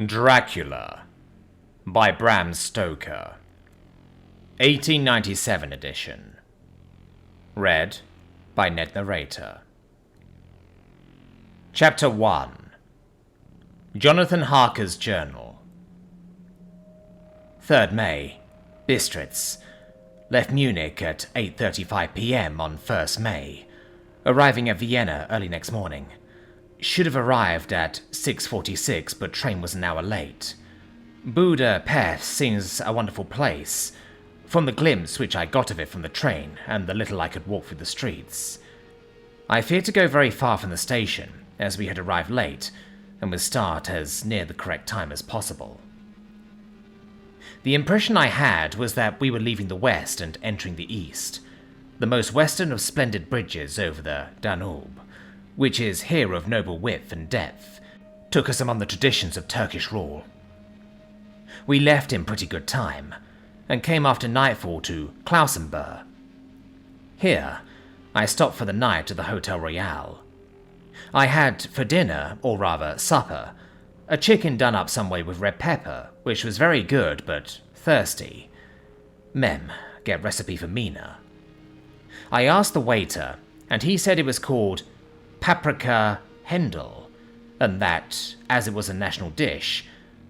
Dracula by Bram Stoker, 1897 edition. Read by Net Narrator. Chapter 1. Jonathan Harker's Journal. 3rd May, Bistritz. Left Munich at 8:35 p.m. on 1st May, arriving at Vienna early next morning. Should have arrived at 6:46, but train was an hour late. Budapest seems a wonderful place, from the glimpse which I got of it from the train, and the little I could walk through the streets. I feared to go very far from the station, as we had arrived late, and would start as near the correct time as possible. The impression I had was that we were leaving the west and entering the east, the most western of splendid bridges over the Danube, which is here of noble width and depth, took us among the traditions of Turkish rule. We left in pretty good time, and came after nightfall to Klausenburg. Here, I stopped for the night at the Hotel Royal. I had for dinner, or rather supper, a chicken done up some way with red pepper, which was very good but thirsty. Mem, get recipe for Mina. I asked the waiter, and he said it was called Paprika Hendel, and that, as it was a national dish,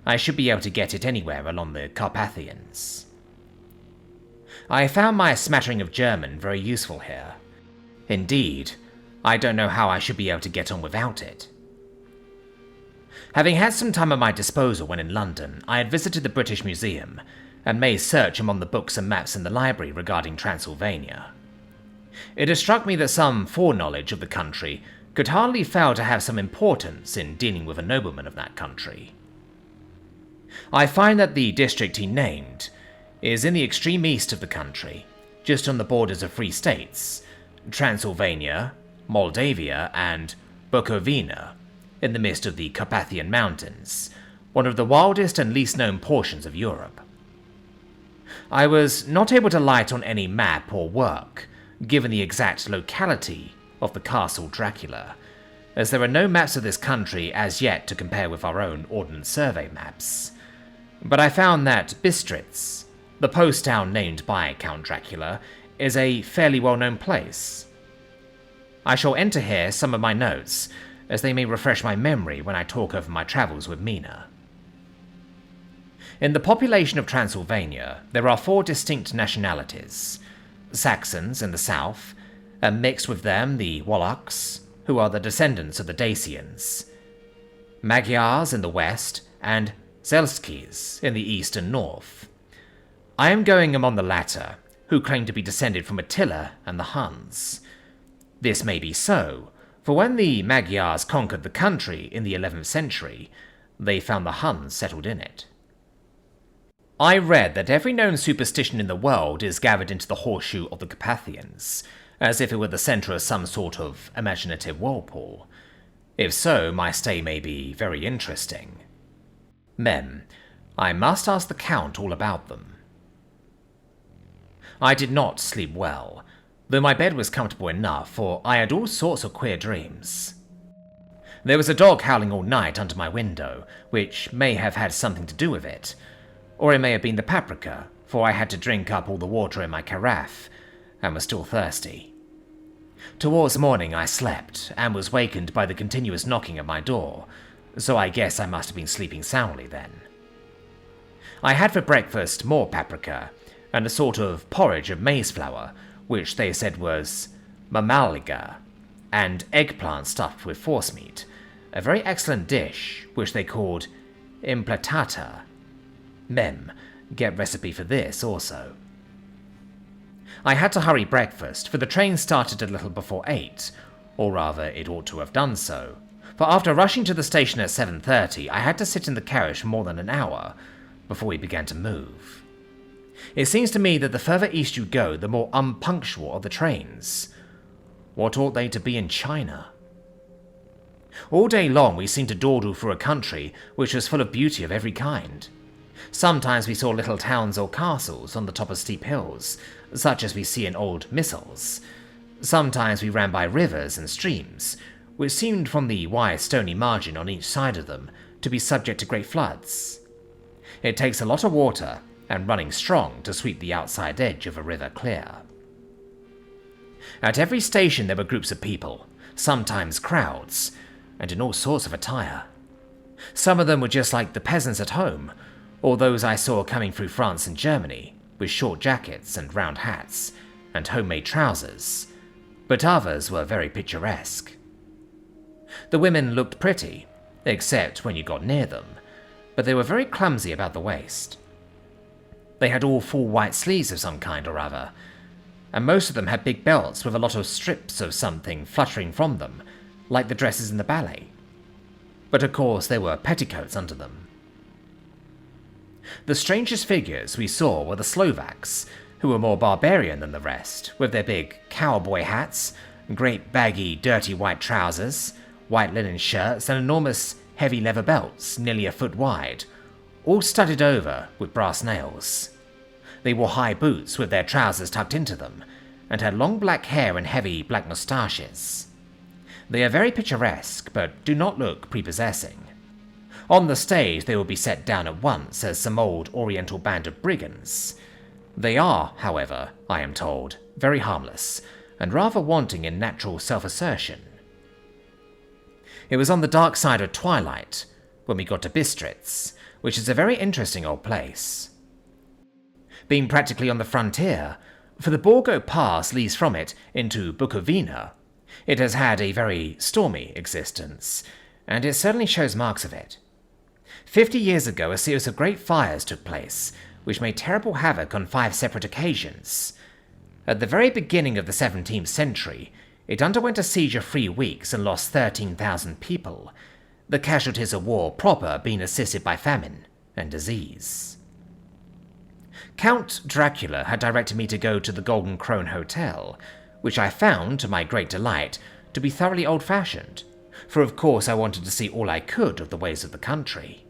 I should be able to get it anywhere along the Carpathians. I found my smattering of German very useful here. Indeed, I don't know how I should be able to get on without it. Having had some time at my disposal when in London, I had visited the British Museum, and made search among the books and maps in the library regarding Transylvania. It has struck me that some foreknowledge of the country could hardly fail to have some importance in dealing with a nobleman of that country. I find that the district he named is in the extreme east of the country, just on the borders of 3 states, Transylvania, Moldavia, and Bukovina, in the midst of the Carpathian Mountains, one of the wildest and least known portions of Europe. I was not able to light on any map or work, given the exact locality of the castle Dracula, as there are no maps of this country as yet to compare with our own Ordnance Survey maps. But I found that Bistritz, the post town named by Count Dracula, is a fairly well-known place. I shall enter here some of my notes, as they may refresh my memory when I talk over my travels with Mina. In the population of Transylvania, there are 4 distinct nationalities: Saxons in the south, and mixed with them the Wallachs, who are the descendants of the Dacians, Magyars in the west, and Zelskis in the east and north. I am going among the latter, who claim to be descended from Attila and the Huns. This may be so, for when the Magyars conquered the country in the 11th century, they found the Huns settled in it. I read that every known superstition in the world is gathered into the horseshoe of the Carpathians, as if it were the centre of some sort of imaginative whirlpool. If so, my stay may be very interesting. Mem, I must ask the Count all about them. I did not sleep well, though my bed was comfortable enough, for I had all sorts of queer dreams. There was a dog howling all night under my window, which may have had something to do with it, or it may have been the paprika, for I had to drink up all the water in my carafe, and was still thirsty. Towards morning I slept, and was wakened by the continuous knocking at my door, so I guess I must have been sleeping soundly then. I had for breakfast more paprika, and a sort of porridge of maize flour, which they said was mamaliga, and eggplant stuffed with forcemeat, a very excellent dish, which they called implatata. Mem, get recipe for this also. I had to hurry breakfast, for the train started a little before 8, or rather it ought to have done so, for after rushing to the station at 7:30, I had to sit in the carriage for more than an hour before we began to move. It seems to me that the further east you go, the more unpunctual are the trains. What ought they to be in China? All day long we seemed to dawdle through a country which was full of beauty of every kind. Sometimes we saw little towns or castles on the top of steep hills, such as we see in old missals. Sometimes we ran by rivers and streams, which seemed from the wide stony margin on each side of them to be subject to great floods. It takes a lot of water and running strong to sweep the outside edge of a river clear. At every station there were groups of people, sometimes crowds, and in all sorts of attire. Some of them were just like the peasants at home, or those I saw coming through France and Germany, with short jackets and round hats, and homemade trousers, but others were very picturesque. The women looked pretty, except when you got near them, but they were very clumsy about the waist. They had all full white sleeves of some kind or other, and most of them had big belts with a lot of strips of something fluttering from them, like the dresses in the ballet. But of course there were petticoats under them. The strangest figures we saw were the Slovaks, who were more barbarian than the rest, with their big cowboy hats, great baggy dirty white trousers, white linen shirts, and enormous heavy leather belts nearly a foot wide, all studded over with brass nails. They wore high boots with their trousers tucked into them, and had long black hair and heavy black moustaches. They are very picturesque, but do not look prepossessing. On the stage they will be set down at once as some old oriental band of brigands. They are, however, I am told, very harmless, and rather wanting in natural self-assertion. It was on the dark side of twilight when we got to Bistritz, which is a very interesting old place. Being practically on the frontier, for the Borgo Pass leads from it into Bukovina, it has had a very stormy existence, and it certainly shows marks of it. 50 years ago, a series of great fires took place, which made terrible havoc on 5 separate occasions. At the very beginning of the 17th century, it underwent a siege of 3 weeks and lost 13,000 people, the casualties of war proper being assisted by famine and disease. Count Dracula had directed me to go to the Golden Crone Hotel, which I found, to my great delight, to be thoroughly old-fashioned, for of course I wanted to see all I could of the ways of the country.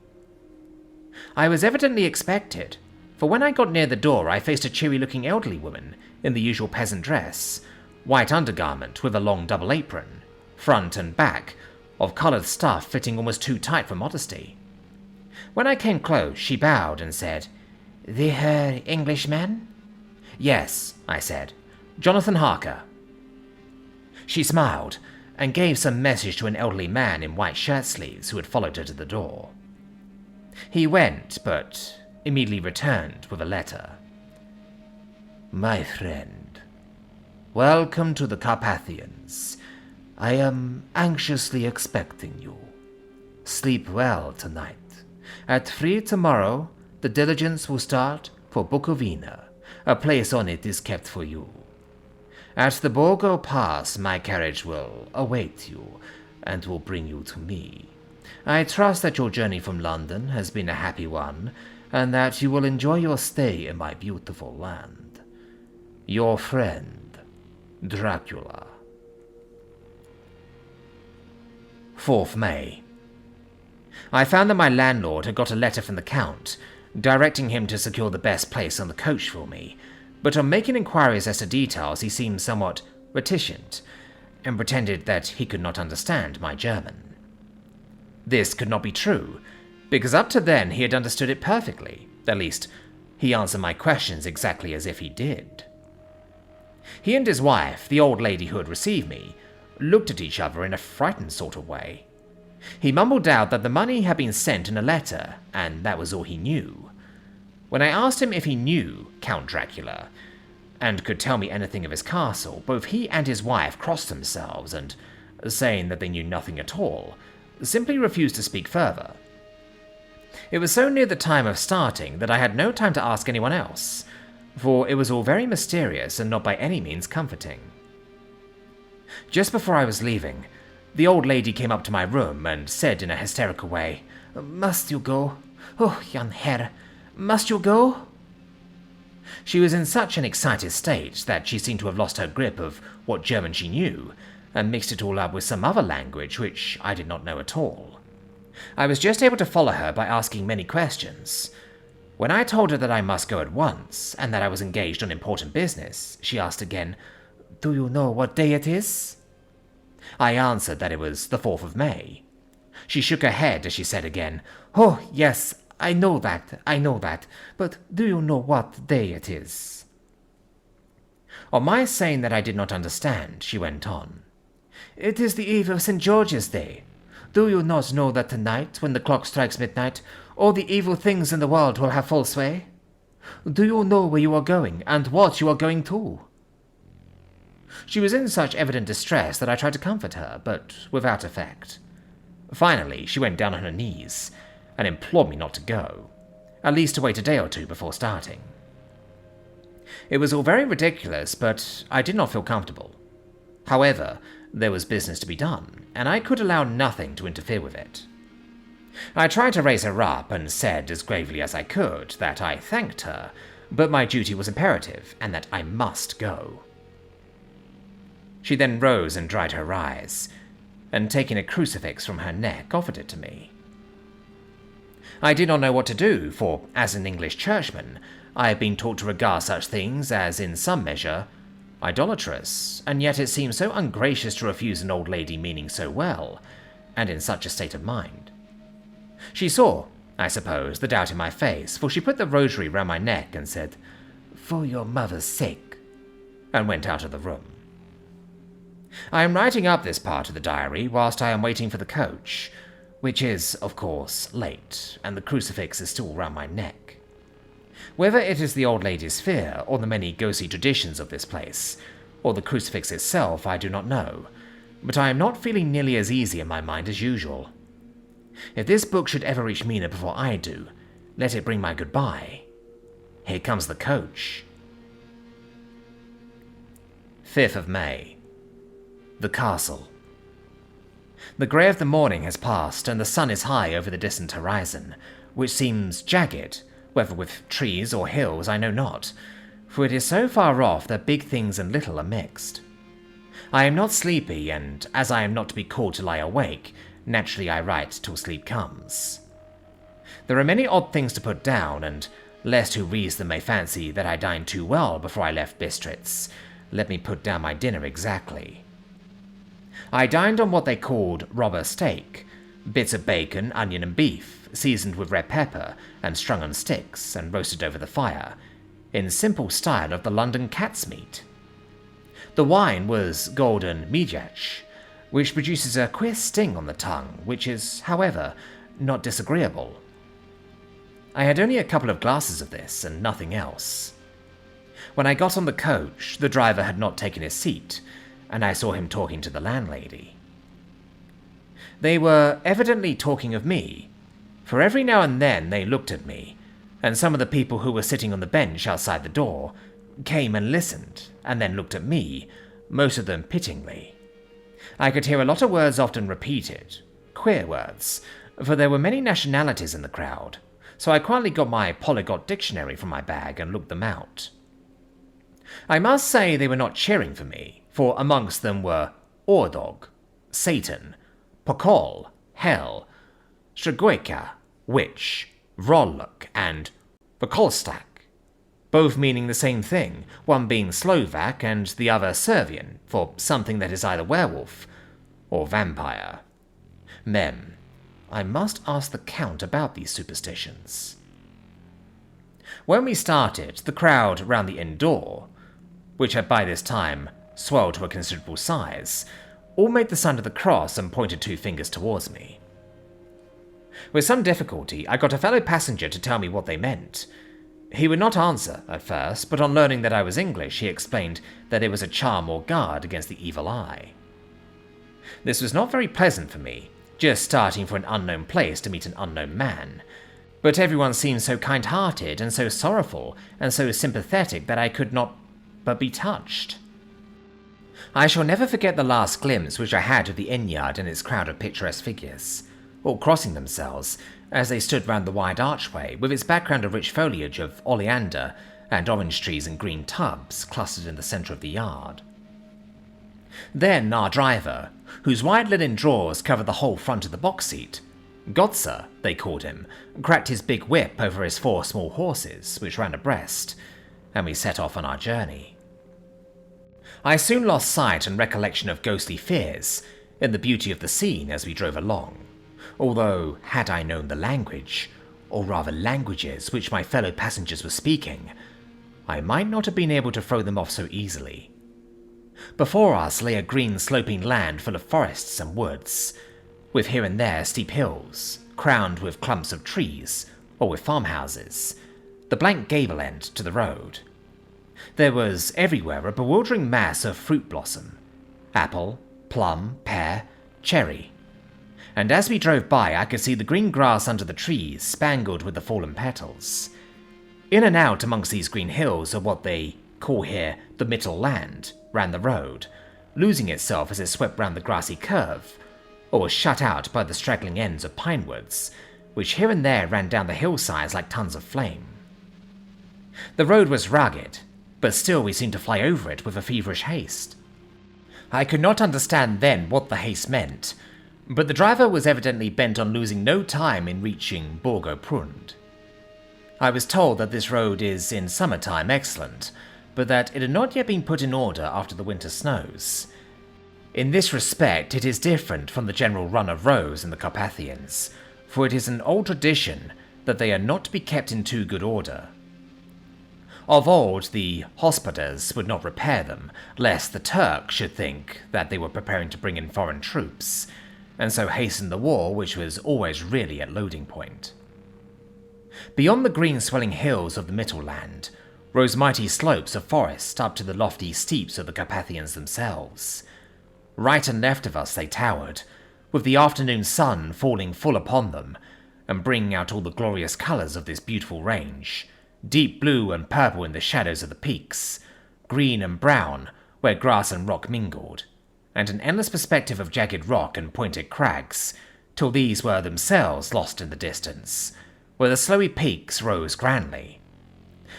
I was evidently expected, for when I got near the door I faced a cheery-looking elderly woman in the usual peasant dress, white undergarment with a long double apron, front and back, of coloured stuff fitting almost too tight for modesty. When I came close, she bowed and said, "The Englishman?" "Yes," I said, "Jonathan Harker." She smiled and gave some message to an elderly man in white shirt sleeves who had followed her to the door. He went, but immediately returned with a letter. "My friend, welcome to the Carpathians. I am anxiously expecting you. Sleep well tonight. At 3 tomorrow, the diligence will start for Bukovina. A place on it is kept for you. At the Borgo Pass, my carriage will await you and will bring you to me. I trust that your journey from London has been a happy one, and that you will enjoy your stay in my beautiful land. Your friend, Dracula." 4th May. I found that my landlord had got a letter from the Count, directing him to secure the best place on the coach for me, but on making inquiries as to details he seemed somewhat reticent, and pretended that he could not understand my German. This could not be true, because up to then he had understood it perfectly. At least, he answered my questions exactly as if he did. He and his wife, the old lady who had received me, looked at each other in a frightened sort of way. He mumbled out that the money had been sent in a letter, and that was all he knew. When I asked him if he knew Count Dracula, and could tell me anything of his castle, both he and his wife crossed themselves and, saying that they knew nothing at all, simply refused to speak further. It was so near the time of starting that I had no time to ask anyone else, for it was all very mysterious and not by any means comforting. Just before I was leaving, the old lady came up to my room and said in a hysterical way, "Must you go? Oh, young Herr, must you go?" She was in such an excited state that she seemed to have lost her grip of what German she knew, and mixed it all up with some other language which I did not know at all. I was just able to follow her by asking many questions. When I told her that I must go at once, and that I was engaged on important business, she asked again, "Do you know what day it is?" I answered that it was the 4th of May. She shook her head as she said again, "Oh, yes, I know that, but do you know what day it is?" On my saying that I did not understand, she went on, "It is the eve of St. George's Day. Do you not know that tonight, when the clock strikes midnight, all the evil things in the world will have full sway? Do you know where you are going, and what you are going to?" She was in such evident distress that I tried to comfort her, but without effect. Finally, she went down on her knees and implored me not to go, at least to wait a day or two before starting. It was all very ridiculous, but I did not feel comfortable. However, there was business to be done, and I could allow nothing to interfere with it. I tried to raise her up and said as gravely as I could that I thanked her, but my duty was imperative and that I must go. She then rose and dried her eyes, and taking a crucifix from her neck, offered it to me. I did not know what to do, for, as an English churchman, I had been taught to regard such things as, in some measure, idolatrous, and yet it seemed so ungracious to refuse an old lady meaning so well, and in such a state of mind. She saw, I suppose, the doubt in my face, for she put the rosary round my neck and said, "For your mother's sake," and went out of the room. I am writing up this part of the diary whilst I am waiting for the coach, which is, of course, late, and the crucifix is still round my neck. Whether it is the old lady's fear, or the many ghostly traditions of this place, or the crucifix itself, I do not know, but I am not feeling nearly as easy in my mind as usual. If this book should ever reach Mina before I do, let it bring my goodbye. Here comes the coach. 5th of May. The castle. The grey of the morning has passed, and the sun is high over the distant horizon, which seems jagged, whether with trees or hills I know not, for it is so far off that big things and little are mixed. I am not sleepy, and as I am not to be called to lie awake, naturally I write till sleep comes. There are many odd things to put down, and lest who reads them may fancy that I dined too well before I left Bistritz, let me put down my dinner exactly. I dined on what they called robber steak, bits of bacon, onion and beef, seasoned with red pepper and strung on sticks and roasted over the fire, in simple style of the London cat's meat. The wine was golden Mijach, which produces a queer sting on the tongue, which is, however, not disagreeable. I had only a couple of glasses of this and nothing else. When I got on the coach, the driver had not taken his seat, and I saw him talking to the landlady. They were evidently talking of me, for every now and then they looked at me, and some of the people who were sitting on the bench outside the door came and listened, and then looked at me, most of them pityingly. I could hear a lot of words often repeated, queer words, for there were many nationalities in the crowd, so I quietly got my polyglot dictionary from my bag and looked them out. I must say they were not cheering for me, for amongst them were Ordog, Satan, Pokol, Hell, Strigojka, Witch, Vrolok, and Pokolstak, both meaning the same thing, one being Slovak and the other Servian, for something that is either werewolf or vampire. Mem, I must ask the Count about these superstitions. When we started, the crowd round the inn door, which had by this time swelled to a considerable size, all made the sign of the cross and pointed 2 fingers towards me. With some difficulty, I got a fellow passenger to tell me what they meant. He would not answer at first, but on learning that I was English, he explained that it was a charm or guard against the evil eye. This was not very pleasant for me, just starting for an unknown place to meet an unknown man, but everyone seemed so kind-hearted and so sorrowful and so sympathetic that I could not but be touched. I shall never forget the last glimpse which I had of the inn-yard and its crowd of picturesque figures, all crossing themselves as they stood round the wide archway with its background of rich foliage of oleander and orange trees in green tubs clustered in the centre of the yard. Then our driver, whose wide linen drawers covered the whole front of the box seat, Gotza, they called him, cracked his big whip over his 4 small horses, which ran abreast, and we set off on our journey. I soon lost sight and recollection of ghostly fears in the beauty of the scene as we drove along, although had I known the language, or rather languages which my fellow passengers were speaking, I might not have been able to throw them off so easily. Before us lay a green sloping land full of forests and woods, with here and there steep hills, crowned with clumps of trees, or with farmhouses, the blank gable end to the road. There was everywhere a bewildering mass of fruit blossom, apple, plum, pear, cherry, and as we drove by I could see the green grass under the trees spangled with the fallen petals. In and out amongst these green hills of what they call here the Middle Land ran the road, losing itself as it swept round the grassy curve, or was shut out by the straggling ends of pine woods, which here and there ran down the hillsides like tongues of flame. The road was rugged, but still we seemed to fly over it with a feverish haste. I could not understand then what the haste meant, but the driver was evidently bent on losing no time in reaching Borgo Prund. I was told that this road is in summertime excellent, but that it had not yet been put in order after the winter snows. In this respect it is different from the general run of roads in the Carpathians, for it is an old tradition that they are not to be kept in too good order. Of old, the hospodars would not repair them, lest the Turk should think that they were preparing to bring in foreign troops, and so hasten the war which was always really at loading point. Beyond the green swelling hills of the Mittelland rose mighty slopes of forest up to the lofty steeps of the Carpathians themselves. Right and left of us they towered, with the afternoon sun falling full upon them, and bringing out all the glorious colours of this beautiful range, deep blue and purple in the shadows of the peaks, green and brown where grass and rock mingled, and an endless perspective of jagged rock and pointed crags, till these were themselves lost in the distance, where the snowy peaks rose grandly.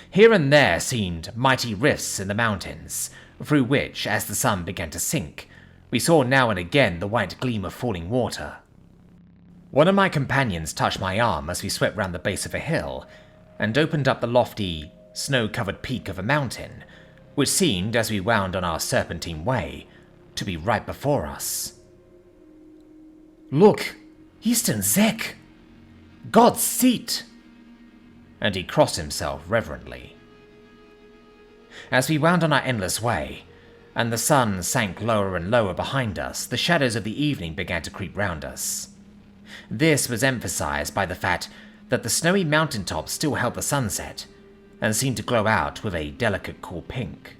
Here and there seemed mighty rifts in the mountains, through which, as the sun began to sink, we saw now and again the white gleam of falling water. One of my companions touched my arm as we swept round the base of a hill, and opened up the lofty, snow-covered peak of a mountain, which seemed, as we wound on our serpentine way, to be right before us. "Look, Eastern Zek! God's seat!" And he crossed himself reverently. As we wound on our endless way, and the sun sank lower and lower behind us, the shadows of the evening began to creep round us. This was emphasized by the fact that the snowy mountain tops still held the sunset, and seemed to glow out with a delicate cool pink.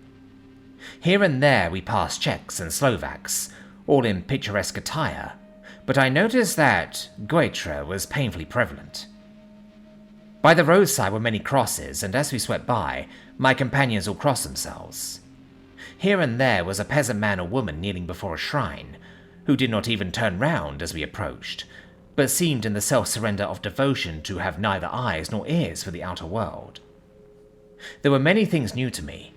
Here and there we passed Czechs and Slovaks, all in picturesque attire, but I noticed that Goitra was painfully prevalent. By the roadside were many crosses, and as we swept by, my companions all crossed themselves. Here and there was a peasant man or woman kneeling before a shrine, who did not even turn round as we approached, but seemed in the self-surrender of devotion to have neither eyes nor ears for the outer world. There were many things new to me,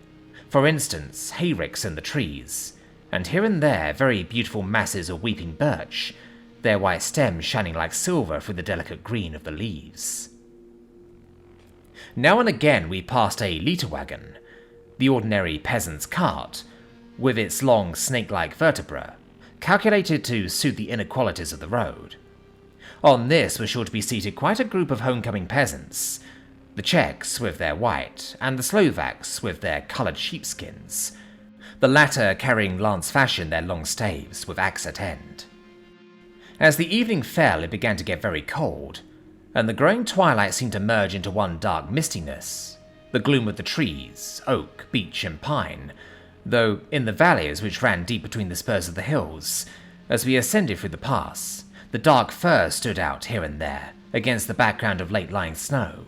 for instance, hayricks in the trees, and here and there very beautiful masses of weeping birch, their white stems shining like silver through the delicate green of the leaves. Now and again we passed a Literwagen, the ordinary peasant's cart, with its long snake-like vertebra, calculated to suit the inequalities of the road. On this was sure to be seated quite a group of homecoming peasants, the Czechs with their white, and the Slovaks with their coloured sheepskins, the latter carrying lance fashion their long staves with axe at end. As the evening fell, it began to get very cold, and the growing twilight seemed to merge into one dark mistiness, the gloom of the trees, oak, beech, and pine, though in the valleys which ran deep between the spurs of the hills, as we ascended through the pass, the dark firs stood out here and there against the background of late-lying snow.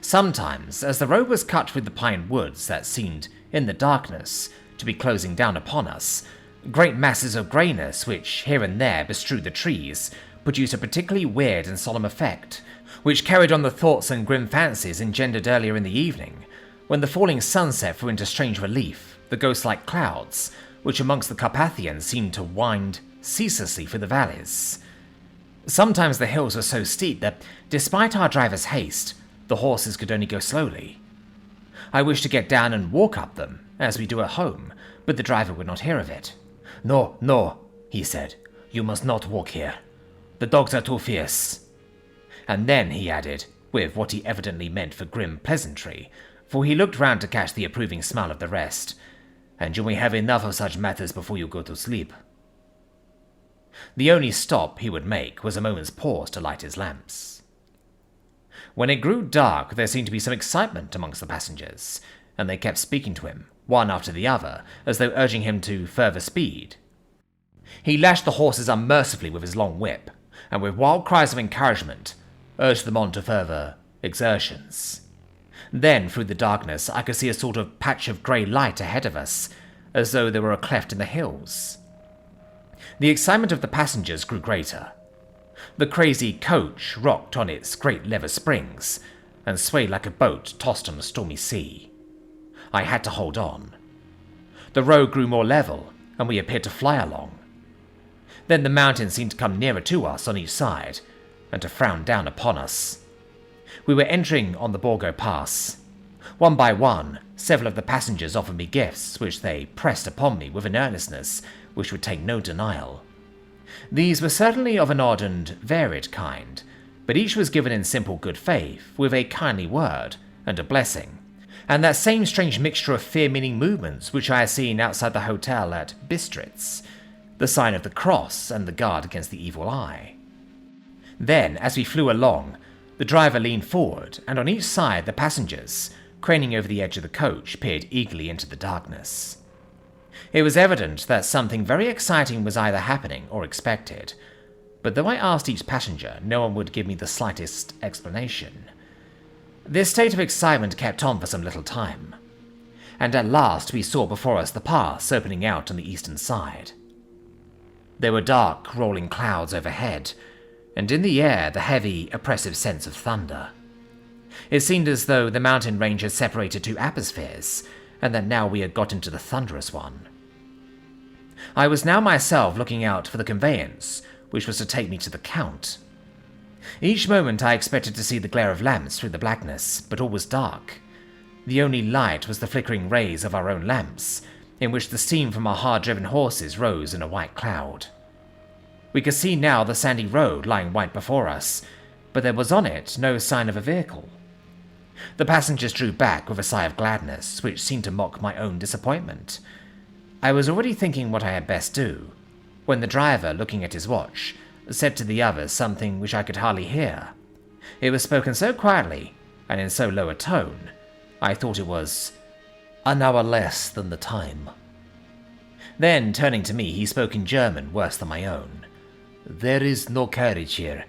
Sometimes, as the road was cut through the pine woods that seemed, in the darkness, to be closing down upon us, great masses of greyness which here and there bestrewed the trees produced a particularly weird and solemn effect, which carried on the thoughts and grim fancies engendered earlier in the evening, when the falling sunset threw into strange relief the ghost-like clouds, which amongst the Carpathians seemed to wind ceaselessly through the valleys. Sometimes the hills were so steep that, despite our driver's haste, the horses could only go slowly. I wished to get down and walk up them, as we do at home, but the driver would not hear of it. "No, no," he said. "You must not walk here. The dogs are too fierce." And then he added, with what he evidently meant for grim pleasantry, for he looked round to catch the approving smile of the rest, "And you may have enough of such matters before you go to sleep." The only stop he would make was a moment's pause to light his lamps. When it grew dark, there seemed to be some excitement amongst the passengers, and they kept speaking to him, one after the other, as though urging him to further speed. He lashed the horses unmercifully with his long whip, and with wild cries of encouragement, urged them on to further exertions. Then, through the darkness, I could see a sort of patch of grey light ahead of us, as though there were a cleft in the hills. The excitement of the passengers grew greater. The crazy coach rocked on its great leather springs, and swayed like a boat tossed on a stormy sea. I had to hold on. The road grew more level, and we appeared to fly along. Then the mountains seemed to come nearer to us on each side, and to frown down upon us. We were entering on the Borgo Pass. One by one, several of the passengers offered me gifts, which they pressed upon me with an earnestness which would take no denial. These were certainly of an odd and varied kind, but each was given in simple good faith, with a kindly word and a blessing, and that same strange mixture of fear-meaning movements which I had seen outside the hotel at Bistritz, the sign of the cross and the guard against the evil eye. Then, as we flew along, the driver leaned forward, and on each side the passengers, craning over the edge of the coach, peered eagerly into the darkness. It was evident that something very exciting was either happening or expected, but though I asked each passenger, no one would give me the slightest explanation. This state of excitement kept on for some little time, and at last we saw before us the pass opening out on the eastern side. There were dark, rolling clouds overhead, and in the air the heavy, oppressive sense of thunder. It seemed as though the mountain range had separated two atmospheres, and that now we had got into the thunderous one. I was now myself looking out for the conveyance, which was to take me to the Count. Each moment I expected to see the glare of lamps through the blackness, but all was dark. The only light was the flickering rays of our own lamps, in which the steam from our hard-driven horses rose in a white cloud. We could see now the sandy road lying white before us, but there was on it no sign of a vehicle. The passengers drew back with a sigh of gladness, which seemed to mock my own disappointment. I was already thinking what I had best do, when the driver, looking at his watch, said to the others something which I could hardly hear. It was spoken so quietly, and in so low a tone, I thought it was an hour less than the time. Then, turning to me, he spoke in German worse than my own. "There is no carriage here.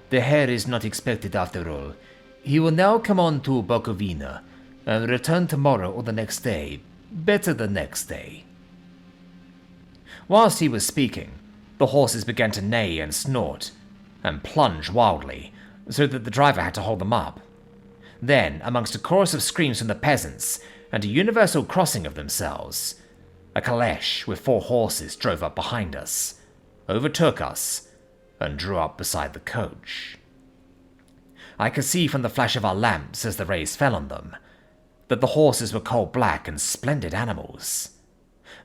The Herr is not expected after all. He will now come on to Bukovina, and return tomorrow or the next day. Better the next day." Whilst he was speaking, the horses began to neigh and snort, and plunge wildly, so that the driver had to hold them up. Then, amongst a chorus of screams from the peasants, and a universal crossing of themselves, a caleche with 4 horses drove up behind us, overtook us, and drew up beside the coach. I could see from the flash of our lamps as the rays fell on them, that the horses were coal-black and splendid animals.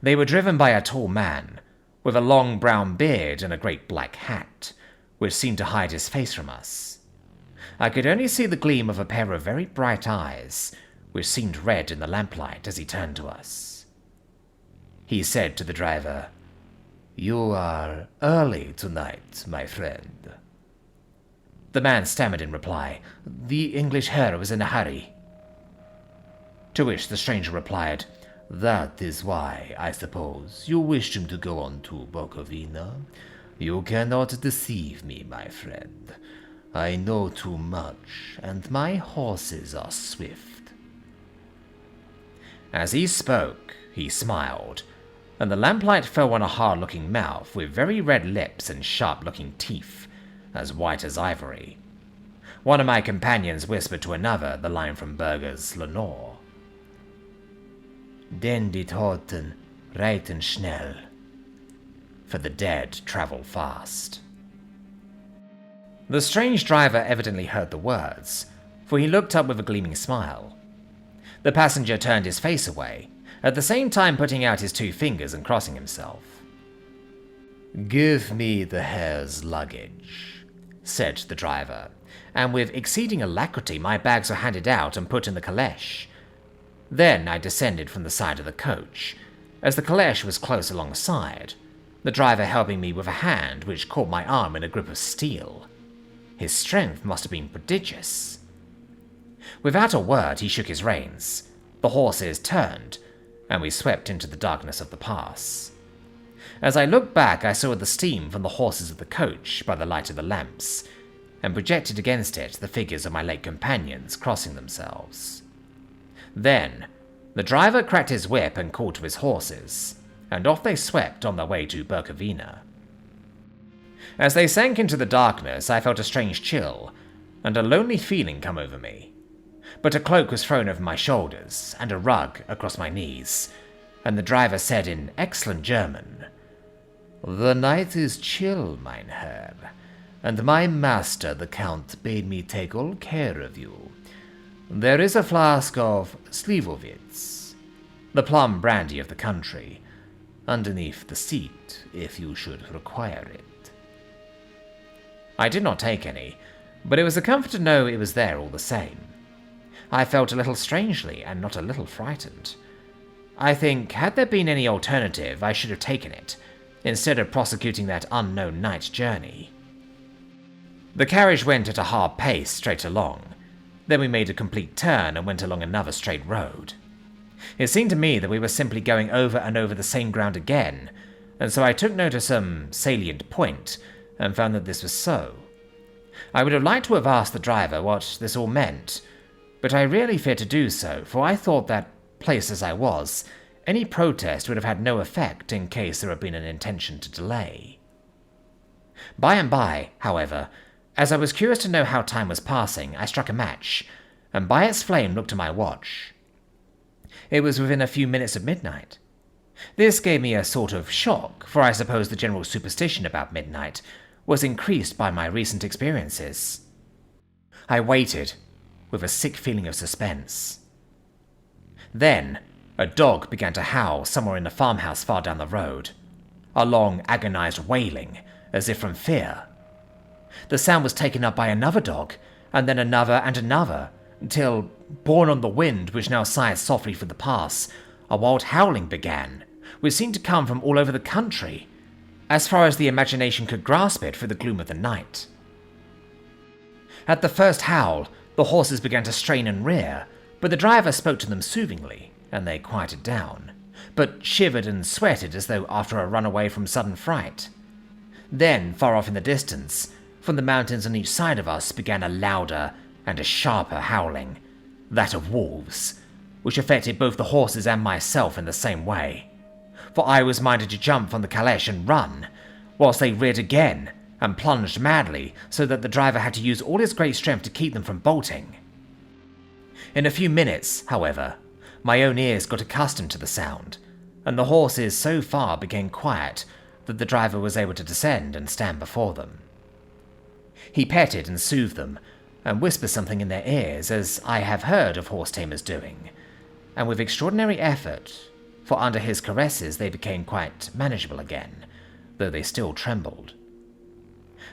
They were driven by a tall man, with a long brown beard and a great black hat, which seemed to hide his face from us. I could only see the gleam of a pair of very bright eyes, which seemed red in the lamplight as he turned to us. He said to the driver, "You are early tonight, my friend." The man stammered in reply, "The English Herr was in a hurry." To which the stranger replied, "That is why, I suppose, you wished him to go on to Bukovina. You cannot deceive me, my friend. I know too much, and my horses are swift." As he spoke, he smiled, and the lamplight fell on a hard-looking mouth with very red lips and sharp-looking teeth, as white as ivory. One of my companions whispered to another the line from Berger's Lenore. "Den die Toten reiten schnell," for the dead travel fast. The strange driver evidently heard the words, for he looked up with a gleaming smile. The passenger turned his face away, at the same time putting out his 2 fingers and crossing himself. "Give me the hare's luggage," said the driver, and with exceeding alacrity my bags were handed out and put in the caleche. Then I descended from the side of the coach, as the caleche was close alongside, the driver helping me with a hand which caught my arm in a grip of steel. His strength must have been prodigious. Without a word, he shook his reins. The horses turned, and we swept into the darkness of the pass. As I looked back, I saw the steam from the horses of the coach by the light of the lamps, and projected against it the figures of my late companions crossing themselves. Then, the driver cracked his whip and called to his horses, and off they swept on their way to Burkovina. As they sank into the darkness, I felt a strange chill, and a lonely feeling come over me. But a cloak was thrown over my shoulders, and a rug across my knees, and the driver said in excellent German, "The night is chill, mein Herr, and my master the Count bade me take all care of you. There is a flask of Slivovitz, the plum brandy of the country, underneath the seat if you should require it." I did not take any, but it was a comfort to know it was there all the same. I felt a little strangely and not a little frightened. I think, had there been any alternative, I should have taken it, instead of prosecuting that unknown night journey. The carriage went at a hard pace straight along. Then we made a complete turn and went along another straight road. It seemed to me that we were simply going over and over the same ground again, and so I took note of some salient point and found that this was so. I would have liked to have asked the driver what this all meant, but I really feared to do so, for I thought that, placed as I was, any protest would have had no effect in case there had been an intention to delay. By and by, however, as I was curious to know how time was passing, I struck a match, and by its flame looked at my watch. It was within a few minutes of midnight. This gave me a sort of shock, for I suppose the general superstition about midnight was increased by my recent experiences. I waited, with a sick feeling of suspense. Then, a dog began to howl somewhere in the farmhouse far down the road, a long, agonized wailing, as if from fear. The sound was taken up by another dog, and then another and another, until, borne on the wind which now sighed softly through the pass, a wild howling began, which seemed to come from all over the country, as far as the imagination could grasp it through the gloom of the night. At the first howl, the horses began to strain and rear, but the driver spoke to them soothingly, and they quieted down, but shivered and sweated as though after a run away from sudden fright. Then, far off in the distance, from the mountains on each side of us began a louder and a sharper howling, that of wolves, which affected both the horses and myself in the same way, for I was minded to jump from the caleche and run, whilst they reared again and plunged madly so that the driver had to use all his great strength to keep them from bolting. In a few minutes, however, my own ears got accustomed to the sound, and the horses so far became quiet that the driver was able to descend and stand before them. He petted and soothed them, and whispered something in their ears, as I have heard of horse-tamers doing, and with extraordinary effort, for under his caresses they became quite manageable again, though they still trembled.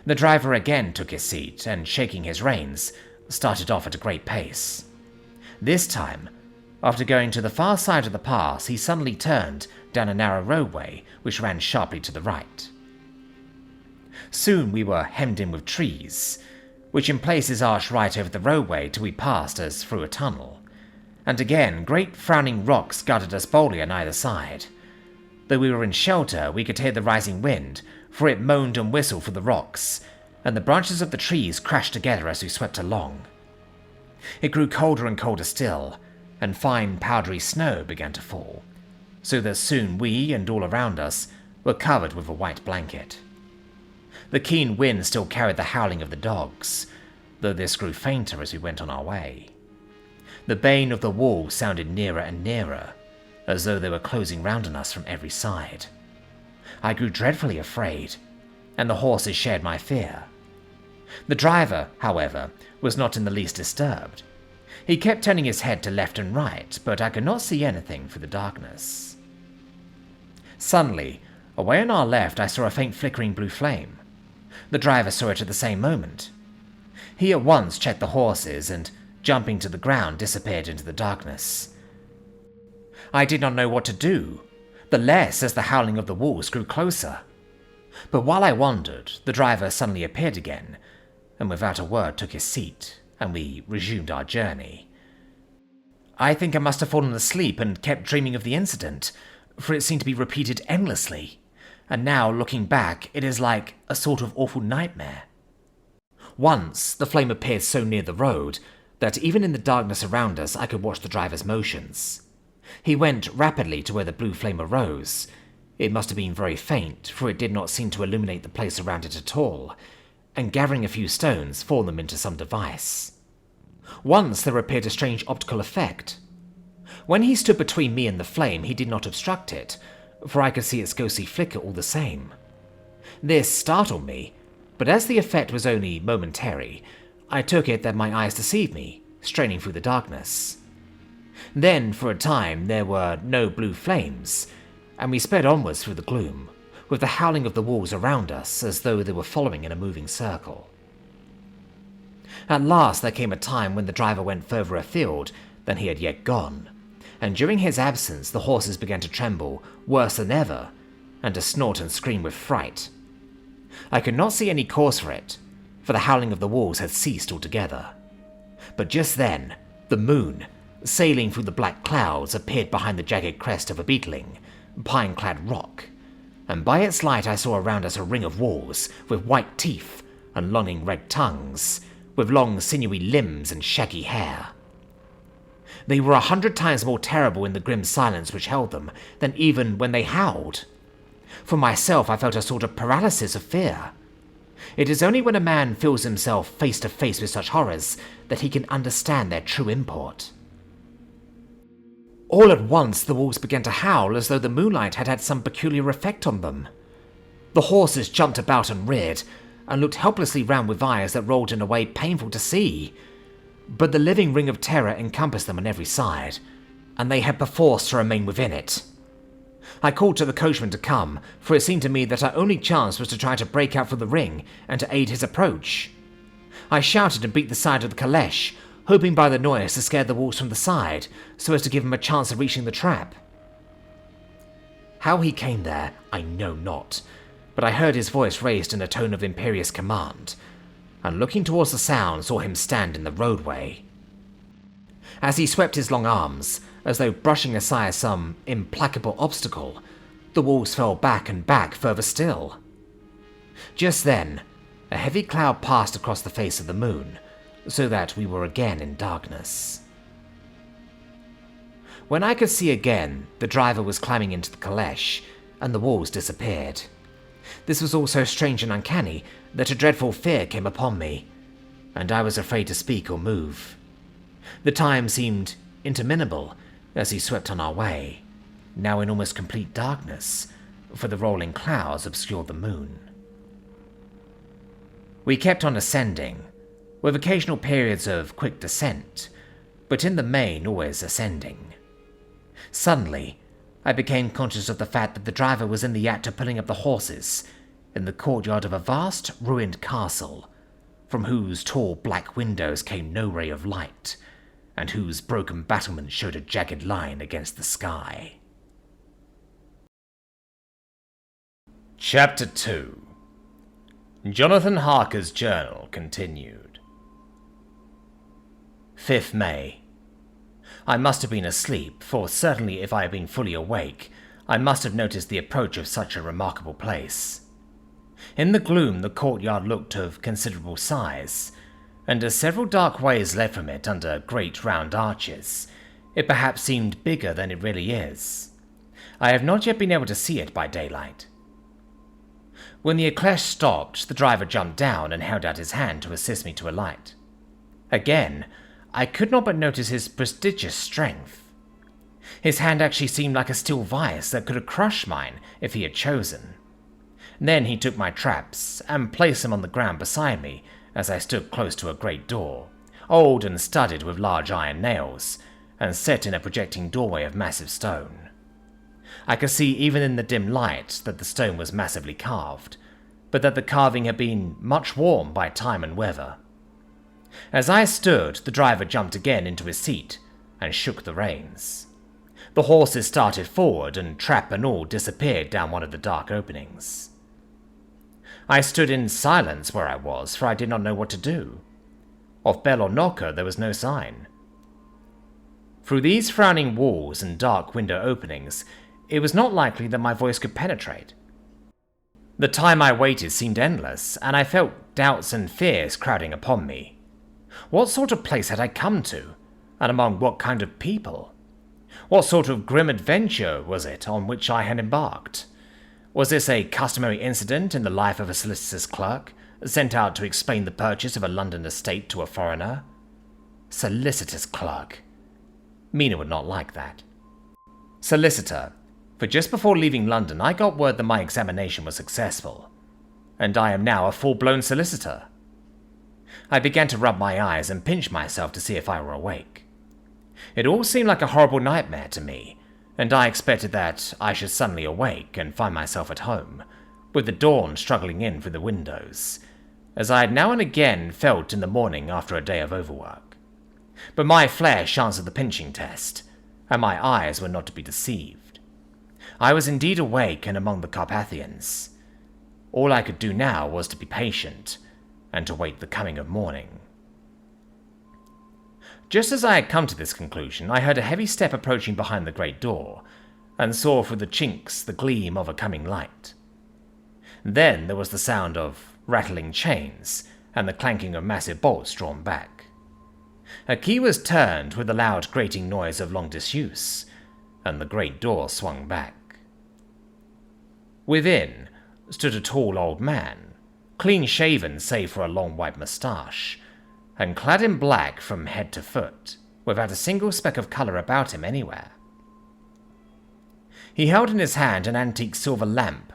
The driver again took his seat, and shaking his reins, started off at a great pace. This time, after going to the far side of the pass, he suddenly turned down a narrow roadway which ran sharply to the right. Soon we were hemmed in with trees, which in places arched right over the roadway till we passed as through a tunnel, and again great frowning rocks guarded us boldly on either side. Though we were in shelter, we could hear the rising wind, for it moaned and whistled through the rocks, and the branches of the trees crashed together as we swept along. It grew colder and colder still, and fine powdery snow began to fall, so that soon we and all around us were covered with a white blanket. The keen wind still carried the howling of the dogs, though this grew fainter as we went on our way. The baying of the wolves sounded nearer and nearer, as though they were closing round on us from every side. I grew dreadfully afraid, and the horses shared my fear. The driver, however, was not in the least disturbed. He kept turning his head to left and right, but I could not see anything through the darkness. Suddenly, away on our left, I saw a faint flickering blue flame. The driver saw it at the same moment. He at once checked the horses and, jumping to the ground, disappeared into the darkness. I did not know what to do, the less as the howling of the wolves grew closer. But while I wondered, the driver suddenly appeared again, and without a word took his seat, and we resumed our journey. I think I must have fallen asleep and kept dreaming of the incident, for it seemed to be repeated endlessly, and now, looking back, it is like a sort of awful nightmare. Once, the flame appeared so near the road that even in the darkness around us I could watch the driver's motions. He went rapidly to where the blue flame arose. It must have been very faint, for it did not seem to illuminate the place around it at all, and gathering a few stones, formed them into some device. Once there appeared a strange optical effect. When he stood between me and the flame, he did not obstruct it, for I could see its ghostly flicker all the same. This startled me, but as the effect was only momentary, I took it that my eyes deceived me, straining through the darkness. Then, for a time, there were no blue flames, and we sped onwards through the gloom, with the howling of the wolves around us as though they were following in a moving circle. At last there came a time when the driver went further afield than he had yet gone, and during his absence the horses began to tremble worse than ever, and to snort and scream with fright. I could not see any cause for it, for the howling of the wolves had ceased altogether. But just then, the moon, sailing through the black clouds, appeared behind the jagged crest of a beetling, pine-clad rock, and by its light I saw around us a ring of wolves with white teeth and longing red tongues, with long sinewy limbs and shaggy hair. They were 100 times more terrible in the grim silence which held them than even when they howled. For myself, I felt a sort of paralysis of fear. It is only when a man feels himself face to face with such horrors that he can understand their true import. All at once the wolves began to howl as though the moonlight had had some peculiar effect on them. The horses jumped about and reared, and looked helplessly round with eyes that rolled in a way painful to see. But the living ring of terror encompassed them on every side, and they had perforce to remain within it. I called to the coachman to come, for it seemed to me that our only chance was to try to break out from the ring and to aid his approach. I shouted and beat the side of the caleche, hoping by the noise to scare the wolves from the side, so as to give him a chance of reaching the trap. How he came there, I know not, but I heard his voice raised in a tone of imperious command, and looking towards the sound saw him stand in the roadway. As he swept his long arms, as though brushing aside some implacable obstacle, the wolves fell back and back further still. Just then, a heavy cloud passed across the face of the moon, so that we were again in darkness. When I could see again, the driver was climbing into the caleche, and the wolves disappeared. This was all so strange and uncanny that a dreadful fear came upon me, and I was afraid to speak or move. The time seemed interminable as he swept on our way, now in almost complete darkness, for the rolling clouds obscured the moon. We kept on ascending, with occasional periods of quick descent, but in the main always ascending. Suddenly, I became conscious of the fact that the driver was in the act of pulling up the horses in the courtyard of a vast, ruined castle, from whose tall black windows came no ray of light, and whose broken battlements showed a jagged line against the sky. Chapter 2. Jonathan Harker's Journal continued. 5th May. I must have been asleep, for certainly if I had been fully awake, I must have noticed the approach of such a remarkable place. In the gloom, the courtyard looked of considerable size, and as several dark ways led from it under great round arches, it perhaps seemed bigger than it really is. I have not yet been able to see it by daylight. When the caleche stopped, the driver jumped down and held out his hand to assist me to alight. Again, I could not but notice his prodigious strength. His hand actually seemed like a steel vice that could have crushed mine if he had chosen. Then he took my traps and placed them on the ground beside me as I stood close to a great door, old and studded with large iron nails, and set in a projecting doorway of massive stone. I could see even in the dim light that the stone was massively carved, but that the carving had been much worn by time and weather. As I stood, the driver jumped again into his seat and shook the reins. The horses started forward, and trap and all disappeared down one of the dark openings. I stood in silence where I was, for I did not know what to do. Of bell or knocker there was no sign. Through these frowning walls and dark window openings, it was not likely that my voice could penetrate. The time I waited seemed endless, and I felt doubts and fears crowding upon me. What sort of place had I come to, and among what kind of people? What sort of grim adventure was it on which I had embarked? Was this a customary incident in the life of a solicitor's clerk, sent out to explain the purchase of a London estate to a foreigner? Solicitor's clerk. Mina would not like that. Solicitor, for just before leaving London I got word that my examination was successful, and I am now a full-blown solicitor. I began to rub my eyes and pinch myself to see if I were awake. It all seemed like a horrible nightmare to me, and I expected that I should suddenly awake and find myself at home, with the dawn struggling in through the windows, as I had now and again felt in the morning after a day of overwork. But my flesh answered the pinching test, and my eyes were not to be deceived. I was indeed awake and among the Carpathians. All I could do now was to be patient, and to wait the coming of morning. Just as I had come to this conclusion, I heard a heavy step approaching behind the great door, and saw through the chinks the gleam of a coming light. Then there was the sound of rattling chains, and the clanking of massive bolts drawn back. A key was turned with the loud grating noise of long disuse, and the great door swung back. Within stood a tall old man, clean-shaven save for a long white moustache, and clad in black from head to foot, without a single speck of colour about him anywhere. He held in his hand an antique silver lamp,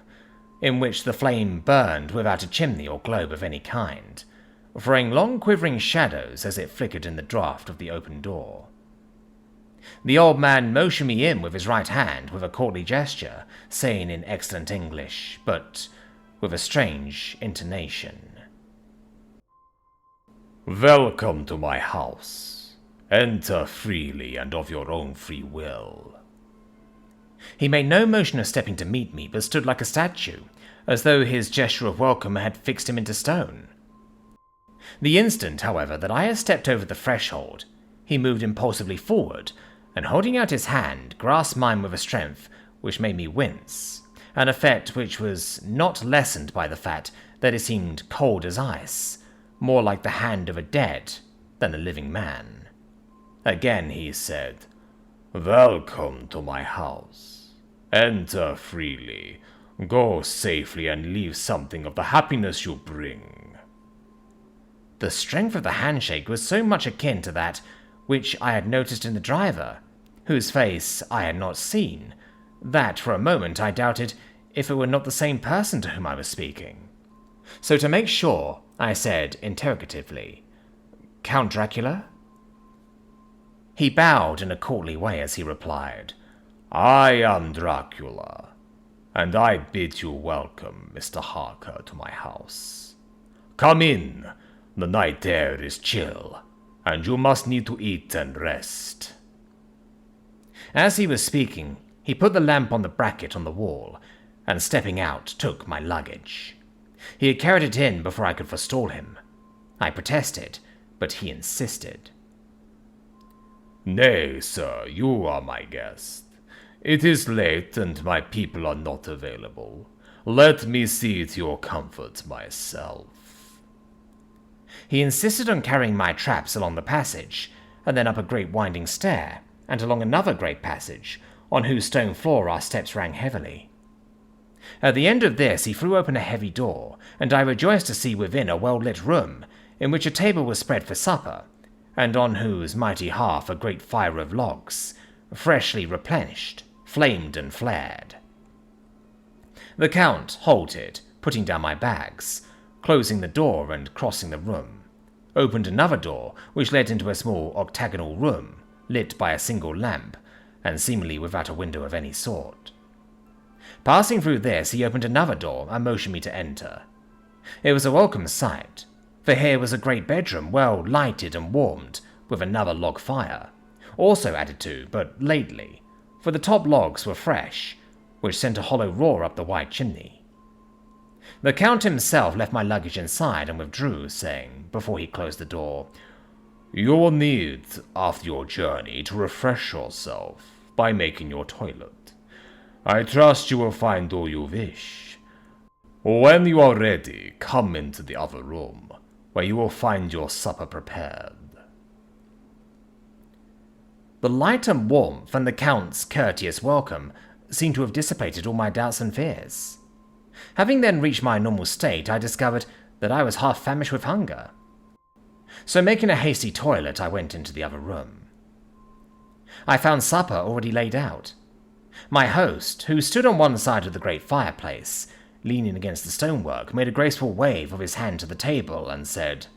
in which the flame burned without a chimney or globe of any kind, throwing long quivering shadows as it flickered in the draught of the open door. The old man motioned me in with his right hand with a courtly gesture, saying in excellent English, but with a strange intonation, "Welcome to my house. Enter freely and of your own free will." He made no motion of stepping to meet me, but stood like a statue, as though his gesture of welcome had fixed him into stone. The instant, however, that I had stepped over the threshold, he moved impulsively forward, and holding out his hand, grasped mine with a strength which made me wince, an effect which was not lessened by the fact that it seemed cold as ice, more like the hand of a dead than a living man. Again he said, "Welcome to my house. Enter freely, go safely, and leave something of the happiness you bring." The strength of the handshake was so much akin to that which I had noticed in the driver, whose face I had not seen, that for a moment I doubted if it were not the same person to whom I was speaking. So to make sure, I said interrogatively, "Count Dracula?" He bowed in a courtly way as he replied, "I am Dracula, and I bid you welcome, Mr. Harker, to my house. Come in, the night air is chill, and you must need to eat and rest." As he was speaking, he put the lamp on the bracket on the wall, and stepping out, took my luggage. He had carried it in before I could forestall him. I protested, but he insisted. "Nay, sir, you are my guest. It is late and my people are not available. Let me see to your comfort myself." He insisted on carrying my traps along the passage, and then up a great winding stair, and along another great passage, on whose stone floor our steps rang heavily. At the end of this he threw open a heavy door, and I rejoiced to see within a well-lit room, in which a table was spread for supper, and on whose mighty hearth a great fire of logs, freshly replenished, flamed and flared. The Count halted, putting down my bags, closing the door and crossing the room, opened another door which led into a small octagonal room, lit by a single lamp, and seemingly without a window of any sort. Passing through this, he opened another door and motioned me to enter. It was a welcome sight, for here was a great bedroom, well lighted and warmed, with another log fire, also added to, but lately, for the top logs were fresh, which sent a hollow roar up the wide chimney. The Count himself left my luggage inside and withdrew, saying, before he closed the door, "You will need, after your journey, to refresh yourself by making your toilet. I trust you will find all you wish. When you are ready, come into the other room, where you will find your supper prepared." The light and warmth and the Count's courteous welcome seemed to have dissipated all my doubts and fears. Having then reached my normal state, I discovered that I was half famished with hunger. So making a hasty toilet, I went into the other room. I found supper already laid out. My host, who stood on one side of the great fireplace, leaning against the stonework, made a graceful wave of his hand to the table and said,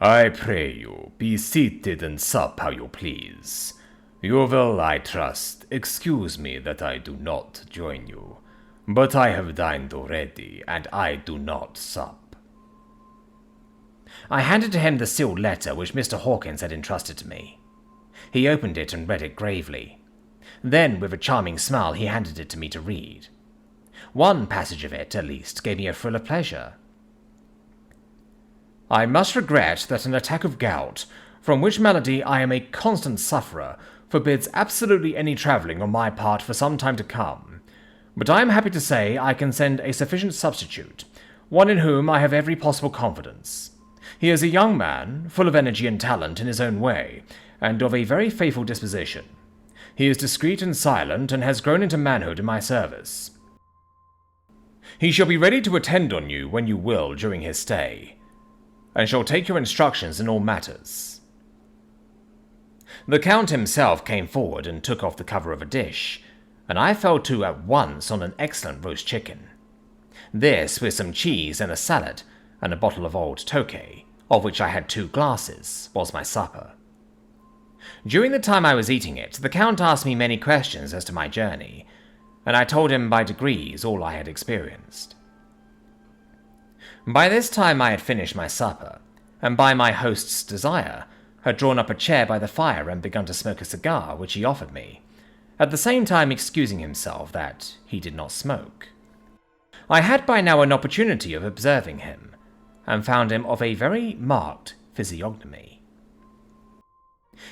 "I pray you, be seated and sup how you please. You will, I trust, excuse me that I do not join you, but I have dined already, and I do not sup." I handed to him the sealed letter which Mr. Hawkins had entrusted to me. He opened it and read it gravely. Then, with a charming smile, he handed it to me to read. One passage of it, at least, gave me a thrill of pleasure. "I must regret that an attack of gout, from which malady I am a constant sufferer, forbids absolutely any travelling on my part for some time to come. But I am happy to say I can send a sufficient substitute, one in whom I have every possible confidence. He is a young man, full of energy and talent in his own way, and of a very faithful disposition. He is discreet and silent, and has grown into manhood in my service. He shall be ready to attend on you when you will during his stay, and shall take your instructions in all matters." The Count himself came forward and took off the cover of a dish, and I fell to at once on an excellent roast chicken. This, with some cheese and a salad, and a bottle of old Tokay, of which I had 2 glasses, was my supper. During the time I was eating it, the Count asked me many questions as to my journey, and I told him by degrees all I had experienced. By this time I had finished my supper, and by my host's desire, had drawn up a chair by the fire and begun to smoke a cigar which he offered me, at the same time excusing himself that he did not smoke. I had by now an opportunity of observing him, and found him of a very marked physiognomy.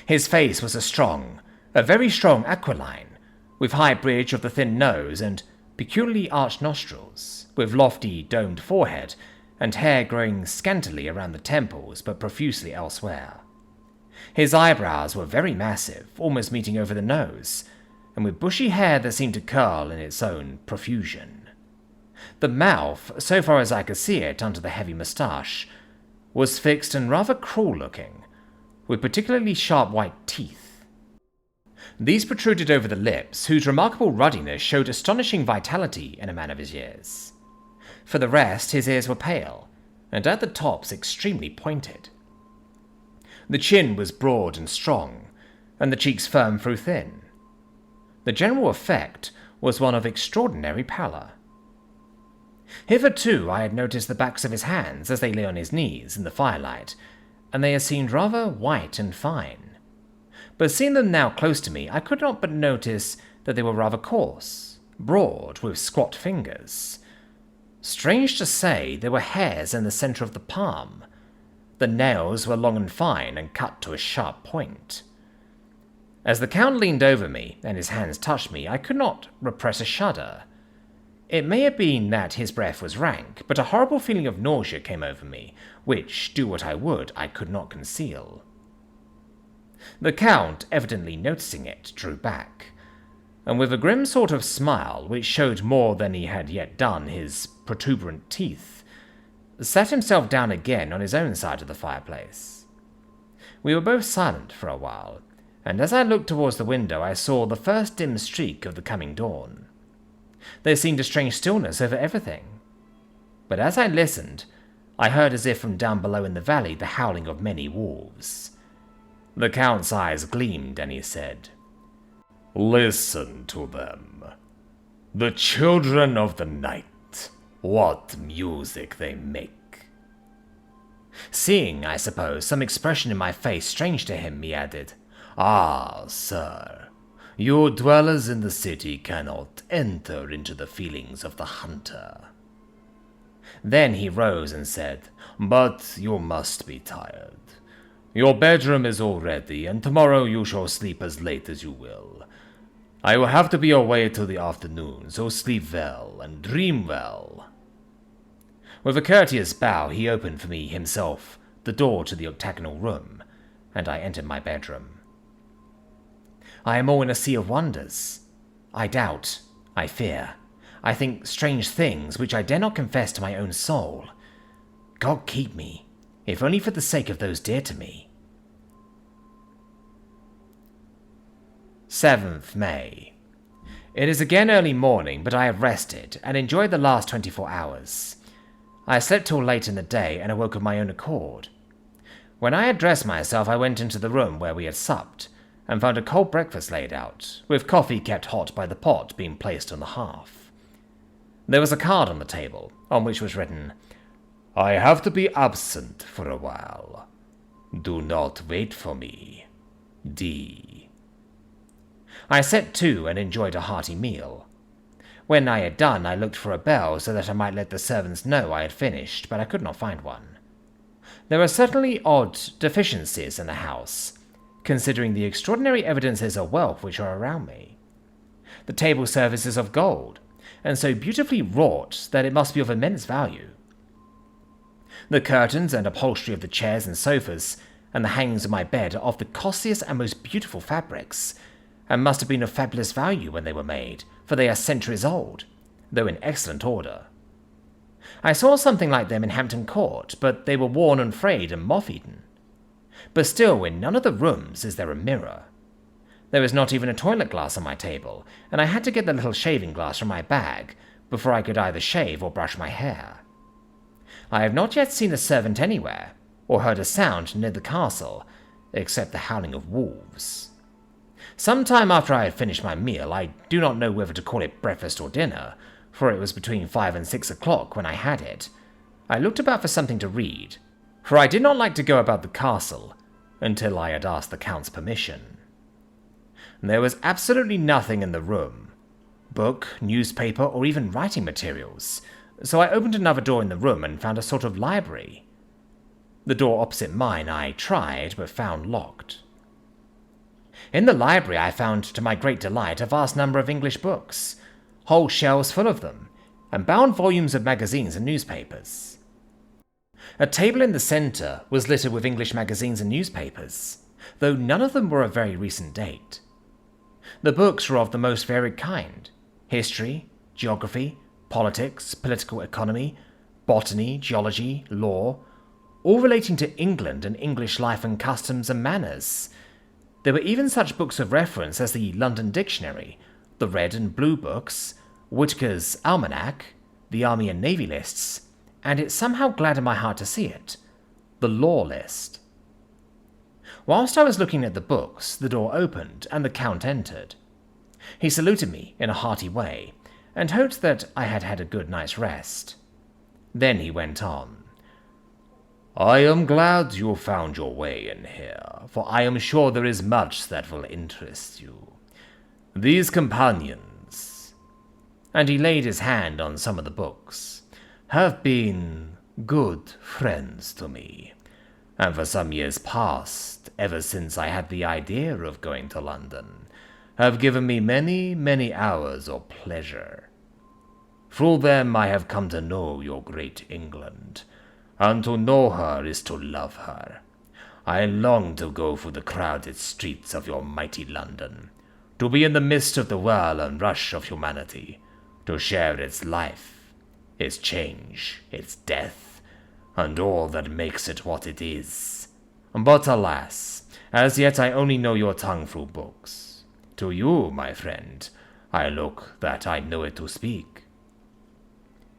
His face was a very strong aquiline, with high bridge of the thin nose and peculiarly arched nostrils, with lofty domed forehead, and hair growing scantily around the temples but profusely elsewhere. His eyebrows were very massive, almost meeting over the nose, and with bushy hair that seemed to curl in its own profusion. The mouth, so far as I could see it under the heavy moustache, was fixed and rather cruel-looking, with particularly sharp white teeth. These protruded over the lips, whose remarkable ruddiness showed astonishing vitality in a man of his years. For the rest, his ears were pale, and at the tops extremely pointed. The chin was broad and strong, and the cheeks firm through thin. The general effect was one of extraordinary pallor. Hitherto I had noticed the backs of his hands as they lay on his knees in the firelight, and they had seemed rather white and fine. But seeing them now close to me, I could not but notice that they were rather coarse, broad, with squat fingers. Strange to say, there were hairs in the centre of the palm. The nails were long and fine and cut to a sharp point. As the Count leaned over me and his hands touched me, I could not repress a shudder. It may have been that his breath was rank, but a horrible feeling of nausea came over me, which, do what I would, I could not conceal. The Count, evidently noticing it, drew back, and with a grim sort of smile, which showed more than he had yet done his protuberant teeth, sat himself down again on his own side of the fireplace. We were both silent for a while, and as I looked towards the window I saw the first dim streak of the coming dawn. There seemed a strange stillness over everything, but as I listened, I heard as if from down below in the valley the howling of many wolves. The Count's eyes gleamed, and he said, "Listen to them. The children of the night. What music they make." Seeing, I suppose, some expression in my face strange to him, he added, "Ah, sir, you dwellers in the city cannot enter into the feelings of the hunter." Then he rose and said, "But you must be tired. Your bedroom is all ready, and tomorrow you shall sleep as late as you will. I will have to be away till the afternoon, so sleep well and dream well." With a courteous bow, he opened for me himself the door to the octagonal room, and I entered my bedroom. I am all in a sea of wonders. I doubt, I fear, I think strange things which I dare not confess to my own soul. God keep me, if only for the sake of those dear to me. 7th May. It is again early morning, but I have rested and enjoyed the last 24 hours. I slept till late in the day and awoke of my own accord. When I had dressed myself, I went into the room where we had supped, and found a cold breakfast laid out, with coffee kept hot by the pot being placed on the hearth. There was a card on the table, on which was written, "I have to be absent for a while. Do not wait for me. D." I set to and enjoyed a hearty meal. When I had done, I looked for a bell so that I might let the servants know I had finished, but I could not find one. There were certainly odd deficiencies in the house, considering the extraordinary evidences of wealth which are around me. The table service is of gold, and so beautifully wrought that it must be of immense value. The curtains and upholstery of the chairs and sofas, and the hangings of my bed are of the costliest and most beautiful fabrics, and must have been of fabulous value when they were made, for they are centuries old, though in excellent order. I saw something like them in Hampton Court, but they were worn and frayed and moth-eaten. But still, in none of the rooms is there a mirror. There is not even a toilet glass on my table, and I had to get the little shaving glass from my bag before I could either shave or brush my hair. I have not yet seen a servant anywhere, or heard a sound near the castle, except the howling of wolves. Some time after I had finished my meal, I do not know whether to call it breakfast or dinner, for it was between 5 and 6 o'clock when I had it, I looked about for something to read, for I did not like to go about the castle until I had asked the Count's permission. There was absolutely nothing in the room, book, newspaper, or even writing materials, so I opened another door in the room and found a sort of library. The door opposite mine I tried, but found locked. In the library I found, to my great delight, a vast number of English books, whole shelves full of them, and bound volumes of magazines and newspapers. A table in the centre was littered with English magazines and newspapers, though none of them were of very recent date. The books were of the most varied kind: history, geography, politics, political economy, botany, geology, law, all relating to England and English life and customs and manners. There were even such books of reference as the London Dictionary, the Red and Blue books, Whitaker's Almanac, the Army and Navy lists, and it somehow gladdened my heart to see it, the Law List. Whilst I was looking at the books, the door opened and the Count entered. He saluted me in a hearty way, and hoped that I had had a good night's rest. Then he went on. "I am glad you found your way in here, for I am sure there is much that will interest you. These companions," and he laid his hand on some of the books, "have been good friends to me, and for some years past, ever since I had the idea of going to London, have given me many, many hours of pleasure. Through them I have come to know your great England, and to know her is to love her. I long to go through the crowded streets of your mighty London, to be in the midst of the whirl and rush of humanity, to share its life, its change, its death, and all that makes it what it is. But alas, as yet I only know your tongue through books. To you, my friend, I look that I know it to speak."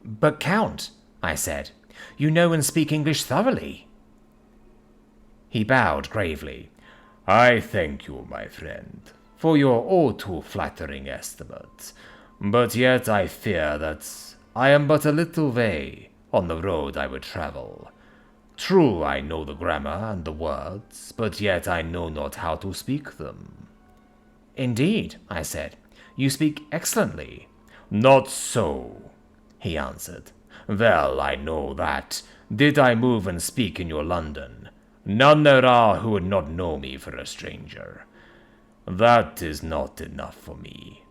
"But, Count," I said, You know and speak English thoroughly." He bowed gravely. "I thank you, my friend, for your all too flattering estimate, but yet I fear that I am but a little way on the road I would travel. True, I know the grammar and the words, but yet I know not how to speak them." "Indeed," I said, "you speak excellently." "Not so," he answered. "Well, I know that, did I move and speak in your London, none there are who would not know me for a stranger. That is not enough for me.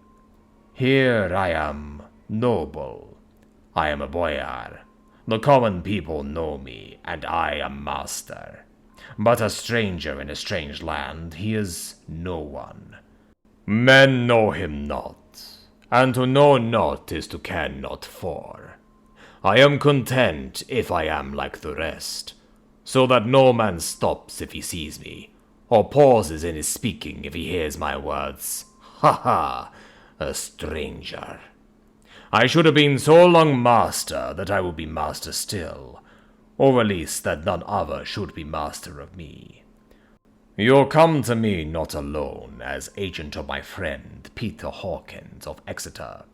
Here I am noble. I am a boyar. The common people know me, and I am master. But a stranger in a strange land, he is no one. Men know him not, and to know not is to care not for. I am content if I am like the rest, so that no man stops if he sees me, or pauses in his speaking if he hears my words. Ha ha, a stranger. I should have been so long master that I will be master still, or at least that none other should be master of me. You come to me not alone as agent of my friend Peter Hawkins of Exeter,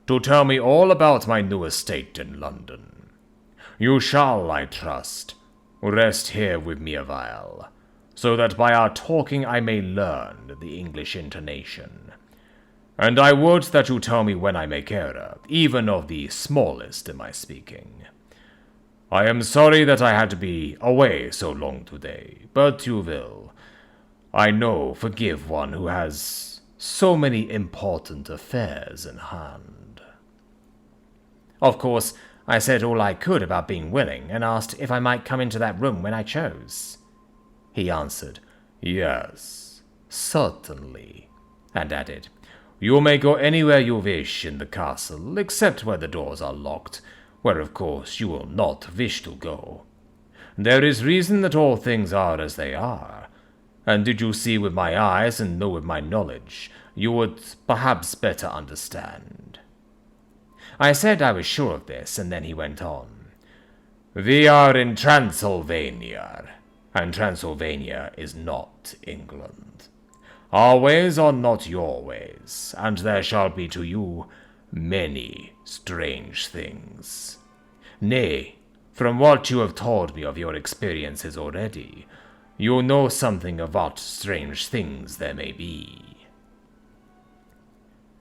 to tell me all about my new estate in London. You shall, I trust, rest here with me a while, so that by our talking I may learn the English intonation. And I would that you tell me when I make error, even of the smallest in my speaking. I am sorry that I had to be away so long today, but you will, I know, forgive one who has so many important affairs in hand." Of course, I said all I could about being willing, and asked if I might come into that room when I chose. He answered, "Yes, certainly," and added, "You may go anywhere you wish in the castle, except where the doors are locked, where of course you will not wish to go. There is reason that all things are as they are, and did you see with my eyes and know with my knowledge, you would perhaps better understand." I said I was sure of this, and then he went on. "We are in Transylvania, and Transylvania is not England. Our ways are not your ways, and there shall be to you many strange things. Nay, from what you have told me of your experiences already, you know something of what strange things there may be."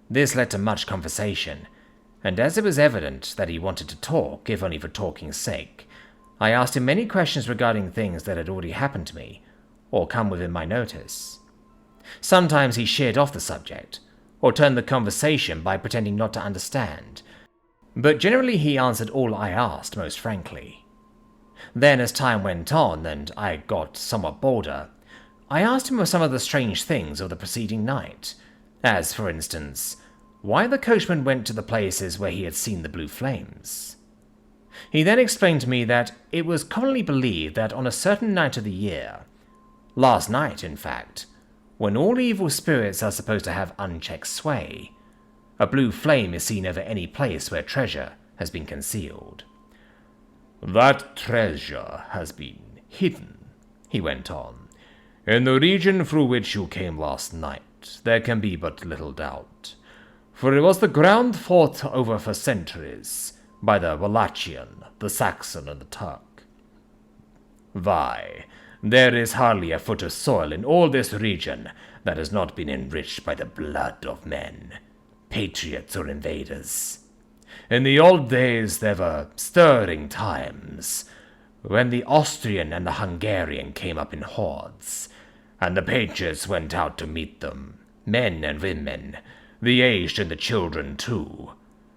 This led to much conversation, and as it was evident that he wanted to talk, if only for talking's sake, I asked him many questions regarding things that had already happened to me, or come within my notice. Sometimes he sheered off the subject, or turned the conversation by pretending not to understand, but generally he answered all I asked most frankly. Then, as time went on and I got somewhat bolder, I asked him of some of the strange things of the preceding night, as, for instance, why the coachman went to the places where he had seen the blue flames. He then explained to me that it was commonly believed that on a certain night of the year, last night in fact, when all evil spirits are supposed to have unchecked sway, a blue flame is seen over any place where treasure has been concealed. "That treasure has been hidden," he went on. "In the region through which you came last night, there can be but little doubt, for it was the ground fought over for centuries by the Wallachian, the Saxon, and the Turk. Why, there is hardly a foot of soil in all this region that has not been enriched by the blood of men, patriots or invaders. In the old days there were stirring times, when the Austrian and the Hungarian came up in hordes, and the patriots went out to meet them, men and women, the aged and the children too,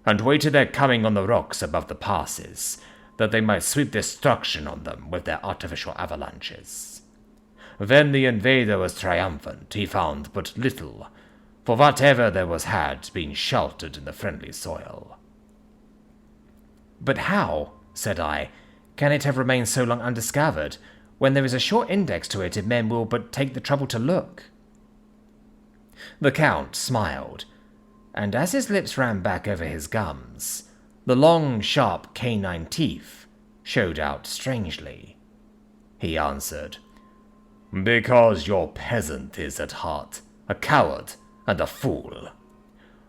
and waited their coming on the rocks above the passes, that they might sweep destruction on them with their artificial avalanches. When the invader was triumphant, he found but little, for whatever there was had been sheltered in the friendly soil." "But how," said I, "can it have remained so long undiscovered, when there is a short index to it if men will but take the trouble to look?" The Count smiled, and as his lips ran back over his gums, the long, sharp canine teeth showed out strangely. He answered, "Because your peasant is at heart a coward and a fool.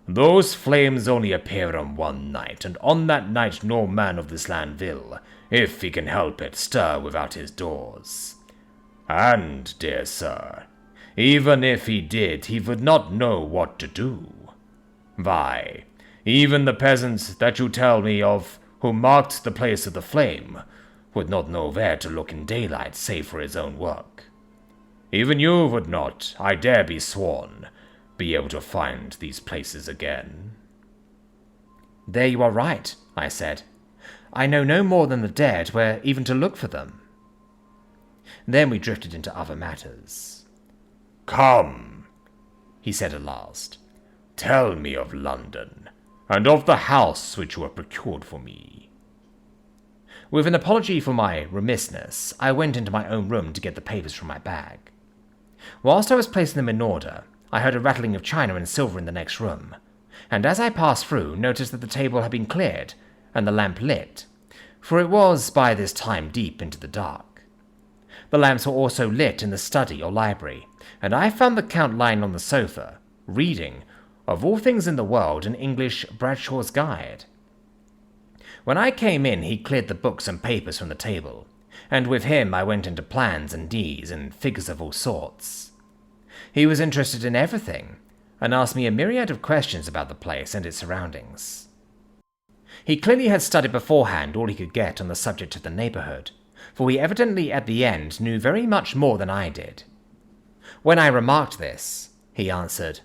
Those flames only appear on one night, and on that night no man of this land will, if he can help it, stir without his doors. And, dear sir, even if he did, he would not know what to do. Why, even the peasant that you tell me of, who marked the place of the flame, would not know where to look in daylight save for his own work. Even you would not, I dare be sworn, be able to find these places again." "There you are right," I said. "I know no more than the dead where even to look for them." Then we drifted into other matters. "Come," he said at last, "tell me of London, and of the house which you have procured for me." With an apology for my remissness, I went into my own room to get the papers from my bag. Whilst I was placing them in order, I heard a rattling of china and silver in the next room, and as I passed through, noticed that the table had been cleared and the lamp lit, for it was by this time deep into the dark. The lamps were also lit in the study or library, and I found the Count lying on the sofa, reading, of all things in the world, an English Bradshaw's Guide. When I came in, he cleared the books and papers from the table, and with him I went into plans and deeds and figures of all sorts. He was interested in everything, and asked me a myriad of questions about the place and its surroundings. He clearly had studied beforehand all he could get on the subject of the neighbourhood, for he evidently at the end knew very much more than I did. When I remarked this, he answered,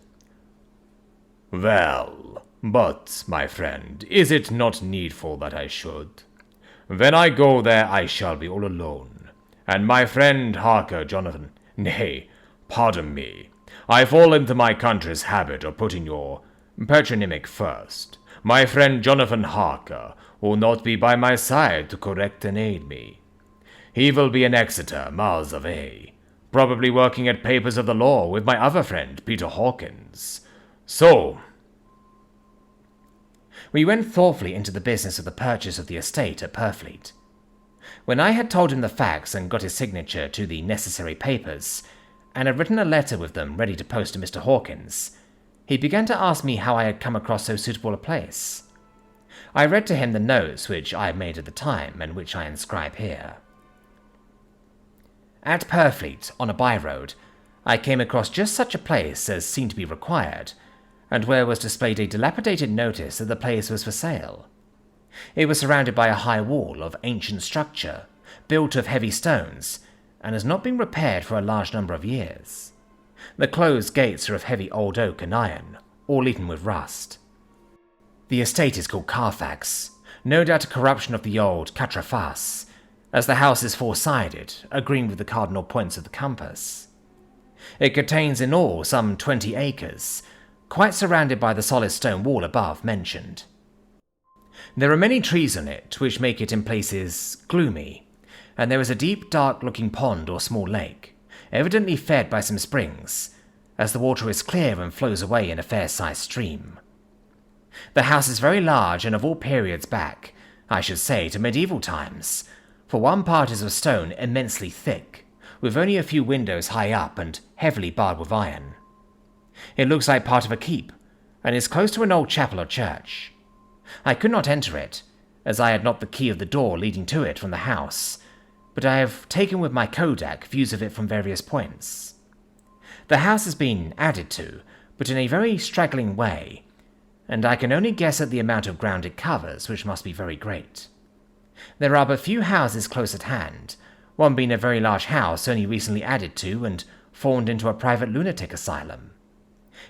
"Well, but, my friend, is it not needful that I should? When I go there I shall be all alone, and my friend Harker Jonathan, nay, pardon me, I fall into my country's habit of putting your patronymic first. My friend Jonathan Harker will not be by my side to correct and aid me. He will be in Exeter, miles away, probably working at papers of the law with my other friend, Peter Hawkins. So..." We went thoughtfully into the business of the purchase of the estate at Purfleet. When I had told him the facts and got his signature to the necessary papers, and had written a letter with them ready to post to Mr. Hawkins, he began to ask me how I had come across so suitable a place. I read to him the notes which I had made at the time, and which I inscribe here. At Purfleet, on a by-road, I came across just such a place as seemed to be required, and where was displayed a dilapidated notice that the place was for sale. It was surrounded by a high wall of ancient structure, built of heavy stones, and has not been repaired for a large number of years. The closed gates are of heavy old oak and iron, all eaten with rust. The estate is called Carfax, no doubt a corruption of the old Catrafas, as the house is four-sided, agreeing with the cardinal points of the compass. It contains in all some 20 acres, quite surrounded by the solid stone wall above mentioned. There are many trees on it, which make it in places gloomy, and there is a deep, dark-looking pond or small lake, evidently fed by some springs, as the water is clear and flows away in a fair-sized stream. The house is very large and of all periods back, I should say, to medieval times, for one part is of stone immensely thick, with only a few windows high up and heavily barred with iron. It looks like part of a keep, and is close to an old chapel or church. I could not enter it, as I had not the key of the door leading to it from the house, but I have taken with my Kodak views of it from various points. The house has been added to, but in a very straggling way, and I can only guess at the amount of ground it covers, which must be very great. There are but few houses close at hand, one being a very large house only recently added to and formed into a private lunatic asylum.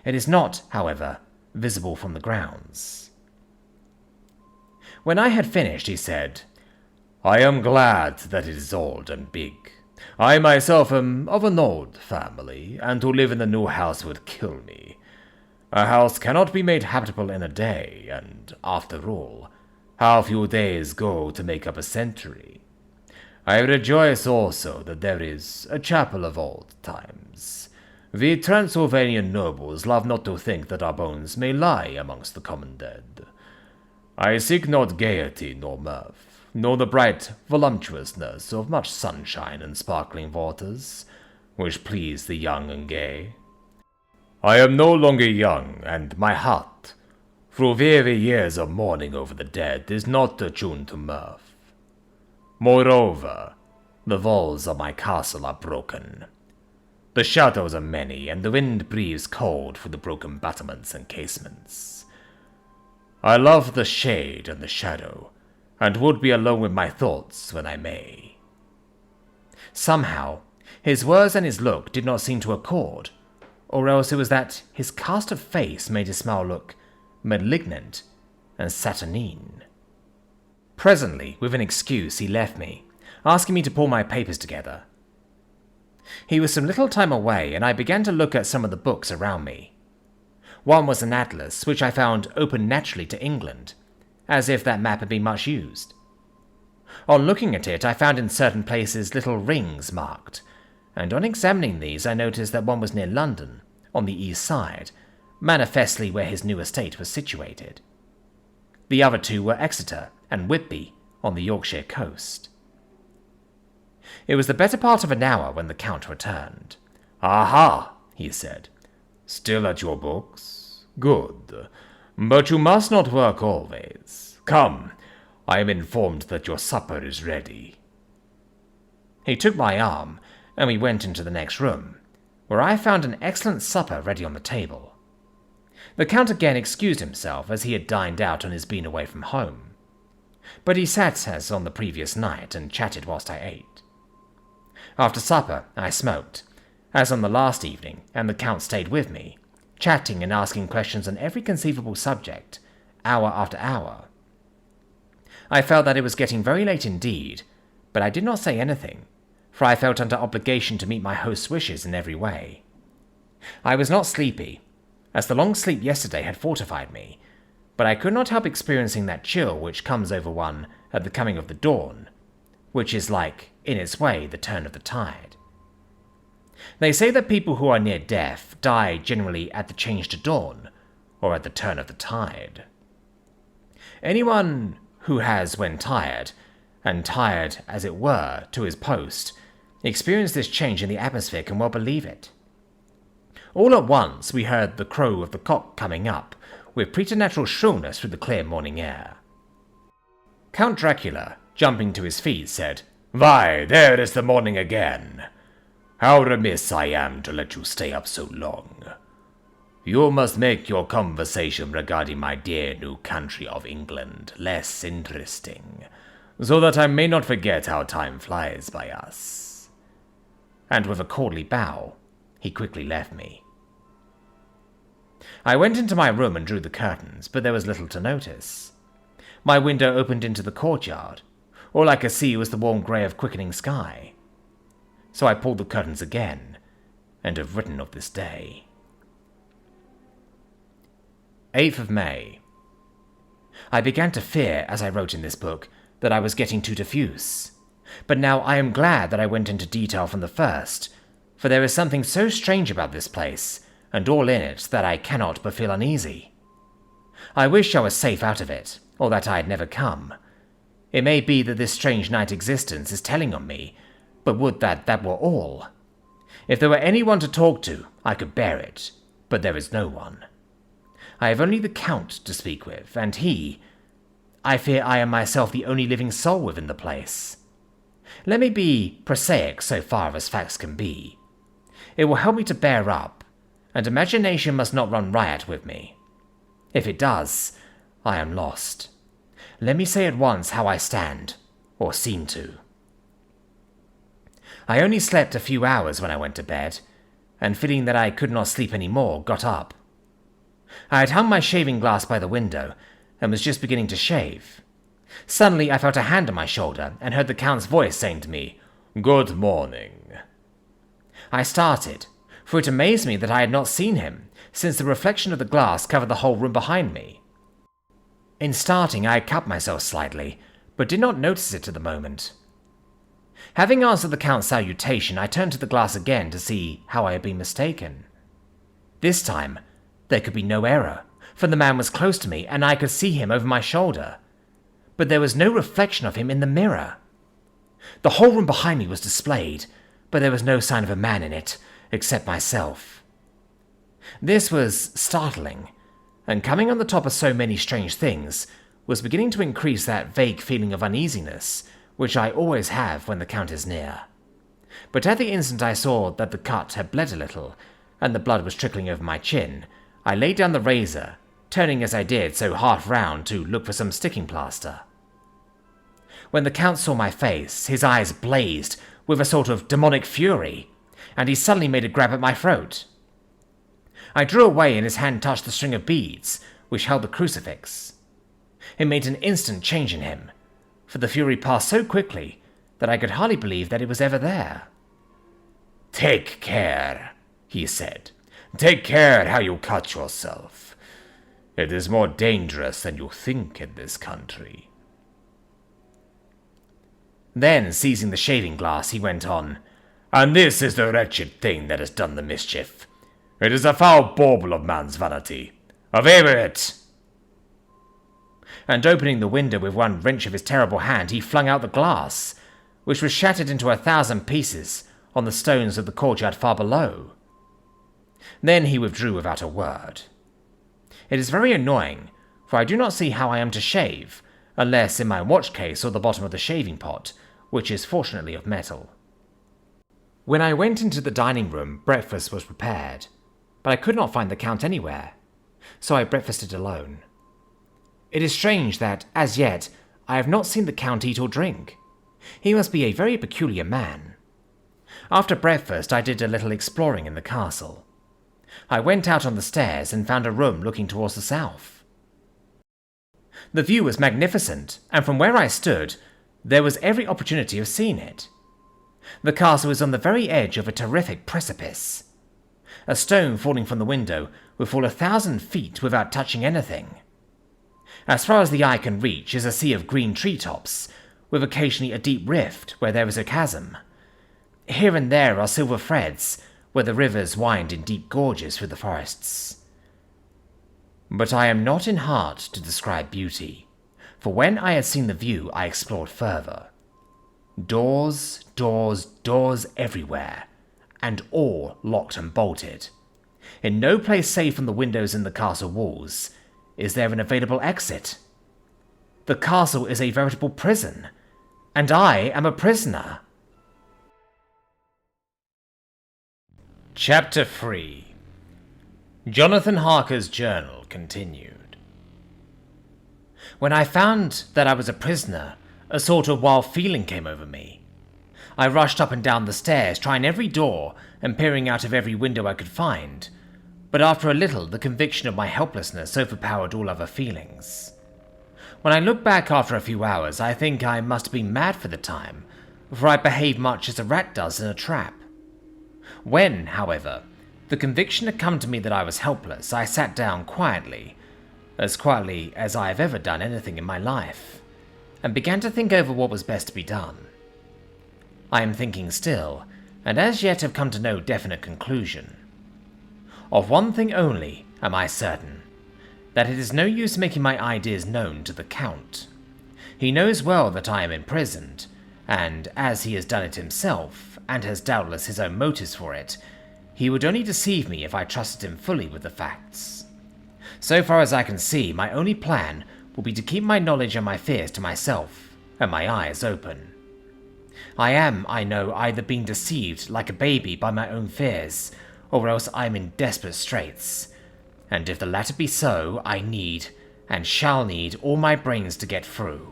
It is not, however, visible from the grounds. When I had finished, he said, "I am glad that it is old and big. I myself am of an old family, and to live in the new house would kill me. A house cannot be made habitable in a day, and, after all, how few days go to make up a century. I rejoice also that there is a chapel of old times. We Transylvanian nobles love not to think that our bones may lie amongst the common dead. I seek not gaiety nor mirth. nor the bright voluptuousness of much sunshine and sparkling waters, which please the young and gay. I am no longer young, and my heart, through weary years of mourning over the dead, is not attuned to mirth. Moreover, the walls of my castle are broken. The shadows are many, and the wind breathes cold through the broken battlements and casements. I love the shade and the shadow, and would be alone with my thoughts when I may. Somehow, his words and his look did not seem to accord, or else it was that his cast of face made his smile look malignant and saturnine. Presently, with an excuse, he left me, asking me to pull my papers together. He was some little time away, and I began to look at some of the books around me. One was an atlas, which I found open naturally to England, as if that map had been much used. On looking at it, I found in certain places little rings marked, and on examining these I noticed that one was near London, on the east side, manifestly where his new estate was situated. The other two were Exeter and Whitby, on the Yorkshire coast. It was the better part of an hour when the Count returned. "Aha," he said. "Still at your books? Good. But you must not work always. Come, I am informed that your supper is ready." He took my arm, and we went into the next room, where I found an excellent supper ready on the table. The Count again excused himself, as he had dined out on his being away from home. But he sat as on the previous night, and chatted whilst I ate. After supper, I smoked, as on the last evening, and the Count stayed with me, chatting and asking questions on every conceivable subject, hour after hour. I felt that it was getting very late indeed, but I did not say anything, for I felt under obligation to meet my host's wishes in every way. I was not sleepy, as the long sleep yesterday had fortified me, but I could not help experiencing that chill which comes over one at the coming of the dawn, which is like, in its way, the turn of the tide. They say that people who are near death die generally at the change to dawn, or at the turn of the tide. Anyone who has, when tired, and tired, as it were, to his post, experienced this change in the atmosphere can well believe it. All at once we heard the crow of the cock coming up, with preternatural shrillness through the clear morning air. Count Dracula, jumping to his feet, said, "Why, there is the morning again. How remiss I am to let you stay up so long. You must make your conversation regarding my dear new country of England less interesting, so that I may not forget how time flies by us." And with a courtly bow, he quickly left me. I went into my room and drew the curtains, but there was little to notice. My window opened into the courtyard. All I could see was the warm grey of quickening sky. So I pulled the curtains again, and have written of this day. 8th of May. I began to fear, as I wrote in this book, that I was getting too diffuse. But now I am glad that I went into detail from the first, for there is something so strange about this place, and all in it, that I cannot but feel uneasy. I wish I was safe out of it, or that I had never come. It may be that this strange night existence is telling on me, but would that that were all. If there were anyone to talk to, I could bear it, but there is no one. I have only the Count to speak with, and I fear I am myself the only living soul within the place. Let me be prosaic so far as facts can be. It will help me to bear up, and imagination must not run riot with me. If it does, I am lost. Let me say at once how I stand, or seem to. I only slept a few hours when I went to bed, and feeling that I could not sleep any more, got up. I had hung my shaving glass by the window, and was just beginning to shave. Suddenly I felt a hand on my shoulder, and heard the Count's voice saying to me, "Good morning." I started, for it amazed me that I had not seen him, since the reflection of the glass covered the whole room behind me. In starting, I cut myself slightly, but did not notice it at the moment. Having answered the Count's salutation, I turned to the glass again to see how I had been mistaken. This time, there could be no error, for the man was close to me, and I could see him over my shoulder. but there was no reflection of him in the mirror. The whole room behind me was displayed, but there was no sign of a man in it, except myself. This was startling, and coming on the top of so many strange things was beginning to increase that vague feeling of uneasiness which I always have when the Count is near. But at the instant I saw that the cut had bled a little, and the blood was trickling over my chin, I laid down the razor, turning as I did so half round to look for some sticking plaster. When the Count saw my face, his eyes blazed with a sort of demonic fury, and he suddenly made a grab at my throat. I drew away and his hand touched the string of beads which held the crucifix. It made an instant change in him, for the fury passed so quickly that I could hardly believe that it was ever there. "Take care," he said. "Take care how you cut yourself. It is more dangerous than you think in this country." Then, seizing the shaving glass, he went on, "And this is the wretched thing that has done the mischief. It is a foul bauble of man's vanity. Away with it!" And opening the window with one wrench of his terrible hand, he flung out the glass, which was shattered into 1,000 pieces on the stones of the courtyard far below. Then he withdrew without a word. It is very annoying, for I do not see how I am to shave, unless in my watch case or the bottom of the shaving pot, which is fortunately of metal. When I went into the dining room, breakfast was prepared, but I could not find the Count anywhere, so I breakfasted alone. It is strange that, as yet, I have not seen the Count eat or drink. He must be a very peculiar man. After breakfast, I did a little exploring in the castle. I went out on the stairs and found a room looking towards the south. The view was magnificent, and from where I stood, there was every opportunity of seeing it. The castle was on the very edge of a terrific precipice. A stone falling from the window would fall 1,000 feet without touching anything. As far as the eye can reach is a sea of green treetops, with occasionally a deep rift where there is a chasm. Here and there are silver threads, where the rivers wind in deep gorges through the forests. But I am not in heart to describe beauty, for when I had seen the view I explored further. Doors, doors, doors everywhere, and all locked and bolted. In no place save from the windows in the castle walls is there an available exit. The castle is a veritable prison, and I am a prisoner. Chapter 3. Jonathan Harker's journal continued. When I found that I was a prisoner, a sort of wild feeling came over me. I rushed up and down the stairs, trying every door and peering out of every window I could find, but after a little the conviction of my helplessness overpowered all other feelings. When I look back after a few hours, I think I must have been mad for the time, for I behaved much as a rat does in a trap. When, however, the conviction had come to me that I was helpless, I sat down quietly as I have ever done anything in my life, and began to think over what was best to be done. I am thinking still, and as yet have come to no definite conclusion. Of one thing only am I certain, that it is no use making my ideas known to the Count. He knows well that I am imprisoned, and as he has done it himself, and has doubtless his own motives for it, he would only deceive me if I trusted him fully with the facts. So far as I can see, my only plan will be to keep my knowledge and my fears to myself, and my eyes open. I am, I know, either being deceived like a baby by my own fears, or else I am in desperate straits, and if the latter be so, I need, and shall need, all my brains to get through.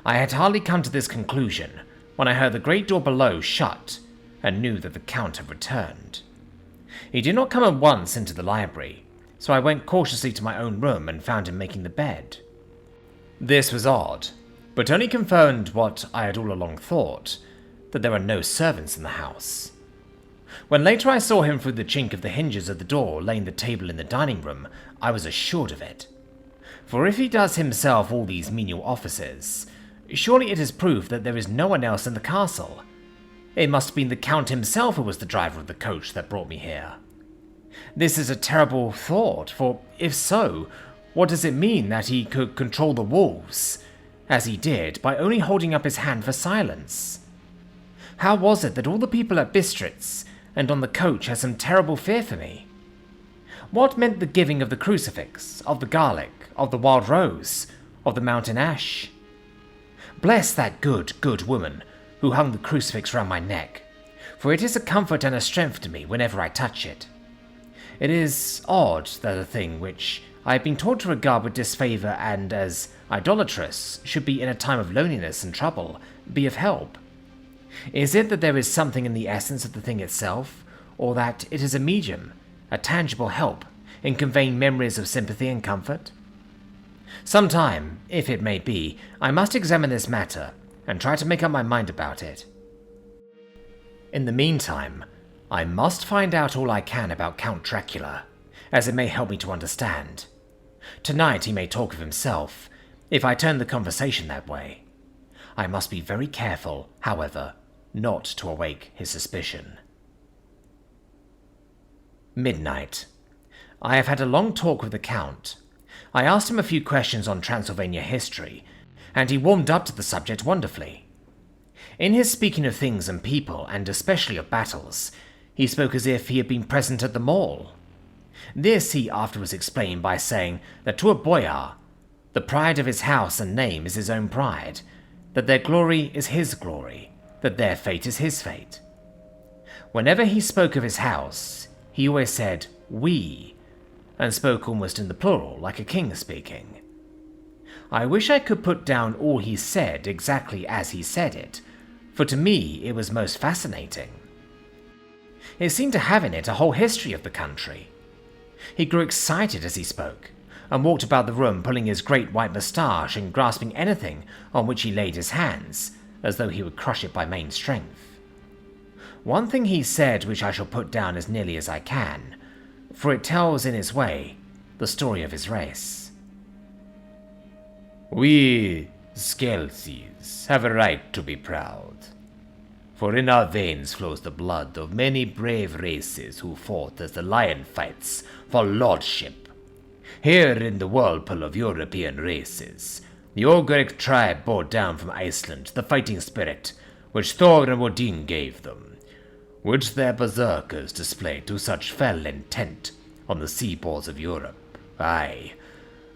I had hardly come to this conclusion when I heard the great door below shut, and knew that the Count had returned. He did not come at once into the library, so I went cautiously to my own room and found him making the bed. This was odd, but only confirmed what I had all along thought, that there were no servants in the house. When later I saw him through the chink of the hinges of the door laying the table in the dining room, I was assured of it. For if he does himself all these menial offices, surely it is proof that there is no one else in the castle. It must have been the Count himself who was the driver of the coach that brought me here. This is a terrible thought, for if so, What does it mean that he could control the wolves, as he did, by only holding up his hand for silence? How was it that all the people at Bistritz and on the coach had some terrible fear for me? What meant the giving of the crucifix, of the garlic, of the wild rose, of the mountain ash? Bless that good, good woman who hung the crucifix round my neck, for it is a comfort and a strength to me whenever I touch it. It is odd that a thing which I have been taught to regard with disfavour and as idolatrous should be in a time of loneliness and trouble be of help. Is it that there is something in the essence of the thing itself, or that it is a medium, a tangible help, in conveying memories of sympathy and comfort? Sometime, if it may be, I must examine this matter and try to make up my mind about it. In the meantime, I must find out all I can about Count Dracula, as it may help me to understand. Tonight he may talk of himself, if I turn the conversation that way. I must be very careful, however, not to awake his suspicion. Midnight. I have had a long talk with the Count. I asked him a few questions on Transylvania history, and he warmed up to the subject wonderfully. In his speaking of things and people, and especially of battles, he spoke as if he had been present at them all. This he afterwards explained by saying that to a boyar, the pride of his house and name is his own pride, that their glory is his glory, that their fate is his fate. Whenever he spoke of his house, he always said we, and spoke almost in the plural, like a king speaking. I wish I could put down all he said exactly as he said it, for to me it was most fascinating. It seemed to have in it a whole history of the country. He grew excited as he spoke, and walked about the room pulling his great white moustache and grasping anything on which he laid his hands, as though he would crush it by main strength. One thing he said which I shall put down as nearly as I can, for it tells in its way the story of his race. We Skelties have a right to be proud, for in our veins flows the blood of many brave races who fought as the lion fights for lordship. Here in the whirlpool of European races, the Ogric tribe bore down from Iceland the fighting spirit which Thor and Odin gave them, which their berserkers displayed to such fell intent on the seaboards of Europe, aye,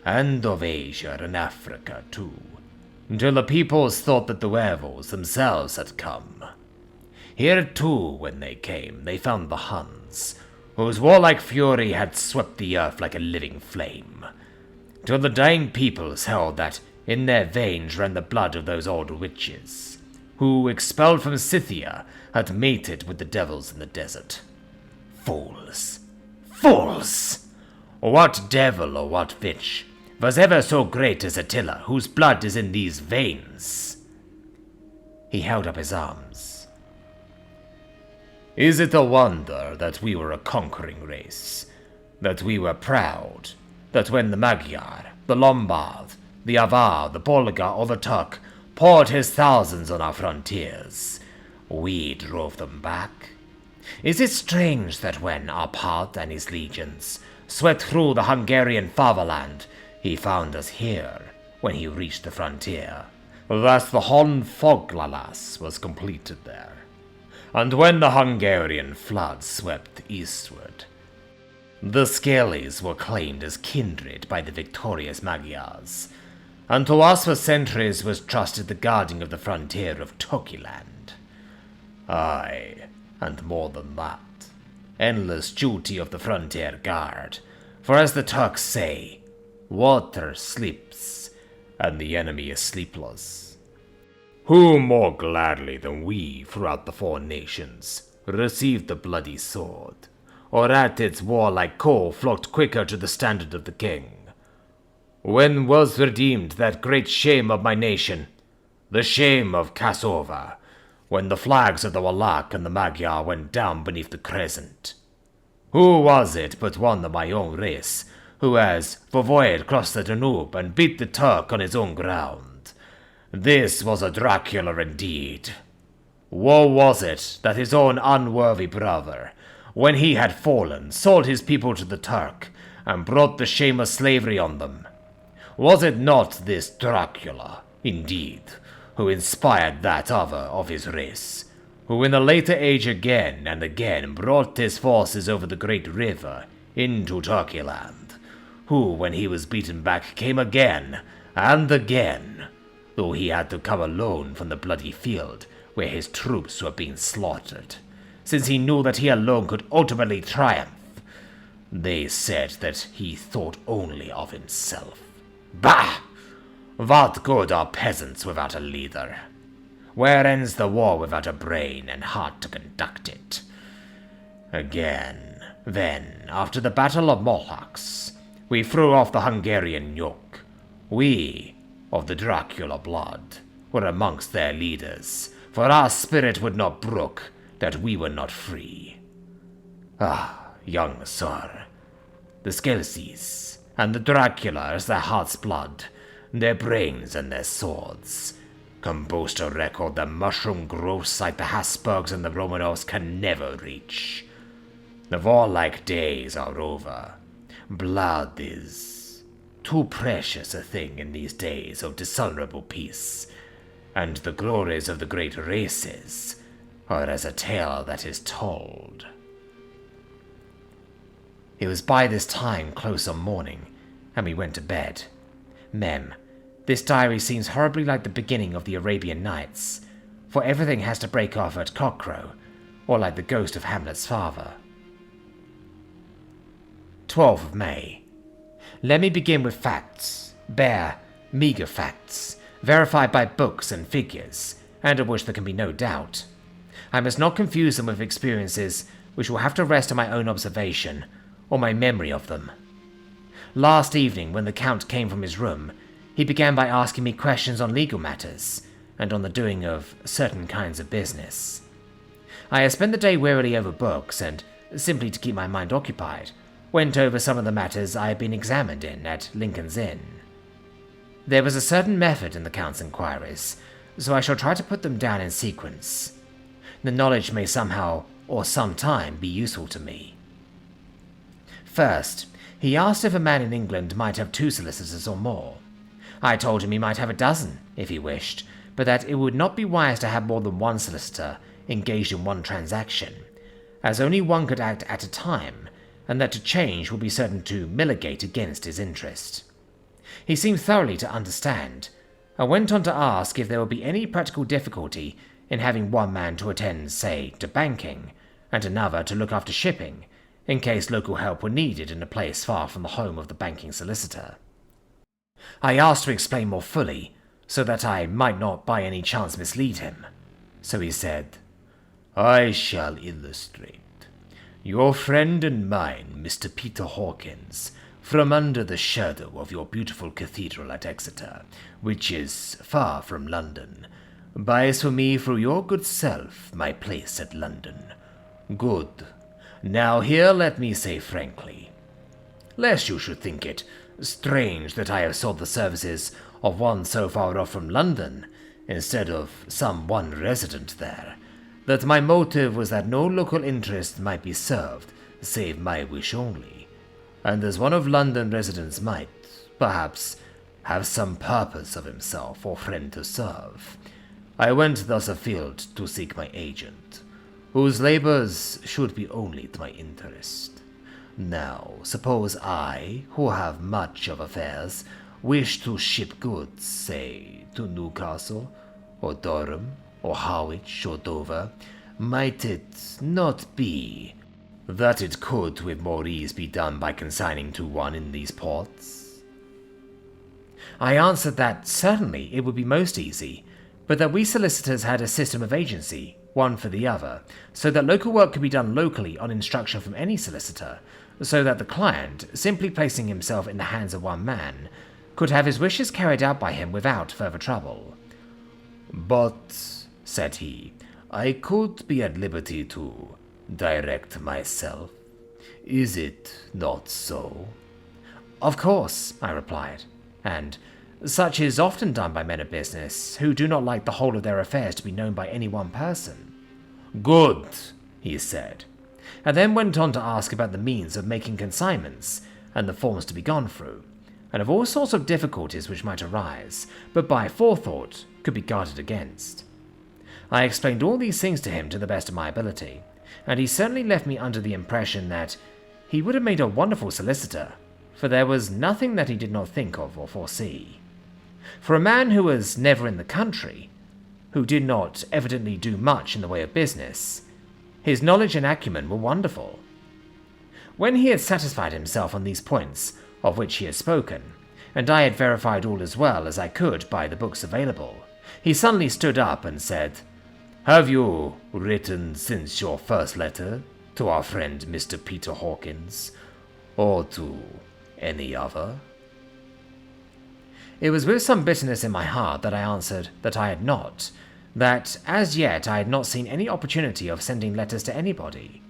and of Asia and Africa too, until the peoples thought that the werewolves themselves had come. Here too, when they came, they found the Huns, whose warlike fury had swept the earth like a living flame, till the dying peoples held that in their veins ran the blood of those old witches, who, expelled from Scythia, had mated with the devils in the desert. Fools! Fools! What devil or what witch was ever so great as Attila, whose blood is in these veins? He held up his arms. Is it a wonder that we were a conquering race, that we were proud, that when the Magyar, the Lombard, the Avar, the Bulgar, or the Turk poured his thousands on our frontiers, we drove them back? Is it strange that when Arpad and his legions swept through the Hungarian fatherland, he found us here when he reached the frontier, that the Hon Foglalas was completed there, and when the Hungarian flood swept eastward, the Skellies were claimed as kindred by the victorious Magyars, and to us for centuries was trusted the guarding of the frontier of Tokiland. Aye, and more than that, endless duty of the frontier guard, for as the Turks say, water sleeps, and the enemy is sleepless. Who more gladly than we throughout the four nations received the bloody sword, or at its warlike call flocked quicker to the standard of the king? When was redeemed that great shame of my nation, the shame of Kasova, when the flags of the Wallach and the Magyar went down beneath the crescent? Who was it but one of my own race, who as Voivode crossed the Danube and beat the Turk on his own ground? This was a Dracula indeed. Woe was it that his own unworthy brother, when he had fallen, sold his people to the Turk, and brought the shame of slavery on them. Was it not this Dracula, indeed, who inspired that other of his race, who in a later age again and again brought his forces over the great river into Turkeyland, who, when he was beaten back, came again and again, though he had to come alone from the bloody field where his troops were being slaughtered, since he knew that he alone could ultimately triumph? They said that he thought only of himself. Bah! What good are peasants without a leader? Where ends the war without a brain and heart to conduct it? Again, then, after the Battle of Mohacs, we threw off the Hungarian yoke. We, of the Dracula blood, were amongst their leaders, for our spirit would not brook that we were not free. Ah, young sir, the Skelsies and the Dracula as their heart's blood, their brains and their swords, can boast a record the mushroom growths like the Habsburgs and the Romanovs can never reach. The warlike days are over. Blood is too precious a thing in these days of dishonorable peace, and the glories of the great races are as a tale that is told. It was by this time close on morning, and we went to bed. Mem, this diary seems horribly like the beginning of the Arabian Nights, for everything has to break off at cockcrow, or like the ghost of Hamlet's father. 12th of May. Let me begin with facts, bare, meager facts, verified by books and figures, and of which there can be no doubt. I must not confuse them with experiences which will have to rest on my own observation, or my memory of them. Last evening, when the Count came from his room, he began by asking me questions on legal matters, and on the doing of certain kinds of business. I had spent the day wearily over books, and, simply to keep my mind occupied, went over some of the matters I had been examined in at Lincoln's Inn. There was a certain method in the Count's inquiries, so I shall try to put them down in sequence. The knowledge may somehow or sometime be useful to me. First, he asked if a man in England might have 2 solicitors or more. I told him he might have a dozen, if he wished, but that it would not be wise to have more than one solicitor engaged in one transaction, as only one could act at a time, and that to change would be certain to militate against his interest. He seemed thoroughly to understand, and went on to ask if there would be any practical difficulty in having one man to attend, say, to banking, and another to look after shipping, in case local help were needed in a place far from the home of the banking solicitor. I asked to explain more fully, so that I might not by any chance mislead him. So he said, "I shall illustrate. Your friend and mine, Mr. Peter Hawkins, from under the shadow of your beautiful cathedral at Exeter, which is far from London, buys for me through your good self my place at London. Good. Now here let me say frankly, lest you should think it strange that I have sought the services of one so far off from London, instead of some one resident there, that my motive was that no local interest might be served, save my wish only, and as one of London residents might, perhaps, have some purpose of himself or friend to serve, I went thus afield to seek my agent, whose labours should be only to my interest. Now, suppose I, who have much of affairs, wish to ship goods, say, to Newcastle, or Durham, or Harwich, or Dover, might it not be that it could with more ease be done by consigning to one in these ports? I answered that certainly it would be most easy, but that we solicitors had a system of agency, one for the other, so that local work could be done locally on instruction from any solicitor, so that the client, simply placing himself in the hands of one man, could have his wishes carried out by him without further trouble. But, said he, I could be at liberty to direct myself. Is it not so? Of course, I replied, and such is often done by men of business, who do not like the whole of their affairs to be known by any one person. Good, he said, and then went on to ask about the means of making consignments, and the forms to be gone through, and of all sorts of difficulties which might arise, but by forethought could be guarded against. I explained all these things to him to the best of my ability, and he certainly left me under the impression that he would have made a wonderful solicitor, for there was nothing that he did not think of or foresee. For a man who was never in the country, who did not evidently do much in the way of business, his knowledge and acumen were wonderful. When he had satisfied himself on these points of which he had spoken, and I had verified all as well as I could by the books available, he suddenly stood up and said, "Have you written since your first letter to our friend Mr. Peter Hawkins, or to any other?" It was with some bitterness in my heart that I answered that I had not, that as yet I had not seen any opportunity of sending letters to anybody.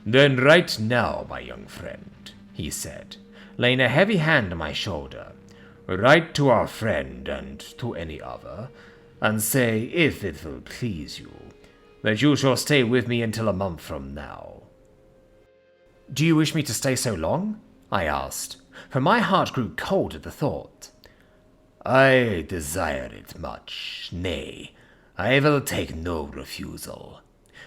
"Then write now, my young friend," he said, laying a heavy hand on my shoulder. "Write to our friend and to any other, and say, if it will please you, that you shall stay with me until a month from now." "Do you wish me to stay so long?" I asked, for my heart grew cold at the thought. "I desire it much. Nay, I will take no refusal.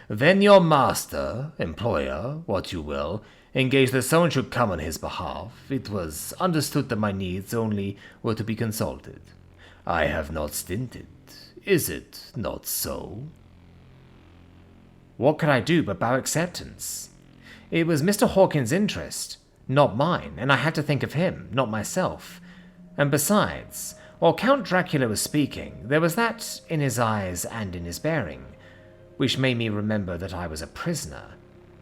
When your master, employer, what you will, engaged that someone should come on his behalf, it was understood that my needs only were to be consulted. I have not stinted. Is it not so?" What could I do but bow acceptance? It was Mr. Hawkins' interest, not mine, and I had to think of him, not myself. And besides, while Count Dracula was speaking, there was that in his eyes and in his bearing, which made me remember that I was a prisoner,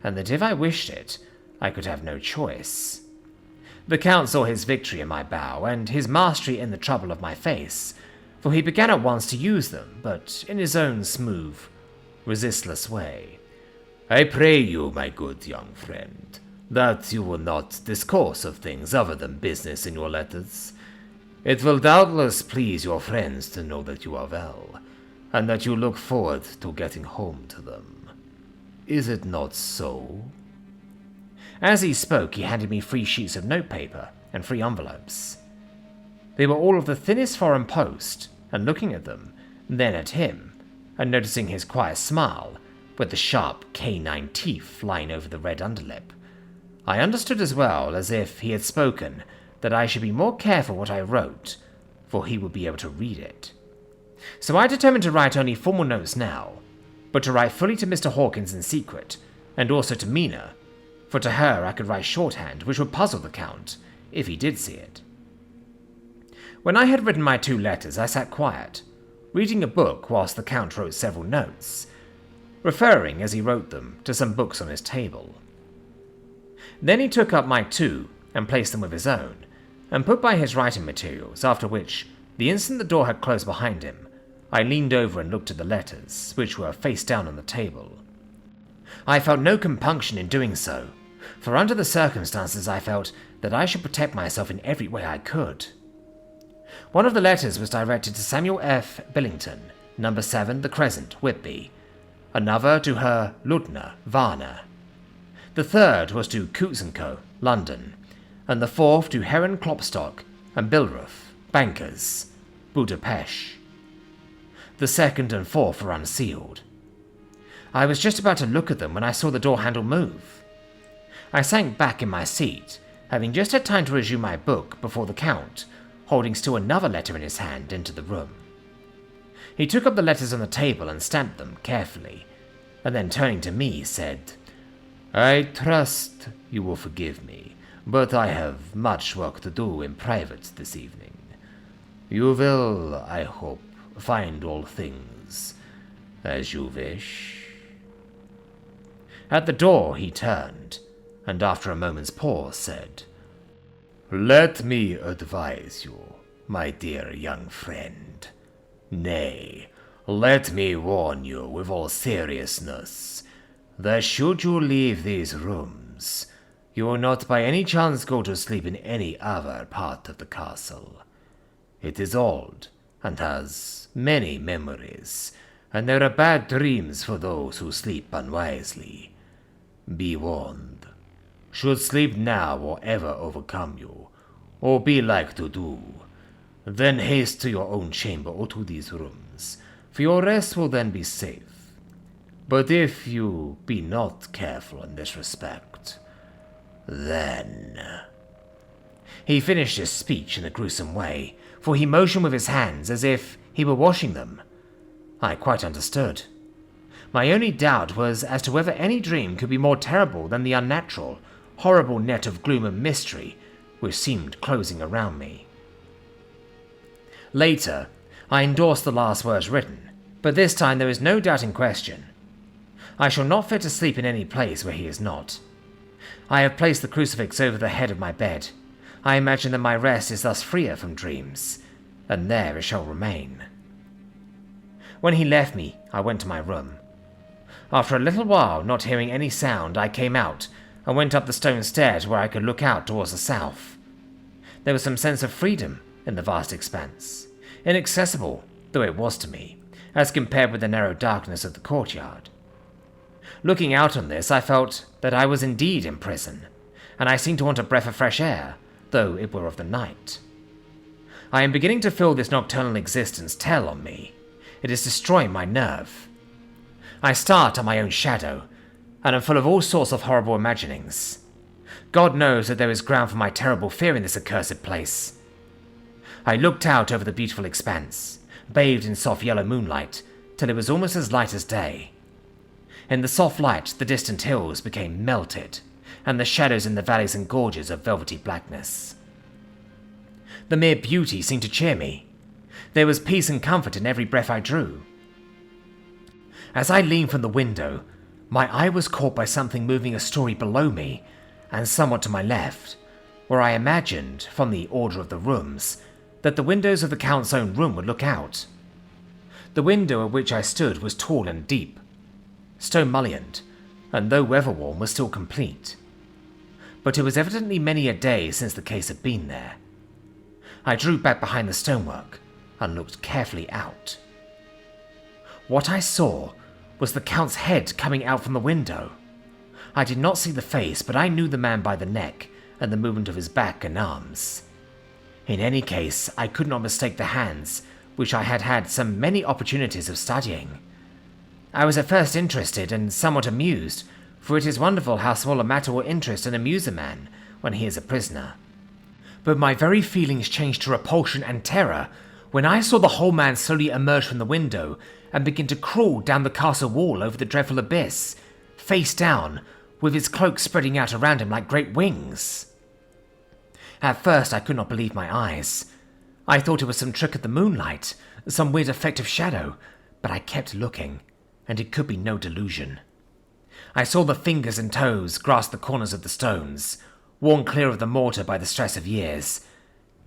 and that if I wished it, I could have no choice. The Count saw his victory in my bow, and his mastery in the trouble of my face, for he began at once to use them, but in his own smooth, resistless way. "I pray you, my good young friend, that you will not discourse of things other than business in your letters. It will doubtless please your friends to know that you are well, and that you look forward to getting home to them. Is it not so?" As he spoke, he handed me 3 sheets of notepaper and 3 envelopes. They were all of the thinnest foreign post, and looking at them, then at him, and noticing his quiet smile, with the sharp canine teeth lying over the red underlip, I understood as well as if he had spoken that I should be more careful what I wrote, for he would be able to read it. So I determined to write only formal notes now, but to write fully to Mr. Hawkins in secret, and also to Mina, for to her I could write shorthand, which would puzzle the Count, if he did see it. When I had written my 2 letters, I sat quiet, reading a book whilst the Count wrote several notes, referring, as he wrote them, to some books on his table. Then he took up my 2 and placed them with his own, and put by his writing materials, after which, the instant the door had closed behind him, I leaned over and looked at the letters, which were face down on the table. I felt no compunction in doing so, for under the circumstances I felt that I should protect myself in every way I could. One of the letters was directed to Samuel F. Billington, No. 7, The Crescent, Whitby. Another to her Ludna, Varna. The third was to Coutts & Co., London, and the fourth to Heron Klopstock and Bilruth, bankers, Budapest. The second and fourth were unsealed. I was just about to look at them when I saw the door handle move. I sank back in my seat, having just had time to resume my book before the Count, holding still another letter in his hand, entered the room. He took up the letters on the table and stamped them carefully, and then turning to me said, "I trust you will forgive me, but I have much work to do in private this evening. You will, I hope, find all things as you wish." At the door he turned, and after a moment's pause said, "Let me advise you, my dear young friend. Nay, let me warn you with all seriousness, that should you leave these rooms, you will not by any chance go to sleep in any other part of the castle. It is old, and has many memories, and there are bad dreams for those who sleep unwisely. Be warned. Should sleep now or ever overcome you, or be like to do, then haste to your own chamber or to these rooms, for your rest will then be safe. But if you be not careful in this respect, then... He finished his speech in a gruesome way, for he motioned with his hands as if he were washing them. I quite understood. My only doubt was as to whether any dream could be more terrible than the unnatural, horrible net of gloom and mystery which seemed closing around me. Later, I endorsed the last words written, but this time there is no doubt in question. I shall not fit to sleep in any place where he is not. I have placed the crucifix over the head of my bed. I imagine that my rest is thus freer from dreams, and there it shall remain. When he left me, I went to my room. After a little while, not hearing any sound, I came out and went up the stone stairs where I could look out towards the south. There was some sense of freedom in the vast expanse, inaccessible though it was to me, as compared with the narrow darkness of the courtyard. Looking out on this, I felt that I was indeed in prison, and I seemed to want a breath of fresh air, though it were of the night. I am beginning to feel this nocturnal existence tell on me. It is destroying my nerve. I start at my own shadow, and am full of all sorts of horrible imaginings. God knows that there is ground for my terrible fear in this accursed place. I looked out over the beautiful expanse, bathed in soft yellow moonlight, till it was almost as light as day. In the soft light, the distant hills became melted, and the shadows in the valleys and gorges of velvety blackness. The mere beauty seemed to cheer me. There was peace and comfort in every breath I drew. As I leaned from the window, my eye was caught by something moving a story below me, and somewhat to my left, where I imagined, from the order of the rooms, that the windows of the Count's own room would look out. The window at which I stood was tall and deep, stone-mullioned, and though weather-worn was still complete. But it was evidently many a day since the case had been there. I drew back behind the stonework and looked carefully out. What I saw was the Count's head coming out from the window. I did not see the face, but I knew the man by the neck and the movement of his back and arms. In any case, I could not mistake the hands, which I had had so many opportunities of studying. I was at first interested and somewhat amused, for it is wonderful how small a matter will interest and amuse a man when he is a prisoner. But my very feelings changed to repulsion and terror when I saw the whole man slowly emerge from the window and begin to crawl down the castle wall over the dreadful abyss, face down, with his cloak spreading out around him like great wings. At first I could not believe my eyes. I thought it was some trick of the moonlight, some weird effect of shadow, but I kept looking, and it could be no delusion. I saw the fingers and toes grasp the corners of the stones, worn clear of the mortar by the stress of years,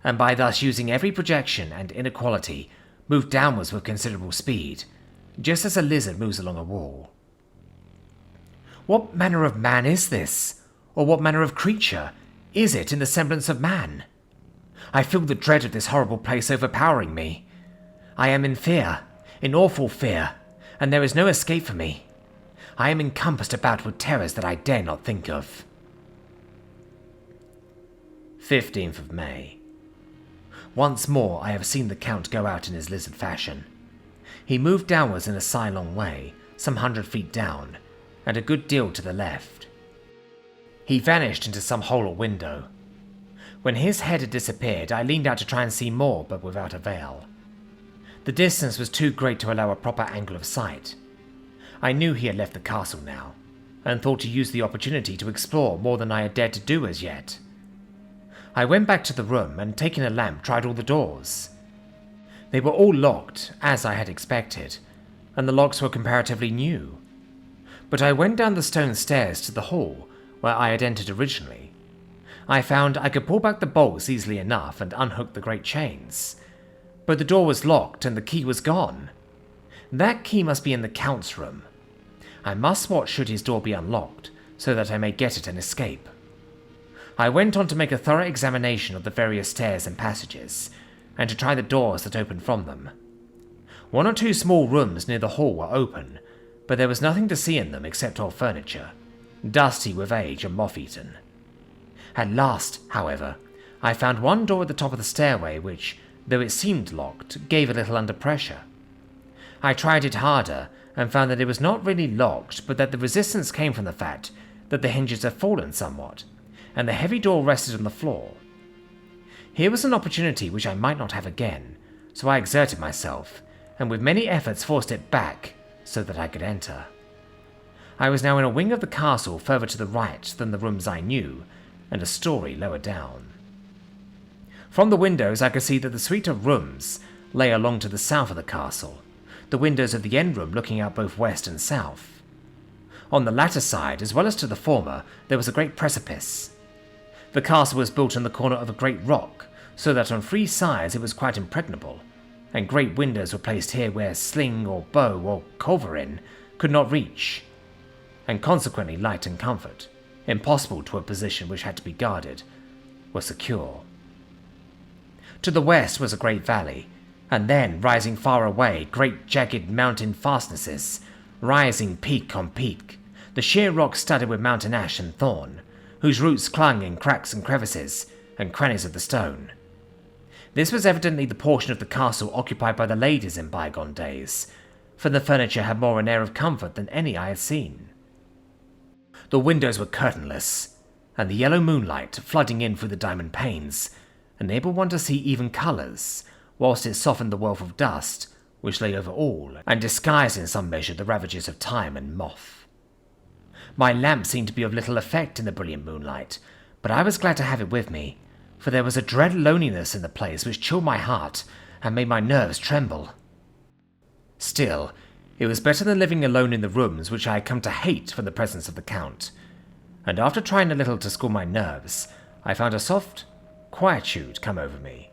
and by thus using every projection and inequality, moved downwards with considerable speed, just as a lizard moves along a wall. What manner of man is this? Or what manner of creature is it in the semblance of man? I feel the dread of this horrible place overpowering me. I am in fear, in awful fear, and there is no escape for me. I am encompassed about with terrors that I dare not think of. 15th of May. Once more I have seen the Count go out in his lizard fashion. He moved downwards in a sidelong way, some 100 feet down, and a good deal to the left. He vanished into some hole or window. When his head had disappeared, I leaned out to try and see more, but without avail. The distance was too great to allow a proper angle of sight. I knew he had left the castle now, and thought to use the opportunity to explore more than I had dared to do as yet. I went back to the room and, taking a lamp, tried all the doors. They were all locked, as I had expected, and the locks were comparatively new. But I went down the stone stairs to the hall where I had entered originally. I found I could pull back the bolts easily enough and unhook the great chains, but the door was locked and the key was gone. That key must be in the Count's room. I must watch should his door be unlocked, so that I may get it and escape. I went on to make a thorough examination of the various stairs and passages, and to try the doors that opened from them. 1 or 2 small rooms near the hall were open, but there was nothing to see in them except old furniture, dusty with age and moth-eaten. At last, however, I found one door at the top of the stairway which, though it seemed locked, gave a little under pressure. I tried it harder and found that it was not really locked, but that the resistance came from the fact that the hinges had fallen somewhat, and the heavy door rested on the floor. Here was an opportunity which I might not have again, so I exerted myself, and with many efforts forced it back so that I could enter. I was now in a wing of the castle further to the right than the rooms I knew, and a story lower down. From the windows I could see that the suite of rooms lay along to the south of the castle, the windows of the end room looking out both west and south. On the latter side, as well as to the former, there was a great precipice. The castle was built on the corner of a great rock, so that on 3 sides it was quite impregnable, and great windows were placed here where sling or bow or culverin could not reach, and consequently light and comfort, impossible to a position which had to be guarded, were secure. To the west was a great valley, and then, rising far away, great jagged mountain fastnesses, rising peak on peak, the sheer rock studded with mountain ash and thorn, whose roots clung in cracks and crevices and crannies of the stone. This was evidently the portion of the castle occupied by the ladies in bygone days, for the furniture had more an air of comfort than any I had seen. The windows were curtainless, and the yellow moonlight, flooding in through the diamond panes, enabled one to see even colours, whilst it softened the wealth of dust which lay over all, and disguised in some measure the ravages of time and moth. My lamp seemed to be of little effect in the brilliant moonlight, but I was glad to have it with me, for there was a dread loneliness in the place which chilled my heart and made my nerves tremble. Still, it was better than living alone in the rooms which I had come to hate from the presence of the Count, and after trying a little to school my nerves, I found a soft quietude come over me.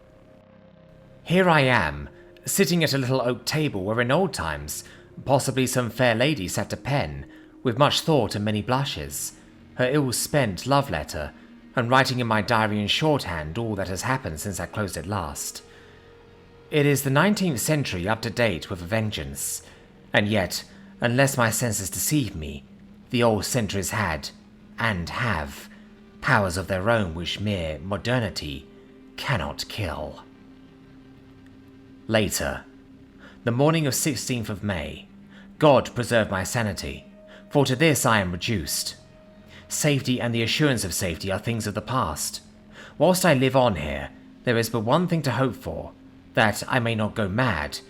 Here I am, sitting at a little oak table where in old times possibly some fair lady sat to pen, with much thought and many blushes, her ill-spent love letter, and writing in my diary in shorthand all that has happened since I closed it last. It is the 19th century up to date with a vengeance, and yet, unless my senses deceive me, the old centuries had, and have, powers of their own which mere modernity cannot kill. Later, the morning of 16th of May, God preserve my sanity, for to this I am reduced. Safety and the assurance of safety are things of the past. Whilst I live on here, there is but one thing to hope for, that I may not go mad,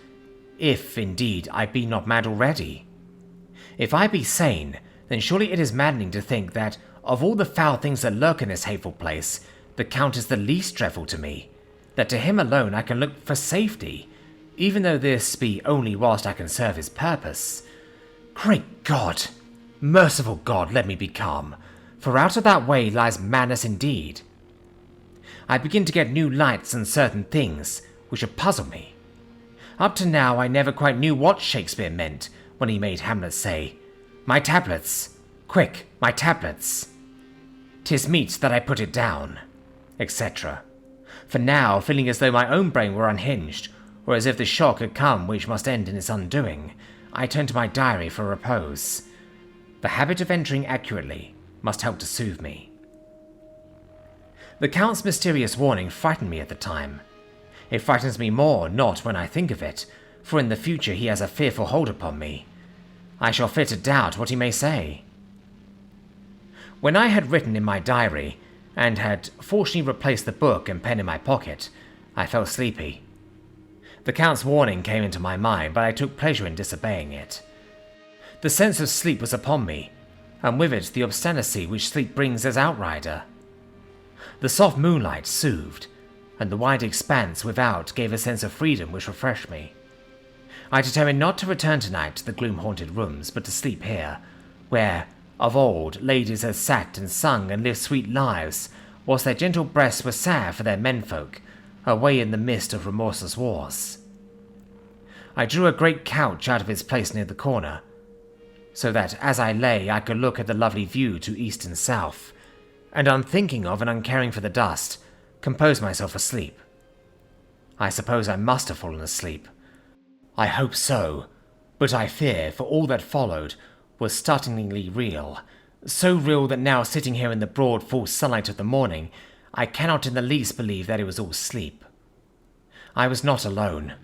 if, indeed, I be not mad already. If I be sane, then surely it is maddening to think that, of all the foul things that lurk in this hateful place, the Count is the least dreadful to me, that to him alone I can look for safety, even though this be only whilst I can serve his purpose. Great God! Merciful God, let me be calm, for out of that way lies madness indeed. I begin to get new lights on certain things which would puzzle me. Up to now I never quite knew what Shakespeare meant when he made Hamlet say, "My tablets! Quick, my tablets! 'Tis meet that I put it down," etc. For now, feeling as though my own brain were unhinged, or as if the shock had come which must end in its undoing, I turned to my diary for repose. The habit of entering accurately must help to soothe me. The Count's mysterious warning frightened me at the time. It frightens me more not when I think of it, for in the future he has a fearful hold upon me. I shall fear to doubt what he may say. When I had written in my diary, and had fortunately replaced the book and pen in my pocket, I felt sleepy. The Count's warning came into my mind, but I took pleasure in disobeying it. The sense of sleep was upon me, and with it the obstinacy which sleep brings as outrider. The soft moonlight soothed, and the wide expanse without gave a sense of freedom which refreshed me. I determined not to return tonight to the gloom-haunted rooms, but to sleep here, where, of old, ladies had sat and sung and lived sweet lives, whilst their gentle breasts were sad for their menfolk, away in the mist of remorseless wars. I drew a great couch out of its place near the corner, so that as I lay I could look at the lovely view to east and south, and unthinking of and uncaring for the dust, compose myself for sleep. I suppose I must have fallen asleep. I hope so, but I fear, for all that followed was startlingly real, So real that now, sitting here in the broad, full sunlight of the morning, I cannot in the least believe that it was all sleep. I was not alone.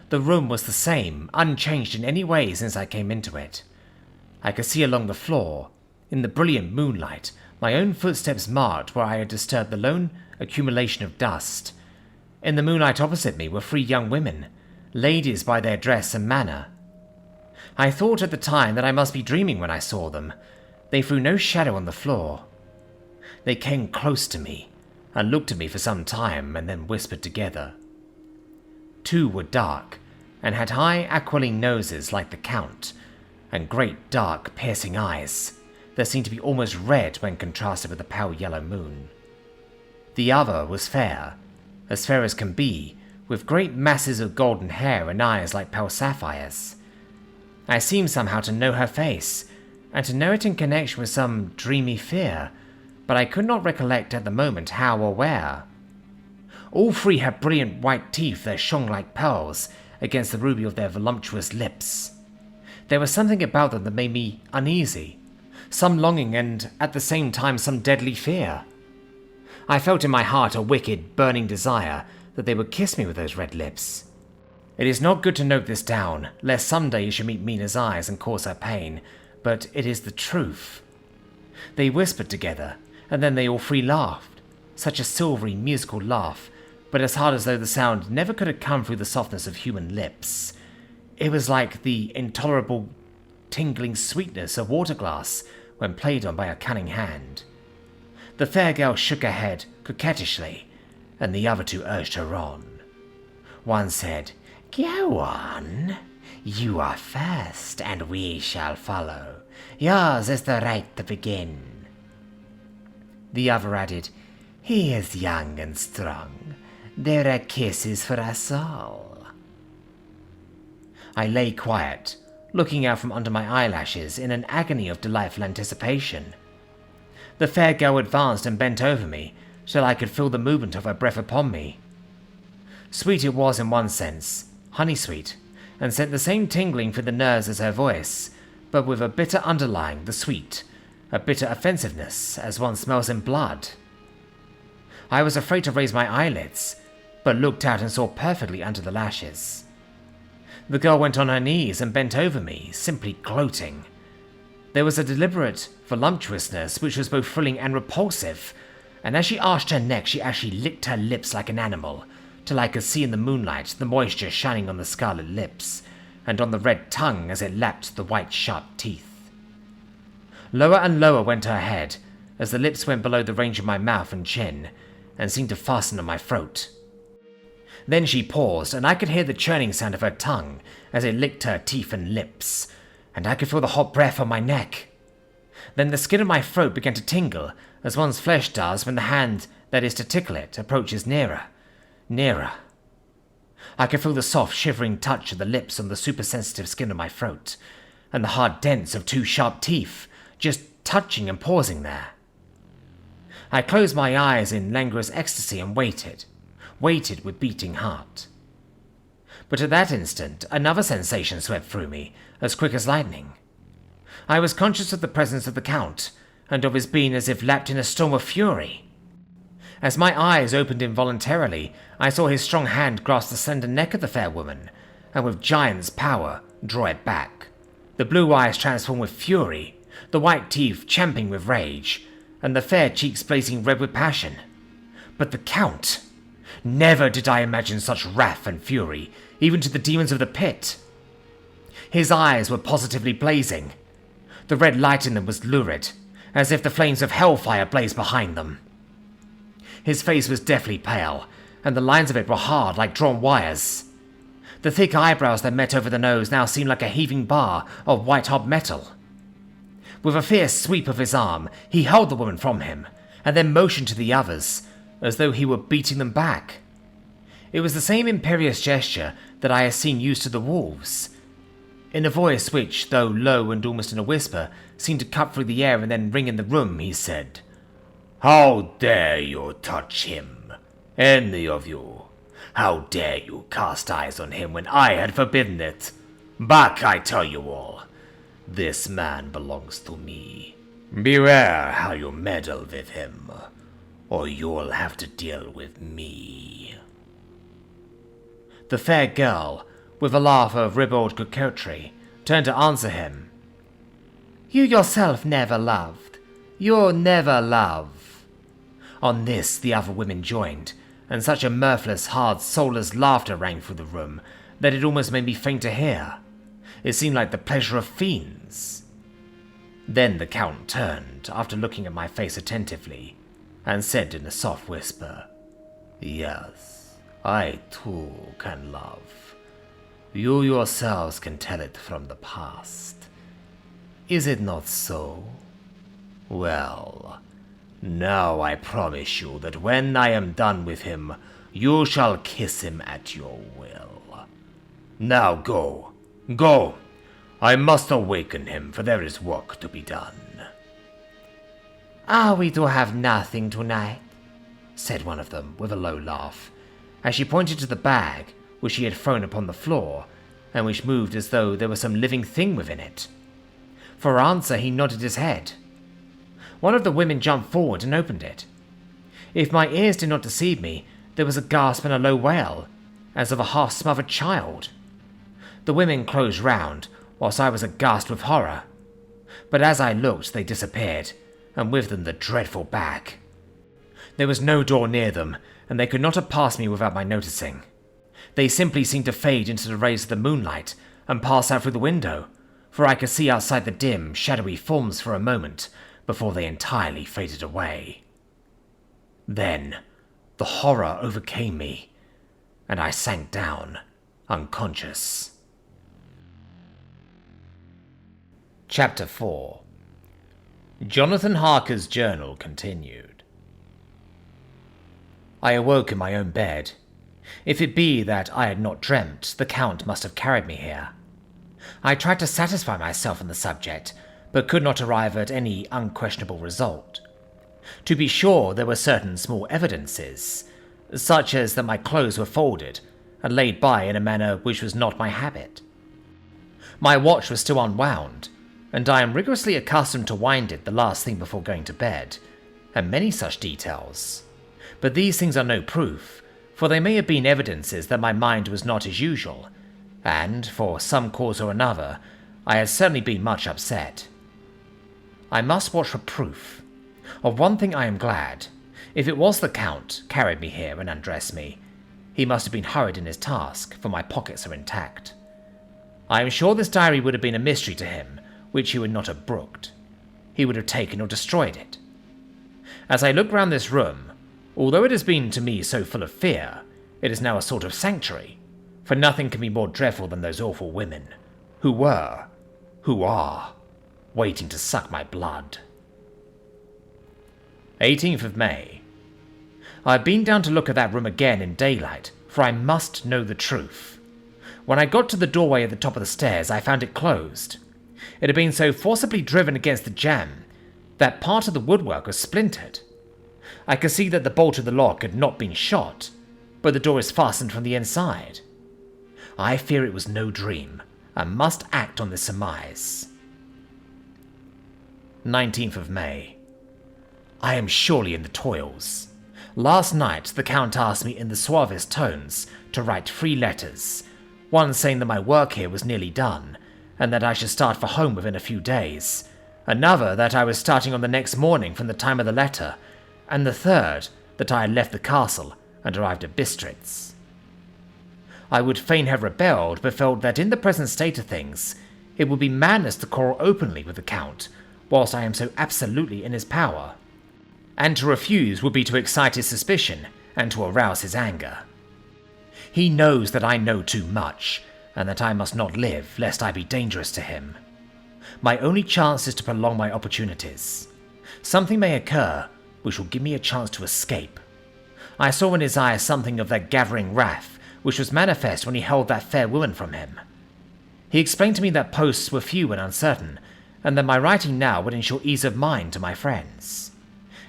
The room was the same, unchanged in any way since I came into it. I could see along the floor, in the brilliant moonlight, my own footsteps marked where I had disturbed the lone accumulation of dust. In the moonlight opposite me were 3 young women, ladies by their dress and manner. I thought at the time that I must be dreaming when I saw them. They threw no shadow on the floor. They came close to me, and looked at me for some time, and then whispered together. 2 were dark, and had high aquiline noses like the Count, and great dark piercing eyes that seemed to be almost red when contrasted with the pale yellow moon. The other was fair as can be, with great masses of golden hair and eyes like pale sapphires. I seemed somehow to know her face, and to know it in connection with some dreamy fear, but I could not recollect at the moment how or where. All 3 had brilliant white teeth that shone like pearls against the ruby of their voluptuous lips. There was something about them that made me uneasy, some longing and at the same time some deadly fear. I felt in my heart a wicked, burning desire that they would kiss me with those red lips. It is not good to note this down, lest someday you should meet Mina's eyes and cause her pain, but it is the truth. They whispered together, and then they all 3 laughed, such a silvery, musical laugh, but as hard as though the sound never could have come through the softness of human lips. It was like the intolerable, tingling sweetness of water glass when played on by a cunning hand. The fair girl shook her head coquettishly, and the other 2 urged her on. One said, "Go on. You are first, and we shall follow. Yours is the right to begin." The other added, "He is young and strong. There are kisses for us all." I lay quiet, looking out from under my eyelashes in an agony of delightful anticipation. The fair girl advanced and bent over me, till I could feel the movement of her breath upon me. Sweet it was in one sense, honey-sweet, and sent the same tingling through the nerves as her voice, but with a bitter underlying the sweet, a bitter offensiveness as one smells in blood. I was afraid to raise my eyelids, but looked out and saw perfectly under the lashes. The girl went on her knees and bent over me, simply gloating. There was a deliberate voluptuousness which was both thrilling and repulsive, and as she arched her neck she actually licked her lips like an animal, till I could see in the moonlight the moisture shining on the scarlet lips, and on the red tongue as it lapped the white sharp teeth. Lower and lower went her head, as the lips went below the range of my mouth and chin, and seemed to fasten on my throat. Then she paused, and I could hear the churning sound of her tongue as it licked her teeth and lips, and I could feel the hot breath on my neck. Then the skin of my throat began to tingle, as one's flesh does when the hand that is to tickle it approaches nearer, nearer. I could feel the soft, shivering touch of the lips on the supersensitive skin of my throat, and the hard dents of 2 sharp teeth, just touching and pausing there. I closed my eyes in languorous ecstasy and waited with beating heart. But at that instant, another sensation swept through me, as quick as lightning. I was conscious of the presence of the Count, and of his being as if lapped in a storm of fury. As my eyes opened involuntarily, I saw his strong hand grasp the slender neck of the fair woman, and with giant's power draw it back. The blue eyes transformed with fury, the white teeth champing with rage, and the fair cheeks blazing red with passion. But the Count! Never did I imagine such wrath and fury, even to the demons of the pit. His eyes were positively blazing. The red light in them was lurid, as if the flames of hellfire blazed behind them. His face was deathly pale, and the lines of it were hard like drawn wires. The thick eyebrows that met over the nose now seemed like a heaving bar of white-hot metal. With a fierce sweep of his arm, he hurled the woman from him, and then motioned to the others, as though he were beating them back. It was the same imperious gesture that I had seen used to the wolves. In a voice which, though low and almost in a whisper, seemed to cut through the air and then ring in the room, he said, "How dare you touch him? Any of you? How dare you cast eyes on him when I had forbidden it? Back, I tell you all. This man belongs to me. Beware how you meddle with him, or you'll have to deal with me. The fair girl, with a laugh of ribald coquetry, turned to answer him. You yourself never loved. You'll never love. On this, the other women joined, and such a mirthless, hard, soulless laughter rang through the room that it almost made me faint to hear. It seemed like the pleasure of fiends. Then the Count turned, after looking at my face attentively, and said in a soft whisper, Yes, I too can love. You yourselves can tell it from the past. Is it not so? Well, now I promise you that when I am done with him, you shall kiss him at your will. Now go, go! I must awaken him, for there is work to be done. Are we to have nothing tonight? Said one of them with a low laugh, as she pointed to the bag which she had thrown upon the floor, and which moved as though there was some living thing within it. For answer he nodded his head. One of the women jumped forward and opened it. If my ears did not deceive me, there was a gasp and a low wail, as of a half-smothered child. The women closed round, whilst I was aghast with horror. But as I looked, they disappeared, and with them the dreadful bag. There was no door near them, and they could not have passed me without my noticing. They simply seemed to fade into the rays of the moonlight and pass out through the window, for I could see outside the dim, shadowy forms for a moment before they entirely faded away. Then the horror overcame me, and I sank down, unconscious. Chapter 4. Jonathan Harker's journal continued. I awoke in my own bed. If it be that I had not dreamt, the Count must have carried me here. I tried to satisfy myself on the subject, but could not arrive at any unquestionable result. To be sure, there were certain small evidences, such as that my clothes were folded and laid by in a manner which was not my habit. My watch was still unwound, and I am rigorously accustomed to wind it the last thing before going to bed, and many such details. But these things are no proof, for they may have been evidences that my mind was not as usual, and, for some cause or another, I had certainly been much upset. I must watch for proof. Of one thing I am glad. If it was the Count carried me here and undressed me, he must have been hurried in his task, for my pockets are intact. I am sure this diary would have been a mystery to him, which he would not have brooked. He would have taken or destroyed it. As I look round this room, although it has been to me so full of fear, it is now a sort of sanctuary, for nothing can be more dreadful than those awful women, who are, waiting to suck my blood. 18th of May. I have been down to look at that room again in daylight, for I must know the truth. When I got to the doorway at the top of the stairs, I found it closed. It had been so forcibly driven against the jamb that part of the woodwork was splintered. I could see that the bolt of the lock had not been shot, but the door is fastened from the inside. I fear it was no dream, and must act on this surmise. 19th of May. I am surely in the toils. Last night the Count asked me in the suavest tones to write 3 letters, one saying that my work here was nearly done, and that I should start for home within a few days, another that I was starting on the next morning from the time of the letter, and the third that I had left the castle and arrived at Bistritz. I would fain have rebelled, but felt that in the present state of things it would be madness to quarrel openly with the Count, whilst I am so absolutely in his power, and to refuse would be to excite his suspicion and to arouse his anger. He knows that I know too much, and that I must not live lest I be dangerous to him. My only chance is to prolong my opportunities. Something may occur which will give me a chance to escape. I saw in his eyes something of that gathering wrath which was manifest when he held that fair woman from him. He explained to me that posts were few and uncertain, and that my writing now would ensure ease of mind to my friends.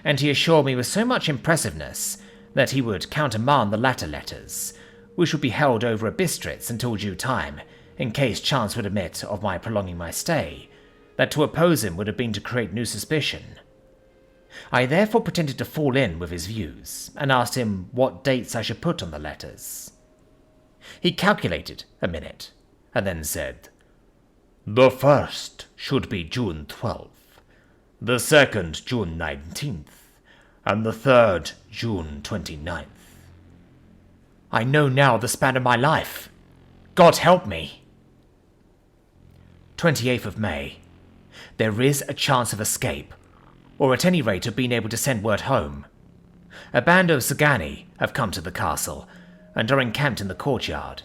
And he assured me with so much impressiveness that he would countermand the latter letters, which would be held over at Bistritz until due time, in case chance would admit of my prolonging my stay, that to oppose him would have been to create new suspicion. I therefore pretended to fall in with his views, and asked him what dates I should put on the letters. He calculated a minute, and then said, "The first should be June 12th, the second June 19th, and the third June 29th. I know now the span of my life. God help me. 28th of May. There is a chance of escape, or at any rate of being able to send word home. A band of Sagani have come to the castle, and are encamped in the courtyard.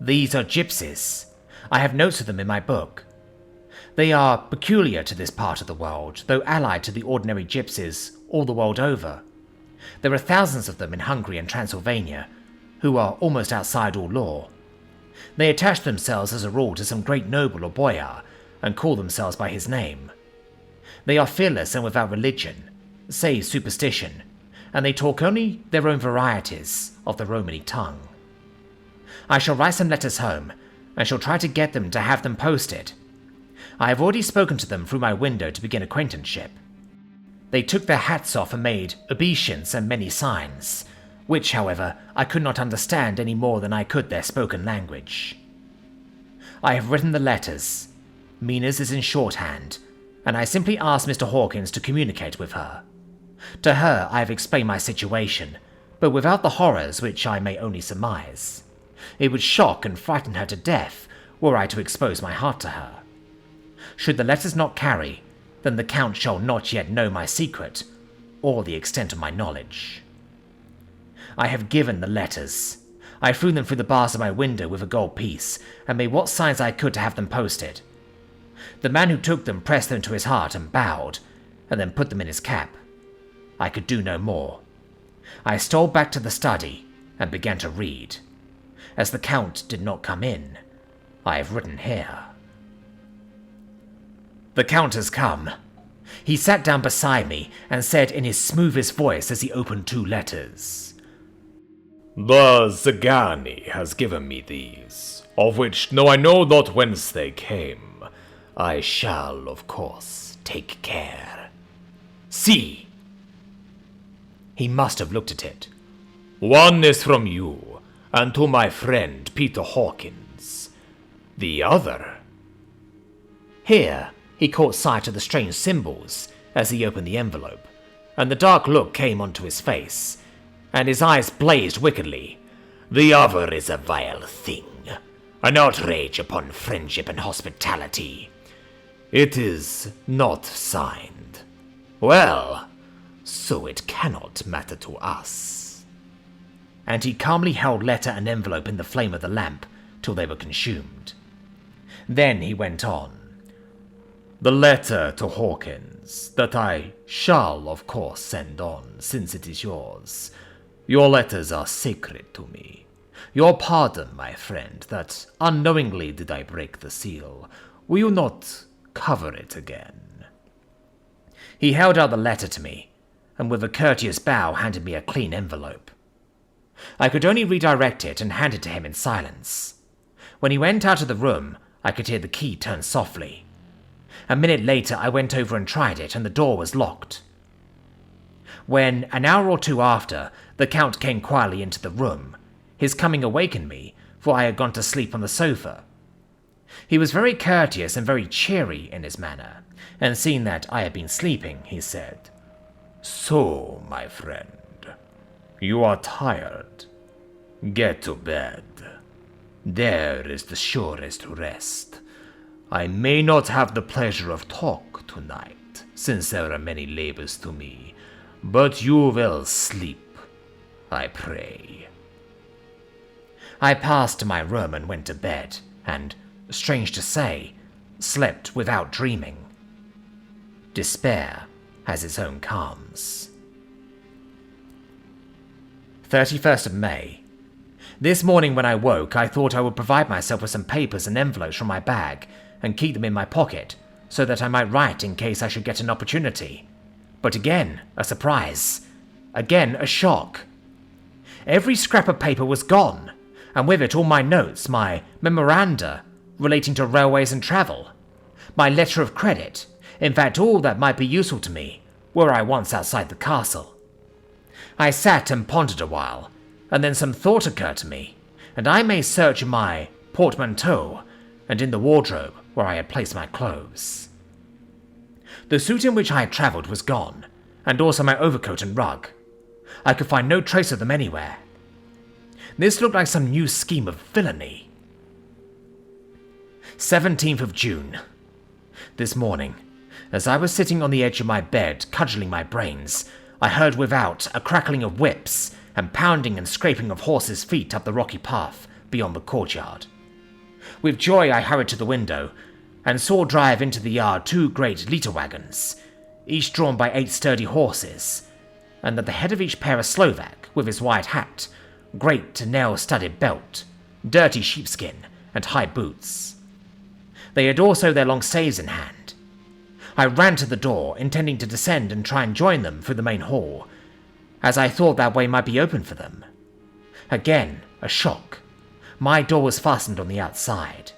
These are gypsies. I have notes of them in my book. They are peculiar to this part of the world, though allied to the ordinary gypsies all the world over. There are thousands of them in Hungary and Transylvania, who are almost outside all law. They attach themselves as a rule to some great noble or boyar, and call themselves by his name. They are fearless and without religion, save superstition, and they talk only their own varieties of the Romany tongue. I shall write some letters home, and shall try to get them to have them posted. I have already spoken to them through my window to begin acquaintanceship. They took their hats off and made obeisance and many signs, which, however, I could not understand any more than I could their spoken language. I have written the letters. Mina's is in shorthand, and I simply asked Mr. Hawkins to communicate with her. To her I have explained my situation, but without the horrors which I may only surmise. It would shock and frighten her to death were I to expose my heart to her. Should the letters not carry, then the Count shall not yet know my secret, or the extent of my knowledge. I have given the letters. I threw them through the bars of my window with a gold piece, and made what signs I could to have them posted. The man who took them pressed them to his heart and bowed, and then put them in his cap. I could do no more. I stole back to the study, and began to read. As the Count did not come in, I have written here. The Count has come. He sat down beside me and said in his smoothest voice as he opened two letters, "The Zagani has given me these, of which, though I know not whence they came, I shall, of course, take care. See!" He must have looked at it. "One is from you, and to my friend Peter Hawkins. The other—" Here he caught sight of the strange symbols as he opened the envelope, and the dark look came onto his face, and his eyes blazed wickedly. "The other is a vile thing, an outrage upon friendship and hospitality. It is not signed. Well, so it cannot matter to us." And he calmly held letter and envelope in the flame of the lamp till they were consumed. Then he went on. "The letter to Hawkins, that I shall of course send on, since it is yours. Your letters are sacred to me. Your pardon, my friend, that unknowingly did I break the seal. Will you not cover it again?" He held out the letter to me, and with a courteous bow handed me a clean envelope. I could only redirect it and hand it to him in silence. When he went out of the room, I could hear the key turn softly. A minute later I went over and tried it, and the door was locked. When, an hour or two after, the Count came quietly into the room, his coming awakened me, for I had gone to sleep on the sofa. He was very courteous and very cheery in his manner, and seeing that I had been sleeping, he said, "So, my friend, you are tired. Get to bed. There is the surest rest. I may not have the pleasure of talk tonight, since there are many labors to me, but you will sleep, I pray." I passed to my room and went to bed, and, strange to say, slept without dreaming. Despair has its own calms. 31st of May. This morning when I woke, I thought I would provide myself with some papers and envelopes from my bag, and keep them in my pocket, so that I might write in case I should get an opportunity. But again, a surprise. Again, a shock. Every scrap of paper was gone, and with it all my notes, my memoranda, relating to railways and travel. My letter of credit, in fact all that might be useful to me, were I once outside the castle. I sat and pondered a while, and then some thought occurred to me, and I may search in my portmanteau and in the wardrobe where I had placed my clothes. The suit in which I had travelled was gone, and also my overcoat and rug. I could find no trace of them anywhere. This looked like some new scheme of villainy. 17th of June. This morning, as I was sitting on the edge of my bed cudgelling my brains, I heard without a crackling of whips and pounding and scraping of horses' feet up the rocky path beyond the courtyard. With joy I hurried to the window and saw drive into the yard 2 great litter wagons, each drawn by 8 sturdy horses, and at the head of each pair a Slovak with his wide hat, great nail-studded belt, dirty sheepskin, and high boots. They had also their long staves in hand. I ran to the door, intending to descend and try and join them through the main hall, as I thought that way might be open for them. Again, a shock. My door was fastened on the outside.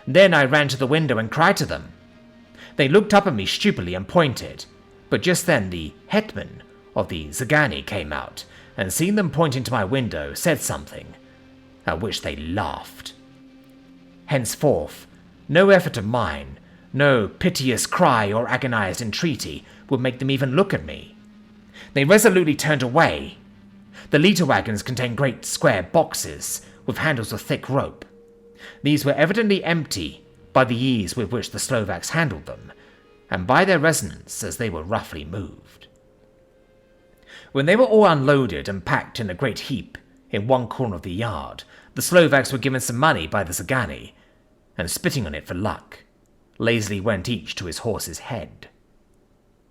Then I ran to the window and cried to them. They looked up at me stupidly and pointed, but just then the hetman of the Zagani came out, and seeing them pointing to my window, said something, at which they laughed. Henceforth, no effort of mine, no piteous cry or agonized entreaty would make them even look at me. They resolutely turned away. The litter wagons contained great square boxes with handles of thick rope. These were evidently empty by the ease with which the Slovaks handled them, and by their resonance as they were roughly moved. When they were all unloaded and packed in a great heap in one corner of the yard, the Slovaks were given some money by the Zagani, and spitting on it for luck, lazily went each to his horse's head.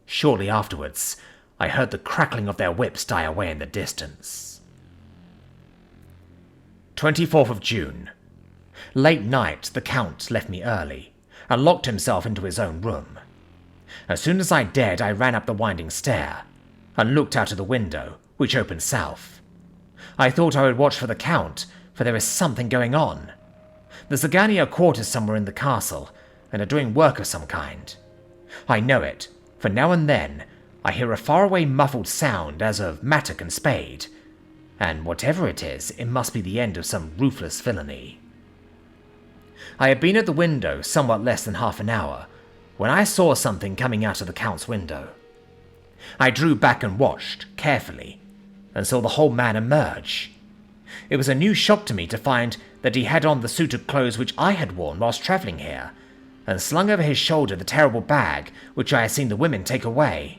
Shortly afterwards, I heard the crackling of their whips die away in the distance. 24th of June. Late night, the Count left me early, and locked himself into his own room. As soon as I dared, I ran up the winding stair, and looked out of the window, which opened south. I thought I would watch for the Count, for there is something going on. The Zagani are quartered somewhere in the castle, and are doing work of some kind. I know it, for now and then I hear a faraway muffled sound as of mattock and spade, and whatever it is, it must be the end of some ruthless villainy. I had been at the window somewhat less than half an hour, when I saw something coming out of the Count's window. I drew back and watched, carefully, and saw the whole man emerge. It was a new shock to me to find that he had on the suit of clothes which I had worn whilst travelling here, and slung over his shoulder the terrible bag which I had seen the women take away.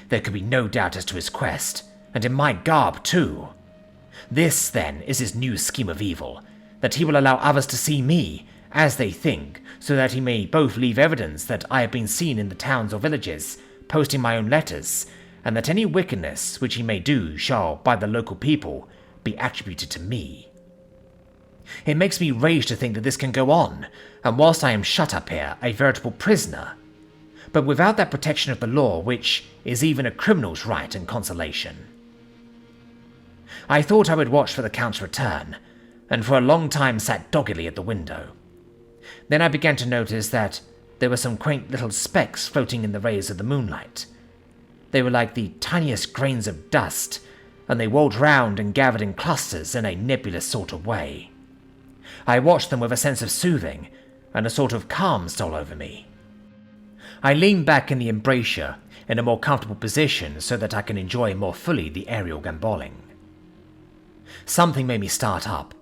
There could be no doubt as to his quest, and in my garb too. This, then, is his new scheme of evil, that he will allow others to see me, as they think, so that he may both leave evidence that I have been seen in the towns or villages, posting my own letters, and that any wickedness which he may do shall, by the local people, be attributed to me. It makes me rage to think that this can go on, and whilst I am shut up here, a veritable prisoner, but without that protection of the law which is even a criminal's right and consolation. I thought I would watch for the Count's return, and for a long time sat doggedly at the window. Then I began to notice that there were some quaint little specks floating in the rays of the moonlight. They were like the tiniest grains of dust, and they rolled round and gathered in clusters in a nebulous sort of way. I watched them with a sense of soothing, and a sort of calm stole over me. I leaned back in the embrasure in a more comfortable position so that I can enjoy more fully the aerial gambolling. Something made me start up,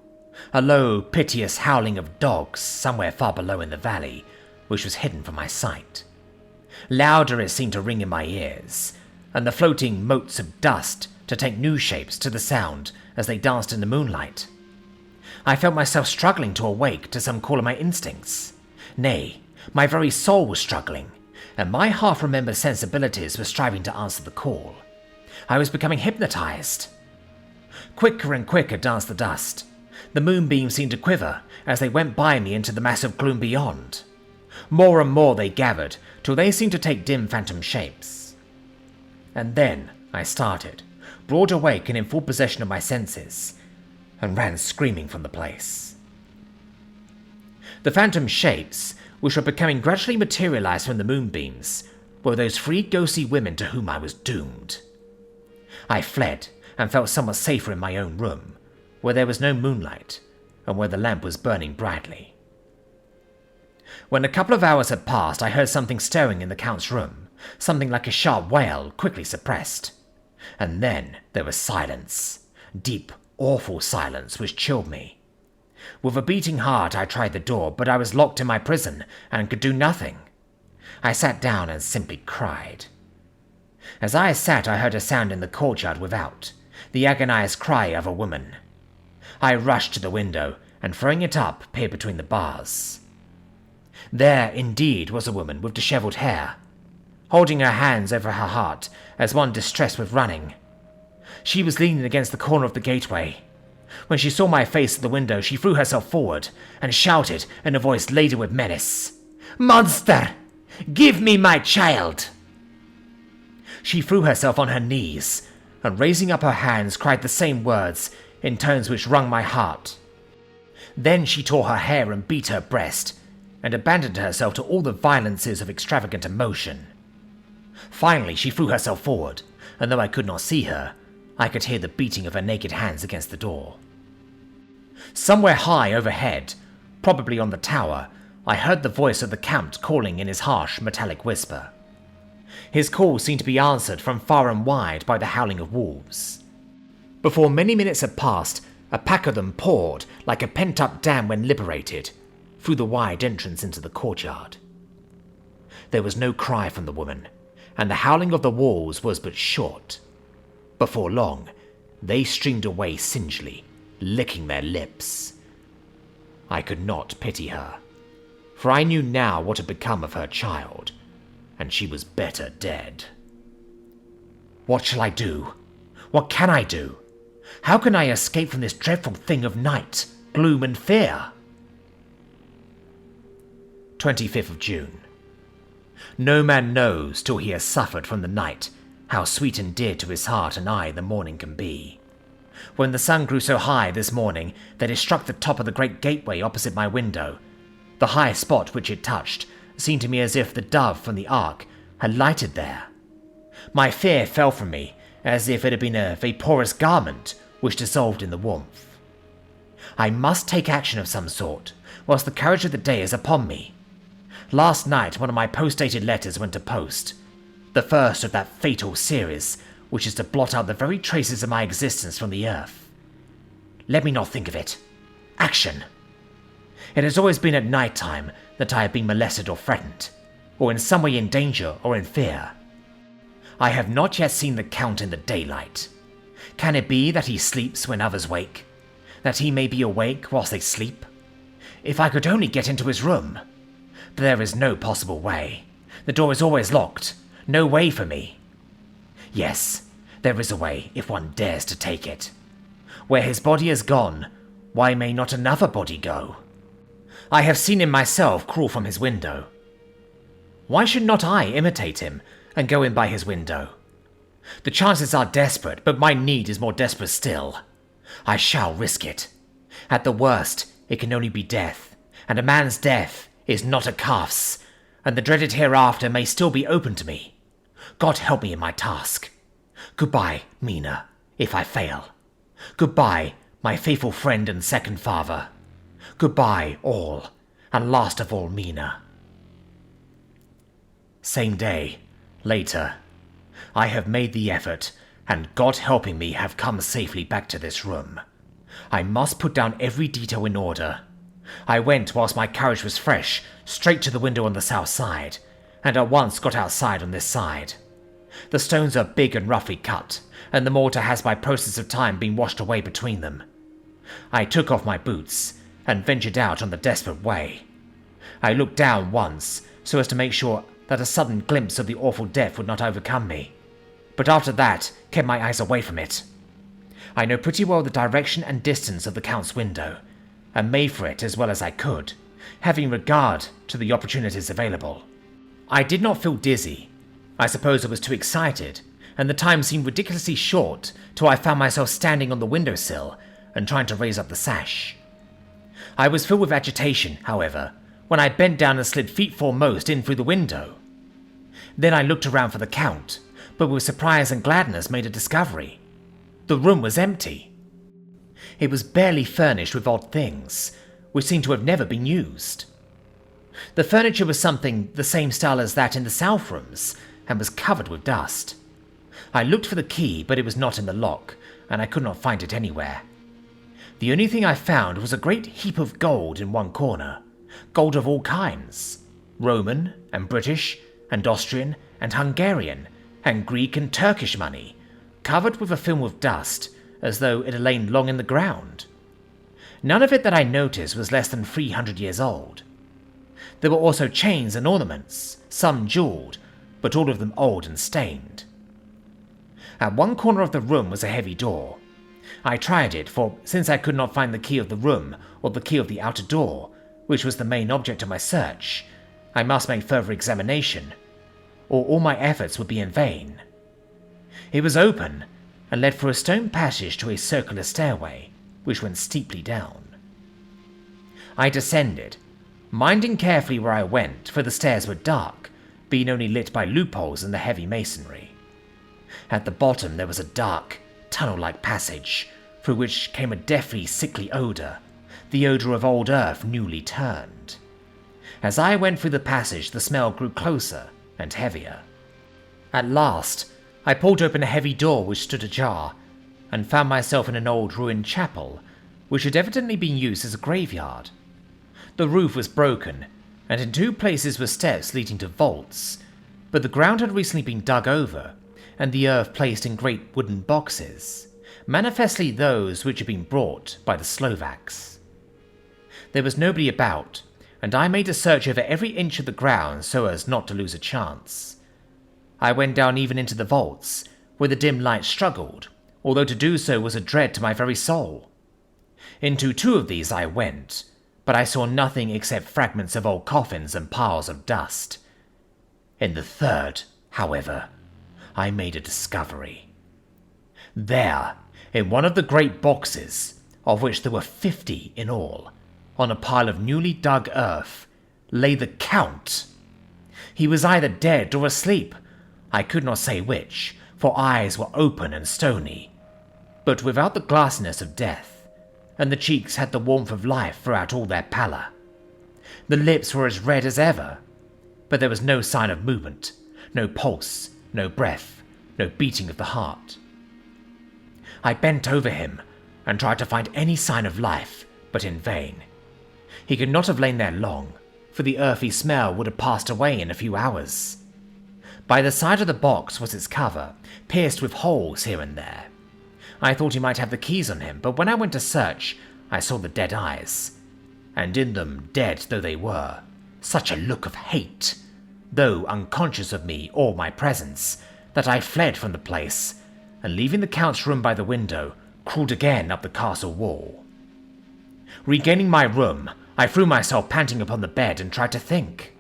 a low, piteous howling of dogs somewhere far below in the valley, which was hidden from my sight. Louder it seemed to ring in my ears, and the floating motes of dust to take new shapes to the sound as they danced in the moonlight. I felt myself struggling to awake to some call of my instincts. Nay, my very soul was struggling, and my half-remembered sensibilities were striving to answer the call. I was becoming hypnotized. Quicker and quicker danced the dust. The moonbeams seemed to quiver as they went by me into the massive gloom beyond. More and more they gathered, till they seemed to take dim phantom shapes. And then I started, broad awake and in full possession of my senses, and ran screaming from the place. The phantom shapes, which were becoming gradually materialized from the moonbeams, were those three ghostly women to whom I was doomed. I fled and felt somewhat safer in my own room, where there was no moonlight and where the lamp was burning brightly. When a couple of hours had passed, I heard something stirring in the Count's room, something like a sharp wail, quickly suppressed. And then there was silence, deep, awful silence which chilled me. With a beating heart I tried the door, but I was locked in my prison and could do nothing. I sat down and simply cried. As I sat, I heard a sound in the courtyard without, the agonized cry of a woman. I rushed to the window and, throwing it up, peered between the bars. There, indeed, was a woman with dishevelled hair, holding her hands over her heart as one distressed with running. She was leaning against the corner of the gateway. When she saw my face at the window, she threw herself forward and shouted in a voice laden with menace, "Monster! Give me my child!" She threw herself on her knees and, raising up her hands, cried the same words in tones which wrung my heart. Then she tore her hair and beat her breast, and abandoned herself to all the violences of extravagant emotion. Finally, she threw herself forward, and though I could not see her, I could hear the beating of her naked hands against the door. Somewhere high overhead, probably on the tower, I heard the voice of the Count calling in his harsh, metallic whisper. His call seemed to be answered from far and wide by the howling of wolves. Before many minutes had passed, a pack of them poured, like a pent-up dam when liberated, through the wide entrance into the courtyard. There was no cry from the woman, and the howling of the wolves was but short. Before long, they streamed away singly, licking their lips. I could not pity her, for I knew now what had become of her child, and she was better dead. What shall I do? What can I do? How can I escape from this dreadful thing of night, gloom, and fear? 25th of June. No man knows, till he has suffered from the night, how sweet and dear to his heart and eye the morning can be. When the sun grew so high this morning that it struck the top of the great gateway opposite my window, the high spot which it touched seemed to me as if the dove from the ark had lighted there. My fear fell from me as if it had been a vaporous garment which dissolved in the warmth. I must take action of some sort, whilst the courage of the day is upon me. Last night one of my post-dated letters went to post, the first of that fatal series which is to blot out the very traces of my existence from the earth. Let me not think of it. Action! It has always been at night time that I have been molested or threatened, or in some way in danger or in fear. I have not yet seen the Count in the daylight. Can it be that he sleeps when others wake? That he may be awake whilst they sleep? If I could only get into his room! But there is no possible way. The door is always locked. No way for me. Yes, there is a way if one dares to take it. Where his body is gone, why may not another body go? I have seen him myself crawl from his window. Why should not I imitate him and go in by his window? The chances are desperate, but my need is more desperate still. I shall risk it. At the worst, it can only be death, and a man's death is not a calf's, and the dreaded hereafter may still be open to me. God help me in my task. Goodbye, Mina, if I fail. Goodbye, my faithful friend and second father. Goodbye, all, and last of all, Mina. Same day, later. I have made the effort, and God helping me have come safely back to this room. I must put down every detail in order. I went, whilst my courage was fresh, straight to the window on the south side, and at once got outside on this side. The stones are big and roughly cut, and the mortar has by process of time been washed away between them. I took off my boots, and ventured out on the desperate way. I looked down once, so as to make sure that a sudden glimpse of the awful depth would not overcome me, but after that kept my eyes away from it. I know pretty well the direction and distance of the Count's window, and made for it as well as I could, having regard to the opportunities available. I did not feel dizzy. I suppose I was too excited, and the time seemed ridiculously short till I found myself standing on the windowsill and trying to raise up the sash. I was filled with agitation, however, when I bent down and slid feet foremost in through the window. Then I looked around for the Count, but with surprise and gladness made a discovery. The room was empty. It was barely furnished with odd things, which seemed to have never been used. The furniture was something the same style as that in the south rooms, and was covered with dust. I looked for the key, but it was not in the lock, and I could not find it anywhere. The only thing I found was a great heap of gold in one corner, gold of all kinds, Roman and British and Austrian and Hungarian and Greek and Turkish money, covered with a film of dust, as though it had lain long in the ground. None of it that I noticed was less than 300 years old. There were also chains and ornaments, some jeweled, but all of them old and stained. At one corner of the room was a heavy door. I tried it, for since I could not find the key of the room or the key of the outer door, which was the main object of my search, I must make further examination, or all my efforts would be in vain. It was open, and led through a stone passage to a circular stairway, which went steeply down. I descended, minding carefully where I went, for the stairs were dark, being only lit by loopholes in the heavy masonry. At the bottom there was a dark, tunnel-like passage, through which came a deathly, sickly odour, the odour of old earth newly turned. As I went through the passage, the smell grew closer and heavier. At last, I pulled open a heavy door which stood ajar, and found myself in an old ruined chapel, which had evidently been used as a graveyard. The roof was broken, and in two places were steps leading to vaults, but the ground had recently been dug over, and the earth placed in great wooden boxes, manifestly those which had been brought by the Slovaks. There was nobody about, and I made a search over every inch of the ground so as not to lose a chance. I went down even into the vaults, where the dim light struggled, although to do so was a dread to my very soul. Into two of these I went, but I saw nothing except fragments of old coffins and piles of dust. In the third, however, I made a discovery. There, in one of the great boxes, of which there were 50 in all, on a pile of newly dug earth, lay the Count. He was either dead or asleep, I could not say which, for eyes were open and stony, but without the glassiness of death, and the cheeks had the warmth of life throughout all their pallor. The lips were as red as ever, but there was no sign of movement, no pulse, no breath, no beating of the heart. I bent over him and tried to find any sign of life, but in vain. He could not have lain there long, for the earthy smell would have passed away in a few hours. By the side of the box was its cover, pierced with holes here and there. I thought he might have the keys on him, but when I went to search, I saw the dead eyes, and in them, dead though they were, such a look of hate, though unconscious of me or my presence, that I fled from the place, and leaving the Count's room by the window, crawled again up the castle wall. Regaining my room, I threw myself panting upon the bed and tried to think.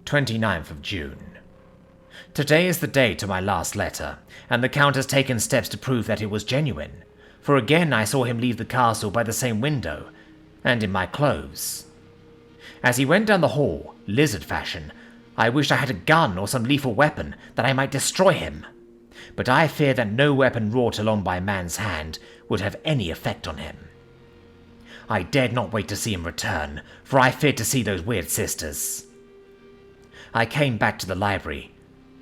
29th of June. Today is the day to my last letter, and the Count has taken steps to prove that it was genuine, for again I saw him leave the castle by the same window, and in my clothes. As he went down the hall, lizard fashion, I wished I had a gun or some lethal weapon that I might destroy him, but I fear that no weapon wrought along by man's hand would have any effect on him. I dared not wait to see him return, for I feared to see those weird sisters. I came back to the library,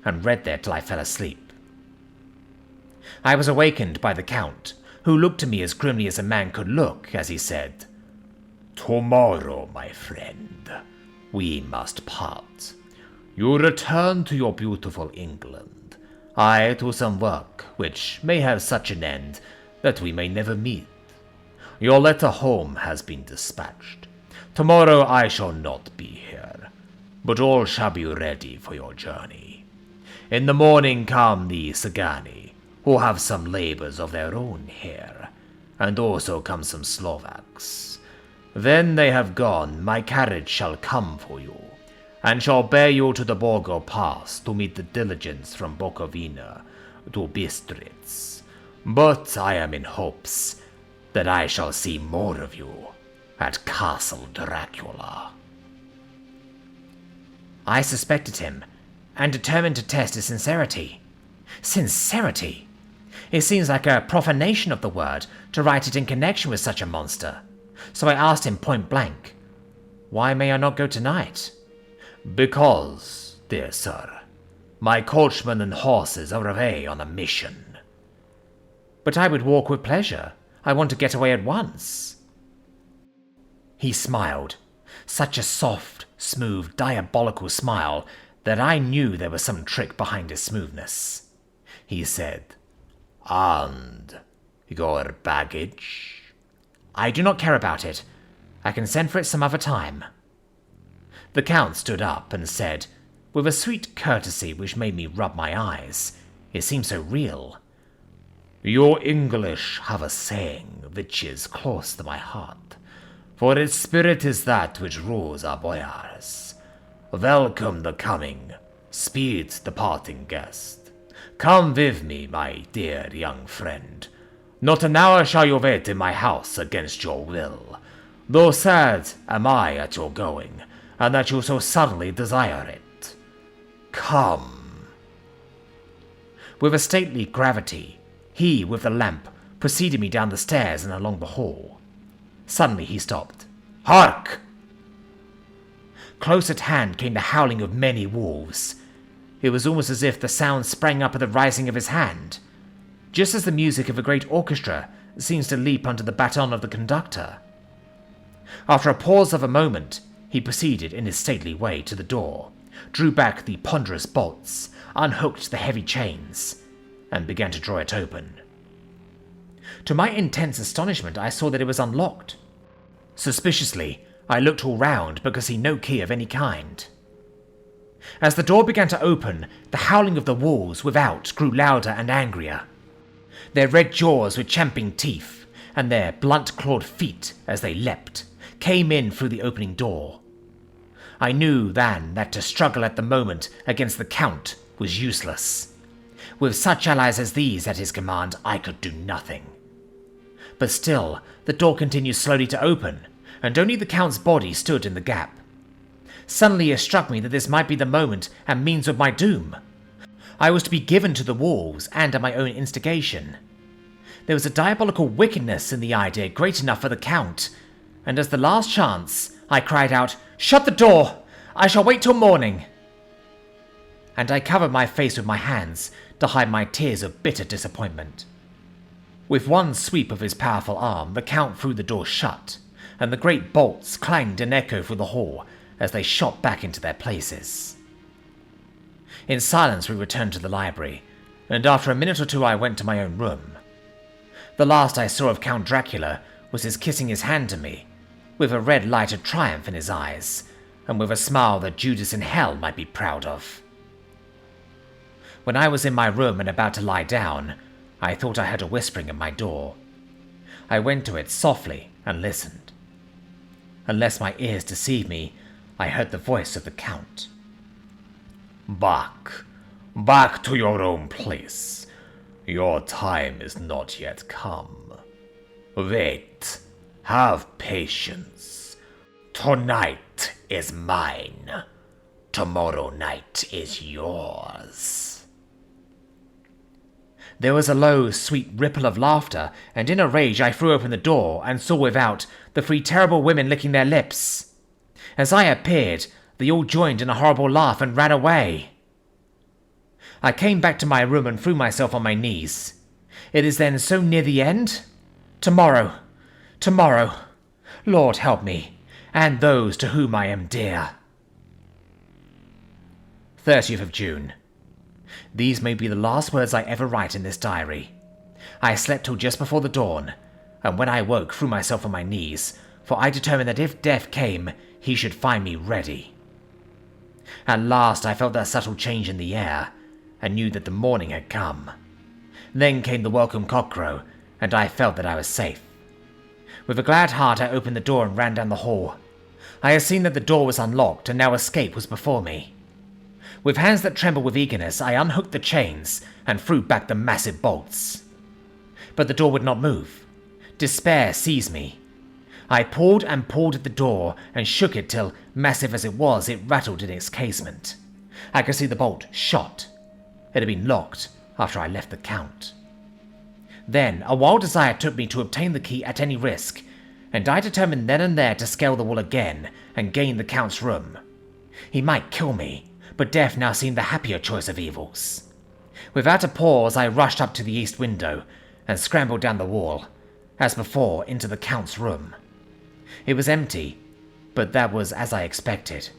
and read there till I fell asleep. I was awakened by the Count, who looked to me as grimly as a man could look, as he said, "Tomorrow, my friend, we must part. You return to your beautiful England, I to some work which may have such an end that we may never meet. Your letter home has been dispatched. Tomorrow I shall not be here, but all shall be ready for your journey. In the morning come the Sagani, who have some labors of their own here, and also come some Slovaks. When they have gone, my carriage shall come for you, and shall bear you to the Borgo Pass to meet the diligence from Bukovina to Bistritz. But I am in hopes that I shall see more of you at Castle Dracula. I suspected him, and determined to test his sincerity. Sincerity? It seems like a profanation of the word to write it in connection with such a monster. So I asked him point blank, "Why may I not go tonight?" "Because, dear sir, my coachman and horses are away on a mission." "But I would walk with pleasure. I want to get away at once." He smiled, such a soft, smooth, diabolical smile that I knew there was some trick behind his smoothness. He said, "And your baggage?" "I do not care about it. I can send for it some other time." The Count stood up and said, with a sweet courtesy which made me rub my eyes, it seemed so real, "Your English have a saying which is close to my heart, for its spirit is that which rules our boyars. Welcome the coming, speed the parting guest. Come with me, my dear young friend. Not an hour shall you wait in my house against your will, though sad am I at your going, and that you so suddenly desire it. Come." With a stately gravity, he, with the lamp, preceded me down the stairs and along the hall. Suddenly he stopped. "Hark!" Close at hand came the howling of many wolves. It was almost as if the sound sprang up at the rising of his hand, just as the music of a great orchestra seems to leap under the baton of the conductor. After a pause of a moment, he proceeded in his stately way to the door, drew back the ponderous bolts, unhooked the heavy chains, and began to draw it open. To my intense astonishment, I saw that it was unlocked. Suspiciously, I looked all round but could see no key of any kind. As the door began to open, the howling of the wolves without grew louder and angrier. Their red jaws with champing teeth, and their blunt-clawed feet as they leapt, came in through the opening door. I knew then that to struggle at the moment against the Count was useless. With such allies as these at his command, I could do nothing. But still, the door continued slowly to open, and only the Count's body stood in the gap. Suddenly it struck me that this might be the moment and means of my doom. I was to be given to the wolves, and at my own instigation. There was a diabolical wickedness in the idea great enough for the Count, and as the last chance, I cried out, "Shut the door! I shall wait till morning!" And I covered my face with my hands to hide my tears of bitter disappointment. With one sweep of his powerful arm, the Count threw the door shut, and the great bolts clanged and echoed through the hall as they shot back into their places. In silence we returned to the library, and after a minute or two I went to my own room. The last I saw of Count Dracula was his kissing his hand to me, with a red light of triumph in his eyes, and with a smile that Judas in hell might be proud of. When I was in my room and about to lie down, I thought I heard a whispering at my door. I went to it softly and listened. Unless my ears deceived me, I heard the voice of the Count. Back to your own place. Your time is not yet come. Wait, have patience. Tonight is mine. Tomorrow night is yours." There was a low, sweet ripple of laughter, and in a rage I threw open the door and saw without the three terrible women licking their lips. As I appeared, they all joined in a horrible laugh and ran away. I came back to my room and threw myself on my knees. It is then so near the end? Tomorrow. Lord help me, and those to whom I am dear. 30th of June. These may be the last words I ever write in this diary. I slept till just before the dawn, and when I woke threw myself on my knees, for I determined that if death came, he should find me ready. At last I felt that subtle change in the air, and knew that the morning had come. Then came the welcome cockcrow, and I felt that I was safe. With a glad heart I opened the door and ran down the hall. I had seen that the door was unlocked, and now escape was before me. With hands that trembled with eagerness, I unhooked the chains and threw back the massive bolts. But the door would not move. Despair seized me. I pulled and pulled at the door and shook it till, massive as it was, it rattled in its casement. I could see the bolt shot. It had been locked after I left the Count. Then a wild desire took me to obtain the key at any risk, and I determined then and there to scale the wall again and gain the Count's room. He might kill me, but death now seemed the happier choice of evils. Without a pause, I rushed up to the east window and scrambled down the wall, as before, into the Count's room. It was empty, but that was as I expected.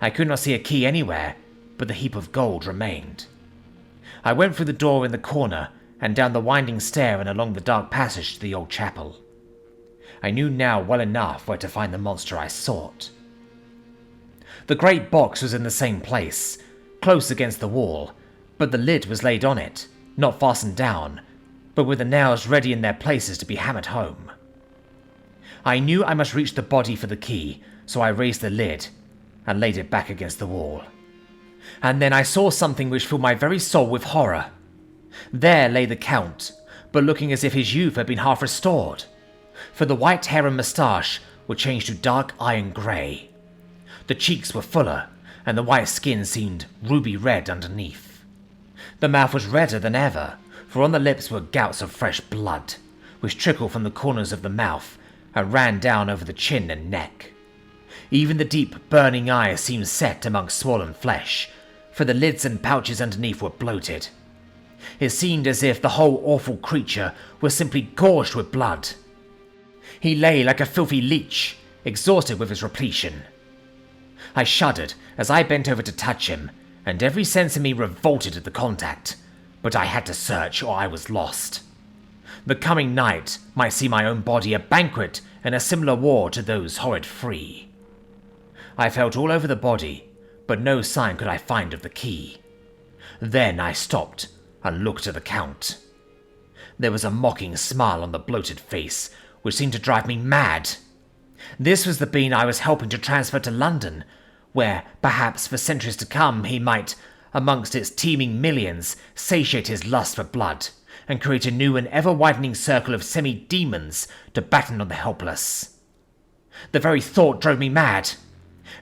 I could not see a key anywhere, but the heap of gold remained. I went through the door in the corner and down the winding stair and along the dark passage to the old chapel. I knew now well enough where to find the monster I sought. The great box was in the same place, close against the wall, but the lid was laid on it, not fastened down, but with the nails ready in their places to be hammered home. I knew I must reach the body for the key, so I raised the lid and laid it back against the wall. And then I saw something which filled my very soul with horror. There lay the Count, but looking as if his youth had been half restored, for the white hair and moustache were changed to dark iron grey. The cheeks were fuller, and the white skin seemed ruby red underneath. The mouth was redder than ever, for on the lips were gouts of fresh blood, which trickled from the corners of the mouth and ran down over the chin and neck. Even the deep, burning eyes seemed set amongst swollen flesh, for the lids and pouches underneath were bloated. It seemed as if the whole awful creature was simply gorged with blood. He lay like a filthy leech, exhausted with his repletion. I shuddered as I bent over to touch him, and every sense in me revolted at the contact, but I had to search or I was lost. The coming night might see my own body a banquet and a similar war to those horrid free. I felt all over the body, but no sign could I find of the key. Then I stopped and looked at the Count. There was a mocking smile on the bloated face, which seemed to drive me mad. This was the being I was helping to transfer to London, where, perhaps for centuries to come, he might, amongst its teeming millions, satiate his lust for blood, and create a new and ever-widening circle of semi-demons to batten on the helpless. The very thought drove me mad.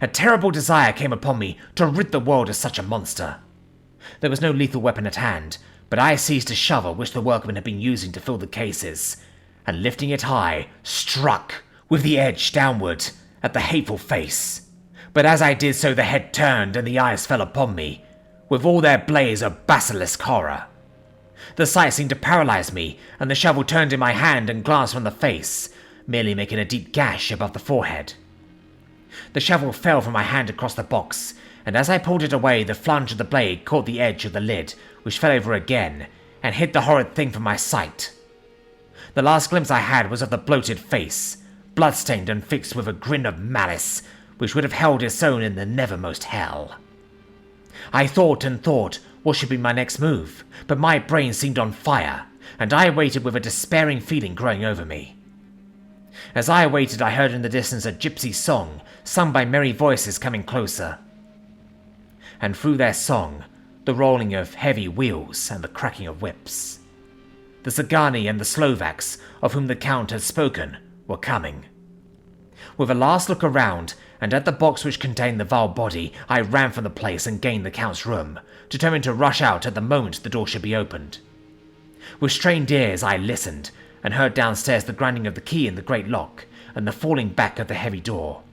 A terrible desire came upon me to rid the world of such a monster. There was no lethal weapon at hand, but I seized a shovel which the workmen had been using to fill the cases, and lifting it high, struck, with the edge downward, at the hateful face. But as I did so, the head turned and the eyes fell upon me, with all their blaze of basilisk horror. The sight seemed to paralyze me, and the shovel turned in my hand and glanced from the face, merely making a deep gash above the forehead. The shovel fell from my hand across the box, and as I pulled it away, the flange of the blade caught the edge of the lid, which fell over again, and hid the horrid thing from my sight. The last glimpse I had was of the bloated face, blood-stained and fixed with a grin of malice, which would have held its own in the nethermost hell. I thought and thought what should be my next move, but my brain seemed on fire, and I waited with a despairing feeling growing over me. As I waited, I heard in the distance a gypsy song, sung by merry voices coming closer. And through their song, the rolling of heavy wheels and the cracking of whips. The Sagani and the Slovaks, of whom the Count had spoken, were coming. With a last look around, and at the box which contained the vile body, I ran from the place and gained the Count's room, determined to rush out at the moment the door should be opened. With strained ears I listened, and heard downstairs the grinding of the key in the great lock, and the falling back of the heavy door.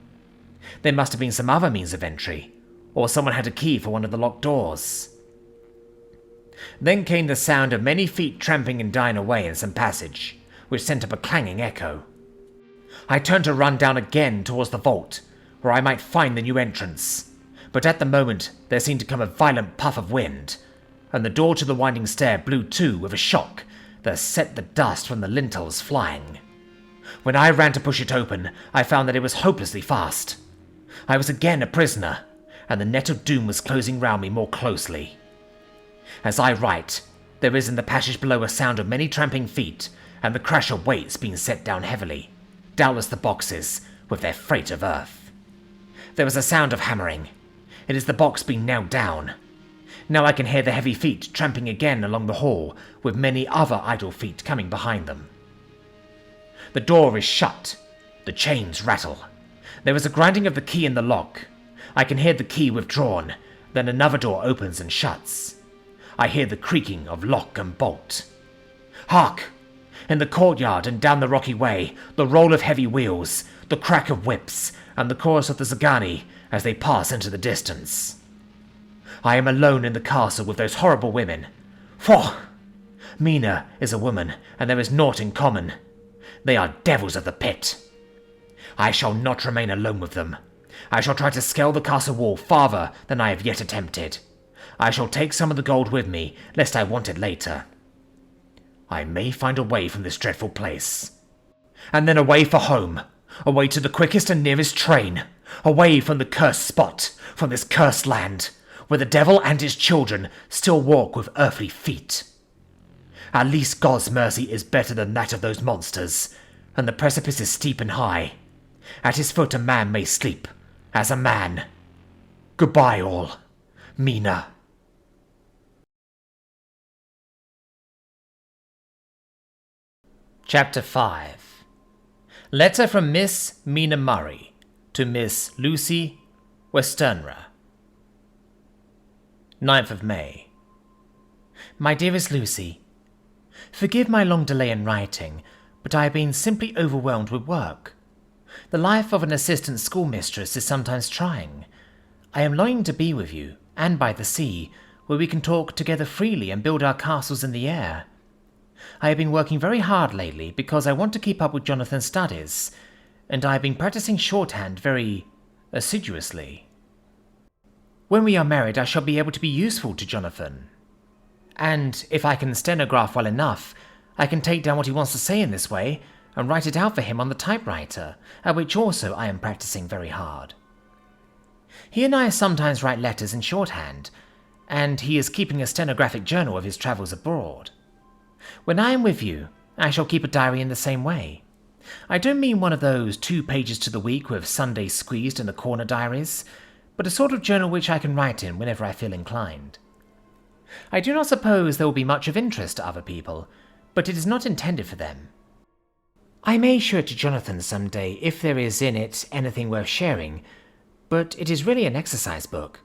There must have been some other means of entry, or someone had a key for one of the locked doors. Then came the sound of many feet tramping and dying away in some passage, which sent up a clanging echo. I turned to run down again towards the vault, where I might find the new entrance, but at the moment there seemed to come a violent puff of wind, and the door to the winding stair blew to with a shock that set the dust from the lintels flying. When I ran to push it open, I found that it was hopelessly fast. I was again a prisoner, and the net of doom was closing round me more closely. As I write, there is in the passage below a sound of many tramping feet, and the crash of weights being set down heavily, doubtless the boxes, with their freight of earth. There was a sound of hammering. It is the box being nailed down. Now I can hear the heavy feet tramping again along the hall, with many other idle feet coming behind them. The door is shut. The chains rattle. There is a grinding of the key in the lock. I can hear the key withdrawn, then another door opens and shuts. I hear the creaking of lock and bolt. Hark! In the courtyard and down the rocky way, the roll of heavy wheels, the crack of whips, and the chorus of the Zagani as they pass into the distance. I am alone in the castle with those horrible women. Phew! Mina is a woman, and there is naught in common. They are devils of the pit. I shall not remain alone with them. I shall try to scale the castle wall farther than I have yet attempted. I shall take some of the gold with me, lest I want it later. I may find a way from this dreadful place. And then away for home, away to the quickest and nearest train, away from the cursed spot, from this cursed land, where the devil and his children still walk with earthly feet. At least God's mercy is better than that of those monsters, and the precipice is steep and high. At his foot a man may sleep, as a man. Goodbye all, Mina. Chapter 5. Letter from Miss Mina Murray to Miss Lucy Westenra. 9th of May. My dearest Lucy, forgive my long delay in writing, but I have been simply overwhelmed with work. The life of an assistant schoolmistress is sometimes trying. I am longing to be with you, and by the sea, where we can talk together freely and build our castles in the air. I have been working very hard lately because I want to keep up with Jonathan's studies, and I have been practicing shorthand very assiduously. When we are married, I shall be able to be useful to Jonathan. And if I can stenograph well enough, I can take down what he wants to say in this way and write it out for him on the typewriter, at which also I am practicing very hard. He and I sometimes write letters in shorthand, and he is keeping a stenographic journal of his travels abroad. When I am with you, I shall keep a diary in the same way. I don't mean one of those 2 pages to the week with Sundays squeezed in the corner diaries, but a sort of journal which I can write in whenever I feel inclined. I do not suppose there will be much of interest to other people, but it is not intended for them. I may show it to Jonathan some day if there is in it anything worth sharing, but it is really an exercise book.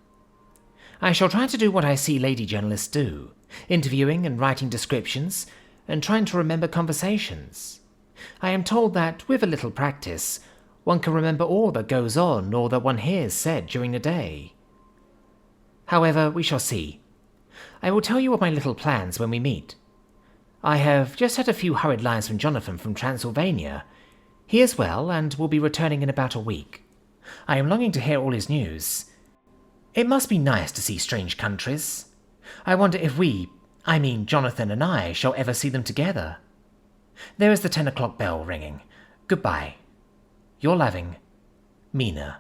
I shall try to do what I see lady journalists do, interviewing and writing descriptions, and trying to remember conversations. I am told that, with a little practice, one can remember all that goes on or that one hears said during the day. However, we shall see. I will tell you of my little plans when we meet. I have just had a few hurried lines from Jonathan from Transylvania. He is well and will be returning in about a week. I am longing to hear all his news. It must be nice to see strange countries. I wonder if Jonathan and I, shall ever see them together. There is the 10 o'clock bell ringing. Goodbye. Your loving, Mina.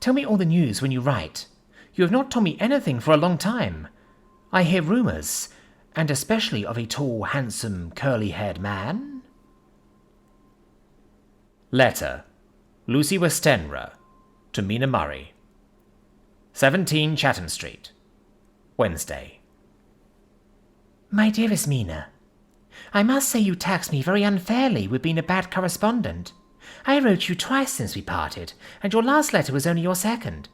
Tell me all the news when you write. You have not told me anything for a long time. I hear rumours, and especially of a tall, handsome, curly-haired man. Letter. Lucy Westenra to Mina Murray. 17 Chatham Street. Wednesday. My dearest Mina, I must say you tax me very unfairly with being a bad correspondent. I wrote you twice since we parted, and your last letter was only your second.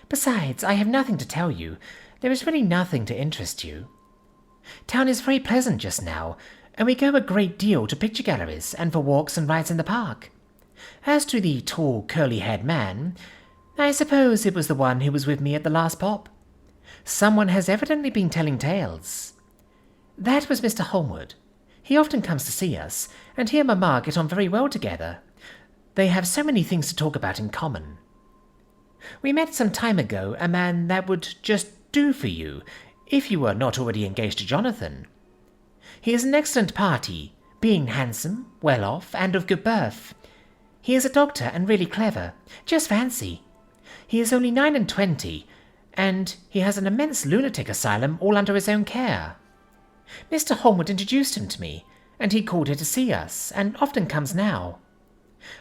Besides, I have nothing to tell you. There is really nothing to interest you. Town is very pleasant just now, and we go a great deal to picture galleries and for walks and rides in the park. As to the tall, curly-haired man, I suppose it was the one who was with me at the last pop. Someone has evidently been telling tales. That was Mr. Holmwood. He often comes to see us, and he and Mamma get on very well together. They have so many things to talk about in common. We met some time ago a man that would just do for you, if you were not already engaged to Jonathan. He is an excellent party, being handsome, well off, and of good birth. He is a doctor and really clever. Just fancy. He is only 29, and he has an immense lunatic asylum all under his own care. Mr. Holmwood introduced him to me, and he called here to see us, and often comes now.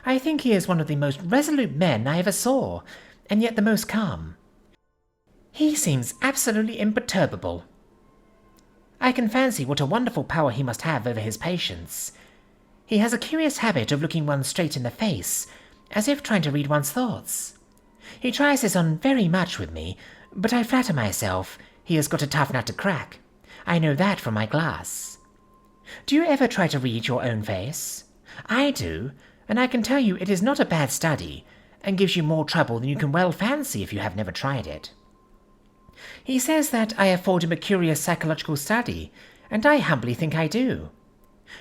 I think he is one of the most resolute men I ever saw, and yet the most calm. He seems absolutely imperturbable. I can fancy what a wonderful power he must have over his patients. He has a curious habit of looking one straight in the face, as if trying to read one's thoughts. He tries this on very much with me, but I flatter myself he has got a tough nut to crack. I know that from my glass. Do you ever try to read your own face? I do, and I can tell you it is not a bad study, and gives you more trouble than you can well fancy if you have never tried it. He says that I afford him a curious psychological study, and I humbly think I do.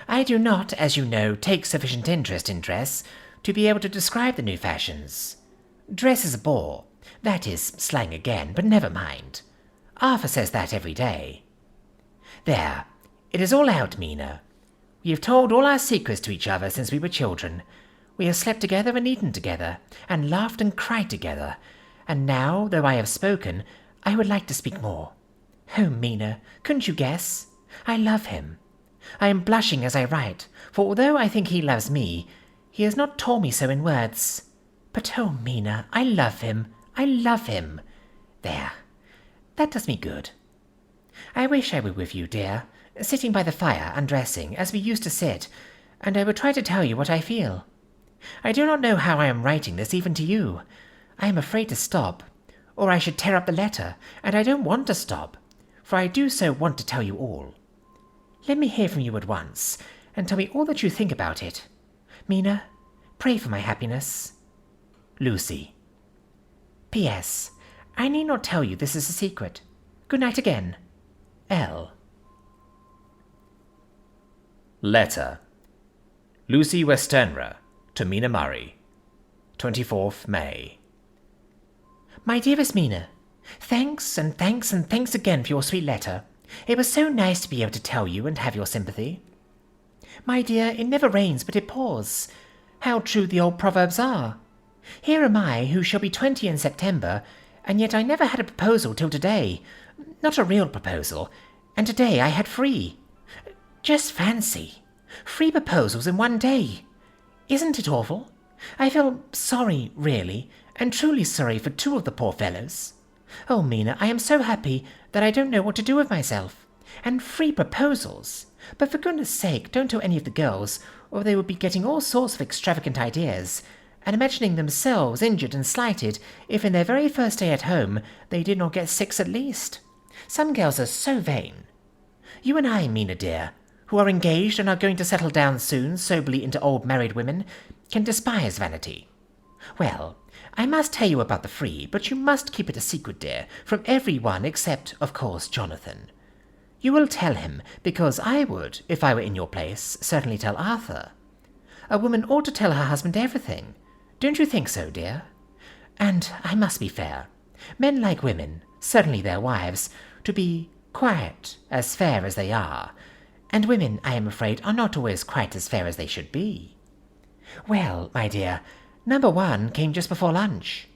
I do not, as you know, take sufficient interest in dress to be able to describe the new fashions. Dress is a bore. That is slang again, but never mind. Arthur says that every day. There, it is all out, Mina. We have told all our secrets to each other since we were children. We have slept together and eaten together, and laughed and cried together. And now, though I have spoken, I would like to speak more. Oh, Mina, couldn't you guess? I love him. I am blushing as I write, for although I think he loves me, he has not told me so in words. But oh, Mina, I love him. I love him. There. That does me good. I wish I were with you, dear, sitting by the fire, undressing, as we used to sit, and I would try to tell you what I feel. I do not know how I am writing this even to you. I am afraid to stop, or I should tear up the letter, and I don't want to stop, for I do so want to tell you all. Let me hear from you at once, and tell me all that you think about it. Mina, pray for my happiness. Lucy. P.S. I need not tell you this is a secret. Good night again. L. Letter. Lucy Westenra to Mina Murray. 24th May. My dearest Mina, thanks and thanks and thanks again for your sweet letter. It was so nice to be able to tell you and have your sympathy. My dear, it never rains but it pours. How true the old proverbs are. Here am I, who shall be 20 in September, and yet I never had a proposal till today. Not a real proposal, and today I had 3. Just fancy. 3 proposals in one day. Isn't it awful? I feel sorry, really, and truly sorry for 2 of the poor fellows. Oh, Mina, I am so happy that I don't know what to do with myself. And 3 proposals. But for goodness sake, don't tell any of the girls, or they will be getting all sorts of extravagant ideas, and imagining themselves injured and slighted if in their very first day at home they did not get 6 at least. Some girls are so vain. You and I, Mina dear, who are engaged and are going to settle down soon soberly into old married women, can despise vanity. Well, I must tell you about the 3, but you must keep it a secret, dear, from everyone except, of course, Jonathan. You will tell him, because I would, if I were in your place, certainly tell Arthur. A woman ought to tell her husband everything. Don't you think so, dear? And I must be fair. Men like women, certainly their wives, to be quite as fair as they are, and women, I am afraid, are not always quite as fair as they should be. Well, my dear, number 1 came just before lunch.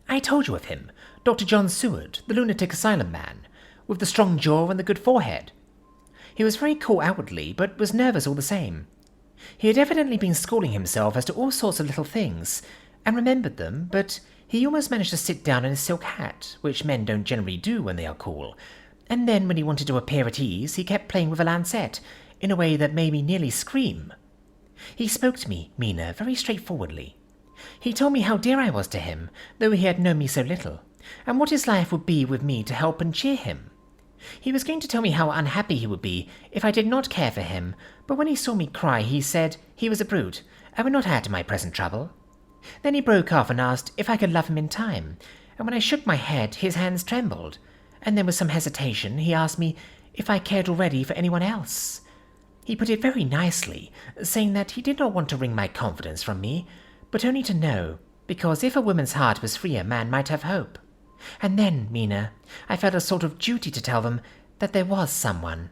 I told you of him, Dr. John Seward, the lunatic asylum man, with the strong jaw and the good forehead. He was very cool outwardly, but was nervous all the same. He had evidently been schooling himself as to all sorts of little things, and remembered them, but he almost managed to sit down in his silk hat, which men don't generally do when they are cool, and then when he wanted to appear at ease, he kept playing with a lancet, in a way that made me nearly scream. He spoke to me, Mina, very straightforwardly. He told me how dear I was to him, though he had known me so little, and what his life would be with me to help and cheer him. He was going to tell me how unhappy he would be if I did not care for him, but when he saw me cry, he said he was a brute, and would not add to my present trouble. Then he broke off and asked if I could love him in time, and when I shook my head, his hands trembled, and then with some hesitation he asked me if I cared already for anyone else. He put it very nicely, saying that he did not want to wring my confidence from me, but only to know, because if a woman's heart was free a man might have hope. And then, Mina, I felt a sort of duty to tell them that there was someone.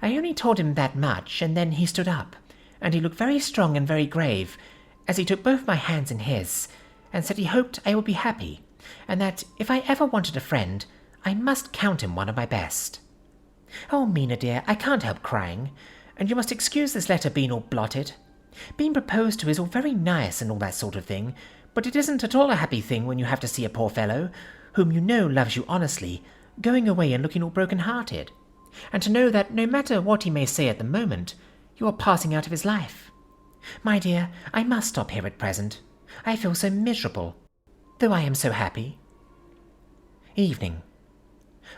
I only told him that much, and then he stood up, and he looked very strong and very grave, as he took both my hands in his, and said he hoped I would be happy, and that if I ever wanted a friend, I must count him one of my best. Oh, Mina dear, I can't help crying, and you must excuse this letter being all blotted. Being proposed to is all very nice and all that sort of thing, but it isn't at all a happy thing when you have to see a poor fellow, whom you know loves you honestly, going away and looking all broken-hearted, and to know that no matter what he may say at the moment, You are passing out of his life. My dear, I must stop here at present. I feel so miserable, though I am so happy. Evening.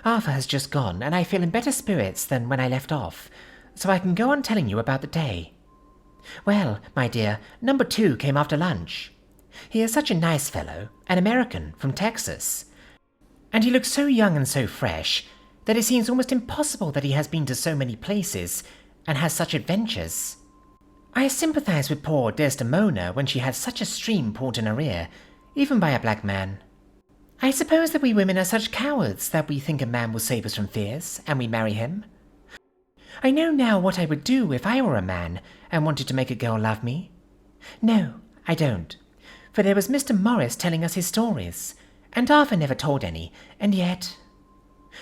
Arthur has just gone, and I feel in better spirits than when I left off, so I can go on telling you about the day. Well, my dear, number 2 came after lunch. He is such a nice fellow, an American from Texas, and he looks so young and so fresh that it seems almost impossible that he has been to so many places and has such adventures. I sympathize with poor Desdemona when she had such a stream poured in her ear, even by a black man. I suppose that we women are such cowards that we think a man will save us from fears, and we marry him. I know now what I would do if I were a man and wanted to make a girl love me. No, I don't, for there was Mr. Morris telling us his stories, and Arthur never told any, and yet...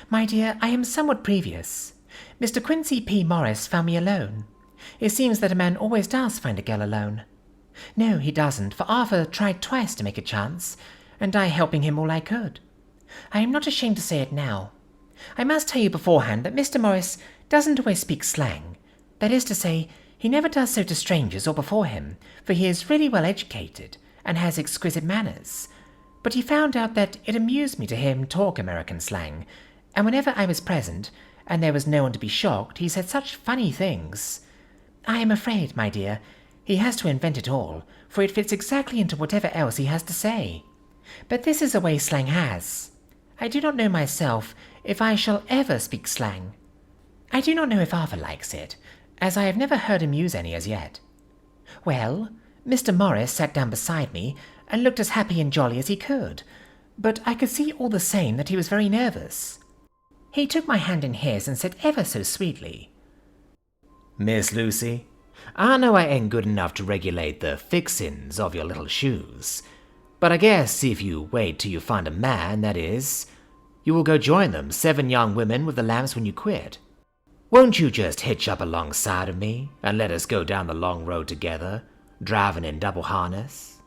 My dear, I am somewhat previous. Mr. Quincy P. Morris found me alone. It seems that a man always does find a girl alone. No, he doesn't, for Arthur tried twice to make a chance, and I helping him all I could. I am not ashamed to say it now. I must tell you beforehand that Mr. Morris doesn't always speak slang. That is to say, he never does so to strangers or before him, for he is really well educated and has exquisite manners. But he found out that it amused me to hear him talk American slang, and whenever I was present, and there was no one to be shocked, he said such funny things. I am afraid, my dear, he has to invent it all, for it fits exactly into whatever else he has to say. But this is a way slang has. I do not know myself if I shall ever speak slang. I do not know if Arthur likes it, as I have never heard him use any as yet. Well, Mr. Morris sat down beside me and looked as happy and jolly as he could, but I could see all the same that he was very nervous. He took my hand in his and said ever so sweetly, Miss Lucy, I know I ain't good enough to regulate the fixins of your little shoes, but I guess if you wait till you find a man, that is, you will go join them 7 young women with the lamps when you quit. Won't you just hitch up alongside of me and let us go down the long road together, driving in double harness?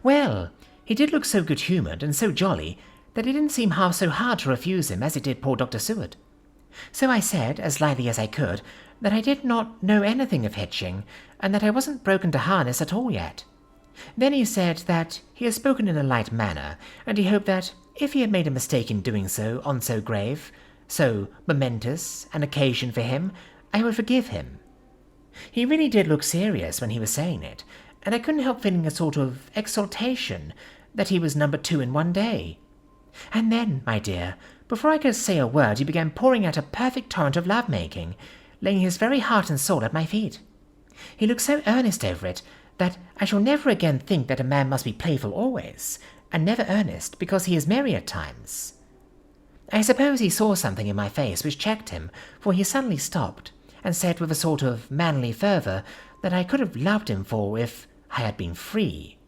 Well, he did look so good-humoured and so jolly that it didn't seem half so hard to refuse him as it did poor Dr. Seward. So I said, as lightly as I could, that I did not know anything of hitching, and that I wasn't broken to harness at all yet. Then he said that he had spoken in a light manner, and he hoped that, if he had made a mistake in doing so on so grave, so momentous an occasion for him, I would forgive him. He really did look serious when he was saying it, and I couldn't help feeling a sort of exultation that he was number 2 in one day. And then, my dear, before I could say a word, he began pouring out a perfect torrent of love-making, laying his very heart and soul at my feet. He looked so earnest over it that I shall never again think that a man must be playful always, and never earnest, because he is merry at times. I suppose he saw something in my face which checked him, for he suddenly stopped, and said with a sort of manly fervour that I could have loved him for if I had been free.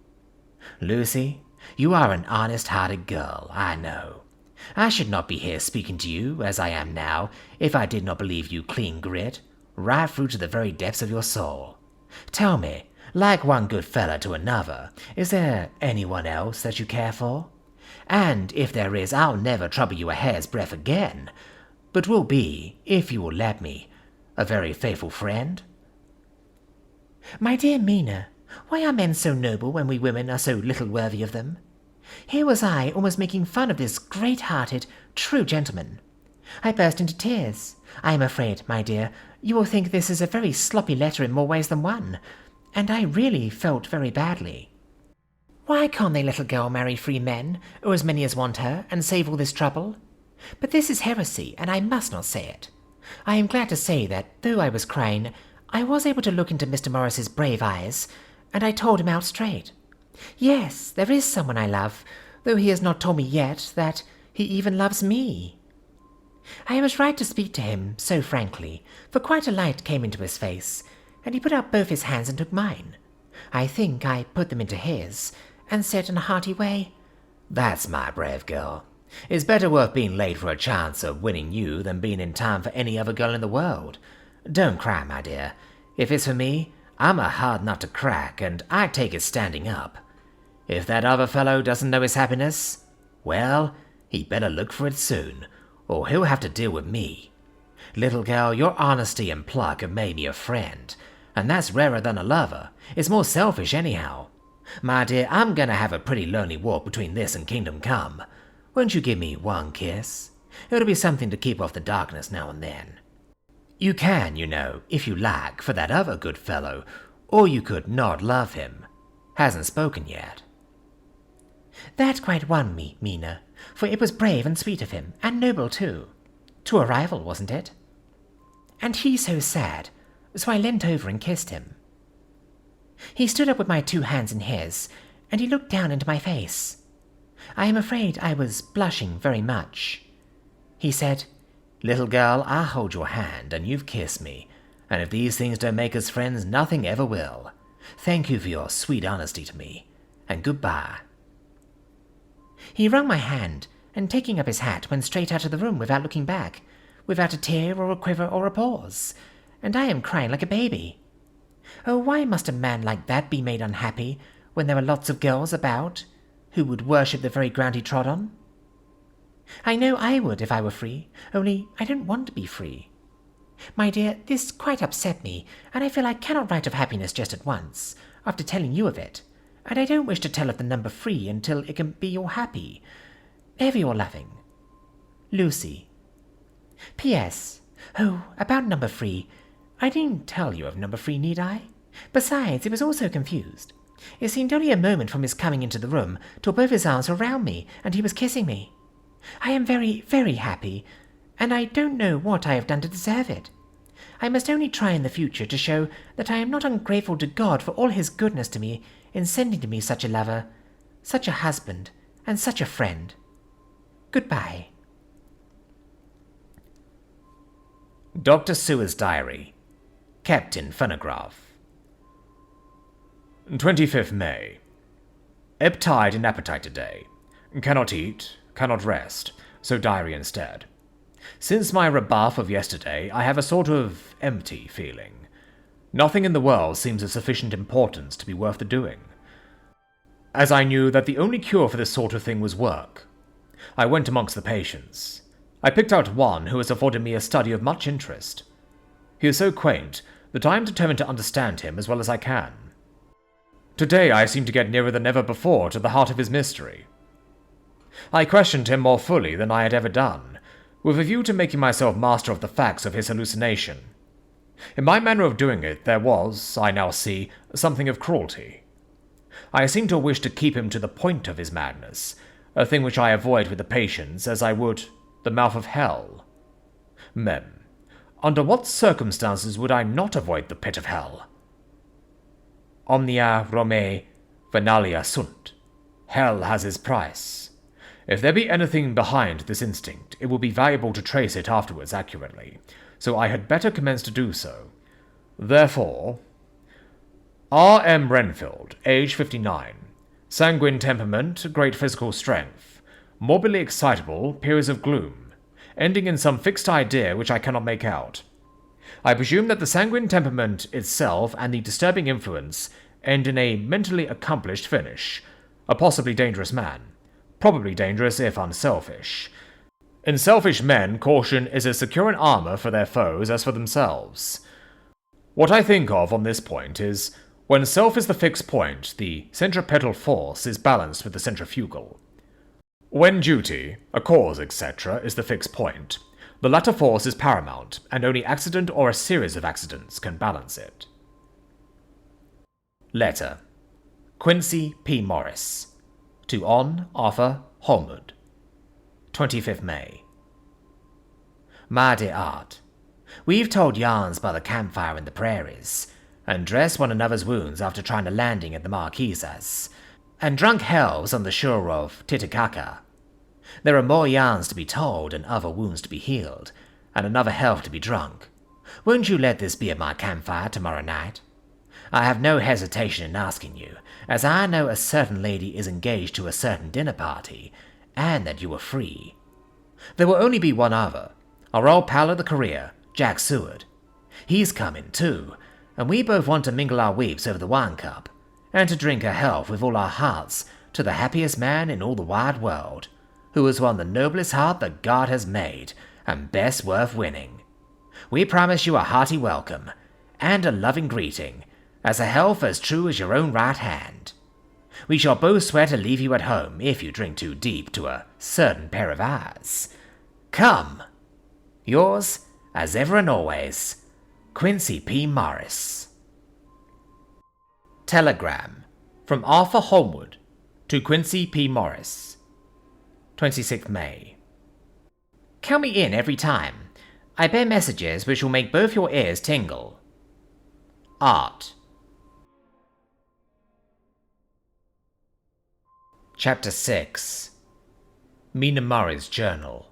Lucy, you are an honest-hearted girl, I know. I should not be here speaking to you as I am now if I did not believe you clean grit, right through to the very depths of your soul. Tell me, like one good fellow to another, is there anyone else that you care for? And if there is, I'll never trouble you a hair's breadth again, but will be, if you will let me, a very faithful friend. My dear Mina, why are men so noble when we women are so little worthy of them? Here was I almost making fun of this great-hearted, true gentleman. I burst into tears. I am afraid, my dear, you will think this is a very sloppy letter in more ways than one, and I really felt very badly. Why can't the little girl marry 3 men, or as many as want her, and save all this trouble? But this is heresy, and I must not say it. I am glad to say that, though I was crying, I was able to look into Mr. Morris's brave eyes, and I told him out straight. Yes, there is someone I love, though he has not told me yet that he even loves me. I was right to speak to him so frankly, for quite a light came into his face, and he put out both his hands and took mine. I think I put them into his, and said in a hearty way, That's my brave girl. It's better worth being late for a chance of winning you than being in time for any other girl in the world. Don't cry, my dear. If it's for me, I'm a hard nut to crack, and I take it standing up. If that other fellow doesn't know his happiness, well, he'd better look for it soon, or he'll have to deal with me. Little girl, your honesty and pluck have made me a friend, and that's rarer than a lover. It's more selfish anyhow. My dear, I'm gonna have a pretty lonely walk between this and Kingdom Come. Won't you give me one kiss? It'll be something to keep off the darkness now and then. You can, you know, if you like, for that other good fellow, or you could not love him. Hasn't spoken yet. That quite won me, Mina, for it was brave and sweet of him, and noble too. To a rival, wasn't it? And he so sad, so I leant over and kissed him. He stood up with my 2 hands in his, and he looked down into my face. I am afraid I was blushing very much. He said, "Little girl, I hold your hand, and you've kissed me, and if these things don't make us friends, nothing ever will. Thank you for your sweet honesty to me, and goodbye." He wrung my hand, and taking up his hat, went straight out of the room without looking back, without a tear or a quiver or a pause, and I am crying like a baby. Oh, why must a man like that be made unhappy when there are lots of girls about who would worship the very ground he trod on? I know I would if I were free, only I don't want to be free. My dear, this quite upset me, and I feel I cannot write of happiness just at once, after telling you of it, and I don't wish to tell of the number 3 until it can be all happy. Ever your loving, Lucy. P.S. Oh, about number 3. I didn't tell you of number 3, need I? Besides, it was all so confused. It seemed only a moment from his coming into the room till both his arms were round me, and he was kissing me. I am very, very happy, and I don't know what I have done to deserve it. I must only try in the future to show that I am not ungrateful to God for all his goodness to me in sending to me such a lover, such a husband, and such a friend. Goodbye. Dr. Seward's Diary, kept in phonograph. 25th May. Ebb-tide and appetite today. Cannot eat, cannot rest, so diary instead. Since my rebuff of yesterday, I have a sort of empty feeling. Nothing in the world seems of sufficient importance to be worth the doing. As I knew that the only cure for this sort of thing was work, I went amongst the patients. I picked out one who has afforded me a study of much interest. He is so quaint that I am determined to understand him as well as I can. Today I seem to get nearer than ever before to the heart of his mystery. I questioned him more fully than I had ever done, with a view to making myself master of the facts of his hallucination. In my manner of doing it there was, I now see, something of cruelty. I seemed to wish to keep him to the point of his madness, a thing which I avoid with the patients as I would the mouth of hell. Mem. Under what circumstances would I not avoid the pit of hell? Omnia Rome venalia sunt. Hell has its price. If there be anything behind this instinct, it will be valuable to trace it afterwards accurately, so I had better commence to do so. Therefore, R. M. Renfield, age 59, sanguine temperament, great physical strength, morbidly excitable, periods of gloom, ending in some fixed idea which I cannot make out. I presume that the sanguine temperament itself and the disturbing influence end in a mentally accomplished finish, a possibly dangerous man. Probably dangerous if unselfish. In selfish men, caution is as secure an armor for their foes as for themselves. What I think of on this point is, when self is the fixed point, the centripetal force is balanced with the centrifugal. When duty, a cause, etc., is the fixed point, the latter force is paramount, and only accident or a series of accidents can balance it. Letter. Quincy P. Morris. To On Arthur Holmwood. 25th May. My dear Art, we've told yarns by the campfire in the prairies, and dressed one another's wounds after trying a landing at the Marquesas, and drunk hells on the shore of Titicaca. There are more yarns to be told and other wounds to be healed, and another health to be drunk. Won't you let this be at my campfire tomorrow night? I have no hesitation in asking you, as I know a certain lady is engaged to a certain dinner party, and that you are free. There will only be one other, our old pal of the career, Jack Seward. He's coming too, and we both want to mingle our weeps over the wine cup, and to drink a health with all our hearts to the happiest man in all the wide world, who has won the noblest heart that God has made, and best worth winning. We promise you a hearty welcome, and a loving greeting, as a health as true as your own right hand. We shall both swear to leave you at home if you drink too deep to a certain pair of eyes. Come. Yours, as ever and always, Quincy P. Morris. Telegram from Arthur Holmwood to Quincy P. Morris. 26th May. Count me in every time. I bear messages which will make both your ears tingle. Art. Chapter 6. Mina Murray's Journal.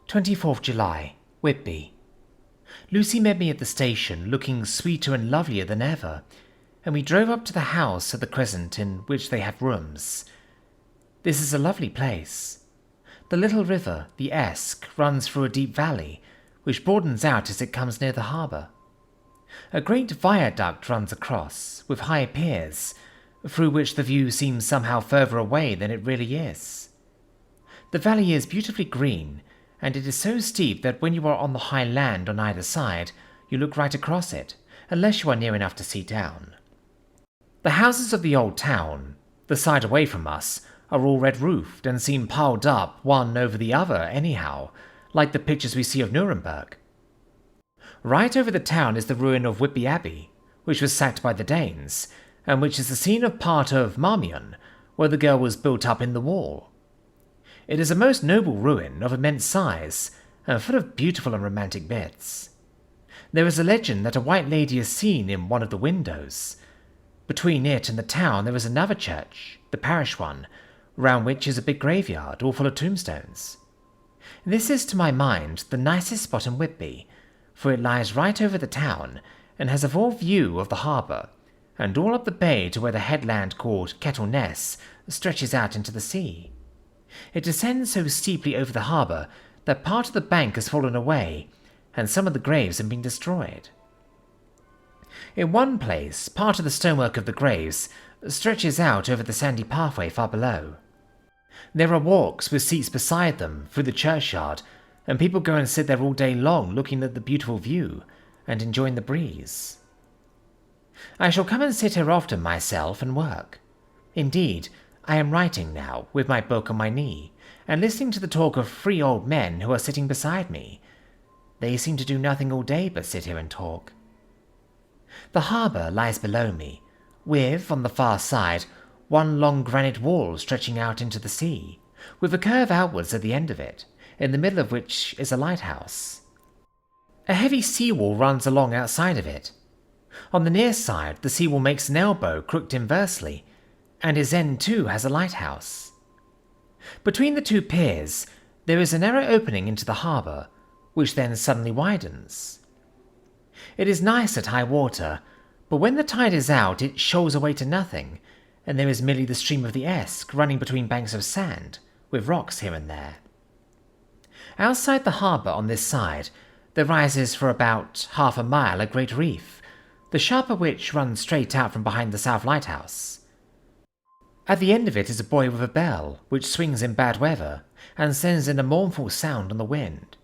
24th July, Whitby. Lucy met me at the station, looking sweeter and lovelier than ever, and we drove up to the house at the Crescent in which they have rooms. This is a lovely place. The little river, the Esk, runs through a deep valley, which broadens out as it comes near the harbour. A great viaduct runs across, with high piers, through which the view seems somehow further away than it really is. The valley is beautifully green, and it is so steep that when you are on the high land on either side, you look right across it, unless you are near enough to see down. The houses of the old town, the side away from us, are all red-roofed and seem piled up one over the other anyhow, like the pictures we see of Nuremberg. Right over the town is the ruin of Whitby Abbey, which was sacked by the Danes, and which is the scene of part of Marmion, where the girl was built up in the wall. It is a most noble ruin of immense size, and full of beautiful and romantic bits. There is a legend that a white lady is seen in one of the windows. Between it and the town there is another church, the parish one, round which is a big graveyard, all full of tombstones. This is, to my mind, the nicest spot in Whitby, for it lies right over the town, and has a full view of the harbour, and all up the bay to where the headland called Kettleness stretches out into the sea. It descends so steeply over the harbour that part of the bank has fallen away, and some of the graves have been destroyed. In one place, part of the stonework of the graves stretches out over the sandy pathway far below. There are walks with seats beside them through the churchyard, and people go and sit there all day long looking at the beautiful view and enjoying the breeze. I shall come and sit here often myself and work. Indeed, I am writing now, with my book on my knee, and listening to the talk of 3 old men who are sitting beside me. They seem to do nothing all day but sit here and talk. The harbour lies below me, with, on the far side, one long granite wall stretching out into the sea, with a curve outwards at the end of it, in the middle of which is a lighthouse. A heavy sea-wall runs along outside of it. On the near side, the sea-wall makes an elbow crooked inversely, and its end too has a lighthouse. Between the 2 piers, there is a narrow opening into the harbour, which then suddenly widens. It is nice at high water, but when the tide is out it shoals away to nothing, and there is merely the stream of the Esk running between banks of sand, with rocks here and there. Outside the harbour on this side, there rises for about half a mile a great reef, the sharp of which runs straight out from behind the south lighthouse. At the end of it is a buoy with a bell, which swings in bad weather, and sends in a mournful sound on the wind.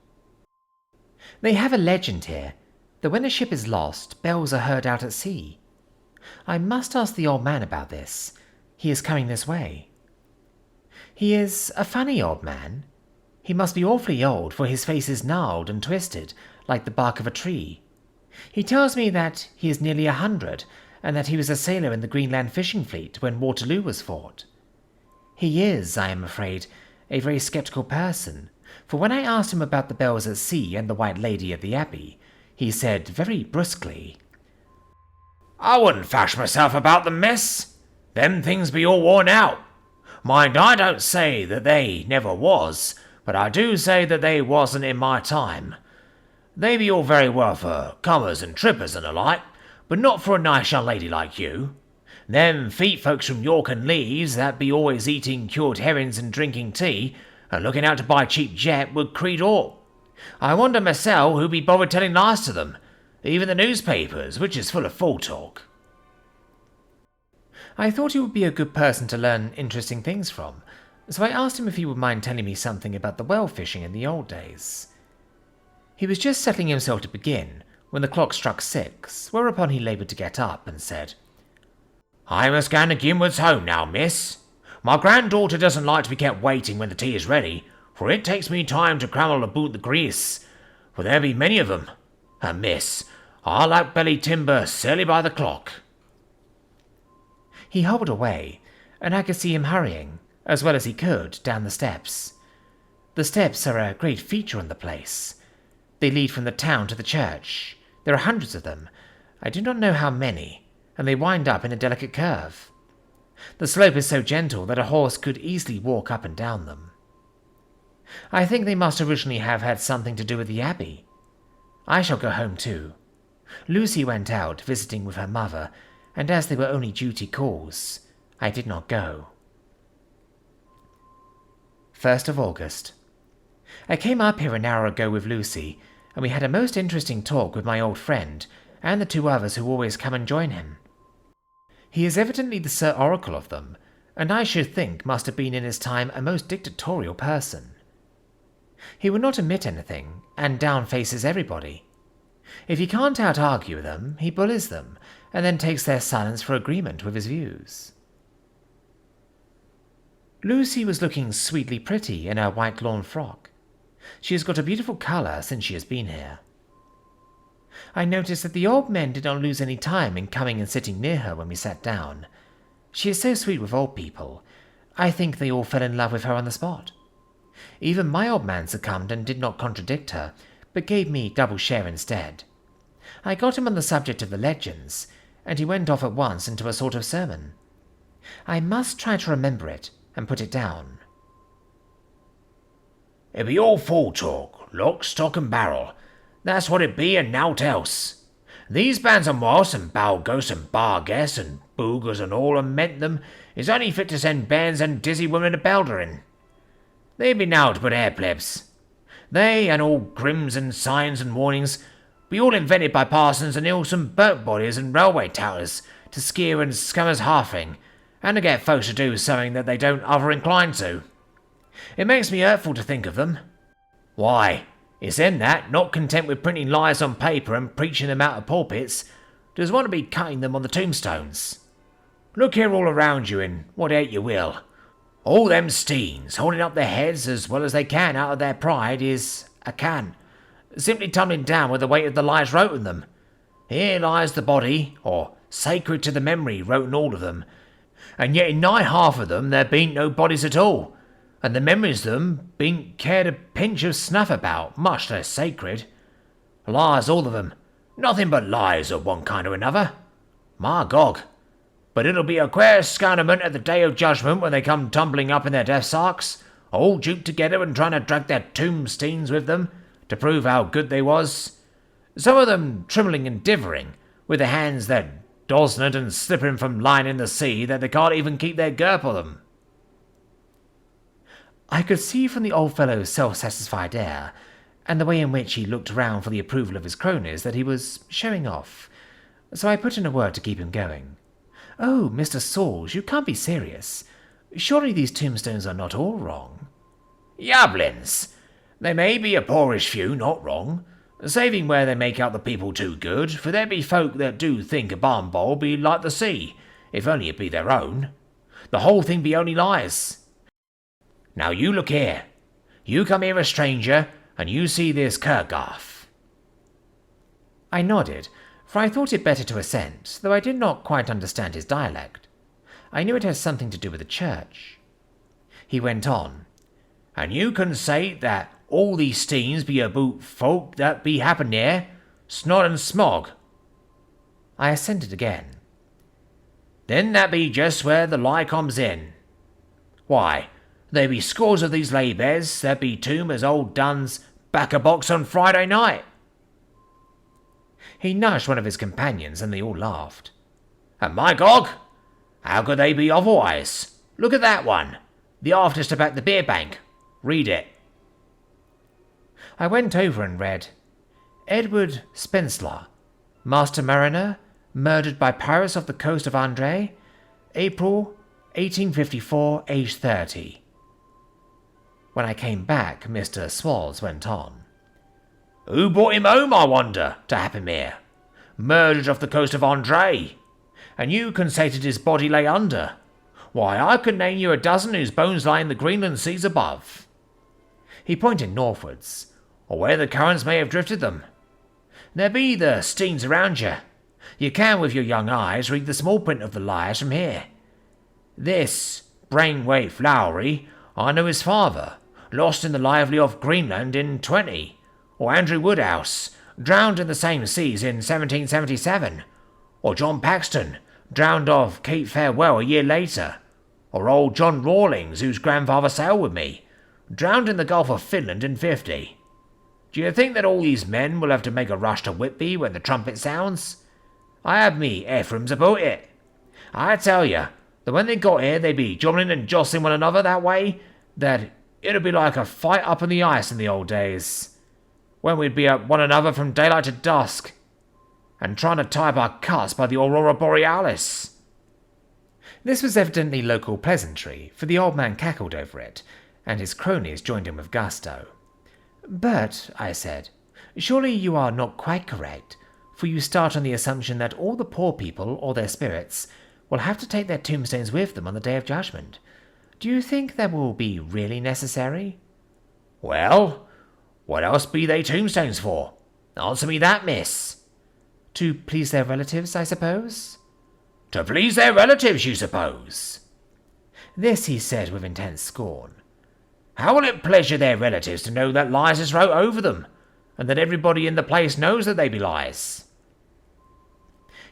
They have a legend here, that when a ship is lost, bells are heard out at sea. I must ask the old man about this. He is coming this way. He is a funny old man. He must be awfully old, for his face is gnarled and twisted, like the bark of a tree. He tells me that he is nearly 100, and that he was a sailor in the Greenland fishing fleet when Waterloo was fought. He is, I am afraid, a very sceptical person, for when I asked him about the bells at sea and the White Lady at the Abbey, he said very brusquely, "I wouldn't fash myself about them, miss. Them things be all worn out. Mind, I don't say that they never was, but I do say that they wasn't in my time. They be all very well for comers and trippers and the like, but not for a nice young lady like you. Them feet folks from York and Leeds that be always eating cured herrings and drinking tea, and looking out to buy cheap jet would creed all. I wonder myself who be bothered telling lies to them, even the newspapers, which is full of fool talk." I thought he would be a good person to learn interesting things from, so I asked him if he would mind telling me something about the whale fishing in the old days. He was just settling himself to begin when the clock struck 6, whereupon he laboured to get up and said, "I must go to Gimwood's home now, miss. My granddaughter doesn't like to be kept waiting when the tea is ready, for it takes me time to crammel about the grease, for there be many of them. And, miss, I like belly timber silly by the clock." He hobbled away, and I could see him hurrying, as well as he could, down the steps. The steps are a great feature on the place. They lead from the town to the church. There are hundreds of them. I do not know how many, and they wind up in a delicate curve. The slope is so gentle that a horse could easily walk up and down them. I think they must originally have had something to do with the abbey. I shall go home too. Lucy went out visiting with her mother, and as they were only duty calls, I did not go. 1st of August. I came up here an hour ago with Lucy, and we had a most interesting talk with my old friend and the 2 others who always come and join him. He is evidently the Sir Oracle of them, and I should think must have been in his time a most dictatorial person. He will not admit anything, and down-faces everybody. If he can't out-argue them, he bullies them, and then takes their silence for agreement with his views. Lucy was looking sweetly pretty in her white lawn frock. She has got a beautiful colour since she has been here. I noticed that the old men did not lose any time in coming and sitting near her when we sat down. She is so sweet with old people. I think they all fell in love with her on the spot. Even my old man succumbed and did not contradict her, but gave me double share instead. I got him on the subject of the legends, and he went off at once into a sort of sermon. I must try to remember it and put it down. "It be all fool talk, lock, stock and barrel. That's what it be and nowt else. These bands of moss and balgos and barguess and boogers and all and meant them is only fit to send bands and dizzy women to beltering. They be nowt but air plebs. They and all grims and signs and warnings be all invented by parsons and ilsome boat bodies and railway towers to skeer and scum as halfing, and to get folks to do something that they don't other inclined to. It makes me hurtful to think of them. Why, it's them that, not content with printing lies on paper and preaching them out of pulpits, does want to be cutting them on the tombstones. Look here all around you in what hate you will. All them steens, holding up their heads as well as they can out of their pride, is a can, simply tumbling down with the weight of the lies wrote in them. Here lies the body, or sacred to the memory wrote in all of them, and yet in nigh half of them there bean't no bodies at all, and the memories of them bean't cared a pinch of snuff about, much less sacred. Lies all of them, nothing but lies of one kind or another. My gog, but it'll be a queer scarnament at the day of judgment when they come tumbling up in their death sarks, all duped together and trying to drag their tombstones with them, to prove how good they was. Some of them trembling and divering, with their hands that dosn't and slipping from lying in the sea that they can't even keep their girp of them." I could see from the old fellow's self-satisfied air, and the way in which he looked round for the approval of his cronies, that he was showing off, so I put in a word to keep him going. "Oh, Mr. Sauls, you can't be serious. Surely these tombstones are not all wrong?" "Yabblins! They may be a poorish few not wrong, saving where they make out the people too good, for there be folk that do think a barn bowl be like the sea, if only it be their own. The whole thing be only lies. Now you look here. You come here a stranger, and you see this Kirkgarth." I nodded, for I thought it better to assent, though I did not quite understand his dialect. I knew it had something to do with the church. He went on, "And you can say that all these steens be aboot folk that be happen here, snot and smog." I assented again. "Then that be just where the lie comes in. Why, there be scores of these lay-beds that be tomb as old Dunn's back a box on Friday night." He nudged one of his companions, and they all laughed. "And my gog, how could they be otherwise? Look at that one, the aftest about the beer bank. Read it." I went over and read, "Edward Spensler, Master Mariner, murdered by pirates off the coast of Andre, April 1854, age 30. When I came back, Mr. Swalls went on, Who brought him home, I wonder, to have him here? Murdered off the coast of Andre. And you conceited his body lay under. Why, I could name you a dozen whose bones lie in the Greenland seas above. He pointed northwards, or where the currents may have drifted them. There be the steens around you. You can, with your young eyes, read the small print of the lies from here. This, Brainweight Flowery, I know his father, lost in the lively off Greenland in 20, or Andrew Woodhouse, drowned in the same seas in 1777, or John Paxton, drowned off Cape Farewell a year later, or old John Rawlings, whose grandfather sailed with me, drowned in the Gulf of Finland in 50. Do you think that all these men will have to make a rush to Whitby when the trumpet sounds? I have me Ephraims about it. I tell you, that when they got here they'd be jobbing and jostling one another that way, that it'd be like a fight up on the ice in the old days, when we'd be at one another from daylight to dusk, and trying to tie up our cuts by the Aurora Borealis. This was evidently local pleasantry, for the old man cackled over it, and his cronies joined in with gusto. But, I said, surely you are not quite correct, for you start on the assumption that all the poor people, or their spirits, will have to take their tombstones with them on the Day of Judgment. Do you think that will be really necessary? Well, what else be they tombstones for? Answer me that, miss. To please their relatives, I suppose? To please their relatives, you suppose? This he said with intense scorn. How will it pleasure their relatives to know that lies is wrote over them, and that everybody in the place knows that they be lies?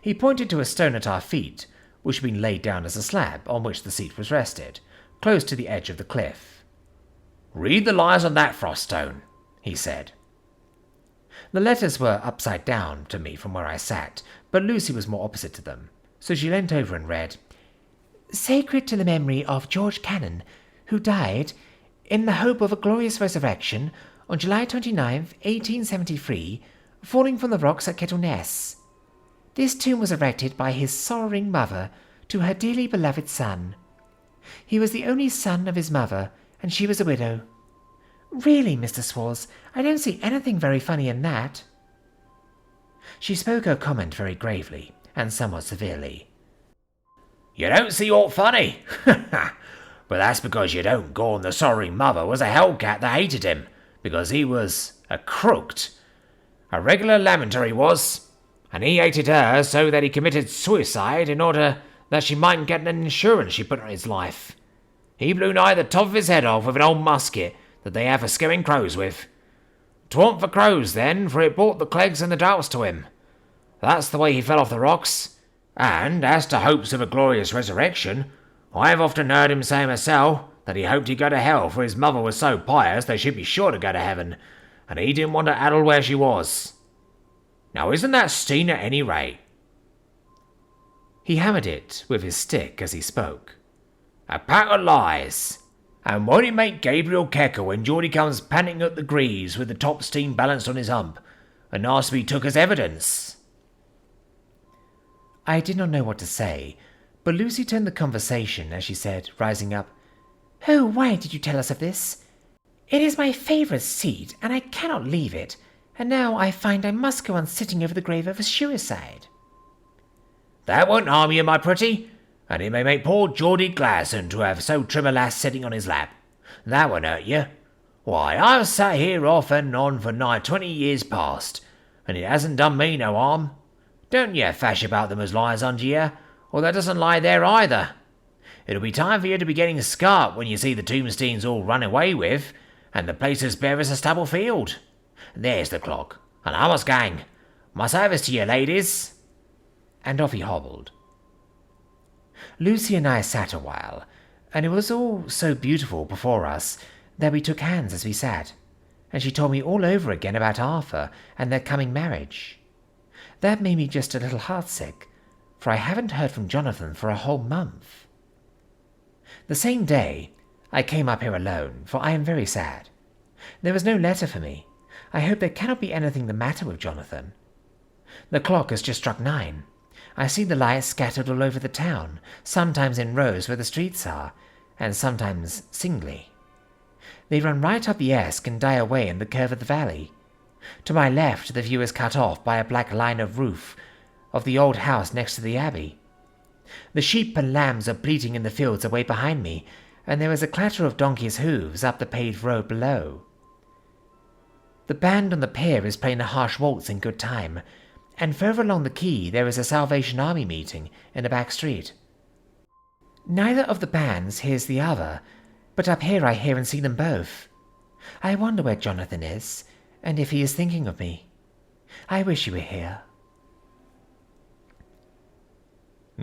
He pointed to a stone at our feet, which had been laid down as a slab on which the seat was rested, close to the edge of the cliff. Read the lies on that frost stone, he said. The letters were upside down to me from where I sat, but Lucy was more opposite to them, so she leant over and read, Sacred to the memory of George Cannon, who died, in the hope of a glorious resurrection, on July 29th, 1873, falling from the rocks at Kettleness. This tomb was erected by his sorrowing mother to her dearly beloved son. He was the only son of his mother, and she was a widow. Really, Mr. Swallows, I don't see anything very funny in that. She spoke her comment very gravely, and somewhat severely. You don't see aught funny? But that's because you don't go on the sorrowing mother was a hellcat that hated him, because he was a crooked. A regular lamenter he was, and he hated her so that he committed suicide in order that she mightn't get an insurance she put on his life. He blew nigh the top of his head off with an old musket that they have for scaring crows with. 'Twa'n't for crows then, for it brought the clegs and the droughts to him. That's the way he fell off the rocks. And as to hopes of a glorious resurrection, I've often heard him say myself that he hoped he'd go to hell, for his mother was so pious they should be sure to go to heaven, and he didn't want to addle where she was. Now isn't that steen at any rate? He hammered it with his stick as he spoke. A pack of lies. And won't it make Gabriel cackle when Geordie comes panting up the greaves with the top steam balanced on his hump, and asks to be took as evidence? I did not know what to say, but Lucy turned the conversation as she said, rising up, Oh, why did you tell us of this? It is my favourite seat, and I cannot leave it, and now I find I must go on sitting over the grave of a suicide. That won't harm you, my pretty, and it may make poor Geordie Gladson to have so trim a lass sitting on his lap. That won't hurt you. Why, I've sat here off and on for nigh 20 years past, and it hasn't done me no harm. Don't you fash about them as lies under you, or that doesn't lie there either. It'll be time for you to be getting scarp when you see the tombstones all run away with, and the place as bare as a stubble field. There's the clock, and I must gang. My service to you, ladies. And off he hobbled. Lucy and I sat a while, and it was all so beautiful before us that we took hands as we sat, and she told me all over again about Arthur and their coming marriage. That made me just a little heartsick, for I haven't heard from Jonathan for a whole month. The same day, I came up here alone, for I am very sad. There was no letter for me. I hope there cannot be anything the matter with Jonathan. The clock has just struck 9. I see the lights scattered all over the town, sometimes in rows where the streets are, and sometimes singly. They run right up the Esk and die away in the curve of the valley. To my left, the view is cut off by a black line of roof of the old house next to the abbey. The sheep and lambs are bleating in the fields away behind me, and there is a clatter of donkeys' hooves up the paved road below. The band on the pier is playing a harsh waltz in good time, and further along the quay there is a Salvation Army meeting in a back street. Neither of the bands hears the other, but up here I hear and see them both. I wonder where Jonathan is, and if he is thinking of me. I wish he were here.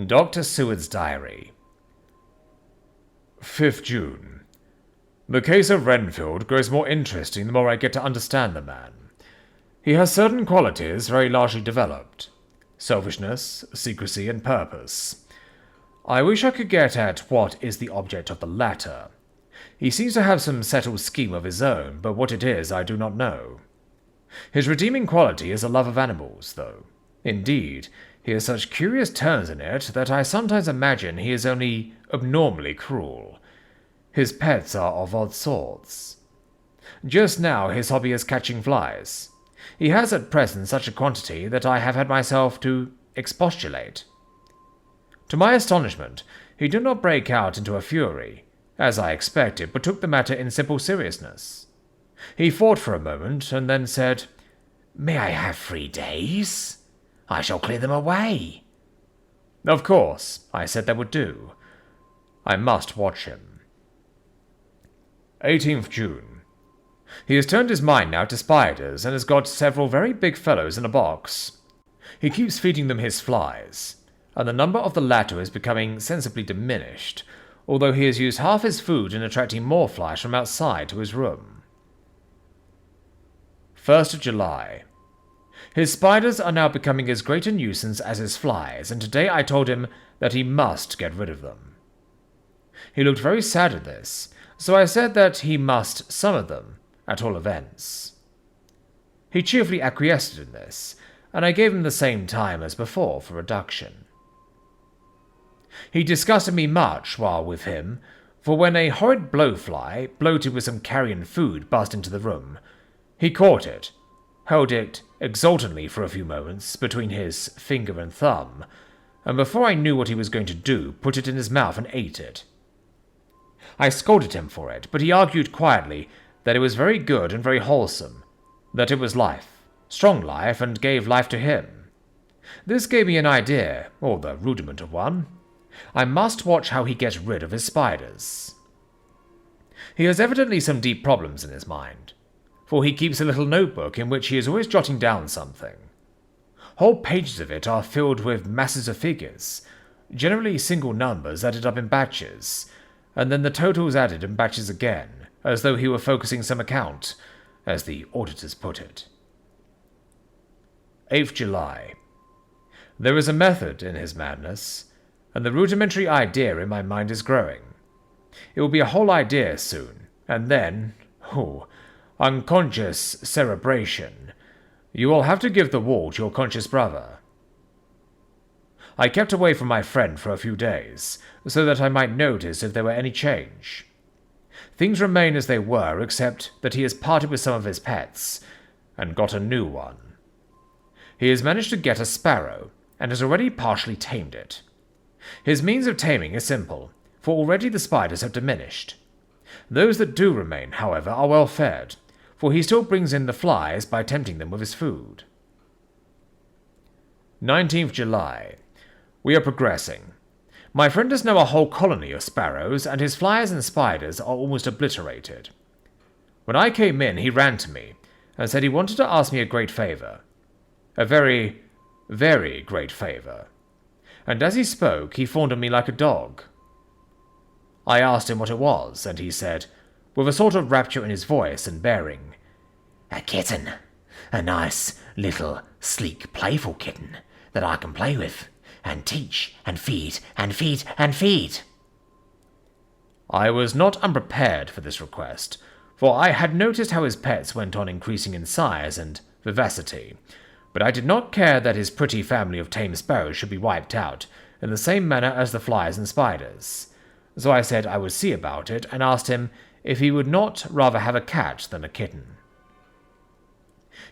Dr. Seward's Diary. 5th June. The case of Renfield grows more interesting the more I get to understand the man. He has certain qualities very largely developed: selfishness, secrecy, and purpose. I wish I could get at what is the object of the latter. He seems to have some settled scheme of his own, but what it is I do not know. His redeeming quality is a love of animals, though. Indeed, he has such curious turns in it that I sometimes imagine he is only abnormally cruel. His pets are of odd sorts. Just now his hobby is catching flies. He has at present such a quantity that I have had myself to expostulate. To my astonishment, he did not break out into a fury, as I expected, but took the matter in simple seriousness. He thought for a moment, and then said, "May I have 3 days? I shall clear them away." Of course, I said that would do. I must watch him. 18th June. He has turned his mind now to spiders, and has got several very big fellows in a box. He keeps feeding them his flies, and the number of the latter is becoming sensibly diminished, although he has used half his food in attracting more flies from outside to his room. 1st of July. His spiders are now becoming as great a nuisance as his flies, and today I told him that he must get rid of them. He looked very sad at this, so I said that he must some of them, at all events. He cheerfully acquiesced in this, and I gave him the same time as before for reduction. He disgusted me much while with him, for when a horrid blowfly, bloated with some carrion food, buzzed into the room, he caught it, held it exultantly for a few moments between his finger and thumb, and before I knew what he was going to do, put it in his mouth and ate it. I scolded him for it, but he argued quietly that it was very good and very wholesome, that it was life, strong life, and gave life to him. This gave me an idea, or the rudiment of one. I must watch how he gets rid of his spiders. He has evidently some deep problems in his mind, for he keeps a little notebook in which he is always jotting down something. Whole pages of it are filled with masses of figures, generally single numbers added up in batches, and then the totals added in batches again, as though he were focusing some account, as the auditors put it. 8th July. There is a method in his madness, and the rudimentary idea in my mind is growing. It will be a whole idea soon, and then, unconscious cerebration. You will have to give the wall to your conscious brother. I kept away from my friend for a few days, so that I might notice if there were any change. Things remain as they were, except that he has parted with some of his pets, and got a new one. He has managed to get a sparrow, and has already partially tamed it. His means of taming is simple, for already the spiders have diminished. Those that do remain, however, are well fed, for he still brings in the flies by tempting them with his food. 19th July. We are progressing. My friend has now a whole colony of sparrows, and his flies and spiders are almost obliterated. When I came in, he ran to me, and said he wanted to ask me a great favour. A very, very great favour. And as he spoke, he fawned on me like a dog. I asked him what it was, and he said, with a sort of rapture in his voice and bearing, "A kitten. A nice, little, sleek, playful kitten that I can play with, and teach, and feed, and feed, and feed." I was not unprepared for this request, for I had noticed how his pets went on increasing in size and vivacity, but I did not care that his pretty family of tame sparrows should be wiped out in the same manner as the flies and spiders. So I said I would see about it, and asked him if he would not rather have a cat than a kitten.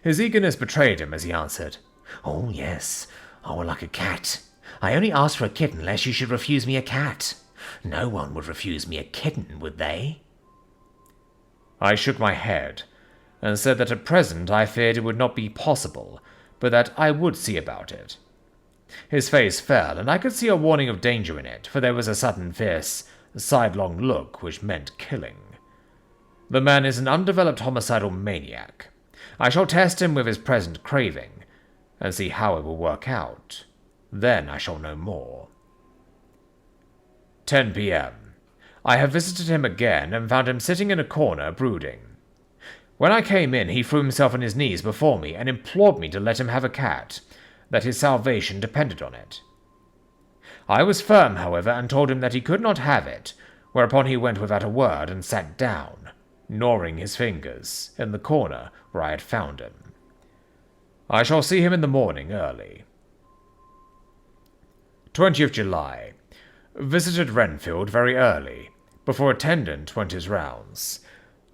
His eagerness betrayed him as he answered, "Oh, yes. I would like a cat. I only asked for a kitten lest you should refuse me a cat. No one would refuse me a kitten, would they?" I shook my head, and said that at present I feared it would not be possible, but that I would see about it. His face fell, and I could see a warning of danger in it, for there was a sudden fierce, sidelong look which meant killing. The man is an undeveloped homicidal maniac. I shall test him with his present craving, and see how it will work out. Then I shall know more. 10 p.m. I have visited him again, and found him sitting in a corner, brooding. When I came in, he threw himself on his knees before me, and implored me to let him have a cat, that his salvation depended on it. I was firm, however, and told him that he could not have it, whereupon he went without a word and sat down, gnawing his fingers, in the corner where I had found him. I shall see him in the morning early. 20th July. Visited Renfield very early, before attendant went his rounds.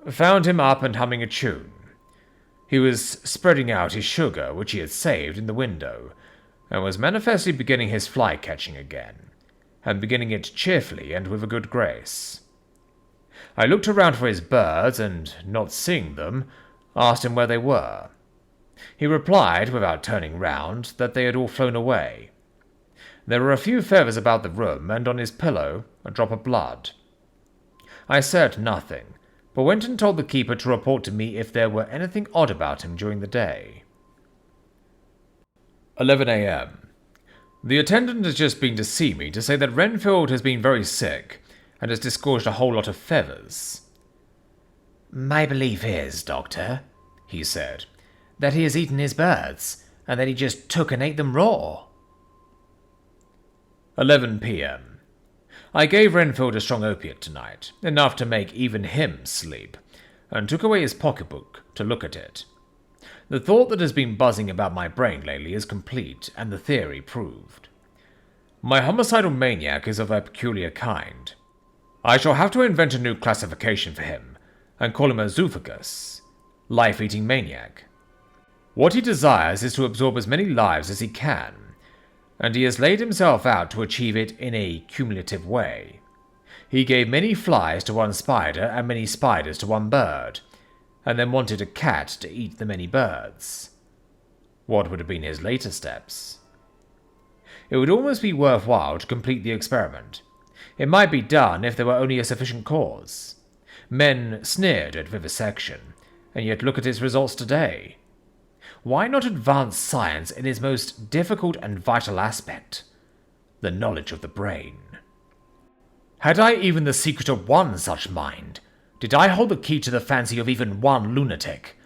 Found him up and humming a tune. He was spreading out his sugar, which he had saved, in the window, and was manifestly beginning his fly-catching again, and beginning it cheerfully and with a good grace. I looked around for his birds, and, not seeing them, asked him where they were. He replied, without turning round, that they had all flown away. There were a few feathers about the room, and on his pillow a drop of blood. I said nothing, but went and told the keeper to report to me if there were anything odd about him during the day. 11 a.m. The attendant has just been to see me to say that Renfield has been very sick, and has disgorged a whole lot of feathers. "My belief is, Doctor," he said, "that he has eaten his birds, and that he just took and ate them raw." 11 p.m. I gave Renfield a strong opiate tonight, enough to make even him sleep, and took away his pocketbook to look at it. The thought that has been buzzing about my brain lately is complete, and the theory proved. My homicidal maniac is of a peculiar kind. I shall have to invent a new classification for him, and call him a zoophagous, life-eating maniac. What he desires is to absorb as many lives as he can, and he has laid himself out to achieve it in a cumulative way. He gave many flies to one spider and many spiders to one bird, and then wanted a cat to eat the many birds. What would have been his later steps? It would almost be worthwhile to complete the experiment. It might be done if there were only a sufficient cause. Men sneered at vivisection, and yet look at its results today. Why not advance science in its most difficult and vital aspect, the knowledge of the brain? Had I even the secret of one such mind, did I hold the key to the fancy of even one lunatic,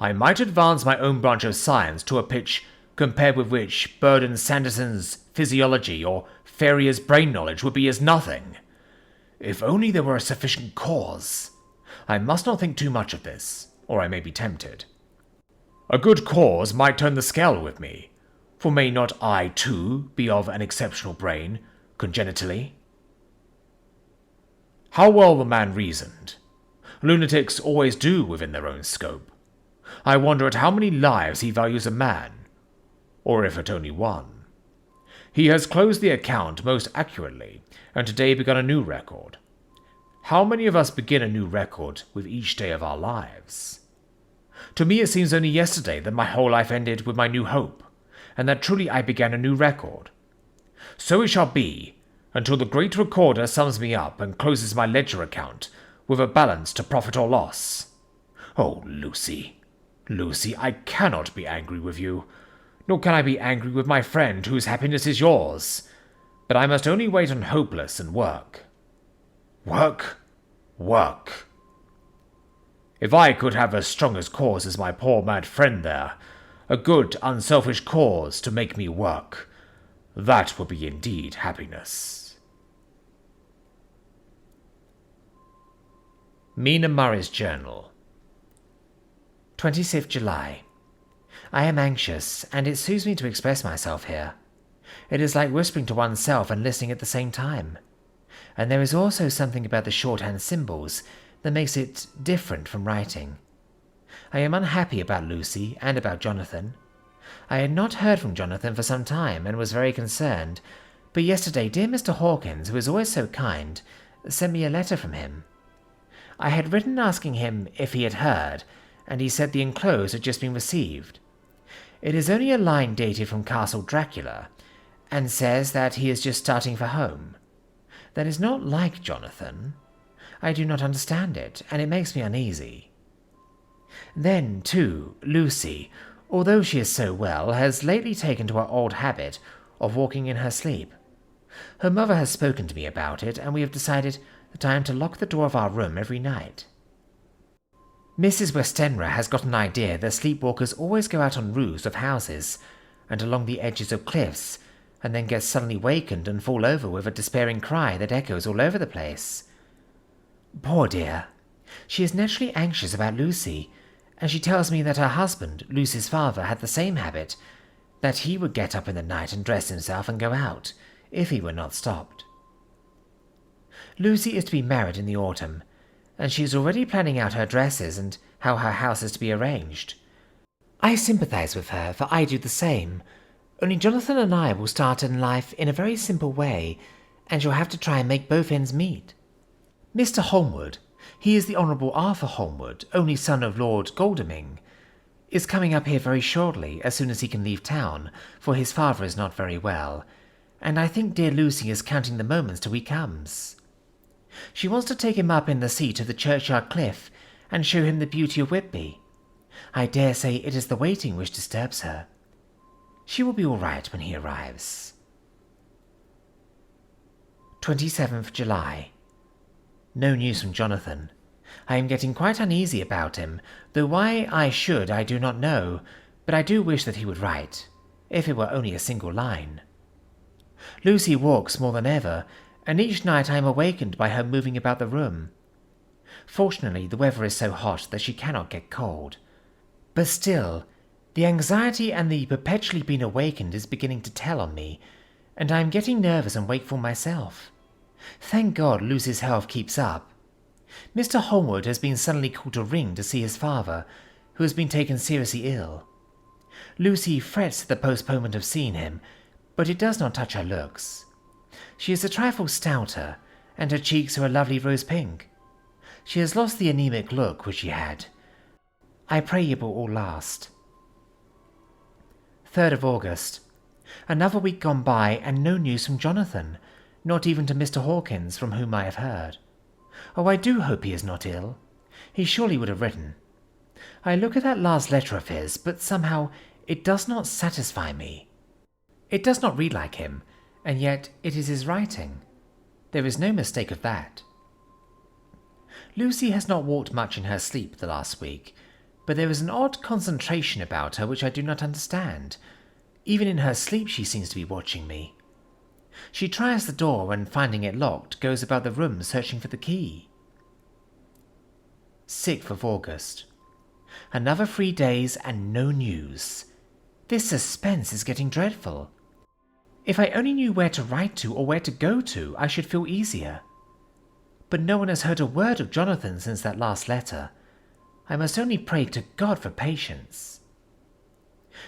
I might advance my own branch of science to a pitch compared with which Burdon Sanderson's physiology or Ferrier's brain knowledge would be as nothing. If only there were a sufficient cause. I must not think too much of this, or I may be tempted. A good cause might turn the scale with me, for may not I, too, be of an exceptional brain, congenitally? How well the man reasoned. Lunatics always do within their own scope. I wonder at how many lives he values a man, or if at only one. He has closed the account most accurately, and today begun a new record. How many of us begin a new record with each day of our lives? To me it seems only yesterday that my whole life ended with my new hope, and that truly I began a new record. So it shall be, until the great recorder sums me up and closes my ledger account with a balance to profit or loss. Oh, Lucy, Lucy, I cannot be angry with you, nor can I be angry with my friend whose happiness is yours, but I must only wait on hopeless and work. Work, work. If I could have as strong a cause as my poor mad friend there, a good, unselfish cause to make me work, that would be indeed happiness. Mina Murray's Journal. 26th July. I am anxious, and it soothes me to express myself here. It is like whispering to oneself and listening at the same time. And there is also something about the shorthand symbols that makes it different from writing. I am unhappy about Lucy and about Jonathan. I had not heard from Jonathan for some time and was very concerned, but yesterday dear Mr. Hawkins, who is always so kind, sent me a letter from him. I had written asking him if he had heard, and he said the enclosed had just been received. It is only a line dated from Castle Dracula, and says that he is just starting for home. That is not like Jonathan. I do not understand it, and it makes me uneasy. Then, too, Lucy, although she is so well, has lately taken to her old habit of walking in her sleep. Her mother has spoken to me about it, and we have decided that I am to lock the door of our room every night. Mrs. Westenra has got an idea that sleepwalkers always go out on roofs of houses and along the edges of cliffs, and then get suddenly wakened and fall over with a despairing cry that echoes all over the place. Poor dear! She is naturally anxious about Lucy, and she tells me that her husband, Lucy's father, had the same habit, that he would get up in the night and dress himself and go out, if he were not stopped. Lucy is to be married in the autumn, and she is already planning out her dresses and how her house is to be arranged. I sympathize with her, for I do the same, only Jonathan and I will start in life in a very simple way, and shall have to try and make both ends meet. Mr. Holmwood, he is the Honourable Arthur Holmwood, only son of Lord Godalming, is coming up here very shortly, as soon as he can leave town, for his father is not very well, and I think dear Lucy is counting the moments till he comes. She wants to take him up in the seat of the churchyard cliff, and show him the beauty of Whitby. I dare say it is the waiting which disturbs her. She will be all right when he arrives. 27th July. No news from Jonathan. I am getting quite uneasy about him, though why I should I do not know, but I do wish that he would write, if it were only a single line. Lucy walks more than ever, and each night I am awakened by her moving about the room. Fortunately, the weather is so hot that she cannot get cold. But still, the anxiety and the perpetually being awakened is beginning to tell on me, and I am getting nervous and wakeful myself. Thank God Lucy's health keeps up. Mr. Holmwood has been suddenly called to Ring to see his father, who has been taken seriously ill. Lucy frets at the postponement of seeing him, but it does not touch her looks. She is a trifle stouter, and her cheeks are a lovely rose pink. She has lost the anemic look which she had. I pray it will all last. 3rd of August. Another week gone by, and no news from Jonathan, not even to Mr. Hawkins, from whom I have heard. Oh, I do hope he is not ill. He surely would have written. I look at that last letter of his, but somehow it does not satisfy me. It does not read like him, and yet it is his writing. There is no mistake of that. Lucy has not walked much in her sleep the last week, but there is an odd concentration about her which I do not understand. Even in her sleep she seems to be watching me. She tries the door and, finding it locked, goes about the room searching for the key. 6th of August. Another 3 days and no news. This suspense is getting dreadful. If I only knew where to write to or where to go to, I should feel easier. But no one has heard a word of Jonathan since that last letter. I must only pray to God for patience.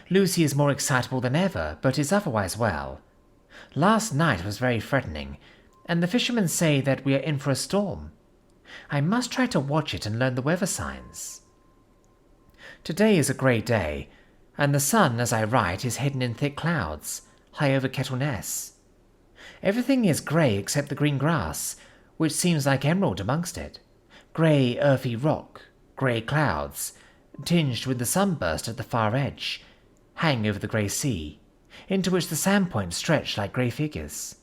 Lucy is more excitable than ever, but is otherwise well. Last night was very threatening, and the fishermen say that we are in for a storm. I must try to watch it and learn the weather signs. Today is a grey day, and the sun, as I write, is hidden in thick clouds, high over Kettleness. Everything is grey except the green grass, which seems like emerald amongst it. Grey, earthy rock, grey clouds, tinged with the sunburst at the far edge, hang over the grey sea, into which the sandpoints stretch like grey figures.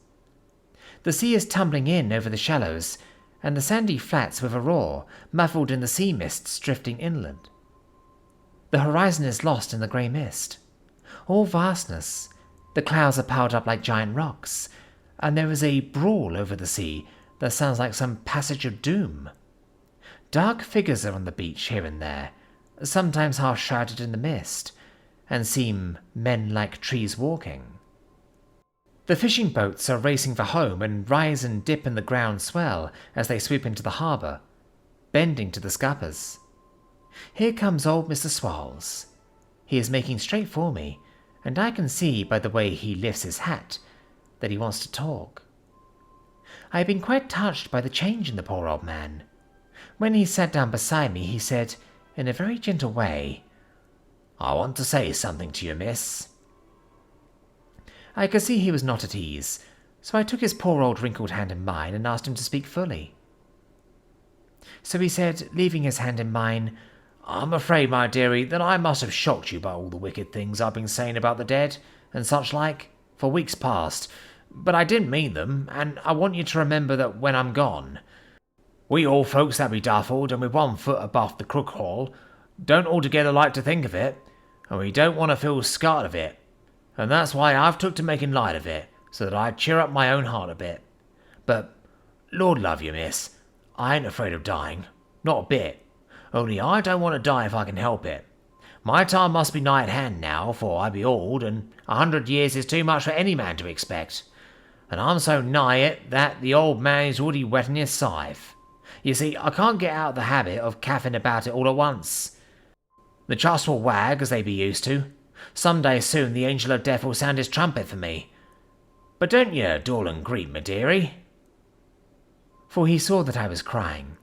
The sea is tumbling in over the shallows, and the sandy flats with a roar, muffled in the sea mists drifting inland. The horizon is lost in the grey mist. All vastness. The clouds are piled up like giant rocks, and there is a brawl over the sea that sounds like some passage of doom. Dark figures are on the beach here and there, sometimes half shrouded in the mist, and seem men like trees walking. The fishing boats are racing for home and rise and dip in the ground swell as they sweep into the harbour, bending to the scuppers. Here comes old Mr. Swalls. He is making straight for me, and I can see by the way he lifts his hat that he wants to talk. I have been quite touched by the change in the poor old man. When he sat down beside me, he said, in a very gentle way, "I want to say something to you, miss." I could see he was not at ease, so I took his poor old wrinkled hand in mine and asked him to speak fully. So he said, leaving his hand in mine, "I'm afraid, my dearie, that I must have shocked you by all the wicked things I've been saying about the dead, and such like, for weeks past, but I didn't mean them, and I want you to remember that when I'm gone, we all folks that be duffled and with one foot above the crook hall don't altogether like to think of it, and we don't want to feel scarred of it, and that's why I've took to making light of it, so that I'd cheer up my own heart a bit. But, Lord love you, miss, I ain't afraid of dying, not a bit, only I don't want to die if I can help it. My time must be nigh at hand now, for I be old, and 100 years is too much for any man to expect, and I'm so nigh it that the old man is already whetting his scythe. You see, I can't get out of the habit of caffing about it all at once. The trust will wag as they be used to. Some day soon the angel of death will sound his trumpet for me. But don't you dawdle and greet, my dearie." For he saw that I was crying.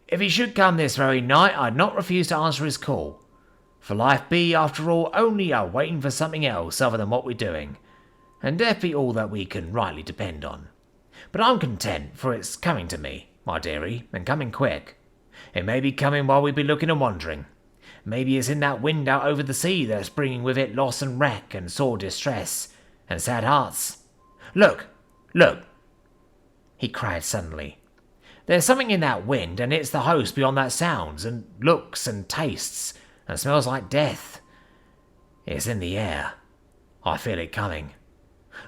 "If he should come this very night, I'd not refuse to answer his call. For life be, after all, only a waiting for something else other than what we're doing, and death be all that we can rightly depend on. But I'm content, for it's coming to me, my dearie, and coming quick. It may be coming while we be looking and wondering. Maybe it's in that wind out over the sea that's bringing with it loss and wreck and sore distress and sad hearts. Look, look," he cried suddenly. "There's something in that wind, and it's the host beyond that sounds and looks and tastes and smells like death. It's in the air. I feel it coming.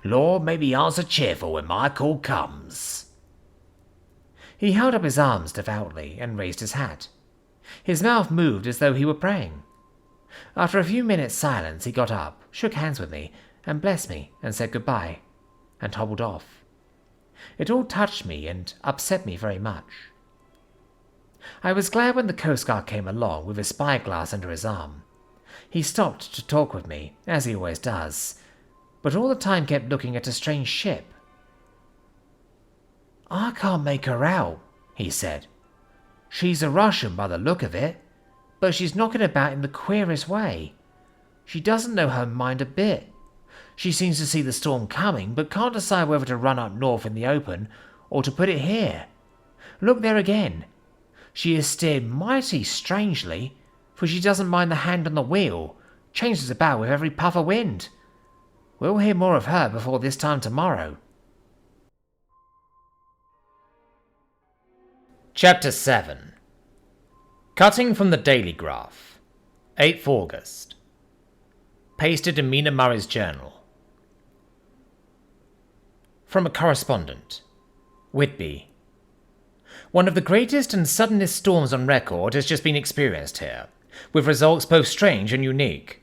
Lord, may be answer cheerful when my call comes." He held up his arms devoutly and raised his hat. His mouth moved as though he were praying. After a few minutes' silence, he got up, shook hands with me, and blessed me, and said goodbye, and hobbled off. It all touched me and upset me very much. I was glad when the Coast Guard came along with his spyglass under his arm. He stopped to talk with me, as he always does, but all the time kept looking at a strange ship. "I can't make her out," he said. "She's a Russian by the look of it, but she's knocking about in the queerest way. She doesn't know her mind a bit. She seems to see the storm coming, but can't decide whether to run up north in the open or to put it here. Look there again. She is steered mighty strangely, for she doesn't mind the hand on the wheel, changes about with every puff of wind. We'll hear more of her before this time tomorrow." Chapter 7. Cutting from the Daily Graph, 8th August. Pasted in Mina Murray's journal. From a correspondent. Whitby. One of the greatest and suddenest storms on record has just been experienced here, with results both strange and unique.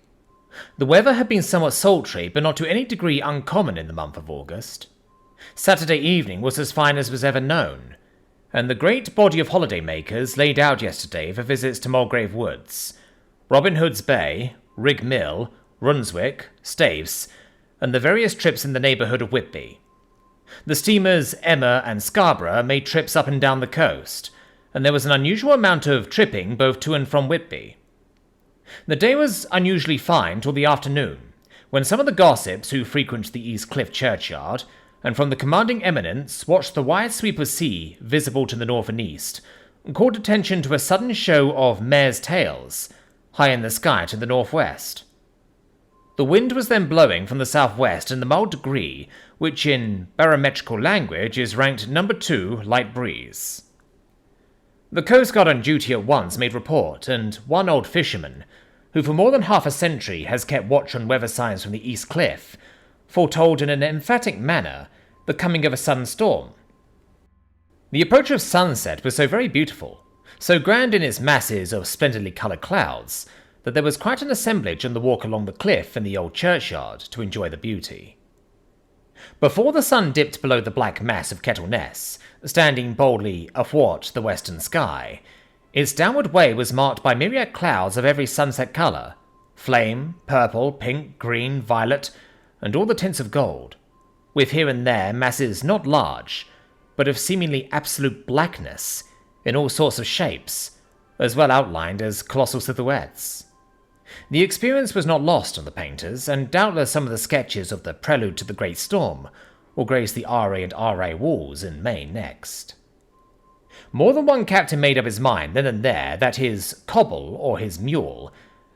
The weather had been somewhat sultry, but not to any degree uncommon in the month of August. Saturday evening was as fine as was ever known, and the great body of holiday-makers laid out yesterday for visits to Mulgrave Woods, Robin Hood's Bay, Rig Mill, Runswick, Staves, and the various trips in the neighbourhood of Whitby. The steamers Emma and Scarborough made trips up and down the coast, and there was an unusual amount of tripping both to and from Whitby. The day was unusually fine till the afternoon, when some of the gossips who frequent the East Cliff churchyard and from the commanding eminence watched the wide sweep of sea visible to the north and east, called attention to a sudden show of mares' tails high in the sky to the northwest. The wind was then blowing from the southwest in the mild degree which in barometrical language is ranked number 2 light breeze. The Coast Guard on duty at once made report, and one old fisherman, who for more than half a century has kept watch on weather signs from the East Cliff, foretold in an emphatic manner the coming of a sudden storm. The approach of sunset was so very beautiful, so grand in its masses of splendidly coloured clouds, that there was quite an assemblage on the walk along the cliff in the old churchyard to enjoy the beauty. Before the sun dipped below the black mass of Kettle Ness, standing boldly athwart the western sky, Its downward way was marked by myriad clouds of every sunset colour: flame, purple, pink, green, violet, and all the tints of gold, with here and there masses not large, but of seemingly absolute blackness in all sorts of shapes, as well outlined as colossal silhouettes. The experience was not lost on the painters, and doubtless some of the sketches of the Prelude to the Great Storm will grace the RA and RA walls in May next. More than one captain made up his mind then and there that his cobble, or his mule,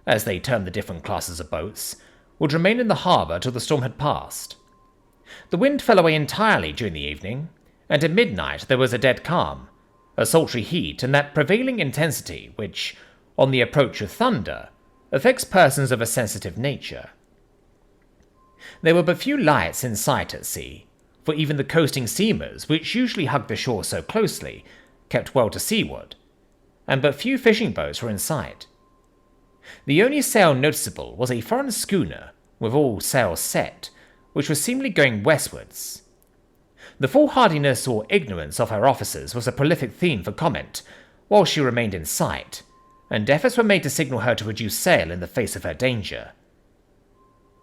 as they termed the different classes of boats, would remain in the harbour till the storm had passed. The wind fell away entirely during the evening, and at midnight there was a dead calm, a sultry heat, and that prevailing intensity which, on the approach of thunder, affects persons of a sensitive nature. There were but few lights in sight at sea, for even the coasting steamers, which usually hugged the shore so closely, kept well to seaward, and but few fishing boats were in sight. The only sail noticeable was a foreign schooner, with all sails set, which was seemingly going westwards. The foolhardiness or ignorance of her officers was a prolific theme for comment, while she remained in sight, and efforts were made to signal her to reduce sail in the face of her danger.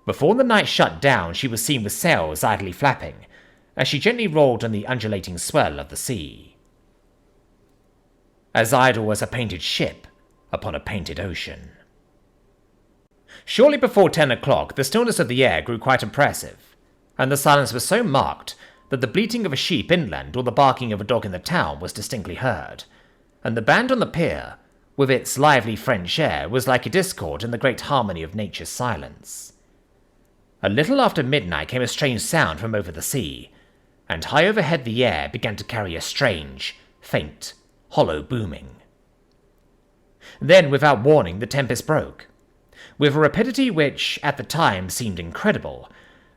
Before the night shut down, she was seen with sails idly flapping, as she gently rolled on the undulating swell of the sea. As idle as a painted ship upon a painted ocean. Shortly before 10 o'clock, the stillness of the air grew quite oppressive, and the silence was so marked that the bleating of a sheep inland or the barking of a dog in the town was distinctly heard, and the band on the pier, with its lively French air, was like a discord in the great harmony of nature's silence. A little after midnight came a strange sound from over the sea, and high overhead the air began to carry a strange, faint, hollow booming. Then, without warning, the tempest broke. With a rapidity which, at the time, seemed incredible,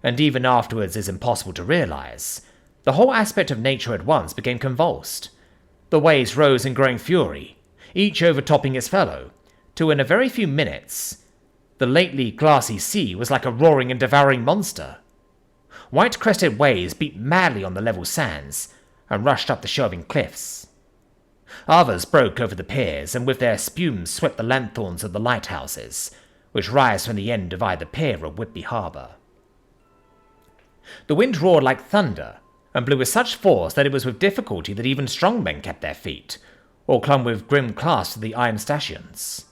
and even afterwards is impossible to realize, the whole aspect of nature at once became convulsed. The waves rose in growing fury, each overtopping its fellow, till in a very few minutes, the lately glassy sea was like a roaring and devouring monster. White-crested waves beat madly on the level sands, and rushed up the shelving cliffs. Others broke over the piers, and with their spume swept the lanthorns of the lighthouses, which rise from the end of either pier of Whitby Harbour. The wind roared like thunder, and blew with such force that it was with difficulty that even strong men kept their feet, or clung with grim clasp to the iron stanchions.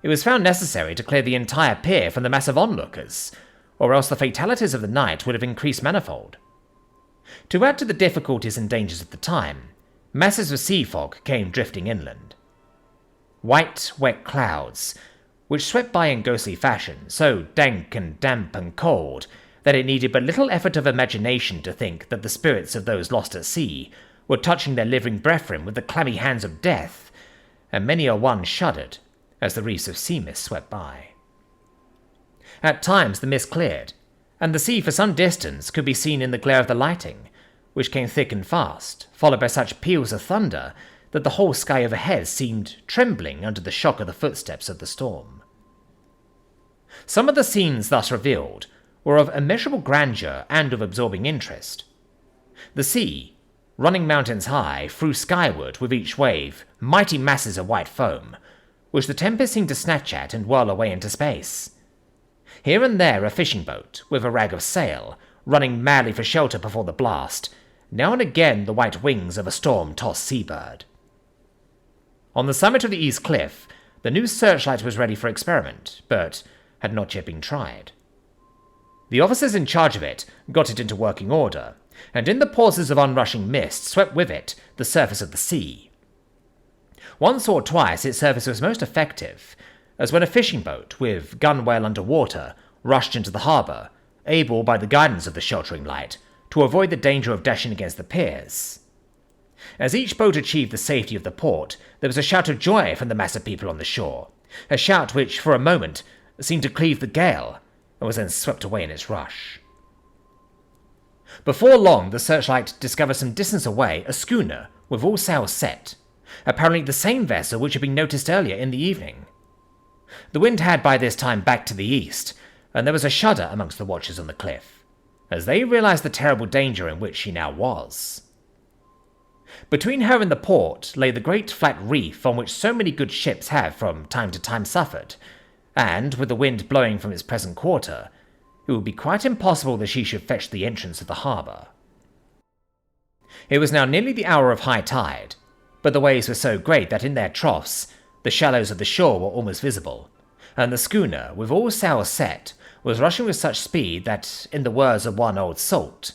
It was found necessary to clear the entire pier from the mass of onlookers, or else the fatalities of the night would have increased manifold. To add to the difficulties and dangers of the time, masses of sea fog came drifting inland. White, wet clouds, which swept by in ghostly fashion, so dank and damp and cold that it needed but little effort of imagination to think that the spirits of those lost at sea were touching their living brethren with the clammy hands of death, and many a one shuddered as the wreaths of sea mist swept by. At times the mist cleared, and the sea for some distance could be seen in the glare of the lighting, which came thick and fast, followed by such peals of thunder that the whole sky overhead seemed trembling under the shock of the footsteps of the storm. Some of the scenes thus revealed were of immeasurable grandeur and of absorbing interest. The sea, running mountains high, flew skyward with each wave mighty masses of white foam, which the tempest seemed to snatch at and whirl away into space. Here and there a fishing boat, with a rag of sail, running madly for shelter before the blast, now and again the white wings of a storm-tossed seabird. On the summit of the east cliff, the new searchlight was ready for experiment, but had not yet been tried. The officers in charge of it got it into working order, and in the pauses of onrushing mist swept with it the surface of the sea. Once or twice its surface was most effective, as when a fishing boat, with gunwale under water, rushed into the harbour, able, by the guidance of the sheltering light, to avoid the danger of dashing against the piers. As each boat achieved the safety of the port, there was a shout of joy from the mass of people on the shore, a shout which, for a moment, seemed to cleave the gale, and was then swept away in its rush. Before long, the searchlight discovered some distance away a schooner with all sails set, apparently the same vessel which had been noticed earlier in the evening. The wind had by this time backed to the east, and there was a shudder amongst the watchers on the cliff, as they realized the terrible danger in which she now was. Between her and the port lay the great flat reef on which so many good ships have from time to time suffered, and, with the wind blowing from its present quarter, it would be quite impossible that she should fetch the entrance of the harbour. It was now nearly the hour of high tide, but the waves were so great that in their troughs the shallows of the shore were almost visible, and the schooner, with all sails set, was rushing with such speed that, in the words of one old salt,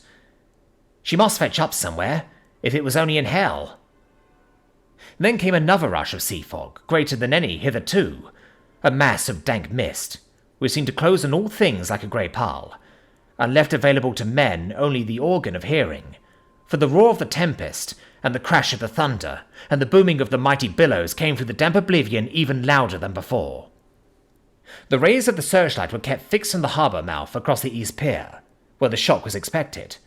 "She must fetch up somewhere, if it was only in hell." Then came another rush of sea fog, greater than any hitherto, a mass of dank mist, which seemed to close on all things like a grey pall, and left available to men only the organ of hearing, for the roar of the tempest, and the crash of the thunder, and the booming of the mighty billows came through the damp oblivion even louder than before. The rays of the searchlight were kept fixed on the harbour mouth across the east pier, where the shock was expected,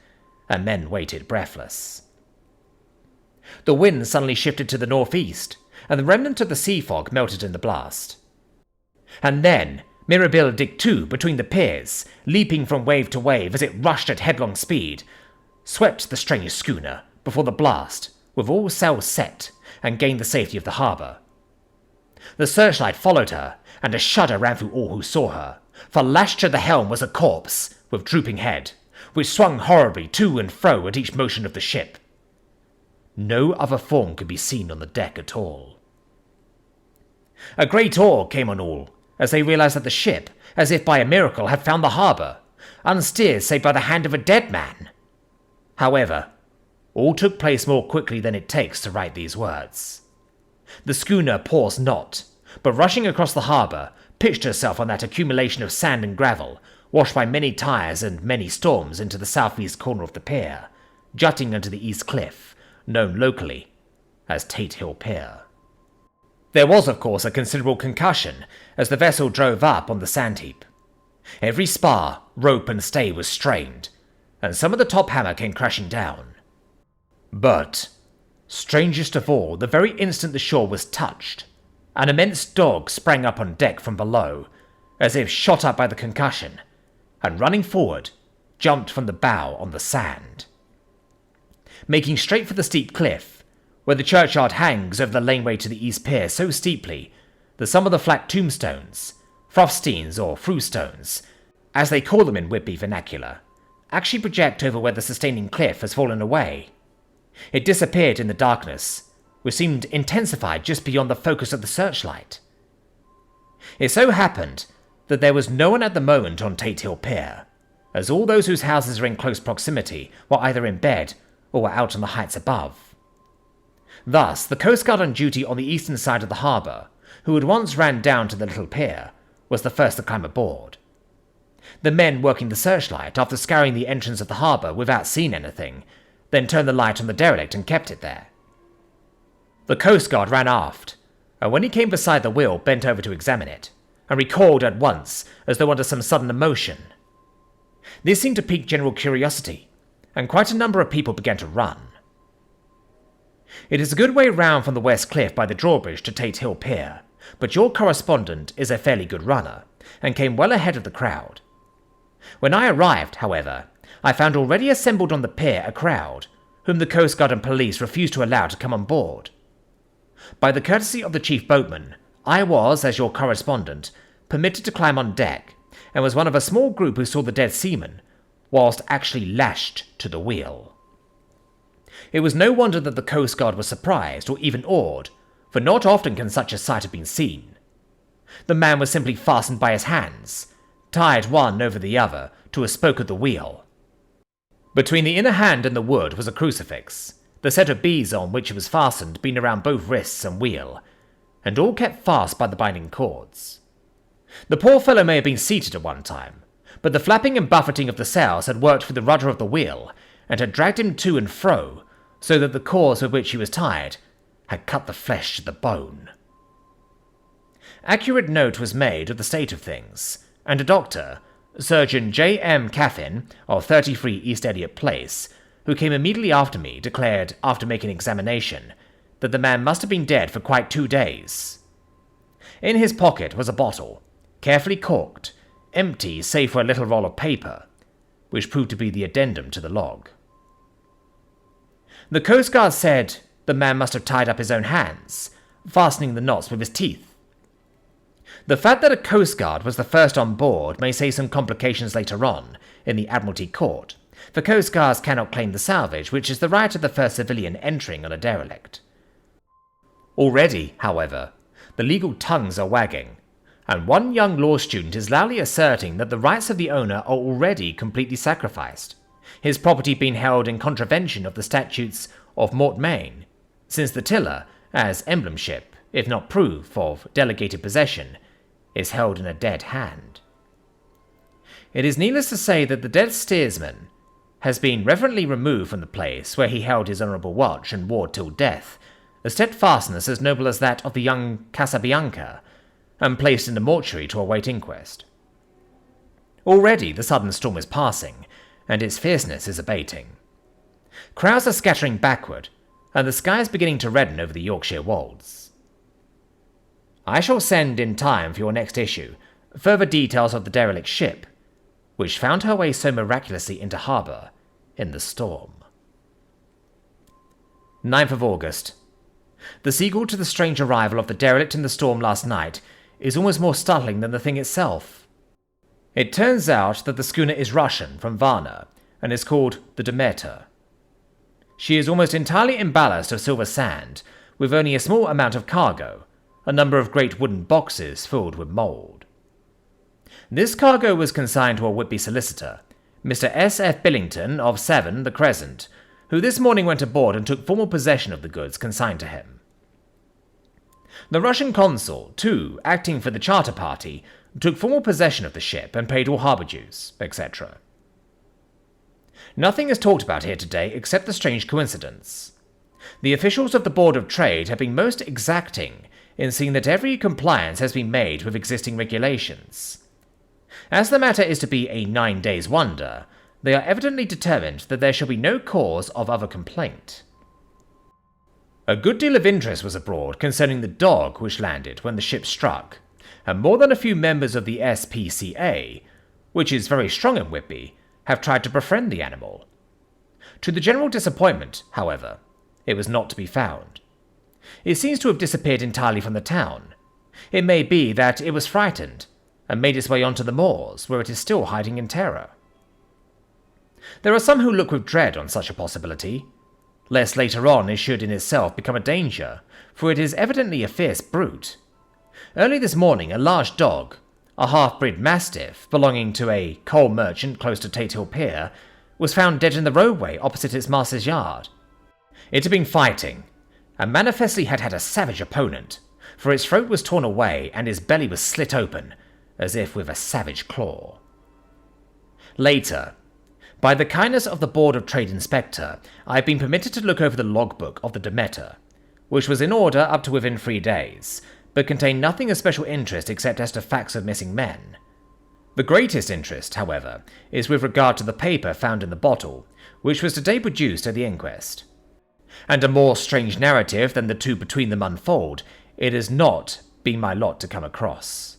and men waited breathless. The wind suddenly shifted to the northeast, and the remnant of the sea fog melted in the blast. And then Mirabelle dipped to between the piers, leaping from wave to wave as it rushed at headlong speed, swept the strange schooner before the blast, with all sails set, and gained the safety of the harbour. The searchlight followed her, and a shudder ran through all who saw her, for lashed to the helm was a corpse, with drooping head, which swung horribly to and fro at each motion of the ship. No other form could be seen on the deck at all. A great awe came on all, as they realized that the ship, as if by a miracle, had found the harbour, unsteered save by the hand of a dead man. However, all took place more quickly than it takes to write these words. The schooner paused not, but rushing across the harbour, pitched herself on that accumulation of sand and gravel, washed by many tires and many storms into the southeast corner of the pier, jutting under the east cliff, known locally as Tate Hill Pier. There was, of course, a considerable concussion as the vessel drove up on the sand heap. Every spar, rope and stay was strained, and some of the top hammer came crashing down. But, strangest of all, the very instant the shore was touched, an immense dog sprang up on deck from below, as if shot up by the concussion, and running forward, jumped from the bow on the sand. Making straight for the steep cliff, where the churchyard hangs over the laneway to the east pier so steeply that some of the flat tombstones, Frothsteins or Frustones, as they call them in Whitby vernacular, actually project over where the sustaining cliff has fallen away. It disappeared in the darkness, which seemed intensified just beyond the focus of the searchlight. It so happened that there was no one at the moment on Tate Hill Pier, as all those whose houses are in close proximity were either in bed or were out on the heights above. Thus, the Coast Guard on duty on the eastern side of the harbour, who had once ran down to the little pier, was the first to climb aboard. The men working the searchlight, after scouring the entrance of the harbour without seeing anything, then turned the light on the derelict and kept it there. The Coast Guard ran aft, and when he came beside the wheel bent over to examine it, and recoiled at once as though under some sudden emotion. This seemed to pique general curiosity, and quite a number of people began to run. It is a good way round from the West Cliff by the drawbridge to Tate Hill Pier, but your correspondent is a fairly good runner, and came well ahead of the crowd. When I arrived, however, I found already assembled on the pier a crowd, whom the Coast Guard and police refused to allow to come on board. By the courtesy of the chief boatman, I was, as your correspondent, permitted to climb on deck, and was one of a small group who saw the dead seaman, whilst actually lashed to the wheel. It was no wonder that the Coast Guard was surprised, or even awed, for not often can such a sight have been seen. The man was simply fastened by his hands, tied one over the other to a spoke of the wheel. Between the inner hand and the wood was a crucifix, the set of beads on which it was fastened being around both wrists and wheel, and all kept fast by the binding cords. The poor fellow may have been seated at one time, but the flapping and buffeting of the sails had worked through the rudder of the wheel, and had dragged him to and fro, so that the cords with which he was tied had cut the flesh to the bone. Accurate note was made of the state of things, and a doctor, Surgeon J. M. Caffin, of 33 East Eliot Place, who came immediately after me, declared, after making an examination, that the man must have been dead for quite 2 days. In his pocket was a bottle, carefully corked, empty save for a little roll of paper, which proved to be the addendum to the log. The Coast Guard said the man must have tied up his own hands, fastening the knots with his teeth. The fact that a Coast Guard was the first on board may save some complications later on in the Admiralty Court, for Coast Guards cannot claim the salvage, which is the right of the first civilian entering on a derelict. Already, however, the legal tongues are wagging, and one young law student is loudly asserting that the rights of the owner are already completely sacrificed, his property being held in contravention of the statutes of Mortmain, since the tiller, as emblemship, if not proof of delegated possession, is held in a dead hand. It is needless to say that the dead steersman has been reverently removed from the place where he held his honourable watch and ward till death, a steadfastness as noble as that of the young Casabianca, and placed in the mortuary to await inquest. Already the sudden storm is passing, and its fierceness is abating. Crowds are scattering backward, and the sky is beginning to redden over the Yorkshire wolds. I shall send in time for your next issue further details of the derelict ship, which found her way so miraculously into harbour in the storm. 9th of August. The sequel to the strange arrival of the derelict in the storm last night is almost more startling than the thing itself. It turns out that the schooner is Russian from Varna and is called the Demeter. She is almost entirely in ballast of silver sand, with only a small amount of cargo, a number of great wooden boxes filled with mould. This cargo was consigned to a Whitby solicitor, Mr. S. F. Billington of 7 The Crescent, who this morning went aboard and took formal possession of the goods consigned to him. The Russian consul, too, acting for the charter party, took formal possession of the ship and paid all harbour dues, etc. Nothing is talked about here today except the strange coincidence. The officials of the Board of Trade have been most exacting in seeing that every compliance has been made with existing regulations. As the matter is to be a 9 days' wonder, they are evidently determined that there shall be no cause of other complaint. A good deal of interest was abroad concerning the dog which landed when the ship struck, and more than a few members of the SPCA, which is very strong in Whitby, have tried to befriend the animal. To the general disappointment, however, it was not to be found. It seems to have disappeared entirely from the town. It may be that it was frightened and made its way onto the moors, where it is still hiding in terror. There are some who look with dread on such a possibility, lest later on it should in itself become a danger, for it is evidently a fierce brute. Early this morning a large dog, a half-bred mastiff belonging to a coal merchant close to Tate Hill Pier, was found dead in the roadway opposite its master's yard. It had been fighting, and manifestly had had a savage opponent, for its throat was torn away and its belly was slit open, as if with a savage claw. Later, by the kindness of the Board of Trade Inspector, I have been permitted to look over the logbook of the Demeter, which was in order up to within 3 days, but contained nothing of special interest except as to facts of missing men. The greatest interest, however, is with regard to the paper found in the bottle, which was today produced at the inquest. And a more strange narrative than the two between them unfold, it has not been my lot to come across.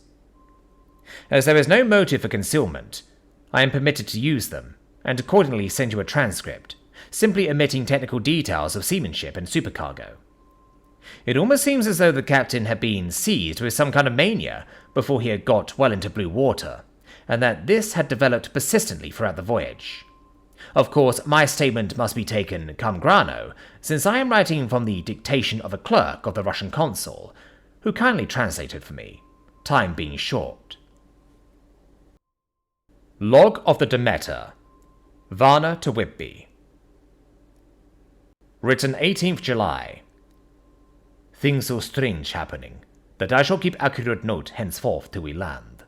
As there is no motive for concealment, I am permitted to use them, and accordingly send you a transcript, simply omitting technical details of seamanship and supercargo. It almost seems as though the captain had been seized with some kind of mania before he had got well into blue water, and that this had developed persistently throughout the voyage. Of course, my statement must be taken cum grano, since I am writing from the dictation of a clerk of the Russian consul, who kindly translated for me, time being short. Log of the Demeter, Varna to Whitby. Written 18th July. Things so strange happening that I shall keep accurate note henceforth till we land.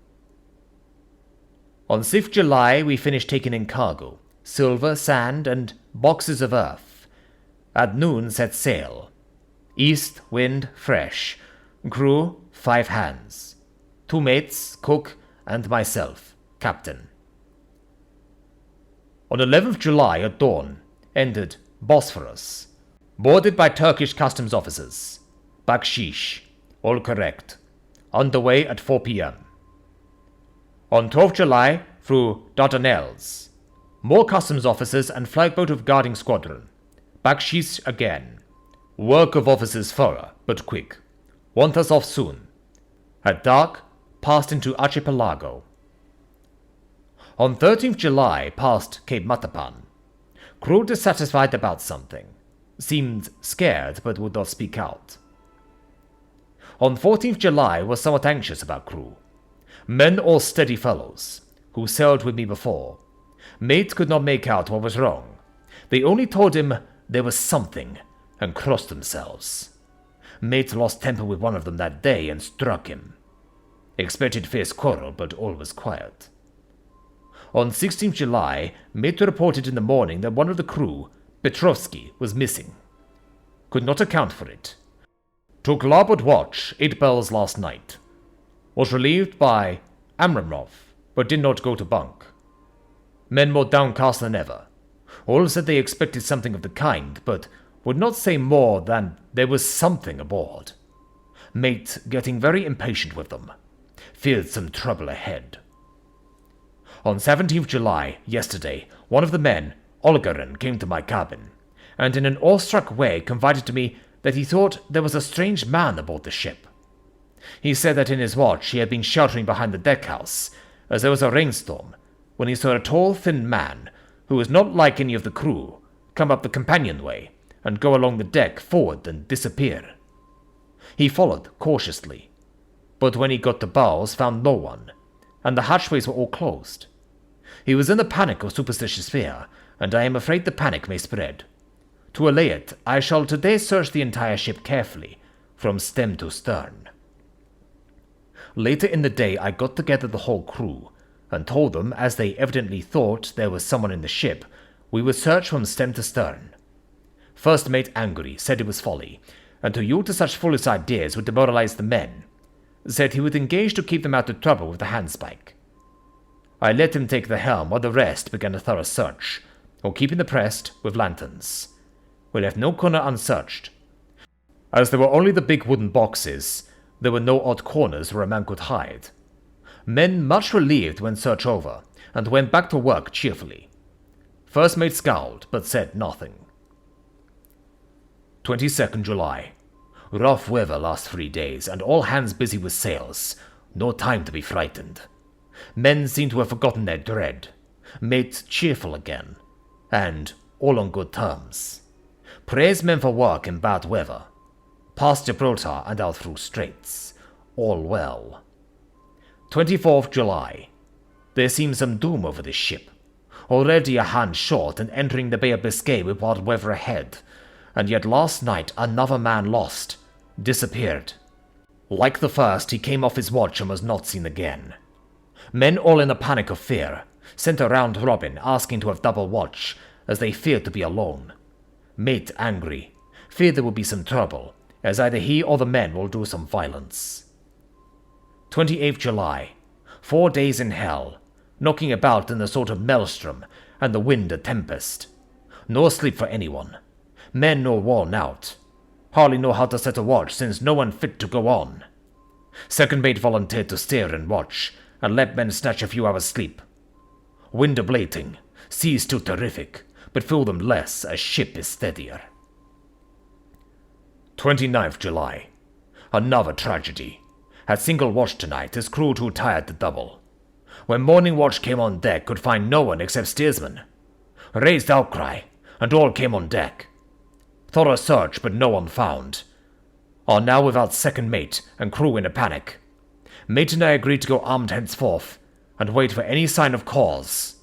On 6th July we finished taking in cargo, silver, sand, and boxes of earth. At noon set sail. East wind fresh. Crew 5 hands. 2 mates, cook, and myself, captain. On 11th July at dawn, entered Bosphorus, boarded by Turkish customs officers. Bakshish, all correct. On the way at 4 p.m. On 12th July, through Dardanelles. More customs officers and flagboat of guarding squadron. Baksheesh again. Work of officers thorough, but quick. Want us off soon. At dark, passed into Archipelago. On 13th July, passed Cape Matapan. Crew dissatisfied about something. Seemed scared, but would not speak out. On 14th July, was somewhat anxious about crew. Men all steady fellows, who sailed with me before. Mate could not make out what was wrong. They only told him there was something, and crossed themselves. Mate lost temper with one of them that day and struck him. Expected fierce quarrel, but all was quiet. On 16th July, Mate reported in the morning that one of the crew, Petrovsky, was missing. Could not account for it. Took larboard watch 8 bells last night. Was relieved by Amramov, but did not go to bunk. Men more downcast than ever. All said they expected something of the kind, but would not say more than there was something aboard. Mate getting very impatient with them. Feared some trouble ahead. On 17th July, yesterday, one of the men, Olgarin, came to my cabin, and in an awestruck way confided to me that he thought there was a strange man aboard the ship. He said that in his watch he had been sheltering behind the deckhouse, as there was a rainstorm, when he saw a tall, thin man, who was not like any of the crew, come up the companionway, and go along the deck forward and disappear. He followed cautiously, but when he got to bows found no one, and the hatchways were all closed. He was in the panic of superstitious fear, and I am afraid the panic may spread. To allay it, I shall today search the entire ship carefully, from stem to stern. Later in the day I got together the whole crew, and told them, as they evidently thought there was someone in the ship, we would search from stem to stern. First mate angry, said it was folly, and to yield to such foolish ideas would demoralize the men. Said he would engage to keep them out of trouble with the handspike. I let him take the helm while the rest began a thorough search, or keeping the pressed with lanterns. We left no corner unsearched. As there were only the big wooden boxes, there were no odd corners where a man could hide. Men much relieved when search over, and went back to work cheerfully. First mate scowled, but said nothing. 22nd July. Rough weather last 3 days, and all hands busy with sails. No time to be frightened. Men seem to have forgotten their dread. Mate cheerful again, and all on good terms. Praise men for work in bad weather. Past Gibraltar and out through straits. All well. 24th July. There seems some doom over this ship. Already a hand short and entering the Bay of Biscay with bad weather ahead. And yet last night another man lost. Disappeared. Like the first, he came off his watch and was not seen again. Men all in a panic of fear. Sent a round robin asking to have double watch, as they feared to be alone. Mate angry. Feared there would be some trouble, as either he or the men will do some violence. 28th July. 4 days in hell. Knocking about in a sort of maelstrom, and the wind a tempest. No sleep for anyone. Men all worn out. Hardly know how to set a watch, since no one fit to go on. Second mate volunteered to steer and watch, and let men snatch a few hours' sleep. Wind ablating, seas still terrific, but feel them less as ship is steadier. 29th July. Another tragedy. Had single watch tonight, as crew too tired to double. When morning watch came on deck, could find no one except steersman. Raised outcry, and all came on deck. Thorough search, but no one found. Are now without second mate, and crew in a panic. Mate and I agreed to go armed henceforth, and wait for any sign of cause.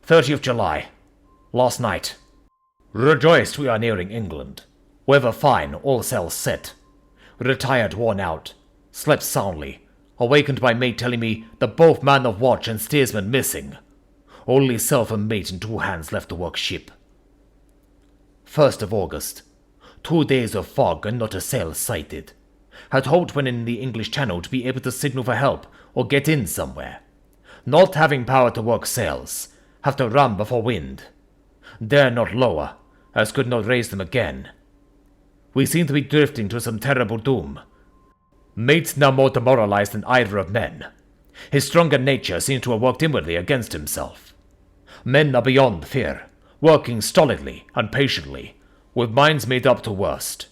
30th July. Last night. Rejoiced we are nearing England. Weather fine, all sails set. Retired, worn out. Slept soundly. Awakened by mate telling me that both man of watch and steersman missing. Only self and mate and 2 hands left to work ship. 1st of August. 2 days of fog and not a sail sighted. Had hoped when in the English Channel to be able to signal for help or get in somewhere. Not having power to work sails. Have to run before wind. Dare not lower, as could not raise them again. We seem to be drifting to some terrible doom. Mate's now more demoralized than either of men. His stronger nature seems to have worked inwardly against himself. Men are beyond fear, working stolidly and patiently, with minds made up to worst.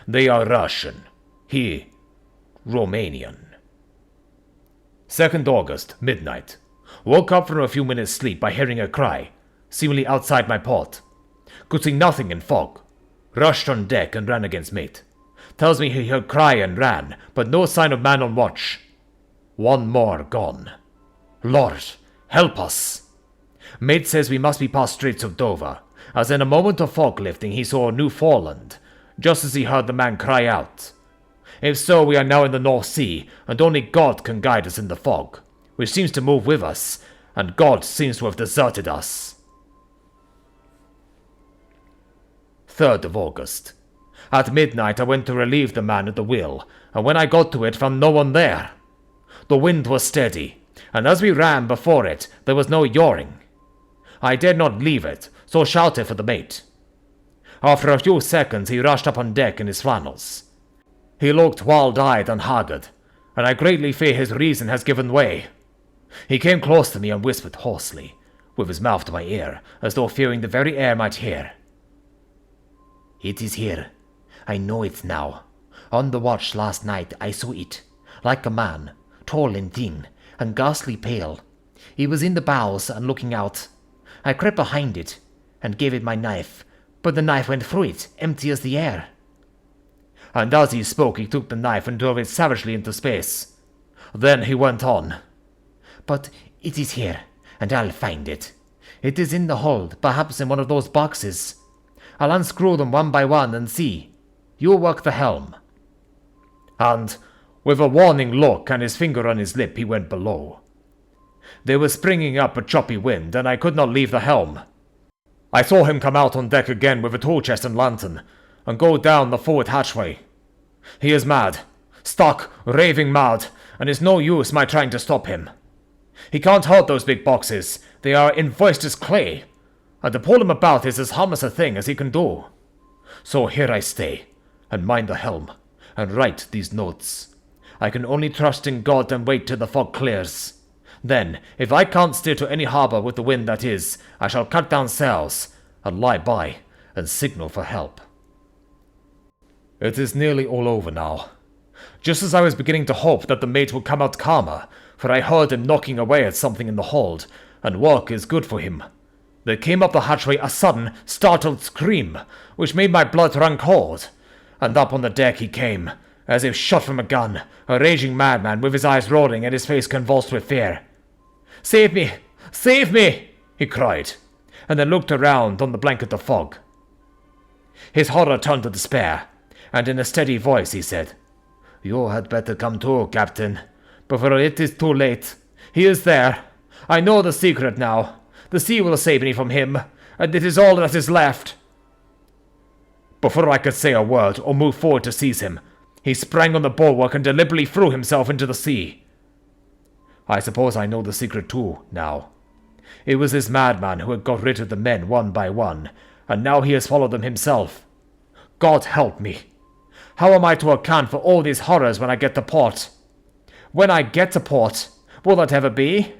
They are Russian, he Romanian. 2nd August, midnight. Woke up from a few minutes' sleep by hearing a cry, seemingly outside my port. Could see nothing in fog. Rushed on deck and ran against mate. Tells me he heard cry and ran, but no sign of man on watch. One more gone. Lord, help us! Mate says we must be past Straits of Dover, as in a moment of fog lifting he saw Newfoundland, just as he heard the man cry out. If so, we are now in the North Sea, and only God can guide us in the fog, which seems to move with us, and God seems to have deserted us. 3rd of August. At midnight I went to relieve the man at the wheel, and when I got to it found no one there. The wind was steady, and as we ran before it there was no yawing. I dared not leave it, so shouted for the mate. After a few seconds he rushed up on deck in his flannels. He looked wild-eyed and haggard, and I greatly fear his reason has given way. He came close to me and whispered hoarsely, with his mouth to my ear, as though fearing the very air might hear. "It is here. I know it now. On the watch last night I saw it, like a man, tall and thin, and ghastly pale. He was in the bows and looking out. I crept behind it, and gave it my knife, but the knife went through it, empty as the air." And as he spoke he took the knife and drove it savagely into space. Then he went on. "But it is here, and I'll find it. It is in the hold, perhaps in one of those boxes. I'll unscrew them one by one and see. You work the helm." And, with a warning look and his finger on his lip, he went below. There was springing up a choppy wind, and I could not leave the helm. I saw him come out on deck again with a tool chest and lantern, and go down the forward hatchway. He is mad, stuck, raving mad, and it's no use my trying to stop him. He can't hurt those big boxes, they are invoiced as clay, and to pull him about is as harmless a thing as he can do. So here I stay, and mind the helm, and write these notes. I can only trust in God and wait till the fog clears. Then, if I can't steer to any harbour with the wind that is, I shall cut down sails, and lie by, and signal for help. It is nearly all over now. Just as I was beginning to hope that the mate would come out calmer, for I heard him knocking away at something in the hold, and work is good for him, there came up the hatchway a sudden, startled scream, which made my blood run cold, and up on the deck he came, as if shot from a gun, a raging madman with his eyes rolling and his face convulsed with fear. "Save me! Save me!" he cried, and then looked around on the blanket of fog. His horror turned to despair, and in a steady voice he said, "You had better come too, Captain, before it is too late. He is there. I know the secret now. The sea will save me from him, and it is all that is left." Before I could say a word or move forward to seize him, he sprang on the bulwark and deliberately threw himself into the sea. I suppose I know the secret too, now. It was this madman who had got rid of the men one by one, and now he has followed them himself. God help me! How am I to account for all these horrors when I get to port? When I get to port, will that ever be?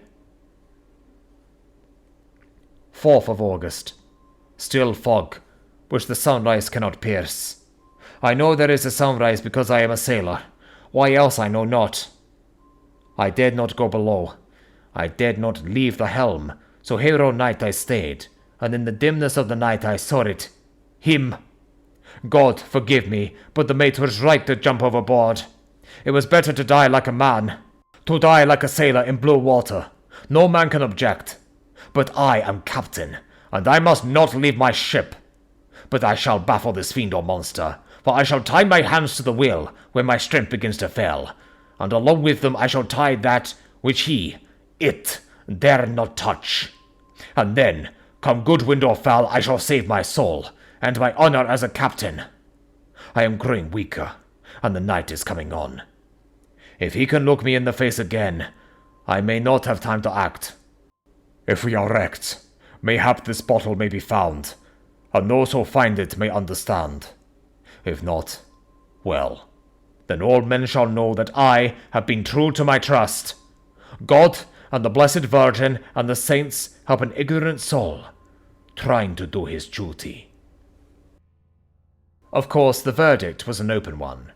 4th of August. Still fog, which the sunrise cannot pierce. I know there is a sunrise because I am a sailor. Why else I know not. I dared not go below. I dared not leave the helm, so here all night I stayed, and in the dimness of the night I saw it. Him. God forgive me, but the mate was right to jump overboard. It was better to die like a man, to die like a sailor in blue water. No man can object. But I am captain, and I must not leave my ship. But I shall baffle this fiend or monster, for I shall tie my hands to the wheel when my strength begins to fail, and along with them I shall tie that which it, dare not touch. And then, come good wind or foul, I shall save my soul, and my honor as a captain. I am growing weaker, and the night is coming on. If he can look me in the face again, I may not have time to act. If we are wrecked, mayhap this bottle may be found, and those who find it may understand. If not, well, then all men shall know that I have been true to my trust. God and the Blessed Virgin and the saints help an ignorant soul trying to do his duty. Of course, the verdict was an open one.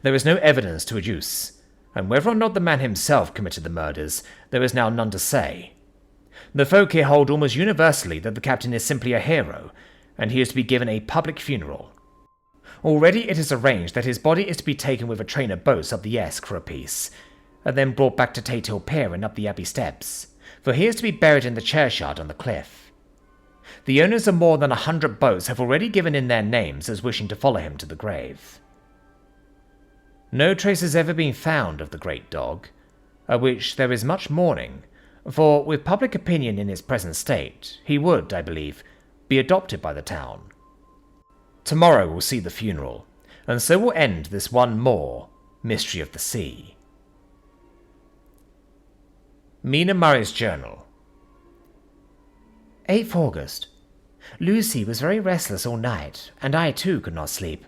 There was no evidence to adduce, and whether or not the man himself committed the murders, there is now none to say. The folk here hold almost universally that the captain is simply a hero, and he is to be given a public funeral. Already it is arranged that his body is to be taken with a train of boats up the Esk for a piece, and then brought back to Tate Pier and up the Abbey steps, for he is to be buried in the churchyard on the cliff. The owners of more than 100 boats have already given in their names as wishing to follow him to the grave. No trace has ever been found of the great dog, at which there is much mourning, for with public opinion in its present state, he would, I believe, be adopted by the town. Tomorrow will see the funeral, and so will end this one more mystery of the sea. Mina Murray's Journal. 8th August. Lucy was very restless all night, and I too could not sleep.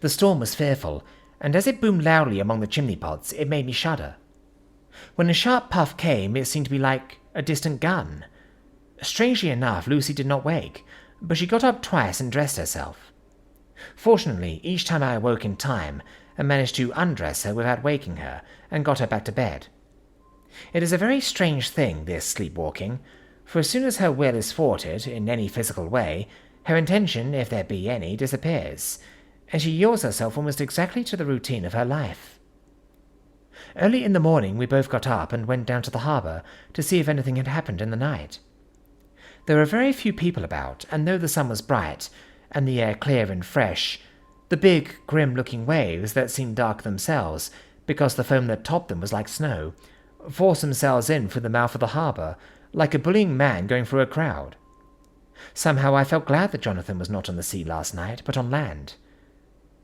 The storm was fearful, and as it boomed loudly among the chimney pots, it made me shudder. When a sharp puff came, it seemed to be like a distant gun. Strangely enough, Lucy did not wake, but she got up twice and dressed herself. Fortunately, each time I awoke in time, and managed to undress her without waking her, and got her back to bed. It is a very strange thing, this sleepwalking, for as soon as her will is thwarted in any physical way, her intention, if there be any, disappears, and she yields herself almost exactly to the routine of her life. Early in the morning we both got up and went down to the harbour to see if anything had happened in the night. There were very few people about, and though the sun was bright, and the air clear and fresh, the big, grim-looking waves that seemed dark themselves, because the foam that topped them was like snow, forced themselves in through the mouth of the harbour, like a bullying man going through a crowd. Somehow I felt glad that Jonathan was not on the sea last night, but on land.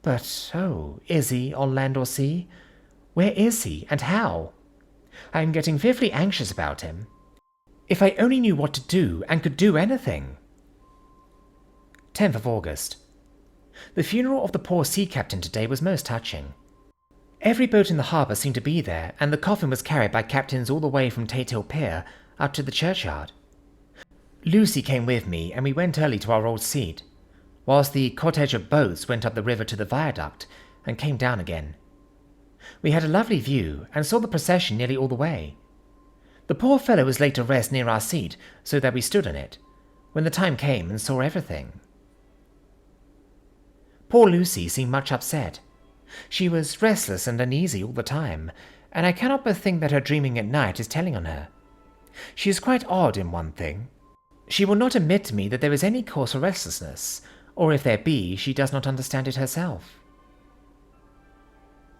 But, oh, is he on land or sea? Where is he, and how? I am getting fearfully anxious about him. If I only knew what to do, and could do anything. 10th of August. The funeral of the poor sea captain today was most touching. Every boat in the harbour seemed to be there, and the coffin was carried by captains all the way from Tate Pier up to the churchyard. Lucy came with me, and we went early to our old seat, whilst the cortege of boats went up the river to the viaduct and came down again. We had a lovely view, and saw the procession nearly all the way. The poor fellow was laid to rest near our seat, so that we stood on it, when the time came and saw everything. Poor Lucy seemed much upset. She was restless and uneasy all the time, and I cannot but think that her dreaming at night is telling on her. She is quite odd in one thing. She will not admit to me that there is any cause for restlessness, or if there be, she does not understand it herself.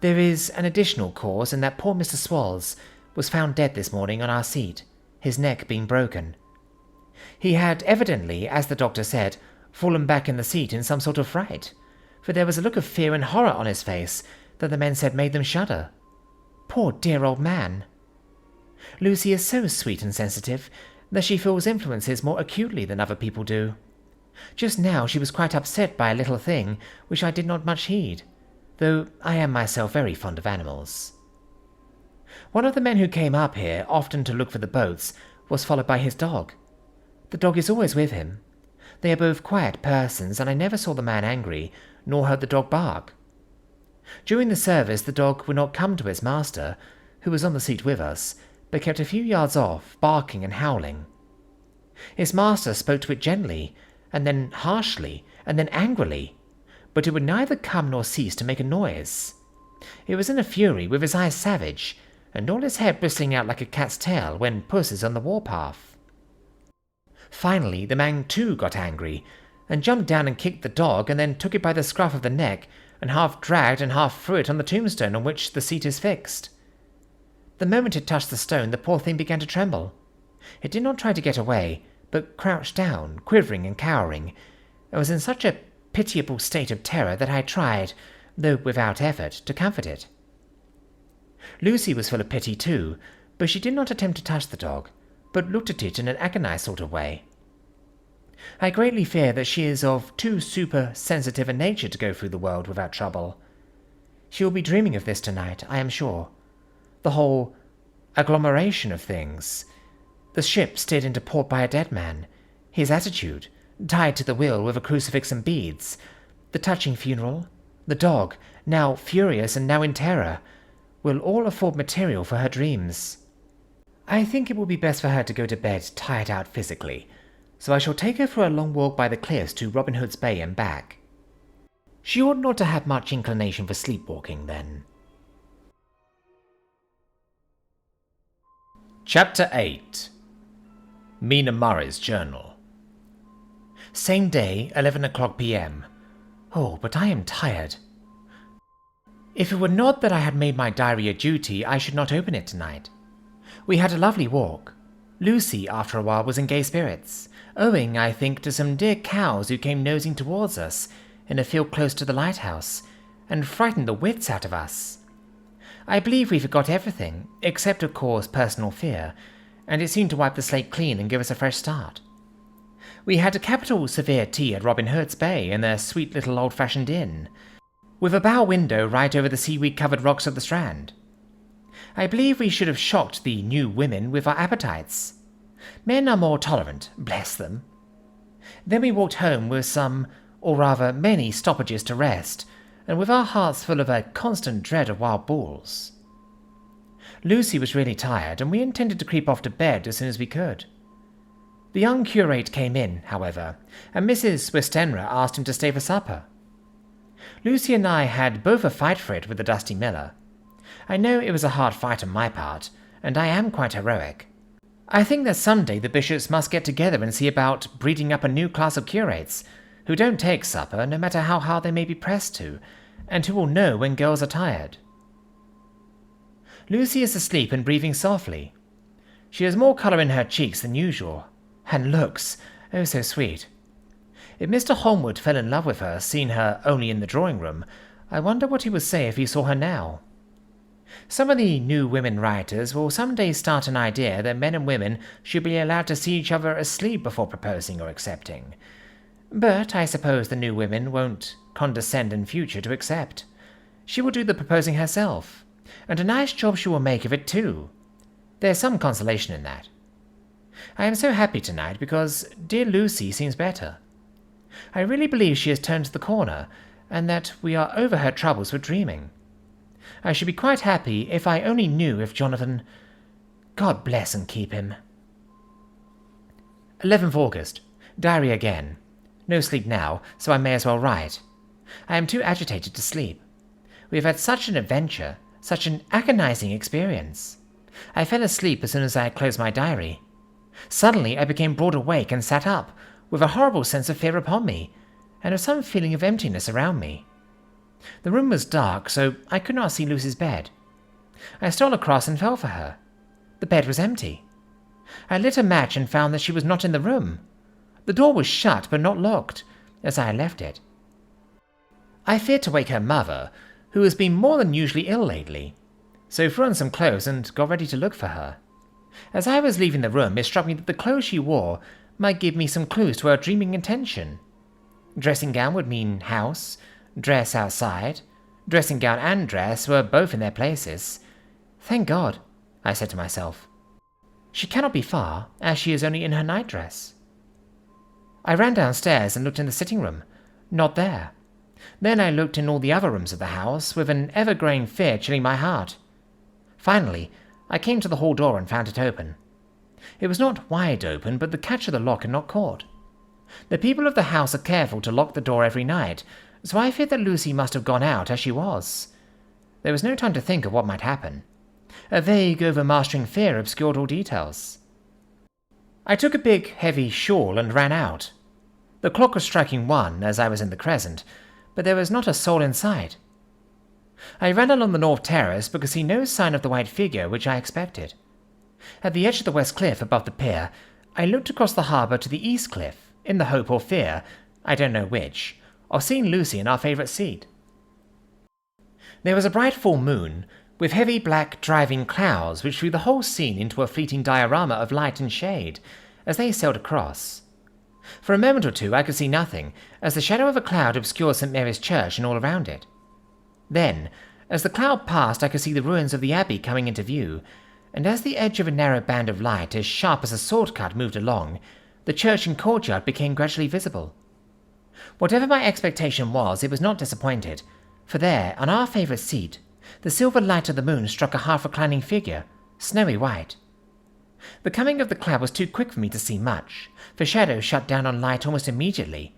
There is an additional cause in that poor Mr. Swalls was found dead this morning on our seat, his neck being broken. He had evidently, as the doctor said, fallen back in the seat in some sort of fright, for there was a look of fear and horror on his face that the men said made them shudder. Poor dear old man! Lucy is so sweet and sensitive that she feels influences more acutely than other people do. Just now she was quite upset by a little thing which I did not much heed, though I am myself very fond of animals. One of the men who came up here often to look for the boats was followed by his dog. The dog is always with him. They are both quiet persons, and I never saw the man angry, nor heard the dog bark. During the service the dog would not come to his master, who was on the seat with us, but kept a few yards off, barking and howling. His master spoke to it gently, and then harshly, and then angrily, but it would neither come nor cease to make a noise. It was in a fury, with his eyes savage, and all his hair bristling out like a cat's tail when puss is on the warpath. Finally the man too got angry, and jumped down and kicked the dog, and then took it by the scruff of the neck, and half dragged and half threw it on the tombstone on which the seat is fixed. The moment it touched the stone, the poor thing began to tremble. It did not try to get away, but crouched down, quivering and cowering, and was in such a pitiable state of terror that I tried, though without effort, to comfort it. Lucy was full of pity too, but she did not attempt to touch the dog, but looked at it in an agonized sort of way. I greatly fear that she is of too super-sensitive a nature to go through the world without trouble. She will be dreaming of this tonight, I am sure. The whole agglomeration of things. The ship steered into port by a dead man, His attitude, tied to the wheel with a crucifix and beads, the touching funeral, the dog, now furious and now in terror, will all afford material for her dreams. I think it will be best for her to go to bed tired out physically, so I shall take her for a long walk by the cliffs to Robin Hood's Bay and back. She ought not to have much inclination for sleepwalking then. Chapter 8. Mina Murray's Journal. Same day, 11 o'clock p.m. Oh, but I am tired. If it were not that I had made my diary a duty, I should not open it tonight. We had a lovely walk. Lucy, after a while, was in gay spirits, owing, I think, to some dear cows who came nosing towards us in a field close to the lighthouse, and frightened the wits out of us. I believe we forgot everything, except, of course, personal fear, and it seemed to wipe the slate clean and give us a fresh start. We had a capital severe tea at Robin Hood's Bay in their sweet little old-fashioned inn, with a bow window right over the seaweed-covered rocks of the Strand. I believe we should have shocked the new women with our appetites. Men are more tolerant, bless them. Then we walked home with some, or rather many, stoppages to rest, and with our hearts full of a constant dread of wild bulls. Lucy was really tired, and we intended to creep off to bed as soon as we could. The young curate came in, however, and Mrs. Westenra asked him to stay for supper. Lucy and I had both a fight for it with the dusty miller. I know it was a hard fight on my part, and I am quite heroic. I think that someday the bishops must get together and see about breeding up a new class of curates, who don't take supper, no matter how hard they may be pressed to, and who will know when girls are tired. Lucy is asleep and breathing softly. She has more colour in her cheeks than usual, and looks, oh so sweet. If Mr. Holmwood fell in love with her, seeing her only in the drawing-room, I wonder what he would say if he saw her now. Some of the new women writers will some day start an idea that men and women should be allowed to see each other asleep before proposing or accepting. But I suppose the new women won't condescend in future to accept. She will do the proposing herself, and a nice job she will make of it too. There's some consolation in that. I am so happy tonight because dear Lucy seems better. I really believe she has turned the corner, and that we are over her troubles with dreaming. I should be quite happy if I only knew if Jonathan... God bless and keep him. 11th August. Diary again. No sleep now, so I may as well write. I am too agitated to sleep. We have had such an adventure, such an agonizing experience. I fell asleep as soon as I had closed my diary. Suddenly I became broad awake and sat up, with a horrible sense of fear upon me, and of some feeling of emptiness around me. The room was dark, so I could not see Lucy's bed. I stole across and felt for her. The bed was empty. I lit a match and found that she was not in the room. The door was shut but not locked, as I had left it. I feared to wake her mother, who has been more than usually ill lately, so threw on some clothes and got ready to look for her. As I was leaving the room, it struck me that the clothes she wore might give me some clues to her dreaming intention. Dressing gown would mean house, dress outside. Dressing gown and dress were both in their places. Thank God, I said to myself. She cannot be far, as she is only in her nightdress. I ran downstairs and looked in the sitting room. Not there. Then I looked in all the other rooms of the house, with an ever-growing fear chilling my heart. Finally, I came to the hall door and found it open. It was not wide open, but the catch of the lock had not caught. The people of the house are careful to lock the door every night, so I feared that Lucy must have gone out as she was. There was no time to think of what might happen. A vague, overmastering fear obscured all details. I took a big, heavy shawl and ran out. The clock was striking 1 as I was in the crescent, but there was not a soul in sight. I ran along the north terrace but could see no sign of the white figure which I expected. At the edge of the west cliff above the pier, I looked across the harbour to the east cliff, in the hope or fear, I don't know which, of seeing Lucy in our favourite seat. There was a bright full moon, with heavy black driving clouds which threw the whole scene into a fleeting diorama of light and shade as they sailed across. For a moment or two I could see nothing, as the shadow of a cloud obscured St. Mary's Church and all around it. Then, as the cloud passed, I could see the ruins of the abbey coming into view, and as the edge of a narrow band of light as sharp as a sword cut moved along, The church and courtyard became gradually visible. Whatever my expectation was, it was not disappointed, for there, on our favourite seat, the silver light of the moon struck a half-reclining figure, snowy white. The coming of the cloud was too quick for me to see much, for shadow shut down on light almost immediately,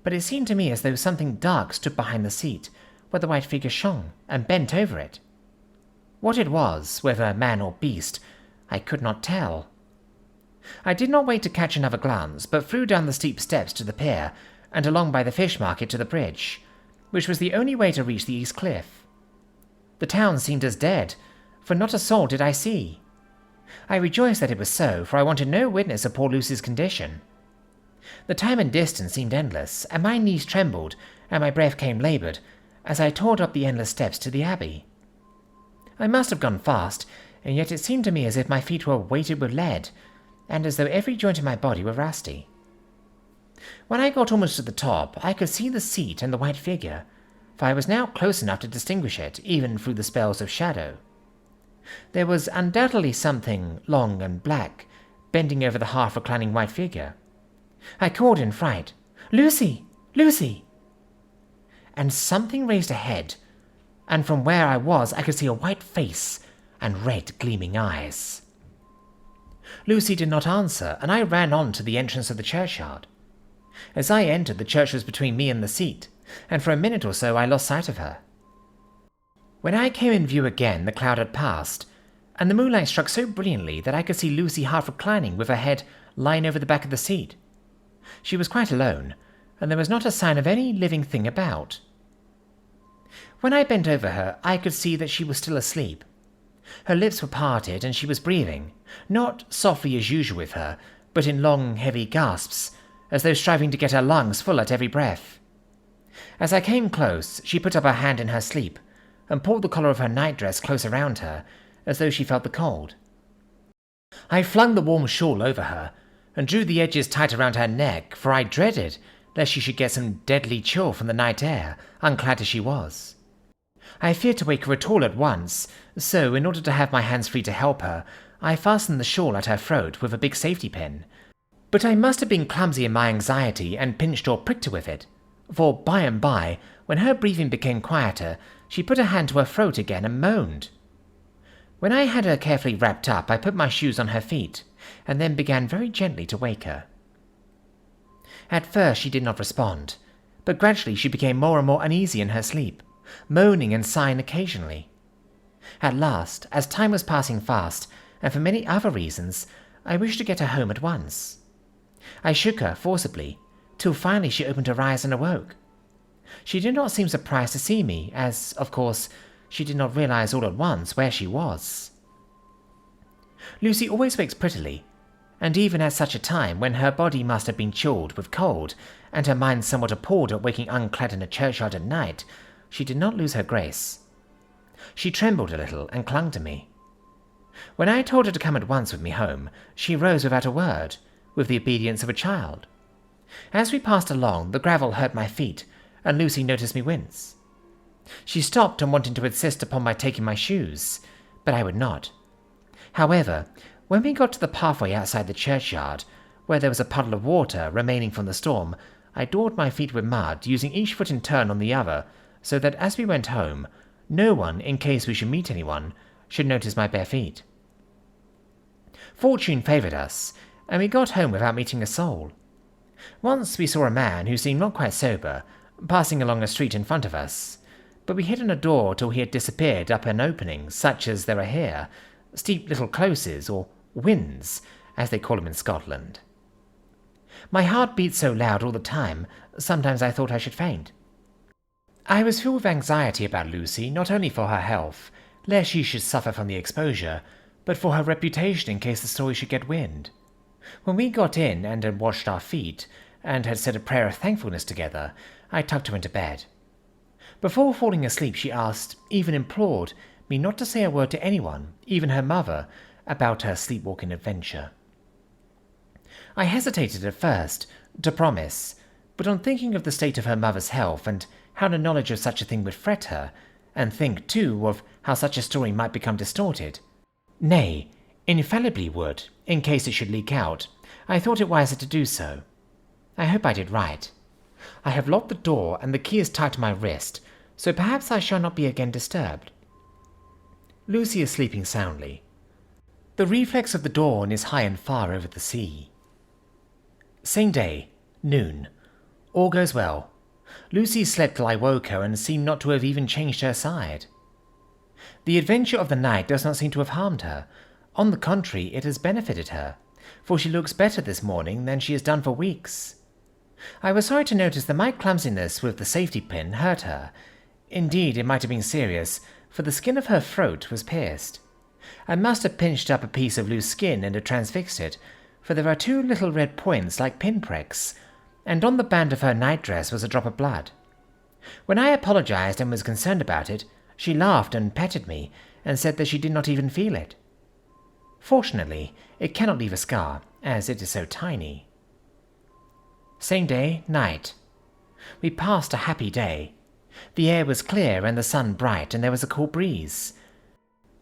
but it seemed to me as though something dark stood behind the seat, where the white figure shone, and bent over it. What it was, whether man or beast, I could not tell. I did not wait to catch another glance, but flew down the steep steps to the pier, and along by the fish market to the bridge, which was the only way to reach the east cliff. The town seemed as dead, for not a soul did I see. I rejoiced that it was so, for I wanted no witness of poor Lucy's condition. The time and distance seemed endless, and my knees trembled, and my breath came laboured, as I toiled up the endless steps to the abbey. I must have gone fast, and yet it seemed to me as if my feet were weighted with lead, and as though every joint in my body were rusty. When I got almost to the top, I could see the seat and the white figure, for I was now close enough to distinguish it, even through the spells of shadow. There was undoubtedly something long and black, bending over the half-reclining white figure. I called in fright, "Lucy! Lucy!" And something raised a head, and from where I was I could see a white face and red gleaming eyes. Lucy did not answer, and I ran on to the entrance of the churchyard. As I entered, the church was between me and the seat, and for a minute or so I lost sight of her. When I came in view again, the cloud had passed, and the moonlight struck so brilliantly that I could see Lucy half reclining with her head lying over the back of the seat. She was quite alone, and there was not a sign of any living thing about. When I bent over her, I could see that she was still asleep. Her lips were parted, and she was breathing, not softly as usual with her, but in long, heavy gasps, as though striving to get her lungs full at every breath. As I came close, she put up her hand in her sleep, and pulled the collar of her nightdress close around her, as though she felt the cold. I flung the warm shawl over her, and drew the edges tight around her neck, for I dreaded lest she should get some deadly chill from the night air, unclad as she was. I feared to wake her at all at once, so, in order to have my hands free to help her, I fastened the shawl at her throat with a big safety pin. But I must have been clumsy in my anxiety and pinched or pricked her with it, for by and by, when her breathing became quieter, she put her hand to her throat again and moaned. When I had her carefully wrapped up, I put my shoes on her feet, and then began very gently to wake her. At first she did not respond, but gradually she became more and more uneasy in her sleep, moaning and sighing occasionally. At last, as time was passing fast, and for many other reasons, I wished to get her home at once. I shook her forcibly, till finally she opened her eyes and awoke. She did not seem surprised to see me, as, of course, she did not realize all at once where she was. Lucy always wakes prettily, and even at such a time when her body must have been chilled with cold, and her mind somewhat appalled at waking unclad in a churchyard at night, she did not lose her grace. She trembled a little and clung to me. When I told her to come at once with me home, she rose without a word, with the obedience of a child. As we passed along, the gravel hurt my feet, and Lucy noticed me wince. She stopped and wanted to insist upon my taking my shoes, but I would not. However, when we got to the pathway outside the churchyard, where there was a puddle of water remaining from the storm, I daubed my feet with mud, using each foot in turn on the other, so that as we went home, no one, in case we should meet anyone, should notice my bare feet. Fortune favoured us, and we got home without meeting a soul. Once we saw a man who seemed not quite sober, passing along a street in front of us, but we hid in a door till he had disappeared up an opening such as there are here, steep little closes, or wynds, as they call them in Scotland. My heart beat so loud all the time, sometimes I thought I should faint. I was filled with anxiety about Lucy, not only for her health, lest she should suffer from the exposure, but for her reputation in case the story should get wind. When we got in and had washed our feet, and had said a prayer of thankfulness together, I tucked her into bed. Before falling asleep she asked, even implored, me not to say a word to anyone, even her mother, about her sleepwalking adventure. I hesitated at first to promise, but on thinking of the state of her mother's health and how the knowledge of such a thing would fret her, and think, too, of how such a story might become distorted, nay, infallibly would, in case it should leak out, I thought it wiser to do so. I hope I did right. I have locked the door and the key is tied to my wrist, so perhaps I shall not be again disturbed. Lucy is sleeping soundly. The reflex of the dawn is high and far over the sea. Same day, noon. All goes well. Lucy slept till I woke her and seemed not to have even changed her side. The adventure of the night does not seem to have harmed her. On the contrary, it has benefited her, for she looks better this morning than she has done for weeks. I was sorry to notice that my clumsiness with the safety pin hurt her. Indeed, it might have been serious, for the skin of her throat was pierced. I must have pinched up a piece of loose skin and had transfixed it, for there are two little red points like pinpricks, and on the band of her nightdress was a drop of blood. When I apologized and was concerned about it, she laughed and petted me, and said that she did not even feel it. Fortunately, it cannot leave a scar, as it is so tiny. Same day, night. We passed a happy day. The air was clear and the sun bright, and there was a cool breeze.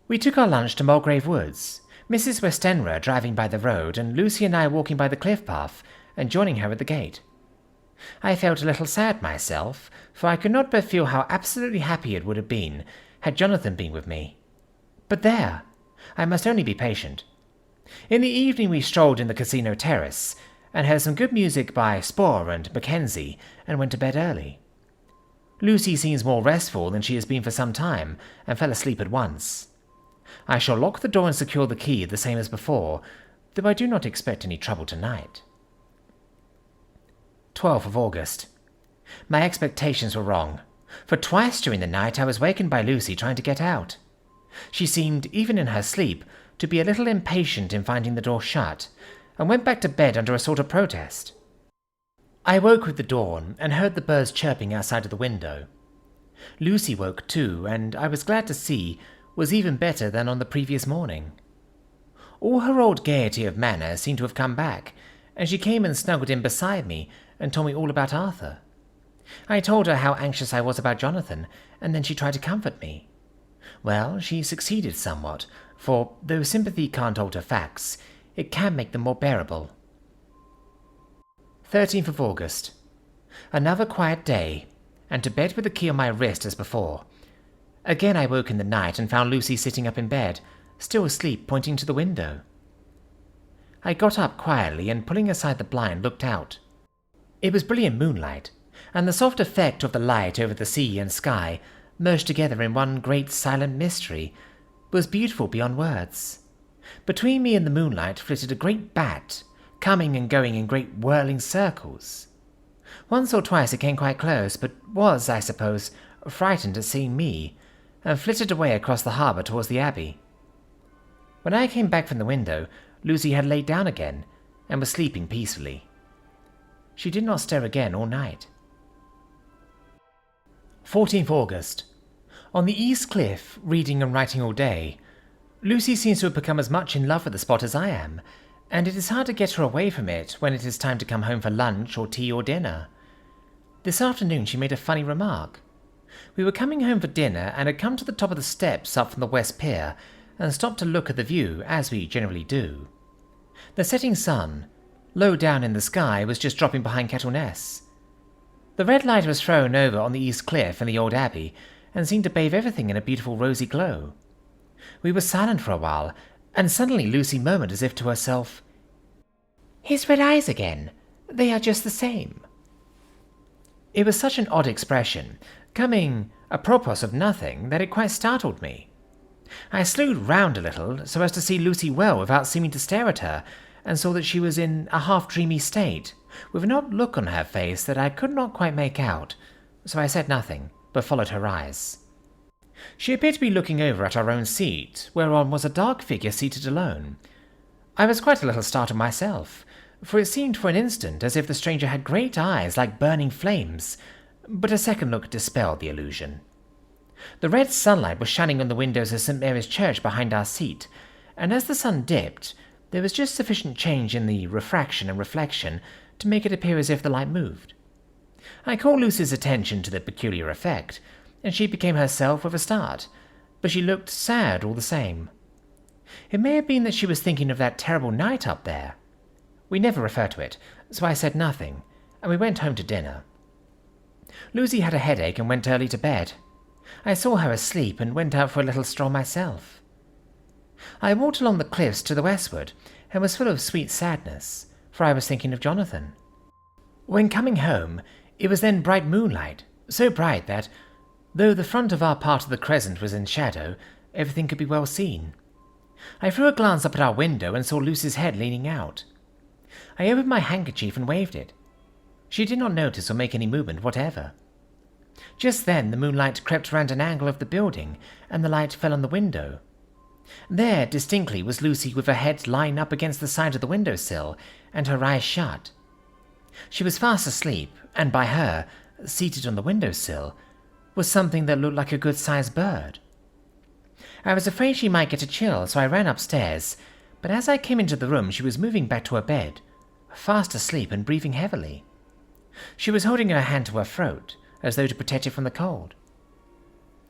We took our lunch to Mulgrave Woods, Mrs. Westenra driving by the road, and Lucy and I walking by the cliff path, and joining her at the gate. I felt a little sad myself, for I could not but feel how absolutely happy it would have been had Jonathan been with me. But there, I must only be patient. In the evening we strolled in the casino terrace, and heard some good music by Spohr and Mackenzie, and went to bed early. Lucy seems more restful than she has been for some time, and fell asleep at once. I shall lock the door and secure the key the same as before, though I do not expect any trouble tonight. 12th of August. My expectations were wrong, for twice during the night I was wakened by Lucy trying to get out. She seemed, even in her sleep, to be a little impatient in finding the door shut, and went back to bed under a sort of protest. I woke with the dawn and heard the birds chirping outside of the window. Lucy woke too, and I was glad to see was even better than on the previous morning. All her old gaiety of manner seemed to have come back, and she came and snuggled in beside me and told me all about Arthur. I told her how anxious I was about Jonathan, and then she tried to comfort me. Well, she succeeded somewhat, for though sympathy can't alter facts, it can make them more bearable. 13th of August. Another quiet day, and to bed with the key on my wrist as before. Again I woke in the night and found Lucy sitting up in bed, still asleep, pointing to the window. I got up quietly and, pulling aside the blind, looked out. It was brilliant moonlight, and the soft effect of the light over the sea and sky, merged together in one great silent mystery, was beautiful beyond words. Between me and the moonlight flitted a great bat, coming and going in great whirling circles. Once or twice it came quite close, but was, I suppose, frightened at seeing me, and flitted away across the harbour towards the Abbey. When I came back from the window, Lucy had laid down again, and was sleeping peacefully. She did not stir again all night. 14th August. On the East Cliff, reading and writing all day. Lucy seems to have become as much in love with the spot as I am, and it is hard to get her away from it when it is time to come home for lunch or tea or dinner. This afternoon she made a funny remark. We were coming home for dinner and had come to the top of the steps up from the West Pier and stopped to look at the view, as we generally do. The setting sun, low down in the sky, was just dropping behind Kettleness. The red light was thrown over on the East Cliff and the old Abbey, and seemed to bathe everything in a beautiful rosy glow. We were silent for a while, and suddenly Lucy murmured as if to herself, "His red eyes again. They are just the same." It was such an odd expression, coming apropos of nothing, that it quite startled me. I slewed round a little, so as to see Lucy well without seeming to stare at her, and saw that she was in a half-dreamy state, with an odd look on her face that I could not quite make out, so I said nothing, but followed her eyes. She appeared to be looking over at our own seat, whereon was a dark figure seated alone. I was quite a little startled myself, for it seemed for an instant as if the stranger had great eyes like burning flames, but a second look dispelled the illusion. The red sunlight was shining on the windows of St. Mary's Church behind our seat, and as the sun dipped, there was just sufficient change in the refraction and reflection to make it appear as if the light moved. I called Lucy's attention to the peculiar effect, and she became herself with a start, but she looked sad all the same. It may have been that she was thinking of that terrible night up there. We never refer to it, so I said nothing, and we went home to dinner. Lucy had a headache and went early to bed. I saw her asleep and went out for a little stroll myself. I walked along the cliffs to the westward and was full of sweet sadness, for I was thinking of Jonathan. When coming home, it was then bright moonlight, so bright that, though the front of our part of the crescent was in shadow, everything could be well seen. I threw a glance up at our window and saw Lucy's head leaning out. I opened my handkerchief and waved it. She did not notice or make any movement whatever. Just then the moonlight crept round an angle of the building, and the light fell on the window. There, distinctly, was Lucy with her head lying up against the side of the window-sill, and her eyes shut. She was fast asleep, and by her, seated on the window-sill, was something that looked like a good-sized bird. I was afraid she might get a chill, so I ran upstairs, but as I came into the room she was moving back to her bed, fast asleep and breathing heavily. She was holding her hand to her throat, as though to protect it from the cold.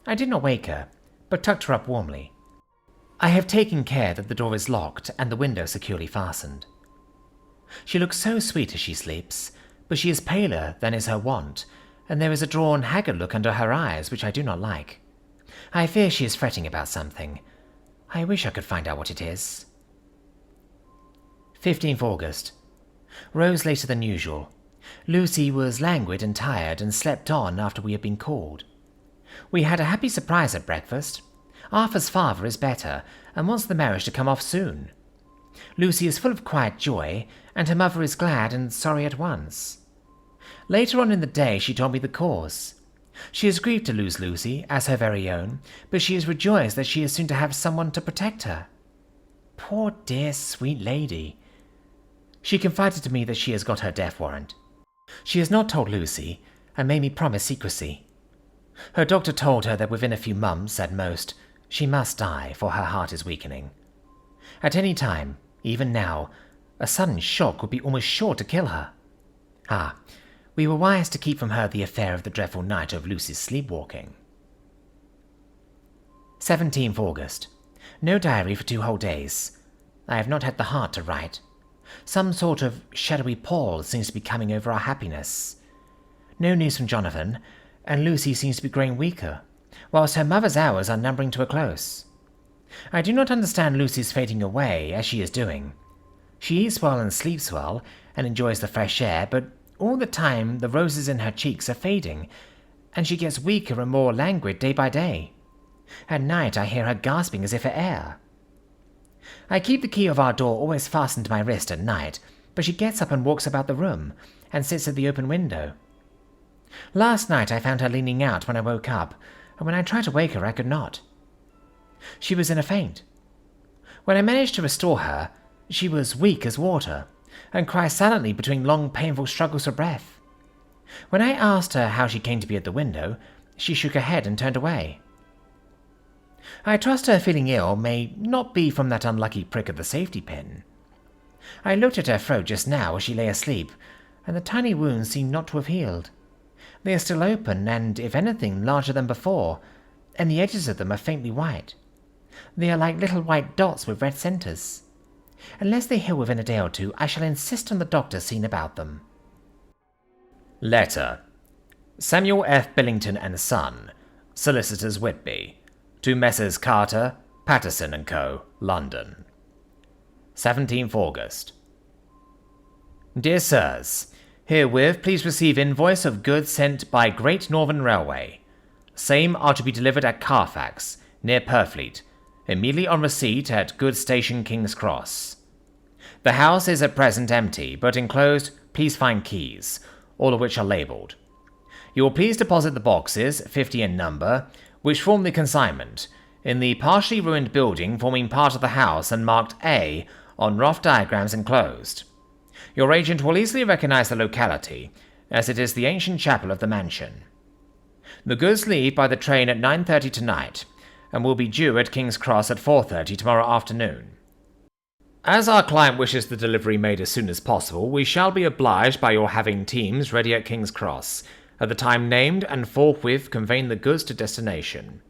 I did not wake her, but tucked her up warmly. I have taken care that the door is locked and the window securely fastened. She looks so sweet as she sleeps, but she is paler than is her wont, and there is a drawn, haggard look under her eyes which I do not like. I fear she is fretting about something. I wish I could find out what it is. 15th August. Rose later than usual. Lucy was languid and tired and slept on after we had been called. We had a happy surprise at breakfast. Arthur's father is better and wants the marriage to come off soon. Lucy is full of quiet joy, and her mother is glad and sorry at once. Later on in the day she told me the cause. She is grieved to lose Lucy as her very own, but she is rejoiced that she is soon to have someone to protect her. Poor dear sweet lady. She confided to me that she has got her death warrant. She has not told Lucy, and made me promise secrecy. Her doctor told her that within a few months, at most, she must die, for her heart is weakening. At any time, even now, a sudden shock would be almost sure to kill her. We were wise to keep from her the affair of the dreadful night of Lucy's sleepwalking. 17th August. No diary for 2 whole days. I have not had the heart to write. Some sort of shadowy pall seems to be coming over our happiness. No news from Jonathan, and Lucy seems to be growing weaker, whilst her mother's hours are numbering to a close. I do not understand Lucy's fading away, as she is doing. She eats well and sleeps well, and enjoys the fresh air, but all the time the roses in her cheeks are fading, and she gets weaker and more languid day by day. At night I hear her gasping as if for air. I keep the key of our door always fastened to my wrist at night, but she gets up and walks about the room, and sits at the open window. Last night I found her leaning out when I woke up, and when I tried to wake her I could not. She was in a faint. When I managed to restore her, she was weak as water, and cried silently between long painful struggles for breath. When I asked her how she came to be at the window, she shook her head and turned away. I trust her feeling ill may not be from that unlucky prick of the safety pin. I looked at her throat just now as she lay asleep, and the tiny wounds seemed not to have healed. They are still open, and, if anything, larger than before, and the edges of them are faintly white. They are like little white dots with red centres. Unless they heal within a day or 2, I shall insist on the doctor seeing about them. Letter. Samuel F. Billington and Son, Solicitors Whitby, to Messrs. Carter, Patterson & Co., London. 17th August. Dear Sirs, herewith please receive invoice of goods sent by Great Northern Railway. Same are to be delivered at Carfax, near Purfleet, immediately on receipt at Goods Station King's Cross. The house is at present empty, but enclosed please find keys, all of which are labelled. You will please deposit the boxes, 50 in number, which form the consignment, in the partially ruined building forming part of the house and marked A on rough diagrams enclosed. Your agent will easily recognize the locality, as it is the ancient chapel of the mansion. The goods leave by the train at 9:30 tonight, and will be due at King's Cross at 4:30 tomorrow afternoon. As our client wishes the delivery made as soon as possible, we shall be obliged by your having teams ready at King's Cross, at the time named, and forthwith conveying the goods to destination.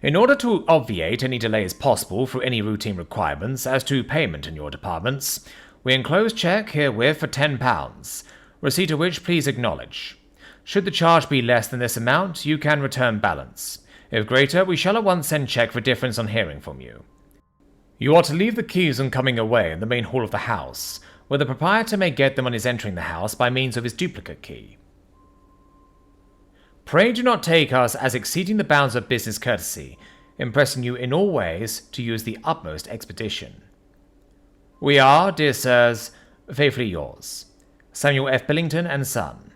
In order to obviate any delays possible through any routine requirements as to payment in your departments, We enclose cheque herewith for £10, receipt of which please acknowledge. Should the charge be less than this amount, you can return balance. If greater, we shall at once send cheque for difference on hearing from you. You are to leave the keys on coming away in the main hall of the house, where the proprietor may get them on his entering the house by means of his duplicate key. Pray do not take us as exceeding the bounds of business courtesy, impressing you in all ways to use the utmost expedition. We are, dear sirs, faithfully yours, Samuel F. Billington and Son.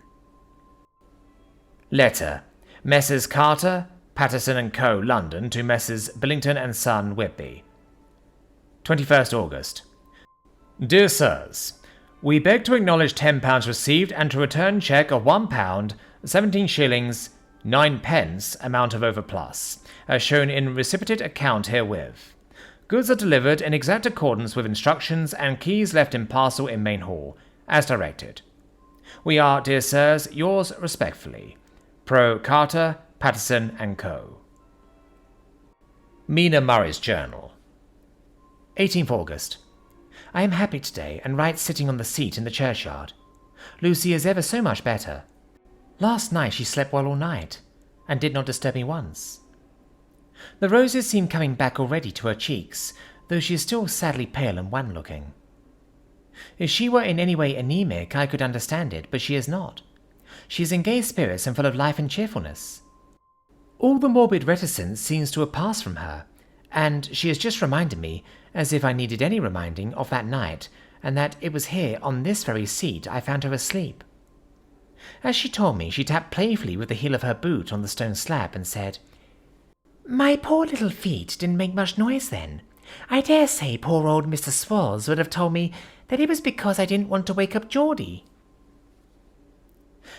Letter, Messrs. Carter, Patterson and Co., London, to Messrs. Billington and Son, Whitby. 21st August. Dear Sirs, we beg to acknowledge £10 received and to return cheque of £1, 17 shillings, 9 pence, amount of overplus, as shown in reciprocated account herewith. Goods are delivered in exact accordance with instructions and keys left in parcel in main hall, as directed. We are, dear sirs, yours respectfully. Pro Carter, Patterson and Co. Mina Murray's Journal. 18th August. I am happy today and write sitting on the seat in the churchyard. Lucy is ever so much better. Last night she slept well all night, and did not disturb me once. The roses seem coming back already to her cheeks, though she is still sadly pale and wan-looking. If she were in any way anemic, I could understand it, but she is not. She is in gay spirits and full of life and cheerfulness. All the morbid reticence seems to have passed from her, and she has just reminded me, as if I needed any reminding, of that night, and that it was here on this very seat I found her asleep. As she told me, she tapped playfully with the heel of her boot on the stone slab and said, "My poor little feet didn't make much noise then. I dare say poor old Mr. Swallows would have told me that it was because I didn't want to wake up Geordie."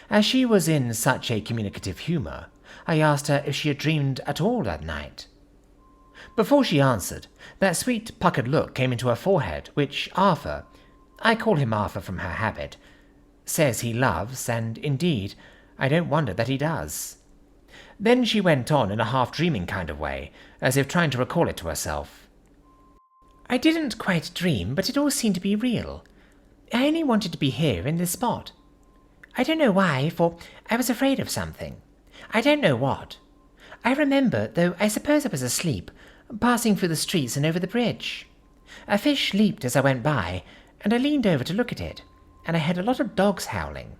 As she was in such a communicative humour, I asked her if she had dreamed at all that night. Before she answered, that sweet puckered look came into her forehead, which Arthur, I call him Arthur from her habit, says he loves, and indeed, I don't wonder that he does. Then she went on in a half-dreaming kind of way, as if trying to recall it to herself. "I didn't quite dream, but it all seemed to be real. I only wanted to be here in this spot. I don't know why, for I was afraid of something. I don't know what. I remember, though I suppose I was asleep, passing through the streets and over the bridge. A fish leaped as I went by, and I leaned over to look at it, and I heard a lot of dogs howling.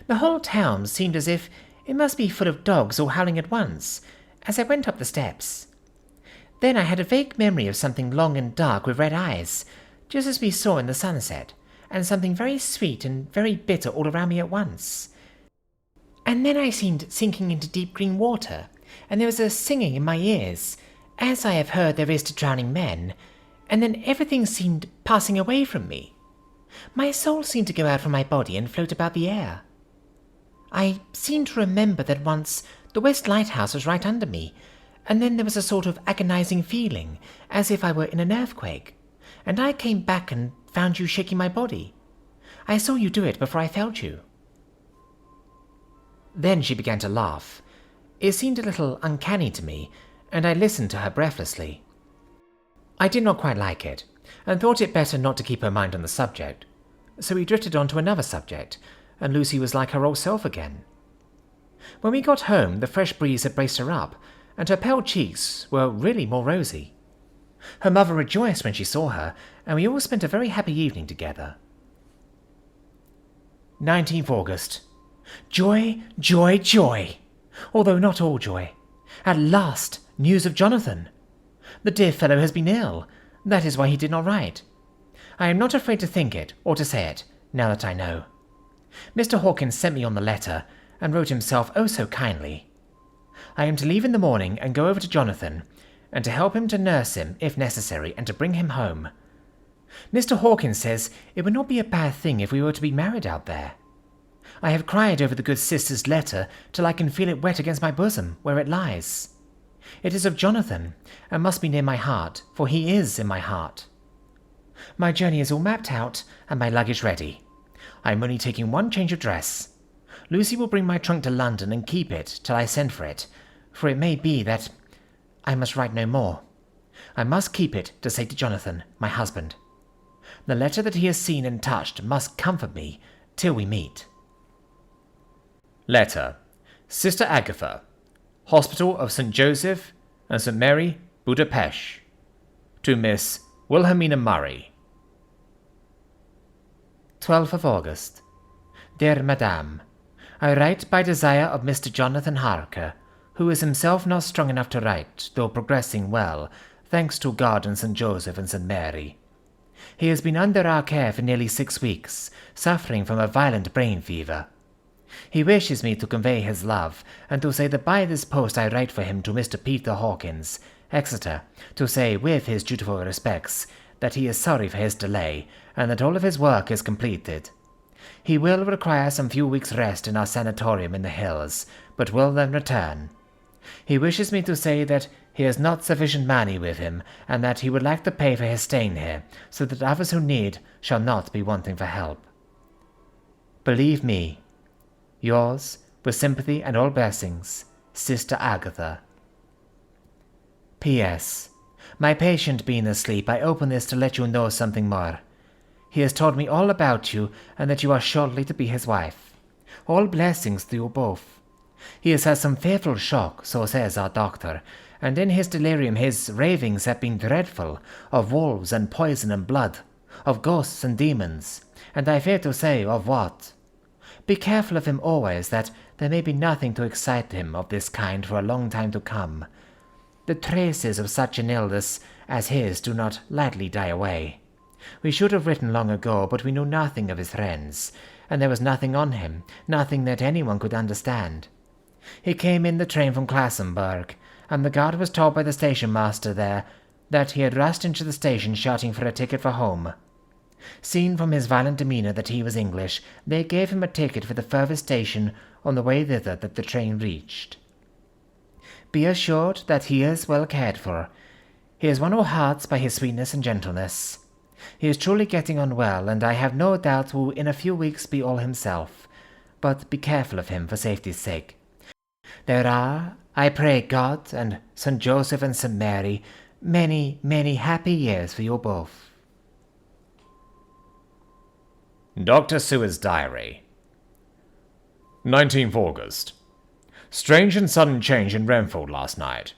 The whole town seemed as if it must be full of dogs all howling at once, as I went up the steps. Then I had a vague memory of something long and dark with red eyes, just as we saw in the sunset, and something very sweet and very bitter all around me at once. And then I seemed sinking into deep green water, and there was a singing in my ears, as I have heard there is to drowning men, and then everything seemed passing away from me. My soul seemed to go out from my body and float about the air. I seem to remember that once the West Lighthouse was right under me, and then there was a sort of agonizing feeling, as if I were in an earthquake, and I came back and found you shaking my body. I saw you do it before I felt you." Then she began to laugh. It seemed a little uncanny to me, and I listened to her breathlessly. I did not quite like it, and thought it better not to keep her mind on the subject, so we drifted on to another subject, and Lucy was like her old self again. When we got home, the fresh breeze had braced her up, and her pale cheeks were really more rosy. Her mother rejoiced when she saw her, and we all spent a very happy evening together. 19th August. Joy, joy, joy! Although not all joy. At last, news of Jonathan. The dear fellow has been ill. That is why he did not write. I am not afraid to think it, or to say it, now that I know. Mr. Hawkins sent me on the letter, and wrote himself oh so kindly. I am to leave in the morning and go over to Jonathan, and to help him to nurse him, if necessary, and to bring him home. Mr. Hawkins says it would not be a bad thing if we were to be married out there. I have cried over the good sister's letter till I can feel it wet against my bosom, where it lies. It is of Jonathan, and must be near my heart, for he is in my heart. My journey is all mapped out, and my luggage ready. I am only taking one change of dress. Lucy will bring my trunk to London and keep it till I send for it may be that I must write no more. I must keep it to say to Jonathan, my husband. The letter that he has seen and touched must comfort me till we meet. Letter. Sister Agatha, Hospital of St. Joseph and St. Mary, Budapest. To Miss Wilhelmina Murray. 12th of August. Dear Madame, I write by desire of Mr. Jonathan Harker, who is himself not strong enough to write, though progressing well, thanks to God and St. Joseph and St. Mary. He has been under our care for nearly 6 weeks, suffering from a violent brain fever. He wishes me to convey his love, and to say that by this post I write for him to Mr. Peter Hawkins, Exeter, to say, with his dutiful respects, that he is sorry for his delay, and that all of his work is completed. He will require some few weeks' rest in our sanatorium in the hills, but will then return. He wishes me to say that he has not sufficient money with him, and that he would like to pay for his staying here, so that others who need shall not be wanting for help. Believe me, yours, with sympathy and all blessings, Sister Agatha. P.S. My patient being asleep, I open this to let you know something more. He has told me all about you, and that you are shortly to be his wife. All blessings to you both. He has had some fearful shock, so says our doctor, and in his delirium his ravings have been dreadful, of wolves and poison and blood, of ghosts and demons, and I fear to say of what. Be careful of him always, that there may be nothing to excite him of this kind for a long time to come. The traces of such an illness as his do not lightly die away. We should have written long ago, but we knew nothing of his friends, and there was nothing on him, nothing that anyone could understand. He came in the train from Klassenburg, and the guard was told by the station master there that he had rushed into the station shouting for a ticket for home. Seeing from his violent demeanour that he was English, they gave him a ticket for the furthest station on the way thither that the train reached. Be assured that he is well cared for. He has won our hearts by his sweetness and gentleness. He is truly getting on well, and I have no doubt will in a few weeks be all himself. But be careful of him for safety's sake. There are, I pray God and St. Joseph and St. Mary, many, many happy years for you both. Dr. Seward's Diary. 19th August. Strange and sudden change in Renfield last night.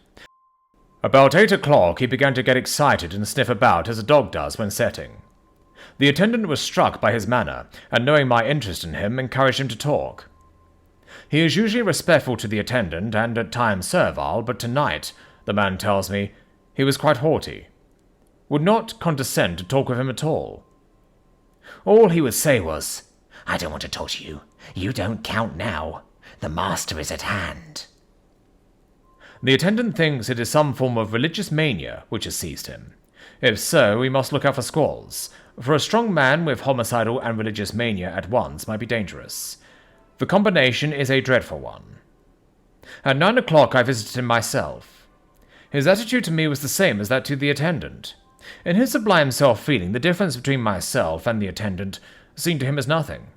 About 8 o'clock he began to get excited and sniff about as a dog does when setting. The attendant was struck by his manner, and knowing my interest in him, encouraged him to talk. He is usually respectful to the attendant and at times servile, but tonight, the man tells me, he was quite haughty. Would not condescend to talk with him at all. All he would say was, "I don't want to talk to you. You don't count now. The master is at hand." The attendant thinks it is some form of religious mania which has seized him. If so, we must look out for squalls, for a strong man with homicidal and religious mania at once might be dangerous. The combination is a dreadful one. At 9 o'clock I visited him myself. His attitude to me was the same as that to the attendant. In his sublime self-feeling, the difference between myself and the attendant seemed to him as nothing.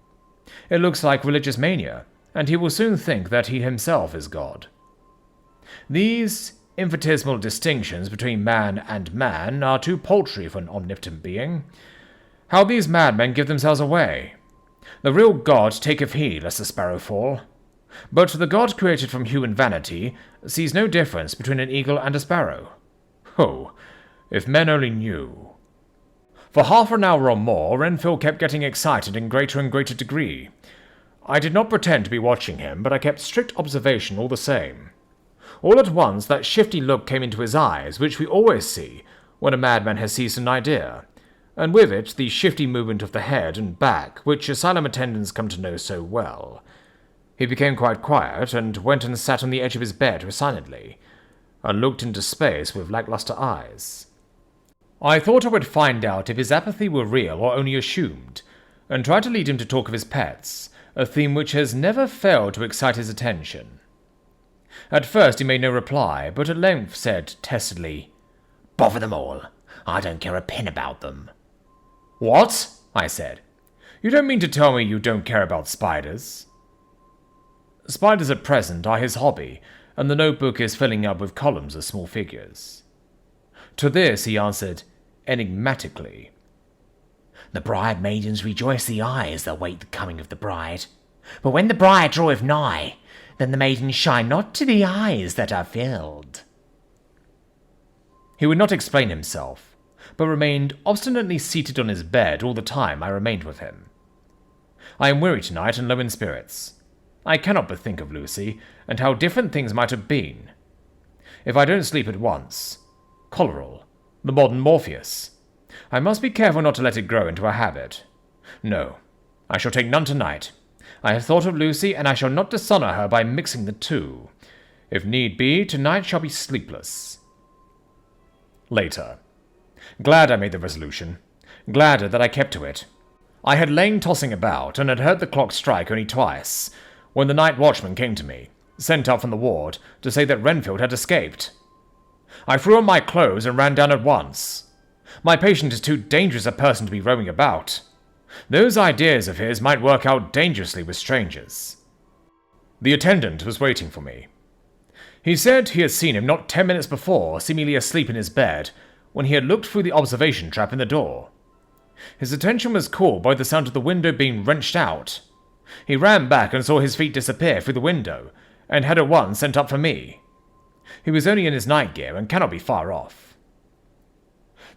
It looks like religious mania, and he will soon think that he himself is God. These infinitesimal distinctions between man and man are too paltry for an omnipotent being. How these madmen give themselves away! The real God taketh heed lest the sparrow fall. But the God created from human vanity sees no difference between an eagle and a sparrow. Oh, if men only knew. For half an hour or more, Renfield kept getting excited in greater and greater degree. I did not pretend to be watching him, but I kept strict observation all the same. All at once that shifty look came into his eyes, which we always see when a madman has seized an idea, and with it the shifty movement of the head and back, which asylum attendants come to know so well. He became quite quiet, and went and sat on the edge of his bed resignedly, and looked into space with lackluster eyes. I thought I would find out if his apathy were real or only assumed, and try to lead him to talk of his pets, a theme which has never failed to excite his attention. At first he made no reply, but at length said testily, "Bother them all. I don't care a pin about them." "What?" I said. "You don't mean to tell me you don't care about spiders?" Spiders at present are his hobby, and the notebook is filling up with columns of small figures. To this he answered enigmatically, The bride maidens rejoice the eyes that wait the coming of the bride. But when the bride draweth nigh, then the maidens shine not to the eyes that are filled. He would not explain himself, but remained obstinately seated on his bed all the time I remained with him. I am weary tonight and low in spirits. I cannot but think of Lucy, and how different things might have been. If I don't sleep at once, Coleral, the modern Morpheus. I must be careful not to let it grow into a habit. No, I shall take none tonight. I have thought of Lucy, and I shall not dishonour her by mixing the two. If need be, tonight shall be sleepless. Later. Glad I made the resolution. Gladder that I kept to it. I had lain tossing about, and had heard the clock strike only twice, when the night watchman came to me, sent up from the ward, to say that Renfield had escaped. I threw on my clothes and ran down at once. My patient is too dangerous a person to be roaming about. Those ideas of his might work out dangerously with strangers. The attendant was waiting for me. He said he had seen him not 10 minutes before, seemingly asleep in his bed, when he had looked through the observation trap in the door. His attention was caught by the sound of the window being wrenched out. He ran back and saw his feet disappear through the window, and had at once sent up for me. He was only in his night gear and cannot be far off.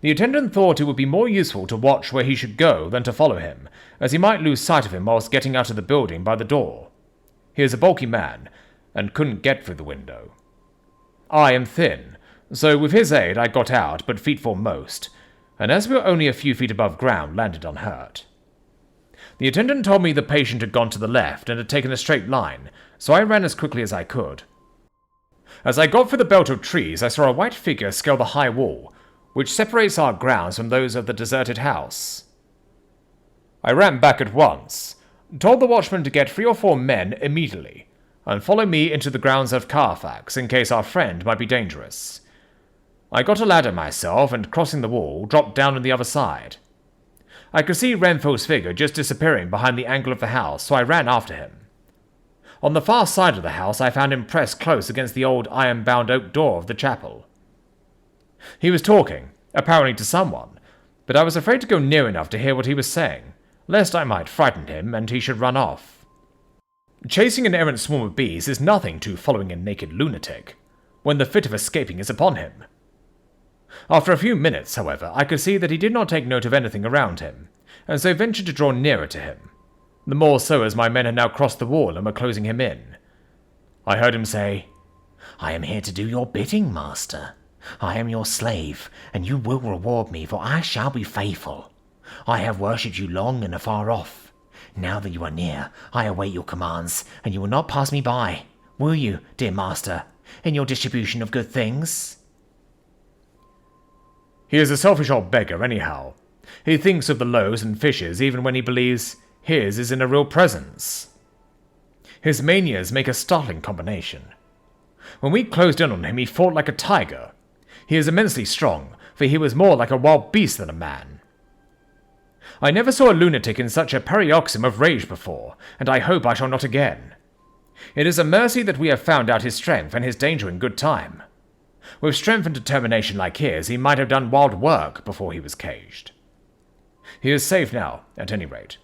The attendant thought it would be more useful to watch where he should go than to follow him, as he might lose sight of him whilst getting out of the building by the door. He is a bulky man, and couldn't get through the window. I am thin, so with his aid I got out, but feet foremost, and as we were only a few feet above ground, landed unhurt. The attendant told me the patient had gone to the left and had taken a straight line, so I ran as quickly as I could. As I got through the belt of trees, I saw a white figure scale the high wall, which separates our grounds from those of the deserted house. I ran back at once, told the watchman to get 3 or 4 men immediately, and follow me into the grounds of Carfax in case our friend might be dangerous. I got a ladder myself, and crossing the wall, dropped down on the other side. I could see Renfield's figure just disappearing behind the angle of the house, so I ran after him. On the far side of the house I found him pressed close against the old iron-bound oak door of the chapel. He was talking, apparently to someone, but I was afraid to go near enough to hear what he was saying, lest I might frighten him and he should run off. Chasing an errant swarm of bees is nothing to following a naked lunatic, when the fit of escaping is upon him. After a few minutes, however, I could see that he did not take note of anything around him, and so ventured to draw nearer to him, the more so as my men had now crossed the wall and were closing him in. I heard him say, "I am here to do your bidding, master. I am your slave, and you will reward me, for I shall be faithful. I have worshipped you long and afar off. Now that you are near, I await your commands, and you will not pass me by, will you, dear master, in your distribution of good things?" He is a selfish old beggar, anyhow. He thinks of the loaves and fishes even when he believes his is in a real presence. His manias make a startling combination. When we closed in on him, he fought like a tiger. He is immensely strong, for he was more like a wild beast than a man. I never saw a lunatic in such a paroxysm of rage before, and I hope I shall not again. It is a mercy that we have found out his strength and his danger in good time. With strength and determination like his, he might have done wild work before he was caged. He is safe now, at any rate.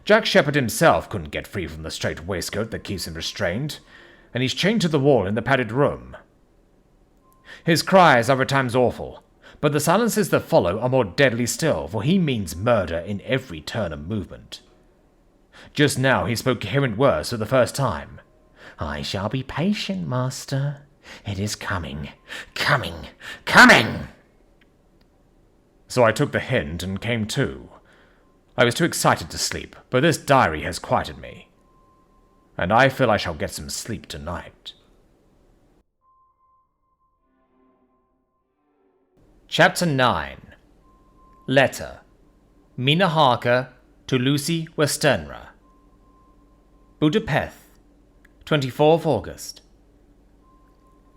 Jack Shepherd himself couldn't get free from the strait waistcoat that keeps him restrained, and he's chained to the wall in the padded room. His cries are at times awful, but the silences that follow are more deadly still, for he means murder in every turn and movement. Just now he spoke coherent words for the first time. "I shall be patient, master. It is coming, coming, coming!" So I took the hint and came to. I was too excited to sleep, but this diary has quieted me, and I feel I shall get some sleep tonight. Chapter 9. Letter. Mina Harker to Lucy Westenra. Budapest, 24th August.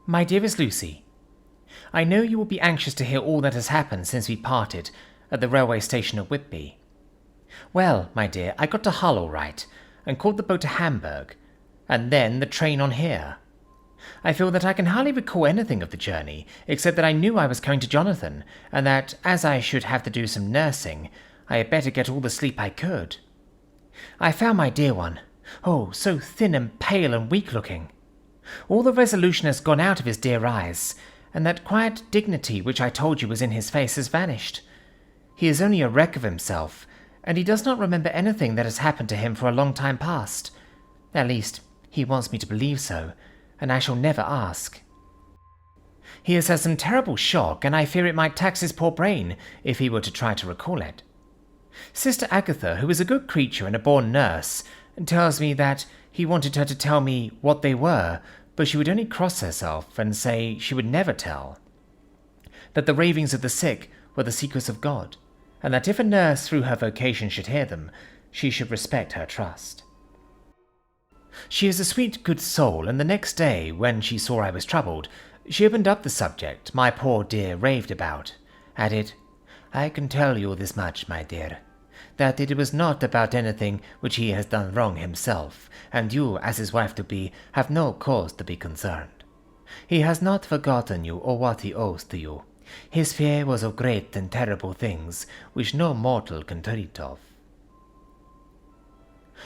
My dearest Lucy, I know you will be anxious to hear all that has happened since we parted at the railway station at Whitby. Well, my dear, I got to Hull all right, and caught the boat to Hamburg, and then the train on here. I feel that I can hardly recall anything of the journey, except that I knew I was coming to Jonathan, and that, as I should have to do some nursing, I had better get all the sleep I could. I found my dear one. Oh, so thin and pale and weak-looking. All the resolution has gone out of his dear eyes, and that quiet dignity which I told you was in his face has vanished. He is only a wreck of himself, and he does not remember anything that has happened to him for a long time past. At least, he wants me to believe so, and I shall never ask. He has had some terrible shock, and I fear it might tax his poor brain if he were to try to recall it. Sister Agatha, who is a good creature and a born nurse, tells me that he wanted her to tell me what they were, but she would only cross herself and say she would never tell. That the ravings of the sick were the secrets of God, and that if a nurse through her vocation should hear them, she should respect her trust. She is a sweet, good soul, and the next day, when she saw I was troubled, she opened up the subject my poor dear raved about, added, "I can tell you this much, my dear, that it was not about anything which he has done wrong himself, and you, as his wife-to-be, have no cause to be concerned. He has not forgotten you or what he owes to you. His fear was of great and terrible things, which no mortal can treat of."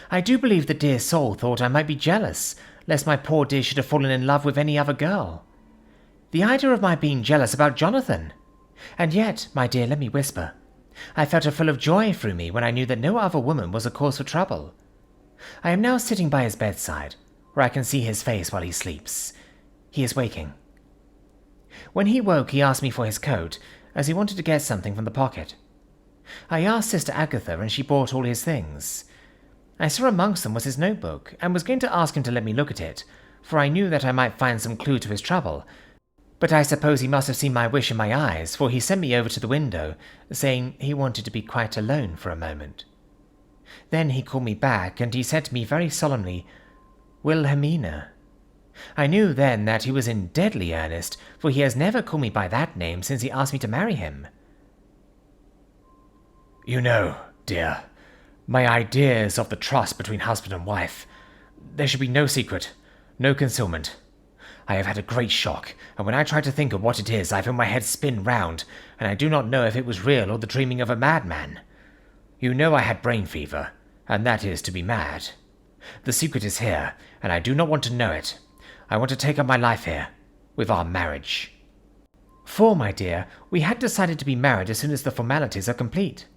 I do believe the dear soul thought I might be jealous, lest my poor dear should have fallen in love with any other girl. The idea of my being jealous about Jonathan! And yet, my dear, let me whisper, I felt a thrill of joy through me when I knew that no other woman was a cause for trouble. I am now sitting by his bedside, where I can see his face while he sleeps. He is waking. When he woke, he asked me for his coat, as he wanted to get something from the pocket. I asked Sister Agatha, and she brought all his things. I saw amongst them was his notebook, and was going to ask him to let me look at it, for I knew that I might find some clue to his trouble. But I suppose he must have seen my wish in my eyes, for he sent me over to the window, saying he wanted to be quite alone for a moment. Then he called me back, and he said to me very solemnly, "Wilhelmina." I knew then that he was in deadly earnest, for he has never called me by that name since he asked me to marry him. "You know, dear, my ideas of the trust between husband and wife. There should be no secret, no concealment. I have had a great shock, and when I try to think of what it is, I feel my head spin round, and I do not know if it was real or the dreaming of a madman. You know I had brain fever, and that is to be mad. The secret is here, and I do not want to know it. I want to take up my life here, with our marriage." For, my dear, we had decided to be married as soon as the formalities are complete.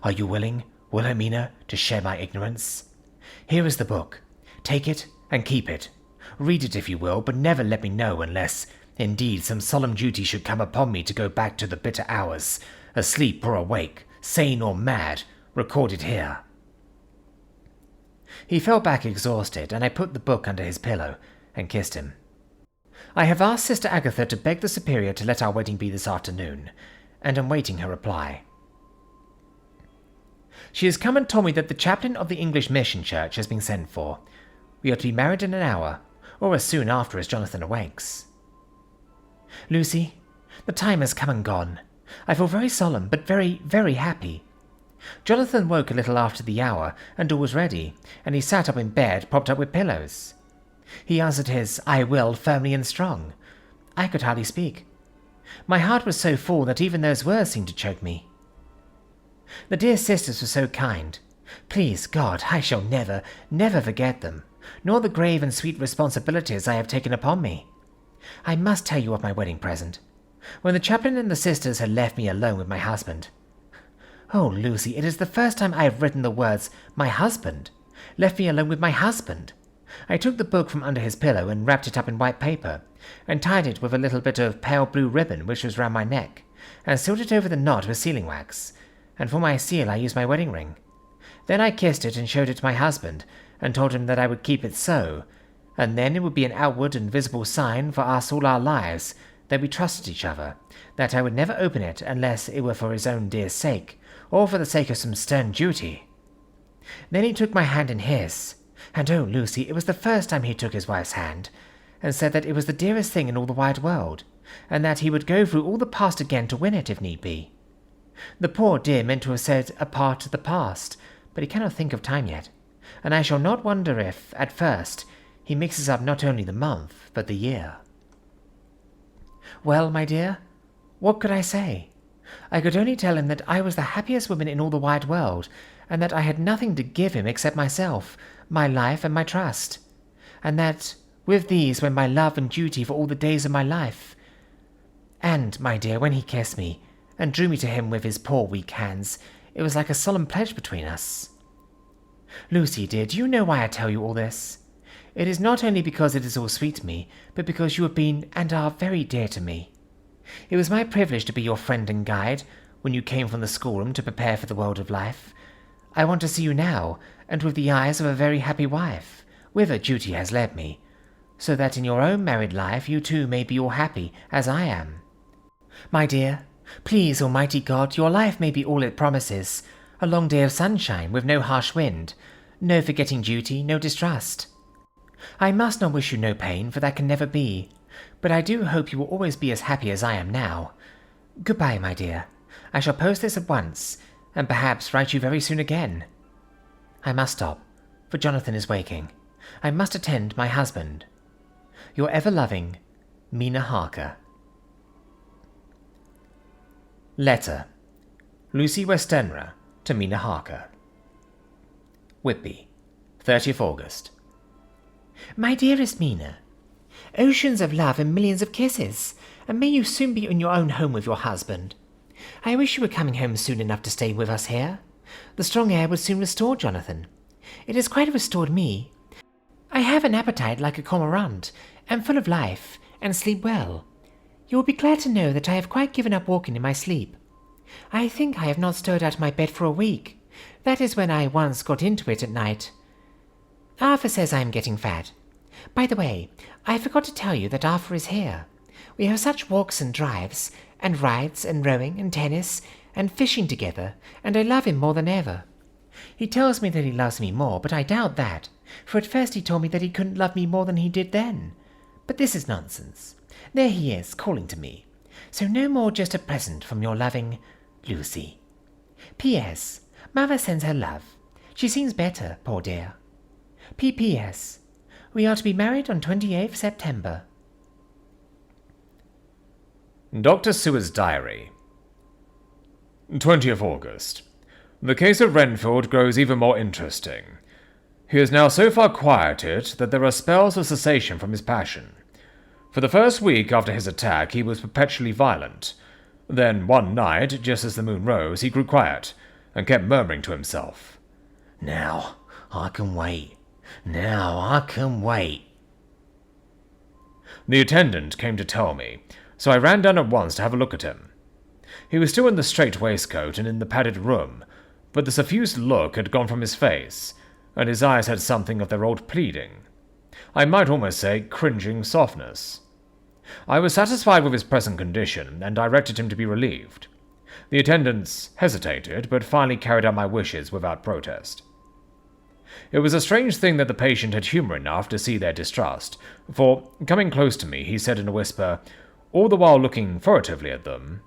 "Are you willing, Wilhelmina, to share my ignorance? Here is the book. Take it and keep it. Read it if you will, but never let me know unless, indeed, some solemn duty should come upon me to go back to the bitter hours, asleep or awake, sane or mad, recorded here." He fell back exhausted, and I put the book under his pillow and kissed him. I have asked Sister Agatha to beg the Superior to let our wedding be this afternoon, and am waiting her reply. She has come and told me that the chaplain of the English Mission Church has been sent for. We are to be married in an hour, or as soon after as Jonathan awakes. Lucy, the time has come and gone. I feel very solemn, but very, very happy. Jonathan woke a little after the hour, and all was ready, and he sat up in bed, propped up with pillows. He answered his "I will" firmly and strong. I could hardly speak. My heart was so full that even those words seemed to choke me. The dear sisters were so kind. Please God, I shall never, never forget them, nor the grave and sweet responsibilities I have taken upon me. I must tell you of my wedding present. When the chaplain and the sisters had left me alone with my husband. Oh, Lucy, it is the first time I have written the words, "my husband," left me alone with my husband. I took the book from under his pillow and wrapped it up in white paper, and tied it with a little bit of pale blue ribbon which was round my neck, and sealed it over the knot with sealing wax, and for my seal I used my wedding ring. Then I kissed it and showed it to my husband, and told him that I would keep it so, and then it would be an outward and visible sign for us all our lives that we trusted each other, that I would never open it unless it were for his own dear sake, or for the sake of some stern duty. Then he took my hand in his, and oh, Lucy, it was the first time he took his wife's hand, and said that it was the dearest thing in all the wide world, and that he would go through all the past again to win it if need be. The poor dear meant to have said a part of the past, but he cannot think of time yet, and I shall not wonder if, at first, he mixes up not only the month, but the year. Well, my dear, what could I say? I could only tell him that I was the happiest woman in all the wide world, and that I had nothing to give him except myself, my life and my trust, and that with these went my love and duty for all the days of my life. And, my dear, when he kissed me, and drew me to him with his poor weak hands, it was like a solemn pledge between us. Lucy, dear, do you know why I tell you all this? It is not only because it is all sweet to me, but because you have been and are very dear to me. It was my privilege to be your friend and guide when you came from the schoolroom to prepare for the world of life. I want to see you now, and with the eyes of a very happy wife, whither duty has led me, so that in your own married life you too may be all happy, as I am. My dear, please, Almighty God, your life may be all it promises, a long day of sunshine with no harsh wind, no forgetting duty, no distrust. I must not wish you no pain, for that can never be, but I do hope you will always be as happy as I am now. Goodbye, my dear. I shall post this at once, and perhaps write you very soon again. I must stop, for Jonathan is waking. I must attend my husband. Your ever-loving, Mina Harker. Letter. Lucy Westenra to Mina Harker. Whitby, 30th August. My dearest Mina, oceans of love and millions of kisses, and may you soon be in your own home with your husband. I wish you were coming home soon enough to stay with us here. The strong air would soon restore Jonathan. It has quite restored me. I have an appetite like a cormorant, am full of life, and sleep well. You will be glad to know that I have quite given up walking in my sleep. I think I have not stirred out of my bed for a week. That is when I once got into it at night. Arthur says I am getting fat. By the way, I forgot to tell you that Arthur is here. We have such walks and drives, and rides, and rowing, and tennis, and fishing together, and I love him more than ever. He tells me that he loves me more, but I doubt that, for at first he told me that he couldn't love me more than he did then. But this is nonsense. There he is, calling to me. So no more just a present from your loving Lucy. P.S. Mother sends her love. She seems better, poor dear. P.P.S. We are to be married on 28th September. Dr. Seward's Diary. 20th August. The case of Renfield grows even more interesting. He is now so far quieted that there are spells of cessation from his passion. For the first week after his attack he was perpetually violent. Then one night, just as the moon rose, he grew quiet, and kept murmuring to himself, "Now I can wait. Now I can wait." The attendant came to tell me, so I ran down at once to have a look at him. He was still in the strait waistcoat and in the padded room, but the suffused look had gone from his face, and his eyes had something of their old pleading. I might almost say cringing softness. I was satisfied with his present condition, and directed him to be relieved. The attendants hesitated, but finally carried out my wishes without protest. It was a strange thing that the patient had humour enough to see their distrust, for, coming close to me, he said in a whisper, all the while looking furtively at them,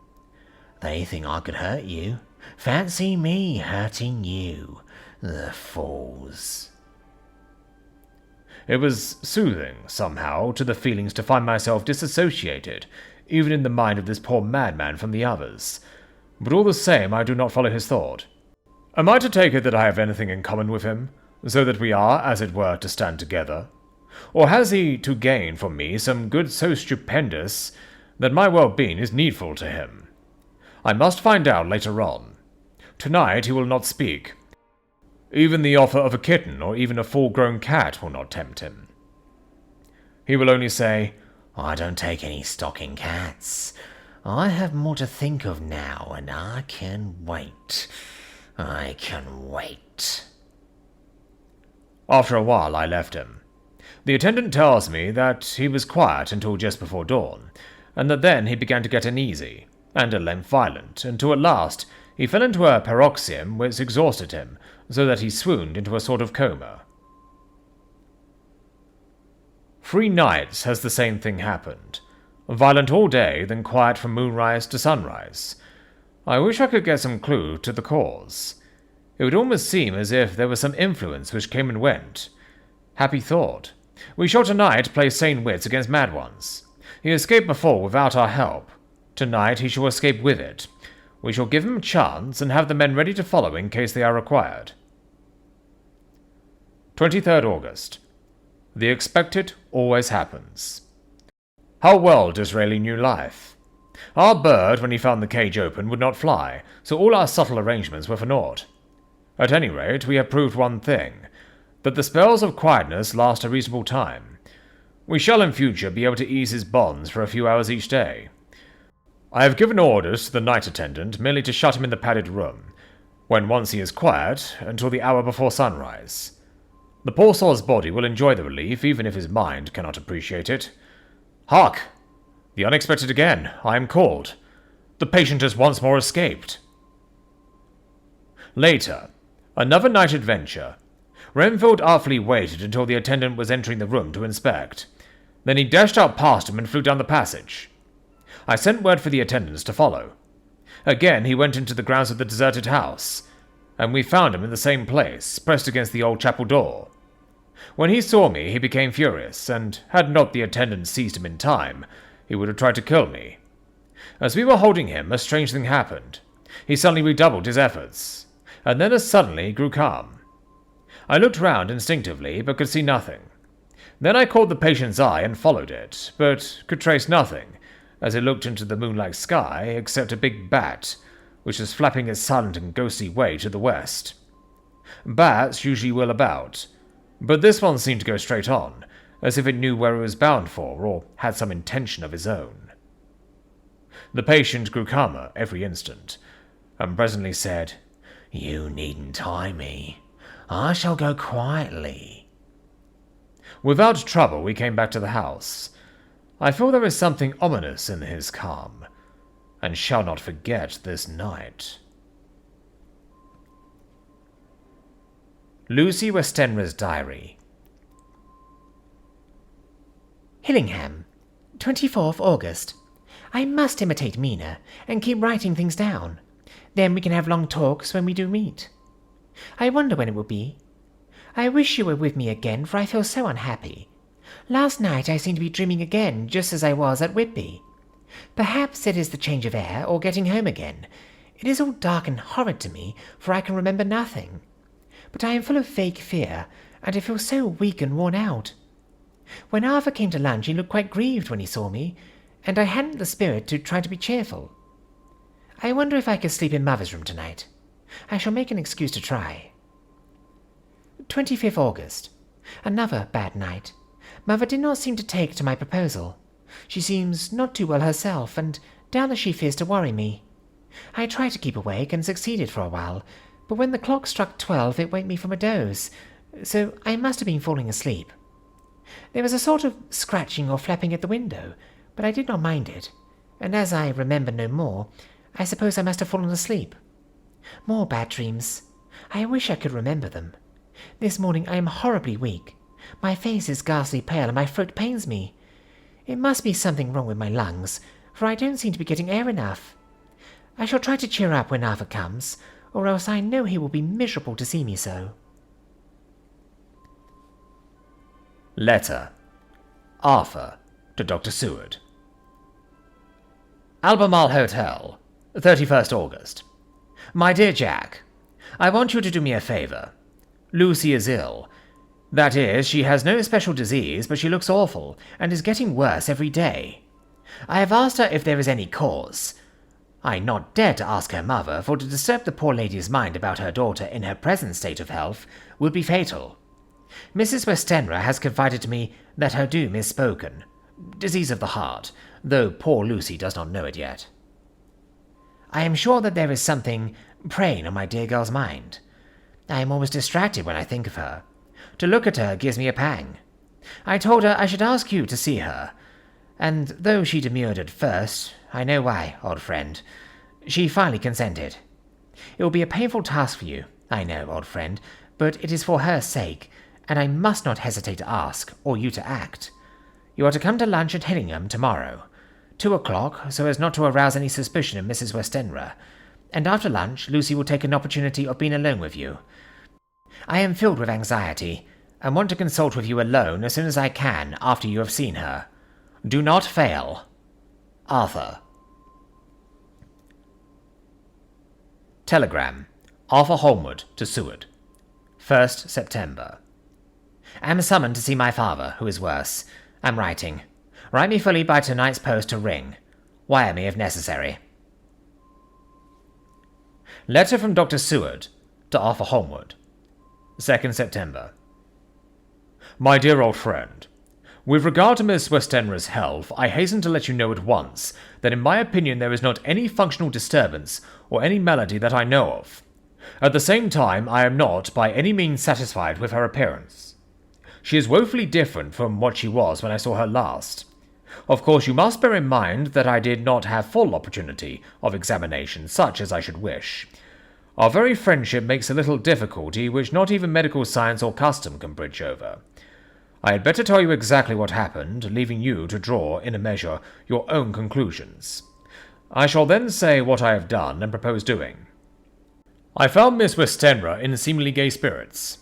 "They think I could hurt you. Fancy me hurting you, the fools." It was soothing, somehow, to the feelings to find myself disassociated, even in the mind of this poor madman, from the others. But all the same, I do not follow his thought. Am I to take it that I have anything in common with him, so that we are, as it were, to stand together? Or has he to gain from me some good so stupendous that my well-being is needful to him? I must find out later on. Tonight he will not speak. Even the offer of a kitten or even a full-grown cat will not tempt him. He will only say, "I don't take any stock in cats. I have more to think of now, and I can wait. I can wait." After a while I left him. The attendant tells me that he was quiet until just before dawn, and that then he began to get uneasy, and at length violent, until at last he fell into a paroxysm which exhausted him, so that he swooned into a sort of coma. 3 nights has the same thing happened. Violent all day, then quiet from moonrise to sunrise. I wish I could get some clue to the cause. It would almost seem as if there was some influence which came and went. Happy thought. We shall tonight play sane wits against mad ones. He escaped before without our help. Tonight he shall escape with it. We shall give him a chance and have the men ready to follow in case they are required. 23rd August. The expected always happens. How well Disraeli knew life. Our bird, when he found the cage open, would not fly, so all our subtle arrangements were for naught. At any rate, we have proved one thing, that the spells of quietness last a reasonable time. We shall in future be able to ease his bonds for a few hours each day. I have given orders to the night attendant merely to shut him in the padded room, when once he is quiet, until the hour before sunrise. The poor soul's body will enjoy the relief, even if his mind cannot appreciate it. Hark! The unexpected again. I am called. The patient has once more escaped. Later, another night adventure. Renfield artfully waited until the attendant was entering the room to inspect. Then he dashed out past him and flew down the passage. I sent word for the attendants to follow. Again he went into the grounds of the deserted house, and we found him in the same place, pressed against the old chapel door. When he saw me, he became furious, and had not the attendants seized him in time, he would have tried to kill me. As we were holding him, a strange thing happened. He suddenly redoubled his efforts, and then as suddenly grew calm. I looked round instinctively, but could see nothing. Then I caught the patient's eye and followed it, but could trace nothing, as it looked into the moonlight sky, except a big bat, which was flapping its silent and ghostly way to the west. Bats usually wheel about, but this one seemed to go straight on, as if it knew where it was bound for, or had some intention of his own. The patient grew calmer every instant, and presently said, "You needn't tie me. I shall go quietly." Without trouble we came back to the house. I feel there is something ominous in his calm, and shall not forget this night. Lucy Westenra's Diary. Hillingham, 24th August. I must imitate Mina and keep writing things down. Then we can have long talks when we do meet. I wonder when it will be. I wish you were with me again, for I feel so unhappy. Last night I seem to be dreaming again, just as I was at Whitby. Perhaps it is the change of air, or getting home again. It is all dark and horrid to me, for I can remember nothing. But I am full of vague fear, and I feel so weak and worn out. When Arthur came to lunch he looked quite grieved when he saw me, and I hadn't the spirit to try to be cheerful. I wonder if I could sleep in Mother's room tonight. I shall make an excuse to try. 25th August. Another bad night. Mother did not seem to take to my proposal. She seems not too well herself, and doubtless she fears to worry me. I tried to keep awake and succeeded for a while, but when the clock struck 12 it waked me from a doze, so I must have been falling asleep. There was a sort of scratching or flapping at the window, but I did not mind it, and as I remember no more, I suppose I must have fallen asleep. More bad dreams. I wish I could remember them. This morning I am horribly weak. My face is ghastly pale and my throat pains me. It must be something wrong with my lungs, for I don't seem to be getting air enough. I shall try to cheer up when Arthur comes, or else I know he will be miserable to see me so. Letter. Arthur to Dr. Seward. Albemarle Hotel, 31st August. My dear Jack, I want you to do me a favour. Lucy is ill. That is, she has no special disease, but she looks awful, and is getting worse every day. I have asked her if there is any cause. I not dare to ask her mother, for to disturb the poor lady's mind about her daughter in her present state of health would be fatal. Mrs. Westenra has confided to me that her doom is spoken. Disease of the heart, though poor Lucy does not know it yet. I am sure that there is something preying on my dear girl's mind. I am almost distracted when I think of her. To look at her gives me a pang. I told her I should ask you to see her, and though she demurred at first, I know why, old friend, she finally consented. It will be a painful task for you, I know, old friend, but it is for her sake, and I must not hesitate to ask, or you to act. You are to come to lunch at Hillingham tomorrow, 2 o'clock, so as not to arouse any suspicion of Mrs. Westenra, and after lunch Lucy will take an opportunity of being alone with you. I am filled with anxiety, and want to consult with you alone as soon as I can after you have seen her. Do not fail. Arthur. Telegram. Arthur Holmwood to Seward. 1st September. Am summoned to see my father, who is worse. Am writing. Write me fully by tonight's post to ring. Wire me if necessary. Letter from Dr. Seward to Arthur Holmwood. 2nd September. My dear old friend, with regard to Miss Westenra's health, I hasten to let you know at once that in my opinion there is not any functional disturbance or any malady that I know of. At the same time, I am not by any means satisfied with her appearance. She is woefully different from what she was when I saw her last. Of course, you must bear in mind that I did not have full opportunity of examination, such as I should wish. Our very friendship makes a little difficulty which not even medical science or custom can bridge over. I had better tell you exactly what happened, leaving you to draw, in a measure, your own conclusions. I shall then say what I have done and propose doing. I found Miss Westenra in seemingly gay spirits.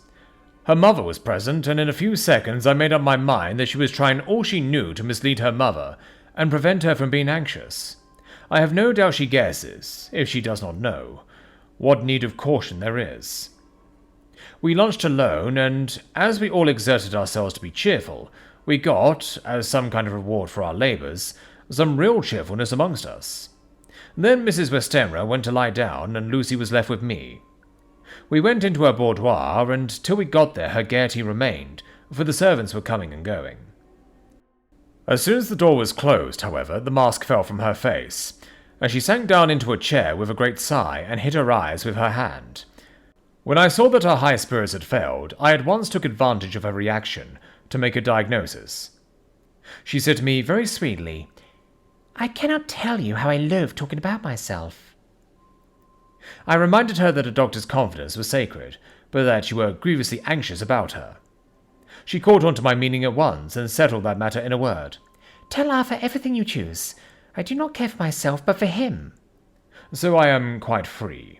Her mother was present, and in a few seconds I made up my mind that she was trying all she knew to mislead her mother and prevent her from being anxious. I have no doubt she guesses, if she does not know, what need of caution there is. We lunched alone, and as we all exerted ourselves to be cheerful, we got, as some kind of reward for our labours, some real cheerfulness amongst us. Then Mrs. Westenra went to lie down, and Lucy was left with me. We went into her boudoir, and till we got there her gaiety remained, for the servants were coming and going. As soon as the door was closed, however, the mask fell from her face, and she sank down into a chair with a great sigh, and hid her eyes with her hand. When I saw that her high spirits had failed, I at once took advantage of her reaction to make a diagnosis. She said to me very sweetly, "I cannot tell you how I loathe talking about myself." I reminded her that a doctor's confidence was sacred, but that you were grievously anxious about her. She caught on to my meaning at once, and settled that matter in a word. "Tell Arthur everything you choose. I do not care for myself, but for him." So I am quite free.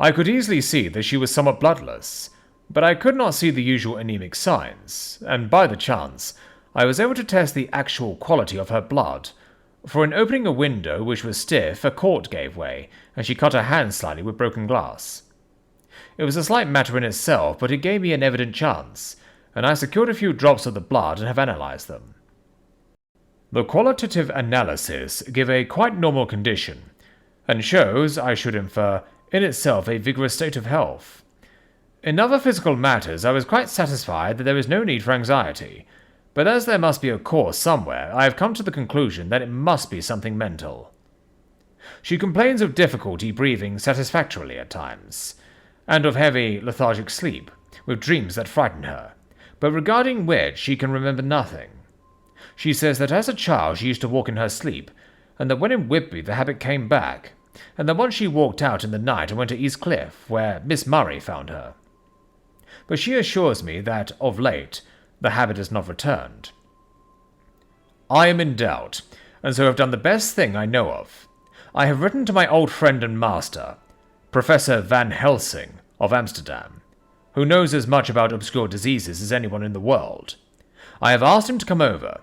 I could easily see that she was somewhat bloodless, but I could not see the usual anemic signs, and by the chance, I was able to test the actual quality of her blood, for in opening a window which was stiff, a cork gave way, and she cut her hand slightly with broken glass. It was a slight matter in itself, but it gave me an evident chance, and I secured a few drops of the blood and have analysed them. The qualitative analysis give a quite normal condition, and shows, I should infer, in itself a vigorous state of health. In other physical matters I was quite satisfied that there is no need for anxiety, but as there must be a cause somewhere, I have come to the conclusion that it must be something mental. She complains of difficulty breathing satisfactorily at times, and of heavy, lethargic sleep, with dreams that frighten her, but regarding which she can remember nothing. She says that as a child she used to walk in her sleep, and that when in Whitby the habit came back, and that once she walked out in the night and went to East Cliff, where Miss Murray found her. But she assures me that, of late, the habit has not returned. I am in doubt, and so have done the best thing I know of. I have written to my old friend and master, Professor Van Helsing of Amsterdam, who knows as much about obscure diseases as anyone in the world. I have asked him to come over,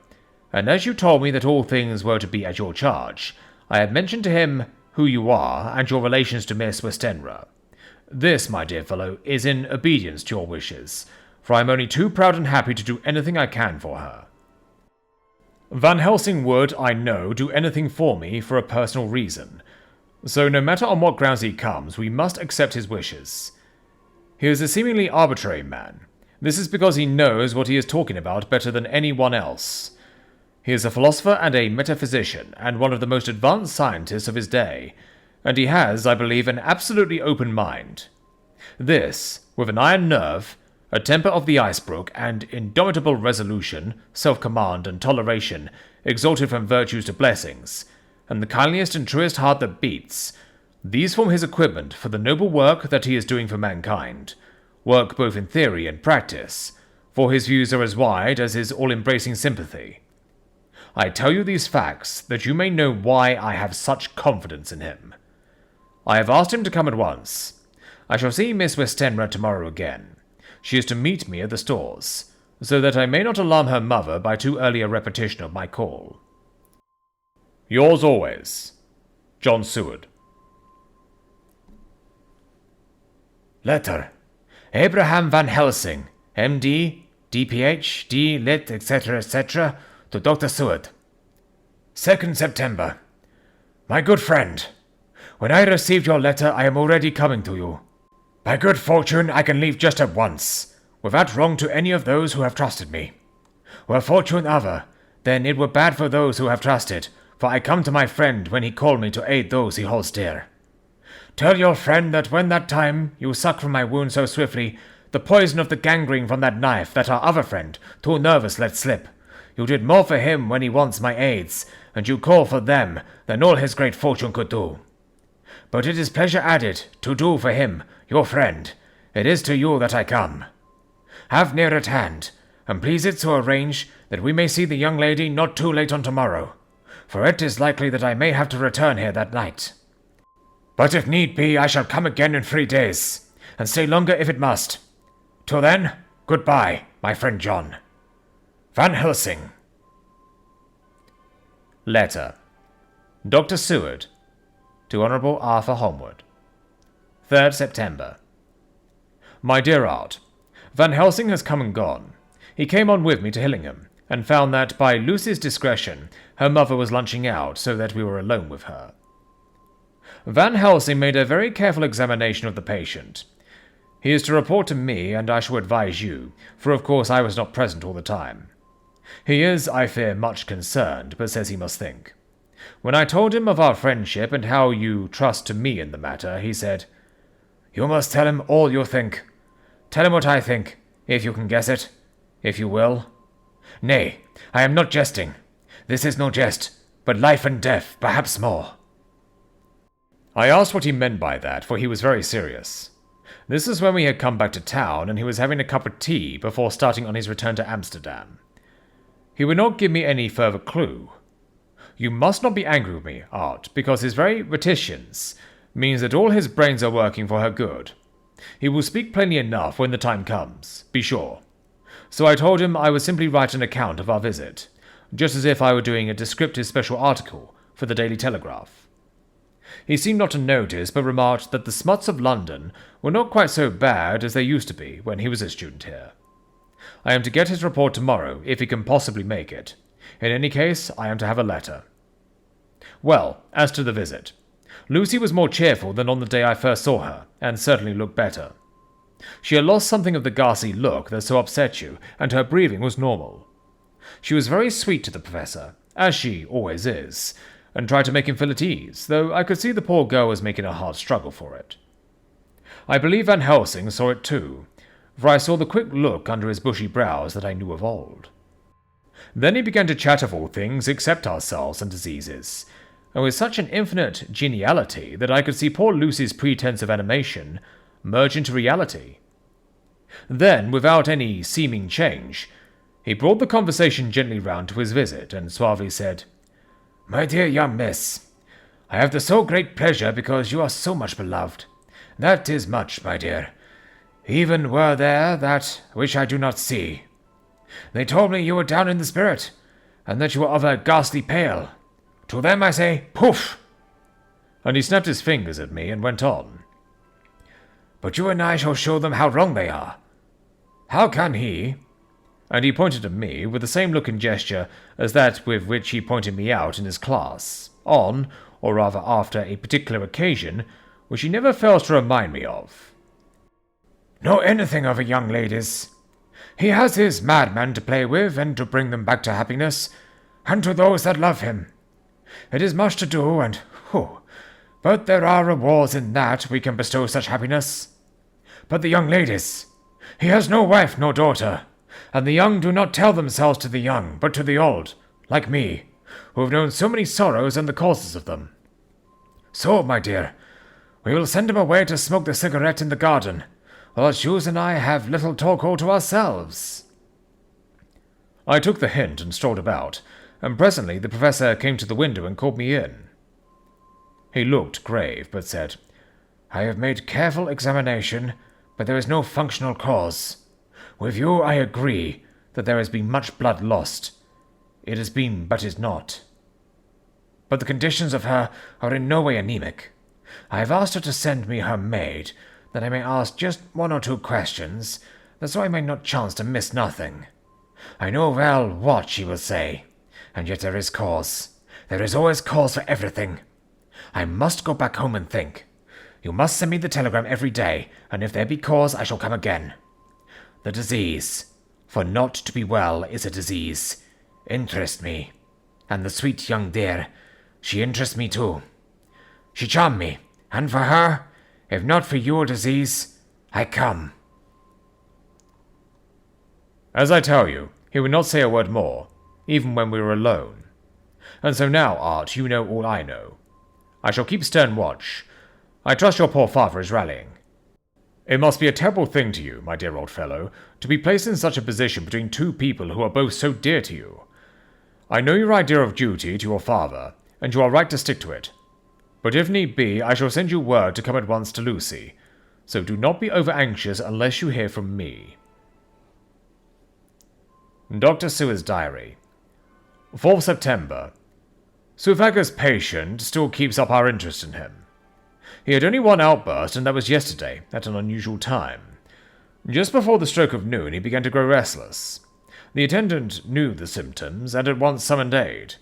and as you told me that all things were to be at your charge, I have mentioned to him who you are and your relations to Miss Westenra. This, my dear fellow, is in obedience to your wishes, for I am only too proud and happy to do anything I can for her. Van Helsing would, I know, do anything for me for a personal reason, so no matter on what grounds he comes, we must accept his wishes. He is a seemingly arbitrary man. This is because he knows what he is talking about better than anyone else. He is a philosopher and a metaphysician, and one of the most advanced scientists of his day, and he has, I believe, an absolutely open mind. This, with an iron nerve, a temper of the icebrook, and indomitable resolution, self-command, and toleration, exalted from virtues to blessings, and the kindliest and truest heart that beats, these form his equipment for the noble work that he is doing for mankind, work both in theory and practice, for his views are as wide as his all-embracing sympathy. I tell you these facts that you may know why I have such confidence in him. I have asked him to come at once. I shall see Miss Westenra tomorrow again. She is to meet me at the stores, so that I may not alarm her mother by too early a repetition of my call. Yours always, John Seward. Letter. Abraham Van Helsing, M.D., D.Ph., D. Lit., etc., etc., to Dr. Seward. 2nd September. My good friend, when I received your letter, I am already coming to you. By good fortune, I can leave just at once, without wrong to any of those who have trusted me. Were fortune other, then it were bad for those who have trusted, for I come to my friend when he called me to aid those he holds dear. Tell your friend that when that time you suck from my wound so swiftly, the poison of the gangrene from that knife that our other friend, too nervous, let slip, you did more for him when he wants my aids, and you call for them than all his great fortune could do. But it is pleasure added to do for him, your friend. It is to you that I come. Have near at hand, and please it so arrange that we may see the young lady not too late on tomorrow, for it is likely that I may have to return here that night. But if need be, I shall come again in 3 days, and stay longer if it must. Till then, goodbye, my friend John. Van Helsing. Letter. Dr. Seward to Honourable Arthur Holmwood. 3rd September. My dear Art, Van Helsing has come and gone. He came on with me to Hillingham, and found that, by Lucy's discretion, her mother was lunching out, so that we were alone with her. Van Helsing made a very careful examination of the patient. He is to report to me, and I shall advise you, for of course I was not present all the time. He is, I fear, much concerned, but says he must think. When I told him of our friendship and how you trust to me in the matter, he said, "You must tell him all you think. Tell him what I think, if you can guess it, if you will. Nay, I am not jesting. This is no jest, but life and death, perhaps more." I asked what he meant by that, for he was very serious. This is when we had come back to town, and he was having a cup of tea before starting on his return to Amsterdam. He would not give me any further clue. You must not be angry with me, Art, because his very reticence means that all his brains are working for her good. He will speak plainly enough when the time comes, be sure. So I told him I would simply write an account of our visit, just as if I were doing a descriptive special article for the Daily Telegraph. He seemed not to notice, but remarked that the smuts of London were not quite so bad as they used to be when he was a student here. I am to get his report tomorrow, if he can possibly make it. In any case, I am to have a letter. Well, as to the visit. Lucy was more cheerful than on the day I first saw her, and certainly looked better. She had lost something of the ghastly look that so upset you, and her breathing was normal. She was very sweet to the Professor, as she always is, and tried to make him feel at ease, though I could see the poor girl was making a hard struggle for it. I believe Van Helsing saw it too, for I saw the quick look under his bushy brows that I knew of old. Then he began to chat of all things except ourselves and diseases, and with such an infinite geniality that I could see poor Lucy's pretense of animation merge into reality. Then, without any seeming change, he brought the conversation gently round to his visit, and suavely said, "My dear young miss, I have the so great pleasure because you are so much beloved. That is much, my dear. Even were there that which I do not see. They told me you were down in the spirit, and that you were of a ghastly pale. To them I say, poof!" And he snapped his fingers at me and went on. "But you and I shall show them how wrong they are. How can he," and he pointed at me with the same look and gesture as that with which he pointed me out in his class, on, or rather after, a particular occasion which he never fails to remind me of, "know anything of a young lady's? He has his madmen to play with and to bring them back to happiness, and to those that love him. It is much to do, and but there are rewards in that we can bestow such happiness. But the young ladies, he has no wife nor daughter, and the young do not tell themselves to the young, but to the old, like me, who have known so many sorrows and the causes of them. So, my dear, we will send him away to smoke the cigarette in the garden, while Jules and I have little talk all to ourselves." I took the hint and strolled about, and presently the Professor came to the window and called me in. He looked grave, but said, "I have made careful examination, but there is no functional cause. With you I agree that there has been much blood lost. It has been, but is not. But the conditions of her are in no way anemic. I have asked her to send me her maid, that I may ask just 1 or 2 questions, that so I may not chance to miss nothing. I know well what she will say, and yet there is cause. There is always cause for everything. I must go back home and think. You must send me the telegram every day, and if there be cause, I shall come again. The disease, for not to be well is a disease, interests me, and the sweet young dear, she interests me too. She charmed me, and for her, if not for your disease, I come." As I tell you, he would not say a word more, even when we were alone. And so now, Art, you know all I know. I shall keep stern watch. I trust your poor father is rallying. It must be a terrible thing to you, my dear old fellow, to be placed in such a position between 2 people who are both so dear to you. I know your idea of duty to your father, and you are right to stick to it. But if need be, I shall send you word to come at once to Lucy, so do not be over-anxious unless you hear from me. Dr. Seward's Diary. 4th September. Sufaga's patient still keeps up our interest in him. He had only 1 outburst, and that was yesterday, at an unusual time. Just before the stroke of noon, he began to grow restless. The attendant knew the symptoms, and at once summoned aid.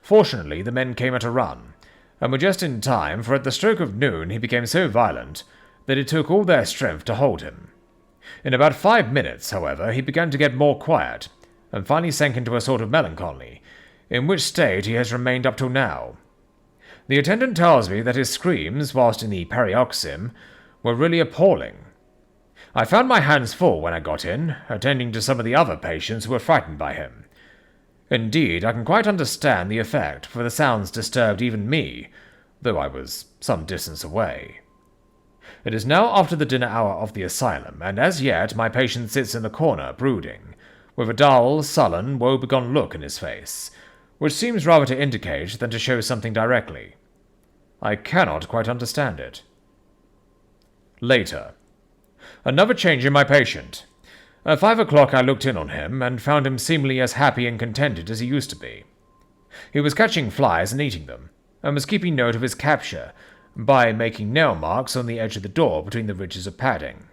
Fortunately, the men came at a run, and were just in time, for at the stroke of noon he became so violent that it took all their strength to hold him. In about 5 minutes, however, he began to get more quiet, and finally sank into a sort of melancholy, in which state he has remained up till now. The attendant tells me that his screams, whilst in the paroxysm, were really appalling. I found my hands full when I got in, attending to some of the other patients who were frightened by him. Indeed, I can quite understand the effect, for the sounds disturbed even me, though I was some distance away. It is now after the dinner hour of the asylum, and as yet my patient sits in the corner, brooding, with a dull, sullen, woe-begone look in his face, which seems rather to indicate than to show something directly. I cannot quite understand it. Later. Another change in my patient. At 5 o'clock I looked in on him, and found him seemingly as happy and contented as he used to be. He was catching flies and eating them, and was keeping note of his capture, by making nail marks on the edge of the door between the ridges of padding.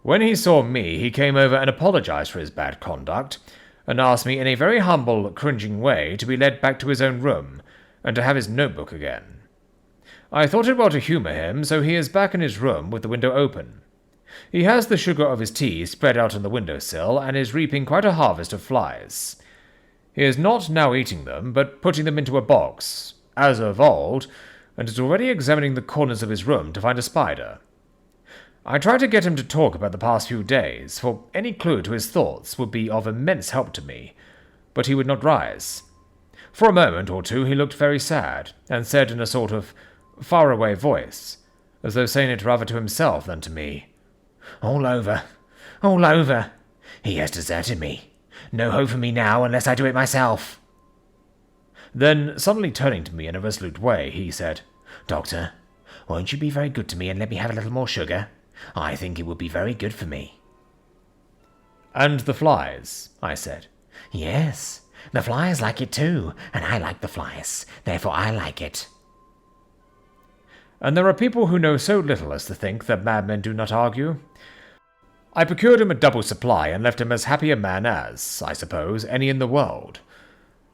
When he saw me, he came over and apologized for his bad conduct, and asked me in a very humble, cringing way to be led back to his own room, and to have his notebook again. I thought it well to humour him, so he is back in his room with the window open. He has the sugar of his tea spread out on the window-sill, and is reaping quite a harvest of flies. He is not now eating them, but putting them into a box, as of old, and is already examining the corners of his room to find a spider. I tried to get him to talk about the past few days, for any clue to his thoughts would be of immense help to me, but he would not rise. For a moment or 2 he looked very sad, and said in a sort of far-away voice, as though saying it rather to himself than to me, "All over, all over. He has deserted me. No hope for me now unless I do it myself." Then, suddenly turning to me in a resolute way, he said, "Doctor, won't you be very good to me and let me have a little more sugar? I think it would be very good for me." "And the flies?" I said. "Yes, the flies like it too, and I like the flies. Therefore I like it." And there are people who know so little as to think that madmen do not argue. I procured him a double supply and left him as happy a man as, I suppose, any in the world.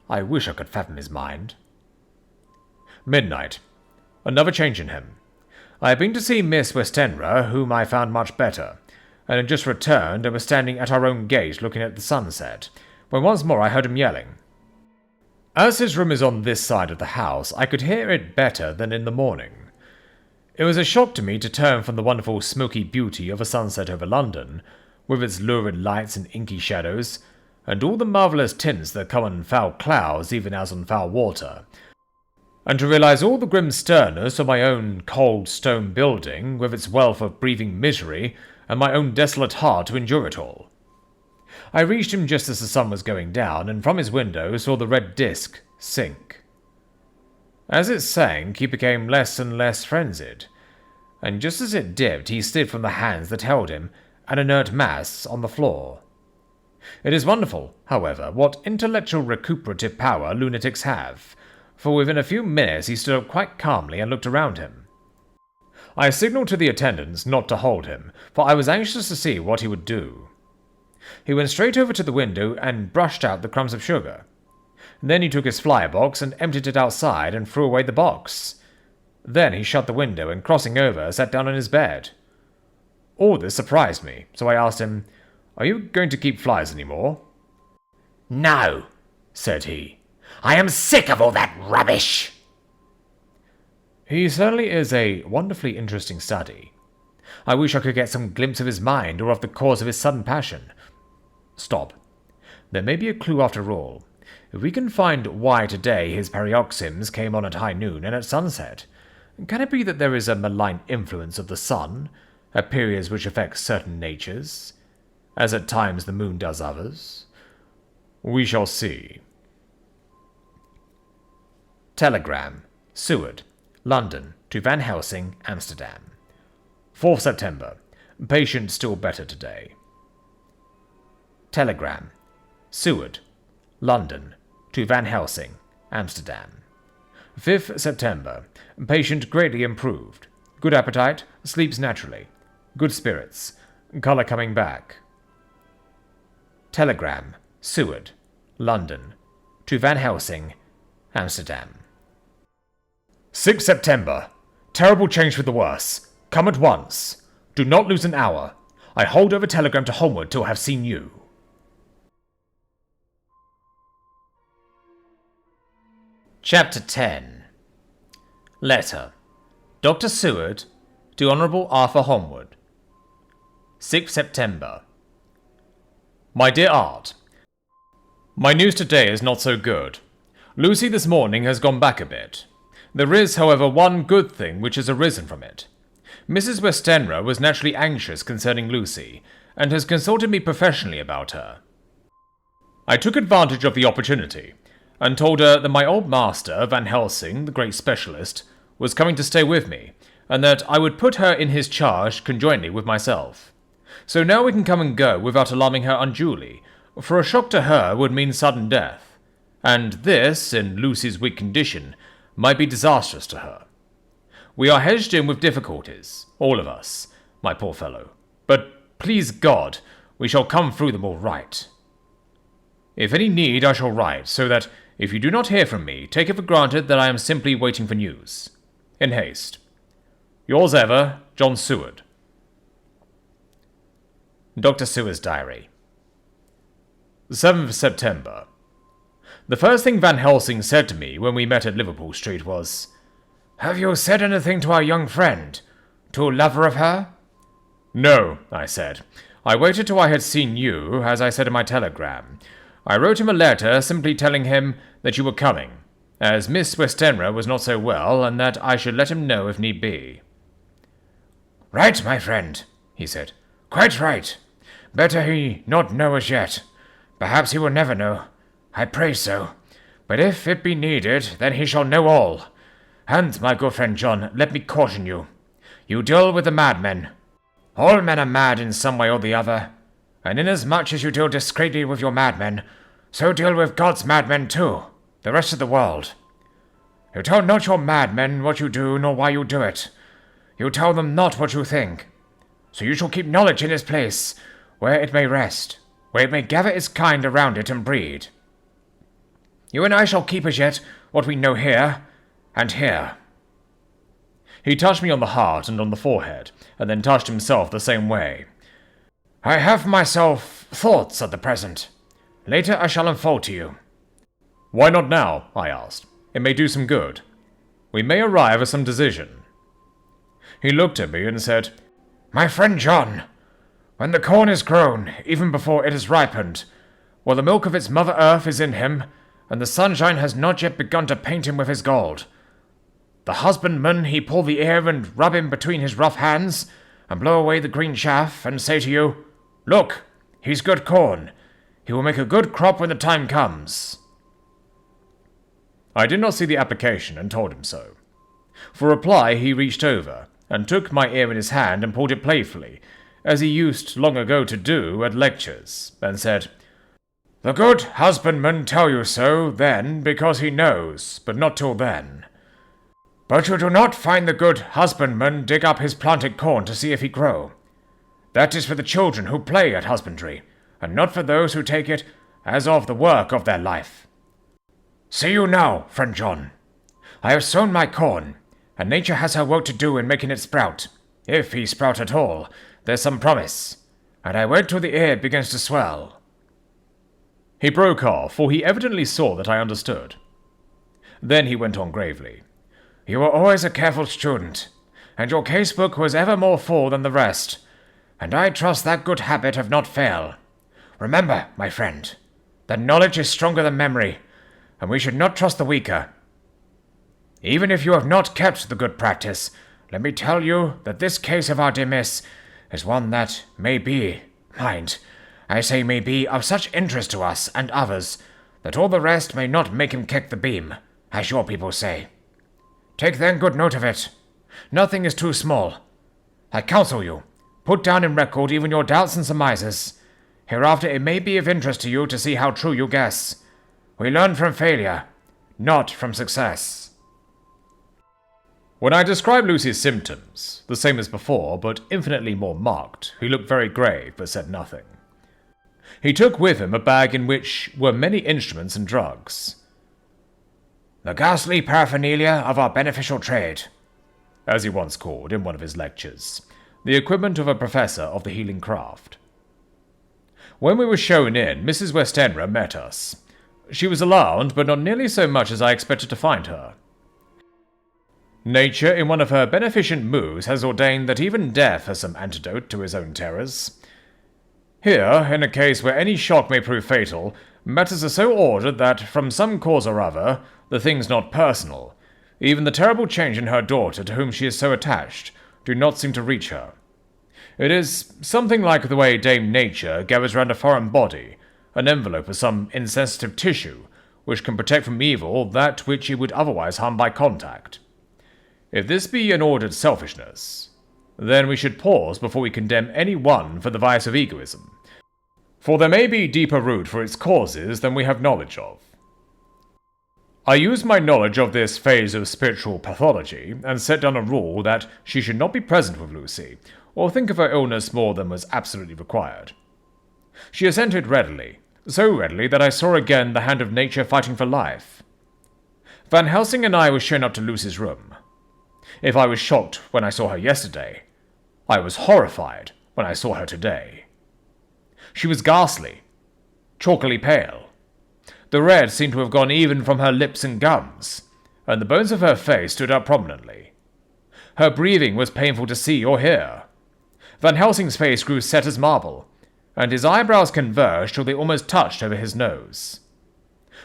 I wish I could fathom his mind. Midnight. Another change in him. I had been to see Miss Westenra, whom I found much better, and had just returned and was standing at our own gate looking at the sunset, when once more I heard him yelling. As his room is on this side of the house, I could hear it better than in the morning. It was a shock to me to turn from the wonderful smoky beauty of a sunset over London, with its lurid lights and inky shadows, and all the marvellous tints that come on foul clouds even as on foul water, and to realize all the grim sternness of my own cold stone building, with its wealth of breathing misery, and my own desolate heart to endure it all. I reached him just as the sun was going down, and from his window saw the red disk sink. As it sank, he became less and less frenzied, and just as it dipped, he slid from the hands that held him, an inert mass on the floor. It is wonderful, however, what intellectual recuperative power lunatics have, for within a few minutes he stood up quite calmly and looked around him. I signalled to the attendants not to hold him, for I was anxious to see what he would do. He went straight over to the window and brushed out the crumbs of sugar. Then he took his flyer box and emptied it outside and threw away the box. Then he shut the window and, crossing over, sat down on his bed. All this surprised me, so I asked him, "Are you going to keep flies any more?" "No," said he. "I am sick of all that rubbish." He certainly is a wonderfully interesting study. I wish I could get some glimpse of his mind or of the cause of his sudden passion. Stop. There may be a clue after all. If we can find why today his paroxysms came on at high noon and at sunset, can it be that there is a malign influence of the sun, at periods which affects certain natures, as at times the moon does others? We shall see. Telegram. Seward, London, to Van Helsing, Amsterdam. 4th September. Patient still better today. Telegram. Seward, London, to Van Helsing, Amsterdam. 5th September. Patient greatly improved. Good appetite, sleeps naturally. Good spirits. Colour coming back. Telegram. Seward, London, to Van Helsing, Amsterdam. 6th September. Terrible change for the worse. Come at once. Do not lose an hour. I hold over telegram to Holmwood till I have seen you. Chapter 10. Letter. Dr. Seward to Honourable Arthur Holmwood. 6th September. My dear Art, my news today is not so good. Lucy this morning has gone back a bit. There is, however, one good thing which has arisen from it. Mrs. Westenra was naturally anxious concerning Lucy, and has consulted me professionally about her. I took advantage of the opportunity, and told her that my old master, Van Helsing, the great specialist, was coming to stay with me, and that I would put her in his charge conjointly with myself. So now we can come and go without alarming her unduly, for a shock to her would mean sudden death, and this, in Lucy's weak condition, might be disastrous to her. We are hedged in with difficulties, all of us, my poor fellow, but please God, we shall come through them all right. If any need, I shall write, so that if you do not hear from me, take it for granted that I am simply waiting for news. In haste. Yours ever, John Seward. Dr. Seward's Diary. 7th September. The first thing Van Helsing said to me when we met at Liverpool Street was, "Have you said anything to our young friend? To a lover of her?" "No," I said. "I waited till I had seen you, as I said in my telegram. I wrote him a letter simply telling him that you were coming, as Miss Westenra was not so well, and that I should let him know if need be." "Right, my friend," he said. "Quite right. Better he not know as yet. Perhaps he will never know. I pray so. But if it be needed, then he shall know all. And, my good friend John, let me caution you. You deal with the madmen. All men are mad in some way or the other. And inasmuch as you deal discreetly with your madmen, so deal with God's madmen too, the rest of the world. You tell not your madmen what you do, nor why you do it. You tell them not what you think. So you shall keep knowledge in its place, where it may rest, where it may gather its kind around it and breed. You and I shall keep as yet what we know here, and here." He touched me on the heart and on the forehead, and then touched himself the same way. "I have myself thoughts at the present. Later I shall unfold to you." "Why not now?" I asked. "It may do some good. We may arrive at some decision." He looked at me and said, "My friend John, when the corn is grown, even before it has ripened, while the milk of its mother earth is in him, and the sunshine has not yet begun to paint him with his gold, the husbandman he pull the ear and rub him between his rough hands, and blow away the green chaff, and say to you, 'Look, he's good corn. He will make a good crop when the time comes.'" I did not see the application and told him so. For reply he reached over, and took my ear in his hand and pulled it playfully, as he used long ago to do at lectures, and said, "The good husbandman tell you so then because he knows, but not till then." But you do not find the good husbandman dig up his planted corn to see if he grow. That is for the children who play at husbandry, and not for those who take it as of the work of their life. See you now, friend John. I have sown my corn, and nature has her work to do in making it sprout. If he sprout at all, there's some promise, and I wait till the ear begins to swell. He broke off, for he evidently saw that I understood. Then he went on gravely. You were always a careful student, and your casebook was ever more full than the rest, and I trust that good habit of not fail. Remember, my friend, that knowledge is stronger than memory, and we should not trust the weaker. Even if you have not kept the good practice, let me tell you that this case of our dear miss is one that may be, mind, I say may be, of such interest to us and others, that all the rest may not make him kick the beam, as your people say. Take then good note of it. Nothing is too small. I counsel you, put down in record even your doubts and surmises. Hereafter it may be of interest to you to see how true you guess. We learn from failure, not from success. When I described Lucy's symptoms, the same as before, but infinitely more marked, he looked very grave, but said nothing. He took with him a bag in which were many instruments and drugs. The ghastly paraphernalia of our beneficial trade, as he once called in one of his lectures, the equipment of a professor of the healing craft. When we were shown in, Mrs. Westenra met us. She was alarmed, but not nearly so much as I expected to find her. Nature, in one of her beneficent moves, has ordained that even death has some antidote to his own terrors. Here, in a case where any shock may prove fatal, matters are so ordered that, from some cause or other, the thing's not personal. Even the terrible change in her daughter, to whom she is so attached, do not seem to reach her. It is something like the way Dame Nature gathers round a foreign body, an envelope of some insensitive tissue, which can protect from evil that which it would otherwise harm by contact. If this be an ordered selfishness, then we should pause before we condemn any one for the vice of egoism, for there may be deeper root for its causes than we have knowledge of. I used my knowledge of this phase of spiritual pathology, and set down a rule that she should not be present with Lucy, or think of her illness more than was absolutely required. She assented readily, so readily that I saw again the hand of nature fighting for life. Van Helsing and I were shown up to Lucy's room. If I was shocked when I saw her yesterday, I was horrified when I saw her today. She was ghastly, chalkily pale. The red seemed to have gone even from her lips and gums, and the bones of her face stood out prominently. Her breathing was painful to see or hear. Van Helsing's face grew set as marble, and his eyebrows converged till they almost touched over his nose.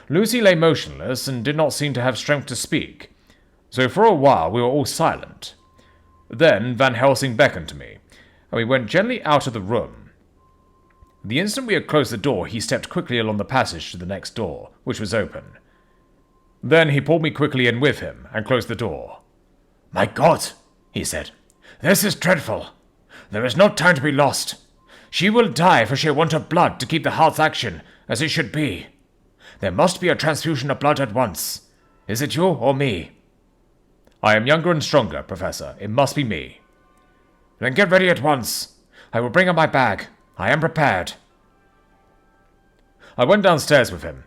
Lucy lay motionless and did not seem to have strength to speak, so for a while we were all silent. Then Van Helsing beckoned to me, and we went gently out of the room. The instant we had closed the door, he stepped quickly along the passage to the next door, which was open. Then he pulled me quickly in with him, and closed the door. My God, he said, this is dreadful. There is no time to be lost. She will die for sheer want of blood to keep the heart's action as it should be. There must be a transfusion of blood at once. Is it you or me? I am younger and stronger, Professor. It must be me. Then get ready at once. I will bring up my bag. I am prepared. I went downstairs with him,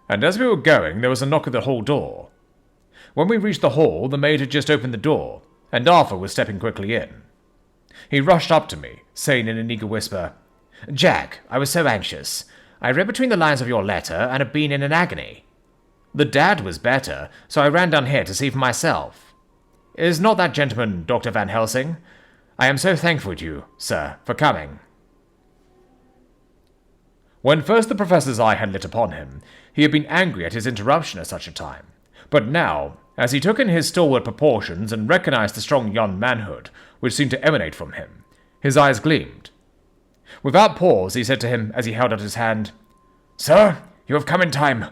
and as we were going, there was a knock at the hall door. When we reached the hall, the maid had just opened the door, and Arthur was stepping quickly in. He rushed up to me, saying in an eager whisper, Jack, I was so anxious. I read between the lines of your letter and have been in an agony. The dad was better, so I ran down here to see for myself. Is not that gentleman Dr. Van Helsing? I am so thankful to you, sir, for coming. When first the professor's eye had lit upon him, he had been angry at his interruption at such a time. But now, as he took in his stalwart proportions and recognized the strong young manhood which seemed to emanate from him, his eyes gleamed. Without pause, he said to him as he held out his hand, Sir, you have come in time.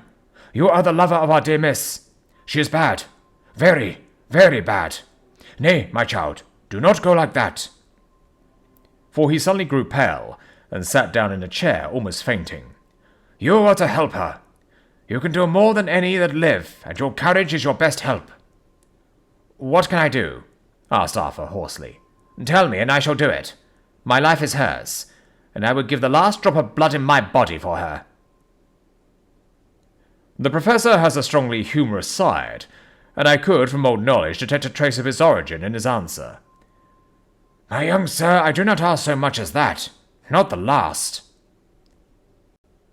You are the lover of our dear miss. She is bad. Very, very bad. Nay, my child, do not go like that. For he suddenly grew pale, and sat down in a chair, almost fainting. You are to help her. You can do more than any that live, and your courage is your best help. What can I do? Asked Arthur hoarsely. Tell me, and I shall do it. My life is hers, and I would give the last drop of blood in my body for her. The Professor has a strongly humorous side, and I could, from old knowledge, detect a trace of his origin in his answer. My young sir, I do not ask so much as that. Not the last.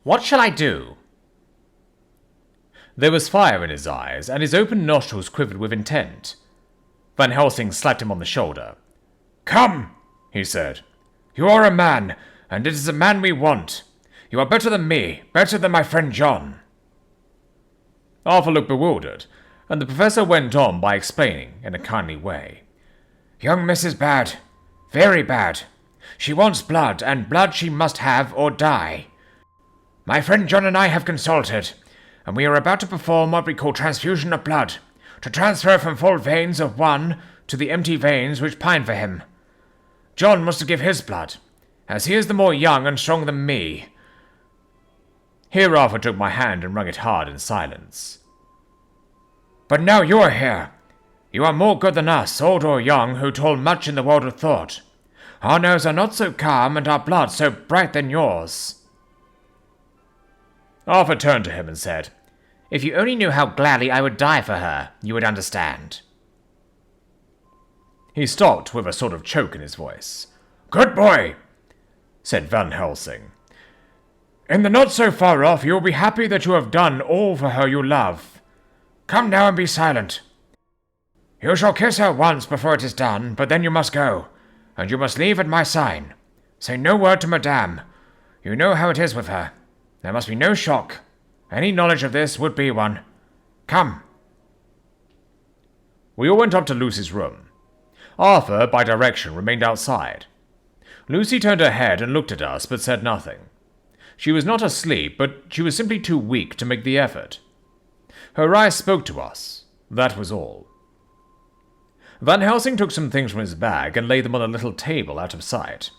What shall I do? There was fire in his eyes, and his open nostrils quivered with intent. Van Helsing slapped him on the shoulder. "Come," he said. "You are a man, and it is a man we want. You are better than me, better than my friend John." Arthur looked bewildered, and the Professor went on by explaining in a kindly way. "Young Miss is bad, very bad. She wants blood, and blood she must have or die. My friend John and I have consulted, and we are about to perform what we call transfusion of blood, to transfer from full veins of one to the empty veins which pine for him. John must give his blood, as he is the more young and strong than me." Here Arthur took my hand and wrung it hard in silence. "But now you are here. You are more good than us, old or young, who toil much in the world of thought. Our nerves are not so calm, and our blood so bright than yours." Arthur turned to him and said, "If you only knew how gladly I would die for her, you would understand." He stopped with a sort of choke in his voice. "Good boy," said Van Helsing. "In the not so far off, you will be happy that you have done all for her you love. Come now and be silent. You shall kiss her once before it is done, but then you must go, and you must leave at my sign. Say no word to Madame. You know how it is with her. There must be no shock. Any knowledge of this would be one. Come." We all went up to Lucy's room. Arthur, by direction, remained outside. Lucy turned her head and looked at us, but said nothing. She was not asleep, but she was simply too weak to make the effort. Her eyes spoke to us. That was all. Van Helsing took some things from his bag and laid them on a little table out of sight.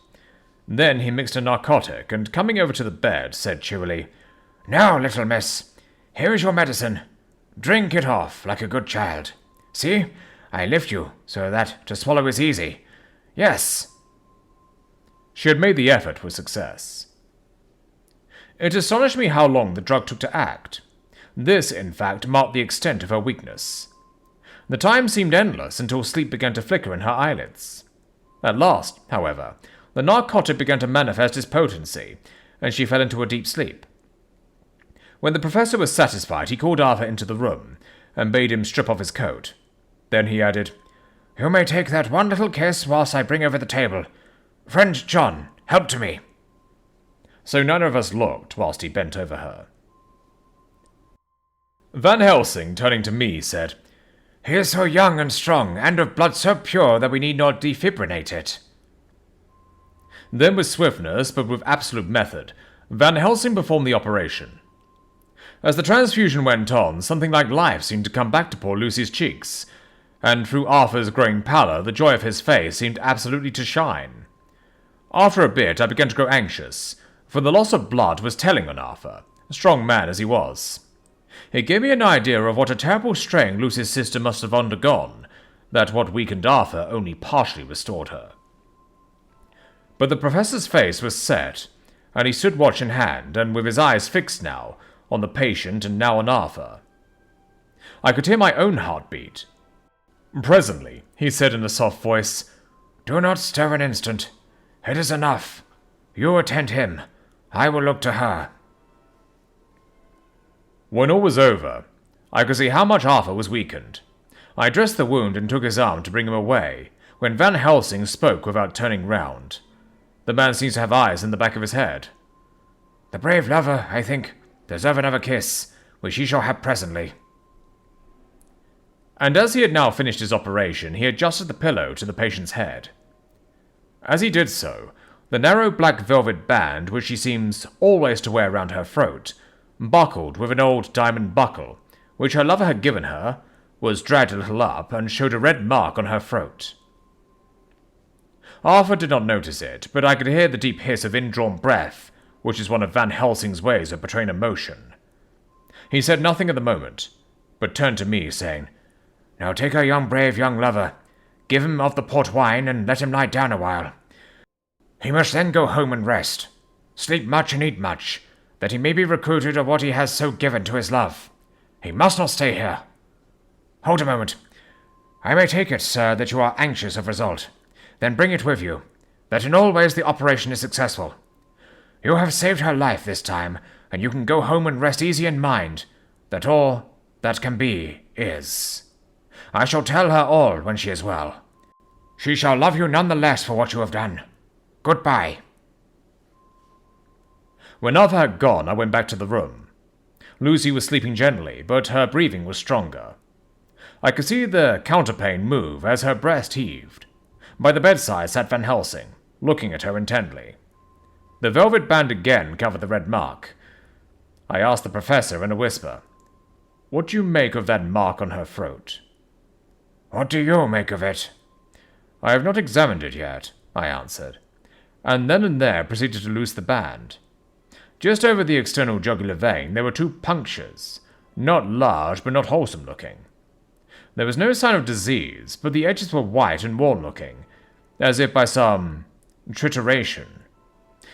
Then he mixed a narcotic, and coming over to the bed, said cheerily, "Now, little miss, here is your medicine. Drink it off like a good child. See, I lift you so that to swallow is easy. Yes." She had made the effort with success. It astonished me how long the drug took to act. This, in fact, marked the extent of her weakness. The time seemed endless until sleep began to flicker in her eyelids. At last, however, the narcotic began to manifest its potency, and she fell into a deep sleep. When the Professor was satisfied, he called Arthur into the room, and bade him strip off his coat. Then he added, "You may take that one little kiss whilst I bring over the table. Friend John, help to me." So neither of us looked whilst he bent over her. Van Helsing, turning to me, said, "He is so young and strong, and of blood so pure that we need not defibrillate it." Then with swiftness, but with absolute method, Van Helsing performed the operation. As the transfusion went on, something like life seemed to come back to poor Lucy's cheeks, and through Arthur's growing pallor, the joy of his face seemed absolutely to shine. After a bit, I began to grow anxious, for the loss of blood was telling on Arthur, strong man as he was. It gave me an idea of what a terrible strain Lucy's sister must have undergone, that what weakened Arthur only partially restored her. But the Professor's face was set, and he stood watch in hand, and with his eyes fixed now on the patient and now on Arthur. I could hear my own heartbeat. Presently, he said in a soft voice, "Do not stir an instant. It is enough. You attend him. I will look to her." When all was over, I could see how much Arthur was weakened. I dressed the wound and took his arm to bring him away, when Van Helsing spoke without turning round. The man seems to have eyes in the back of his head. "The brave lover, I think, deserve another kiss, which he shall have presently." And as he had now finished his operation, he adjusted the pillow to the patient's head. As he did so, the narrow black velvet band, which she seems always to wear round her throat, buckled with an old diamond buckle, which her lover had given her, was dragged a little up, and showed a red mark on her throat. Arthur did not notice it, but I could hear the deep hiss of indrawn breath, which is one of Van Helsing's ways of betraying emotion. He said nothing at the moment, but turned to me, saying, Now take our brave young lover, give him of the port wine, and let him lie down a while. He must then go home and rest, sleep much and eat much, that he may be recruited of what he has so given to his love. He must not stay here. Hold a moment. I may take it, sir, that you are anxious of result. Then bring it with you, that in all ways the operation is successful. You have saved her life this time, and you can go home and rest easy in mind, that all that can be is. I shall tell her all when she is well. She shall love you none the less for what you have done. Goodbye. When Arthur had gone, I went back to the room. Lucy was sleeping gently, but her breathing was stronger. I could see the counterpane move as her breast heaved. By the bedside sat Van Helsing, looking at her intently. The velvet band again covered the red mark. I asked the professor in a whisper, "What do you make of that mark on her throat?" What do you make of it? "I have not examined it yet," I answered, and then and there proceeded to loose the band. Just over the external jugular vein there were 2 punctures, not large but not wholesome looking. There was no sign of disease, but the edges were white and worn-looking, as if by some trituration.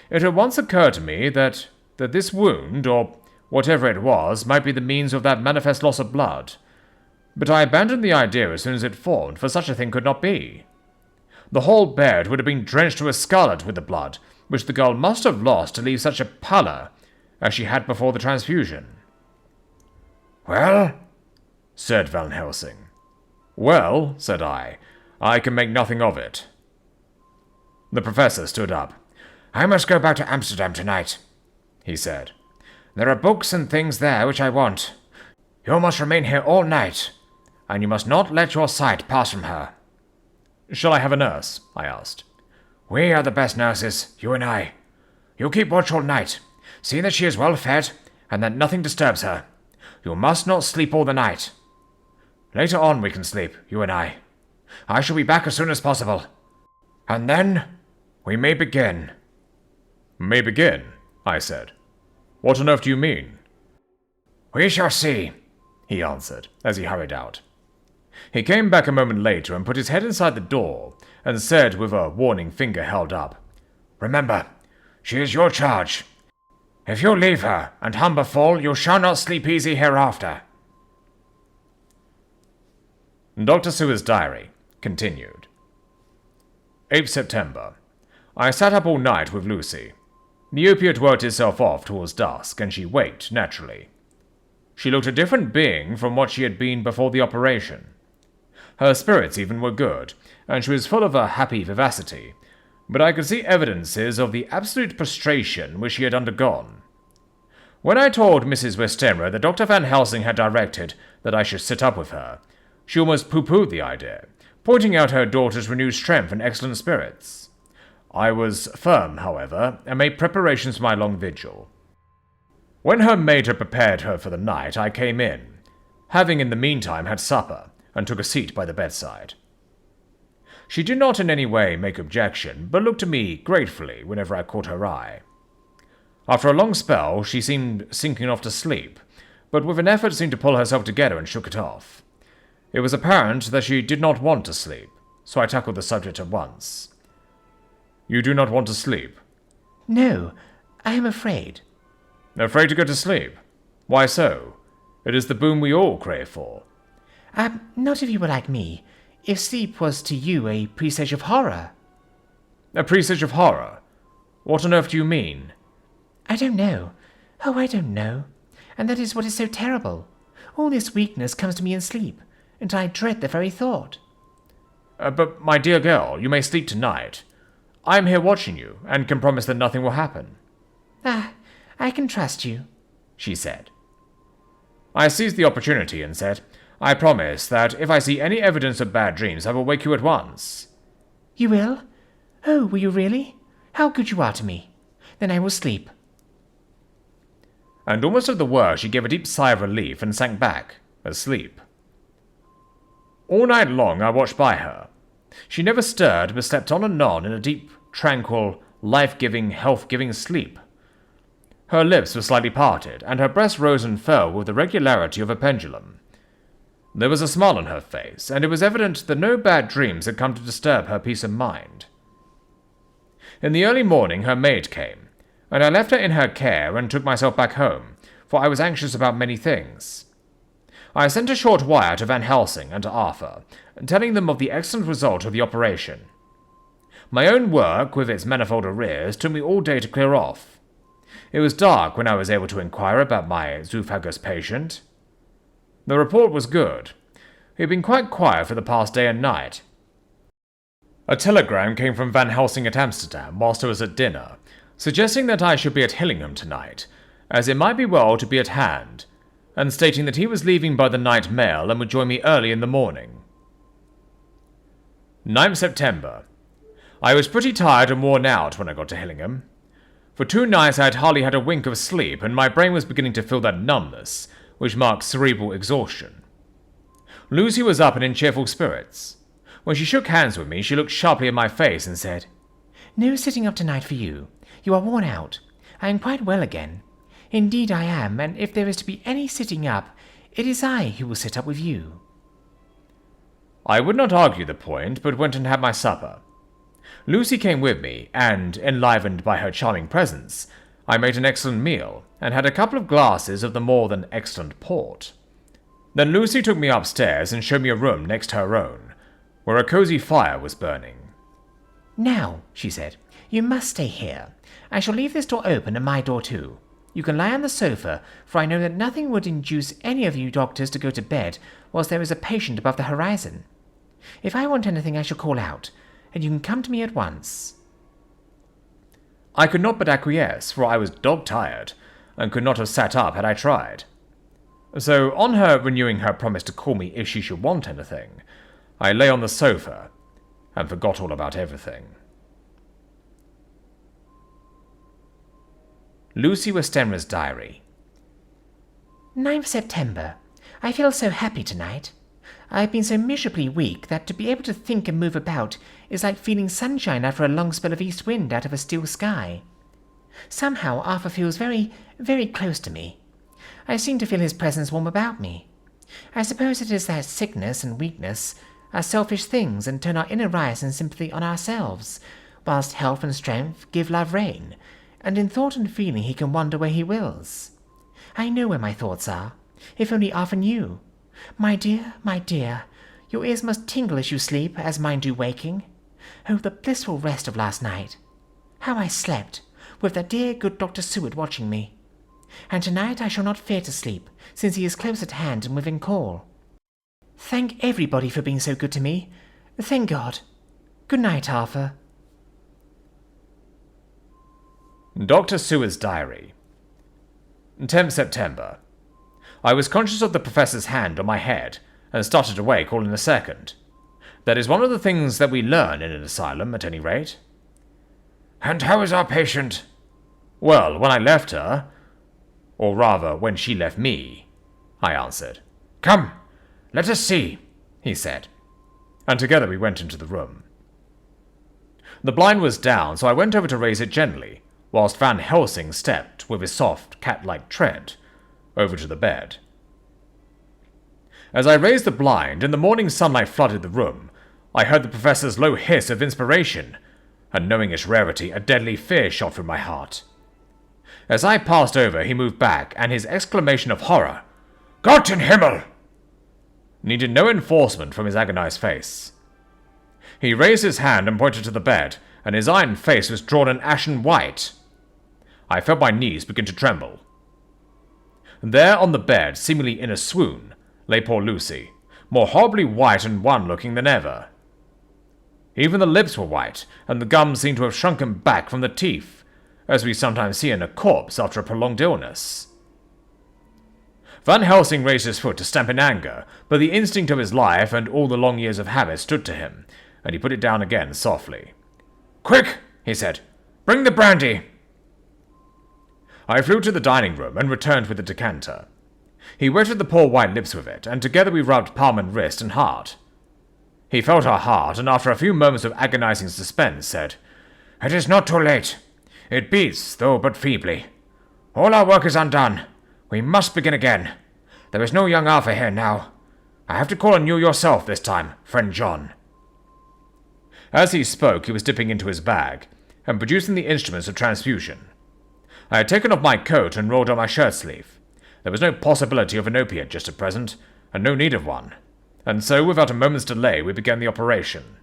It had once occurred to me that this wound, or whatever it was, might be the means of that manifest loss of blood, but I abandoned the idea as soon as it formed, for such a thing could not be. The whole bed would have been drenched to a scarlet with the blood, which the girl must have lost to leave such a pallor as she had before the transfusion. Well? Said Van Helsing. Well, said I can make nothing of it. The professor stood up. I must go back to Amsterdam tonight, he said. There are books and things there which I want. You must remain here all night, and you must not let your sight pass from her. Shall I have a nurse? I asked. We are the best nurses, you and I. You keep watch all night. See that she is well fed, and that nothing disturbs her. You must not sleep all the night. Later on we can sleep, you and I. I shall be back as soon as possible. And then we may begin. May begin, I said. What on earth do you mean? We shall see, he answered as he hurried out. He came back a moment later and put his head inside the door and said with a warning finger held up, Remember, she is your charge. If you leave her and Humber fall, you shall not sleep easy hereafter. Dr. Seward's diary continued. 8th September. I sat up all night with Lucy. The opiate worked itself off towards dusk, and she waked naturally. She looked a different being from what she had been before the operation. Her spirits even were good, and she was full of a happy vivacity, but I could see evidences of the absolute prostration which she had undergone. When I told Mrs. Westenra that Dr. Van Helsing had directed that I should sit up with her, she almost pooh-poohed the idea, pointing out her daughter's renewed strength and excellent spirits. I was firm, however, and made preparations for my long vigil. When her maid had prepared her for the night, I came in, having in the meantime had supper, and took a seat by the bedside. She did not in any way make objection, but looked at me gratefully whenever I caught her eye. After a long spell, she seemed sinking off to sleep, but with an effort seemed to pull herself together and shook it off. It was apparent that she did not want to sleep, so I tackled the subject at once. You do not want to sleep? No, I am afraid. Afraid to go to sleep? Why so? It is the boon we all crave for. Not if you were like me. If sleep was to you a presage of horror. A presage of horror? What on earth do you mean? I don't know. Oh, I don't know. And that is what is so terrible. All this weakness comes to me in sleep, and I dread the very thought. But, my dear girl, you may sleep tonight. I am here watching you, and can promise that nothing will happen. I can trust you, she said. I seized the opportunity and said, I promise that if I see any evidence of bad dreams, I will wake you at once. You will? Oh, will you really? How good you are to me. Then I will sleep. And almost at the word, she gave a deep sigh of relief and sank back, asleep. All night long I watched by her. She never stirred, but slept on and on in a deep, tranquil, life-giving, health-giving sleep. Her lips were slightly parted, and her breast rose and fell with the regularity of a pendulum. There was a smile on her face, and it was evident that no bad dreams had come to disturb her peace of mind. In the early morning her maid came, and I left her in her care and took myself back home, for I was anxious about many things. I sent a short wire to Van Helsing and to Arthur, telling them of the excellent result of the operation. My own work, with its manifold arrears, took me all day to clear off. It was dark when I was able to inquire about my Zoophagus patient. The report was good. He had been quite quiet for the past day and night. A telegram came from Van Helsing at Amsterdam whilst I was at dinner, suggesting that I should be at Hillingham tonight, as it might be well to be at hand, and stating that he was leaving by the night mail and would join me early in the morning. 9th September. I was pretty tired and worn out when I got to Hillingham. For 2 nights I had hardly had a wink of sleep, and my brain was beginning to feel that numbness, which marks cerebral exhaustion. Lucy was up and in cheerful spirits. When she shook hands with me, she looked sharply at my face and said, "No sitting up tonight for you. You are worn out. I am quite well again. Indeed I am, and if there is to be any sitting up, it is I who will sit up with you." I would not argue the point, but went and had my supper. Lucy came with me, and, enlivened by her charming presence, I made an excellent meal, and had a couple of glasses of the more than excellent port. Then Lucy took me upstairs and showed me a room next her own, where a cosy fire was burning. "Now," she said, "you must stay here. I shall leave this door open and my door too. You can lie on the sofa, for I know that nothing would induce any of you doctors to go to bed whilst there is a patient above the horizon. If I want anything I shall call out, and you can come to me at once." I could not but acquiesce, for I was dog-tired, and could not have sat up had I tried. So, on her renewing her promise to call me if she should want anything, I lay on the sofa, and forgot all about everything. Lucy Westenra's diary. 9th September. I feel so happy tonight. I have been so miserably weak that to be able to think and move about is like feeling sunshine after a long spell of east wind out of a still sky. Somehow Arthur feels very, very close to me. I seem to feel his presence warm about me. I suppose it is that sickness and weakness are selfish things and turn our inner rise and sympathy on ourselves, whilst health and strength give love rein, and in thought and feeling he can wander where he wills. I know where my thoughts are, if only Arthur knew. My dear, your ears must tingle as you sleep, as mine do waking. Oh, the blissful rest of last night! How I slept, with that dear good Dr. Seward watching me. And tonight I shall not fear to sleep, since he is close at hand and within call. Thank everybody for being so good to me. Thank God. Good night, Arthur. Dr. Seward's diary. 10th September. I was conscious of the professor's hand on my head, and started awake all in a second. That is one of the things that we learn in an asylum, at any rate. "And how is our patient?" "Well, when I left her, or rather, when she left me," I answered. "Come, let us see," he said, and together we went into the room. The blind was down, so I went over to raise it gently, whilst Van Helsing stepped, with his soft, cat-like tread, over to the bed. As I raised the blind, and the morning sunlight flooded the room, I heard the professor's low hiss of inspiration, and knowing its rarity, a deadly fear shot through my heart. As I passed over, he moved back, and his exclamation of horror, "Gott in Himmel!" needed no enforcement from his agonized face. He raised his hand and pointed to the bed, and his iron face was drawn an ashen white. I felt my knees begin to tremble. There on the bed, seemingly in a swoon, lay poor Lucy, more horribly white and wan-looking than ever. Even the lips were white, and the gums seemed to have shrunken back from the teeth, as we sometimes see in a corpse after a prolonged illness. Van Helsing raised his foot to stamp in anger, but the instinct of his life and all the long years of habit stood to him, and he put it down again softly. "Quick," he said, "bring the brandy." I flew to the dining room and returned with the decanter. He wetted the poor white lips with it, and together we rubbed palm and wrist and heart. He felt her heart, and after a few moments of agonizing suspense, said, "It is not too late. It beats, though but feebly. All our work is undone. We must begin again. There is no young Arthur here now. I have to call on you yourself this time, friend John." As he spoke, he was dipping into his bag and producing the instruments of transfusion. I had taken off my coat and rolled on my shirt sleeve. There was no possibility of an opiate just at present, and no need of one, and so without a moment's delay we began the operation.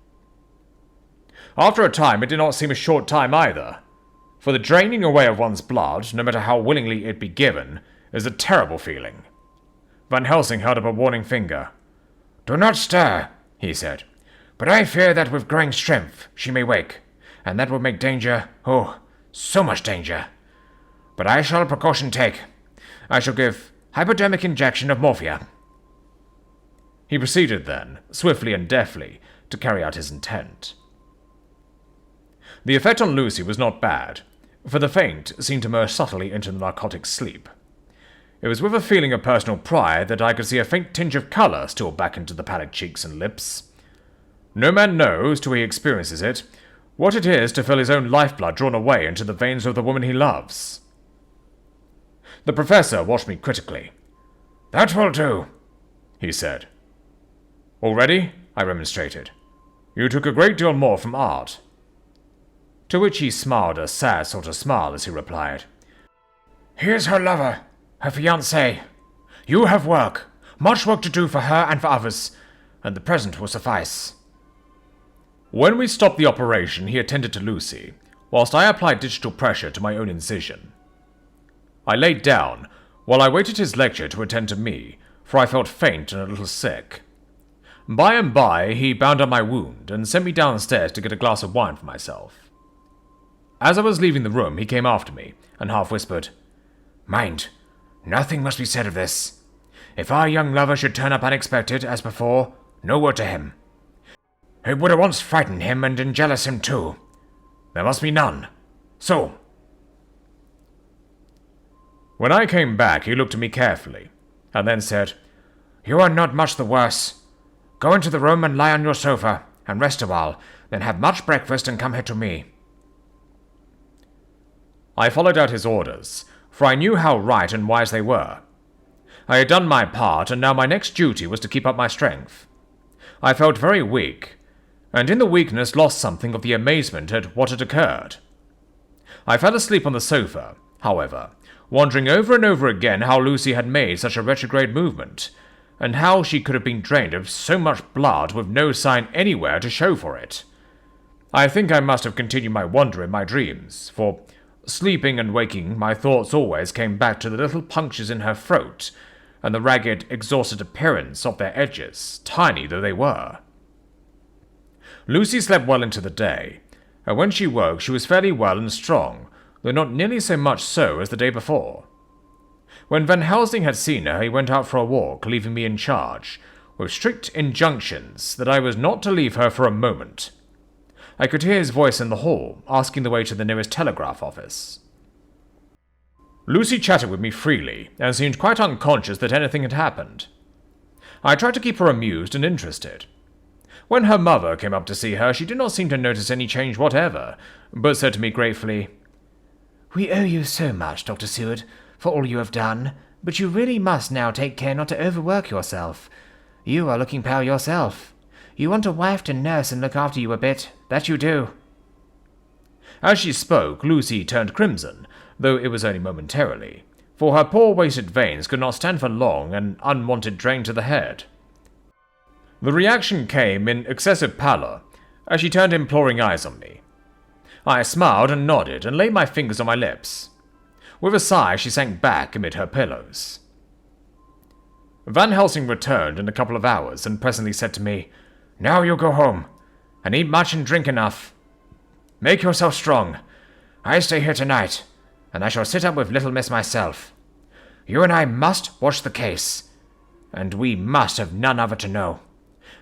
After a time, it did not seem a short time either, for the draining away of one's blood, no matter how willingly it be given, is a terrible feeling. Van Helsing held up a warning finger. "Do not stir," he said, "but I fear that with growing strength she may wake, and that would make danger, oh, so much danger. But I shall precaution take. I shall give hypodermic injection of morphia." He proceeded then, swiftly and deftly, to carry out his intent. The effect on Lucy was not bad, for the feint seemed to merge subtly into the narcotic sleep. It was with a feeling of personal pride that I could see a faint tinge of colour steal back into the pallid cheeks and lips. No man knows, till he experiences it, what it is to feel his own lifeblood drawn away into the veins of the woman he loves. The professor watched me critically. "That will do," he said. "Already?" I remonstrated. "You took a great deal more from art." To which he smiled a sad sort of smile as he replied, "He is her lover, her fiancé. You have work, much work to do for her and for others, and the present will suffice." When we stopped the operation, he attended to Lucy, whilst I applied digital pressure to my own incision. I laid down, while I waited his lecture to attend to me, for I felt faint and a little sick. By and by, he bound up my wound, and sent me downstairs to get a glass of wine for myself. As I was leaving the room, he came after me, and half whispered, "Mind, nothing must be said of this. If our young lover should turn up unexpected, as before, no word to him. It would at once frighten him and enjealous him too. There must be none. So." When I came back, he looked at me carefully, and then said, "You are not much the worse. Go into the room and lie on your sofa, and rest a while, then have much breakfast and come here to me." I followed out his orders, for I knew how right and wise they were. I had done my part, and now my next duty was to keep up my strength. I felt very weak, and in the weakness lost something of the amazement at what had occurred. I fell asleep on the sofa, however, wondering over and over again how Lucy had made such a retrograde movement, and how she could have been drained of so much blood with no sign anywhere to show for it. I think I must have continued my wonder in my dreams, for, sleeping and waking, my thoughts always came back to the little punctures in her throat, and the ragged, exhausted appearance of their edges, tiny though they were. Lucy slept well into the day, and when she woke she was fairly well and strong, though not nearly so much so as the day before. When Van Helsing had seen her, he went out for a walk, leaving me in charge, with strict injunctions that I was not to leave her for a moment. I could hear his voice in the hall, asking the way to the nearest telegraph office. Lucy chatted with me freely, and seemed quite unconscious that anything had happened. I tried to keep her amused and interested. When her mother came up to see her, she did not seem to notice any change whatever, but said to me gratefully, "We owe you so much, Dr. Seward, for all you have done, but you really must now take care not to overwork yourself. You are looking pale yourself. You want a wife to nurse and look after you a bit, that you do." As she spoke, Lucy turned crimson, though it was only momentarily, for her poor wasted veins could not stand for long an unwanted drain to the head. The reaction came in excessive pallor, as she turned imploring eyes on me. I smiled and nodded and laid my fingers on my lips. With a sigh, she sank back amid her pillows. Van Helsing returned in a couple of hours and presently said to me, "Now you go home, and eat much and drink enough. Make yourself strong. I stay here tonight, and I shall sit up with little miss myself. You and I must watch the case, and we must have none of it to know.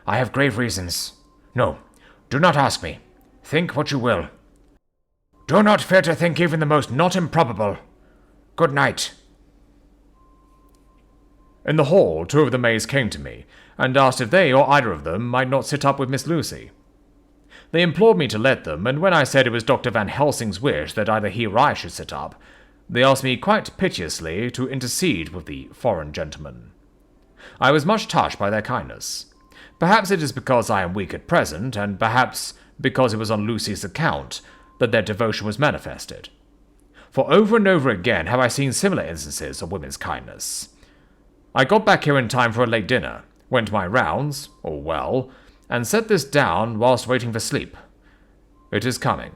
I have grave reasons. No, do not ask me. Think what you will. Do not fear to think even the most not improbable. Good night." In the hall, two of the maids came to me, and asked if they or either of them might not sit up with Miss Lucy. They implored me to let them, and when I said it was Dr. Van Helsing's wish that either he or I should sit up, they asked me quite piteously to intercede with the foreign gentleman. I was much touched by their kindness. Perhaps it is because I am weak at present, and perhaps because it was on Lucy's account that their devotion was manifested. For over and over again have I seen similar instances of women's kindness. I got back here in time for a late dinner, went my rounds, all well, and set this down whilst waiting for sleep. It is coming.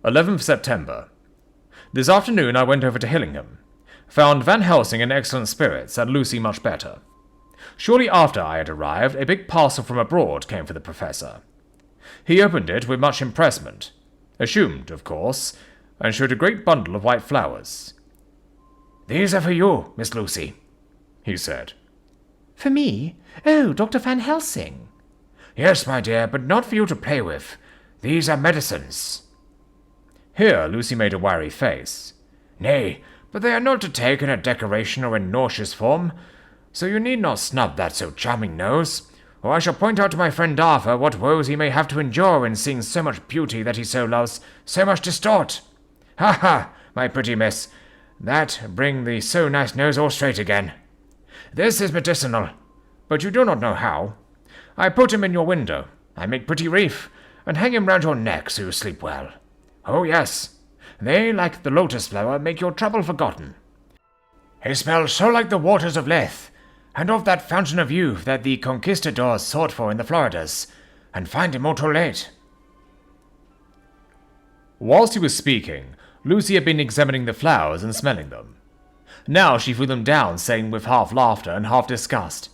11th September. This afternoon I went over to Hillingham. Found Van Helsing in excellent spirits and Lucy much better. Shortly after I had arrived, a big parcel from abroad came for the Professor. He opened it with much impressment, assumed, of course, and showed a great bundle of white flowers. "These are for you, Miss Lucy," he said. For me? Oh, Dr. Van Helsing. "Yes, my dear, but not for you to play with. These are medicines." Here Lucy made a wary face. "Nay, but they are not to take in a decoration or in nauseous form, so you need not snub that so charming nose, or I shall point out to my friend Arthur what woes he may have to endure in seeing so much beauty that he so loves, so much distort. Ha ha, my pretty miss, that bring the so nice nose all straight again. This is medicinal, but you do not know how. I put him in your window, I make pretty wreath, and hang him round your neck so you sleep well. Oh yes, they, like the lotus flower, make your trouble forgotten. He smells so like the waters of Lethe, and of that fountain of youth that the conquistadors sought for in the Floridas, and find him all too late." Whilst he was speaking, Lucy had been examining the flowers and smelling them. Now she threw them down, saying with half laughter and half disgust,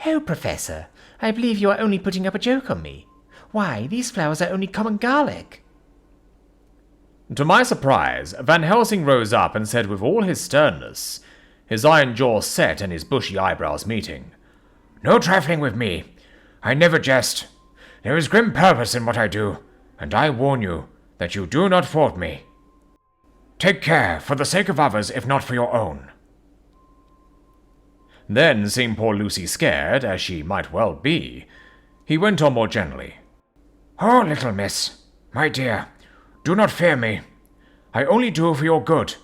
Oh, Professor, I believe you are only putting up a joke on me. Why, these flowers are only common garlic. To my surprise, Van Helsing rose up and said with all his sternness, his iron jaw set and his bushy eyebrows meeting, "No trifling with me. I never jest. There is grim purpose in what I do, and I warn you that you do not thwart me. Take care, for the sake of others, if not for your own." Then, seeing poor Lucy scared, as she might well be, he went on more gently. "Oh, little miss, my dear, do not fear me. I only do for your good,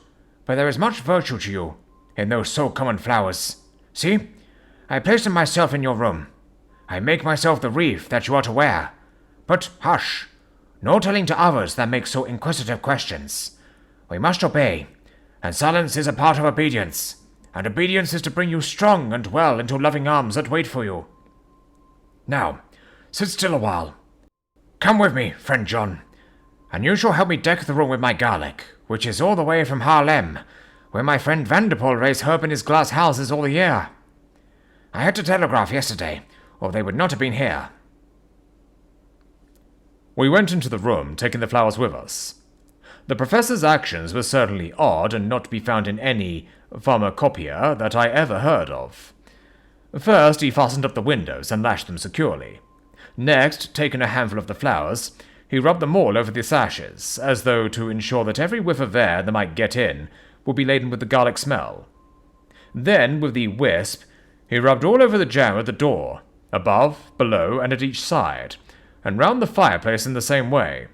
but there is much virtue to you in those so common flowers. See, I place them myself in your room. I make myself the wreath that you are to wear. But hush, no telling to others that make so inquisitive questions. We must obey, and silence is a part of obedience, and obedience is to bring you strong and well into loving arms that wait for you. Now, sit still a while. Come with me, friend John, and you shall help me deck the room with my garlic, which is all the way from Haarlem, where my friend Vanderpoel raised herb in his glass houses all the year. I had to telegraph yesterday, or they would not have been here." We went into the room, taking the flowers with us. The Professor's actions were certainly odd and not to be found in any pharmacopoeia that I ever heard of. First, he fastened up the windows and lashed them securely. Next, taking a handful of the flowers, he rubbed them all over the sashes, as though to ensure that every whiff of air that might get in would be laden with the garlic smell. Then, with the wisp, he rubbed all over the jamb at the door, above, below, and at each side, and round the fireplace in the same way.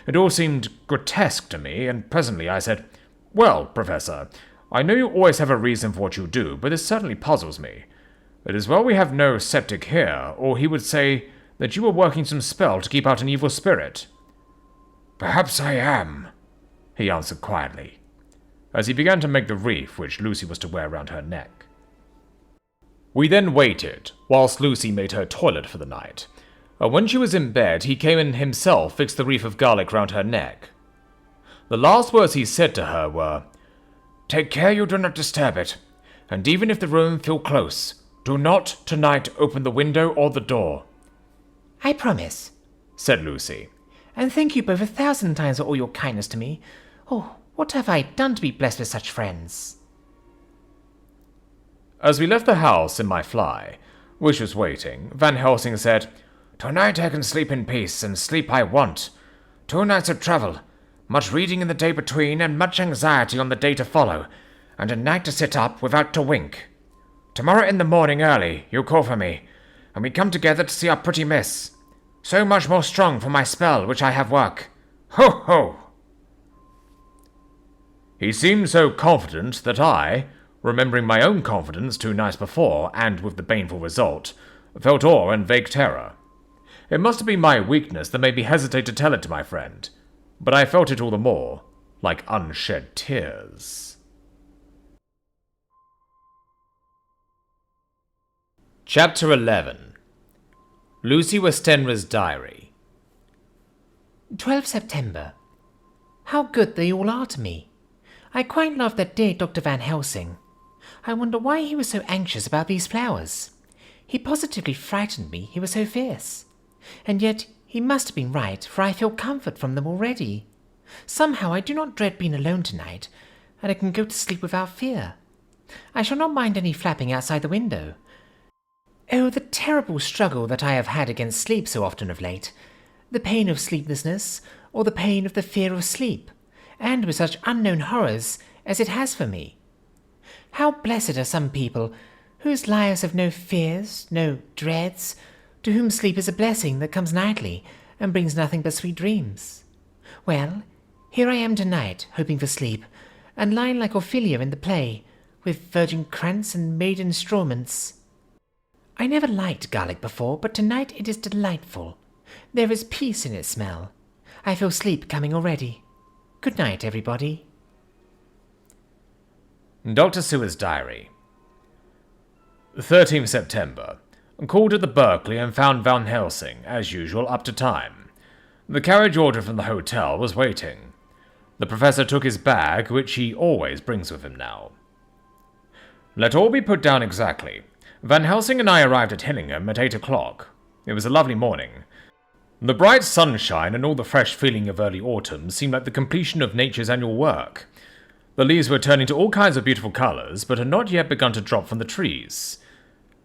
It all seemed grotesque to me, and presently I said, "Well, Professor, I know you always have a reason for what you do, but this certainly puzzles me. It is well we have no septic here, or he would say that you were working some spell to keep out an evil spirit." "Perhaps I am," he answered quietly, as he began to make the wreath which Lucy was to wear round her neck. We then waited, whilst Lucy made her toilet for the night. When she was in bed, he came in himself, fixed the wreath of garlic round her neck. The last words he said to her were, "Take care you do not disturb it, and even if the room feel close, do not tonight open the window or the door." I promise, said Lucy. And thank you both 1,000 times for all your kindness to me. Oh, what have I done to be blessed with such friends? As we left the house in my fly, which was waiting, Van Helsing said, "Tonight I can sleep in peace, and sleep I want. 2 nights of travel, much reading in the day between, and much anxiety on the day to follow, and a night to sit up without to wink. Tomorrow in the morning early you call for me, and we come together to see our pretty miss. So much more strong for my spell which I have work. Ho, ho!" He seemed so confident that I, remembering my own confidence 2 nights before, and with the baneful result, felt awe and vague terror. It must have been my weakness that made me hesitate to tell it to my friend, but I felt it all the more, like unshed tears. Chapter 11. Lucy Westenra's Diary. 12 September. How good they all are to me. I quite love that dear Dr. Van Helsing. I wonder why he was so anxious about these flowers. He positively frightened me, he was so fierce. And yet he must have been right, for I feel comfort from them already. Somehow I do not dread being alone tonight, and I can go to sleep without fear. I shall not mind any flapping outside the window. Oh, the terrible struggle that I have had against sleep so often of late. The pain of sleeplessness, or the pain of the fear of sleep, and with such unknown horrors as it has for me. How blessed are some people whose lives have no fears, no dreads, to whom sleep is a blessing that comes nightly and brings nothing but sweet dreams. Well, here I am tonight, hoping for sleep, and lying like Ophelia in the play, with virgin krantz and maiden strawments. I never liked garlic before, but tonight it is delightful. There is peace in its smell. I feel sleep coming already. Good night, everybody. Dr. Seward's Diary. 13th September. Called at the Berkeley and found Van Helsing, as usual, up to time. The carriage ordered from the hotel was waiting. The professor took his bag, which he always brings with him now. Let all be put down exactly. Van Helsing and I arrived at Hillingham at 8 o'clock. It was a lovely morning. The bright sunshine and all the fresh feeling of early autumn seemed like the completion of nature's annual work. The leaves were turning to all kinds of beautiful colours, but had not yet begun to drop from the trees.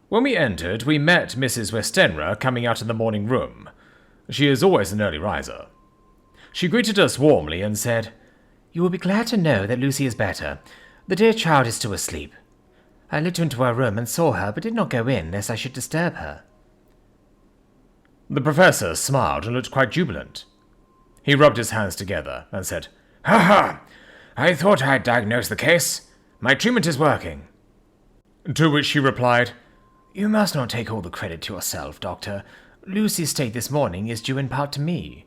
When we entered, we met Mrs. Westenra coming out of the morning room. She is always an early riser. She greeted us warmly and said, You will be glad to know that Lucy is better. The dear child is still asleep. I lit into her room and saw her, but did not go in, lest I should disturb her. The professor smiled and looked quite jubilant. He rubbed his hands together and said, "Ha ha! I thought I had diagnosed the case. My treatment is working." To which she replied, You must not take all the credit to yourself, Doctor. Lucy's state this morning is due in part to me.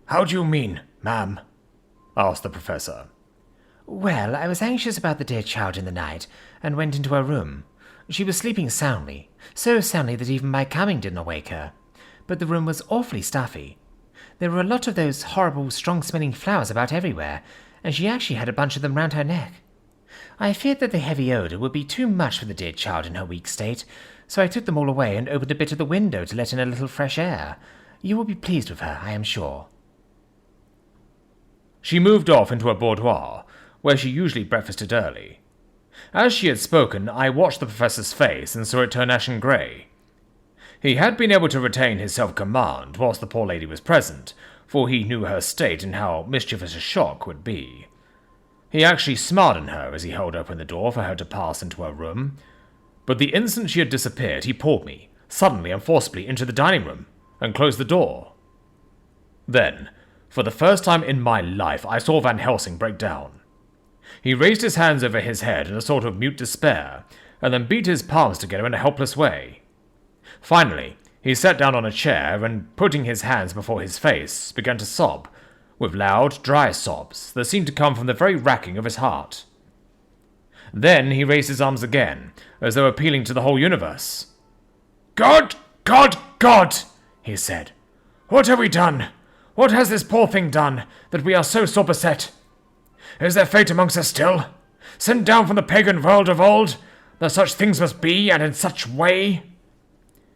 "How do you mean, ma'am?" asked the professor. Well, I was anxious about the dear child in the night, and went into her room. She was sleeping soundly, so soundly that even my coming did not wake her. But the room was awfully stuffy. There were a lot of those horrible, strong-smelling flowers about everywhere, and she actually had a bunch of them round her neck. I feared that the heavy odour would be too much for the dear child in her weak state, so I took them all away and opened a bit of the window to let in a little fresh air. You will be pleased with her, I am sure. She moved off into her boudoir, where she usually breakfasted early. As she had spoken, I watched the professor's face and saw it turn ashen grey. He had been able to retain his self-command whilst the poor lady was present, for he knew her state and how mischievous a shock would be. He actually smiled on her as he held open the door for her to pass into her room. But the instant she had disappeared, he pulled me, suddenly and forcibly, into the dining room, and closed the door. Then, for the first time in my life, I saw Van Helsing break down. He raised his hands over his head in a sort of mute despair, and then beat his palms together in a helpless way. Finally, he sat down on a chair and, putting his hands before his face, began to sob, with loud, dry sobs that seemed to come from the very racking of his heart. Then he raised his arms again, as though appealing to the whole universe. "God, God, God!" he said. "What have we done? What has this poor thing done, that we are so sore beset? Is there fate amongst us still, sent down from the pagan world of old, that such things must be, and in such way?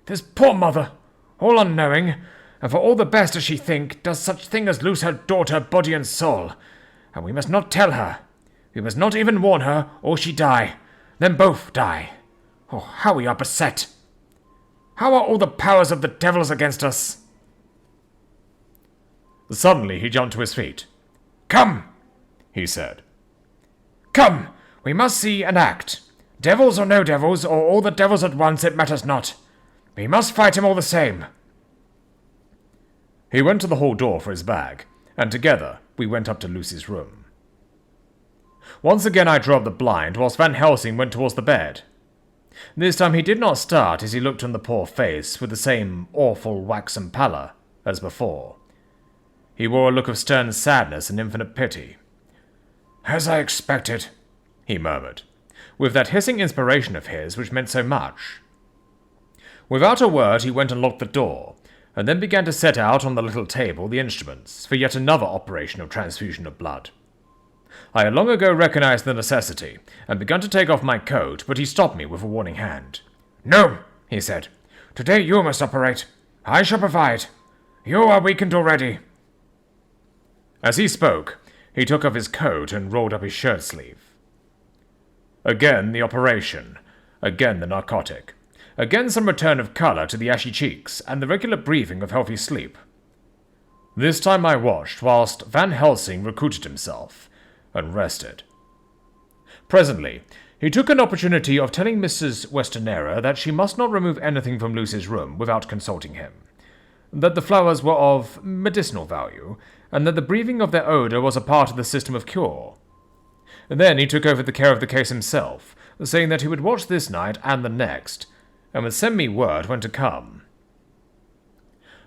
This poor mother, all unknowing, and for all the best as she think, does such thing as lose her daughter body and soul, and we must not tell her. We must not even warn her, or she die, then both die. Oh, how we are beset! How are all the powers of the devils against us?" Suddenly he jumped to his feet. "Come!" he said. "Come! We must see and act. Devils or no devils, or all the devils at once, it matters not. We must fight him all the same." He went to the hall door for his bag, and together we went up to Lucy's room. Once again I drew up the blind, whilst Van Helsing went towards the bed. This time he did not start as he looked on the poor face with the same awful waxen pallor as before. He wore a look of stern sadness and infinite pity. "As I expected," he murmured, with that hissing inspiration of his which meant so much. Without a word he went and locked the door, and then began to set out on the little table the instruments for yet another operation of transfusion of blood. I had long ago recognized the necessity, and begun to take off my coat, but he stopped me with a warning hand. "No," he said. "Today you must operate. I shall provide. You are weakened already." As he spoke, he took off his coat and rolled up his shirt sleeve. Again the operation. Again the narcotic. Again some return of colour to the ashy cheeks, and the regular breathing of healthy sleep. This time I watched, whilst Van Helsing recruited himself, and rested. Presently, he took an opportunity of telling Mrs. Westenera that she must not remove anything from Lucy's room without consulting him, that the flowers were of medicinal value, and that the breathing of their odour was a part of the system of cure. Then he took over the care of the case himself, saying that he would watch this night and the next, and would send me word when to come.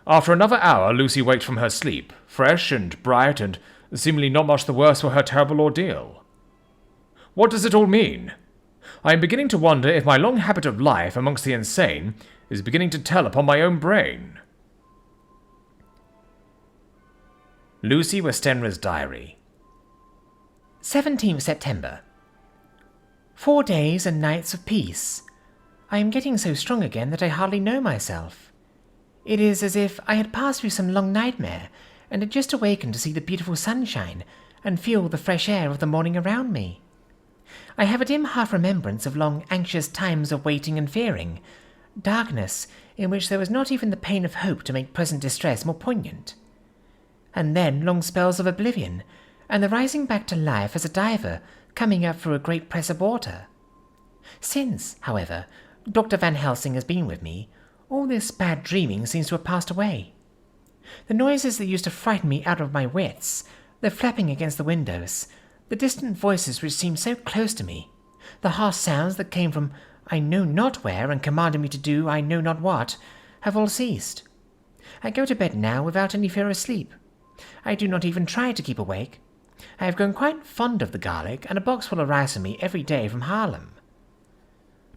After another hour, Lucy waked from her sleep, fresh and bright, and seemingly not much the worse for her terrible ordeal. What does it all mean? I am beginning to wonder if my long habit of life amongst the insane is beginning to tell upon my own brain. Lucy Westenra's diary. 17th September. 4 days and nights of peace. I am getting so strong again that I hardly know myself. It is as if I had passed through some long nightmare, and had just awakened to see the beautiful sunshine, and feel the fresh air of the morning around me. I have a dim half-remembrance of long anxious times of waiting and fearing, darkness in which there was not even the pain of hope to make present distress more poignant. And then long spells of oblivion, and the rising back to life as a diver coming up through a great press of water. Since, however, Dr. Van Helsing has been with me, all this bad dreaming seems to have passed away. The noises that used to frighten me out of my wits, the flapping against the windows, the distant voices which seemed so close to me, the harsh sounds that came from I know not where and commanded me to do I know not what, have all ceased. I go to bed now without any fear of sleep. I do not even try to keep awake. I have grown quite fond of the garlic, and a box will arrive for me every day from Haarlem.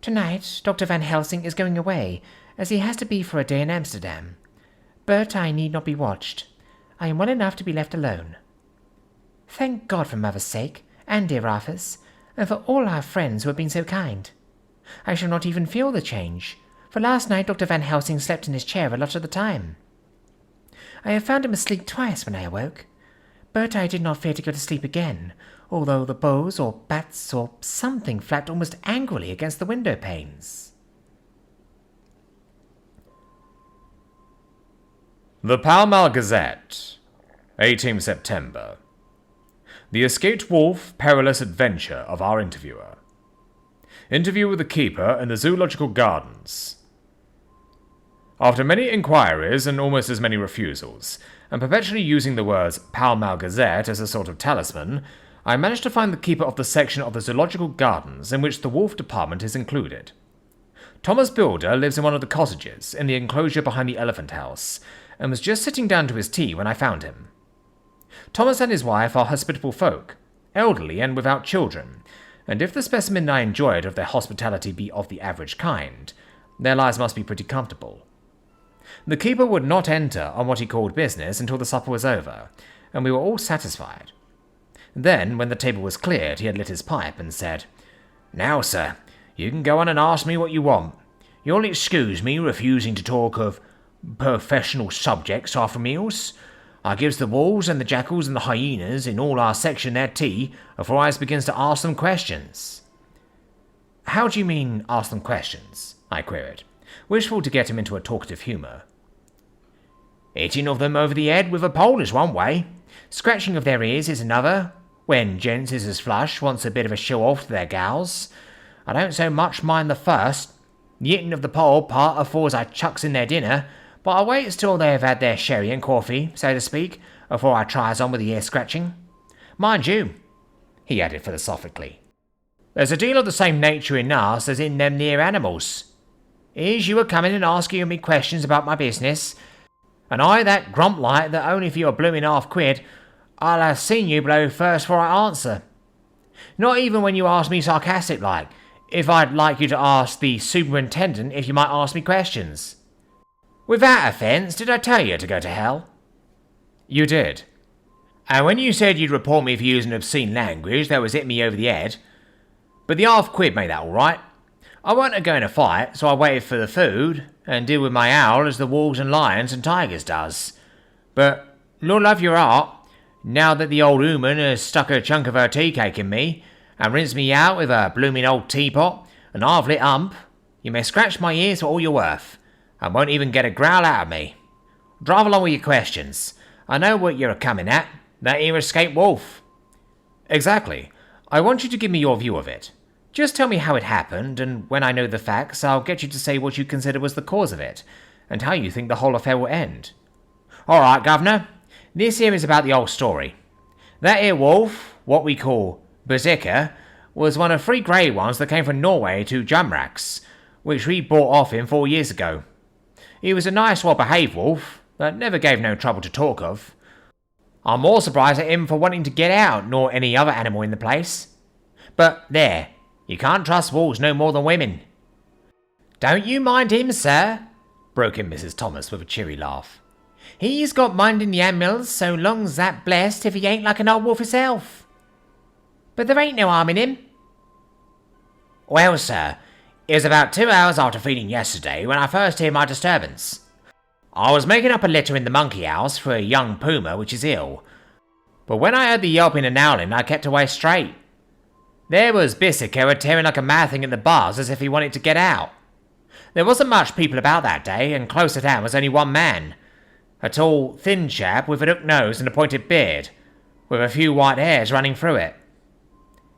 Tonight, Dr. Van Helsing is going away, as he has to be for a day in Amsterdam. But I need not be watched. I am well enough to be left alone. Thank God for Mother's sake, and dear Arthur's, and for all our friends who have been so kind. I shall not even feel the change, for last night Dr. Van Helsing slept in his chair a lot of the time. I have found him asleep twice when I awoke, but I did not fear to go to sleep again, although the bows or bats or something flapped almost angrily against the window panes. The Pall Mall Gazette, 18th September. The escaped wolf, perilous adventure of our interviewer. Interview with the keeper in the Zoological Gardens. After many inquiries and almost as many refusals, and perpetually using the words Pall Mall Gazette as a sort of talisman, I managed to find the keeper of the section of the Zoological Gardens in which the wolf department is included. Thomas Builder lives in one of the cottages in the enclosure behind the elephant house, and was just sitting down to his tea when I found him. Thomas and his wife are hospitable folk, elderly and without children, and if the specimen I enjoyed of their hospitality be of the average kind, their lives must be pretty comfortable. The keeper would not enter on what he called business until the supper was over, and we were all satisfied. Then, when the table was cleared, he had lit his pipe and said, "Now, sir, you can go on and ask me what you want. You'll excuse me refusing to talk of professional subjects after meals. I gives the wolves and the jackals and the hyenas in all our section their tea before I begins to ask them questions." "How do you mean, ask them questions?" I queried, wishful to get him into a talkative humour. "Hitting of them over the head with a pole is one way. Scratching of their ears is another, when gents is as flush wants a bit of a show-off to their gals. I don't so much mind the first. The hitting of the pole part afores I chucks in their dinner, but I waits till they have had their sherry and coffee, so to speak, afore I tries on with the ear scratching. Mind you," he added philosophically. There's a deal of the same nature in us as in them near animals. Here's you a coming and asking me questions about my business, and I that grump like that only for your blooming half-quid, I'll have seen you blow first before I answer. Not even when you ask me sarcastic like, if I'd like you to ask the superintendent if you might ask me questions. Without offence, did I tell you to go to hell? You did. And when you said you'd report me for using obscene language, that was hitting me over the head. But the half-quid made that all right. I wasn't going to fight, so I waited for the food, and deal with my owl as the wolves and lions and tigers does. But, Lord love your heart, now that the old ooman has stuck a chunk of her tea cake in me, and rinsed me out with a blooming old teapot, and half lit hump, you may scratch my ears for all you're worth, and won't even get a growl out of me. Drive along with your questions. I know what you're a-coming at, that here escaped wolf. Exactly. I want you to give me your view of it. Just tell me how it happened, and when I know the facts, I'll get you to say what you consider was the cause of it, and how you think the whole affair will end. All right, Governor. This here is about the old story. That here wolf, what we call Berserker, was one of 3 grey ones that came from Norway to Jumrax, which we bought off him 4 years ago. He was a nice, well-behaved wolf, that never gave no trouble to talk of. I'm more surprised at him for wanting to get out, nor any other animal in the place. But there, you can't trust wolves no more than women. Don't you mind him, sir, broke in Mrs. Thomas with a cheery laugh. He's got minding the animals so long's that blessed if he ain't like an old wolf himself. But there ain't no harm in him. Well, sir, it was about 2 hours after feeding yesterday when I first heard my disturbance. I was making up a litter in the monkey house for a young puma which is ill, but when I heard the yelping and howling I kept away straight. There was Bissica tearing like a mad thing at the bars as if he wanted to get out. There wasn't much people about that day, and close at hand was only one man, a tall, thin chap with a hooked nose and a pointed beard, with a few white hairs running through it.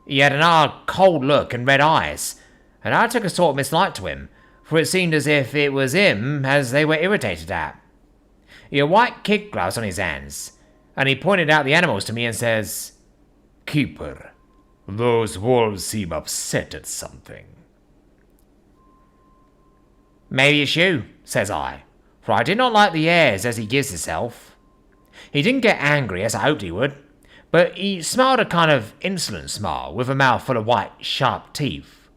He had an hard, cold look and red eyes, and I took a sort of mislike to him, for it seemed as if it was him as they were irritated at. He had white kid gloves on his hands, and he pointed out the animals to me and says, "Keeper, those wolves seem upset at something." "Maybe it's you," says I, for I did not like the airs as he gives himself. He didn't get angry as I hoped he would, but he smiled a kind of insolent smile with a mouth full of white, sharp teeth.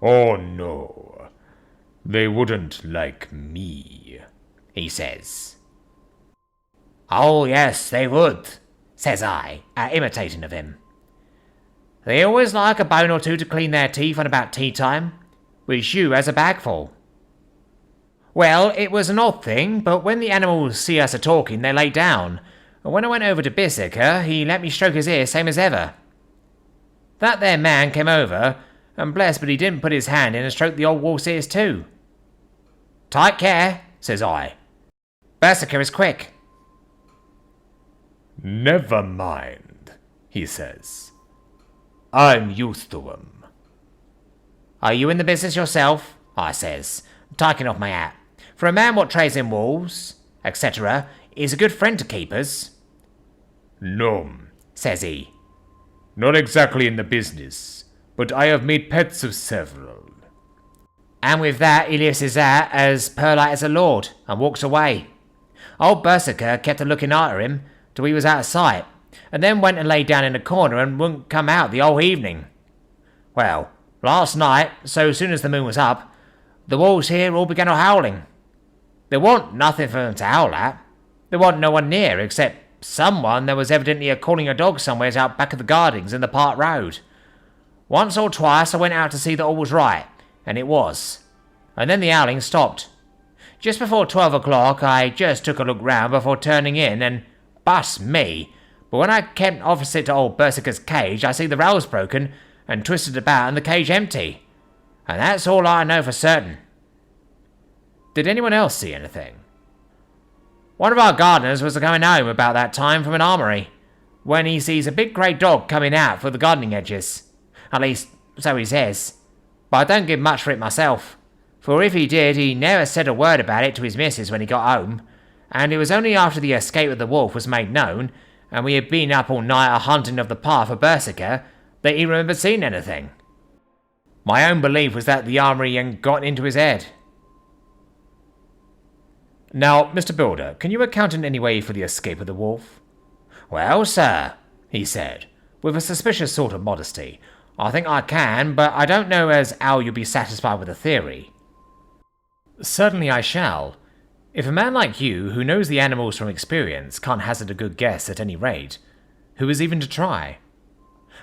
"Oh no, they wouldn't like me," he says. "Oh yes, they would," says I, imitating of him. "They always like a bone or two to clean their teeth on about tea time, which you has a bagful." Well, it was an odd thing, but when the animals see us a-talking, they lay down, and when I went over to Bissica, he let me stroke his ear same as ever. That there man came over, and blessed but he didn't put his hand in and stroke the old wolf's ears too. "Take care," says I. "Berserker is quick." "Never mind," he says. "I'm used to 'em." "Are you in the business yourself?" I says, taking off my hat. "For a man what trades in wolves, etc., is a good friend to keepers." "No," says he. "Not exactly in the business, but I have made pets of several." And with that he lifts his hat as polite as a lord, and walks away. Old Berserker kept a looking after him till he was out of sight, and then went and lay down in a corner and wouldn't come out the whole evening. Well, last night, so soon as the moon was up, the wolves here all began howling. There wasn't nothing for them to howl at. There wasn't no one near, except someone that was evidently a-calling a dog somewheres out back of the gardens in the Park Road. Once or twice I went out to see that all was right, and it was. And then the howling stopped. Just before 12 o'clock I just took a look round before turning in, and bust me, but when I kept opposite to old Berserker's cage I see the rails broken and twisted about and the cage empty. And that's all I know for certain. Did anyone else see anything? One of our gardeners was going home about that time from an armoury, when he sees a big grey dog coming out for the gardening edges. At least, so he says. But I don't give much for it myself, for if he did, he never said a word about it to his missus when he got home, and it was only after the escape of the wolf was made known, and we had been up all night a-hunting of the path for Berserker, that he remembered seeing anything. My own belief was that the armory had gotten into his head. Now, Mr. Builder, can you account in any way for the escape of the wolf? Well, sir, he said, with a suspicious sort of modesty, I think I can, but I don't know as how you'll be satisfied with the theory. Certainly I shall. If a man like you, who knows the animals from experience, can't hazard a good guess at any rate, who is even to try?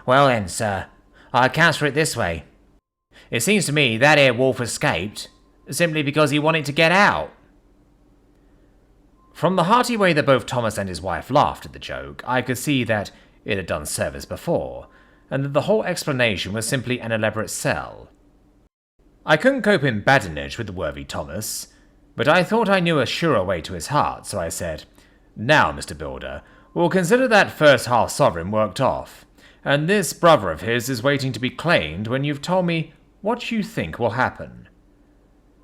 Well then, sir, I accounts for it this way. It seems to me that here wolf escaped simply because he wanted to get out. From the hearty way that both Thomas and his wife laughed at the joke, I could see that it had done service before, and that the whole explanation was simply an elaborate sell. I couldn't cope in badinage with the worthy Thomas, but I thought I knew a surer way to his heart, so I said, Now, Mr. Builder, we'll consider that first half-sovereign worked off, and this brother of his is waiting to be claimed when you've told me what you think will happen.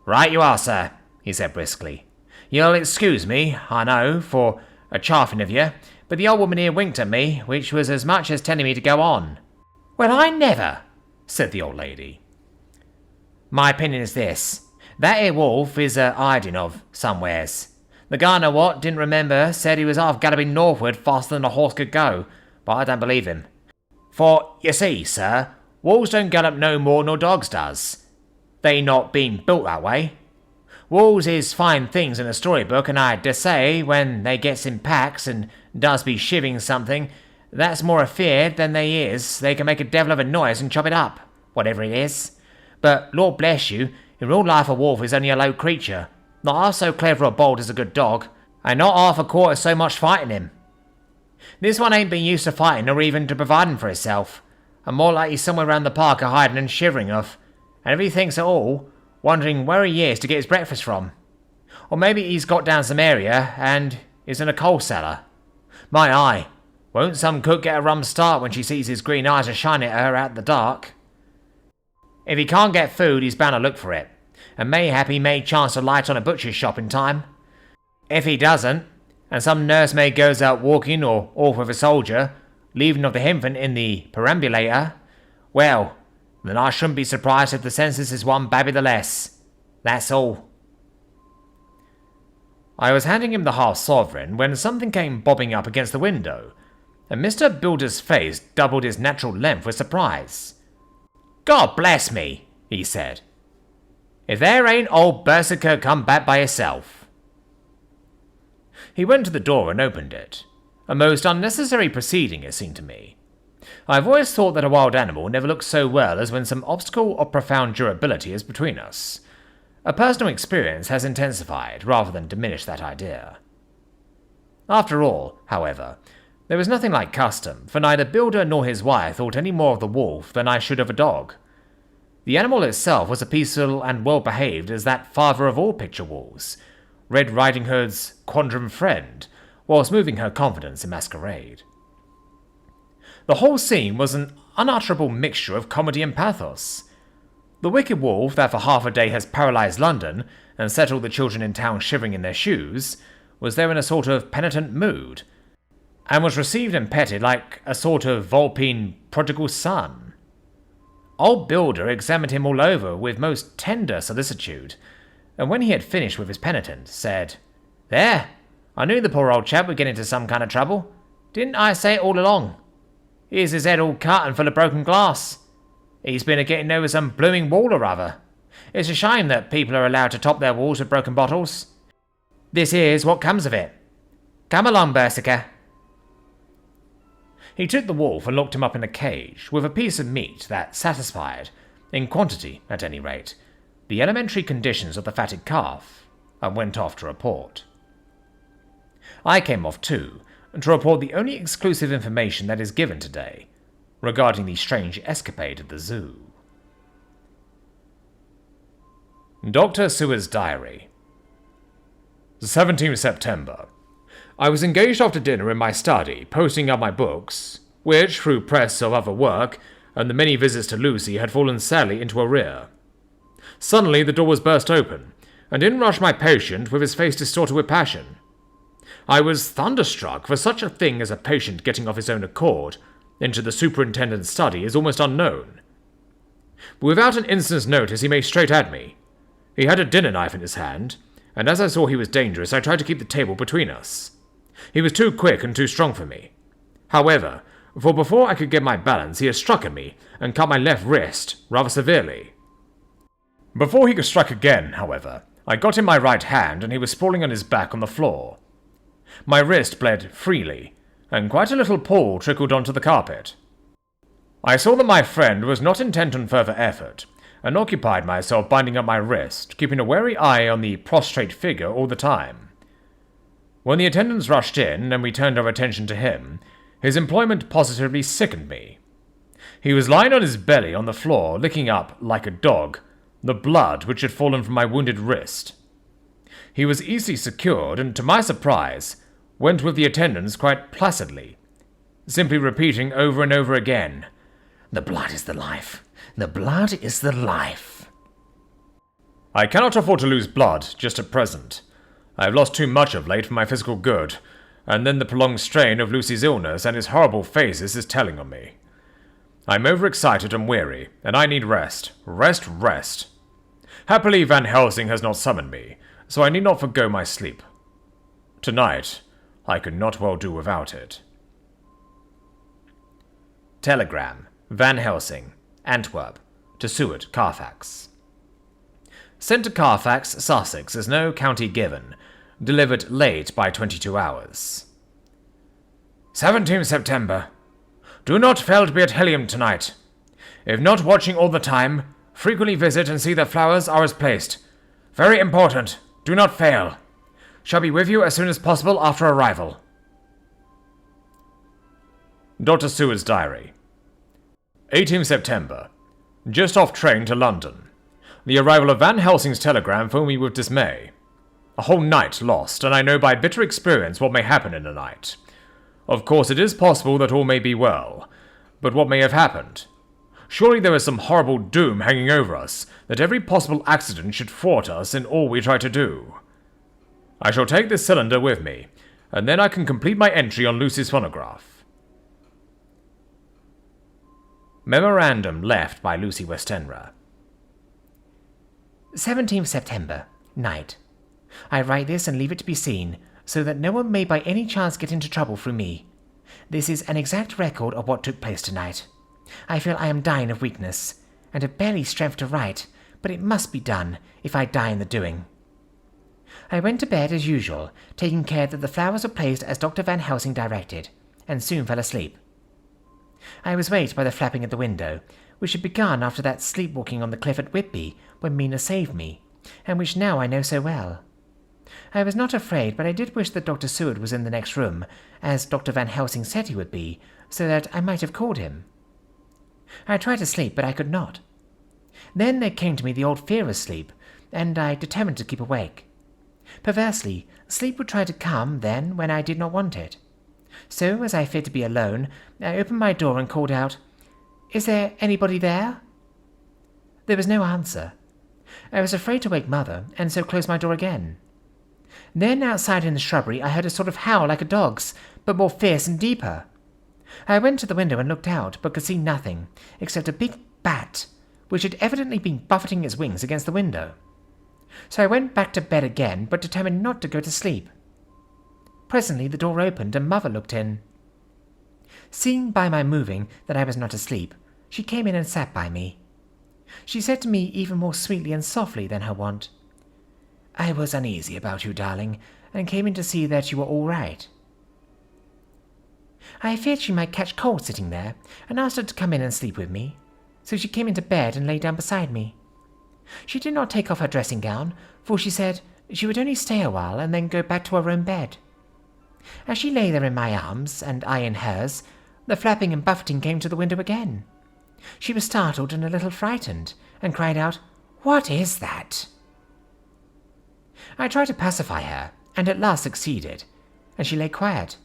Right you are, sir, he said briskly. You'll excuse me, I know, for a chaffing of you, but the old woman here winked at me, which was as much as telling me to go on. Well, I never, said the old lady. My opinion is this. That here wolf is a hiding of somewheres. The gardener what didn't remember said he was half galloping northward faster than a horse could go, but I don't believe him. For, you see, sir, wolves don't gallop no more nor dogs does. They not been built that way. Wolves is fine things in a storybook, and I dessay when they gets in packs and does be shiving something that's more afeard than they is, they can make a devil of a noise and chop it up, whatever it is. But, Lord bless you, in real life a wolf is only a low creature, not half so clever or bold as a good dog, and not half a quarter so much fighting him. This one ain't been used to fighting or even to providing for himself, and more like he's somewhere round the park a hiding and shivering of, and if he thinks at all, wondering where he is to get his breakfast from. Or maybe he's got down some area and is in a coal cellar. My eye, won't some cook get a rum start when she sees his green eyes a shining at her out the dark? If he can't get food, he's bound to look for it, and mayhap he may chance to light on a butcher's shop in time. If he doesn't, and some nursemaid goes out walking or off with a soldier, leaving of the infant in the perambulator, well, then I shouldn't be surprised if the census is one babby the less. That's all. I was handing him the half-sovereign when something came bobbing up against the window, and Mr. Builder's face doubled his natural length with surprise. God bless me, he said. If there ain't old Berserker come back by himself. He went to the door and opened it. A most unnecessary proceeding, it seemed to me. I've always thought that a wild animal never looks so well as when some obstacle of profound durability is between us. A personal experience has intensified rather than diminished that idea. After all, however, there was nothing like custom, for neither Builder nor his wife thought any more of the wolf than I should of a dog. The animal itself was as peaceful and well-behaved as that father of all picture wolves, Red Riding Hood's quondam friend, whilst moving her confidence in masquerade. The whole scene was an unutterable mixture of comedy and pathos. The wicked wolf that for half a day has paralysed London and set all the children in town shivering in their shoes was there in a sort of penitent mood, and was received and petted like a sort of Vulpine prodigal son. Old Builder examined him all over with most tender solicitude, and when he had finished with his penitent, said, There, I knew the poor old chap would get into some kind of trouble. Didn't I say it all along? Here's his head all cut and full of broken glass. He's been a-getting over some blooming wall or other. It's a shame that people are allowed to top their walls with broken bottles. This here's what comes of it. Come along, Berserker. He took the wolf and locked him up in a cage with a piece of meat that satisfied, in quantity at any rate, the elementary conditions of the fatted calf, and went off to report. I came off too, to report the only exclusive information that is given today regarding the strange escapade at the zoo. Dr. Seward's Diary. 17th September. I was engaged after dinner in my study, posting up my books, which, through press of other work and the many visits to Lucy, had fallen sadly into arrear. Suddenly the door was burst open, and in rushed my patient with his face distorted with passion. I was thunderstruck, for such a thing as a patient getting off his own accord into the superintendent's study is almost unknown. Without an instant's notice, he made straight at me. He had a dinner knife in his hand, and as I saw he was dangerous, I tried to keep the table between us. He was too quick and too strong for me. However, for before I could get my balance, he had struck at me and cut my left wrist rather severely. Before he could strike again, however, I got in my right hand and he was sprawling on his back on the floor. My wrist bled freely, and quite a little pool trickled onto the carpet. I saw that my friend was not intent on further effort, and occupied myself binding up my wrist, keeping a wary eye on the prostrate figure all the time. When the attendants rushed in and we turned our attention to him, his employment positively sickened me. He was lying on his belly on the floor, licking up, like a dog, the blood which had fallen from my wounded wrist. He was easily secured, and to my surprise, went with the attendants quite placidly, simply repeating over and over again, "The blood is the life. The blood is the life." I cannot afford to lose blood just at present. I have lost too much of late for my physical good, and then the prolonged strain of Lucy's illness and his horrible phases is telling on me. I'm overexcited and weary, and I need rest. Rest. Happily Van Helsing has not summoned me, so I need not forgo my sleep. Tonight, I could not well do without it. Telegram. Van Helsing, Antwerp, to Tshirt, Carfax. Sent to Carfax, Sussex, as no county given. Delivered late by 22 hours. 17th September. Do not fail to be at Helium tonight. If not watching all the time, frequently visit and see that flowers are as placed. Very important. Do not fail. Shall be with you as soon as possible after arrival. Dr. Seward's Diary. 18th September. Just off train to London. The arrival of Van Helsing's telegram filled me with dismay. A whole night lost, and I know by bitter experience what may happen in a night. Of course, it is possible that all may be well, but what may have happened? Surely there is some horrible doom hanging over us, that every possible accident should thwart us in all we try to do. I shall take this cylinder with me, and then I can complete my entry on Lucy's phonograph. Memorandum left by Lucy Westenra. 17th September, night. I write this and leave it to be seen, so that no one may by any chance get into trouble through me. This is an exact record of what took place tonight. I feel I am dying of weakness, and have barely strength to write, but it must be done if I die in the doing. I went to bed as usual, taking care that the flowers were placed as Dr. Van Helsing directed, and soon fell asleep. I was waked by the flapping at the window, which had begun after that sleepwalking on the cliff at Whitby when Mina saved me, and which now I know so well. I was not afraid, but I did wish that Dr. Seward was in the next room, as Dr. Van Helsing said he would be, so that I might have called him. I tried to sleep, but I could not. Then there came to me the old fear of sleep, and I determined to keep awake. Perversely, sleep would try to come then when I did not want it. So, as I feared to be alone, I opened my door and called out, "Is there anybody there?" There was no answer. I was afraid to wake Mother, and so closed my door again. Then outside in the shrubbery I heard a sort of howl like a dog's, but more fierce and deeper. I went to the window and looked out, but could see nothing, except a big bat, which had evidently been buffeting its wings against the window. So I went back to bed again, but determined not to go to sleep. Presently the door opened, and Mother looked in. Seeing by my moving that I was not asleep, she came in and sat by me. She said to me even more sweetly and softly than her wont, "I was uneasy about you, darling, and came in to see that you were all right." I feared she might catch cold sitting there, and asked her to come in and sleep with me, so she came into bed and lay down beside me. She did not take off her dressing gown, for she said she would only stay a while and then go back to her own bed. As she lay there in my arms, and I in hers, the flapping and buffeting came to the window again. She was startled and a little frightened, and cried out, "What is that?" I tried to pacify her, and at last succeeded, and she lay quiet.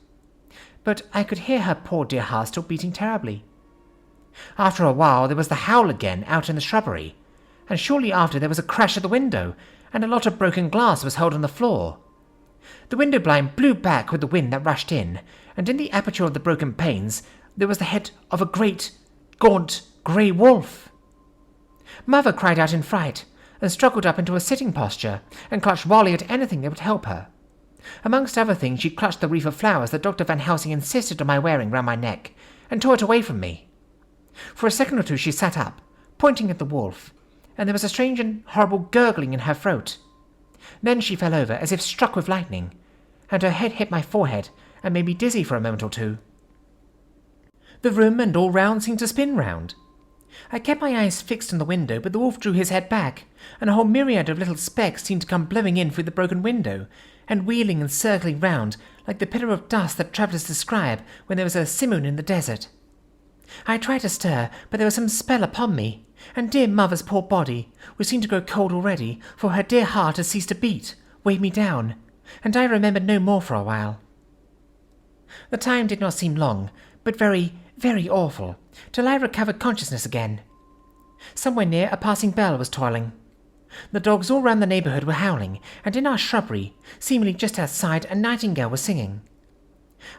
But I could hear her poor dear heart still beating terribly. After a while there was the howl again out in the shrubbery, and shortly after there was a crash at the window, and a lot of broken glass was hurled on the floor. The window blind blew back with the wind that rushed in, and in the aperture of the broken panes there was the head of a great, gaunt, grey wolf. Mother cried out in fright, and struggled up into a sitting posture, and clutched wildly at anything that would help her. Amongst other things, she clutched the wreath of flowers that Dr. Van Helsing insisted on my wearing round my neck, and tore it away from me. For a second or two she sat up, pointing at the wolf, and there was a strange and horrible gurgling in her throat. Then she fell over, as if struck with lightning, and her head hit my forehead, and made me dizzy for a moment or two. The room and all round seemed to spin round. I kept my eyes fixed on the window, but the wolf drew his head back, and a whole myriad of little specks seemed to come blowing in through the broken window, and wheeling and circling round, like the pillar of dust that travellers describe when there was a simoon in the desert. I tried to stir, but there was some spell upon me, and dear mother's poor body, which seemed to grow cold already, for her dear heart had ceased to beat, weighed me down, and I remembered no more for a while. The time did not seem long, but very, very awful, till I recovered consciousness again. Somewhere near, a passing bell was tolling. The dogs all round the neighbourhood were howling, and in our shrubbery, seemingly just outside, a nightingale was singing.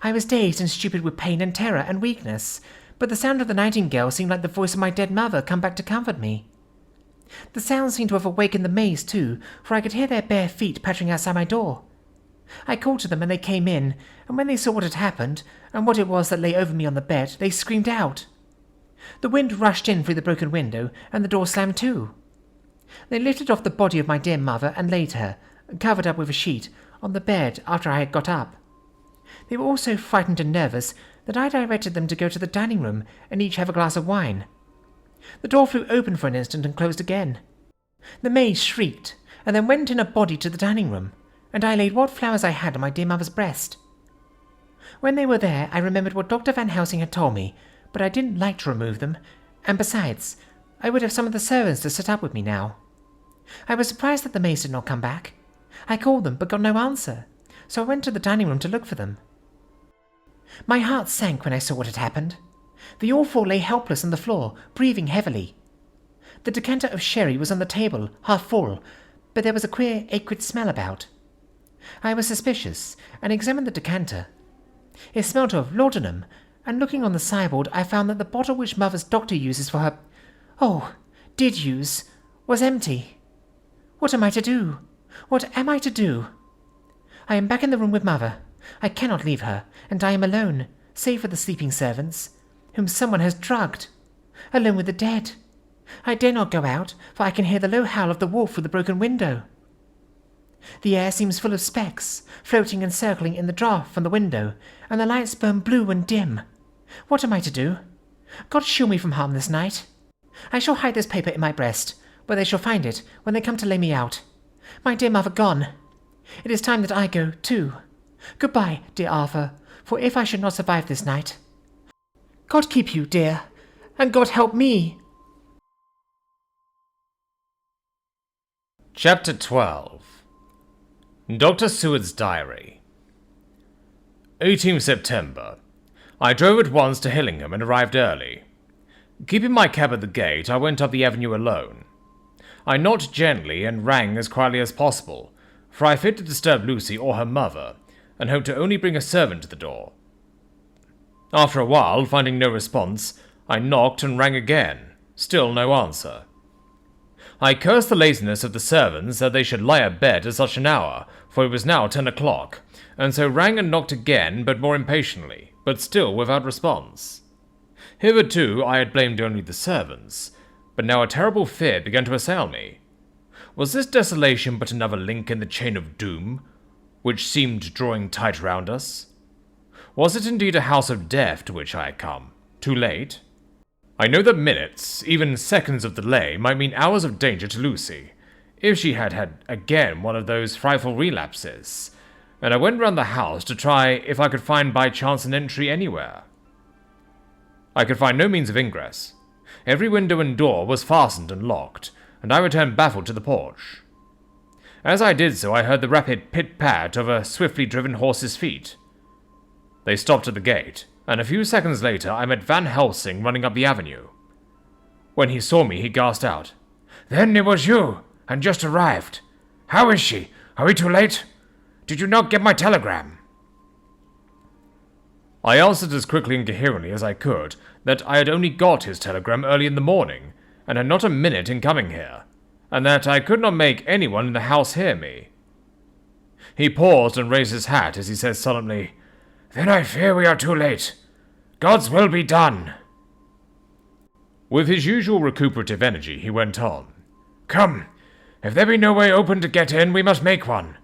I was dazed and stupid with pain and terror and weakness, but the sound of the nightingale seemed like the voice of my dead mother come back to comfort me. The sound seemed to have awakened the maids too, for I could hear their bare feet pattering outside my door. I called to them and they came in, and when they saw what had happened, and what it was that lay over me on the bed, they screamed out. The wind rushed in through the broken window, and the door slammed to. They lifted off the body of my dear mother and laid her, covered up with a sheet, on the bed after I had got up. They were all so frightened and nervous that I directed them to go to the dining room and each have a glass of wine. The door flew open for an instant and closed again. The maid shrieked, and then went in a body to the dining room, and I laid what flowers I had on my dear mother's breast. When they were there, I remembered what Dr. Van Helsing had told me, but I didn't like to remove them, and besides, I would have some of the servants to sit up with me now. I was surprised that the maids did not come back. I called them, but got no answer, so I went to the dining room to look for them. My heart sank when I saw what had happened. The all four lay helpless on the floor, breathing heavily. The decanter of sherry was on the table, half full, but there was a queer acrid smell about. I was suspicious, and examined the decanter. It smelt of laudanum, and looking on the sideboard I found that the bottle which Mother's doctor uses for her— did use— was empty. What am I to do? What am I to do? I am back in the room with Mother. I cannot leave her, and I am alone, save for the sleeping servants, whom someone has drugged. Alone with the dead. I dare not go out, for I can hear the low howl of the wolf through the broken window. The air seems full of specks, floating and circling in the draught from the window, and the lights burn blue and dim. What am I to do? God shield me from harm this night. I shall hide this paper in my breast, where they shall find it when they come to lay me out. My dear mother gone. It is time that I go, too. Goodbye, dear Arthur, for if I should not survive this night— God keep you, dear, and God help me. Chapter 12. Dr. Seward's Diary. 18th September. I drove at once to Hillingham and arrived early. Keeping my cab at the gate, I went up the avenue alone. I knocked gently and rang as quietly as possible, for I feared to disturb Lucy or her mother, and hoped to only bring a servant to the door. After a while, finding no response, I knocked and rang again. Still no answer. I cursed the laziness of the servants that they should lie abed at such an hour, for it was now 10 o'clock, and so rang and knocked again, but more impatiently, but still without response. Hitherto I had blamed only the servants, but now a terrible fear began to assail me. Was this desolation but another link in the chain of doom, which seemed drawing tight round us? Was it indeed a house of death to which I had come, too late? I know that minutes, even seconds of delay might mean hours of danger to Lucy, if she had had again one of those frightful relapses, and I went round the house to try if I could find by chance an entry anywhere. I could find no means of ingress. Every window and door was fastened and locked, and I returned baffled to the porch. As I did so, I heard the rapid pit-pat of a swiftly driven horse's feet. They stopped at the gate, and a few seconds later I met Van Helsing running up the avenue. When he saw me, he gasped out, "Then it was you, and just arrived. How is she? Are we too late?" Did you not get my telegram?" I answered as quickly and coherently as I could that I had only got his telegram early in the morning, and had not a minute in coming here, and that I could not make anyone in the house hear me. He paused and raised his hat as he said solemnly, "Then I fear we are too late. God's will be done." With his usual recuperative energy, he went on, "Come, if there be no way open to get in, we must make one.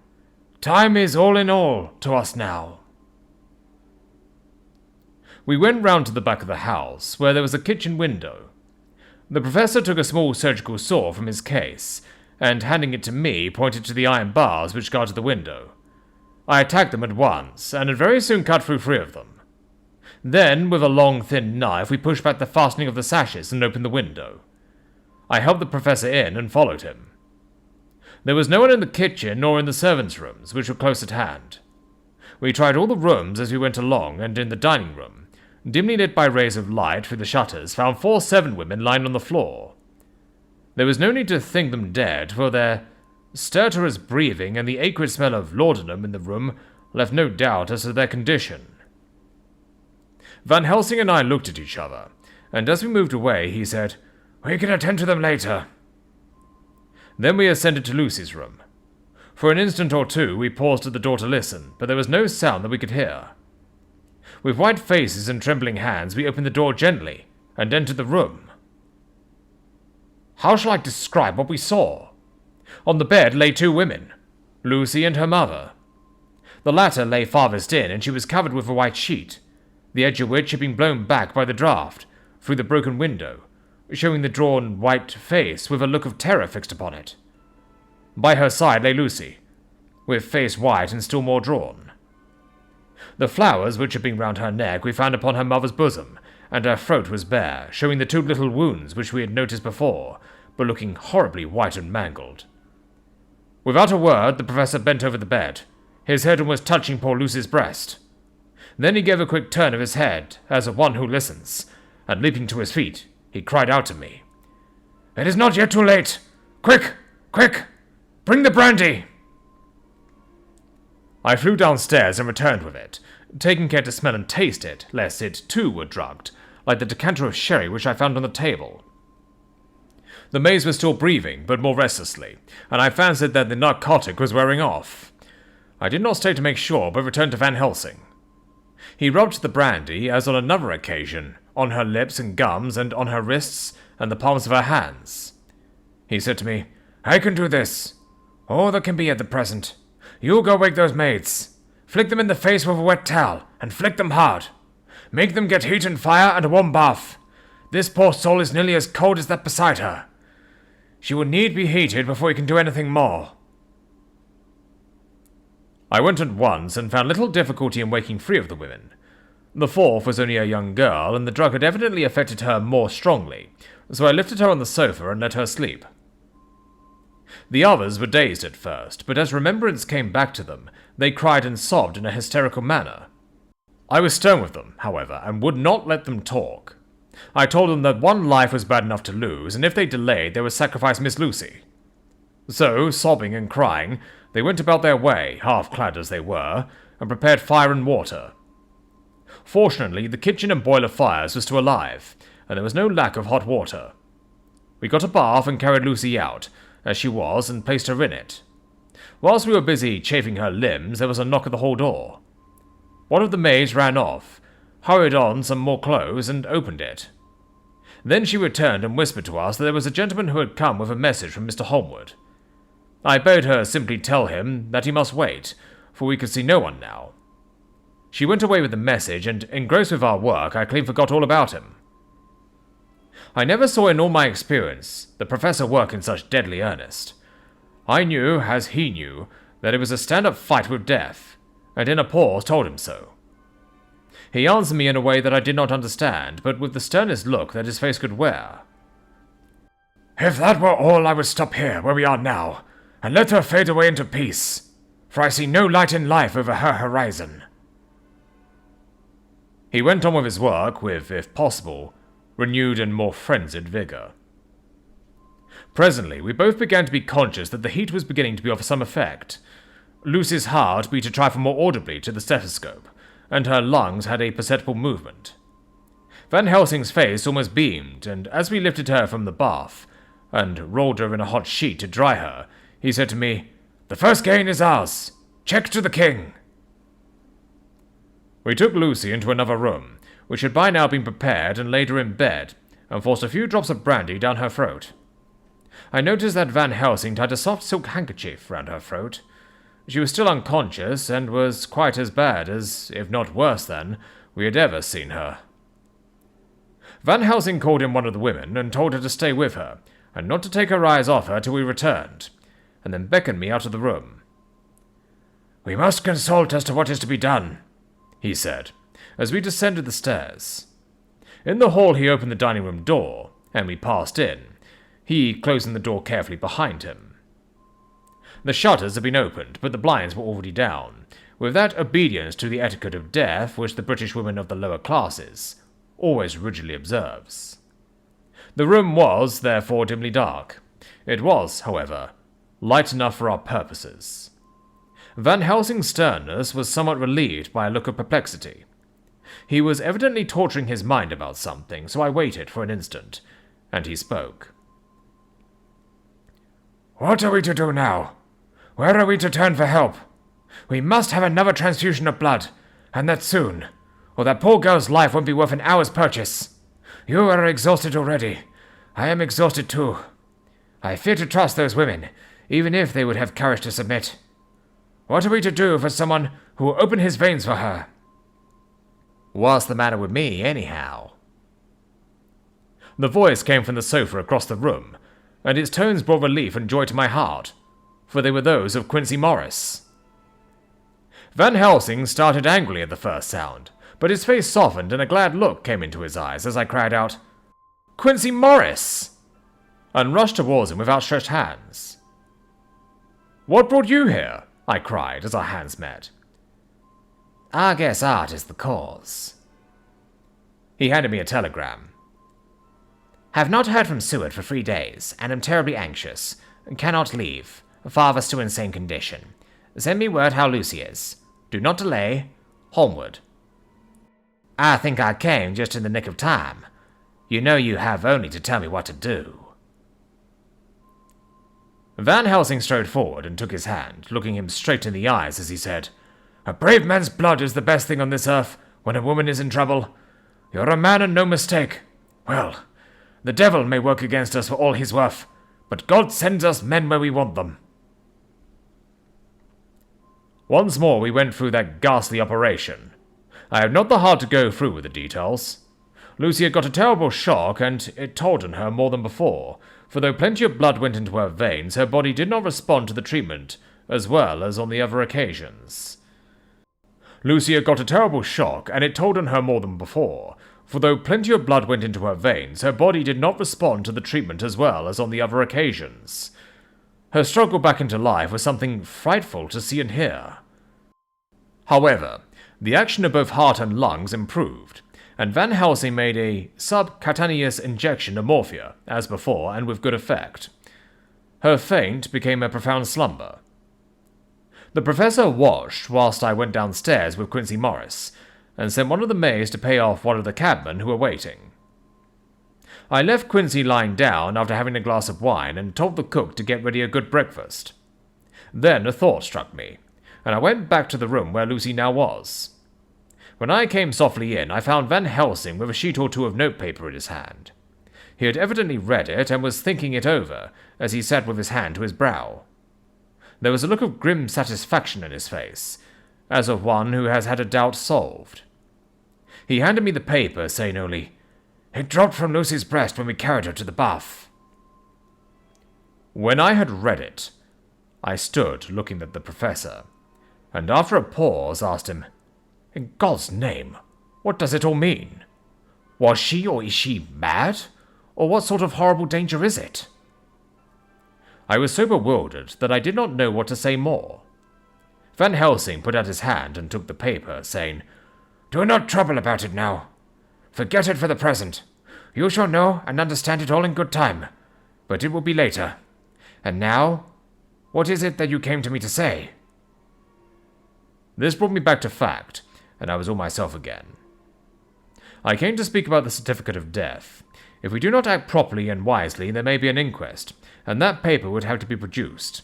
Time is all in all to us now." We went round to the back of the house, where there was a kitchen window. The professor took a small surgical saw from his case, and handing it to me, pointed to the iron bars which guarded the window. I attacked them at once, and had very soon cut through 3 of them. Then, with a long, thin knife, we pushed back the fastening of the sashes and opened the window. I helped the professor in and followed him. There was no one in the kitchen nor in the servants' rooms, which were close at hand. We tried all the rooms as we went along, and in the dining room, dimly lit by rays of light through the shutters, found 4 servant women lying on the floor. There was no need to think them dead, for their stertorous breathing and the acrid smell of laudanum in the room left no doubt as to their condition. Van Helsing and I looked at each other, and as we moved away, he said, "We can attend to them later." Then we ascended to Lucy's room. For an instant or two, we paused at the door to listen, but there was no sound that we could hear. With white faces and trembling hands, we opened the door gently and entered the room. How shall I describe what we saw? On the bed lay 2 women, Lucy and her mother. The latter lay farthest in, and she was covered with a white sheet, the edge of which had been blown back by the draught through the broken window, showing the drawn white face with a look of terror fixed upon it. By her side lay Lucy, with face white and still more drawn. The flowers which had been round her neck we found upon her mother's bosom, and her throat was bare, showing the 2 little wounds which we had noticed before, but looking horribly white and mangled. Without a word, the professor bent over the bed. His head was touching poor Lucy's breast. Then he gave a quick turn of his head, as of one who listens, and leaping to his feet, he cried out to me, "It is not yet too late! Quick! Quick! Bring the brandy!" I flew downstairs and returned with it, taking care to smell and taste it, lest it too were drugged, like the decanter of sherry which I found on the table. The maids were still breathing, but more restlessly, and I fancied that the narcotic was wearing off. I did not stay to make sure, but returned to Van Helsing. He rubbed the brandy, as on another occasion, on her lips and gums, and on her wrists and the palms of her hands. He said to me, "I can do this. All that can be at the present. You go wake those maids. Flick them in the face with a wet towel, and flick them hard. Make them get heat and fire and a warm bath. This poor soul is nearly as cold as that beside her. She will need be heated before you can do anything more." I went at once and found little difficulty in waking 3 of the women. The 4th was only a young girl, and the drug had evidently affected her more strongly, so I lifted her on the sofa and let her sleep. The others were dazed at first, but as remembrance came back to them, they cried and sobbed in a hysterical manner. I was stern with them, however, and would not let them talk. I told them that one life was bad enough to lose, and if they delayed, they would sacrifice Miss Lucy. So, sobbing and crying, they went about their way, half-clad as they were, and prepared fire and water. Fortunately, the kitchen and boiler fires were still alive, and there was no lack of hot water. We got a bath and carried Lucy out, as she was, and placed her in it. Whilst we were busy chafing her limbs, there was a knock at the hall door. One of the maids ran off, hurried on some more clothes, and opened it. Then she returned and whispered to us that there was a gentleman who had come with a message from Mr. Holmwood. I bade her simply tell him that he must wait, for we could see no one now. She went away with the message, and engrossed with our work, I clean forgot all about him. I never saw in all my experience the professor work in such deadly earnest. I knew, as he knew, that it was a stand-up fight with death, and in a pause told him so. He answered me in a way that I did not understand, but with the sternest look that his face could wear. "If that were all, I would stop here, where we are now, and let her fade away into peace, for I see no light in life over her horizon." He went on with his work with, if possible, renewed and more frenzied vigor. Presently, we both began to be conscious that the heat was beginning to be of some effect. Lucy's heart beat a trifle more audibly to the stethoscope, and her lungs had a perceptible movement. Van Helsing's face almost beamed, and as we lifted her from the bath and rolled her in a hot sheet to dry her, he said to me, "The first gain is ours. Check to the king." We took Lucy into another room, which had by now been prepared, and laid her in bed, and forced a few drops of brandy down her throat. I noticed that Van Helsing tied a soft silk handkerchief round her throat. She was still unconscious, and was quite as bad as, if not worse than, we had ever seen her. Van Helsing called in one of the women, and told her to stay with her, and not to take her eyes off her till we returned, and then beckoned me out of the room. "We must consult as to what is to be done," he said, as we descended the stairs. In the hall he opened the dining room door, and we passed in, he closing the door carefully behind him. The shutters had been opened, but the blinds were already down, with that obedience to the etiquette of death which the British woman of the lower classes always rigidly observes. The room was, therefore, dimly dark. It was, however, light enough for our purposes. Van Helsing's sternness was somewhat relieved by a look of perplexity. He was evidently torturing his mind about something, so I waited for an instant, and he spoke. "What are we to do now? Where are we to turn for help? We must have another transfusion of blood, and that soon, or that poor girl's life won't be worth an hour's purchase. You are exhausted already. I am exhausted too. I fear to trust those women, even if they would have courage to submit. What are we to do for someone who will open his veins for her?" "What's the matter with me, anyhow?" The voice came from the sofa across the room, and its tones brought relief and joy to my heart, for they were those of Quincy Morris. Van Helsing started angrily at the first sound, but his face softened and a glad look came into his eyes as I cried out, "Quincy Morris!" and rushed towards him with outstretched hands. "What brought you here?" I cried as our hands met. "I guess art is the cause." He handed me a telegram. "Have not heard from Seward for 3 days, and am terribly anxious. Cannot leave. Father still in same condition. Send me word how Lucy is. Do not delay. Holmwood." "I think I came just in the nick of time. You know you have only to tell me what to do." Van Helsing strode forward and took his hand, looking him straight in the eyes as he said, "A brave man's blood is the best thing on this earth when a woman is in trouble. You're a man and no mistake. Well, the devil may work against us for all he's worth, but God sends us men where we want them." Once more we went through that ghastly operation. I had not the heart to go through with the details. Lucy had got a terrible shock, and it told on her more than before, for though plenty of blood went into her veins, her body did not respond to the treatment as well as on the other occasions. Lucy had got a terrible shock, and it told on her more than before, for though plenty of blood went into her veins, her body did not respond to the treatment as well as on the other occasions. Her struggle back into life was something frightful to see and hear. However, the action of both heart and lungs improved, and Van Helsing made a subcutaneous injection of morphia, as before, and with good effect. Her faint became a profound slumber. The professor washed whilst I went downstairs with Quincy Morris, and sent one of the maids to pay off one of the cabmen who were waiting. I left Quincy lying down after having a glass of wine, and told the cook to get ready a good breakfast. Then a thought struck me, and I went back to the room where Lucy now was. When I came softly in, I found Van Helsing with a sheet or two of notepaper in his hand. He had evidently read it and was thinking it over as he sat with his hand to his brow. There was a look of grim satisfaction in his face, as of one who has had a doubt solved. He handed me the paper, saying only, "It dropped from Lucy's breast when we carried her to the bath." When I had read it, I stood looking at the professor, and after a pause asked him, "In God's name, what does it all mean? Was she or is she mad? Or what sort of horrible danger is it?" I was so bewildered that I did not know what to say more. Van Helsing put out his hand and took the paper, saying, "Do not trouble about it now. Forget it for the present. You shall know and understand it all in good time, but it will be later. And now, what is it that you came to me to say?" This brought me back to fact, and I was all myself again. I came to speak about the certificate of death. If we do not act properly and wisely, there may be an inquest, and that paper would have to be produced.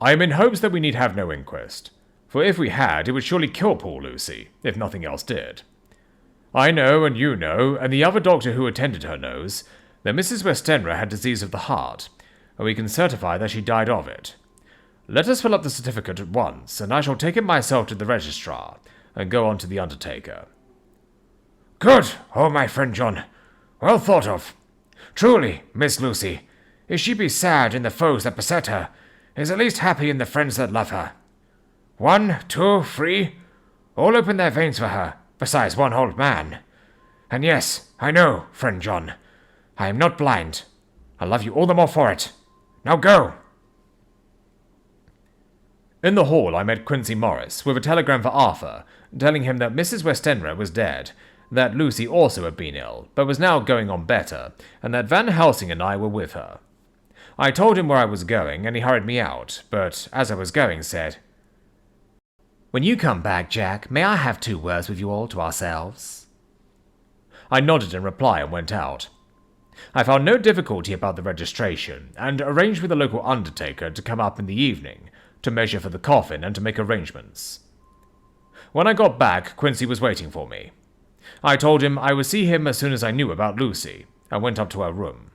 I am in hopes that we need have no inquest, for if we had, it would surely kill poor Lucy, if nothing else did. I know, and you know, and the other doctor who attended her knows, that Mrs. Westenra had disease of the heart, and we can certify that she died of it. Let us fill up the certificate at once, and I shall take it myself to the registrar, and go on to the undertaker. Good, oh my friend John. Well thought of. Truly, Miss Lucy, if she be sad in the foes that beset her, is at least happy in the friends that love her. 1, 2, 3, all open their veins for her, besides one old man. And yes, I know, friend John, I am not blind. I love you all the more for it. Now go! In the hall I met Quincy Morris with a telegram for Arthur, telling him that Mrs. Westenra was dead, that Lucy also had been ill, but was now going on better, and that Van Helsing and I were with her. I told him where I was going, and he hurried me out, but as I was going said, "When you come back, Jack, may I have 2 words with you all to ourselves?" I nodded in reply and went out. I found no difficulty about the registration, and arranged with the local undertaker to come up in the evening, to measure for the coffin and to make arrangements. When I got back, Quincy was waiting for me. I told him I would see him as soon as I knew about Lucy, and went up to her room.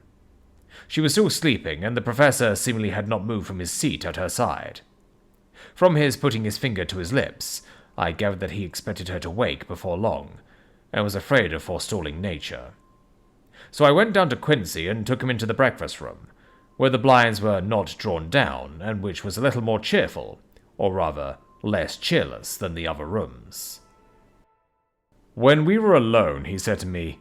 She was still sleeping, and the professor seemingly had not moved from his seat at her side. From his putting his finger to his lips, I gathered that he expected her to wake before long, and was afraid of forestalling nature. So I went down to Quincy and took him into the breakfast room, where the blinds were not drawn down, and which was a little more cheerful, or rather, less cheerless than the other rooms. When we were alone, he said to me,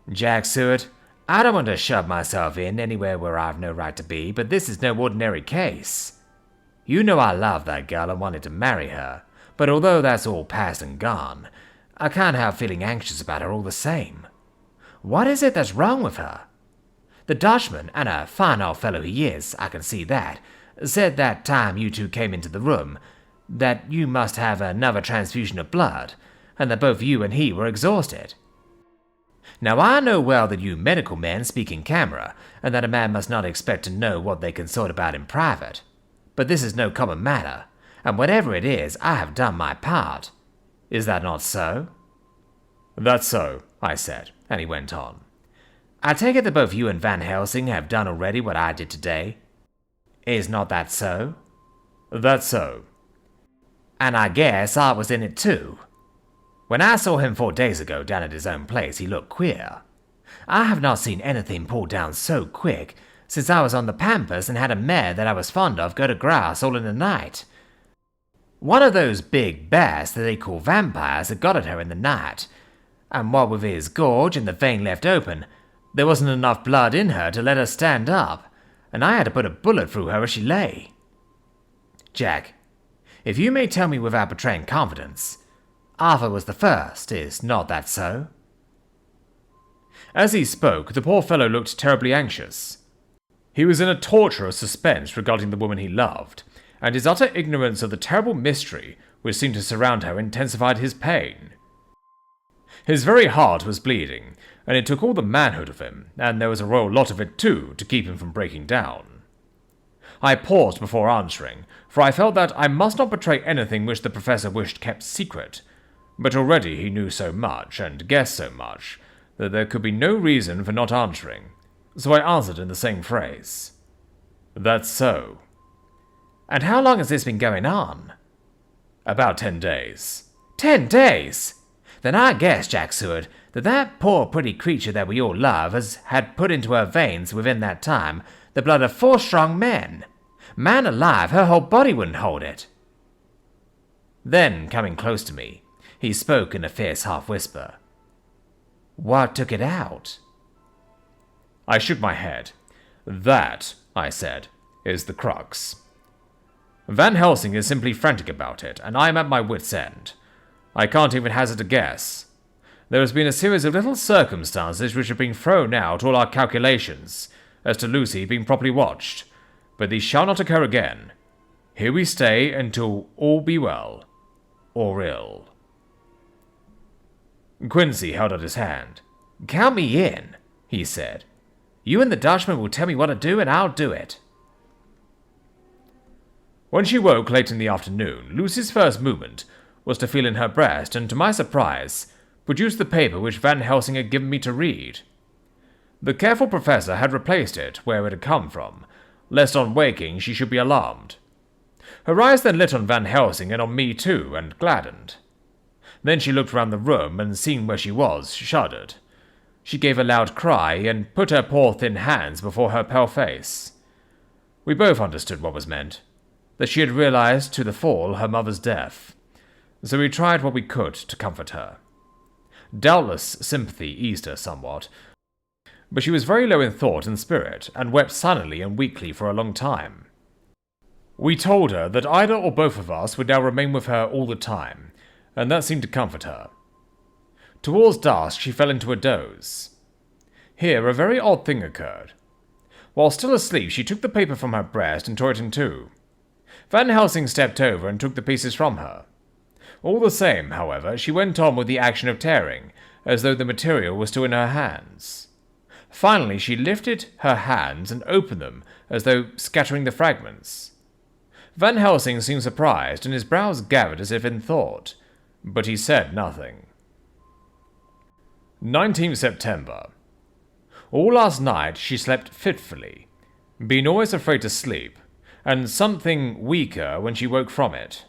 "Jack Tshirt, I don't want to shove myself in anywhere where I've no right to be, but this is no ordinary case. You know I love that girl and wanted to marry her, but although that's all past and gone, I can't help feeling anxious about her all the same. What is it that's wrong with her? The Dutchman, and a fine old fellow he is, I can see that, said that time you 2 came into the room that you must have another transfusion of blood, and that both you and he were exhausted. Now I know well that you medical men speak in camera, and that a man must not expect to know what they can sort about in private. But this is no common matter, and whatever it is, I have done my part. Is that not so?" "That's so," I said, and he went on. "I take it that both you and Van Helsing have done already what I did today. Is not that so?" "That's so." "And I guess I was in it too. When I saw him 4 days ago down at his own place, he looked queer. I have not seen anything pulled down so quick since I was on the Pampas and had a mare that I was fond of go to grass all in the night. One of those big bears that they call vampires had got at her in the night, and what with his gorge and the vein left open, there wasn't enough blood in her to let her stand up, and I had to put a bullet through her as she lay. Jack, if you may tell me without betraying confidence, Arthur was the first, is not that so?" As he spoke, the poor fellow looked terribly anxious. He was in a torture of suspense regarding the woman he loved, and his utter ignorance of the terrible mystery which seemed to surround her intensified his pain. His very heart was bleeding, and it took all the manhood of him, and there was a royal lot of it too, to keep him from breaking down. I paused before answering, for I felt that I must not betray anything which the professor wished kept secret, but already he knew so much, and guessed so much, that there could be no reason for not answering, so I answered in the same phrase. "That's so." "And how long has this been going on?" "About 10 days. 10 days? Then I guess, Jack Tshirt, that poor pretty creature that we all love had put into her veins within that time the blood of 4 strong men. Man alive, her whole body wouldn't hold it." Then, coming close to me, he spoke in a fierce half-whisper. "What took it out?" I shook my head. "That," I said, "is the crux. Van Helsing is simply frantic about it, and I am at my wit's end. I can't even hazard a guess. There has been a series of little circumstances which have been thrown out all our calculations as to Lucy being properly watched, but these shall not occur again. Here we stay until all be well. or ill. Quincy held out his hand. "Count me in," he said. "You and the Dutchman will tell me what to do, and I'll do it." When she woke late in the afternoon, Lucy's first movement was to feel in her breast and, to my surprise, produce the paper which Van Helsing had given me to read. The careful professor had replaced it where it had come from, lest on waking she should be alarmed. Her eyes then lit on Van Helsing and on me too, and gladdened. Then she looked round the room, and seeing where she was, shuddered. She gave a loud cry, and put her poor thin hands before her pale face. We both understood what was meant, that she had realized to the full her mother's death, so we tried what we could to comfort her. Doubtless sympathy eased her somewhat, but she was very low in thought and spirit, and wept silently and weakly for a long time. We told her that either or both of us would now remain with her all the time, and that seemed to comfort her. Towards dusk she fell into a doze. Here a very odd thing occurred. While still asleep, she took the paper from her breast and tore it in two. Van Helsing stepped over and took the pieces from her. All the same, however, she went on with the action of tearing, as though the material was still in her hands. Finally, she lifted her hands and opened them, as though scattering the fragments. Van Helsing seemed surprised, and his brows gathered as if in thought, but he said nothing. 19th September. All last night she slept fitfully, being always afraid to sleep, and something weaker when she woke from it.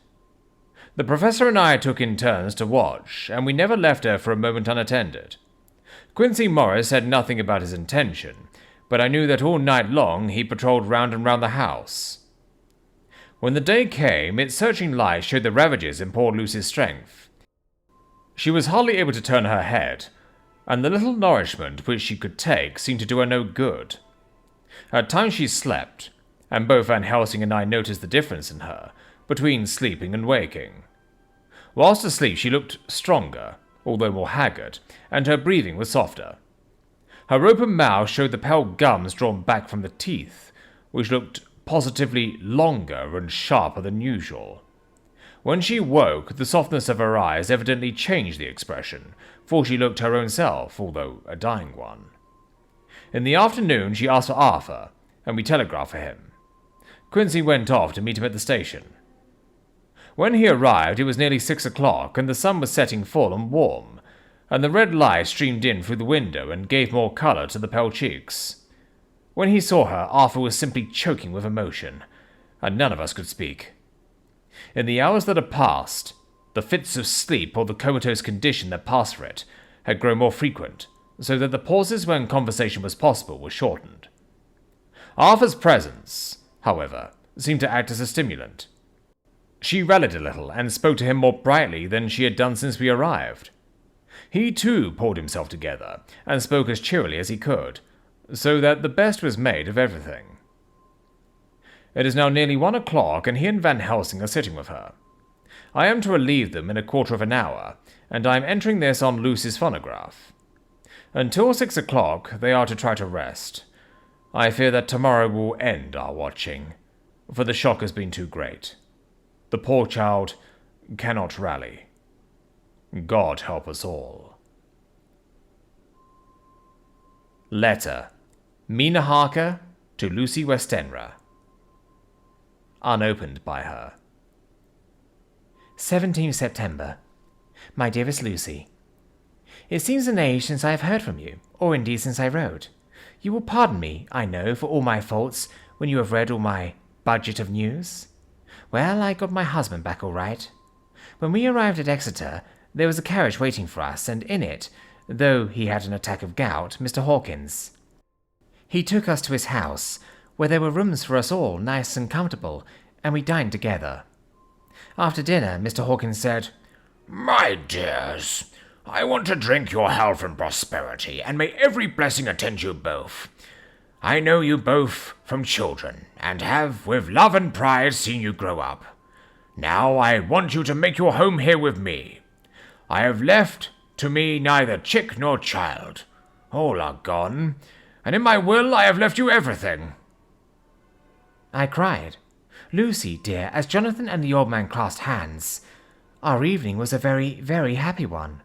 The professor and I took in turns to watch, and we never left her for a moment unattended. Quincy Morris said nothing about his intention, but I knew that all night long he patrolled round and round the house. When the day came, its searching light showed the ravages in poor Lucy's strength. She was hardly able to turn her head, and the little nourishment which she could take seemed to do her no good. At times she slept, and both Van Helsing and I noticed the difference in her, between sleeping and waking. Whilst asleep she looked stronger, although more haggard, and her breathing was softer. Her open mouth showed the pale gums drawn back from the teeth, which looked positively longer and sharper than usual. When she woke, the softness of her eyes evidently changed the expression, for she looked her own self, although a dying one. In the afternoon she asked for Arthur, and we telegraphed for him. Quincy went off to meet him at the station. When he arrived, it was nearly 6 o'clock, and the sun was setting full and warm, and the red light streamed in through the window and gave more colour to the pale cheeks. When he saw her, Arthur was simply choking with emotion, and none of us could speak. In the hours that had passed, the fits of sleep or the comatose condition that passed for it had grown more frequent, so that the pauses when conversation was possible were shortened. Arthur's presence, however, seemed to act as a stimulant. She rallied a little and spoke to him more brightly than she had done since we arrived. He too pulled himself together and spoke as cheerily as he could, so that the best was made of everything. It is now nearly 1 o'clock, and he and Van Helsing are sitting with her. I am to relieve them in a quarter of an hour, and I am entering this on Lucy's phonograph. Until 6 o'clock they are to try to rest. I fear that tomorrow will end our watching, for the shock has been too great. The poor child cannot rally. God help us all. Letter. Mina Harker to Lucy Westenra. Unopened by her. 17th September. My dearest Lucy, it seems an age since I have heard from you, or indeed since I wrote. You will pardon me, I know, for all my faults when you have read all my budget of news. Well, I got my husband back all right. When we arrived at Exeter, there was a carriage waiting for us, and in it, though he had an attack of gout, Mr. Hawkins. He took us to his house, where there were rooms for us all, nice and comfortable, and we dined together. After dinner, Mr. Hawkins said, "My dears, I want to drink your health and prosperity, and may every blessing attend you both. I know you both from children, and have, with love and pride, seen you grow up. Now I want you to make your home here with me. I have left to me neither chick nor child. All are gone, and in my will I have left you everything." I cried. Lucy, dear, as Jonathan and the old man clasped hands, Our evening was a very, very happy one.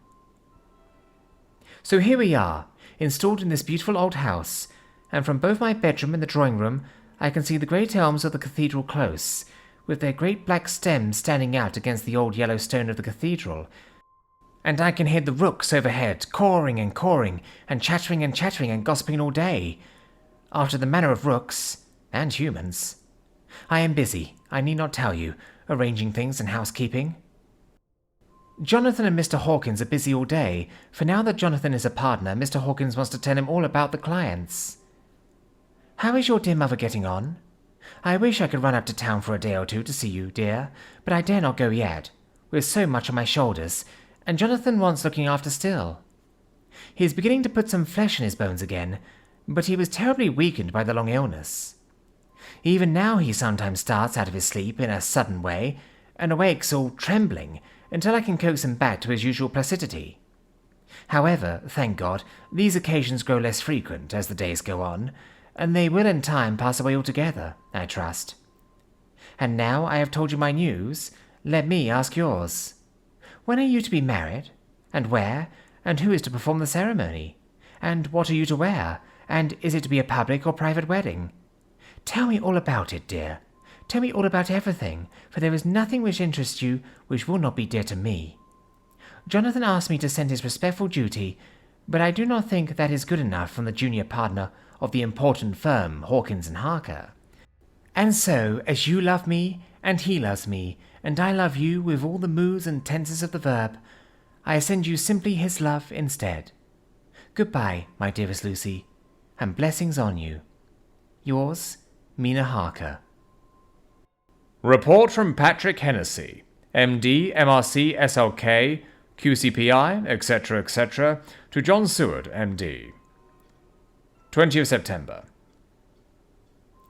So here we are, installed in this beautiful old house, and from both my bedroom and the drawing room I can see the great elms of the cathedral close, with their great black stems standing out against the old yellow stone of the cathedral, and I can hear the rooks overhead cawing and chattering and gossiping all day, after the manner of rooks and humans. I am busy, I need not tell you, arranging things and housekeeping. Jonathan and Mr. Hawkins are busy all day, for now that Jonathan is a partner, Mr. Hawkins wants to tell him all about the clients. How is your dear mother getting on? I wish I could run up to town for a day or two to see you, dear, but I dare not go yet, with so much on my shoulders, and Jonathan wants looking after still. He is beginning to put some flesh in his bones again, but he was terribly weakened by the long illness. Even now he sometimes starts out of his sleep in a sudden way, and awakes all trembling, until I can coax him back to his usual placidity. However, thank God, these occasions grow less frequent as the days go on, and they will in time pass away altogether, I trust. And now I have told you my news, let me ask yours. When are you to be married? And where? And who is to perform the ceremony? And what are you to wear? And is it to be a public or private wedding? Tell me all about it, dear. Tell me all about everything, for there is nothing which interests you which will not be dear to me. Jonathan asked me to send his respectful duty, but I do not think that is good enough from the junior partner of the important firm Hawkins and Harker. And so, as you love me, and he loves me, and I love you with all the moods and tenses of the verb, I send you simply his love instead. Goodbye, my dearest Lucy, and blessings on you. Yours, Mina Harker. Report from Patrick Hennessy, MD, MRC, SLK, QCPI, etc., etc., to John Seward, MD. 20th September.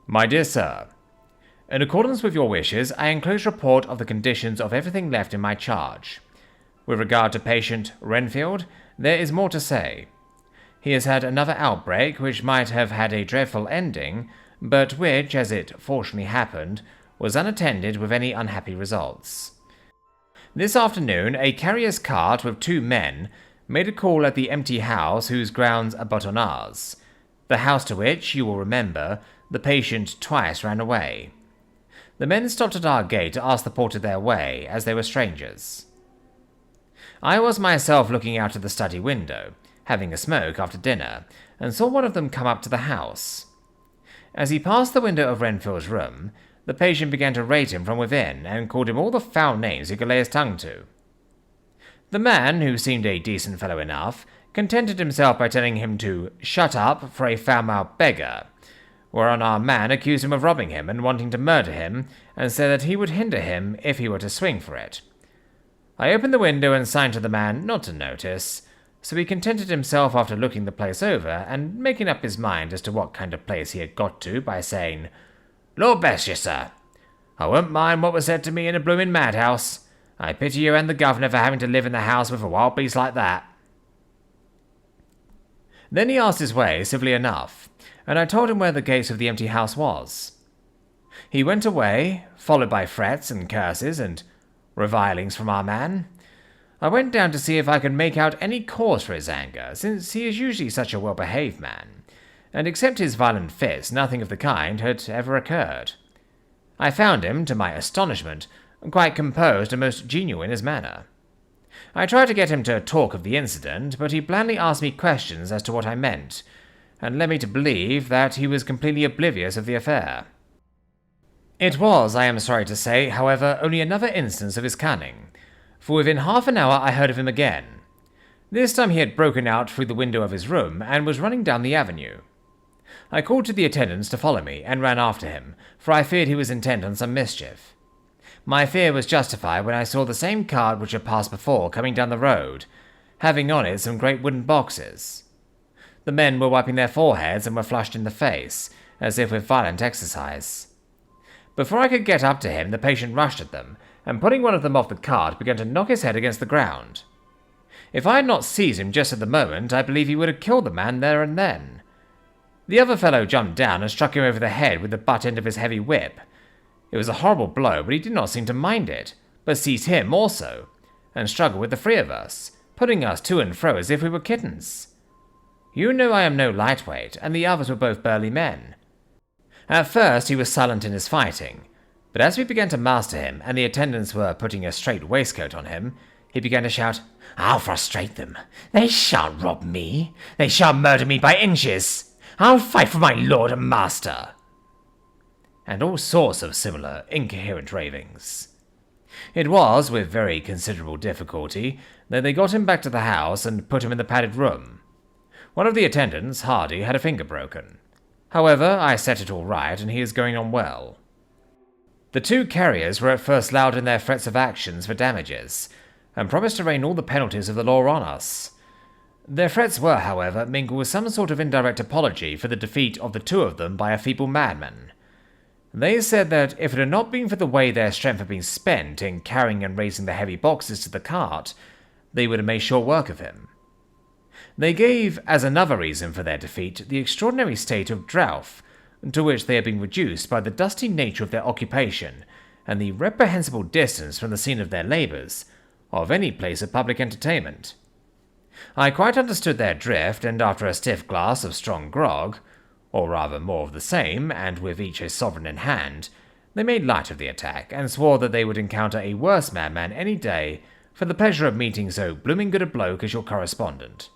My dear Sir, in accordance with your wishes, I enclose a report of the conditions of everything left in my charge. With regard to patient Renfield, there is more to say. He has had another outbreak which might have had a dreadful ending, but which, as it fortunately happened, was unattended with any unhappy results. This afternoon, a carrier's cart with 2 men made a call at the empty house whose grounds abut on ours, the house to which, you will remember, the patient twice ran away. The men stopped at our gate to ask the porter their way, as they were strangers. I was myself looking out of the study window, having a smoke after dinner, and saw one of them come up to the house. As he passed the window of Renfield's room, the patient began to rate him from within, and called him all the foul names he could lay his tongue to. The man, who seemed a decent fellow enough, contented himself by telling him to shut up for a foul-mouthed beggar, whereon our man accused him of robbing him and wanting to murder him, and said that he would hinder him if he were to swing for it. I opened the window and signed to the man not to notice, so he contented himself after looking the place over and making up his mind as to what kind of place he had got to by saying, "Lord bless you, sir, I won't mind what was said to me in a blooming madhouse. I pity you and the governor for having to live in the house with a wild beast like that." Then he asked his way civilly enough, and I told him where the gate of the empty house was. He went away, followed by threats and curses and revilings from our man. I went down to see if I could make out any cause for his anger, since he is usually such a well-behaved man, and except his violent fits, nothing of the kind had ever occurred. I found him, to my astonishment, quite composed and most genial in his manner. I tried to get him to talk of the incident, but he blandly asked me questions as to what I meant, and led me to believe that he was completely oblivious of the affair. It was, I am sorry to say, however, only another instance of his cunning, for within half an hour I heard of him again. This time he had broken out through the window of his room and was running down the avenue. I called to the attendants to follow me, and ran after him, for I feared he was intent on some mischief. My fear was justified when I saw the same cart which had passed before coming down the road, having on it some great wooden boxes. The men were wiping their foreheads and were flushed in the face, as if with violent exercise. Before I could get up to him, the patient rushed at them, and putting one of them off the cart, began to knock his head against the ground. If I had not seized him just at the moment, I believe he would have killed the man there and then. The other fellow jumped down and struck him over the head with the butt end of his heavy whip. It was a horrible blow, but he did not seem to mind it, but seized him also, and struggle with the three of us, putting us to and fro as if we were kittens. You know I am no lightweight, and the others were both burly men. At first he was silent in his fighting, but as we began to master him and the attendants were putting a straight waistcoat on him, he began to shout, "I'll frustrate them. They shan't rob me. They shan't murder me by inches. I'll fight for my lord and master." And all sorts of similar incoherent ravings. It was with very considerable difficulty that they got him back to the house and put him in the padded room. One of the attendants, Hardy, had a finger broken. However, I set it all right and he is going on well. The two carriers were at first loud in their threats of actions for damages, and promised to rain all the penalties of the law on us. Their threats were, however, mingled with some sort of indirect apology for the defeat of the two of them by a feeble madman. They said that if it had not been for the way their strength had been spent in carrying and raising the heavy boxes to the cart, they would have made short work of him. They gave as another reason for their defeat the extraordinary state of drought to which they had been reduced by the dusty nature of their occupation and the reprehensible distance from the scene of their labours, of any place of public entertainment. I quite understood their drift, and after a stiff glass of strong grog, or rather more of the same, and with each a sovereign in hand, they made light of the attack, and swore that they would encounter a worse madman any day for the pleasure of meeting so blooming good a bloke as your correspondent.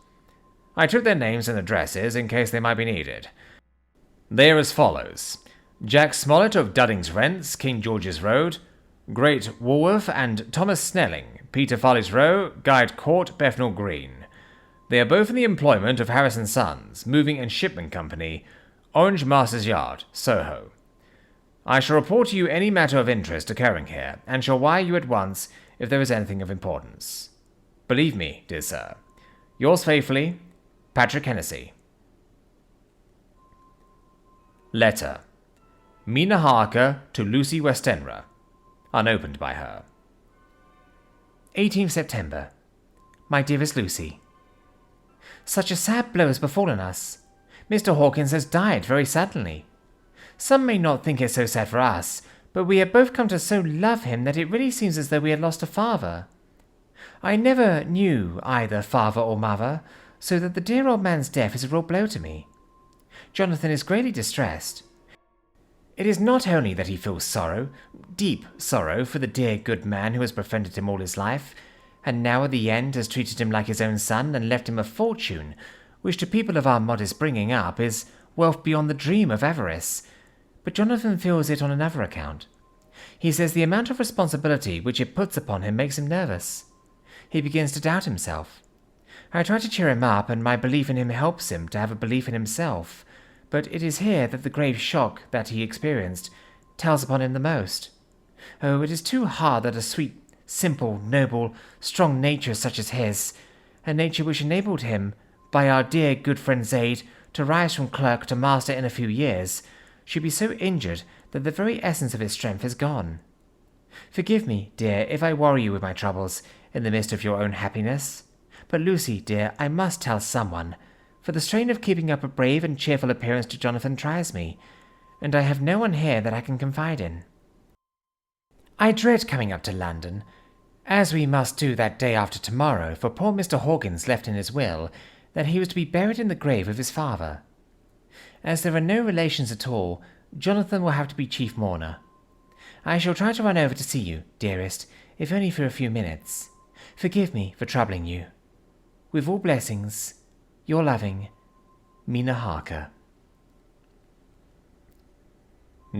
I took their names and addresses in case they might be needed. They are as follows: Jack Smollett of Dudding's Rents, King George's Road, Great Walworth, and Thomas Snelling, Peter Farley's Row, Guide Court, Bethnal Green. They are both in the employment of Harris & Sons, Moving and Shipment Company, Orange Masters Yard, Soho. I shall report to you any matter of interest occurring here, and shall wire you at once if there is anything of importance. Believe me, dear sir, yours faithfully, Patrick Hennessy. Letter. Mina Harker to Lucy Westenra. Unopened by her. 18th September. My dearest Lucy, such a sad blow has befallen us. Mr. Hawkins has died very suddenly. Some may not think it so sad for us, but we have both come to so love him that it really seems as though we had lost a father. I never knew either father or mother, so that the dear old man's death is a real blow to me. Jonathan is greatly distressed. It is not only that he feels sorrow, deep sorrow, for the dear good man who has befriended him all his life, and now at the end has treated him like his own son and left him a fortune, which to people of our modest bringing up is wealth beyond the dream of avarice. But Jonathan feels it on another account. He says the amount of responsibility which it puts upon him makes him nervous. He begins to doubt himself. I try to cheer him up, and my belief in him helps him to have a belief in himself, but it is here that the grave shock that he experienced tells upon him the most. Oh, it is too hard that a sweet, simple, noble, strong nature such as his, a nature which enabled him, by our dear good friend's aid, to rise from clerk to master in a few years, should be so injured that the very essence of its strength is gone. Forgive me, dear, if I worry you with my troubles in the midst of your own happiness. But Lucy, dear, I must tell someone, for the strain of keeping up a brave and cheerful appearance to Jonathan tries me, and I have no one here that I can confide in. I dread coming up to London, as we must do that day after tomorrow, for poor Mr. Hawkins left in his will that he was to be buried in the grave of his father. As there are no relations at all, Jonathan will have to be chief mourner. I shall try to run over to see you, dearest, if only for a few minutes. Forgive me for troubling you. With all blessings, your loving, Mina Harker.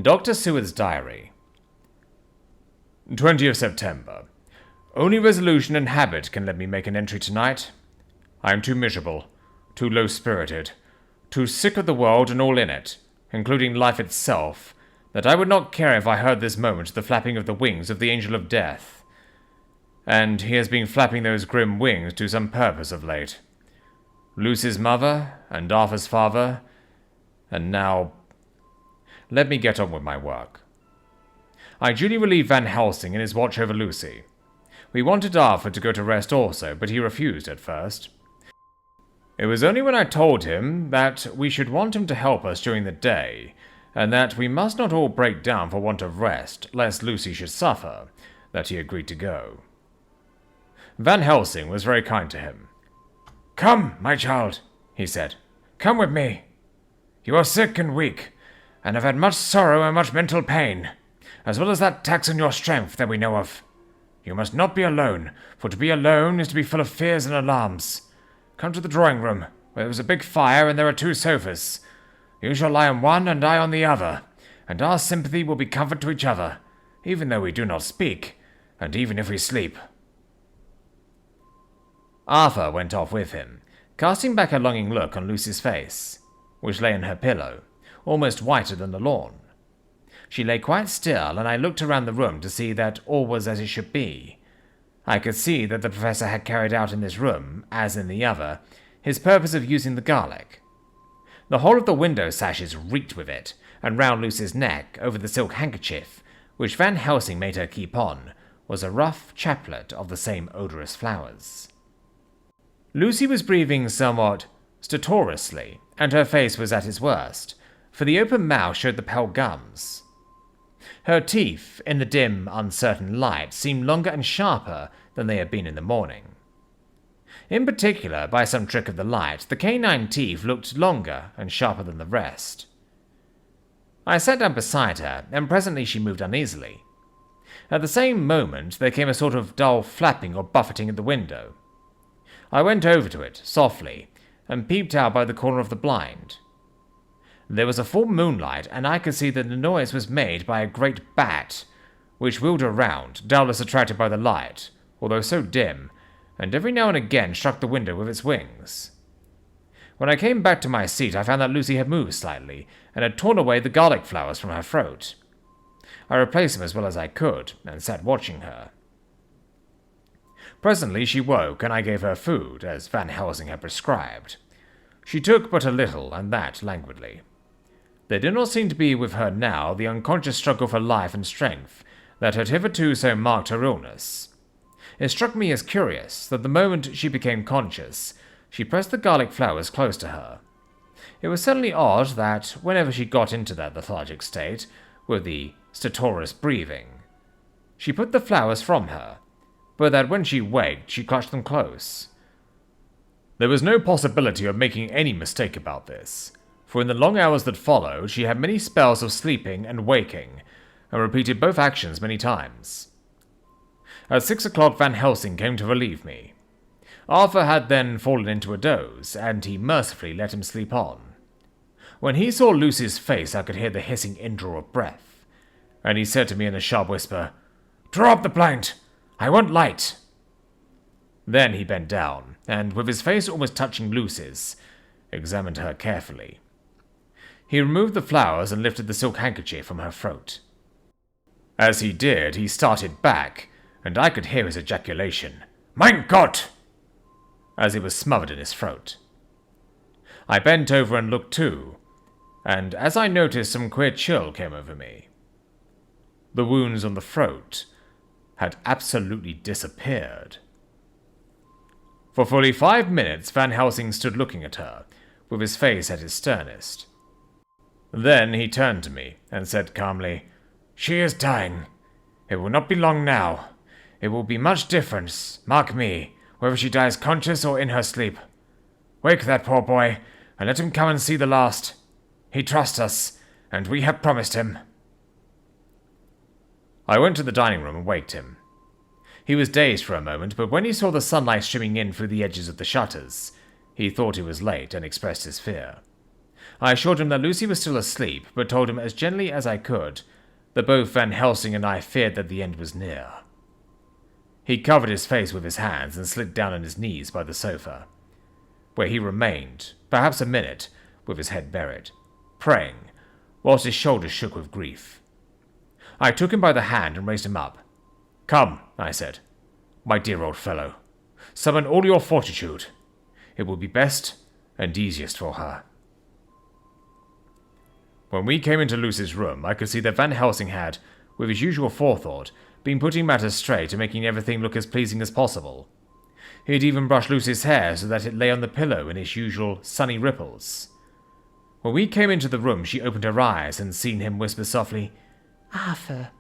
Dr. Seward's Diary. 20th September. Only resolution and habit can let me make an entry tonight. I am too miserable, too low-spirited, too sick of the world and all in it, including life itself, that I would not care if I heard this moment the flapping of the wings of the angel of death. And he has been flapping those grim wings to some purpose of late. Lucy's mother, and Arthur's father, and now... Let me get on with my work. I duly relieved Van Helsing in his watch over Lucy. We wanted Arthur to go to rest also, but he refused at first. It was only when I told him that we should want him to help us during the day, and that we must not all break down for want of rest, lest Lucy should suffer, that he agreed to go. Van Helsing was very kind to him. "Come, my child," he said. "Come with me. You are sick and weak, and have had much sorrow and much mental pain, as well as that tax on your strength that we know of. You must not be alone, for to be alone is to be full of fears and alarms. Come to the drawing room, where there is a big fire and there are 2 sofas. You shall lie on one and I on the other, and our sympathy will be comfort to each other, even though we do not speak, and even if we sleep." Arthur went off with him, casting back a longing look on Lucy's face, which lay in her pillow, almost whiter than the lawn. She lay quite still, and I looked around the room to see that all was as it should be. I could see that the Professor had carried out in this room, as in the other, his purpose of using the garlic. The whole of the window sashes reeked with it, and round Lucy's neck, over the silk handkerchief, which Van Helsing made her keep on, was a rough chaplet of the same odorous flowers. Lucy was breathing somewhat stertorously, and her face was at its worst, for the open mouth showed the pale gums. Her teeth, in the dim, uncertain light, seemed longer and sharper than they had been in the morning. In particular, by some trick of the light, the canine teeth looked longer and sharper than the rest. I sat down beside her, and presently she moved uneasily. At the same moment, there came a sort of dull flapping or buffeting at the window. I went over to it, softly, and peeped out by the corner of the blind. There was a full moonlight, and I could see that the noise was made by a great bat, which wheeled around, doubtless attracted by the light, although so dim, and every now and again struck the window with its wings. When I came back to my seat, I found that Lucy had moved slightly, and had torn away the garlic flowers from her throat. I replaced them as well as I could, and sat watching her. Presently she woke, and I gave her food, as Van Helsing had prescribed. She took but a little, and that languidly. There did not seem to be with her now the unconscious struggle for life and strength that had hitherto so marked her illness. It struck me as curious that the moment she became conscious, she pressed the garlic flowers close to her. It was certainly odd that, whenever she got into that lethargic state, with the stertorous breathing, she put the flowers from her, but that when she waked, she clutched them close. There was no possibility of making any mistake about this, for in the long hours that followed, she had many spells of sleeping and waking, and repeated both actions many times. At 6 o'clock Van Helsing came to relieve me. Arthur had then fallen into a doze, and he mercifully let him sleep on. When he saw Lucy's face, I could hear the hissing indraw of breath, and he said to me in a sharp whisper, "Draw up the blind! I want light!" Then he bent down, and with his face almost touching Lucy's, examined her carefully. He removed the flowers and lifted the silk handkerchief from her throat. As he did, he started back, and I could hear his ejaculation, "Mein Gott!" as it was smothered in his throat. I bent over and looked too, and as I noticed, some queer chill came over me. The wounds on the throat had absolutely disappeared. For fully 5 minutes, Van Helsing stood looking at her, with his face at his sternest. Then he turned to me and said calmly, "She is dying. It will not be long now. It will be much different, mark me, whether she dies conscious or in her sleep. Wake that poor boy, and let him come and see the last. He trusts us, and we have promised him." I went to the dining room and waked him. He was dazed for a moment, but when he saw the sunlight streaming in through the edges of the shutters, he thought he was late and expressed his fear. I assured him that Lucy was still asleep, but told him as gently as I could that both Van Helsing and I feared that the end was near. He covered his face with his hands and slid down on his knees by the sofa, where he remained, perhaps a minute, with his head buried, praying, whilst his shoulders shook with grief. I took him by the hand and raised him up. "Come," I said, "my dear old fellow, summon all your fortitude. It will be best and easiest for her." When we came into Lucy's room, I could see that Van Helsing had, with his usual forethought, been putting matters straight and making everything look as pleasing as possible. He had even brushed Lucy's hair so that it lay on the pillow in its usual sunny ripples. When we came into the room, she opened her eyes and seeing him whisper softly, "Arthur,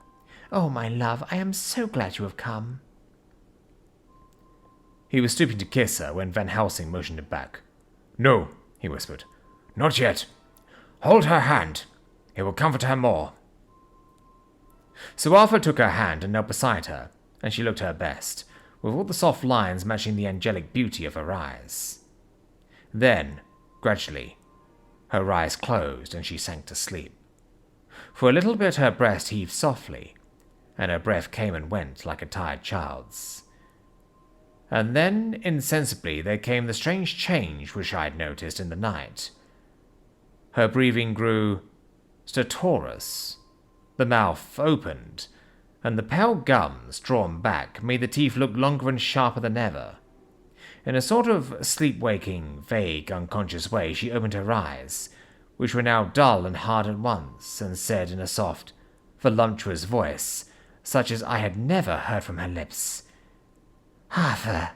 oh my love, I am so glad you have come." He was stooping to kiss her when Van Helsing motioned him back. "No," he whispered. "Not yet. Hold her hand. It will comfort her more." So Arthur took her hand and knelt beside her, and she looked her best, with all the soft lines matching the angelic beauty of her eyes. Then, gradually, her eyes closed and she sank to sleep. For a little bit her breast heaved softly, and her breath came and went like a tired child's. And then, insensibly, there came the strange change which I had noticed in the night. Her breathing grew stertorous, the mouth opened, and the pale gums, drawn back, made the teeth look longer and sharper than ever. In a sort of sleep-waking, vague, unconscious way, she opened her eyes, which were now dull and hard at once, and said in a soft, voluptuous voice, such as I had never heard from her lips, "Arthur,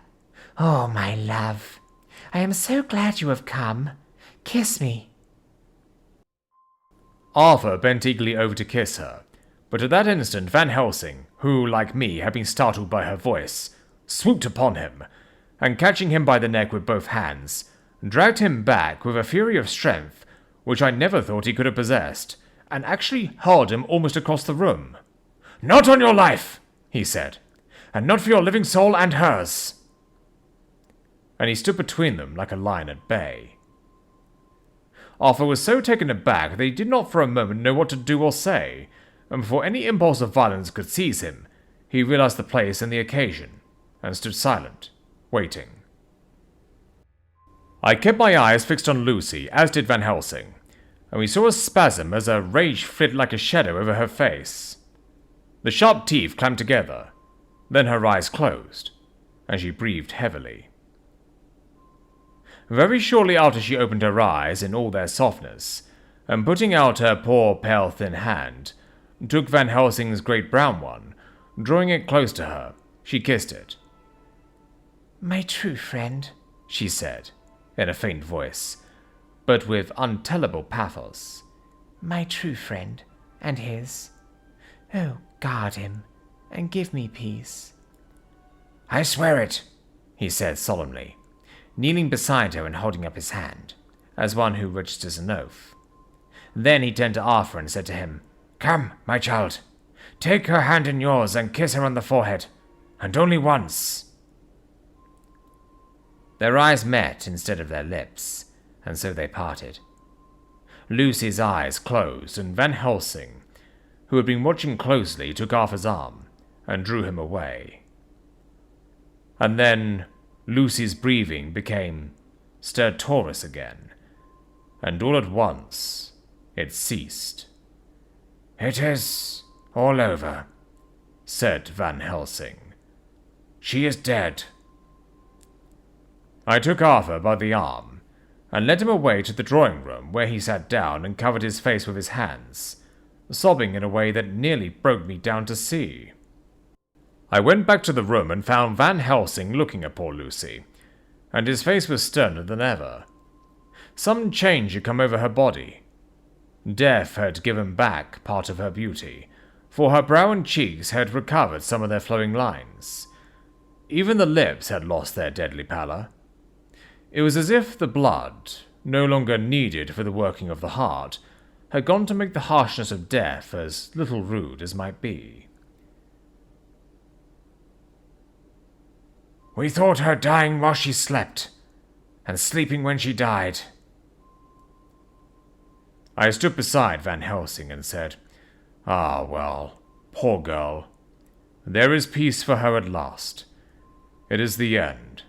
oh, my love, I am so glad you have come. Kiss me." Arthur bent eagerly over to kiss her, but at that instant Van Helsing, who, like me, had been startled by her voice, swooped upon him, and catching him by the neck with both hands, dragged him back with a fury of strength which I never thought he could have possessed, and actually hurled him almost across the room. "Not on your life," he said, "and not for your living soul and hers." And he stood between them like a lion at bay. Arthur was so taken aback that he did not for a moment know what to do or say, and before any impulse of violence could seize him, he realized the place and the occasion, and stood silent, waiting. I kept my eyes fixed on Lucy, as did Van Helsing, and we saw a spasm as her rage flitted like a shadow over her face. The sharp teeth clamped together, then her eyes closed, and she breathed heavily. Very shortly after she opened her eyes in all their softness, and putting out her poor, pale, thin hand, took Van Helsing's great brown one, drawing it close to her, she kissed it. "My true friend," she said, in a faint voice, but with untellable pathos. "My true friend, and his. Oh, guard him, and give me peace." "I swear it," he said solemnly, kneeling beside her and holding up his hand, as one who registers an oath. Then he turned to Arthur and said to him, "Come, my child, take her hand in yours and kiss her on the forehead, and only once." Their eyes met instead of their lips, and so they parted. Lucy's eyes closed, and Van Helsing, who had been watching closely, took Arthur's arm and drew him away. And then Lucy's breathing became stertorous again, and all at once it ceased. "It is all over," said Van Helsing. "She is dead." I took Arthur by the arm and led him away to the drawing-room, where he sat down and covered his face with his hands, sobbing in a way that nearly broke me down to see. I went back to the room and found Van Helsing looking at poor Lucy, and his face was sterner than ever. Some change had come over her body. Death had given back part of her beauty, for her brow and cheeks had recovered some of their flowing lines. Even the lips had lost their deadly pallor. It was as if the blood, no longer needed for the working of the heart, had gone to make the harshness of death as little rude as might be. "We thought her dying while she slept, and sleeping when she died." I stood beside Van Helsing and said, "Ah, well, poor girl. There is peace for her at last. It is the end."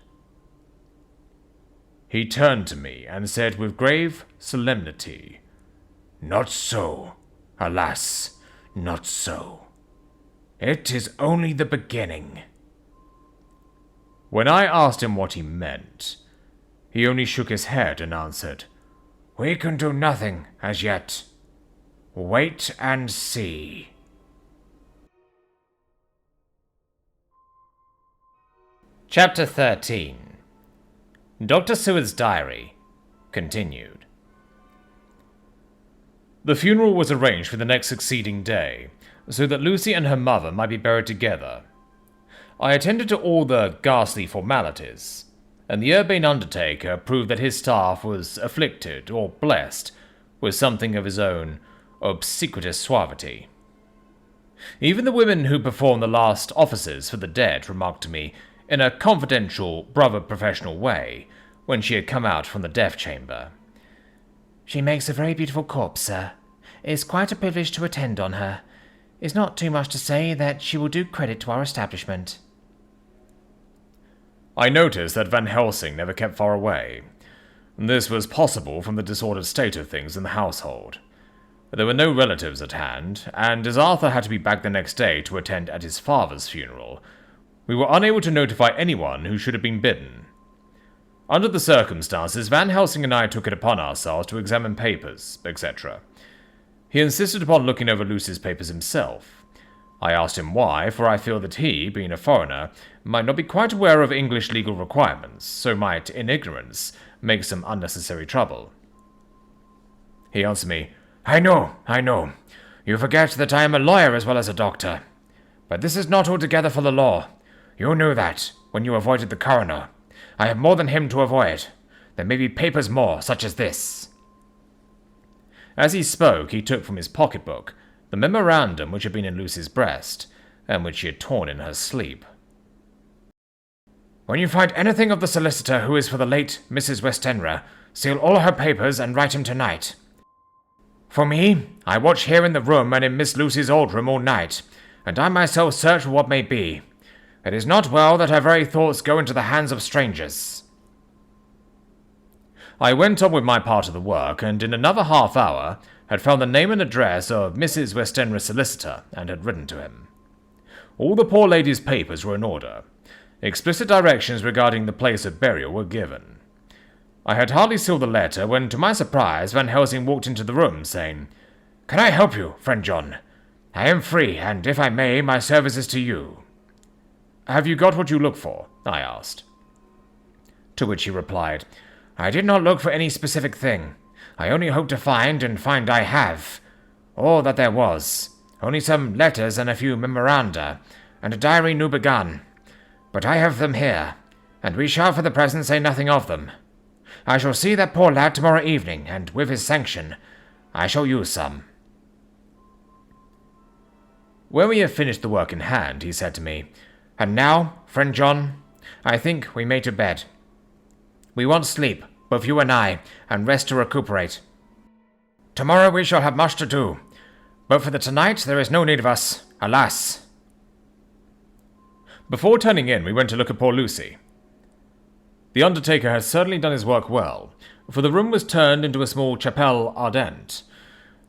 He turned to me and said with grave solemnity, "Not so. Alas, not so. It is only the beginning." When I asked him what he meant, he only shook his head and answered, "We can do nothing as yet. Wait and see." Chapter 13. Dr. Seward's Diary. Continued. The funeral was arranged for the next succeeding day, so that Lucy and her mother might be buried together. I attended to all the ghastly formalities, and the urbane undertaker proved that his staff was afflicted or blessed with something of his own obsequious suavity. Even the women who performed the last offices for the dead remarked to me, in a confidential, brother-professional way, when she had come out from the death chamber. "She makes a very beautiful corpse, sir. It's quite a privilege to attend on her. It's not too much to say that she will do credit to our establishment." I noticed that Van Helsing never kept far away. This was possible from the disordered state of things in the household. There were no relatives at hand, and as Arthur had to be back the next day to attend at his father's funeral, we were unable to notify anyone who should have been bidden. Under the circumstances, Van Helsing and I took it upon ourselves to examine papers, etc. He insisted upon looking over Lucy's papers himself. I asked him why, for I feel that he, being a foreigner, might not be quite aware of English legal requirements, so might, in ignorance, make some unnecessary trouble. He answered me, I know. You forget that I am a lawyer as well as a doctor. But this is not altogether for the law. You knew that, when you avoided the coroner. I have more than him to avoid. There may be papers more, such as this." As he spoke, he took from his pocketbook the memorandum which had been in Lucy's breast, and which she had torn in her sleep. "When you find anything of the solicitor who is for the late Mrs. Westenra, seal all her papers and write him tonight. For me, I watch here in the room and in Miss Lucy's old room all night, and I myself search for what may be. It is not well that her very thoughts go into the hands of strangers." I went on with my part of the work, and in another half hour had found the name and address of Mrs. Westenra's solicitor, and had written to him. All the poor lady's papers were in order. Explicit directions regarding the place of burial were given. I had hardly sealed the letter when, to my surprise, Van Helsing walked into the room, saying, "Can I help you, friend John? I am free, and if I may, my service is to you." "Have you got what you look for?" I asked. To which he replied, "I did not look for any specific thing. I only hope to find, and find I have, all that there was. Only some letters and a few memoranda, and a diary new begun. But I have them here, and we shall for the present say nothing of them. I shall see that poor lad tomorrow evening, and with his sanction, I shall use some." When we had finished the work in hand, he said to me, "And now, friend John, I think we may to bed. We want sleep, both you and I, and rest to recuperate. Tomorrow we shall have much to do, but for the tonight there is no need of us, alas." Before turning in, we went to look at poor Lucy. The undertaker had certainly done his work well, for the room was turned into a small chapelle ardente.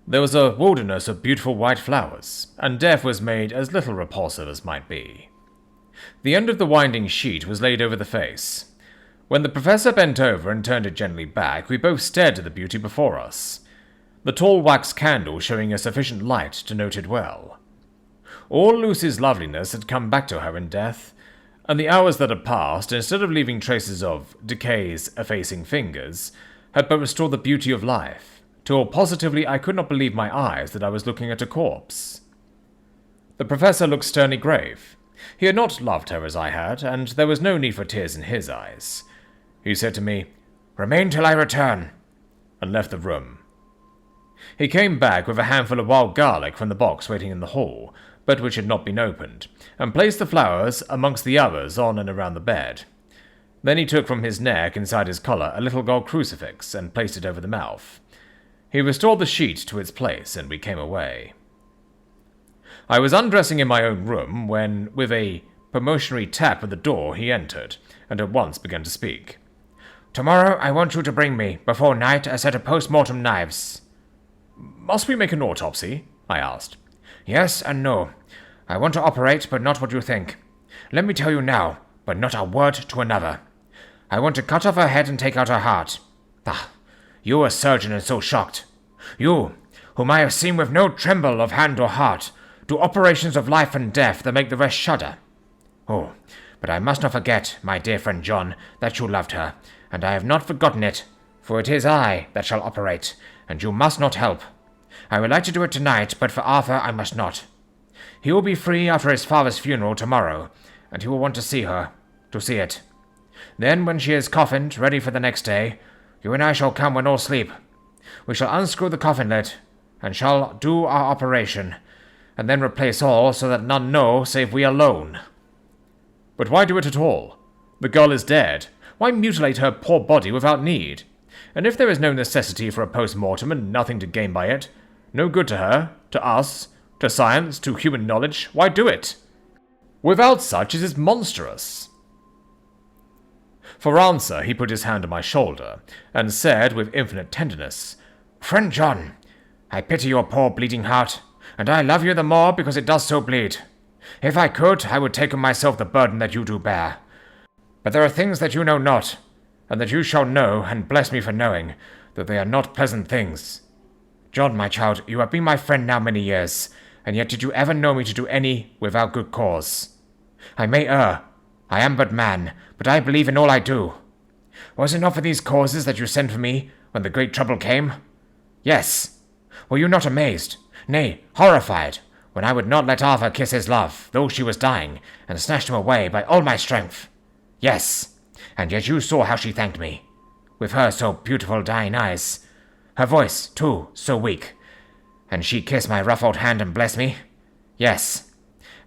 There was a wilderness of beautiful white flowers, and death was made as little repulsive as might be. The end of the winding sheet was laid over the face. When the professor bent over and turned it gently back, we both stared at the beauty before us, the tall wax candle showing a sufficient light to note it well. All Lucy's loveliness had come back to her in death, and the hours that had passed, instead of leaving traces of decay's effacing fingers, had but restored the beauty of life, till positively I could not believe my eyes that I was looking at a corpse. The professor looked sternly grave. He had not loved her as I had, and there was no need for tears in his eyes. He said to me, "Remain till I return," and left the room. He came back with a handful of wild garlic from the box waiting in the hall, but which had not been opened, and placed the flowers amongst the others on and around the bed. Then he took from his neck inside his collar a little gold crucifix and placed it over the mouth. He restored the sheet to its place, and we came away. I was undressing in my own room when, with a promotionary tap at the door, he entered, and at once began to speak. "Tomorrow I want you to bring me, before night, a set of post-mortem knives." "Must we make an autopsy?" I asked. "Yes and no. I want to operate, but not what you think. Let me tell you now, but not a word to another. I want to cut off her head and take out her heart. Ah, you a surgeon and so shocked. You, whom I have seen with no tremble of hand or heart, do operations of life and death that make the rest shudder. Oh, but I must not forget, my dear friend John, that you loved her, and I have not forgotten it, for it is I that shall operate, and you must not help. I would like to do it tonight, but for Arthur I must not. He will be free after his father's funeral tomorrow, and he will want to see her, to see it. Then, when she is coffined, ready for the next day, you and I shall come when all sleep. We shall unscrew the coffin lid, and shall do our operation, and then replace all so that none know save we alone." "But why do it at all? The girl is dead. Why mutilate her poor body without need? And if there is no necessity for a post-mortem and nothing to gain by it, no good to her, to us, to science, to human knowledge, why do it? Without such it is monstrous." For answer he put his hand on my shoulder, and said with infinite tenderness, "Friend John, I pity your poor bleeding heart, and I love you the more because it does so bleed. If I could, I would take on myself the burden that you do bear. But there are things that you know not, and that you shall know, and bless me for knowing, that they are not pleasant things. John, my child, you have been my friend now many years, and yet did you ever know me to do any without good cause? I may err, I am but man, but I believe in all I do. Was it not for these causes that you sent for me when the great trouble came? Yes. Were you not amazed, nay, horrified, when I would not let Arthur kiss his love, though she was dying, and snatched him away by all my strength? Yes, and yet you saw how she thanked me, with her so beautiful dying eyes, her voice, too, so weak, and she kissed my rough old hand and blessed me? Yes,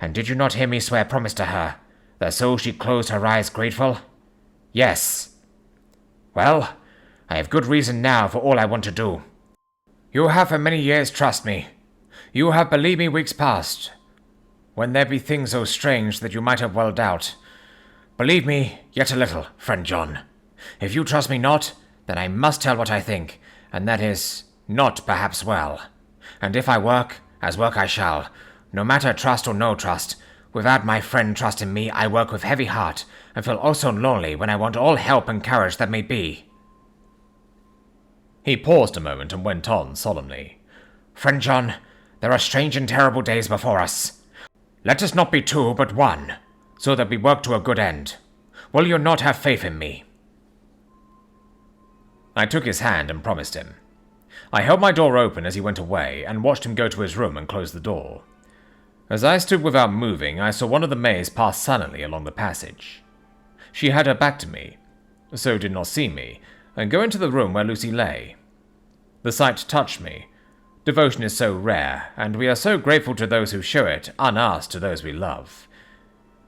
and did you not hear me swear promise to her, that so she closed her eyes grateful? Yes. Well, I have good reason now for all I want to do. You have for many years trust me. You have believed me weeks past, when there be things so strange that you might have well doubt. Believe me yet a little, friend John. If you trust me not, then I must tell what I think, and that is, not perhaps well. And if I work, as work I shall, no matter trust or no trust, without my friend trust in me, I work with heavy heart, and feel also lonely when I want all help and courage that may be." He paused a moment and went on solemnly. "Friend John, there are strange and terrible days before us. Let us not be two, but one, so that we work to a good end. Will you not have faith in me?" I took his hand and promised him. I held my door open as he went away, and watched him go to his room and close the door. As I stood without moving, I saw one of the maids pass silently along the passage. She had her back to me, so did not see me, and go into the room where Lucy lay. The sight touched me. Devotion is so rare, and we are so grateful to those who show it, unasked to those we love.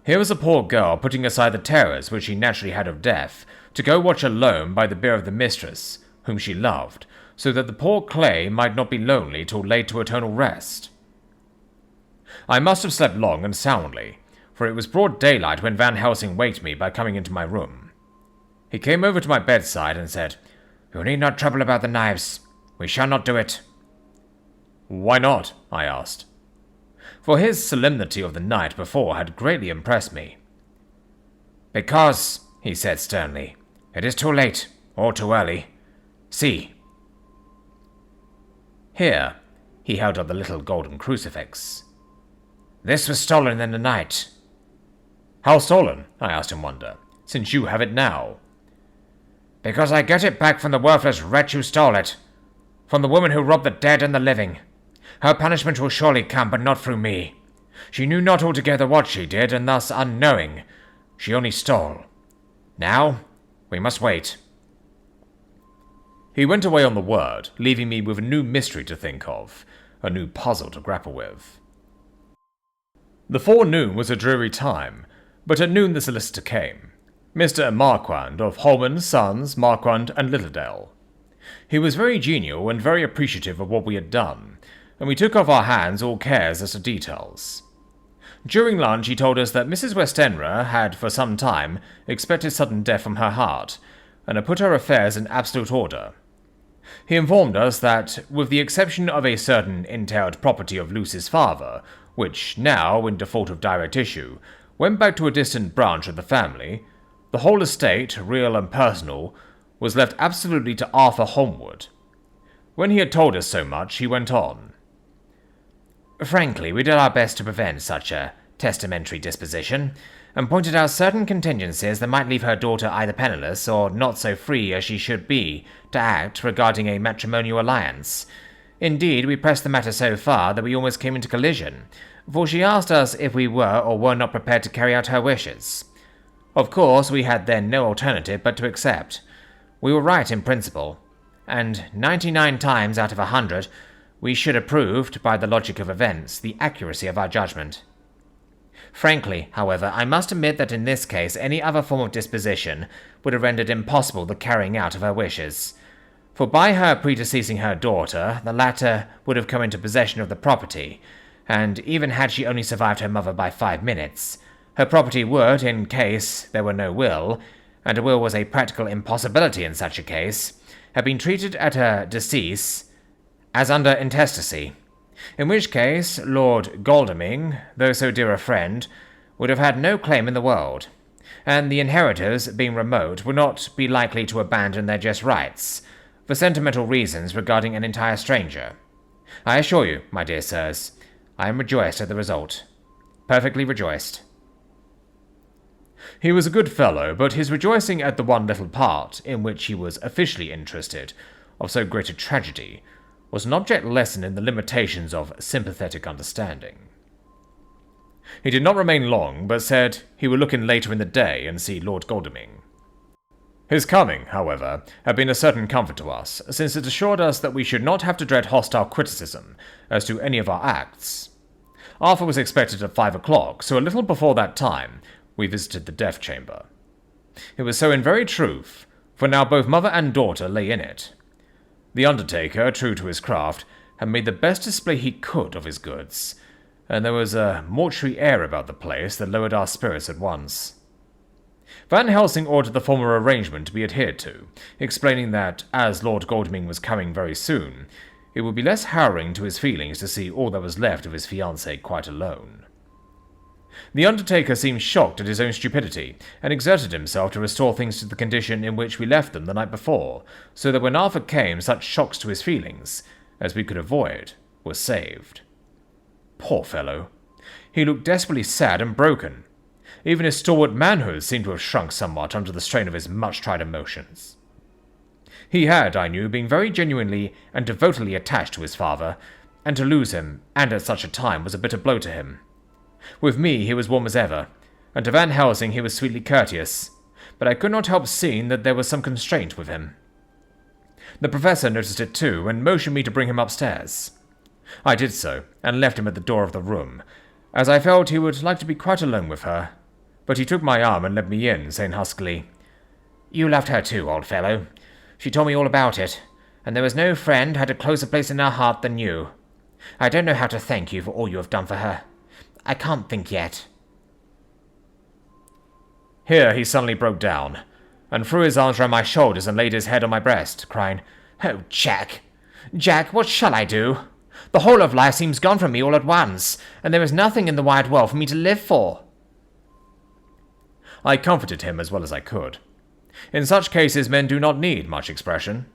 Here was a poor girl putting aside the terrors which she naturally had of death, to go watch alone by the bier of the mistress, whom she loved, so that the poor clay might not be lonely till laid to eternal rest. I must have slept long and soundly, for it was broad daylight when Van Helsing waked me by coming into my room. He came over to my bedside and said, "You need not trouble about the knives. We shall not do it." "Why not?" I asked. For his solemnity of the night before had greatly impressed me. "Because," he said sternly, "it is too late, or too early. See." Here, he held up the little golden crucifix. "This was stolen in the night." "How stolen?" I asked in wonder, "since you have it now." "Because I get it back from the worthless wretch who stole it, from the woman who robbed the dead and the living. Her punishment will surely come, but not through me. She knew not altogether what she did, and thus, unknowing, she only stole. Now, we must wait." He went away on the word, leaving me with a new mystery to think of, a new puzzle to grapple with. The forenoon was a dreary time, but at noon the solicitor came, Mr. Marquand of Holman, Sons, Marquand and Littledale. He was very genial and very appreciative of what we had done, and we took off our hands all cares as to details. During lunch he told us that Mrs. Westenra had for some time expected sudden death from her heart, and had put her affairs in absolute order. He informed us that, with the exception of a certain entailed property of Lucy's father, which now, in default of direct issue, went back to a distant branch of the family, the whole estate, real and personal, was left absolutely to Arthur Holmwood. When he had told us so much, he went on. "Frankly, we did our best to prevent such a testamentary disposition, and pointed out certain contingencies that might leave her daughter either penniless or not so free as she should be to act regarding a matrimonial alliance. Indeed, we pressed the matter so far that we almost came into collision, for she asked us if we were or were not prepared to carry out her wishes. Of course, we had then no alternative but to accept. We were right in principle, and 99 times out of 100, we should have proved, by the logic of events, the accuracy of our judgment. Frankly, however, I must admit that in this case any other form of disposition would have rendered impossible the carrying out of her wishes. For by her predeceasing her daughter, the latter would have come into possession of the property, and even had she only survived her mother by 5 minutes, her property would, in case there were no will, and a will was a practical impossibility in such a case, have been treated at her decease as under intestacy, in which case Lord Godalming, though so dear a friend, would have had no claim in the world, and the inheritors, being remote, would not be likely to abandon their just rights, for sentimental reasons regarding an entire stranger. I assure you, my dear sirs, I am rejoiced at the result. Perfectly rejoiced. He was a good fellow, but his rejoicing at the one little part, in which he was officially interested, of so great a tragedy, was an object lesson in the limitations of sympathetic understanding. He did not remain long, but said he would look in later in the day and see Lord Godalming. His coming, however, had been a certain comfort to us, since it assured us that we should not have to dread hostile criticism as to any of our acts. Arthur was expected at 5 o'clock, so a little before that time we visited the death chamber. It was so in very truth, for now both mother and daughter lay in it. The undertaker, true to his craft, had made the best display he could of his goods, and there was a mortuary air about the place that lowered our spirits at once. Van Helsing ordered the former arrangement to be adhered to, explaining that, as Lord Godalming was coming very soon, it would be less harrowing to his feelings to see all that was left of his fiancée quite alone. The undertaker seemed shocked at his own stupidity, and exerted himself to restore things to the condition in which we left them the night before, so that when Arthur came, such shocks to his feelings, as we could avoid, were saved. Poor fellow! He looked desperately sad and broken. Even his stalwart manhood seemed to have shrunk somewhat under the strain of his much-tried emotions. He had, I knew, been very genuinely and devotedly attached to his father, and to lose him, and at such a time, was a bitter blow to him. With me he was warm as ever, and to Van Helsing he was sweetly courteous, but I could not help seeing that there was some constraint with him. The professor noticed it too, and motioned me to bring him upstairs. I did so, and left him at the door of the room, as I felt he would like to be quite alone with her, but he took my arm and led me in, saying huskily, "You loved her too, old fellow. She told me all about it, and there was no friend had a closer place in her heart than you. I don't know how to thank you for all you have done for her. I can't think yet." Here he suddenly broke down, and threw his arms round my shoulders and laid his head on my breast, crying, "Oh, Jack! Jack, what shall I do? The whole of life seems gone from me all at once, and there is nothing in the wide world for me to live for." I comforted him as well as I could. In such cases men do not need much expression.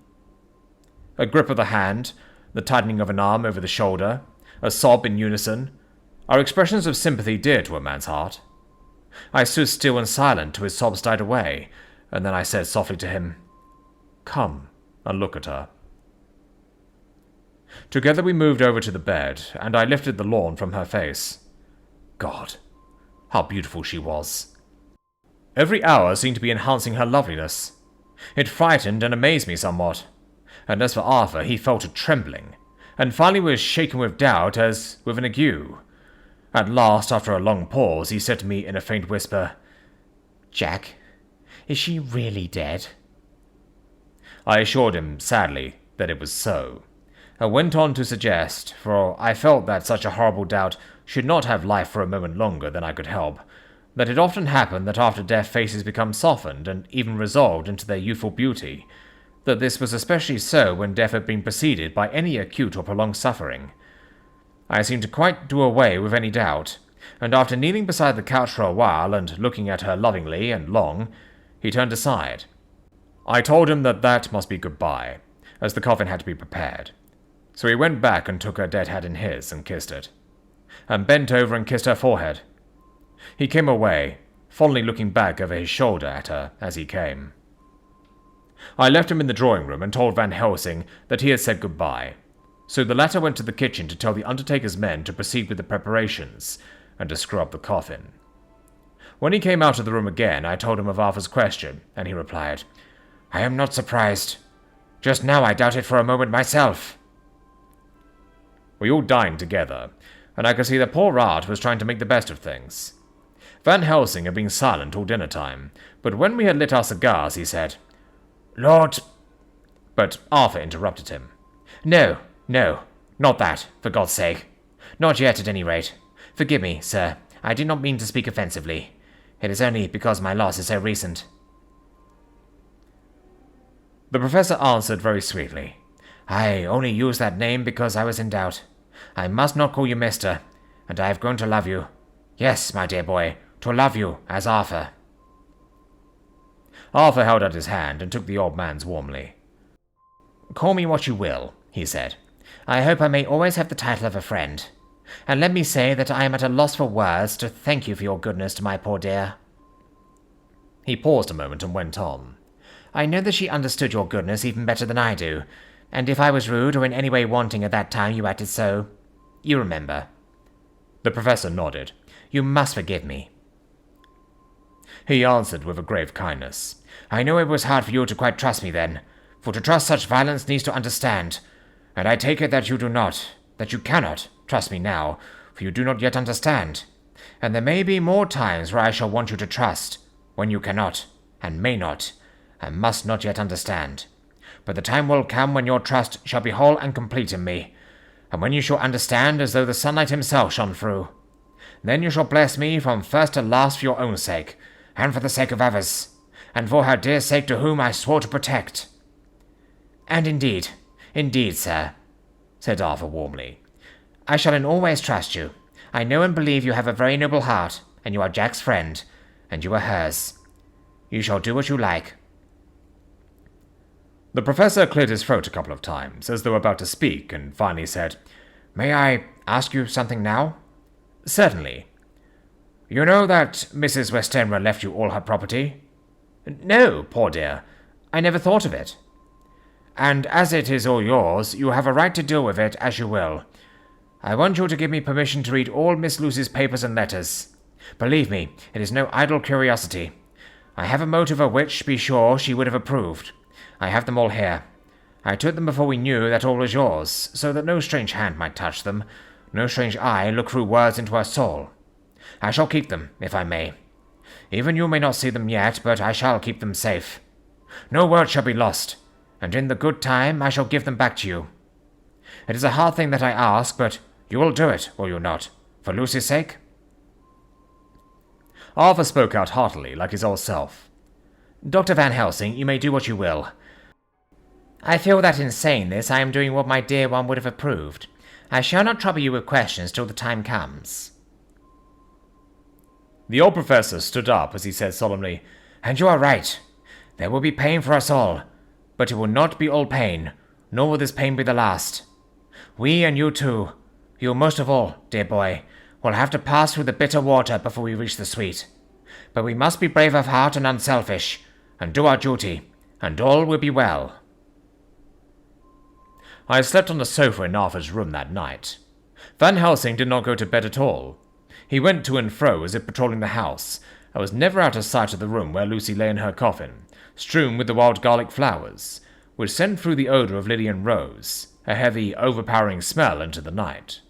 A grip of the hand, the tightening of an arm over the shoulder, a sob in unison, are expressions of sympathy dear to a man's heart. I stood still and silent till his sobs died away, and then I said softly to him, "Come and look at her." Together we moved over to the bed, and I lifted the lawn from her face. God, how beautiful she was! Every hour seemed to be enhancing her loveliness. It frightened and amazed me somewhat, and as for Arthur, he fell to trembling, and finally was shaken with doubt as with an ague. At last, after a long pause, he said to me in a faint whisper, "Jack, is she really dead?" I assured him, sadly, that it was so, and went on to suggest, for I felt that such a horrible doubt should not have life for a moment longer than I could help, that it often happened that after death faces become softened and even resolved into their youthful beauty, that this was especially so when death had been preceded by any acute or prolonged suffering. I seemed to quite do away with any doubt, and after kneeling beside the couch for a while and looking at her lovingly and long, he turned aside. I told him that that must be goodbye, as the coffin had to be prepared. So he went back and took her dead hand in his and kissed it, and bent over and kissed her forehead. He came away, fondly looking back over his shoulder at her as he came. I left him in the drawing-room and told Van Helsing that he had said goodbye, so the latter went to the kitchen to tell the undertaker's men to proceed with the preparations and to screw up the coffin. When he came out of the room again, I told him of Arthur's question, and he replied, "I am not surprised. Just now I doubted for a moment myself." We all dined together, and I could see that poor Art was trying to make the best of things. Van Helsing had been silent all dinner time, but when we had lit our cigars, he said, "Lord—" But Arthur interrupted him. No, not that, for God's sake. Not yet, at any rate. Forgive me, sir, I did not mean to speak offensively. It is only because my loss is so recent." The professor answered very sweetly, "I only used that name because I was in doubt. I must not call you Mister, and I have grown to love you. Yes, my dear boy, to love you as Arthur." Arthur held out his hand and took the old man's warmly. "Call me what you will," he said. "I hope I may always have the title of a friend. And let me say that I am at a loss for words to thank you for your goodness to my poor dear." He paused a moment and went on. "I know that she understood your goodness even better than I do, and if I was rude or in any way wanting at that time you acted so. You remember." The professor nodded. "You must forgive me." He answered with a grave kindness. "I know it was hard for you to quite trust me then, for to trust such violence needs to understand, and I take it that you do not, that you cannot, trust me now, for you do not yet understand, and there may be more times where I shall want you to trust, when you cannot, and may not, and must not yet understand. But the time will come when your trust shall be whole and complete in me, and when you shall understand as though the sunlight himself shone through. Then you shall bless me from first to last for your own sake, and for the sake of others, and for her dear sake to whom I swore to protect." "And indeed, sir," said Arthur warmly, "I shall in all ways trust you. I know and believe you have a very noble heart, and you are Jack's friend, and you are hers. You shall do what you like." The professor cleared his throat a couple of times, as though about to speak, and finally said, "May I ask you something now?" "Certainly." "You know that Mrs. Westenra left you all her property?" "No, poor dear. I never thought of it." "And as it is all yours, you have a right to deal with it as you will. I want you to give me permission to read all Miss Lucy's papers and letters. Believe me, it is no idle curiosity. I have a motive of which, be sure, she would have approved. I have them all here. I took them before we knew that all was yours, so that no strange hand might touch them, no strange eye look through words into her soul. I shall keep them, if I may. Even you may not see them yet, but I shall keep them safe. No word shall be lost, and in the good time I shall give them back to you. It is a hard thing that I ask, but you will do it, will you not, for Lucy's sake?" Arthur spoke out heartily, like his old self. "Dr. Van Helsing, you may do what you will. I feel that in saying this I am doing what my dear one would have approved. I shall not trouble you with questions till the time comes." The old professor stood up as he said solemnly, "And you are right. There will be pain for us all, but it will not be all pain, nor will this pain be the last. We and you too, you most of all, dear boy, will have to pass through the bitter water before we reach the sweet. But we must be brave of heart and unselfish, and do our duty, and all will be well." I slept on the sofa in Arthur's room that night. Van Helsing did not go to bed at all. He went to and fro as if patrolling the house, and was never out of sight of the room where Lucy lay in her coffin, strewn with the wild garlic flowers, which sent through the odour of lily and rose, a heavy, overpowering smell into the night.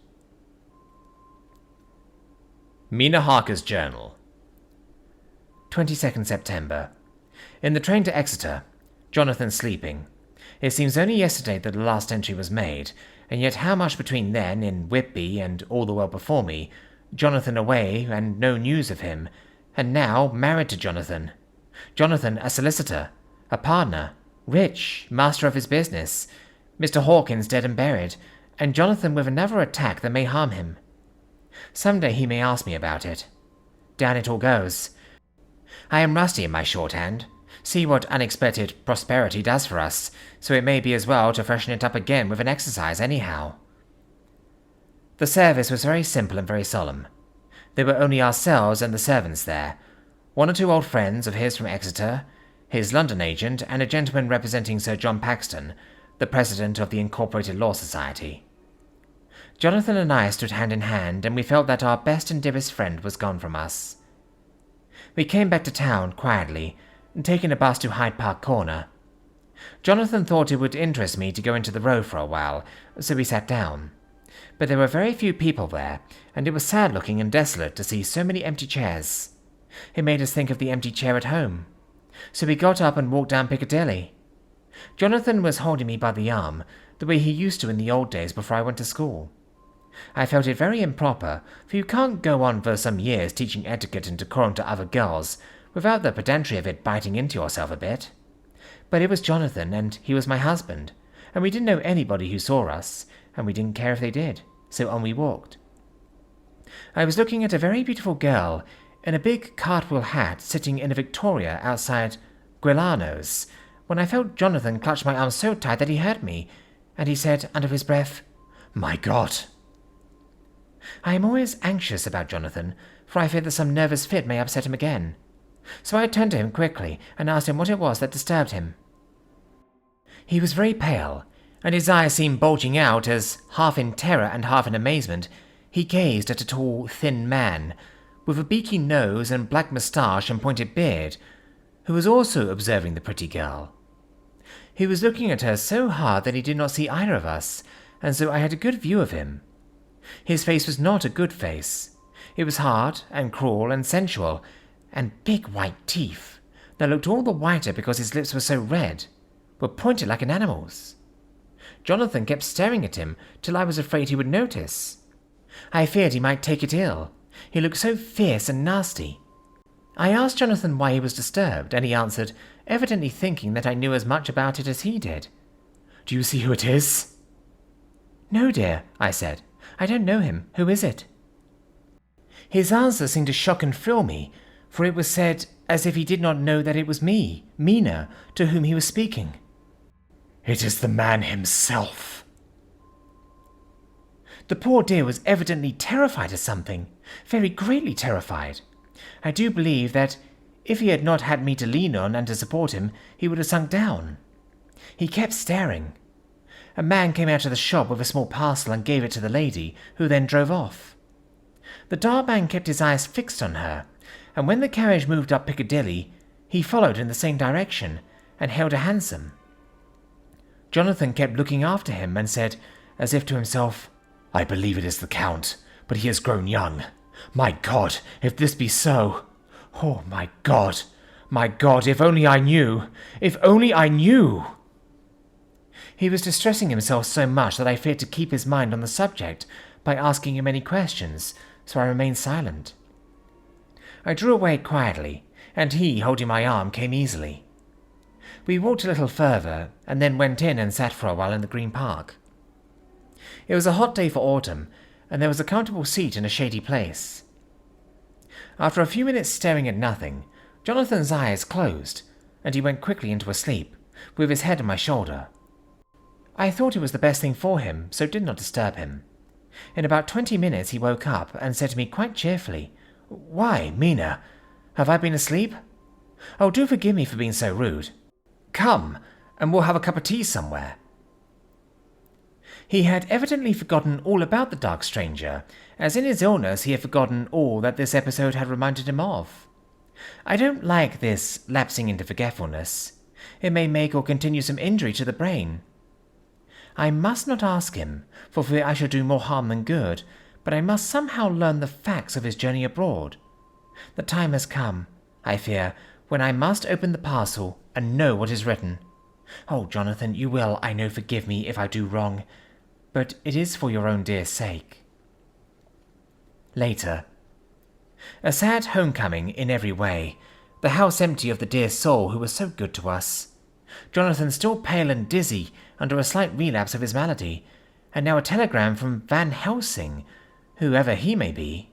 Mina Harker's Journal. 22nd September. In the train to Exeter. Jonathan sleeping. It seems only yesterday that the last entry was made, and yet how much between then, in Whitby, and all the world before me, Jonathan away, and no news of him, and now married to Jonathan. Jonathan a solicitor, a partner, rich, master of his business, Mr. Hawkins dead and buried, and Jonathan with another attack that may harm him. Some day he may ask me about it. Down it all goes. I am rusty in my shorthand. See what unexpected prosperity does for us, so it may be as well to freshen it up again with an exercise anyhow. The service was very simple and very solemn. There were only ourselves and the servants there, one or two old friends of his from Exeter, his London agent, and a gentleman representing Sir John Paxton, the president of the Incorporated Law Society. Jonathan and I stood hand in hand, and we felt that our best and dearest friend was gone from us. We came back to town quietly, taking a bus to Hyde Park Corner. Jonathan thought it would interest me to go into the Row for a while, so we sat down. But there were very few people there, and it was sad-looking and desolate to see so many empty chairs. It made us think of the empty chair at home. So we got up and walked down Piccadilly. Jonathan was holding me by the arm, the way he used to in the old days before I went to school. I felt it very improper, for you can't go on for some years teaching etiquette and decorum to other girls without the pedantry of it biting into yourself a bit. But it was Jonathan, and he was my husband, and we didn't know anybody who saw us, and we didn't care if they did, so on we walked. I was looking at a very beautiful girl in a big cartwheel hat sitting in a Victoria outside Guilano's, when I felt Jonathan clutch my arm so tight that he hurt me, and he said under his breath, "My God!" I am always anxious about Jonathan, for I fear that some nervous fit may upset him again. So I turned to him quickly and asked him what it was that disturbed him. He was very pale, and his eyes seemed bulging out as, half in terror and half in amazement, he gazed at a tall, thin man, with a beaky nose and black moustache and pointed beard, who was also observing the pretty girl. He was looking at her so hard that he did not see either of us, and so I had a good view of him. His face was not a good face. It was hard and cruel and sensual, and big white teeth that looked all the whiter because his lips were so red, were pointed like an animal's. Jonathan kept staring at him till I was afraid he would notice. I feared he might take it ill. He looked so fierce and nasty. I asked Jonathan why he was disturbed, and he answered, evidently thinking that I knew as much about it as he did. "Do you see who it is?" "No, dear," I said. "I don't know him. Who is it?" His answer seemed to shock and thrill me, for it was said as if he did not know that it was me, Mina, to whom he was speaking. "It is the man himself." The poor dear was evidently terrified of something, very greatly terrified. I do believe that if he had not had me to lean on and to support him, he would have sunk down. He kept staring. A man came out of the shop with a small parcel and gave it to the lady, who then drove off. The dark man kept his eyes fixed on her, and when the carriage moved up Piccadilly, he followed in the same direction and hailed a hansom. Jonathan kept looking after him and said, as if to himself, "I believe it is the Count, but he has grown young. My God, if this be so! Oh, my God, if only I knew! If only I knew!" He was distressing himself so much that I feared to keep his mind on the subject by asking him any questions, so I remained silent. I drew away quietly, and he, holding my arm, came easily. We walked a little further, and then went in and sat for a while in the Green Park. It was a hot day for autumn, and there was a comfortable seat in a shady place. After a few minutes staring at nothing, Jonathan's eyes closed, and he went quickly into a sleep, with his head on my shoulder. I thought it was the best thing for him, so did not disturb him. In about 20 minutes he woke up and said to me quite cheerfully, "Why, Mina, have I been asleep? Oh, do forgive me for being so rude. Come, and we'll have a cup of tea somewhere." He had evidently forgotten all about the dark stranger, as in his illness he had forgotten all that this episode had reminded him of. I don't like this lapsing into forgetfulness. It may make or continue some injury to the brain. I must not ask him, for fear I should do more harm than good, but I must somehow learn the facts of his journey abroad. The time has come, I fear, when I must open the parcel and know what is written. Oh, Jonathan, you will, I know, forgive me if I do wrong, but it is for your own dear sake. Later. A sad homecoming in every way, the house empty of the dear soul who was so good to us. Jonathan still pale and dizzy under a slight relapse of his malady, and now a telegram from Van Helsing, whoever he may be.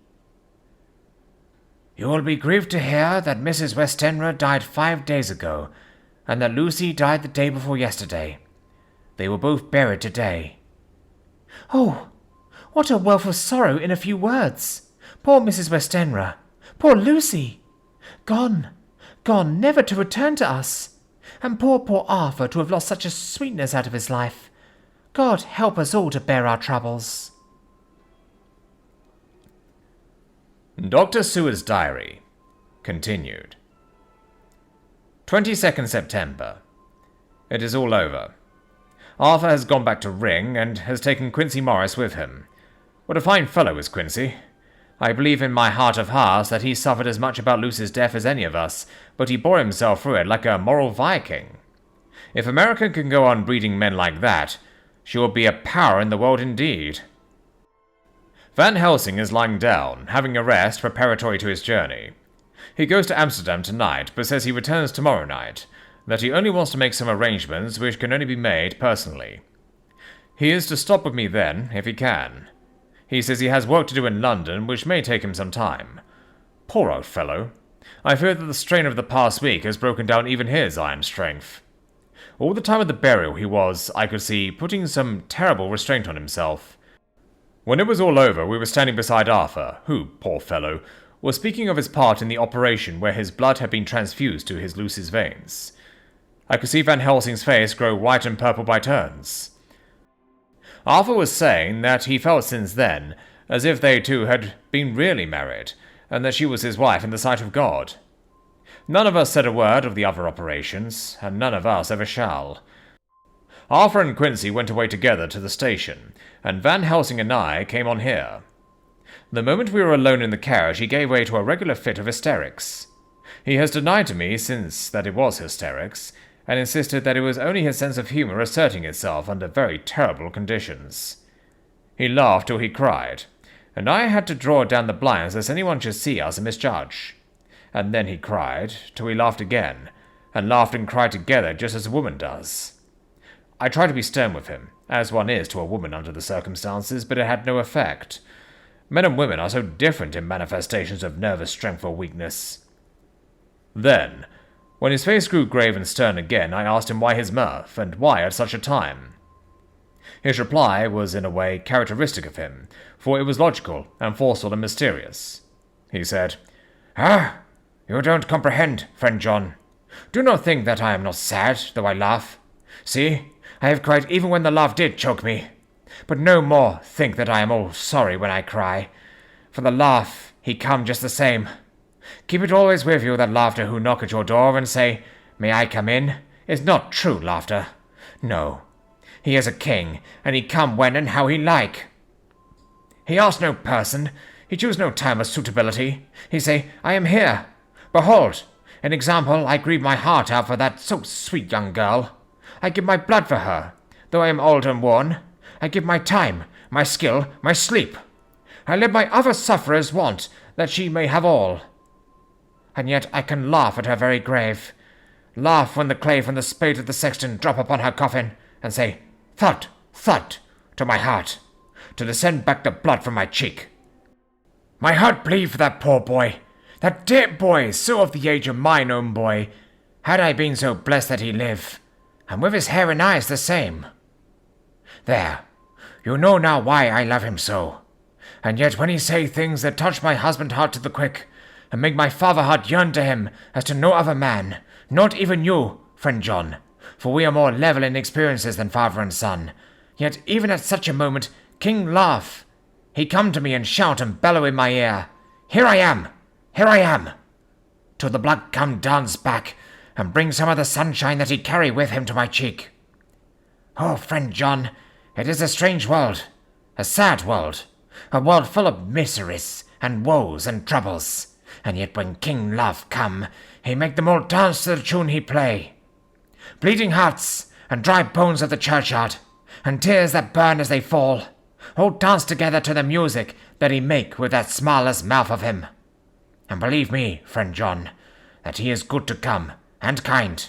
"You will be grieved to hear that Mrs. Westenra died 5 days ago, and that Lucy died the day before yesterday. They were both buried today." Oh, what a wealth of sorrow in a few words! Poor Mrs. Westenra! Poor Lucy! Gone, gone, never to return to us! And poor Arthur to have lost such a sweetness out of his life. God help us all to bear our troubles. Dr. Seward's diary continued. 22nd September. It is all over. Arthur has gone back to Ring and has taken Quincy Morris with him. What a fine fellow is Quincy. I believe in my heart of hearts that he suffered as much about Lucy's death as any of us, but he bore himself through it like a moral Viking. If America can go on breeding men like that, she will be a power in the world indeed. Van Helsing is lying down, having a rest preparatory to his journey. He goes to Amsterdam tonight, but says he returns tomorrow night, that he only wants to make some arrangements which can only be made personally. He is to stop with me then, if he can. He says he has work to do in London, which may take him some time. Poor old fellow. I fear that the strain of the past week has broken down even his iron strength. All the time of the burial he was, I could see, putting some terrible restraint on himself. When it was all over, we were standing beside Arthur, who, poor fellow, was speaking of his part in the operation where his blood had been transfused to his Lucy's veins. I could see Van Helsing's face grow white and purple by turns. Arthur was saying that he felt since then as if they two had been really married, and that she was his wife in the sight of God. None of us said a word of the other operations, and none of us ever shall. Arthur and Quincy went away together to the station, and Van Helsing and I came on here. The moment we were alone in the carriage, he gave way to a regular fit of hysterics. He has denied to me since that it was hysterics, and insisted that it was only his sense of humour asserting itself under very terrible conditions. He laughed till he cried, and I had to draw down the blinds lest anyone should see us and misjudge. And then he cried, till he laughed again, and laughed and cried together just as a woman does. I tried to be stern with him, as one is to a woman under the circumstances, but it had no effect. Men and women are so different in manifestations of nervous strength or weakness. Then, when his face grew grave and stern again, I asked him why his mirth, and why at such a time. His reply was in a way characteristic of him, for it was logical and forceful and mysterious. He said, "Ah, you don't comprehend, friend John. Do not think that I am not sad, though I laugh. See, I have cried even when the laugh did choke me. But no more think that I am all sorry when I cry, for the laugh he come just the same. Keep it always with you that laughter who knock at your door and say, 'May I come in?' is not true laughter. No, he is a king, and he come when and how he like. He ask no person, he choose no time of suitability. He say, 'I am here. Behold, an example, I grieve my heart out for that so sweet young girl. I give my blood for her, though I am old and worn. I give my time, my skill, my sleep. I let my other sufferers want, that she may have all. And yet I can laugh at her very grave. Laugh when the clay from the spade of the sexton drop upon her coffin, and say, thud, thud, to my heart, to descend back the blood from my cheek. My heart bleed for that poor boy, that dear boy, so of the age of mine own boy, had I been so blessed that he live, and with his hair and eyes the same. There, you know now why I love him so. And yet when he say things that touch my husband heart to the quick, and make my father heart yearn to him as to no other man, not even you, friend John, for we are more level in experiences than father and son, yet even at such a moment, King laugh. He come to me and shout and bellow in my ear, 'Here I am! Here I am!' Till the blood come dance back, and bring some of the sunshine that he carry with him to my cheek. Oh, friend John, it is a strange world, a sad world, a world full of miseries and woes and troubles, and yet when King Love come, he make them all dance to the tune he play. Bleeding hearts, and dry bones of the churchyard, and tears that burn as they fall, all dance together to the music that he make with that smallest mouth of him. And believe me, friend John, that he is good to come, and kind.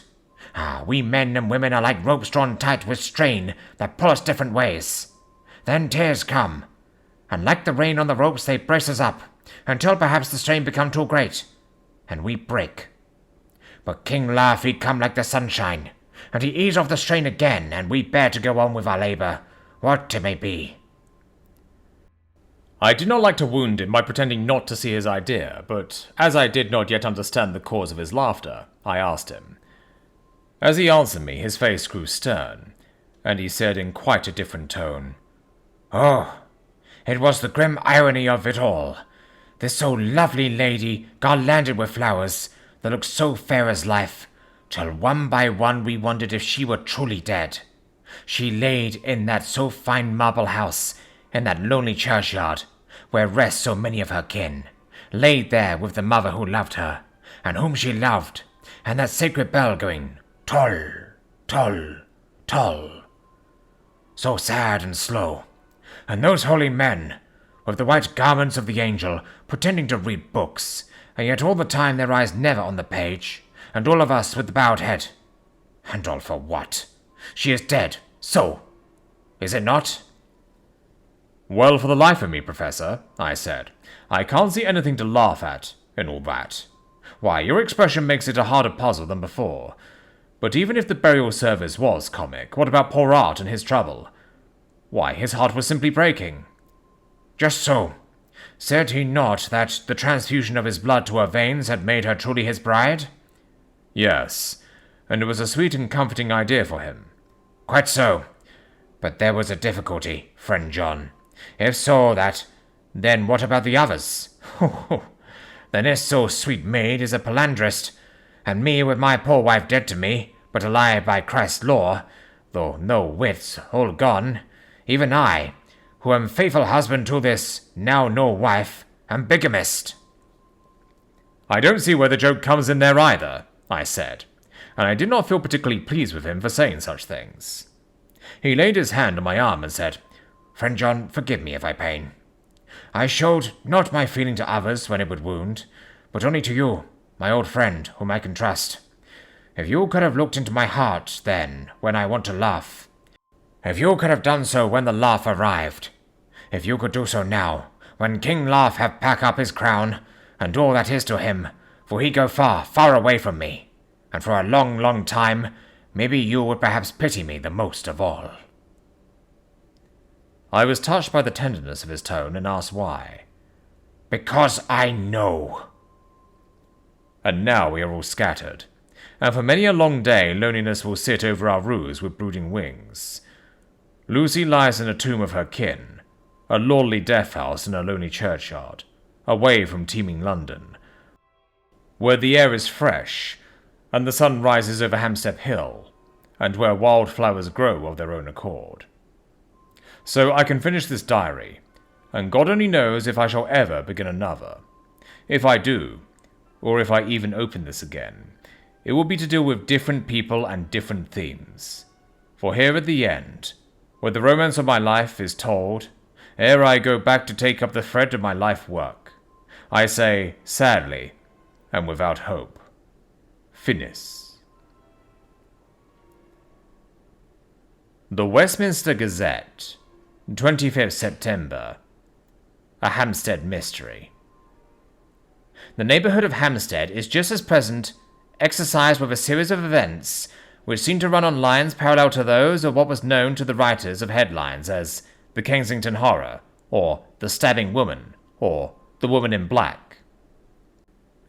Ah, we men and women are like ropes drawn tight with strain that pull us different ways. Then tears come, and like the rain on the ropes they brace us up, until perhaps the strain become too great, and we break. But King Laugh he come like the sunshine, and he ease off the strain again, and we bear to go on with our labour, what it may be. I did not like to wound him by pretending not to see his idea, but as I did not yet understand the cause of his laughter, I asked him. As he answered me, his face grew stern, and he said in quite a different tone, "Oh, it was the grim irony of it all, this so lovely lady garlanded with flowers that looked so fair as life, till one by one we wondered if she were truly dead. She laid in that so fine marble house, in that lonely churchyard, where rest so many of her kin, laid there with the mother who loved her, and whom she loved, and that sacred bell going toll, toll, toll, so sad and slow, and those holy men, with the white garments of the angel, pretending to read books, and yet all the time their eyes never on the page, and all of us with the bowed head. And all for what? She is dead, so, is it not? Well, for the life of me, Professor, I said, I can't see anything to laugh at in all that. Why, your expression makes it a harder puzzle than before. But even if the burial service was comic, what about poor Art and his trouble? Why, his heart was simply breaking. Just so. Said he not that the transfusion of his blood to her veins had made her truly his bride? Yes, and it was a sweet and comforting idea for him. Quite so. But there was a difficulty, friend John. If so, then what about the others? Then this so sweet maid is a palandrist, and me with my poor wife dead to me, but alive by Christ's law, though no wits, all gone, even I, who am faithful husband to this now no wife, am bigamist. I don't see where the joke comes in there either, I said, and I did not feel particularly pleased with him for saying such things. He laid his hand on my arm and said, Friend John, forgive me if I pain. I showed not my feeling to others when it would wound, but only to you, my old friend, whom I can trust. If you could have looked into my heart then, when I want to laugh, if you could have done so when the laugh arrived, if you could do so now, when King Laugh have pack up his crown, and all that is to him, for he go far, far away from me, and for a long, long time, maybe you would perhaps pity me the most of all. I was touched by the tenderness of his tone and asked why. Because I know. And now we are all scattered, and for many a long day loneliness will sit over our roofs with brooding wings. Lucy lies in a tomb of her kin, a lordly death house in a lonely churchyard, away from teeming London, where the air is fresh, and the sun rises over Hampstead Hill, and where wildflowers grow of their own accord. So I can finish this diary, and God only knows if I shall ever begin another. If I do, or if I even open this again, it will be to deal with different people and different themes. For here at the end, where the romance of my life is told, ere I go back to take up the thread of my life work, I say, sadly, and without hope, finis. The Westminster Gazette, 25th September. A Hampstead Mystery. The neighbourhood of Hampstead is just at present exercised with a series of events which seem to run on lines parallel to those of what was known to the writers of headlines as the Kensington Horror, or the Stabbing Woman, or the Woman in Black.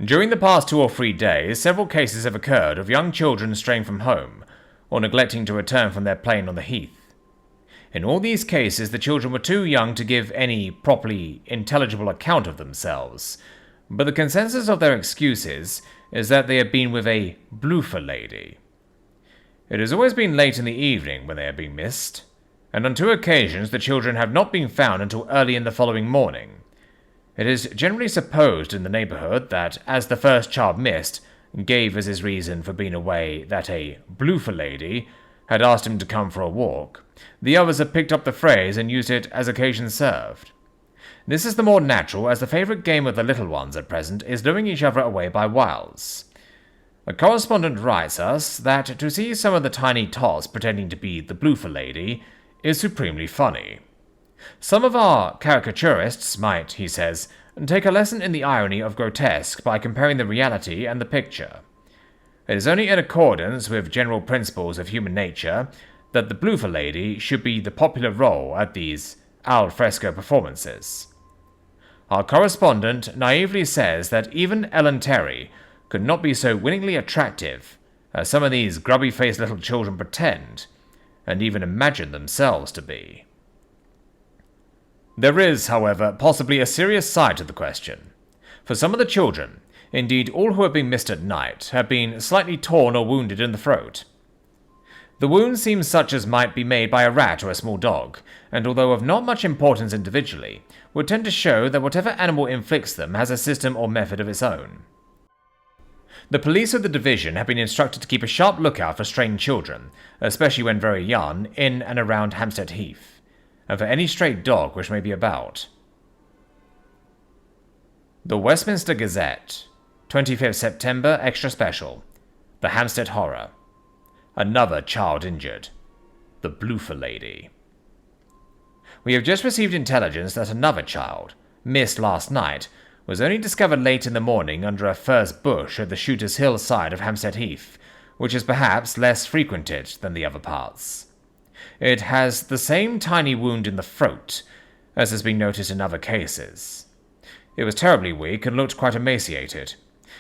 During the past 2 or 3 days, several cases have occurred of young children straying from home, or neglecting to return from their playing on the heath. In all these cases, the children were too young to give any properly intelligible account of themselves, but the consensus of their excuses is that they had been with a bloofer lady. It has always been late in the evening when they have been missed, and on 2 occasions the children have not been found until early in the following morning. It is generally supposed in the neighbourhood that, as the first child missed gave as his reason for being away that a bloofer lady had asked him to come for a walk, the others have picked up the phrase and used it as occasion served. This is the more natural, as the favourite game of the little ones at present is luring each other away by wiles. A correspondent writes us that to see some of the tiny tots pretending to be the bloofer lady is supremely funny. Some of our caricaturists might, he says, take a lesson in the irony of grotesque by comparing the reality and the picture. It is only in accordance with general principles of human nature that the bloofer lady should be the popular role at these al fresco performances. Our correspondent naively says that even Ellen Terry could not be so winningly attractive as some of these grubby-faced little children pretend, and even imagine themselves to be. There is, however, possibly a serious side to the question, For some of the children, indeed all who have been missed at night, have been slightly torn or wounded in the throat. The wounds seem such as might be made by a rat or a small dog, and although of not much importance individually, would tend to show that whatever animal inflicts them has a system or method of its own. The police of the division have been instructed to keep a sharp lookout for strange children, especially when very young, in and around Hampstead Heath, and for any stray dog which may be about. The Westminster Gazette, 25th September, Extra Special. The Hampstead Horror. Another child injured. The Bloofer Lady. We have just received intelligence that another child, missed last night, was only discovered late in the morning under a furze bush at the Shooter's Hill side of Hampstead Heath, which is perhaps less frequented than the other parts. It has the same tiny wound in the throat, as has been noticed in other cases. It was terribly weak and looked quite emaciated.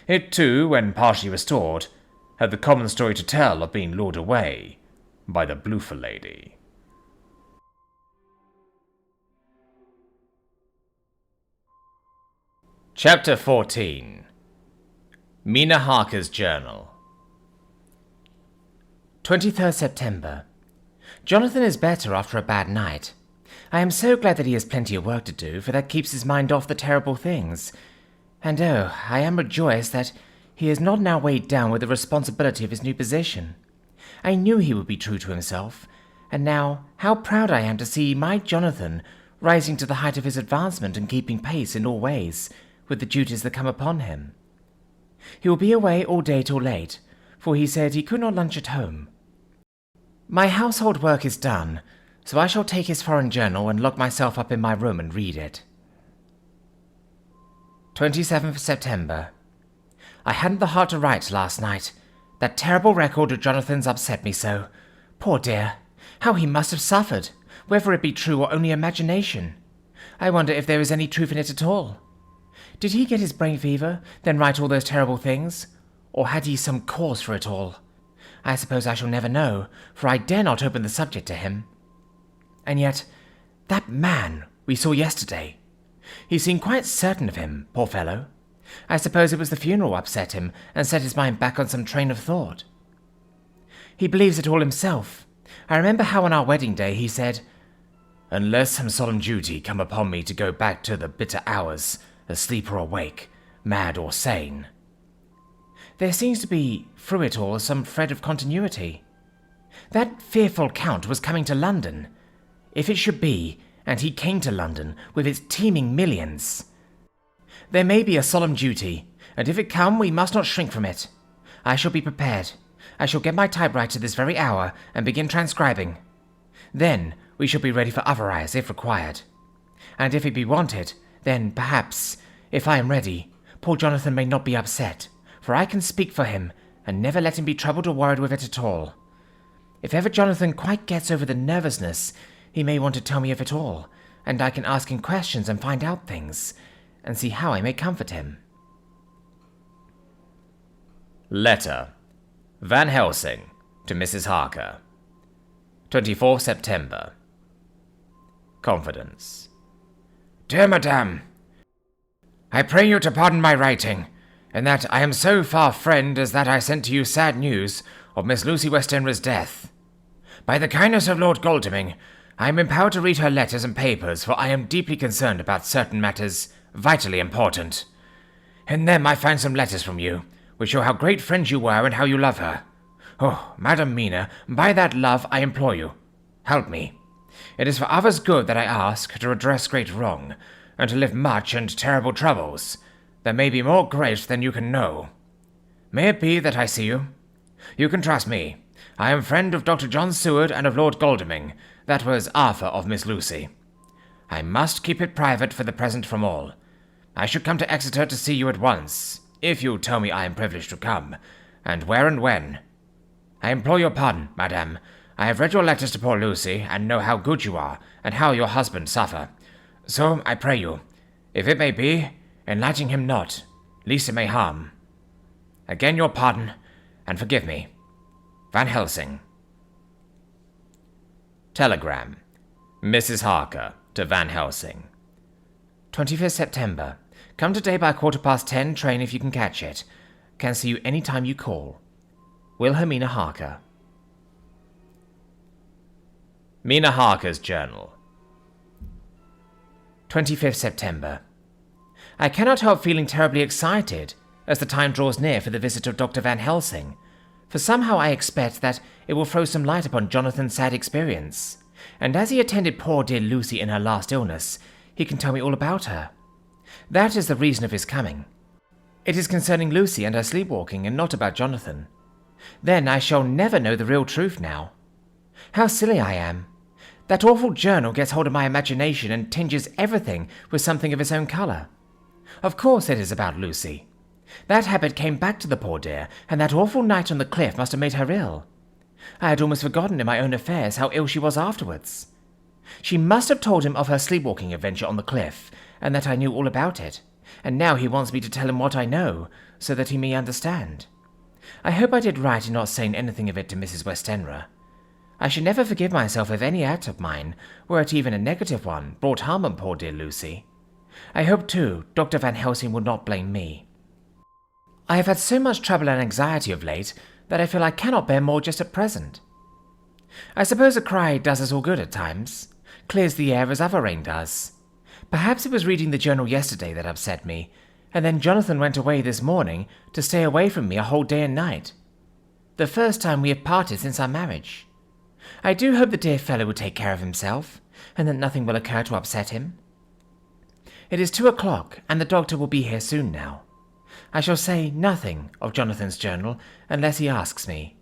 It too, when partially restored, had the common story to tell of being lured away by the Bloofer Lady. Chapter 14. Mina Harker's Journal. 23rd September. Jonathan is better after a bad night. I am so glad that he has plenty of work to do, for that keeps his mind off the terrible things. And oh, I am rejoiced that he is not now weighed down with the responsibility of his new position. I knew he would be true to himself, and now how proud I am to see my Jonathan rising to the height of his advancement and keeping pace in all ways with the duties that come upon him. He will be away all day till late, for he said he could not lunch at home. My household work is done, so I shall take his foreign journal and lock myself up in my room and read it. 27th September. I hadn't the heart to write last night. That terrible record of Jonathan's upset me so. Poor dear, how he must have suffered, whether it be true or only imagination. I wonder if there is any truth in it at all. Did he get his brain fever, then write all those terrible things? Or had he some cause for it all? I suppose I shall never know, for I dare not open the subject to him. And yet, that man we saw yesterday. He seemed quite certain of him, poor fellow. I suppose it was the funeral upset him and set his mind back on some train of thought. He believes it all himself. I remember how on our wedding day he said, "Unless some solemn duty come upon me to go back to the bitter hours, asleep or awake, mad or sane." There seems to be, through it all, some thread of continuity. That fearful Count was coming to London. If it should be, and he came to London with its teeming millions. There may be a solemn duty, and if it come, we must not shrink from it. I shall be prepared. I shall get my typewriter this very hour and begin transcribing. Then we shall be ready for other eyes, if required. And if it be wanted, then, perhaps, if I am ready, poor Jonathan may not be upset, for I can speak for him, and never let him be troubled or worried with it at all. If ever Jonathan quite gets over the nervousness, he may want to tell me of it all, and I can ask him questions and find out things, and see how I may comfort him. Letter. Van Helsing to Mrs. Harker. 24th September. Confidence. Dear Madame, I pray you to pardon my writing, and that I am so far friend as that I sent to you sad news of Miss Lucy Westenra's death. By the kindness of Lord Godalming, I am empowered to read her letters and papers, for I am deeply concerned about certain matters vitally important. In them I find some letters from you, which show how great friends you were and how you love her. Oh, Madam Mina, by that love I implore you, help me. It is for others' good that I ask, to redress great wrong, and to live much and terrible troubles, that may be more great than you can know. May it be that I see you? You can trust me. I am friend of Dr. John Seward and of Lord Godalming, that was Arthur of Miss Lucy. I must keep it private for the present from all. I should come to Exeter to see you at once, if you tell me I am privileged to come, and where and when. I implore your pardon, madam. I have read your letters to poor Lucy, and know how good you are, and how your husband suffer. So I pray you, if it may be, enlighten him not, lest it may harm. Again your pardon, and forgive me. Van Helsing. Telegram. Mrs. Harker to Van Helsing. 25th September. Come today by 10:15 train if you can catch it. Can see you any time you call. Wilhelmina Harker. Mina Harker's journal. 25th September. I cannot help feeling terribly excited as the time draws near for the visit of Dr. Van Helsing, for somehow I expect that it will throw some light upon Jonathan's sad experience, and as he attended poor dear Lucy in her last illness, he can tell me all about her. That is the reason of his coming. It is concerning Lucy and her sleepwalking, and not about Jonathan. Then I shall never know the real truth now. How silly I am. That awful journal gets hold of my imagination and tinges everything with something of its own colour. Of course it is about Lucy. That habit came back to the poor dear, and that awful night on the cliff must have made her ill. I had almost forgotten in my own affairs how ill she was afterwards. She must have told him of her sleepwalking adventure on the cliff, and that I knew all about it, and now he wants me to tell him what I know, so that he may understand. I hope I did right in not saying anything of it to Mrs. Westenra. I should never forgive myself if any act of mine, were it even a negative one, brought harm on poor dear Lucy. I hope, too, Dr. Van Helsing will not blame me. I have had so much trouble and anxiety of late that I feel I cannot bear more just at present. I suppose a cry does us all good at times, clears the air as other rain does. Perhaps it was reading the journal yesterday that upset me, and then Jonathan went away this morning to stay away from me a whole day and night. The first time we have parted since our marriage. I do hope the dear fellow will take care of himself, and that nothing will occur to upset him. It is 2:00, and the doctor will be here soon now. I shall say nothing of Jonathan's journal unless he asks me.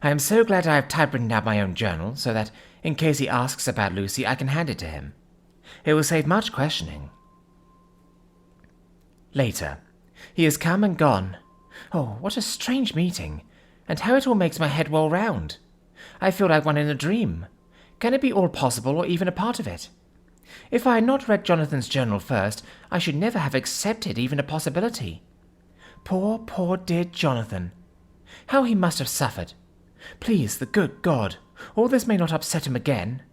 I am so glad I have typewritten out my own journal, so that, in case he asks about Lucy, I can hand it to him. It will save much questioning. Later. He has come and gone. Oh, what a strange meeting, and how it all makes my head whirl round. I feel like one in a dream. Can it be all possible, or even a part of it? If I had not read Jonathan's journal first, I should never have accepted even a possibility. Poor, poor dear Jonathan. How he must have suffered. Please, the good God, all this may not upset him again.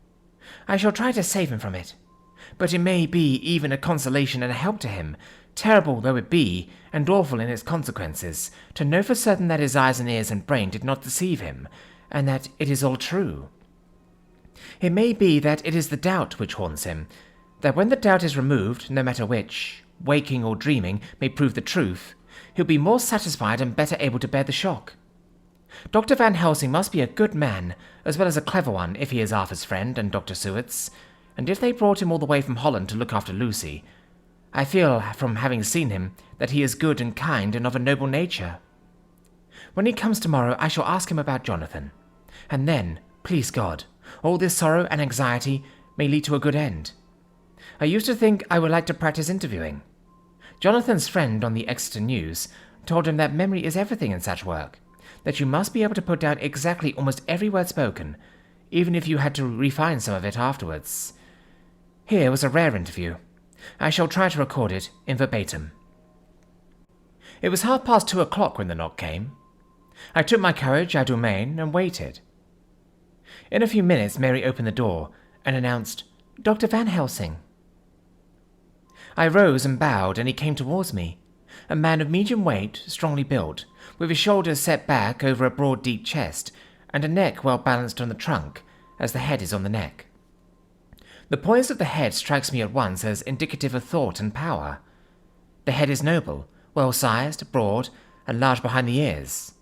I shall try to save him from it. But it may be even a consolation and a help to him, terrible though it be, and awful in its consequences, to know for certain that his eyes and ears and brain did not deceive him, and that it is all true. It may be that it is the doubt which haunts him, that when the doubt is removed, no matter which, waking or dreaming, may prove the truth, he'll be more satisfied and better able to bear the shock. Dr. Van Helsing must be a good man, as well as a clever one if he is Arthur's friend and Dr. Seward's, and if they brought him all the way from Holland to look after Lucy, I feel, from having seen him, that he is good and kind and of a noble nature. When he comes tomorrow, I shall ask him about Jonathan, and then, please God, all this sorrow and anxiety may lead to a good end. I used to think I would like to practice interviewing. Jonathan's friend on the Exeter News told him that memory is everything in such work, that you must be able to put down exactly almost every word spoken, even if you had to refine some of it afterwards. Here was a rare interview. I shall try to record it in verbatim. It was 2:30 when the knock came. I took my courage à deux mains and waited. In a few minutes Mary opened the door and announced, "Dr. Van Helsing." I rose and bowed, and he came towards me, a man of medium weight, strongly built, with his shoulders set back over a broad deep chest, and a neck well balanced on the trunk, as the head is on the neck. The poise of the head strikes me at once as indicative of thought and power. The head is noble, well-sized, broad, and large behind the ears.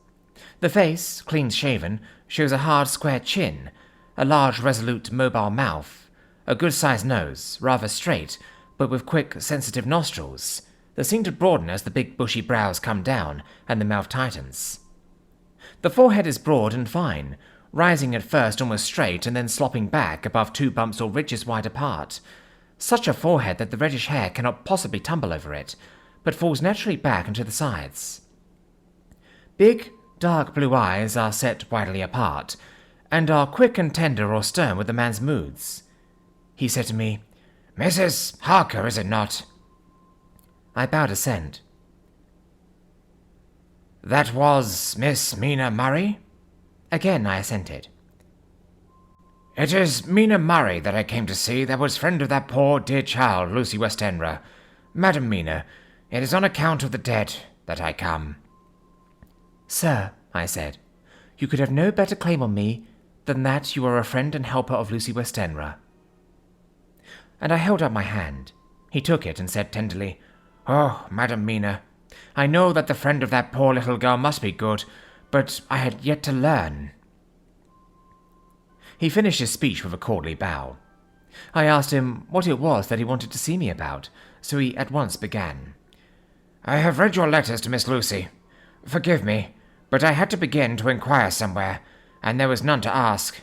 The face, clean-shaven, shows a hard, square chin, a large, resolute, mobile mouth, a good-sized nose, rather straight, but with quick, sensitive nostrils, that seem to broaden as the big, bushy brows come down and the mouth tightens. The forehead is broad and fine, rising at first almost straight and then slopping back above two bumps or ridges wide apart. Such a forehead that the reddish hair cannot possibly tumble over it, but falls naturally back and to the sides. Big, dark blue eyes are set widely apart, and are quick and tender or stern with the man's moods. He said to me, "Mrs. Harker, is it not?" I bowed assent. "That was Miss Mina Murray?" Again I assented. "It is Mina Murray that I came to see, that was friend of that poor dear child, Lucy Westenra. Madam Mina, it is on account of the dead that I come. Sir, I said, you could have no better claim on me than that you are a friend and helper of Lucy Westenra. And I held out my hand. He took it and said tenderly, Oh, Madam Mina, I know that the friend of that poor little girl must be good, but I had yet to learn. He finished his speech with a courtly bow. I asked him what it was that he wanted to see me about, so he at once began. I have read your letters to Miss Lucy. Forgive me, but I had to begin to inquire somewhere, and there was none to ask.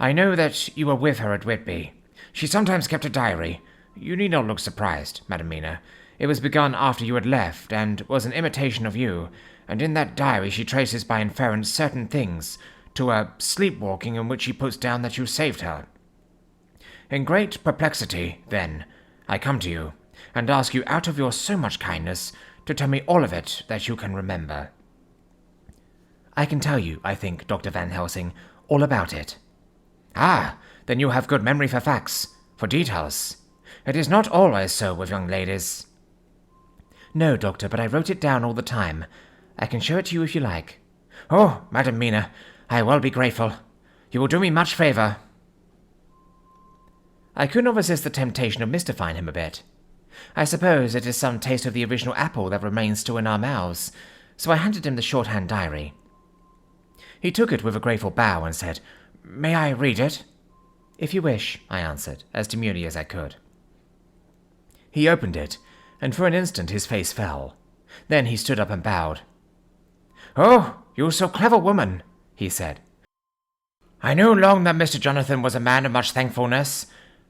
I know that you were with her at Whitby. She sometimes kept a diary. You need not look surprised, Madam Mina. It was begun after you had left, and was an imitation of you, and in that diary she traces by inference certain things, to a sleepwalking in which she puts down that you saved her. In great perplexity, then, I come to you, and ask you out of your so much kindness to tell me all of it that you can remember. I can tell you, I think, Dr. Van Helsing, all about it. Ah, then you have good memory for facts, for details. It is not always so with young ladies. No, Doctor, but I wrote it down all the time. I can show it to you if you like. Oh, Madam Mina, I will be grateful. You will do me much favour. I could not resist the temptation of mystifying him a bit. I suppose it is some taste of the original apple that remains still in our mouths, so I handed him the shorthand diary. He took it with a grateful bow and said, May I read it? If you wish, I answered, as demurely as I could. He opened it, and for an instant his face fell. Then he stood up and bowed. Oh, you so clever woman, he said. I knew long that Mr. Jonathan was a man of much thankfulness,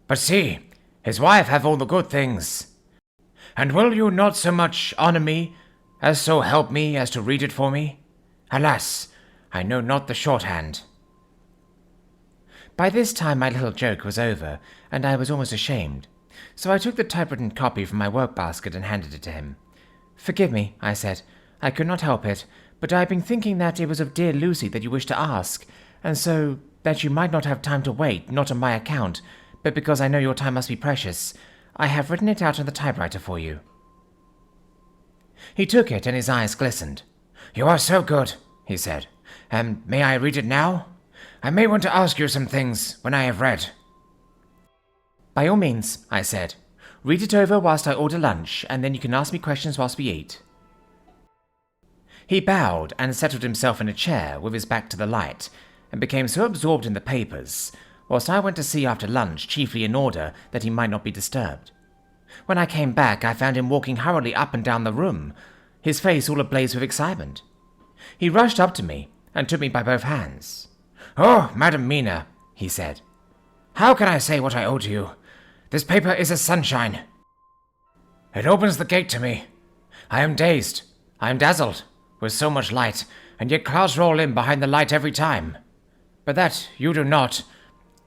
but see, his wife have all the good things. And will you not so much honour me, as so help me as to read it for me? Alas, I know not the shorthand. By this time my little joke was over, and I was almost ashamed, so I took the typewritten copy from my work-basket and handed it to him. Forgive me, I said. I could not help it, but I have been thinking that it was of dear Lucy that you wished to ask, and so that you might not have time to wait, not on my account, but because I know your time must be precious, I have written it out on the typewriter for you. He took it, and his eyes glistened. You are so good, he said. And may I read it now? I may want to ask you some things when I have read. By all means, I said. Read it over whilst I order lunch, and then you can ask me questions whilst we eat. He bowed and settled himself in a chair with his back to the light, and became so absorbed in the papers, whilst I went to see after lunch, chiefly in order that he might not be disturbed. When I came back, I found him walking hurriedly up and down the room, his face all ablaze with excitement. He rushed up to me and took me by both hands. Oh, Madam Mina, he said. How can I say what I owe to you? This paper is a sunshine. It opens the gate to me. I am dazed. I am dazzled with so much light, and yet clouds roll in behind the light every time. But that you do not,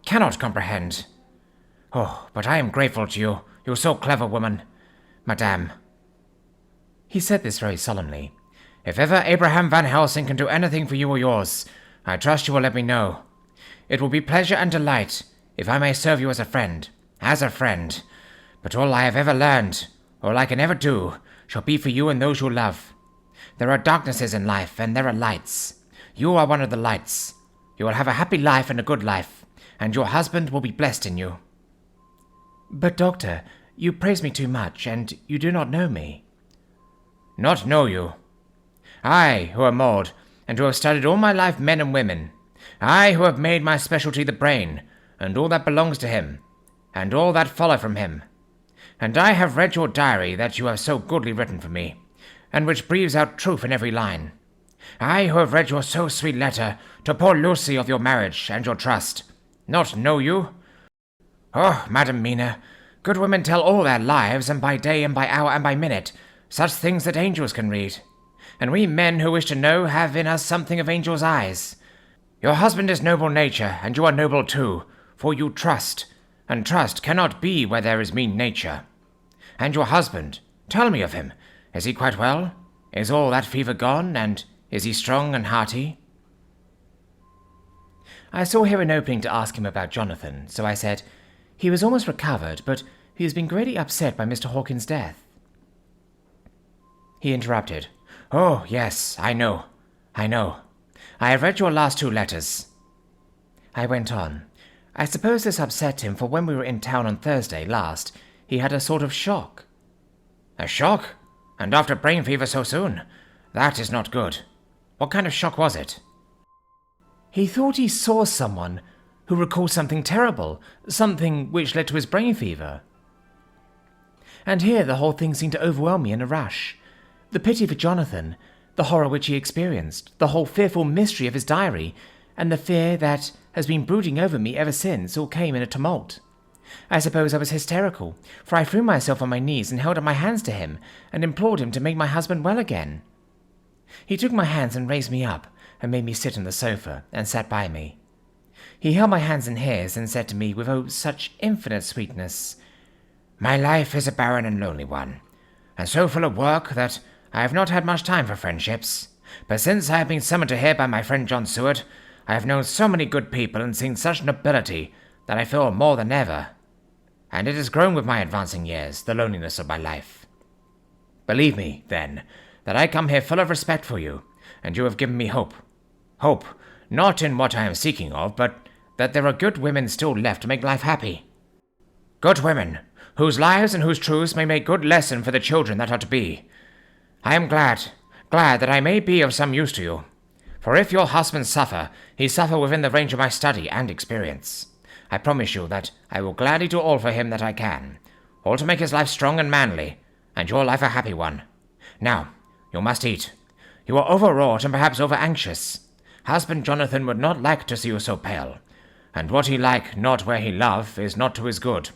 cannot comprehend. Oh, but I am grateful to you, you so clever woman, Madame. He said this very solemnly. If ever Abraham Van Helsing can do anything for you or yours, I trust you will let me know. It will be pleasure and delight if I may serve you as a friend, but all I have ever learned, all I can ever do, shall be for you and those you love. There are darknesses in life, and there are lights. You are one of the lights. You will have a happy life and a good life, and your husband will be blessed in you. But, Doctor, you praise me too much, and you do not know me. Not know you? I, who am old, and who have studied all my life men and women. I, who have made my specialty the brain, and all that belongs to him, and all that follow from him. And I have read your diary that you have so goodly written for me, and which breathes out truth in every line. I, who have read your so sweet letter to poor Lucy of your marriage and your trust, not know you? Oh, Madam Mina, good women tell all their lives, and by day and by hour and by minute, such things that angels can read. And we men who wish to know have in us something of angels' eyes. Your husband is noble nature, and you are noble too, for you trust, and trust cannot be where there is mean nature. And your husband, tell me of him. Is he quite well? Is all that fever gone, and is he strong and hearty? I saw here an opening to ask him about Jonathan, so I said, he was almost recovered, but he has been greatly upset by Mr. Hawkins' death. He interrupted. "Oh, yes, I know. I have read your last 2 letters." I went on. I suppose this upset him, for when we were in town on Thursday last, he had a sort of shock. A shock? And after brain fever so soon? That is not good. What kind of shock was it? He thought he saw someone who recalled something terrible, something which led to his brain fever. And here the whole thing seemed to overwhelm me in a rush. The pity for Jonathan, the horror which he experienced, the whole fearful mystery of his diary, and the fear that has been brooding over me ever since, all came in a tumult. I suppose I was hysterical, for I threw myself on my knees and held up my hands to him, and implored him to make my husband well again. He took my hands and raised me up, and made me sit on the sofa, and sat by me. He held my hands in his, and said to me with such infinite sweetness, "My life is a barren and lonely one, and so full of work that I have not had much time for friendships. But since I have been summoned to here by my friend John Seward, I have known so many good people and seen such nobility that I feel more than ever. And it has grown with my advancing years, the loneliness of my life. Believe me, then, that I come here full of respect for you, and you have given me hope. Hope, not in what I am seeking of, but that there are good women still left to make life happy. Good women, whose lives and whose truths may make good lesson for the children that are to be. I am glad that I may be of some use to you. For if your husband suffer, he suffer within the range of my study and experience. I promise you that I will gladly do all for him that I can, all to make his life strong and manly, and your life a happy one. Now, you must eat. You are overwrought and perhaps over-anxious. Husband Jonathan would not like to see you so pale, and what he like not where he love is not to his good.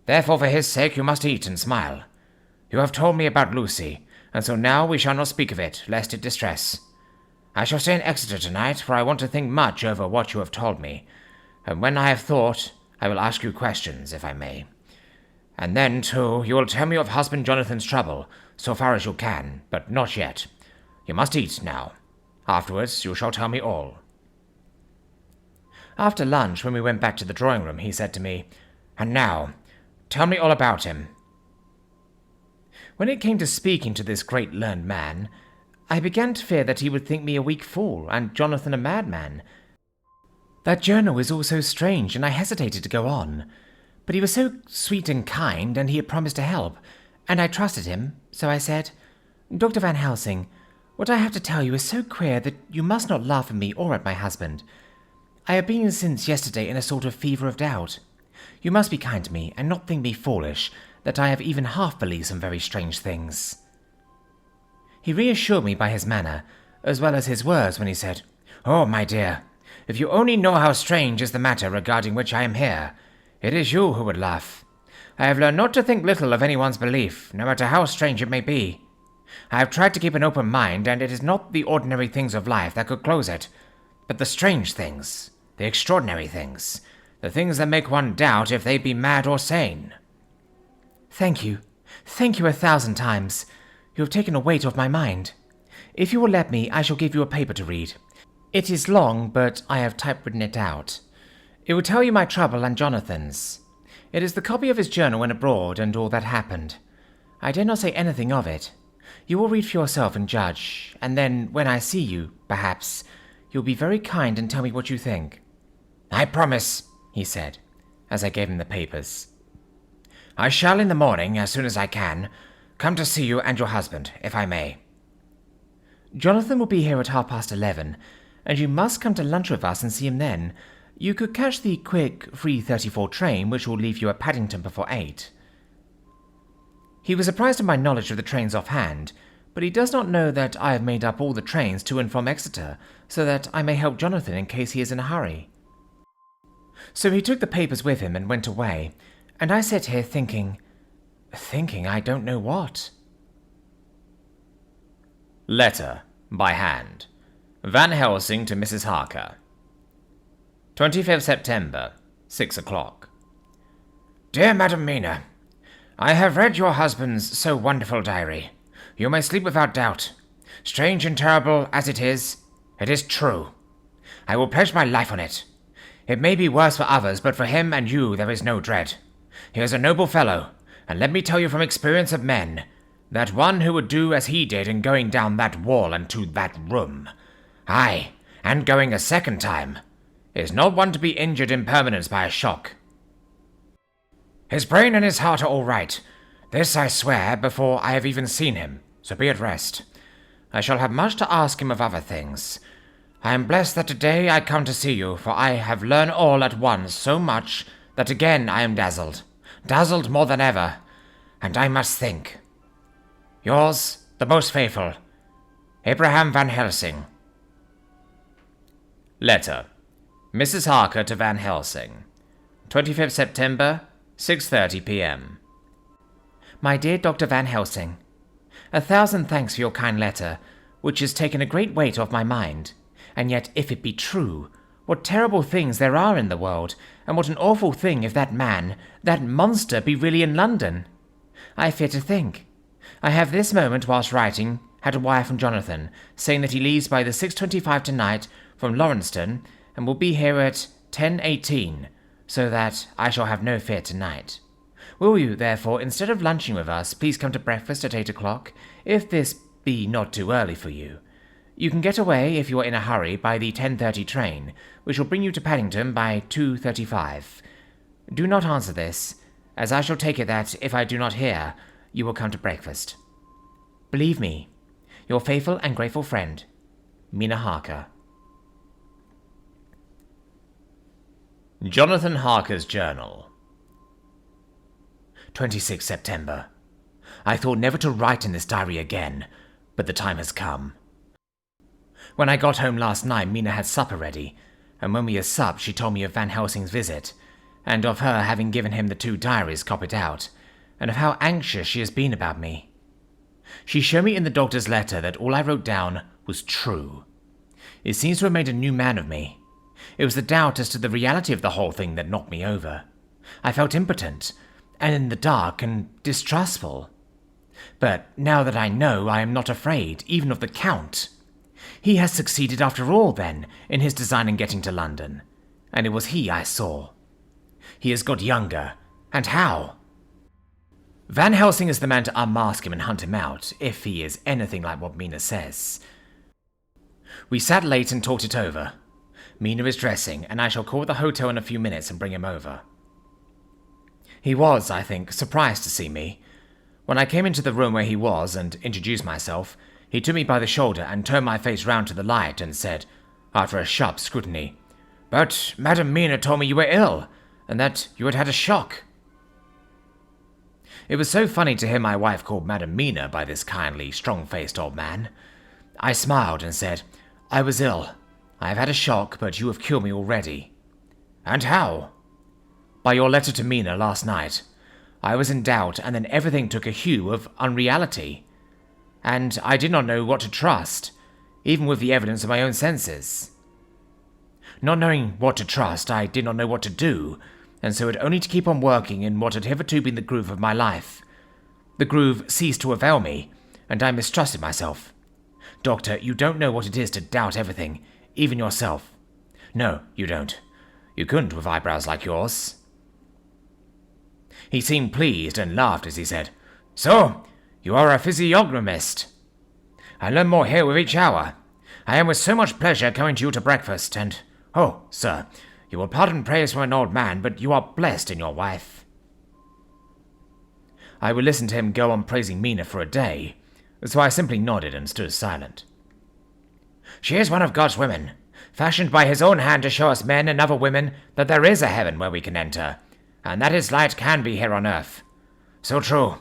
Therefore for his sake you must eat and smile. You have told me about Lucy, and so now we shall not speak of it, lest it distress. I shall stay in Exeter tonight, for I want to think much over what you have told me, and when I have thought, I will ask you questions, if I may. And then, too, you will tell me of husband Jonathan's trouble, so far as you can, but not yet. You must eat now. Afterwards you shall tell me all." After lunch, when we went back to the drawing-room, he said to me, "And now, tell me all about him." When it came to speaking to this great learned man, I began to fear that he would think me a weak fool, and Jonathan a madman. That journal was all so strange, and I hesitated to go on. But he was so sweet and kind, and he had promised to help, and I trusted him, so I said, "Dr. Van Helsing, what I have to tell you is so queer that you must not laugh at me or at my husband. I have been since yesterday in a sort of fever of doubt. You must be kind to me, and not think me foolish, that I have even half believed some very strange things." He reassured me by his manner, as well as his words when he said, "Oh, my dear, if you only know how strange is the matter regarding which I am here, it is you who would laugh. I have learned not to think little of anyone's belief, no matter how strange it may be. I have tried to keep an open mind, and it is not the ordinary things of life that could close it, but the strange things, the extraordinary things, the things that make one doubt if they be mad or sane." Thank you 1,000 times. You have taken a weight off my mind. If you will let me, I shall give you a paper to read. It is long, but I have typewritten it out. It will tell you my trouble and Jonathan's. It is the copy of his journal when abroad and all that happened. I dare not say anything of it. You will read for yourself and judge, and then, when I see you, perhaps, you'll be very kind and tell me what you think." "I promise," he said, as I gave him the papers. "I shall in the morning, as soon as I can, come to see you and your husband, if I may." "Jonathan will be here at 11:30, and you must come to lunch with us and see him then. You could catch the quick 3:34 train, which will leave you at Paddington before 8. He was surprised at my knowledge of the trains offhand, but he does not know that I have made up all the trains to and from Exeter, so that I may help Jonathan in case he is in a hurry. So he took the papers with him and went away, and I sat here thinking I don't know what. Letter by hand. Van Helsing to Mrs. Harker. 25th September, 6 o'clock. Dear Madam Mina, I have read your husband's so wonderful diary. You may sleep without doubt. Strange and terrible as it is true. I will pledge my life on it. It may be worse for others, but for him and you there is no dread. He is a noble fellow, and let me tell you from experience of men, That one who would do as he did in going down that wall and to that room, aye, and going a second time, is not one to be injured in permanence by a shock. His brain and his heart are all right. This I swear before I have even seen him, so be at rest. I shall have much to ask him of other things. I am blessed that today I come to see you, for I have learned all at once so much that again I am dazzled more than ever, and I must think. Yours, the most faithful, Abraham Van Helsing. Letter. Mrs. Harker to Van Helsing. 25th September, 6:30 p.m. My dear Dr. Van Helsing, 1,000 thanks for your kind letter, which has taken a great weight off my mind. And yet, if it be true, what terrible things there are in the world, and what an awful thing if that man, that monster, be really in London. I fear to think. I have this moment, whilst writing, had a wire from Jonathan, saying that he leaves by the 6:25 tonight from Lawrencetown, and will be here at 10:18, so that I shall have no fear tonight. Will you, therefore, instead of lunching with us, please come to breakfast at 8 o'clock, if this be not too early for you? You can get away, if you are in a hurry, by the 10:30 train, which will bring you to Paddington by 2:35. Do not answer this, as I shall take it that, if I do not hear, you will come to breakfast. Believe me, your faithful and grateful friend, Mina Harker. Jonathan Harker's Journal. 26 September. I thought never to write in this diary again, but the time has come. When I got home last night, Mina had supper ready, and when we had supped, she told me of Van Helsing's visit, and of her having given him the 2 diaries copied out, and of how anxious she has been about me. She showed me in the doctor's letter that all I wrote down was true. It seems to have made a new man of me. It was the doubt as to the reality of the whole thing that knocked me over. I felt impotent, and in the dark, and distrustful. But now that I know, I am not afraid, even of the Count. He has succeeded after all, then, in his design in getting to London, and it was he I saw. He has got younger, and how? Van Helsing is the man to unmask him and hunt him out, if he is anything like what Mina says. We sat late and talked it over. Mina is dressing, and I shall call at the hotel in a few minutes and bring him over. He was, I think, surprised to see me. When I came into the room where he was and introduced myself, he took me by the shoulder and turned my face round to the light and said, after a sharp scrutiny, "But Madam Mina told me you were ill, and that you had had a shock." It was so funny to hear my wife called Madam Mina by this kindly, strong-faced old man. I smiled and said, "I was ill. I have had a shock, but you have cured me already." "And how?" "By your letter to Mina last night. I was in doubt, and then everything took a hue of unreality. And I did not know what to trust, even with the evidence of my own senses. Not knowing what to trust, I did not know what to do, and so had only to keep on working in what had hitherto been the groove of my life. The groove ceased to avail me, and I mistrusted myself. Doctor, you don't know what it is to doubt everything, even yourself. No, you don't. You couldn't with eyebrows like yours." He seemed pleased and laughed as he said, "So, you are a physiognomist. I learn more here with each hour. I am with so much pleasure coming to you to breakfast, and, oh, sir, you will pardon praise from an old man, but you are blessed in your wife." I would listen to him go on praising Mina for a day, so I simply nodded and stood silent. "She is one of God's women, fashioned by his own hand to show us men and other women that there is a heaven where we can enter, and that his light can be here on earth. So true,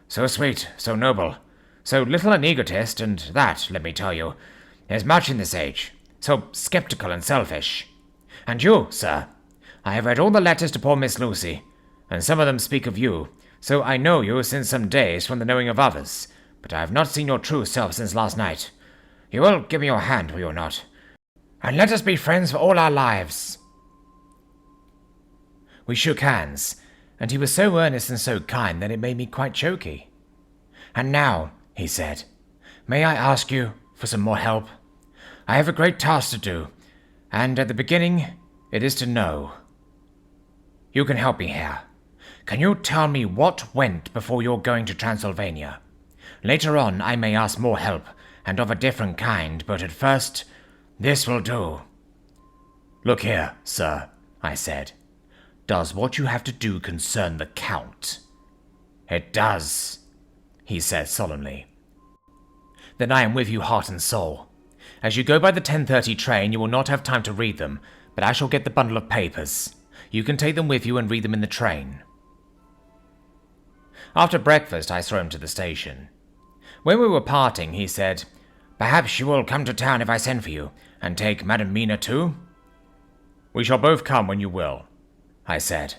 so sweet, so noble, so little an egotist, and that, let me tell you, is much in this age, so sceptical and selfish. And you, sir, I have read all the letters to poor Miss Lucy, and some of them speak of you, so I know you since some days from the knowing of others, but I have not seen your true self since last night. You will give me your hand, will you not? And let us be friends for all our lives." We shook hands, and he was so earnest and so kind that it made me quite choky. "And now," he said, "may I ask you for some more help? I have a great task to do, and at the beginning it is to know. You can help me here. Can you tell me what went before your going to Transylvania? Later on I may ask more help, and of a different kind, but at first, this will do." "Look here, sir," I said. "Does what you have to do concern the Count?" "It does," he said solemnly. "Then I am with you heart and soul. As you go by the 10:30 train, you will not have time to read them, but I shall get the bundle of papers. You can take them with you and read them in the train." After breakfast, I saw him to the station. When we were parting, he said, "Perhaps you will come to town if I send for you, and take Madam Mina too?" "We shall both come when you will," I said.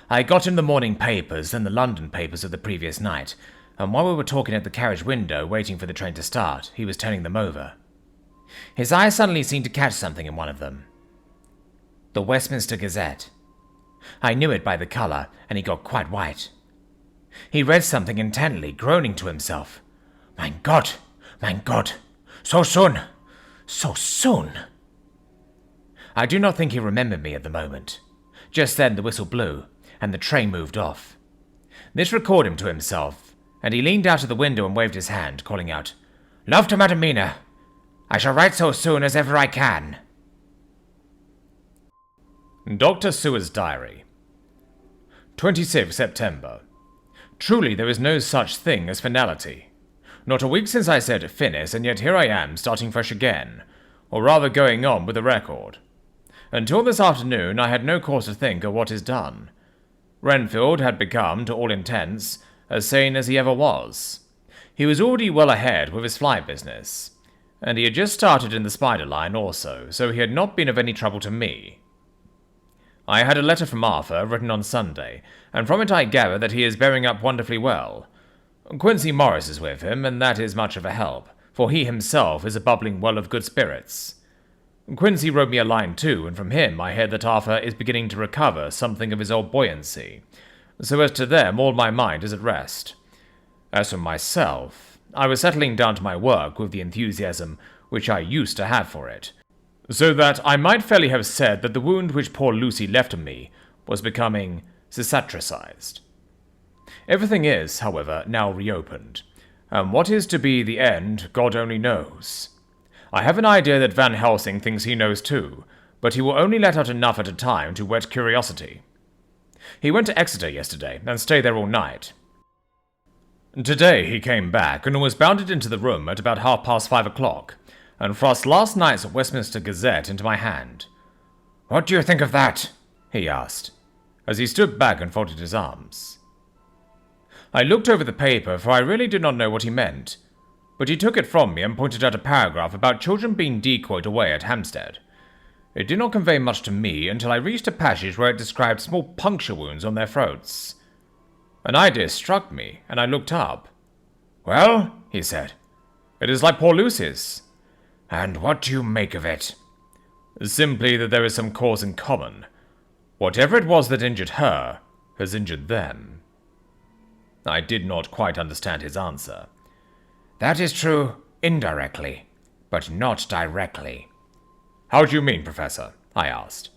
I got him the morning papers, then the London papers of the previous night, and while we were talking at the carriage window, waiting for the train to start, he was turning them over. His eye suddenly seemed to catch something in one of them. The Westminster Gazette. I knew it by the colour, and he got quite white. He read something intently, groaning to himself. Mein Gott! Mein Gott! So soon! So soon! I do not think he remembered me at the moment. Just then the whistle blew, and the train moved off. This recalled him to himself, and he leaned out of the window and waved his hand, calling out, "Love to Madam Mina! I shall write so soon as ever I can." Dr. Seward's Diary. 26 September. Truly there is no such thing as finality. Not a week since I said finis, and yet here I am, starting fresh again, or rather going on with the record. Until this afternoon I had no cause to think of what is done. Renfield had become, to all intents, as sane as he ever was. He was already well ahead with his fly business, and he had just started in the spider line also, so he had not been of any trouble to me. I had a letter from Arthur, written on Sunday, and from it I gather that he is bearing up wonderfully well. Quincy Morris is with him, and that is much of a help, for he himself is a bubbling well of good spirits. Quincy wrote me a line too, and from him I hear that Arthur is beginning to recover something of his old buoyancy. So as to them, all my mind is at rest. As for myself, I was settling down to my work with the enthusiasm which I used to have for it, so that I might fairly have said that the wound which poor Lucy left on me was becoming cicatricized. Everything is, however, now reopened, and what is to be the end, God only knows. I have an idea that Van Helsing thinks he knows too, but he will only let out enough at a time to whet curiosity. He went to Exeter yesterday, and stayed there all night. Today he came back, and was bounded into the room at about 5:30, and thrust last night's Westminster Gazette into my hand. "What do you think of that?" he asked, as he stood back and folded his arms. I looked over the paper, for I really did not know what he meant, but he took it from me and pointed out a paragraph about children being decoyed away at Hampstead. It did not convey much to me until I reached a passage where it described small puncture wounds on their throats. An idea struck me, and I looked up. "Well," he said, "it is like poor Lucy's." "And what do you make of it?" "Simply that there is some cause in common. Whatever it was that injured her has injured them." I did not quite understand his answer. "That is true indirectly, but not directly." "How do you mean, Professor?" I asked.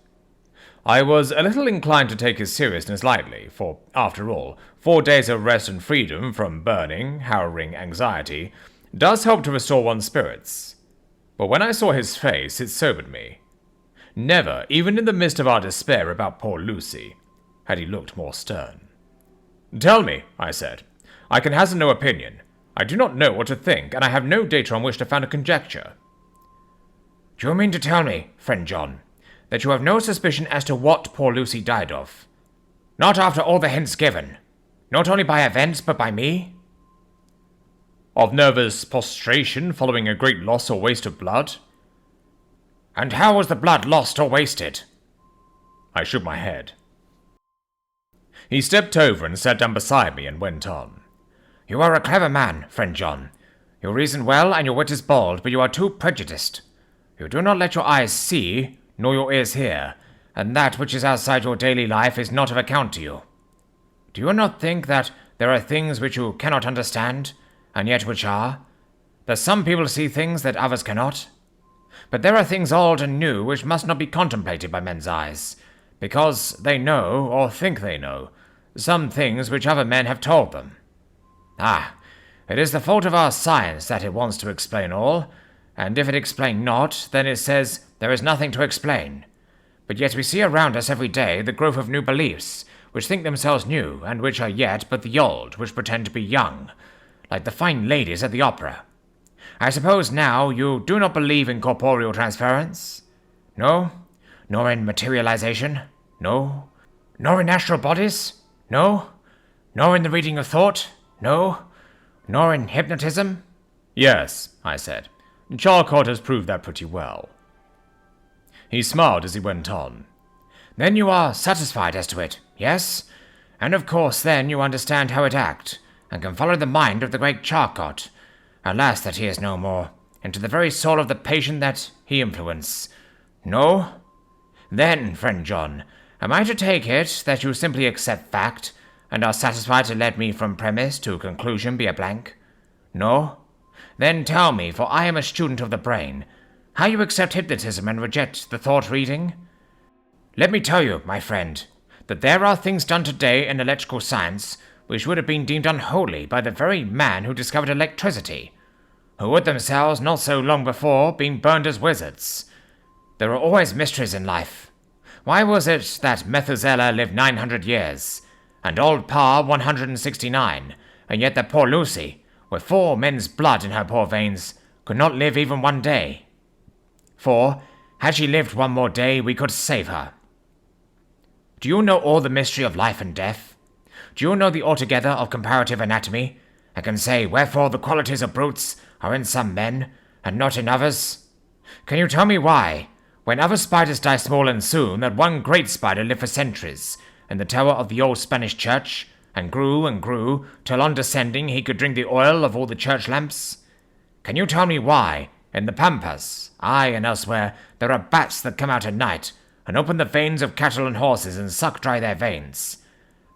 I was a little inclined to take his seriousness lightly, for, after all, 4 days of rest and freedom from burning, harrowing anxiety does help to restore one's spirits. But when I saw his face, it sobered me. Never, even in the midst of our despair about poor Lucy, had he looked more stern. "Tell me," I said. "I can hazard no opinion. I do not know what to think, and I have no data on which to found a conjecture." "Do you mean to tell me, friend John, that you have no suspicion as to what poor Lucy died of? Not after all the hints given? Not only by events, but by me?" "Of nervous prostration following a great loss or waste of blood." "And how was the blood lost or wasted?" I shook my head. He stepped over and sat down beside me and went on. "You are a clever man, friend John. You reason well and your wit is bold, but you are too prejudiced. You do not let your eyes see, nor your ears hear, and that which is outside your daily life is not of account to you. Do you not think that there are things which you cannot understand, and yet which are? That some people see things that others cannot? But there are things old and new which must not be contemplated by men's eyes, because they know, or think they know, some things which other men have told them. Ah, It is the fault of our science that it wants to explain all, and if it explain not, then it says there is nothing to explain. But yet we see around us every day the growth of new beliefs, which think themselves new, and which are yet but the old, which pretend to be young, like the fine ladies at the opera. I suppose now you do not believe in corporeal transference? No? Nor in materialization? No? Nor in astral bodies? No? Nor in the reading of thought? No? Nor in hypnotism? Yes, I said. Charcot has proved that pretty well. He smiled as he went on. Then you are satisfied as to it, yes? And of course then you understand how it acts, and can follow the mind of the great Charcot, alas that he is no more, into the very soul of the patient that he influenced. No? Then, friend John, am I to take it that you simply accept fact, and are satisfied to let me from premise to conclusion be a blank? No? Then tell me, for I am a student of the brain, how you accept hypnotism and reject the thought reading? Let me tell you, my friend, that there are things done today in electrical science which would have been deemed unholy by the very man who discovered electricity, who would themselves not so long before been burned as wizards. There are always mysteries in life. Why was it that Methuselah lived 900 years, and old Pa 169, and yet that poor Lucy, with 4 men's blood in her poor veins, could not live even one day? For, had she lived one more day, we could save her. Do you know all the mystery of life and death? Do you know the altogether of comparative anatomy, and can say wherefore the qualities of brutes are in some men, and not in others? Can you tell me why, when other spiders die small and soon, that one great spider lived for centuries in the tower of the old Spanish church, and grew, till on descending he could drink the oil of all the church lamps? Can you tell me why, in the Pampas, aye, and elsewhere, there are bats that come out at night, and open the veins of cattle and horses, and suck dry their veins?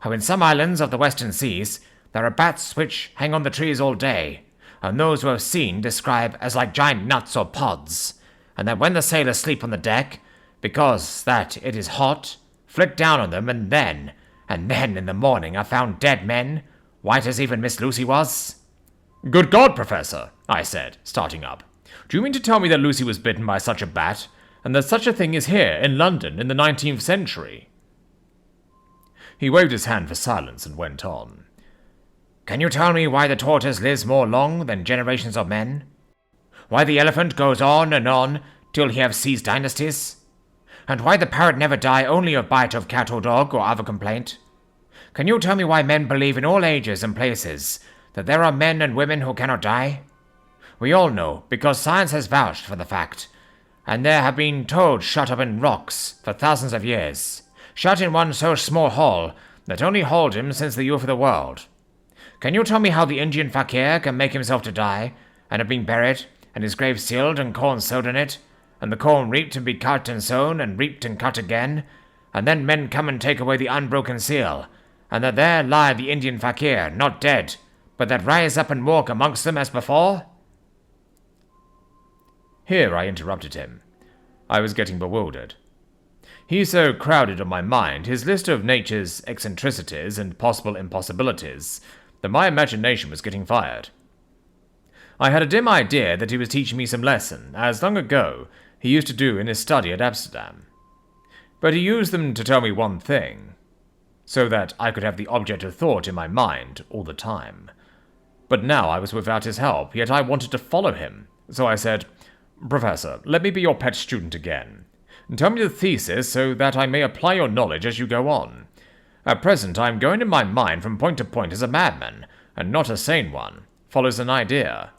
How in some islands of the western seas, there are bats which hang on the trees all day, and those who have seen describe as like giant nuts or pods, and that when the sailors sleep on the deck, because that it is hot, flick down on them, and then in the morning are found dead men, white as even Miss Lucy was? Good God, Professor, I said, starting up. Do you mean to tell me that Lucy was bitten by such a bat, and that such a thing is here in London in the 19th century? He waved his hand for silence and went on. Can you tell me why the tortoise lives more long than generations of men? Why the elephant goes on and on till he have seized dynasties? And why the parrot never die only of bite of cat or dog or other complaint? Can you tell me why men believe in all ages and places that there are men and women who cannot die? We all know, because science has vouched for the fact, and there have been toads shut up in rocks for thousands of years, shut in one so small hole that only hold him since the youth of the world. Can you tell me how the Indian fakir can make himself to die, and have been buried, and his grave sealed, and corn sowed in it, and the corn reaped and be cut and sown, and reaped and cut again, and then men come and take away the unbroken seal, and that there lie the Indian fakir, not dead, but that rise up and walk amongst them as before? Here I interrupted him. I was getting bewildered. He so crowded on my mind his list of nature's eccentricities and possible impossibilities that my imagination was getting fired. I had a dim idea that he was teaching me some lesson, as long ago he used to do in his study at Amsterdam. But he used them to tell me one thing, so that I could have the object of thought in my mind all the time. But now I was without his help, yet I wanted to follow him, so I said, Professor, let me be your pet student again. Tell me the thesis so that I may apply your knowledge as you go on. At present I am going in my mind from point to point as a madman, and not a sane one, follows an idea.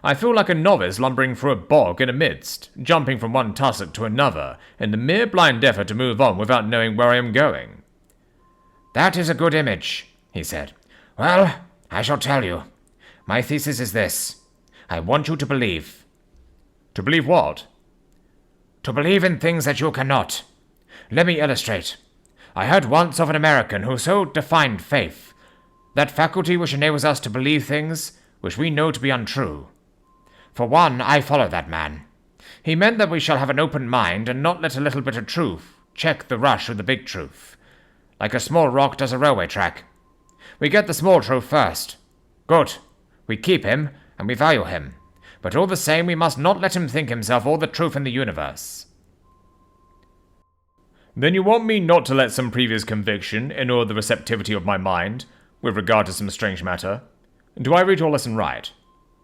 I feel like a novice lumbering through a bog in a mist, jumping from one tussock to another, in the mere blind effort to move on without knowing where I am going. That is a good image, he said. Well, I shall tell you. My thesis is this. I want you to believe. To believe what? To believe in things that you cannot. Let me illustrate. I heard once of an American who so defined faith, that faculty which enables us to believe things which we know to be untrue. For one, I follow that man. He meant that we shall have an open mind and not let a little bit of truth check the rush of the big truth, like a small rock does a railway track. We get the small truth first. Good. We keep him, and we value him. But all the same, we must not let him think himself all the truth in the universe. Then you want me not to let some previous conviction inure the receptivity of my mind, with regard to some strange matter? Do I read your lesson right?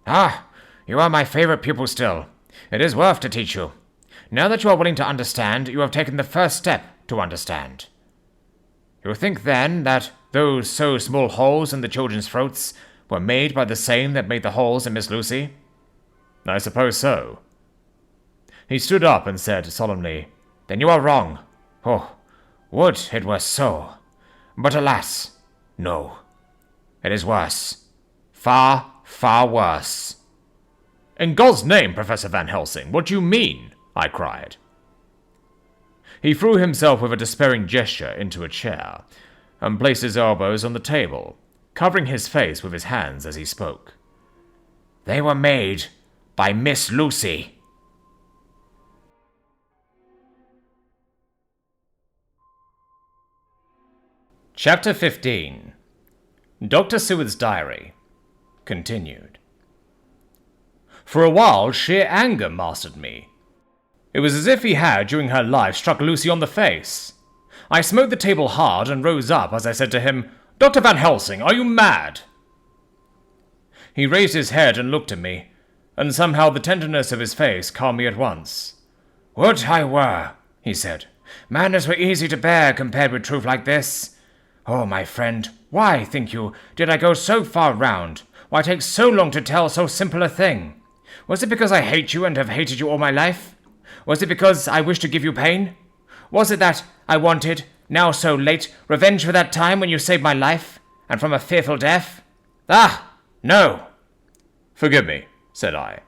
Ah, you are my favorite pupil still. It is worth to teach you. Now that you are willing to understand, you have taken the first step to understand. You think then that those so small holes in the children's throats were made by the same that made the holes in Miss Lucy? I suppose so. He stood up and said solemnly, Then you are wrong. Oh, would it were so. But alas, no. It is worse. Far, far worse. In God's name, Professor Van Helsing, what do you mean? I cried. He threw himself with a despairing gesture into a chair, and placed his elbows on the table, covering his face with his hands as he spoke. They were made by Miss Lucy. Chapter 15. Dr. Seward's Diary. Continued. For a while, sheer anger mastered me. It was as if he had, during her life, struck Lucy on the face. I smote the table hard and rose up as I said to him, Dr. Van Helsing, are you mad? He raised his head and looked at me, and somehow the tenderness of his face calmed me at once. Would I were, he said. Manners were easy to bear compared with truth like this. Oh, my friend, why, think you, did I go so far round? Why take so long to tell so simple a thing? Was it because I hate you and have hated you all my life? Was it because I wished to give you pain? Was it that I wanted, now so late, revenge for that time when you saved my life, and from a fearful death? Ah, no. Forgive me, said I.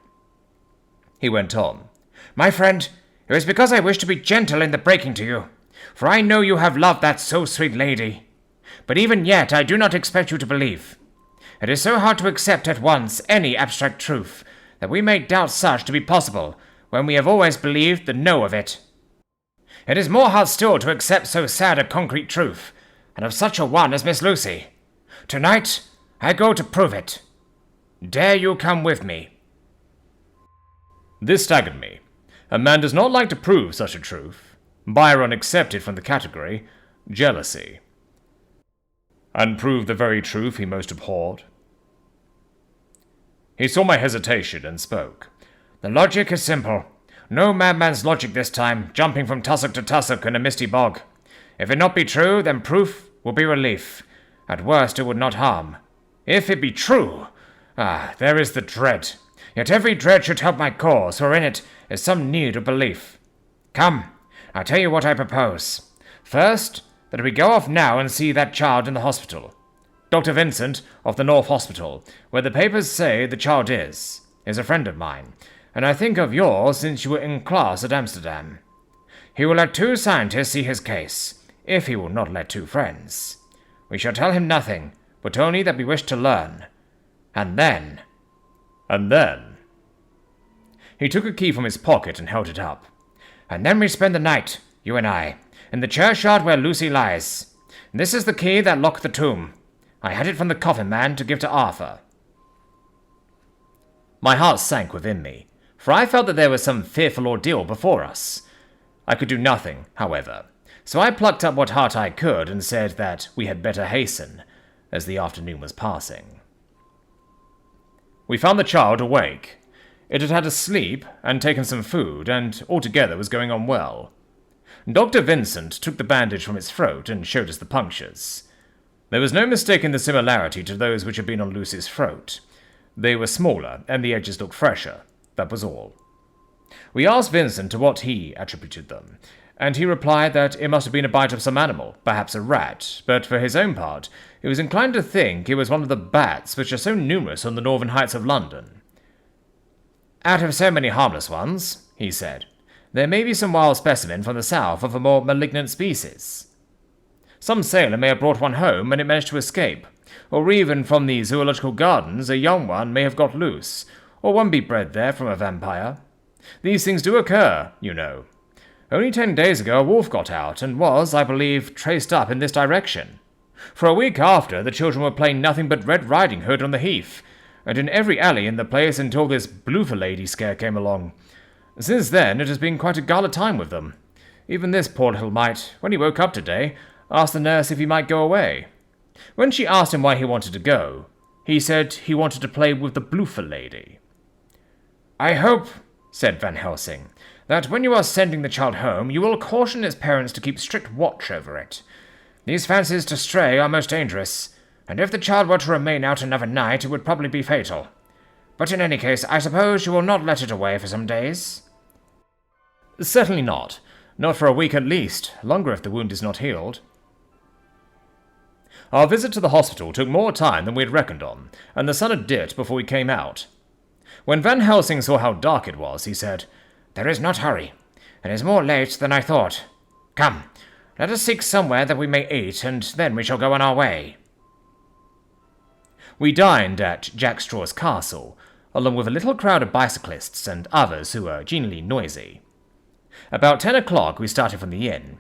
He went on. My friend, it was because I wished to be gentle in the breaking to you, for I know you have loved that so sweet lady. But even yet I do not expect you to believe. It is so hard to accept at once any abstract truth, that we may doubt such to be possible, when we have always believed the no of it. It is more hard still to accept so sad a concrete truth, and of such a one as Miss Lucy. Tonight, I go to prove it. Dare you come with me? This staggered me. A man does not like to prove such a truth. Byron accepted from the category, jealousy. And prove the very truth he most abhorred. He saw my hesitation and spoke. The logic is simple. No madman's logic this time, jumping from tussock to tussock in a misty bog. If it not be true, then proof will be relief. At worst, it would not harm. If it be true, there is the dread. Yet every dread should help my cause, for in it is some need of belief. Come, I'll tell you what I propose. First, that we go off now and see that child in the hospital. Dr. Vincent, of the North Hospital, where the papers say the child is a friend of mine, and I think of yours since you were in class at Amsterdam. He will let 2 scientists see his case, if he will not let 2 friends. We shall tell him nothing, but only that we wish to learn. And then... He took a key from his pocket and held it up. And then we spend the night, you and I, in the churchyard where Lucy lies. This is the key that locked the tomb. I had it from the coffin man to give to Arthur. My heart sank within me, for I felt that there was some fearful ordeal before us. I could do nothing, however, so I plucked up what heart I could and said that we had better hasten, as the afternoon was passing. We found the child awake. It had had a sleep and taken some food, and altogether was going on well. Dr. Vincent took the bandage from its throat and showed us the punctures. There was no mistaking the similarity to those which had been on Lucy's throat. They were smaller, and the edges looked fresher. That was all. We asked Vincent to what he attributed them, and he replied that it must have been a bite of some animal, perhaps a rat, but for his own part, he was inclined to think it was one of the bats which are so numerous on the northern heights of London. Out of so many harmless ones, he said, there may be some wild specimen from the south of a more malignant species. Some sailor may have brought one home and it managed to escape, or even from the zoological gardens a young one may have got loose, or one be bred there from a vampire. These things do occur, you know. Only 10 days ago a wolf got out, and was, I believe, traced up in this direction. For a week after, the children were playing nothing but Red Riding Hood on the heath, and in every alley in the place until this bloofer lady scare came along. Since then, it has been quite a gala time with them. Even this poor little mite, when he woke up today, asked the nurse if he might go away. When she asked him why he wanted to go, he said he wanted to play with the bloofer lady. "I hope," said Van Helsing, "that when you are sending the child home, you will caution its parents to keep strict watch over it. These fancies to stray are most dangerous, and if the child were to remain out another night, it would probably be fatal. But in any case, I suppose you will not let it away for some days?" "Certainly not. Not for a week at least, longer if the wound is not healed." Our visit to the hospital took more time than we had reckoned on, and the sun had dipped before we came out. When Van Helsing saw how dark it was, he said, "There is not hurry. It is more late than I thought. Come, let us seek somewhere that we may eat, and then we shall go on our way." We dined at Jack Straw's castle, along with a little crowd of bicyclists and others who were genially noisy. About 10 o'clock we started from the inn.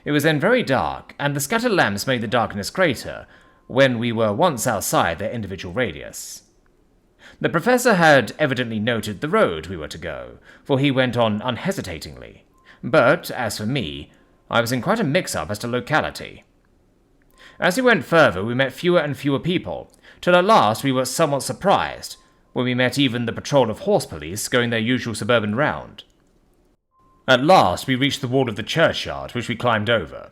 It was then very dark, and the scattered lamps made the darkness greater when we were once outside their individual radius. The professor had evidently noted the road we were to go, for he went on unhesitatingly. But, as for me, I was in quite a mix-up as to locality. As we went further, we met fewer and fewer people, till at last we were somewhat surprised when we met even the patrol of horse police going their usual suburban round. At last we reached the wall of the churchyard, which we climbed over.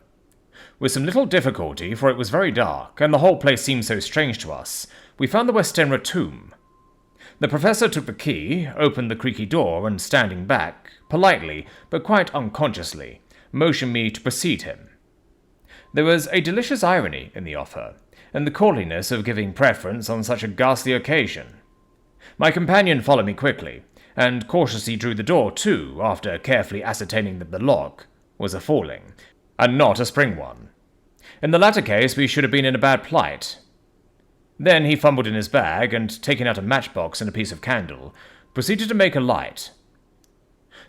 With some little difficulty, for it was very dark, and the whole place seemed so strange to us, we found the Westenra tomb. The professor took the key, opened the creaky door, and standing back, politely, but quite unconsciously, motioned me to precede him. There was a delicious irony in the offer, and the courtliness of giving preference on such a ghastly occasion. My companion followed me quickly, and cautiously drew the door to, after carefully ascertaining that the lock was a falling, and not a spring one. In the latter case, we should have been in a bad plight. Then he fumbled in his bag, and taking out a matchbox and a piece of candle, proceeded to make a light.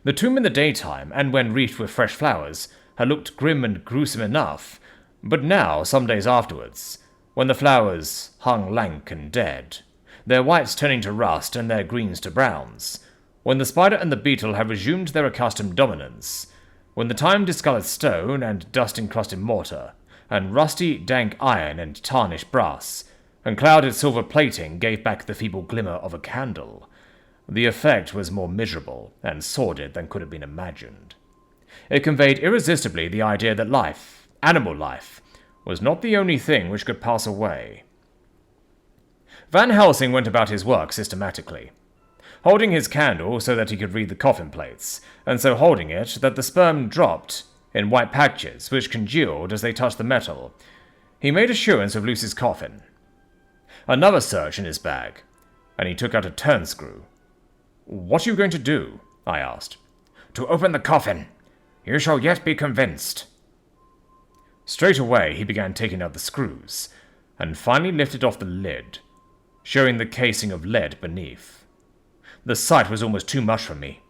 The tomb in the daytime, and when wreathed with fresh flowers, had looked grim and gruesome enough, but now, some days afterwards, when the flowers hung lank and dead, their whites turning to rust and their greens to browns, when the spider and the beetle have resumed their accustomed dominance, when the time-discoloured stone and dust-encrusted mortar, and rusty, dank iron and tarnished brass, and clouded silver plating gave back the feeble glimmer of a candle, the effect was more miserable and sordid than could have been imagined. It conveyed irresistibly the idea that life, animal life, was not the only thing which could pass away. Van Helsing went about his work systematically, holding his candle so that he could read the coffin plates, and so holding it that the sperm dropped in white patches which congealed as they touched the metal. He made assurance of Lucy's coffin. Another search in his bag, and he took out a turnscrew. "What are you going to do?" I asked. "To open the coffin. You shall yet be convinced." Straight away he began taking out the screws, and finally lifted off the lid, showing the casing of lead beneath. The sight was almost too much for me.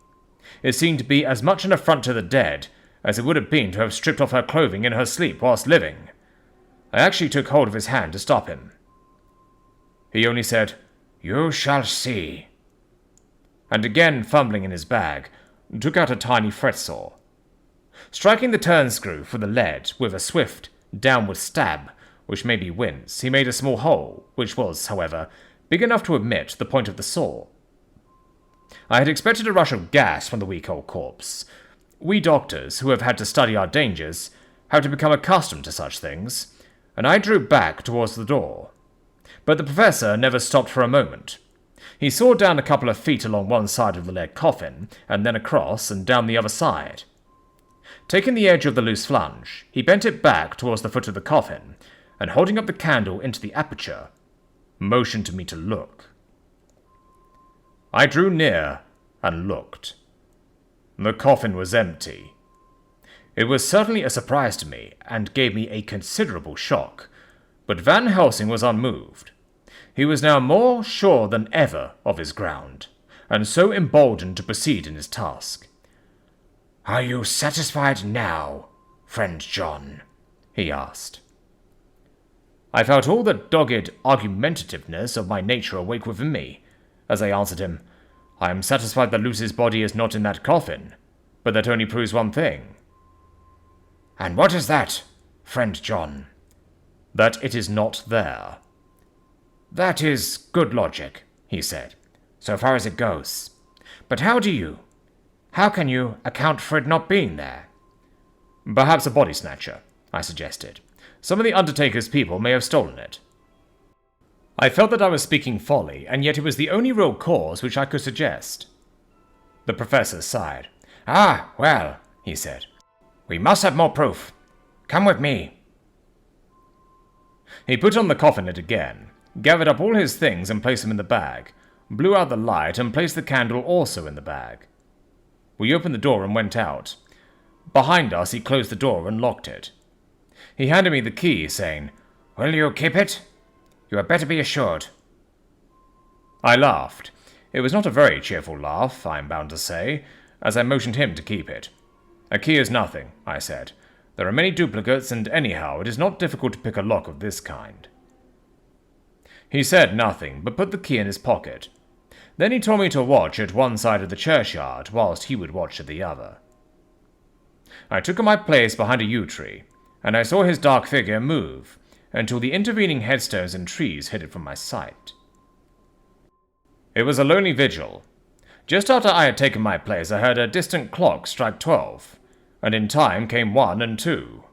It seemed to be as much an affront to the dead as it would have been to have stripped off her clothing in her sleep whilst living. I actually took hold of his hand to stop him. He only said, "You shall see," and again fumbling in his bag, took out a tiny fret saw. Striking the turnscrew for the lead with a swift, downward stab, which made me wince, he made a small hole, which was, however, big enough to admit the point of the saw. I had expected a rush of gas from the weak old corpse. We doctors, who have had to study our dangers, have to become accustomed to such things, and I drew back towards the door. But the professor never stopped for a moment. He sawed down a couple of feet along one side of the lead coffin, and then across and down the other side. Taking the edge of the loose flange, he bent it back towards the foot of the coffin, and holding up the candle into the aperture, motioned to me to look. I drew near and looked. The coffin was empty. It was certainly a surprise to me, and gave me a considerable shock, but Van Helsing was unmoved. He was now more sure than ever of his ground, and so emboldened to proceed in his task. "Are you satisfied now, friend John?" he asked. I felt all the dogged argumentativeness of my nature awake within me, as I answered him, I am satisfied that Lucy's body is not in that coffin, but that only proves one thing. And what is that, friend John? That it is not there. That is good logic, he said, so far as it goes. But how can you account for it not being there? Perhaps a body snatcher, I suggested. Some of the Undertaker's people may have stolen it. I felt that I was speaking folly, and yet it was the only real cause which I could suggest. The professor sighed. Ah, well, he said, we must have more proof. Come with me. He put on the coffin lid again, gathered up all his things and placed them in the bag, blew out the light and placed the candle also in the bag. We opened the door and went out. Behind us he closed the door and locked it. He handed me the key, saying, Will you keep it? You had better be assured. I laughed. It was not a very cheerful laugh, I am bound to say, as I motioned him to keep it. A key is nothing, I said. There are many duplicates, and anyhow, it is not difficult to pick a lock of this kind. He said nothing, but put the key in his pocket. Then he told me to watch at one side of the churchyard, whilst he would watch at the other. I took my place behind a yew tree, and I saw his dark figure move, until the intervening headstones and trees hid it from my sight. It was a lonely vigil. Just after I had taken my place, I heard a distant clock strike 12, and in time came 1 and 2.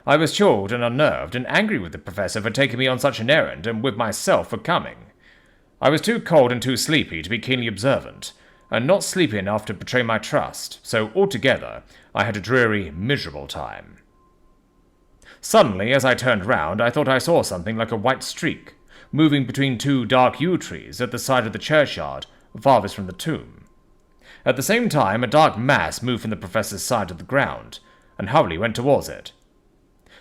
I was chilled and unnerved, and angry with the professor for taking me on such an errand, and with myself for coming. I was too cold and too sleepy to be keenly observant, and not sleepy enough to betray my trust, so altogether I had a dreary, miserable time. Suddenly, as I turned round, I thought I saw something like a white streak, moving between 2 dark yew trees at the side of the churchyard, farthest from the tomb. At the same time, a dark mass moved from the professor's side of the ground, and hurriedly went towards it.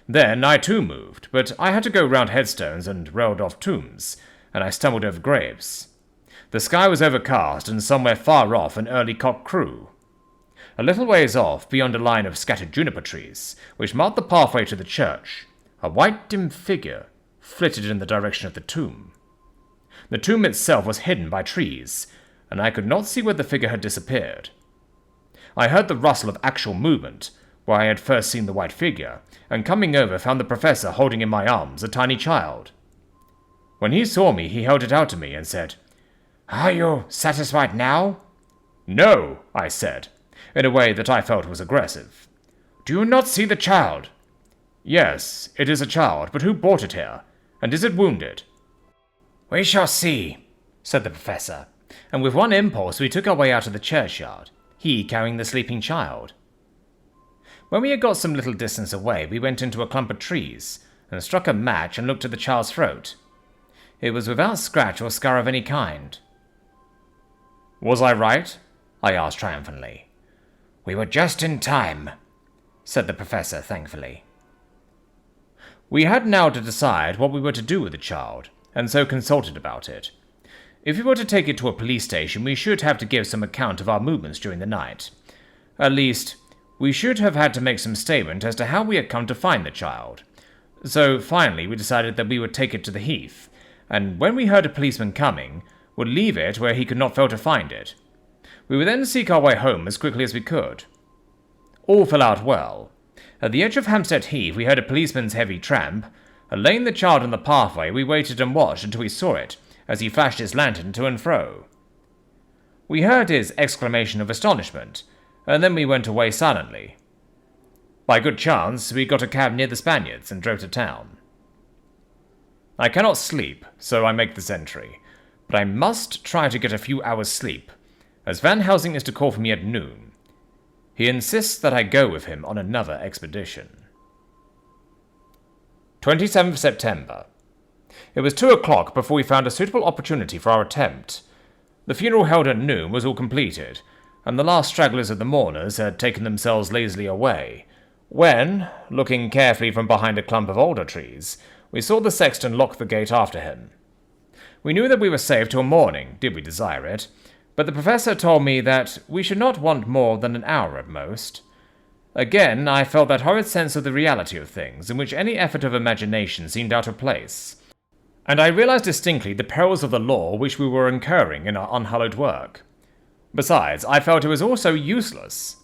Then I too moved, but I had to go round headstones and railed off tombs, and I stumbled over graves. The sky was overcast, and somewhere far off an early cock crew. A little ways off, beyond a line of scattered juniper trees, which marked the pathway to the church, a white dim figure flitted in the direction of the tomb. The tomb itself was hidden by trees, and I could not see where the figure had disappeared. I heard the rustle of actual movement, where I had first seen the white figure, and coming over found the professor holding in my arms a tiny child. When he saw me, he held it out to me and said, Are you satisfied now? No, I said, in a way that I felt was aggressive. Do you not see the child? Yes, it is a child, but who brought it here? And is it wounded? We shall see, said the professor, and with one impulse we took our way out of the churchyard, he carrying the sleeping child. When we had got some little distance away, we went into a clump of trees, and struck a match and looked at the child's throat. It was without scratch or scar of any kind. Was I right? I asked triumphantly. We were just in time, said the professor thankfully. We had now to decide what we were to do with the child, and so consulted about it. If we were to take it to a police station, we should have to give some account of our movements during the night. At least, we should have had to make some statement as to how we had come to find the child. So finally we decided that we would take it to the heath, and when we heard a policeman coming, would leave it where he could not fail to find it. We would then seek our way home as quickly as we could. All fell out well. At the edge of Hampstead Heath we heard a policeman's heavy tramp, and laying the child on the pathway we waited and watched until we saw it, as he flashed his lantern to and fro. We heard his exclamation of astonishment, and then we went away silently. By good chance, we got a cab near the Spaniards and drove to town. I cannot sleep, so I make this entry, but I must try to get a few hours' sleep, as Van Helsing is to call for me at noon. He insists that I go with him on another expedition. 27th September. It was 2 o'clock before we found a suitable opportunity for our attempt. The funeral held at noon was all completed, and the last stragglers of the mourners had taken themselves lazily away, when, looking carefully from behind a clump of alder trees, we saw the sexton lock the gate after him. We knew that we were safe till morning, did we desire it, but the professor told me that we should not want more than an hour at most. Again, I felt that horrid sense of the reality of things, in which any effort of imagination seemed out of place. And I realized distinctly the perils of the law which we were incurring in our unhallowed work. Besides, I felt it was also useless.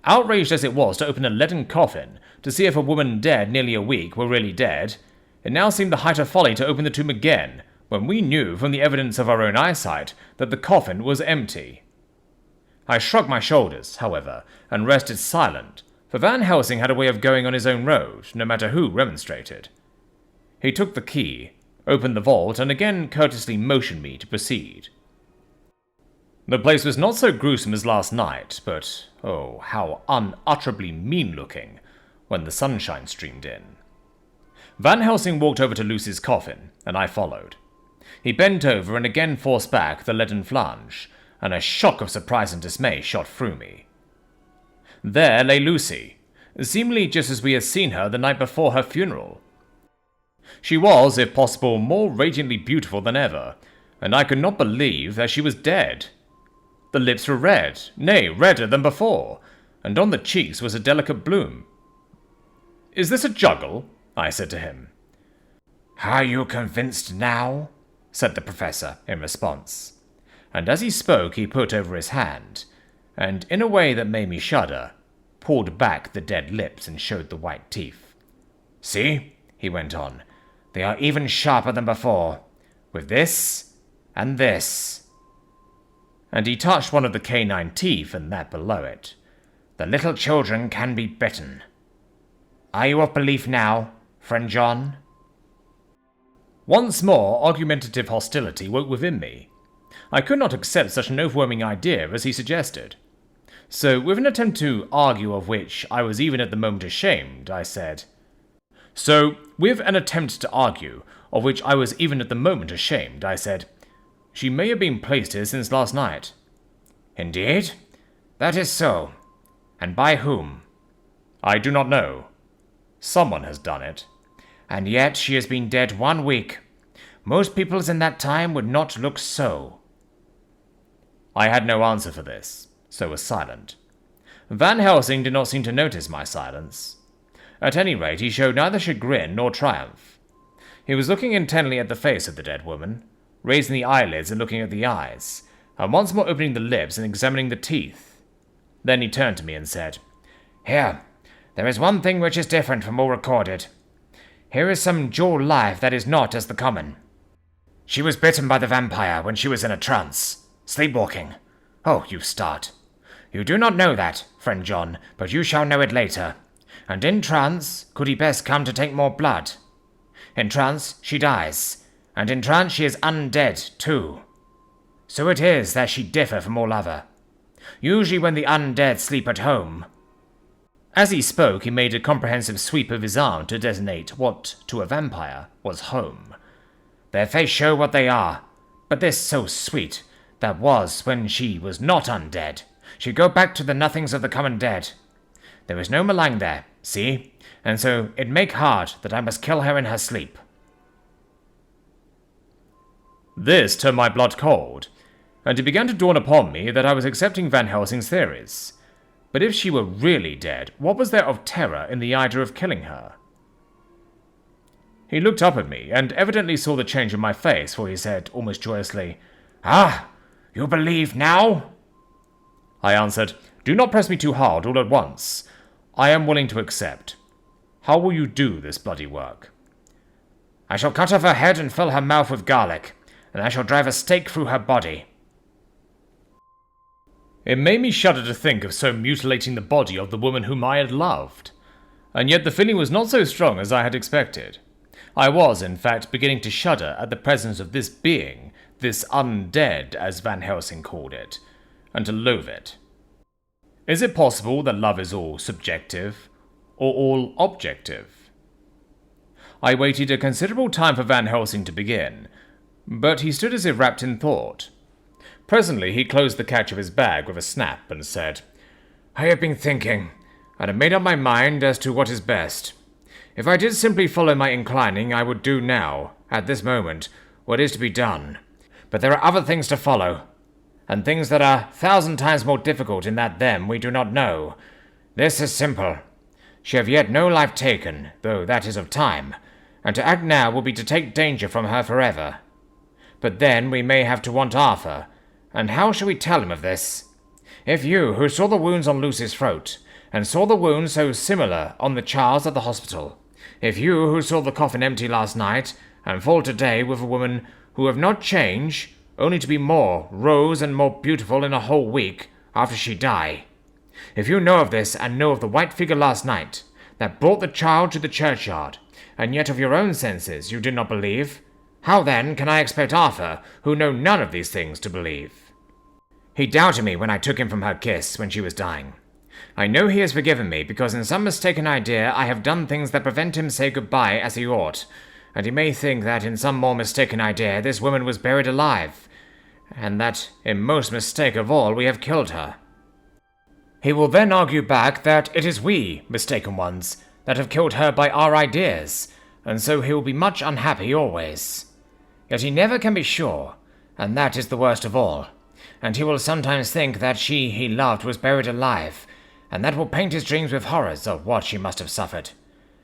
Outraged as it was to open a leaden coffin to see if a woman dead nearly a week were really dead, it now seemed the height of folly to open the tomb again, when we knew from the evidence of our own eyesight that the coffin was empty. I shrugged my shoulders, however, and rested silent, for Van Helsing had a way of going on his own road, no matter who remonstrated. He took the key, opened the vault, and again courteously motioned me to proceed. The place was not so gruesome as last night, but, oh, how unutterably mean-looking when the sunshine streamed in. Van Helsing walked over to Lucy's coffin, and I followed. He bent over and again forced back the leaden flange, and a shock of surprise and dismay shot through me. There lay Lucy, seemingly just as we had seen her the night before her funeral. She was, if possible, more radiantly beautiful than ever, and I could not believe that she was dead. The lips were red, nay, redder than before, and on the cheeks was a delicate bloom. "Is this a juggle?" I said to him. "Are you convinced now?" said the professor in response. And as he spoke, he put over his hand, and in a way that made me shudder, pulled back the dead lips and showed the white teeth. "See," he went on, "they are even sharper than before, with this and this." And he touched one of the canine teeth and that below it. "The little children can be bitten. Are you of belief now, friend John?" Once more, argumentative hostility woke within me. I could not accept such an overwhelming idea as he suggested. So, with an attempt to argue of which I was even at the moment ashamed, I said, "She may have been placed here since last night." "Indeed? That is so. And by whom?" "I do not know. Someone has done it." "And yet she has been dead 1 week. Most peoples in that time would not look so." I had no answer for this, so was silent. Van Helsing did not seem to notice my silence. At any rate, he showed neither chagrin nor triumph. He was looking intently at the face of the dead woman, raising the eyelids and looking at the eyes, and once more opening the lips and examining the teeth. Then he turned to me and said, "Here, there is one thing which is different from all recorded. Here is some dual life that is not as the common. She was bitten by the vampire when she was in a trance, sleepwalking. Oh, you start. You do not know that, friend John, but you shall know it later. And in trance, could he best come to take more blood? In trance, she dies, and in trance she is undead, too. So it is that she differ from all other. Usually when the undead sleep at home." As he spoke, he made a comprehensive sweep of his arm to designate what, to a vampire, was home. "Their face show what they are, but this so sweet, that was when she was not undead. She go back to the nothings of the common dead. There is no malign there, see, and so it make hard that I must kill her in her sleep." This turned my blood cold, and it began to dawn upon me that I was accepting Van Helsing's theories. But if she were really dead, what was there of terror in the idea of killing her? He looked up at me, and evidently saw the change in my face, for he said, almost joyously, "Ah, you believe now?" I answered, "Do not press me too hard all at once. I am willing to accept. How will you do this bloody work?" "I shall cut off her head and fill her mouth with garlic, and I shall drive a stake through her body." It made me shudder to think of so mutilating the body of the woman whom I had loved. And yet the feeling was not so strong as I had expected. I was, in fact, beginning to shudder at the presence of this being, this undead, as Van Helsing called it, and to loathe it. Is it possible that love is all subjective, or all objective? I waited a considerable time for Van Helsing to begin, but he stood as if wrapped in thought. Presently he closed the catch of his bag with a snap and said, "I have been thinking, and have made up my mind as to what is best. If I did simply follow my inclining, I would do now, at this moment, what is to be done. But there are other things to follow, and things that are 1,000 times more difficult in that them we do not know. This is simple. She have yet no life taken, though that is of time, and to act now will be to take danger from her forever. But then we may have to want Arthur, and how shall we tell him of this? If you, who saw the wounds on Lucy's throat, and saw the wounds so similar on the child's at the hospital, if you, who saw the coffin empty last night, and fall today with a woman who have not changed, only to be more rose and more beautiful in a whole week after she die, if you know of this, and know of the white figure last night, that brought the child to the churchyard, and yet of your own senses you did not believe, how then can I expect Arthur, who know none of these things, to believe? He doubted me when I took him from her kiss when she was dying. I know he has forgiven me, because in some mistaken idea I have done things that prevent him say goodbye as he ought, and he may think that in some more mistaken idea this woman was buried alive, and that in most mistake of all we have killed her. He will then argue back that it is we, mistaken ones, that have killed her by our ideas, and so he will be much unhappy always. Yet he never can be sure, and that is the worst of all, and he will sometimes think that she he loved was buried alive, and that will paint his dreams with horrors of what she must have suffered.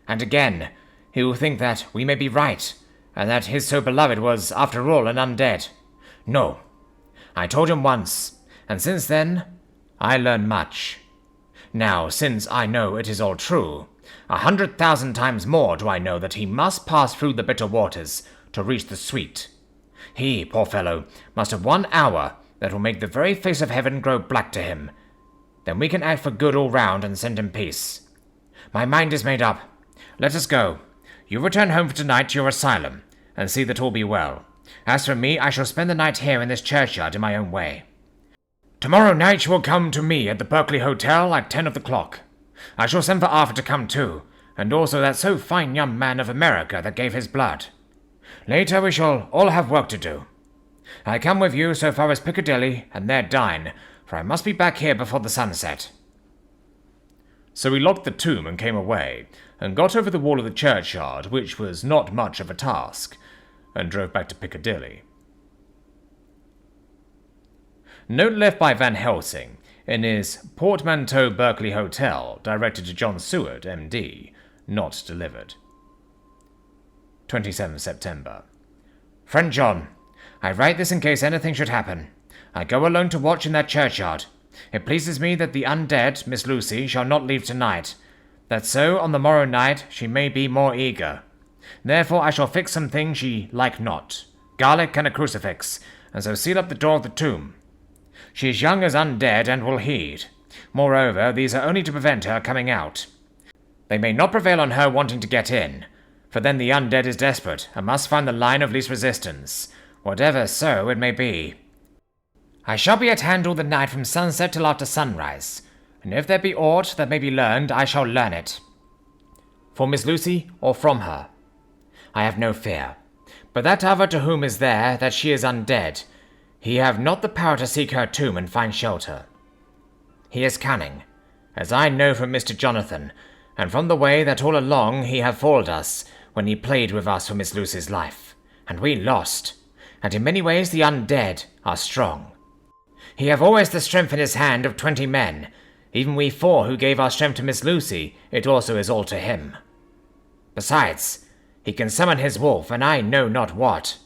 And again, he will think that we may be right, and that his so beloved was, after all, an undead. No, I told him once, and since then I learn much. Now, since I know it is all true, 100,000 times more do I know that he must pass through the bitter waters to reach the sweet. He, poor fellow, must have 1 hour that will make the very face of heaven grow black to him. Then we can act for good all round and send him peace. My mind is made up. Let us go. You return home for tonight to your asylum, and see that all be well. As for me, I shall spend the night here in this churchyard in my own way. Tomorrow night you will come to me at the Berkeley Hotel at 10 of the clock. I shall send for Arthur to come too, and also that so fine young man of America that gave his blood. Later we shall all have work to do. I come with you so far as Piccadilly, and there dine, for I must be back here before the sunset. So we locked the tomb and came away, and got over the wall of the churchyard, which was not much of a task, and drove back to Piccadilly. Note left by Van Helsing in his Portmanteau Berkeley Hotel, directed to John Seward, M.D., not delivered. 27 September. Friend John, I write this in case anything should happen. I go alone to watch in that churchyard. It pleases me that the undead, Miss Lucy, shall not leave tonight, that so on the morrow night she may be more eager. Therefore I shall fix some things she like not, garlic and a crucifix, and so seal up the door of the tomb. She is young as undead and will heed. Moreover, these are only to prevent her coming out. They may not prevail on her wanting to get in, for then the undead is desperate and must find the line of least resistance, whatever so it may be. I shall be at hand all the night from sunset till after sunrise, and if there be aught that may be learned, I shall learn it. For Miss Lucy, or from her, I have no fear. But that other to whom is there that she is undead, he have not the power to seek her tomb and find shelter. He is cunning, as I know from Mr. Jonathan, and from the way that all along he have fooled us when he played with us for Miss Lucy's life, and we lost, and in many ways the undead are strong. He have always the strength in his hand of 20 men, even we 4 who gave our strength to Miss Lucy, it also is all to him. Besides, he can summon his wolf, and I know not what.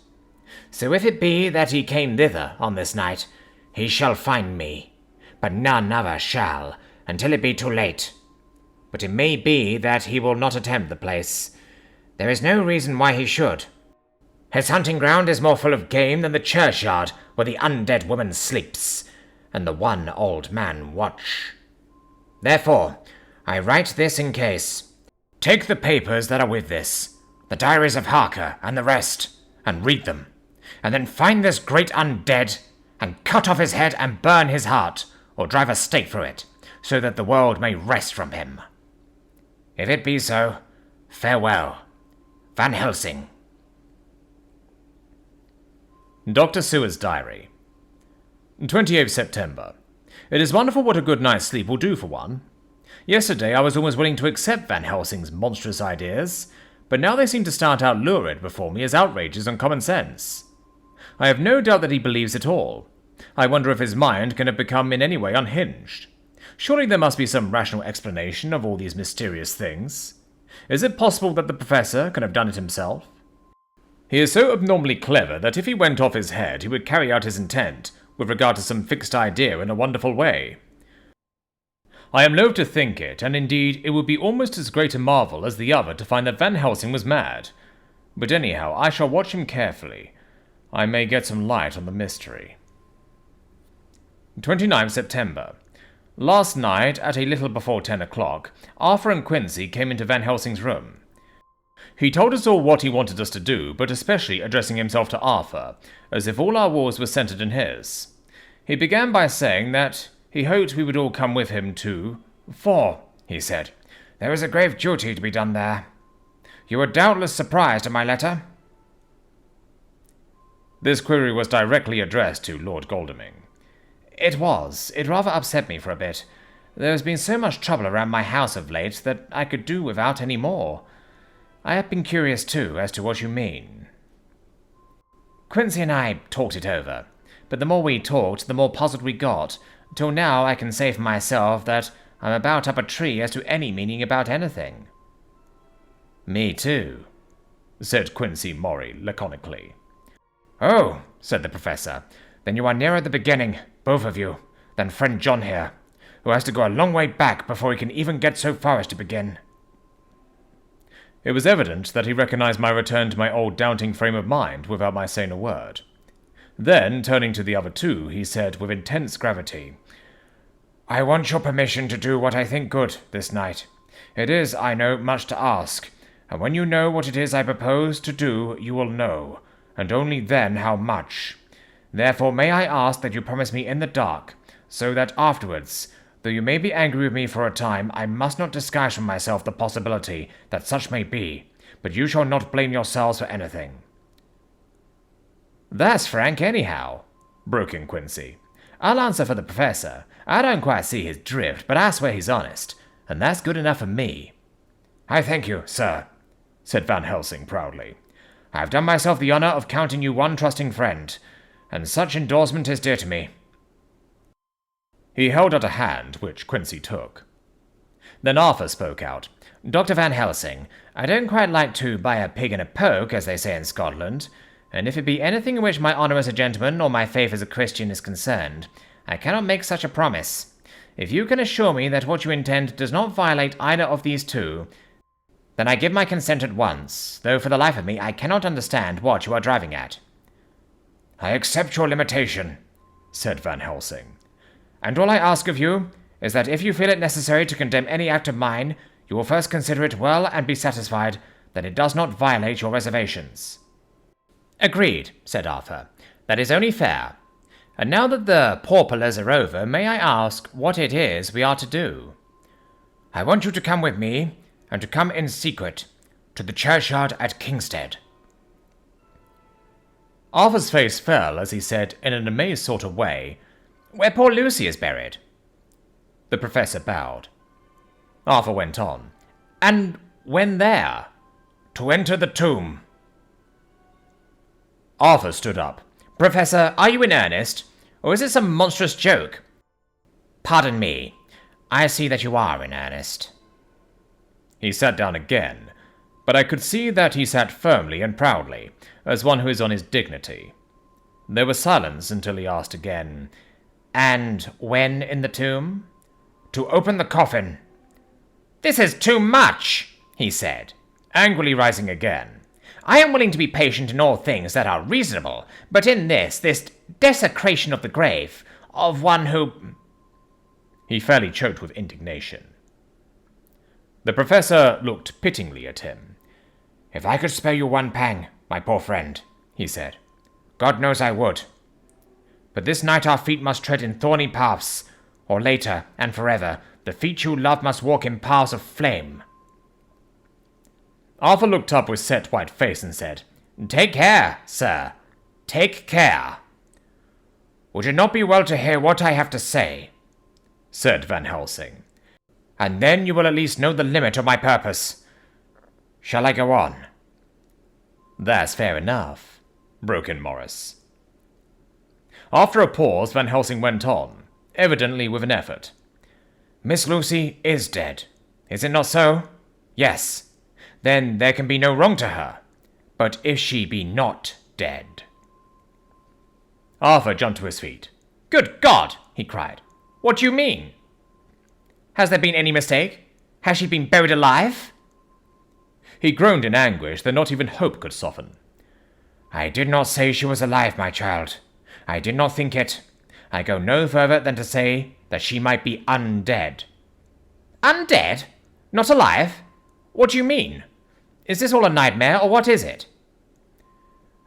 So if it be that he came thither on this night, he shall find me, but none other shall, until it be too late. But it may be that he will not attempt the place. There is no reason why he should. His hunting ground is more full of game than the churchyard where the undead woman sleeps, and the one old man watch. Therefore, I write this in case. Take the papers that are with this, the diaries of Harker and the rest, and read them, and then find this great undead, and cut off his head and burn his heart, or drive a stake through it, so that the world may rest from him. If it be so, farewell. Van Helsing. Dr. Seward's Diary. 28th September. It is wonderful what a good night's sleep will do for one. Yesterday I was almost willing to accept Van Helsing's monstrous ideas, but now they seem to start out lurid before me as outrages on common sense. I have no doubt that he believes it all. I wonder if his mind can have become in any way unhinged. Surely there must be some rational explanation of all these mysterious things. Is it possible that the Professor can have done it himself? He is so abnormally clever that if he went off his head, he would carry out his intent with regard to some fixed idea in a wonderful way. I am loath to think it, and indeed it would be almost as great a marvel as the other to find that Van Helsing was mad. But anyhow, I shall watch him carefully. I may get some light on the mystery. 29th September. Last night, at a little before 10 o'clock, Arthur and Quincy came into Van Helsing's room. He told us all what he wanted us to do, but especially addressing himself to Arthur, as if all our wars were centered in his. He began by saying that he hoped we would all come with him to... "For," he said, "there is a grave duty to be done there. You were doubtless surprised at my letter?" This query was directly addressed to Lord Godalming. It was. It rather upset me for a bit. There has been so much trouble around my house of late that I could do without any more. I have been curious, too, as to what you mean. Quincy and I talked it over, but the more we talked, the more puzzled we got, till now I can say for myself that I'm about up a tree as to any meaning about anything. Me too, said Quincy Maury laconically. "Oh," said the Professor, "then you are nearer the beginning, both of you, than friend John here, who has to go a long way back before he can even get so far as to begin." It was evident that he recognized my return to my old doubting frame of mind without my saying a word. Then, turning to the other two, he said with intense gravity, "I want your permission to do what I think good this night. It is, I know, much to ask, and when you know what it is I propose to do, you will know, and only then how much. Therefore may I ask that you promise me in the dark, so that afterwards, though you may be angry with me for a time, I must not disguise from myself the possibility that such may be, but you shall not blame yourselves for anything." "That's frank, anyhow," broke in Quincy. "I'll answer for the Professor. I don't quite see his drift, but I swear he's honest, and that's good enough for me." "I thank you, sir," said Van Helsing proudly. "I have done myself the honor of counting you one trusting friend, and such endorsement is dear to me." He held out a hand, which Quincy took. Then Arthur spoke out. "Dr. Van Helsing, I don't quite like to buy a pig in a poke, as they say in Scotland, and if it be anything in which my honor as a gentleman or my faith as a Christian is concerned, I cannot make such a promise. If you can assure me that what you intend does not violate either of these two, then I give my consent at once, though for the life of me I cannot understand what you are driving at." "I accept your limitation," said Van Helsing. "And all I ask of you is that if you feel it necessary to condemn any act of mine, you will first consider it well and be satisfied that it does not violate your reservations." "Agreed," said Arthur. "That is only fair. And now that the porpulars are over, may I ask what it is we are to do?" "I want you to come with me, and to come in secret, to the churchyard at Kingstead." Arthur's face fell as he said, in an amazed sort of way, "Where poor Lucy is buried." The Professor bowed. Arthur went on. "And when there?" "To enter the tomb." Arthur stood up. "Professor, are you in earnest? Or is it some monstrous joke?" "Pardon me. I see that you are in earnest." He sat down again, but I could see that he sat firmly and proudly, as one who is on his dignity. There was silence until he asked again, "And when in the tomb?" "To open the coffin." "This is too much," he said, angrily rising again. "I am willing to be patient in all things that are reasonable, but in this desecration of the grave, of one who—" He fairly choked with indignation. The Professor looked pityingly at him. "If I could spare you one pang, my poor friend," he said, "God knows I would. But this night our feet must tread in thorny paths, or later, and forever, the feet you love must walk in paths of flame." Arthur looked up with set white face and said, "Take care, sir. Take care." "Would it not be well to hear what I have to say?" said Van Helsing. "And then you will at least know the limit of my purpose. Shall I go on?" "That's fair enough," broke in Morris. After a pause, Van Helsing went on, evidently with an effort. Miss Lucy is dead. Is it not so? Yes. Then there can be no wrong to her. But if she be not dead... Arthur jumped to his feet. Good God! He cried. What do you mean? Has there been any mistake? Has she been buried alive? He groaned in anguish that not even hope could soften. I did not say she was alive, my child. I did not think it. I go no further than to say that she might be undead. Undead? Not alive? What do you mean? Is this all a nightmare, or what is it?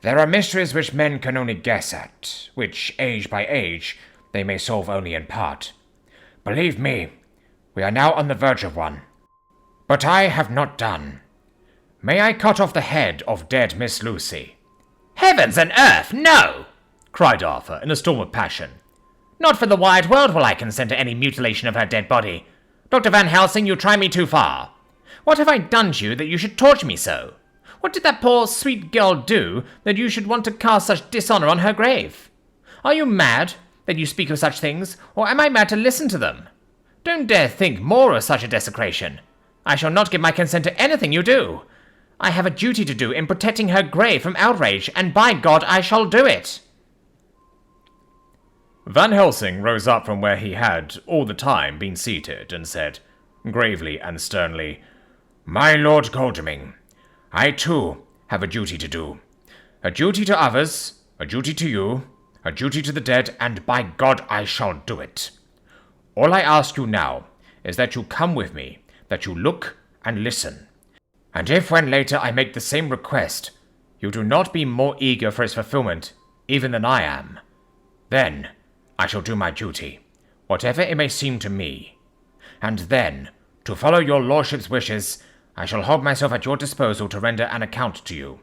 There are mysteries which men can only guess at, which, age by age, they may solve only in part. Believe me, we are now on the verge of one. But I have not done. May I cut off the head of dead Miss Lucy? Heavens and earth, no! Cried Arthur in a storm of passion. Not for the wide world will I consent to any mutilation of her dead body. Dr. Van Helsing, you try me too far. What have I done to you that you should torture me so? What did that poor, sweet girl do that you should want to cast such dishonor on her grave? Are you mad that you speak of such things, or am I mad to listen to them? Don't dare think more of such a desecration. I shall not give my consent to anything you do. I have a duty to do in protecting her grave from outrage, and by God I shall do it. Van Helsing rose up from where he had, all the time, been seated, and said, gravely and sternly, My Lord Godalming, I too have a duty to do. A duty to others, a duty to you, a duty to the dead, and by God I shall do it. All I ask you now is that you come with me, that you look and listen. And if when later I make the same request, you do not be more eager for its fulfillment even than I am, then I shall do my duty, whatever it may seem to me. And then, to follow your lordship's wishes, I shall hold myself at your disposal to render an account to you,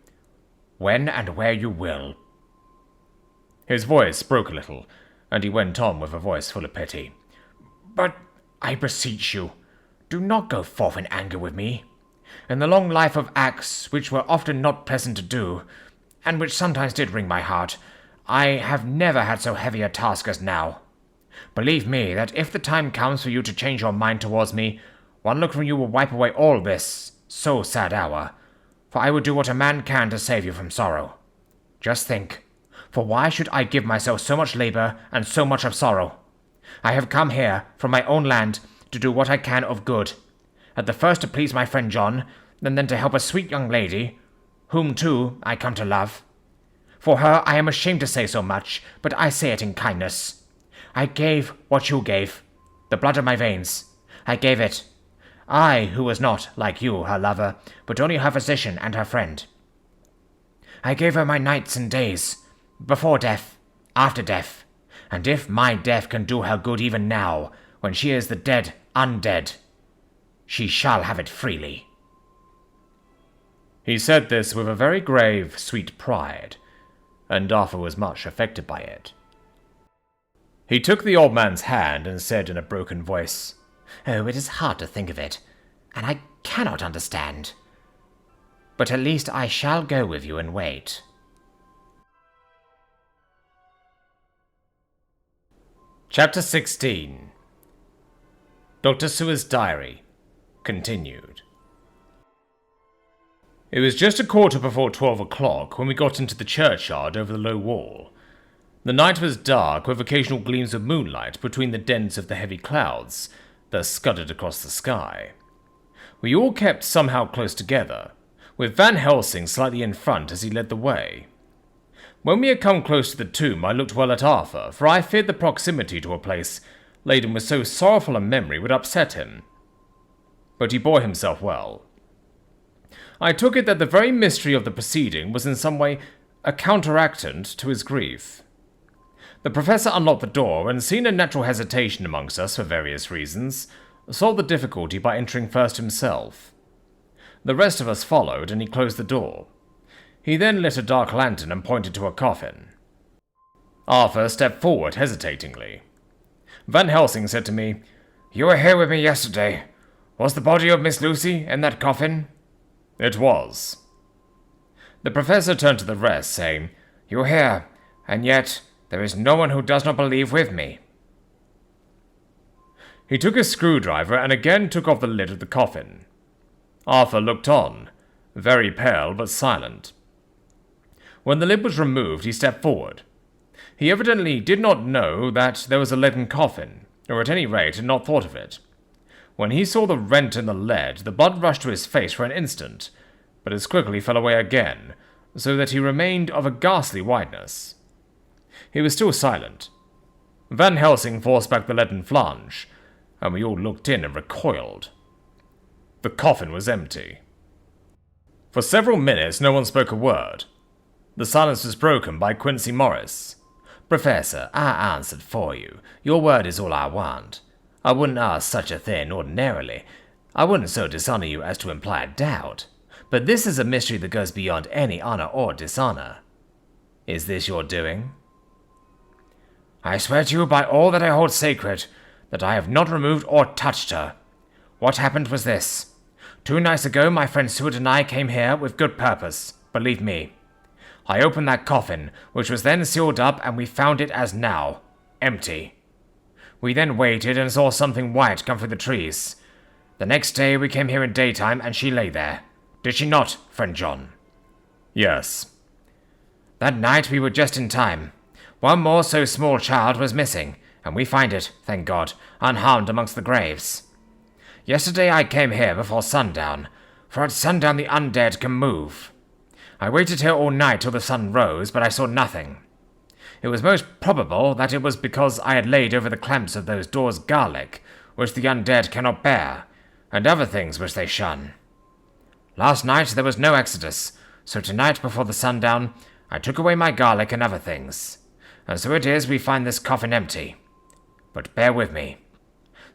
when and where you will. His voice broke a little, and he went on with a voice full of pity. But I beseech you, do not go forth in anger with me. In the long life of acts which were often not pleasant to do, and which sometimes did wring my heart, I have never had so heavy a task as now. Believe me that if the time comes for you to change your mind towards me, one look from you will wipe away all this so sad hour, for I will do what a man can to save you from sorrow. Just think, for why should I give myself so much labor and so much of sorrow? I have come here from my own land to do what I can of good, at the first to please my friend John, and then to help a sweet young lady, whom too I come to love. For her I am ashamed to say so much, but I say it in kindness. I gave what you gave, the blood of my veins. I gave it. I, who was not, like you, her lover, but only her physician and her friend. I gave her my nights and days, before death, after death, and if my death can do her good even now, when she is the dead undead, she shall have it freely. He said this with a very grave, sweet pride, and Arthur was much affected by it. He took the old man's hand and said in a broken voice, Oh, it is hard to think of it, and I cannot understand. But at least I shall go with you and wait. Chapter 16. Dr. Seward's Diary. Continued. It was just 12:15 o'clock when we got into the churchyard over the low wall. The night was dark, with occasional gleams of moonlight between the dents of the heavy clouds that scudded across the sky. We all kept somehow close together, with Van Helsing slightly in front as he led the way. When we had come close to the tomb, I looked well at Arthur, for I feared the proximity to a place laden with so sorrowful a memory would upset him. But he bore himself well. I took it that the very mystery of the proceeding was in some way a counteractant to his grief. The professor unlocked the door, and seeing a natural hesitation amongst us for various reasons, solved the difficulty by entering first himself. The rest of us followed, and he closed the door. He then lit a dark lantern and pointed to a coffin. Arthur stepped forward hesitatingly. Van Helsing said to me, "You were here with me yesterday. Was the body of Miss Lucy in that coffin?" "It was." The professor turned to the rest, saying, "You hear, and yet there is no one who does not believe with me." He took his screwdriver and again took off the lid of the coffin. Arthur looked on, very pale but silent. When the lid was removed, he stepped forward. He evidently did not know that there was a leaden coffin, or at any rate had not thought of it. When he saw the rent in the lead, the blood rushed to his face for an instant, but as quickly fell away again, so that he remained of a ghastly whiteness. He was still silent. Van Helsing forced back the leaden flange, and we all looked in and recoiled. The coffin was empty. For several minutes no one spoke a word. The silence was broken by Quincy Morris. "Professor, I answered for you. Your word is all I want. I wouldn't ask such a thing ordinarily. I wouldn't so dishonor you as to imply a doubt. But this is a mystery that goes beyond any honor or dishonor. Is this your doing?" "I swear to you by all that I hold sacred, that I have not removed or touched her. What happened was this. 2 nights ago, my friend Tshirt and I came here with good purpose, believe me. I opened that coffin, which was then sealed up, and we found it as now, empty. We then waited and saw something white come through the trees. The next day we came here in daytime, and she lay there. Did she not, friend John?" "Yes." "That night we were just in time. One more so small child was missing, and we find it, thank God, unharmed amongst the graves. Yesterday I came here before sundown, for at sundown the undead can move. I waited here all night till the sun rose, but I saw nothing. It was most probable that it was because I had laid over the clamps of those doors garlic, which the undead cannot bear, and other things which they shun. Last night there was no exodus, so tonight before the sundown I took away my garlic and other things, and so it is we find this coffin empty. But bear with me.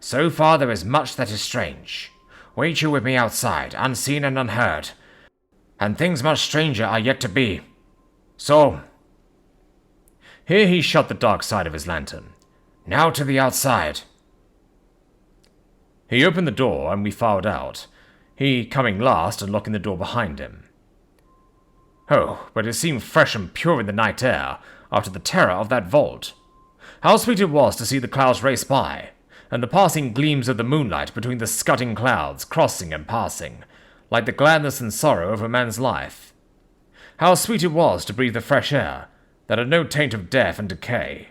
So far there is much that is strange. Wait you with me outside, unseen and unheard, and things much stranger are yet to be. So—" Here he shut the dark side of his lantern. "Now to the outside." He opened the door, and we filed out, he coming last and locking the door behind him. Oh, but it seemed fresh and pure in the night air, after the terror of that vault. How sweet it was to see the clouds race by, and the passing gleams of the moonlight between the scudding clouds, crossing and passing, like the gladness and sorrow of a man's life. How sweet it was to breathe the fresh air, that had no taint of death and decay.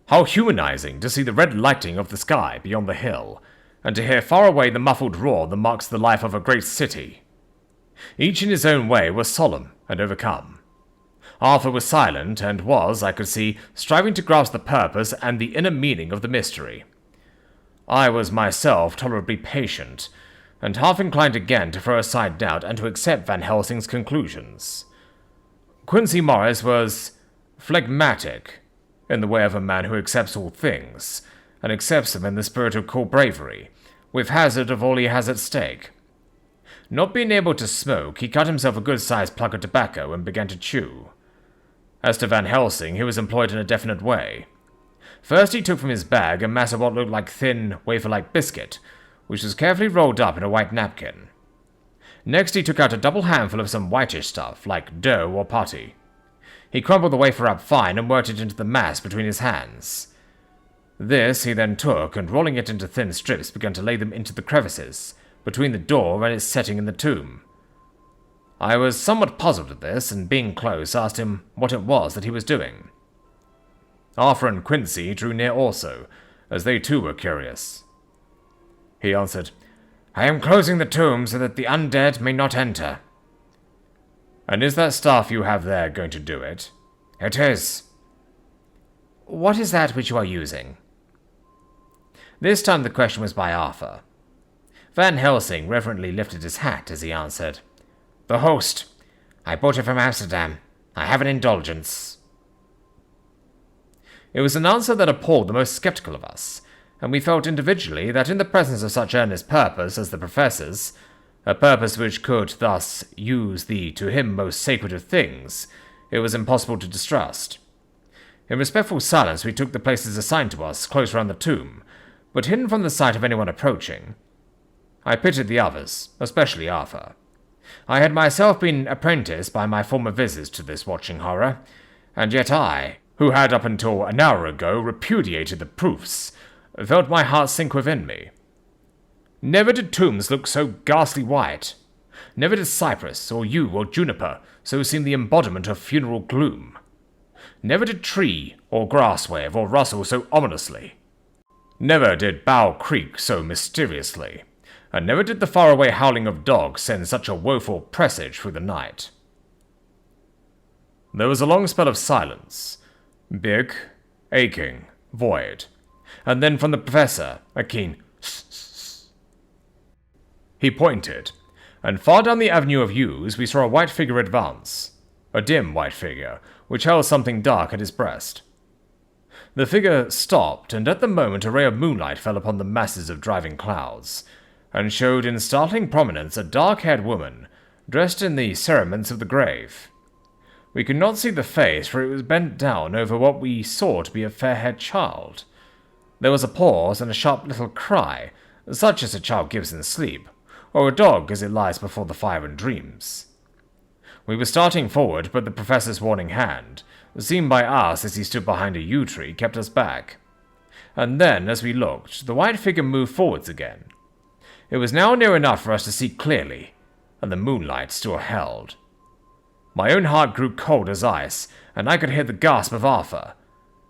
How humanizing to see the red lighting of the sky beyond the hill, and to hear far away the muffled roar that marks the life of a great city. Each in his own way was solemn and overcome. Arthur was silent, and was, I could see, striving to grasp the purpose and the inner meaning of the mystery. I was myself tolerably patient, and half inclined again to throw aside doubt and to accept Van Helsing's conclusions. Quincy Morris was phlegmatic, in the way of a man who accepts all things, and accepts them in the spirit of cool bravery, with hazard of all he has at stake. Not being able to smoke, he cut himself a good-sized plug of tobacco and began to chew. As to Van Helsing, he was employed in a definite way. First he took from his bag a mass of what looked like thin, wafer-like biscuit, which was carefully rolled up in a white napkin. Next he took out a double handful of some whitish stuff, like dough or putty. He crumbled the wafer up fine and worked it into the mass between his hands. This he then took, and rolling it into thin strips, began to lay them into the crevices, between the door and its setting in the tomb. I was somewhat puzzled at this, and being close, asked him what it was that he was doing. Arthur and Quincy drew near also, as they too were curious. He answered, "I am closing the tomb so that the undead may not enter." "And is that staff you have there going to do it?" "It is." "What is that which you are using?" This time the question was by Arthur. Van Helsing reverently lifted his hat as he answered, "The host. I bought it from Amsterdam. I have an indulgence." It was an answer that appalled the most skeptical of us, and we felt individually that in the presence of such earnest purpose as the Professor's, a purpose which could thus use the to him most sacred of things, it was impossible to distrust. In respectful silence we took the places assigned to us close round the tomb, but hidden from the sight of anyone approaching. I pitied the others, especially Arthur. I had myself been apprenticed by my former visits to this watching horror, and yet I, who had up until an hour ago repudiated the proofs, felt my heart sink within me. Never did tombs look so ghastly white. Never did cypress, or yew, or juniper so seem the embodiment of funeral gloom. Never did tree, or grass wave, or rustle so ominously. Never did bough creak so mysteriously, and never did the faraway howling of dogs send such a woeful presage through the night. There was a long spell of silence, big, aching, void, and then from the professor, a keen "Sss." He pointed, and far down the avenue of yews we saw a white figure advance, a dim white figure, which held something dark at his breast. The figure stopped, and at the moment a ray of moonlight fell upon the masses of driving clouds, and showed in startling prominence a dark-haired woman, dressed in the cerements of the grave. We could not see the face, for it was bent down over what we saw to be a fair-haired child. There was a pause and a sharp little cry, such as a child gives in sleep, or a dog as it lies before the fire and dreams. We were starting forward, but the professor's warning hand, seen by us as he stood behind a yew tree, kept us back. And then, as we looked, the white figure moved forwards again. It was now near enough for us to see clearly, and the moonlight still held. My own heart grew cold as ice, and I could hear the gasp of Arthur,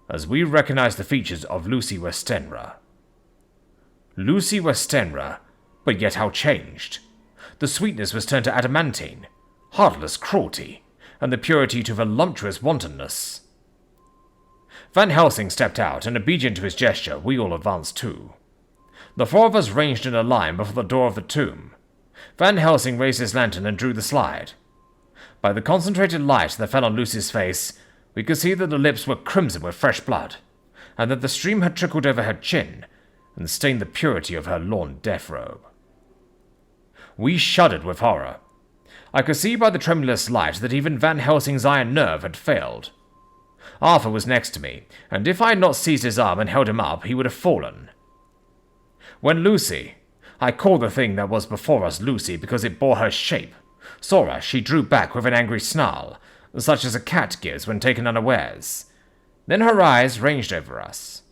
as we recognized the features of Lucy Westenra. Lucy Westenra, but yet how changed! The sweetness was turned to adamantine, heartless cruelty, and the purity to voluptuous wantonness. Van Helsing stepped out, and obedient to his gesture, we all advanced too. The four of us ranged in a line before the door of the tomb. Van Helsing raised his lantern and drew the slide. By the concentrated light that fell on Lucy's face, we could see that the lips were crimson with fresh blood, and that the stream had trickled over her chin and stained the purity of her lawn death robe. We shuddered with horror. I could see by the tremulous light that even Van Helsing's iron nerve had failed. Arthur was next to me, and if I had not seized his arm and held him up, he would have fallen. When Lucy, I called the thing that was before us Lucy because it bore her shape, saw us, she drew back with an angry snarl, such as a cat gives when taken unawares. Then her eyes ranged over us.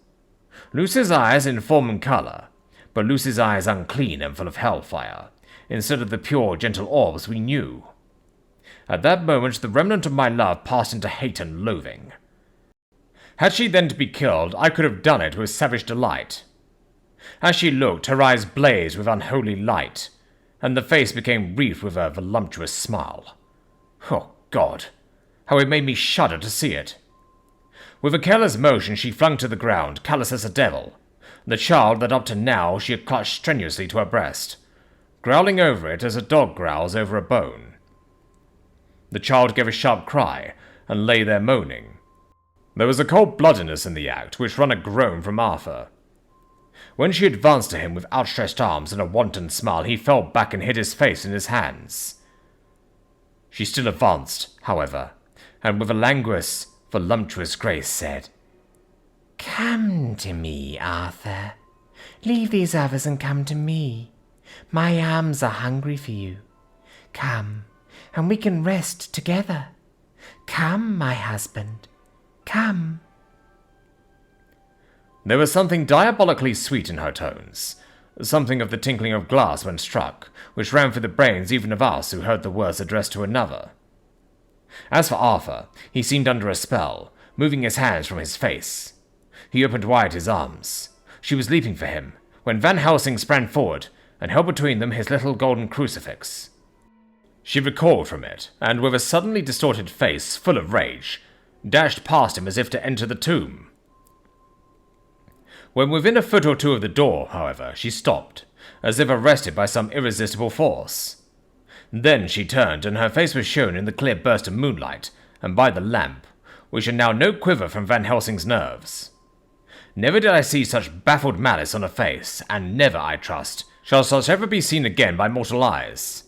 Lucy's eyes in form and color, but Lucy's eyes unclean and full of hellfire, instead of the pure, gentle orbs we knew. At that moment the remnant of my love passed into hate and loathing. Had she then to be killed, I could have done it with savage delight. As she looked, her eyes blazed with unholy light, and the face became wreathed with a voluptuous smile. Oh, God! How it made me shudder to see it! With a careless motion she flung to the ground, callous as a devil, the child that up to now she had clutched strenuously to her breast, growling over it as a dog growls over a bone. The child gave a sharp cry, and lay there moaning. There was a cold-bloodedness in the act, which wrung a groan from Arthur. When she advanced to him with outstretched arms and a wanton smile, he fell back and hid his face in his hands. She still advanced, however, and with a languorous, voluptuous grace said, "Come to me, Arthur. Leave these others and come to me. My arms are hungry for you. Come, and we can rest together. Come, my husband. Come." There was something diabolically sweet in her tones, something of the tinkling of glass when struck, which ran through the brains even of us who heard the words addressed to another. As for Arthur, he seemed under a spell, moving his hands from his face. He opened wide his arms. She was leaping for him, when Van Helsing sprang forward and held between them his little golden crucifix. She recoiled from it, and with a suddenly distorted face full of rage, dashed past him as if to enter the tomb. When within a foot or two of the door, however, she stopped, as if arrested by some irresistible force. Then she turned, and her face was shown in the clear burst of moonlight, and by the lamp, which had now no quiver from Van Helsing's nerves. Never did I see such baffled malice on a face, and never, I trust, shall such ever be seen again by mortal eyes.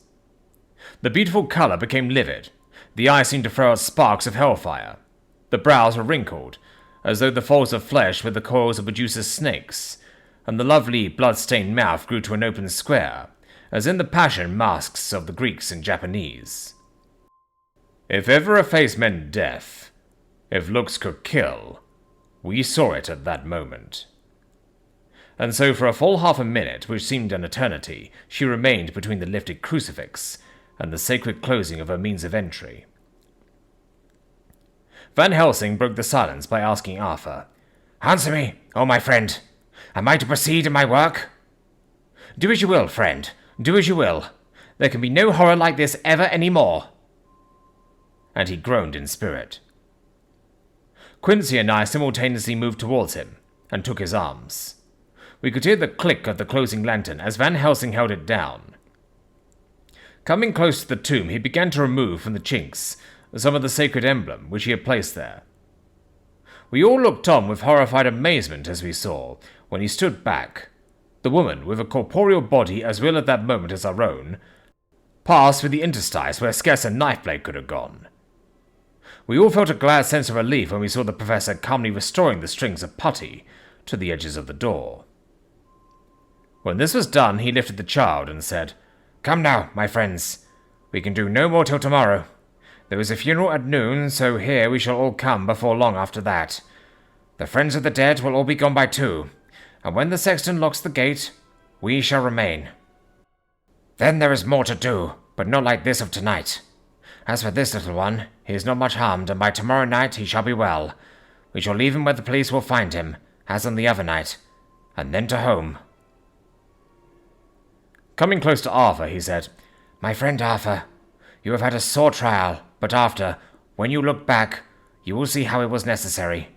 The beautiful colour became livid, the eyes seemed to throw out sparks of hellfire, the brows were wrinkled, as though the folds of flesh were the coils of Medusa's snakes, and the lovely blood-stained mouth grew to an open square, as in the passion masks of the Greeks and Japanese. If ever a face meant death, if looks could kill, we saw it at that moment. and so for a full half a minute, which seemed an eternity, she remained between the lifted crucifix and the sacred closing of her means of entry. Van Helsing broke the silence by asking Arthur, "Answer me, oh my friend. Am I to proceed in my work?" "Do as you will, friend. Do as you will. There can be no horror like this ever any more." And he groaned in spirit. Quincy and I simultaneously moved towards him and took his arms. We could hear the click of the closing lantern as Van Helsing held it down. Coming close to the tomb, he began to remove from the chinks some of the sacred emblem which he had placed there. We all looked on with horrified amazement as we saw, when he stood back, the woman, with a corporeal body as real at that moment as our own, passed through the interstice where scarce a knife blade could have gone. We all felt a glad sense of relief when we saw the professor calmly restoring the strings of putty to the edges of the door. When this was done, he lifted the child and said, "Come now, my friends. We can do no more till tomorrow. There is a funeral at noon, so here we shall all come before long after that. The friends of the dead will all be gone by 2, and when the sexton locks the gate, we shall remain. Then there is more to do, but not like this of tonight. As for this little one, he is not much harmed, and by tomorrow night he shall be well. We shall leave him where the police will find him, as on the other night, and then to home." Coming close to Arthur, he said, "My friend Arthur, you have had a sore trial, but after, when you look back, you will see how it was necessary.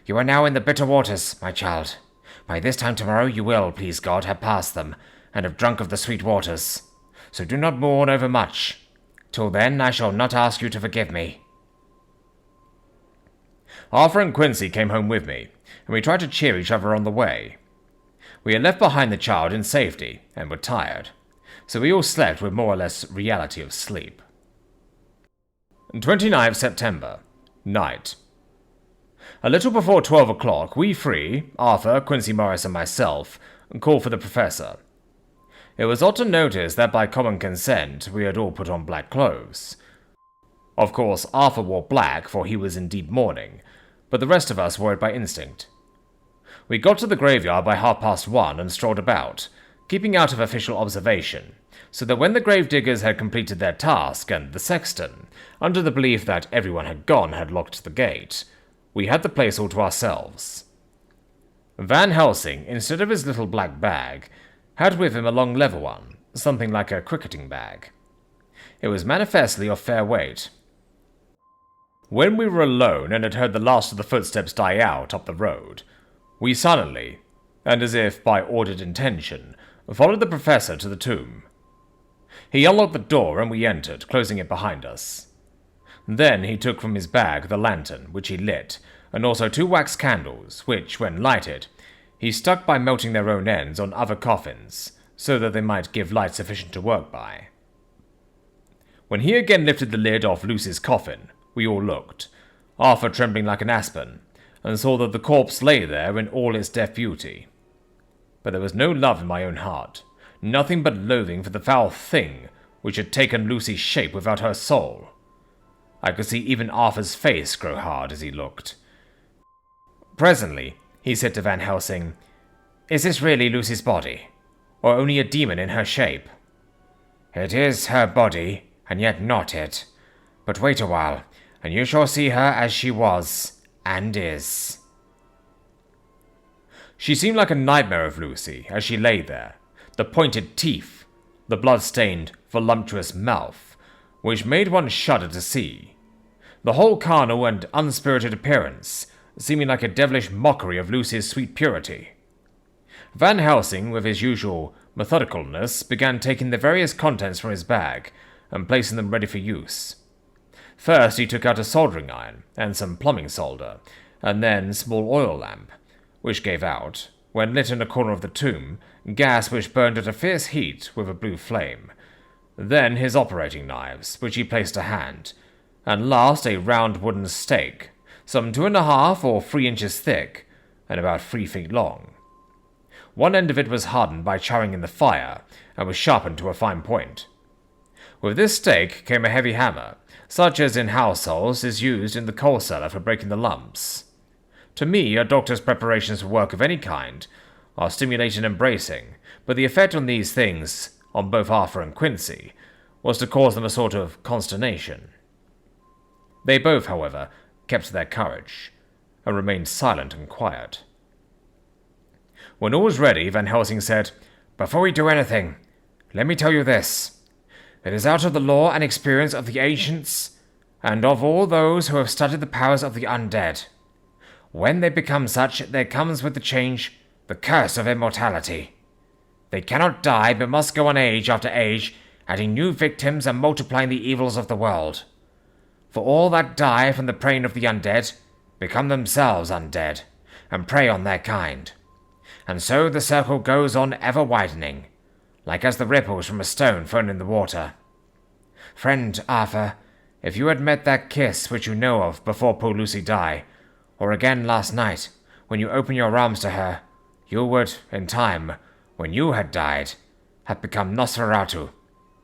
You are now in the bitter waters, my child. By this time tomorrow you will, please God, have passed them, and have drunk of the sweet waters. So do not mourn over much. Till then I shall not ask you to forgive me." Arthur and Quincy came home with me, and we tried to cheer each other on the way. We had left behind the child in safety, and were tired, so we all slept with more or less reality of sleep. 29th September, night. A little before 12 o'clock, we three, Arthur, Quincy Morris, and myself, called for the professor. It was odd to notice that by common consent we had all put on black clothes. Of course, Arthur wore black, for he was in deep mourning, but the rest of us wore it by instinct. We got to the graveyard by 1:30 and strolled about, keeping out of official observation, so that when the gravediggers had completed their task and the sexton, under the belief that everyone had gone, had locked the gate, we had the place all to ourselves. Van Helsing, instead of his little black bag, had with him a long leather one, something like a cricketing bag. It was manifestly of fair weight. When we were alone and had heard the last of the footsteps die out up the road, we silently, and as if by ordered intention, followed the professor to the tomb. He unlocked the door and we entered, closing it behind us. Then he took from his bag the lantern, which he lit, and also 2 wax candles, which, when lighted, he stuck by melting their own ends on other coffins, so that they might give light sufficient to work by. When he again lifted the lid off Lucy's coffin, we all looked, Arthur trembling like an aspen, and saw that the corpse lay there in all its deaf beauty. But there was no love in my own heart, nothing but loathing for the foul thing which had taken Lucy's shape without her soul. I could see even Arthur's face grow hard as he looked. Presently, he said to Van Helsing, "Is this really Lucy's body, or only a demon in her shape?" "It is her body, and yet not it. But wait a while, and you shall see her as she was, and is." She seemed like a nightmare of Lucy as she lay there, the pointed teeth, the blood-stained, voluptuous mouth, which made one shudder to see, the whole carnal and unspirited appearance, seeming like a devilish mockery of Lucy's sweet purity. Van Helsing, with his usual methodicalness, began taking the various contents from his bag and placing them ready for use. First he took out a soldering iron and some plumbing solder, and then a small oil lamp, which gave out, when lit in a corner of the tomb, gas which burned at a fierce heat with a blue flame. Then his operating knives, which he placed to hand, and last a round wooden stake, some 2½ or 3 inches thick, and about 3 feet long. One end of it was hardened by charring in the fire, and was sharpened to a fine point. With this stake came a heavy hammer, such as in households is used in the coal cellar for breaking the lumps. To me, a doctor's preparations for work of any kind are stimulating and bracing, but the effect on these things, on both Arthur and Quincy, was to cause them a sort of consternation. They both, however, kept their courage, and remained silent and quiet. When all was ready, Van Helsing said, "Before we do anything, let me tell you this. It is out of the lore and experience of the ancients, and of all those who have studied the powers of the undead. When they become such, there comes with the change the curse of immortality. They cannot die, but must go on age after age, adding new victims and multiplying the evils of the world. For all that die from the preying of the undead become themselves undead, and prey on their kind. And so the circle goes on ever widening, like as the ripples from a stone thrown in the water. Friend Arthur, if you had met that kiss which you know of before poor Lucy died, or again last night, when you opened your arms to her, you would, in time, when you had died, have become Nosferatu,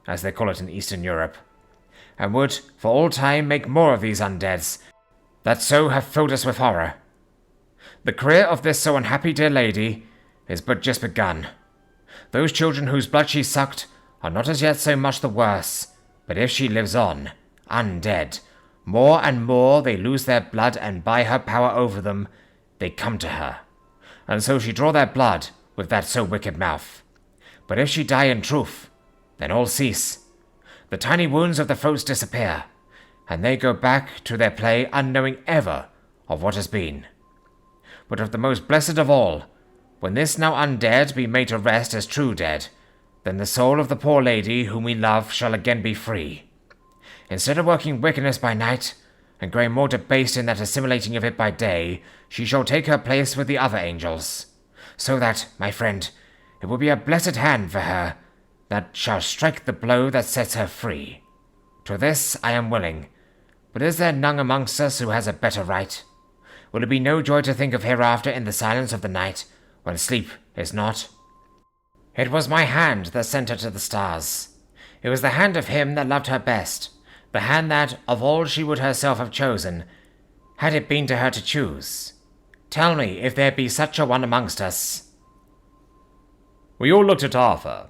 as they call it in Eastern Europe, and would, for all time, make more of these undeads, that so have filled us with horror. The career of this so unhappy dear lady is but just begun. Those children whose blood she sucked are not as yet so much the worse, but if she lives on, undead, more and more they lose their blood, and by her power over them, they come to her. And so she draw their blood with that so wicked mouth. But if she die in truth, then all cease. The tiny wounds of the throats disappear, and they go back to their play unknowing ever of what has been. But of the most blessed of all, when this now undead be made to rest as true dead, then the soul of the poor lady whom we love shall again be free. Instead of working wickedness by night, and growing more debased in that assimilating of it by day, she shall take her place with the other angels. So that, my friend, it will be a blessed hand for her that shall strike the blow that sets her free. To this I am willing, but is there none amongst us who has a better right? Will it be no joy to think of hereafter in the silence of the night, when sleep is not? It was my hand that sent her to the stars. It was the hand of him that loved her best, the hand that, of all she would herself have chosen, had it been to her to choose. Tell me if there be such a one amongst us." We all looked at Arthur.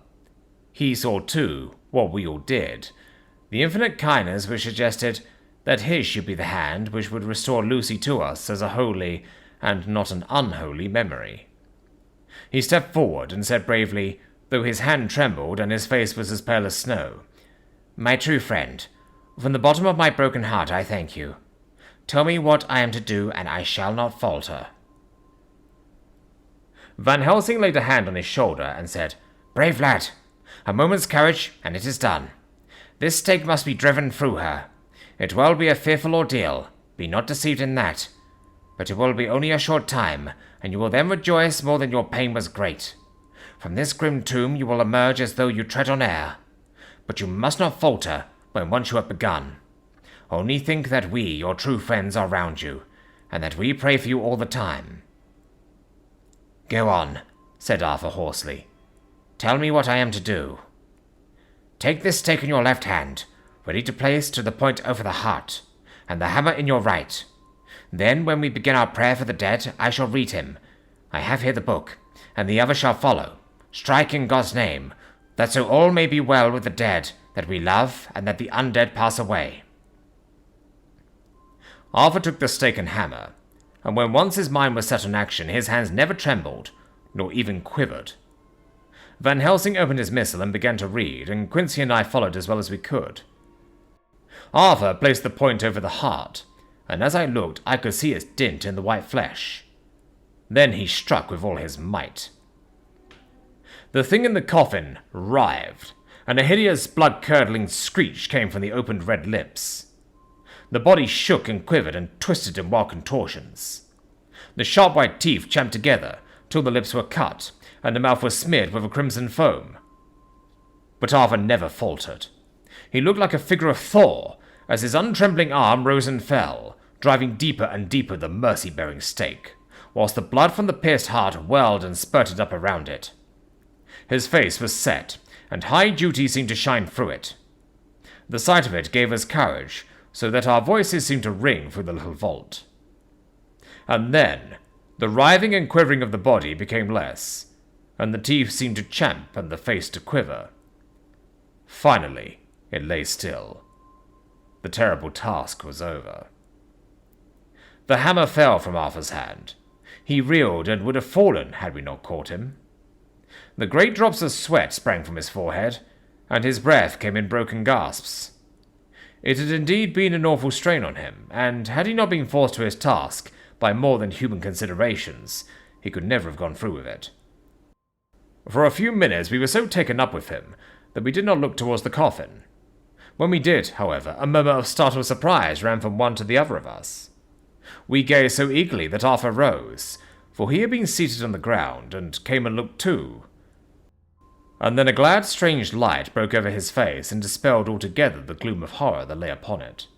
He saw, too, what we all did, the infinite kindness which suggested that his should be the hand which would restore Lucy to us as a holy and not an unholy memory. He stepped forward and said bravely, though his hand trembled and his face was as pale as snow, "My true friend, from the bottom of my broken heart I thank you. Tell me what I am to do, and I shall not falter." Van Helsing laid a hand on his shoulder and said, "Brave lad, a moment's courage, and it is done. This stake must be driven through her. It will be a fearful ordeal, be not deceived in that. But it will be only a short time, and you will then rejoice more than your pain was great. From this grim tomb you will emerge as though you tread on air. But you must not falter when once you have begun. Only think that we, your true friends, are round you, and that we pray for you all the time." "Go on," said Arthur hoarsely. "Tell me what I am to do." "Take this stake in your left hand, ready to place to the point over the heart, and the hammer in your right. Then, when we begin our prayer for the dead, I shall read him. I have here the book, and the other shall follow. Strike in God's name, that so all may be well with the dead that we love, and that the undead pass away." Arthur took the stake and hammer, and when once his mind was set on action, his hands never trembled, nor even quivered. Van Helsing opened his missal and began to read, and Quincy and I followed as well as we could. Arthur placed the point over the heart, and as I looked, I could see its dint in the white flesh. Then he struck with all his might. The thing in the coffin writhed, and a hideous blood-curdling screech came from the opened red lips. The body shook and quivered and twisted in wild contortions. The sharp white teeth champed together till the lips were cut, and the mouth was smeared with a crimson foam. But Arthur never faltered. He looked like a figure of Thor, as his untrembling arm rose and fell, driving deeper and deeper the mercy-bearing stake, whilst the blood from the pierced heart welled and spurted up around it. His face was set, and high duty seemed to shine through it. The sight of it gave us courage, so that our voices seemed to ring through the little vault. And then, the writhing and quivering of the body became less, and the teeth seemed to champ and the face to quiver. Finally, it lay still. The terrible task was over. The hammer fell from Arthur's hand. He reeled and would have fallen had we not caught him. The great drops of sweat sprang from his forehead, and his breath came in broken gasps. It had indeed been an awful strain on him, and had he not been forced to his task by more than human considerations, he could never have gone through with it. For a few minutes we were so taken up with him that we did not look towards the coffin. When we did, however, a murmur of startled surprise ran from one to the other of us. We gazed so eagerly that Arthur rose, for he had been seated on the ground, and came and looked too. And then a glad, strange light broke over his face and dispelled altogether the gloom of horror that lay upon it.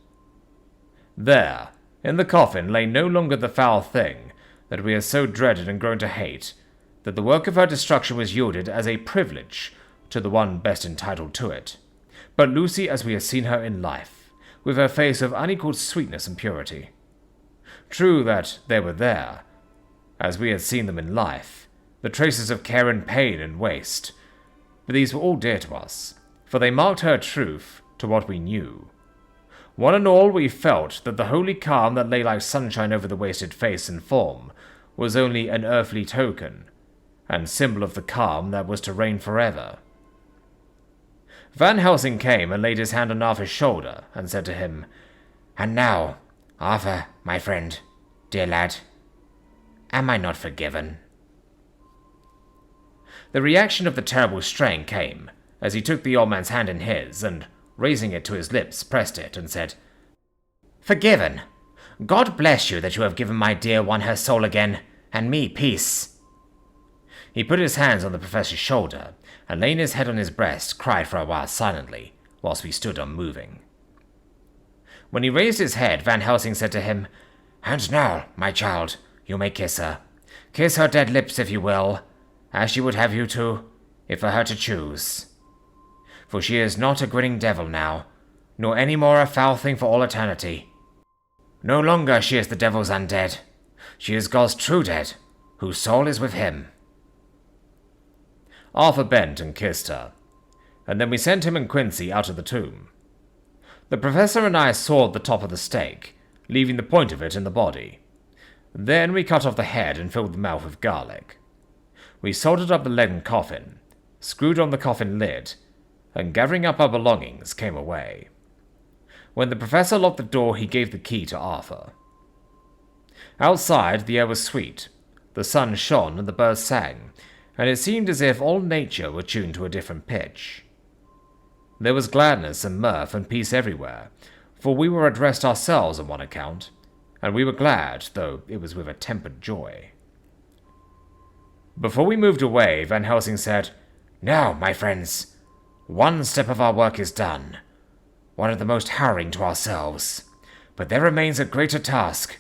There, in the coffin, lay no longer the foul thing that we had so dreaded and grown to hate, that the work of her destruction was yielded as a privilege to the one best entitled to it, but Lucy as we had seen her in life, with her face of unequalled sweetness and purity. True that they were there, as we had seen them in life, the traces of care and pain and waste, but these were all dear to us, for they marked her truth to what we knew. One and all we felt that the holy calm that lay like sunshine over the wasted face and form was only an earthly token, and symbol of the calm that was to reign forever. Van Helsing came and laid his hand on Arthur's shoulder, and said to him, "And now, Arthur, my friend, dear lad, am I not forgiven?" The reaction of the terrible strain came, as he took the old man's hand in his, and, raising it to his lips, pressed it, and said, "Forgiven! God bless you that you have given my dear one her soul again, and me peace." He put his hands on the professor's shoulder, and laying his head on his breast, cried for a while silently, whilst we stood unmoving. When he raised his head, Van Helsing said to him, "And now, my child, you may kiss her. Kiss her dead lips, if you will, as she would have you to, if for her to choose. For she is not a grinning devil now, nor any more a foul thing for all eternity. No longer she is the devil's undead. She is God's true dead, whose soul is with him." Arthur bent and kissed her, and then we sent him and Quincy out of the tomb. The professor and I sawed the top of the stake, leaving the point of it in the body. Then we cut off the head and filled the mouth with garlic. We soldered up the leaden coffin, screwed on the coffin lid, and gathering up our belongings, came away. When the professor locked the door, he gave the key to Arthur. Outside, the air was sweet, the sun shone and the birds sang, and it seemed as if all nature were tuned to a different pitch. There was gladness and mirth and peace everywhere, for we were at rest ourselves on one account, and we were glad, though it was with a tempered joy. Before we moved away, Van Helsing said, "Now, my friends, one step of our work is done, one of the most harrowing to ourselves, but there remains a greater task,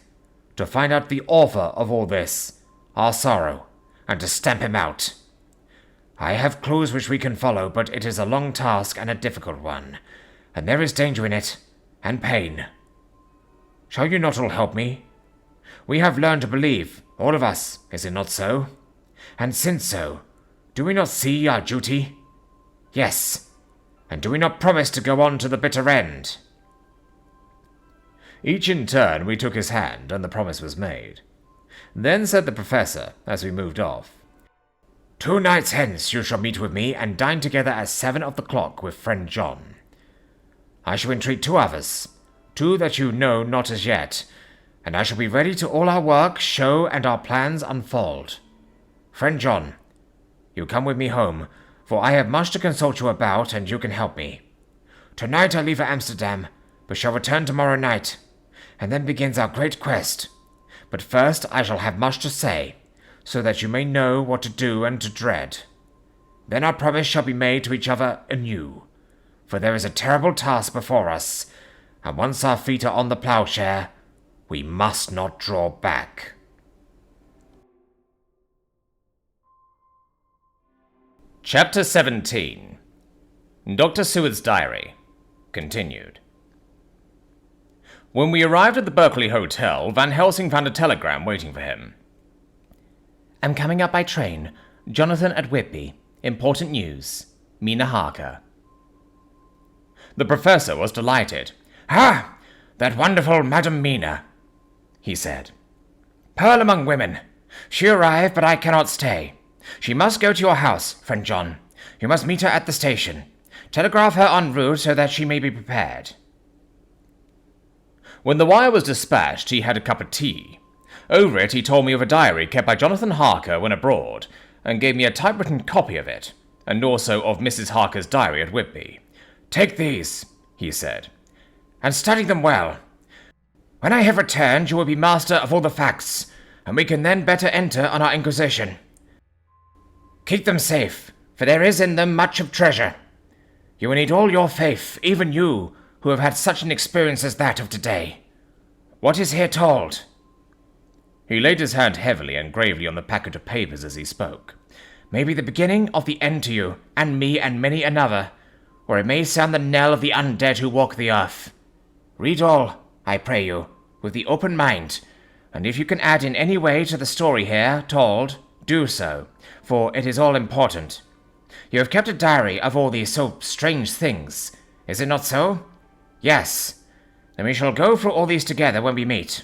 to find out the author of all this, our sorrow, and to stamp him out. I have clues which we can follow, but it is a long task and a difficult one, and there is danger in it, and pain. Shall you not all help me? We have learned to believe, all of us, is it not so? And since so, do we not see our duty? Yes, and do we not promise to go on to the bitter end?" Each in turn we took his hand, and the promise was made. Then said the professor, as we moved off, "2 nights hence you shall meet with me and dine together at 7 of the clock with friend John. I shall entreat 2 others, 2 that you know not as yet, and I shall be ready to all our work, show, and our plans unfold. Friend John, you come with me home, for I have much to consult you about, and you can help me. Tonight I leave for Amsterdam, but shall return tomorrow night, and then begins our great quest. But first I shall have much to say, so that you may know what to do and to dread. Then our promise shall be made to each other anew, for there is a terrible task before us, and once our feet are on the ploughshare, we must not draw back." Chapter 17. Dr. Seward's Diary. Continued. When we arrived at the Berkeley Hotel, Van Helsing found a telegram waiting for him. "Am coming up by train. Jonathan at Whitby. Important news. Mina Harker. The professor was delighted. "Ah, that wonderful Madam Mina," he said. "Pearl among women. She arrived, but I cannot stay. She must go to your house, friend John. You must meet her at the station. Telegraph her en route so that she may be prepared." When the wire was dispatched, he had a cup of tea. Over it, he told me of a diary kept by Jonathan Harker when abroad, and gave me a typewritten copy of it, and also of Mrs. Harker's diary at Whitby. "Take these," he said, "and study them well. When I have returned, you will be master of all the facts, and we can then better enter on our inquisition. Keep them safe, for there is in them much of treasure. You will need all your faith, even you, who have had such an experience as that of today. What is here told?" He laid his hand heavily and gravely on the packet of papers as he spoke. "May be the beginning of the end to you, and me, and many another, or it may sound the knell of the undead who walk the earth. Read all, I pray you, with the open mind, and if you can add in any way to the story here told, do so, for it is all important. You have kept a diary of all these so strange things, is it not so? Yes. Then we shall go through all these together when we meet."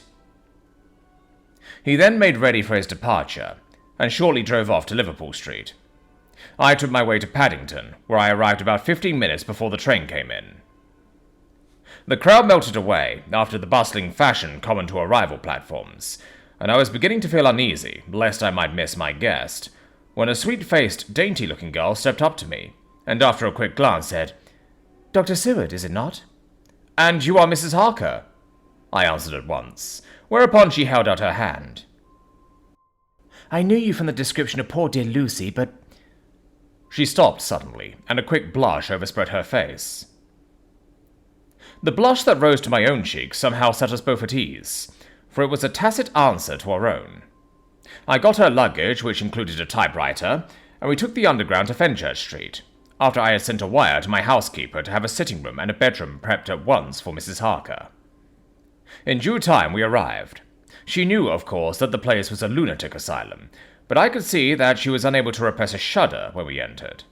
He then made ready for his departure, and shortly drove off to Liverpool Street. I took my way to Paddington, where I arrived about 15 minutes before the train came in. The crowd melted away after the bustling fashion common to arrival platforms, and I was beginning to feel uneasy, lest I might miss my guest, when a sweet-faced, dainty-looking girl stepped up to me, and after a quick glance said, Dr. Seward, is it not? "And you are Mrs. Harker?" I answered at once, whereupon she held out her hand. "I knew you from the description of poor dear Lucy, but—" She stopped suddenly, and a quick blush overspread her face. The blush that rose to my own cheek somehow set us both at ease, for it was a tacit answer to our own. I got her luggage, which included a typewriter, and we took the Underground to Fenchurch Street, after I had sent a wire to my housekeeper to have a sitting room and a bedroom prepped at once for Mrs. Harker. In due time we arrived. She knew, of course, that the place was a lunatic asylum, but I could see that she was unable to repress a shudder when we entered.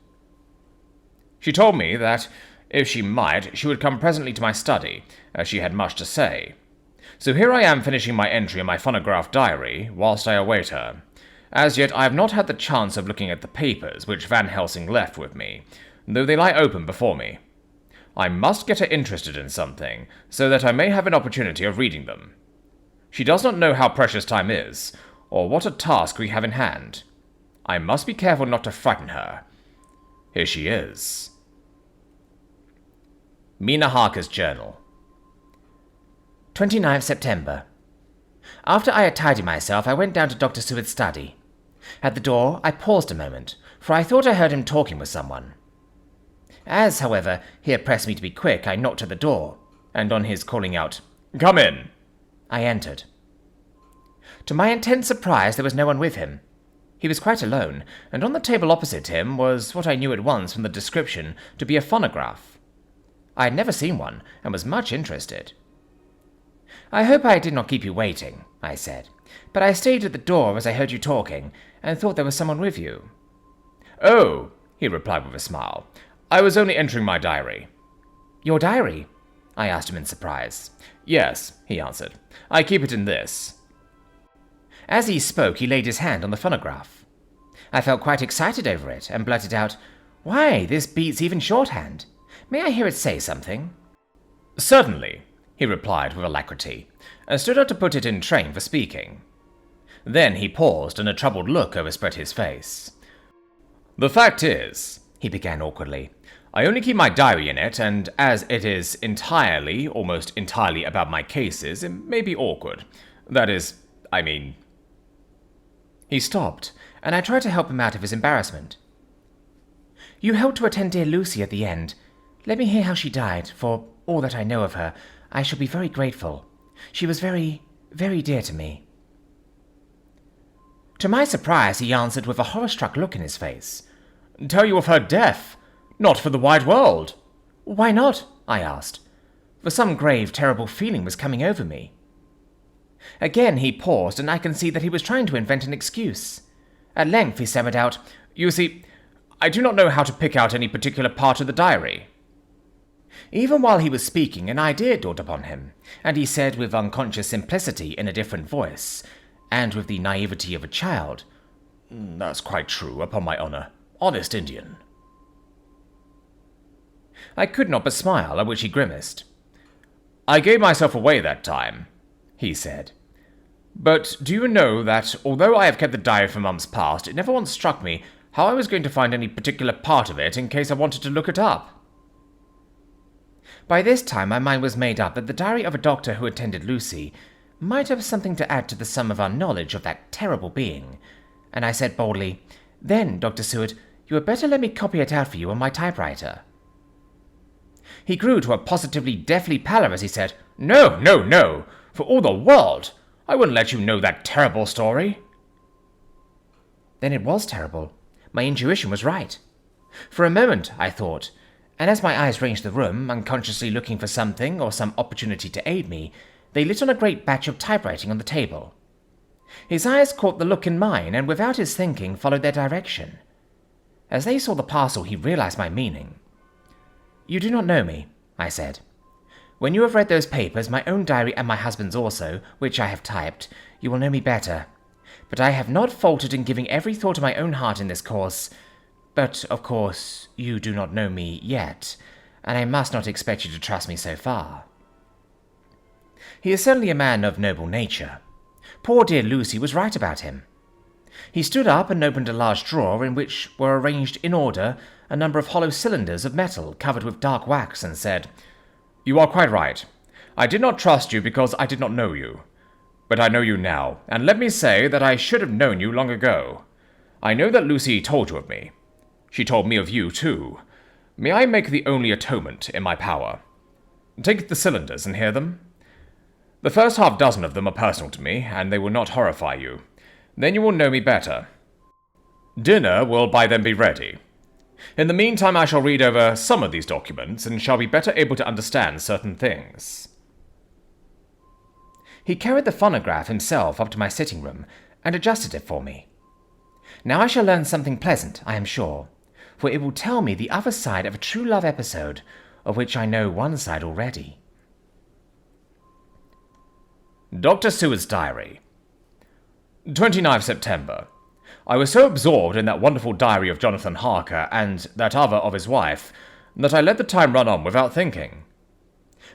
She told me that, if she might, she would come presently to my study, as she had much to say. So here I am finishing my entry in my phonograph diary, whilst I await her. As yet I have not had the chance of looking at the papers which Van Helsing left with me, though they lie open before me. I must get her interested in something, so that I may have an opportunity of reading them. She does not know how precious time is, or what a task we have in hand. I must be careful not to frighten her. Here she is. Mina Harker's Journal. 29th September. After I had tidied myself, I went down to Dr. Seward's study. At the door, I paused a moment, for I thought I heard him talking with someone. As, however, he had pressed me to be quick, I knocked at the door, and on his calling out, "Come in," I entered. To my intense surprise, there was no one with him. He was quite alone, and on the table opposite him was what I knew at once from the description to be a phonograph. I had never seen one, and was much interested. "I hope I did not keep you waiting," I said, "but I stayed at the door as I heard you talking, and thought there was someone with you." "Oh," he replied with a smile, "I was only entering my diary." "Your diary?" I asked him in surprise. "Yes," he answered. "I keep it in this." As he spoke, he laid his hand on the phonograph. I felt quite excited over it, and blurted out, "Why, this beats even shorthand. May I hear it say something?" "Certainly," he replied with alacrity, and stood up to put it in train for speaking. Then he paused, and a troubled look overspread his face. "The fact is," he began awkwardly, "I only keep my diary in it, and as it is entirely, almost entirely about my cases, it may be awkward. That is, I mean—" He stopped, and I tried to help him out of his embarrassment. "You helped to attend dear Lucy at the end. Let me hear how she died, for all that I know of her, I shall be very grateful. She was very, very dear to me." To my surprise, he answered with a horror-struck look in his face. "Tell you of her death? Not for the wide world." "Why not?" I asked, for some grave, terrible feeling was coming over me. Again he paused, and I could see that he was trying to invent an excuse. At length he stammered out, You see, I do not know how to pick out any particular part of the diary." Even while he was speaking, an idea dawned upon him, and he said with unconscious simplicity in a different voice, and with the naivety of a child, "That's quite true, upon my honor. Honest Indian." I could not but smile, at which he grimaced. "I gave myself away that time," he said. "But do you know that, although I have kept the diary for months past, it never once struck me how I was going to find any particular part of it in case I wanted to look it up?" By this time my mind was made up that the diary of a doctor who attended Lucy might have something to add to the sum of our knowledge of that terrible being, and I said boldly, "Then, Dr. Seward, you had better let me copy it out for you on my typewriter." He grew to a positively deathly pallor as he said, No, no, no! For all the world! I wouldn't let you know that terrible story." Then it was terrible. My intuition was right. For a moment, I thought, and as my eyes ranged the room, unconsciously looking for something or some opportunity to aid me, they lit on a great batch of typewriting on the table. His eyes caught the look in mine, and without his thinking, followed their direction. As they saw the parcel, he realized my meaning. "You do not know me," I said. "When you have read those papers, my own diary and my husband's also, which I have typed, you will know me better. But I have not faltered in giving every thought of my own heart in this course. But, of course, you do not know me yet, and I must not expect you to trust me so far." He is certainly a man of noble nature. Poor dear Lucy was right about him. He stood up and opened a large drawer in which were arranged in order a number of hollow cylinders of metal covered with dark wax, and said, "You are quite right. I did not trust you because I did not know you. But I know you now, and let me say that I should have known you long ago. I know that Lucy told you of me. She told me of you, too. May I make the only atonement in my power? Take the cylinders and hear them. The first half dozen of them are personal to me, and they will not horrify you. Then you will know me better. Dinner will by then be ready. In the meantime, I shall read over some of these documents, and shall be better able to understand certain things." He carried the phonograph himself up to my sitting room, and adjusted it for me. Now I shall learn something pleasant, I am sure, for it will tell me the other side of a true love episode, of which I know one side already. Dr. Seward's Diary. 29th September. I was so absorbed in that wonderful diary of Jonathan Harker and that other of his wife that I let the time run on without thinking.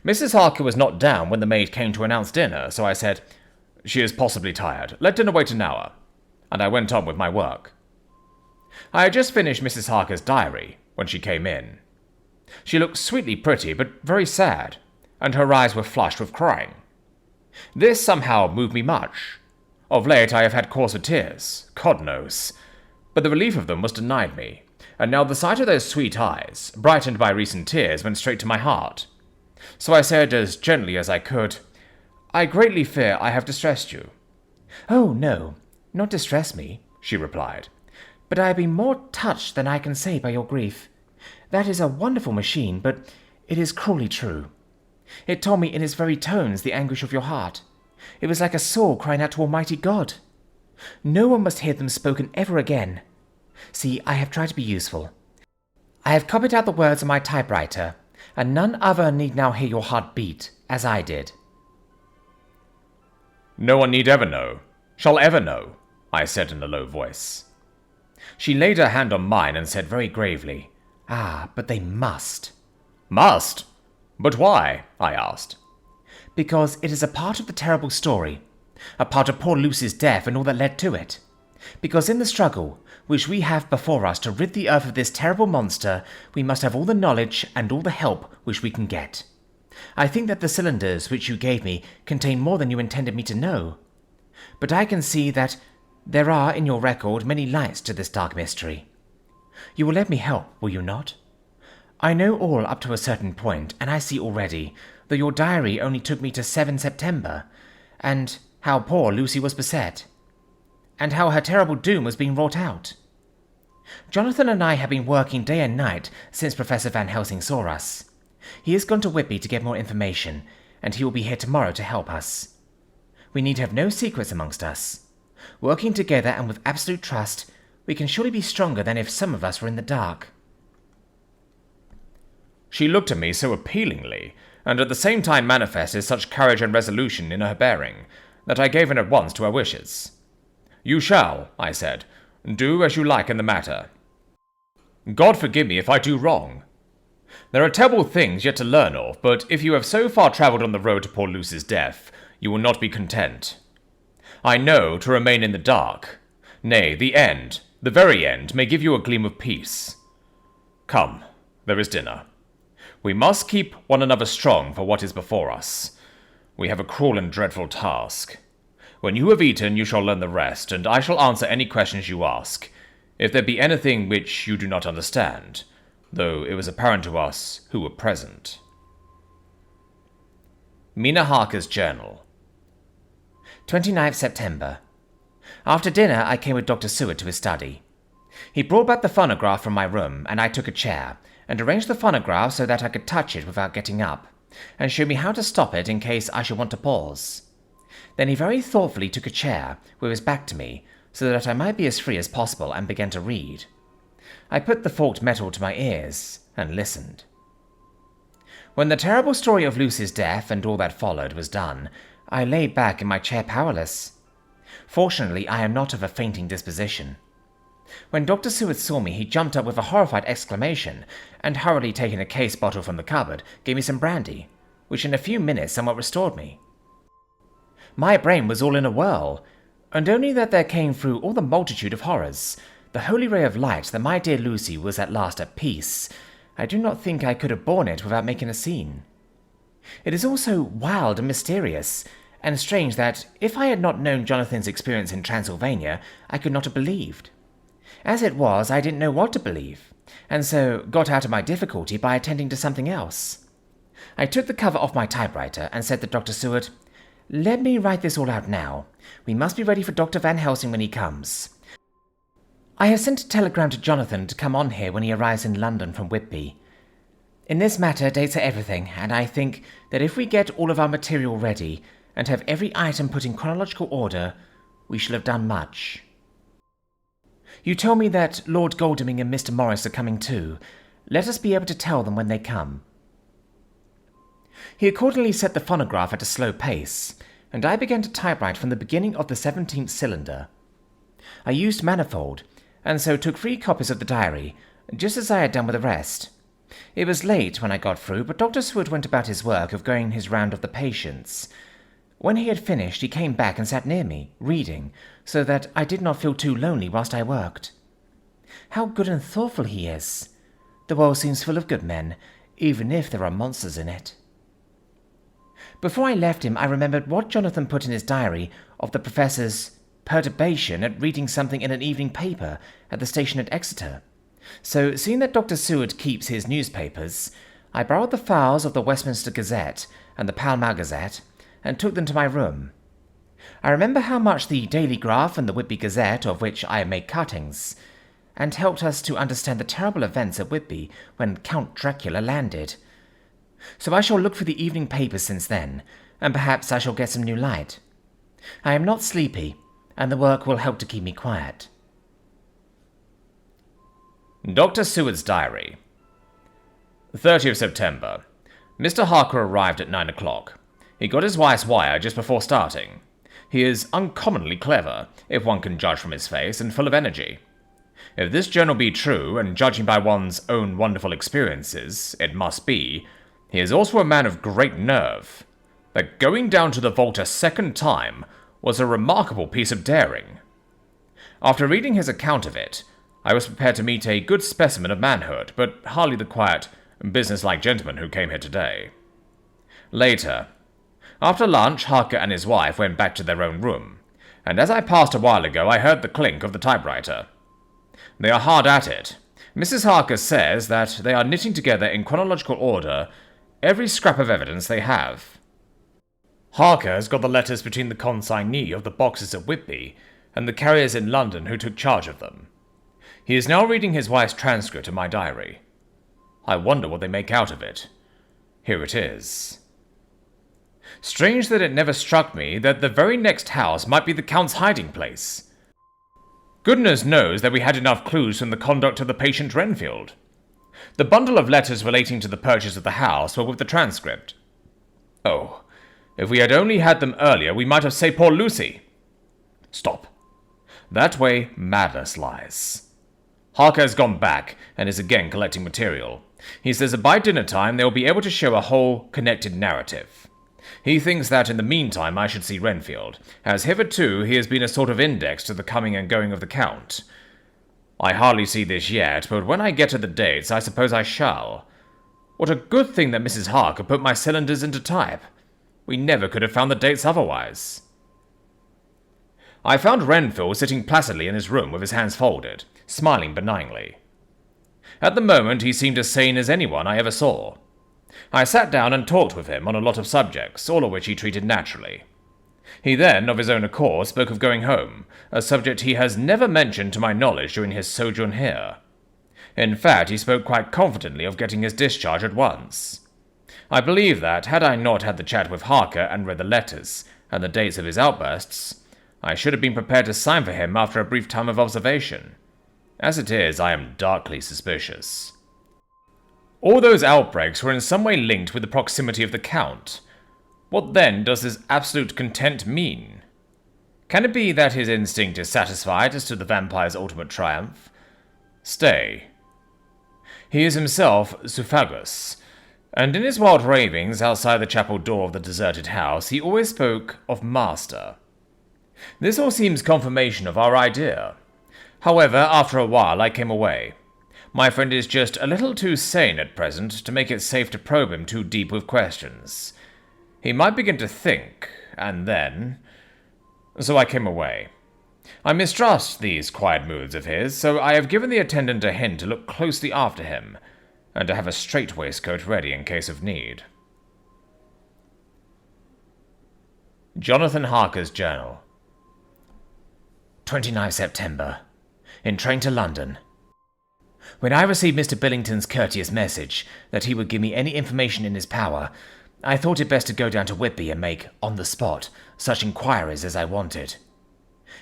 Mrs. Harker was not down when the maid came to announce dinner, so I said, "She is possibly tired. Let dinner wait an hour." And I went on with my work. I had just finished Mrs. Harker's diary when she came in. She looked sweetly pretty, but very sad, and her eyes were flushed with crying. This somehow moved me much. Of late I have had cause for tears, God knows, but the relief of them was denied me, and now the sight of those sweet eyes, brightened by recent tears, went straight to my heart. So I said as gently as I could, "I greatly fear I have distressed you." "Oh, no, not distress me," she replied, "but I have been more touched than I can say by your grief. That is a wonderful machine, but it is cruelly true. It told me in its very tones the anguish of your heart. It was like a soul crying out to Almighty God. No one must hear them spoken ever again. See, I have tried to be useful. I have copied out the words on my typewriter, and none other need now hear your heart beat, as I did." "No one need ever know, shall ever know," I said in a low voice. She laid her hand on mine and said very gravely, "Ah, but they must." "Must? But why?" I asked. "Because it is a part of the terrible story, a part of poor Lucy's death and all that led to it. Because in the struggle, which we have before us to rid the earth of this terrible monster, we must have all the knowledge and all the help which we can get. I think that the cylinders which you gave me contain more than you intended me to know. But I can see that there are in your record many lights to this dark mystery. You will let me help, will you not? I know all up to a certain point, and I see already that your diary only took me to 7 September, and how poor Lucy was beset, and how her terrible doom was being wrought out. Jonathan and I have been working day and night since Professor Van Helsing saw us. He has gone to Whitby to get more information, and he will be here tomorrow to help us. We need have no secrets amongst us. Working together and with absolute trust, We can surely be stronger than if some of us were in the dark. She looked at me so appealingly, and at the same time manifested such courage and resolution in her bearing, that I gave in at once to her wishes. "You shall," I said, "do as you like in the matter. God forgive me if I do wrong. There are terrible things yet to learn of, but if you have so far travelled on the road to poor Lucy's death, you will not be content. I know to remain in the dark, nay, the end, the very end, may give you a gleam of peace. Come, there is dinner. We must keep one another strong for what is before us. We have a cruel and dreadful task. When you have eaten, you shall learn the rest, and I shall answer any questions you ask, if there be anything which you do not understand, though it was apparent to us who were present." Mina Harker's Journal. 29th September. After dinner, I came with Dr. Seward to his study. He brought back the phonograph from my room, and I took a chair, and arranged the phonograph so that I could touch it without getting up, and showed me how to stop it in case I should want to pause. Then he very thoughtfully took a chair, with his back to me, so that I might be as free as possible, and began to read. I put the forked metal to my ears, and listened. When the terrible story of Lucy's death and all that followed was done, I lay back in my chair powerless. Fortunately, I am not of a fainting disposition. When Dr. Seward saw me, he jumped up with a horrified exclamation, and hurriedly taking a case bottle from the cupboard, gave me some brandy, which in a few minutes somewhat restored me. My brain was all in a whirl, and only that there came through all the multitude of horrors the holy ray of light that my dear Lucy was at last at peace. I do not think I could have borne it without making a scene. It is all so wild and mysterious, and strange that if I had not known Jonathan's experience in Transylvania, I could not have believed. As it was, I didn't know what to believe, and so got out of my difficulty by attending to something else. I took the cover off my typewriter and said to Dr. Seward, "Let me write this all out now. We must be ready for Dr. Van Helsing when he comes. I have sent a telegram to Jonathan to come on here when he arrives in London from Whitby. In this matter, dates are everything, and I think that if we get all of our material ready, and have every item put in chronological order, we shall have done much. You told me that Lord Godalming and Mr. Morris are coming too. Let us be able to tell them when they come." He accordingly set the phonograph at a slow pace, and I began to typewrite from the beginning of the 17th cylinder. I used manifold, and so took 3 copies of the diary, just as I had done with the rest. It was late when I got through, but Dr. Seward went about his work of going his round of the patients. When he had finished, he came back and sat near me, reading, so that I did not feel too lonely whilst I worked. How good and thoughtful he is! The world seems full of good men, even if there are monsters in it. Before I left him, I remembered what Jonathan put in his diary of the Professor's perturbation at reading something in an evening paper at the station at Exeter. So, seeing that Dr. Seward keeps his newspapers, I borrowed the files of the Westminster Gazette and the Pall Mall Gazette, and took them to my room. I remember how much the Daily Graph and the Whitby Gazette, of which I made cuttings, and helped us to understand the terrible events at Whitby when Count Dracula landed. So I shall look for the evening papers since then, and perhaps I shall get some new light. I am not sleepy, and the work will help to keep me quiet. Dr. Seward's Diary. 30th September. Mr. Harker arrived at 9 o'clock. He got his wife's wire just before starting. He is uncommonly clever, if one can judge from his face, and full of energy. If this journal be true, and judging by one's own wonderful experiences, it must be, he is also a man of great nerve. That going down to the vault a second time was a remarkable piece of daring. After reading his account of it, I was prepared to meet a good specimen of manhood, but hardly the quiet, business-like gentleman who came here today. Later, after lunch, Harker and his wife went back to their own room, and as I passed a while ago, I heard the clink of the typewriter. They are hard at it. Mrs. Harker says that they are knitting together in chronological order every scrap of evidence they have. Harker has got the letters between the consignee of the boxes at Whitby and the carriers in London who took charge of them. He is now reading his wife's transcript of my diary. I wonder what they make out of it. Here it is. Strange that it never struck me that the very next house might be the Count's hiding place. Goodness knows that we had enough clues from the conduct of the patient Renfield. The bundle of letters relating to the purchase of the house were with the transcript. Oh, if we had only had them earlier, we might have saved poor Lucy. Stop. That way, madness lies. Harker has gone back and is again collecting material. He says that by dinner time they will be able to show a whole, connected narrative. He thinks that in the meantime I should see Renfield, as hitherto he has been a sort of index to the coming and going of the Count. I hardly see this yet, but when I get to the dates, I suppose I shall. What a good thing that Mrs. Harker put my cylinders into type. We never could have found the dates otherwise. I found Renfield sitting placidly in his room with his hands folded, smiling benignly. At the moment he seemed as sane as anyone I ever saw. I sat down and talked with him on a lot of subjects, all of which he treated naturally. He then, of his own accord, spoke of going home, a subject he has never mentioned to my knowledge during his sojourn here. In fact, he spoke quite confidently of getting his discharge at once. I believe that, had I not had the chat with Harker and read the letters, and the dates of his outbursts, I should have been prepared to sign for him after a brief time of observation. As it is, I am darkly suspicious. All those outbreaks were in some way linked with the proximity of the Count. What then does this absolute content mean? Can it be that his instinct is satisfied as to the vampire's ultimate triumph? Stay. He is himself Suphagus, and in his wild ravings outside the chapel door of the deserted house, he always spoke of Master. This all seems confirmation of our idea. However, after a while I came away. My friend is just a little too sane at present to make it safe to probe him too deep with questions. He might begin to think, and then... So I came away. I mistrust these quiet moods of his, so I have given the attendant a hint to look closely after him, and to have a strait waistcoat ready in case of need. Jonathan Harker's Journal. 29 September. In train to London. When I received Mr. Billington's courteous message that he would give me any information in his power, I thought it best to go down to Whitby and make, on the spot, such inquiries as I wanted.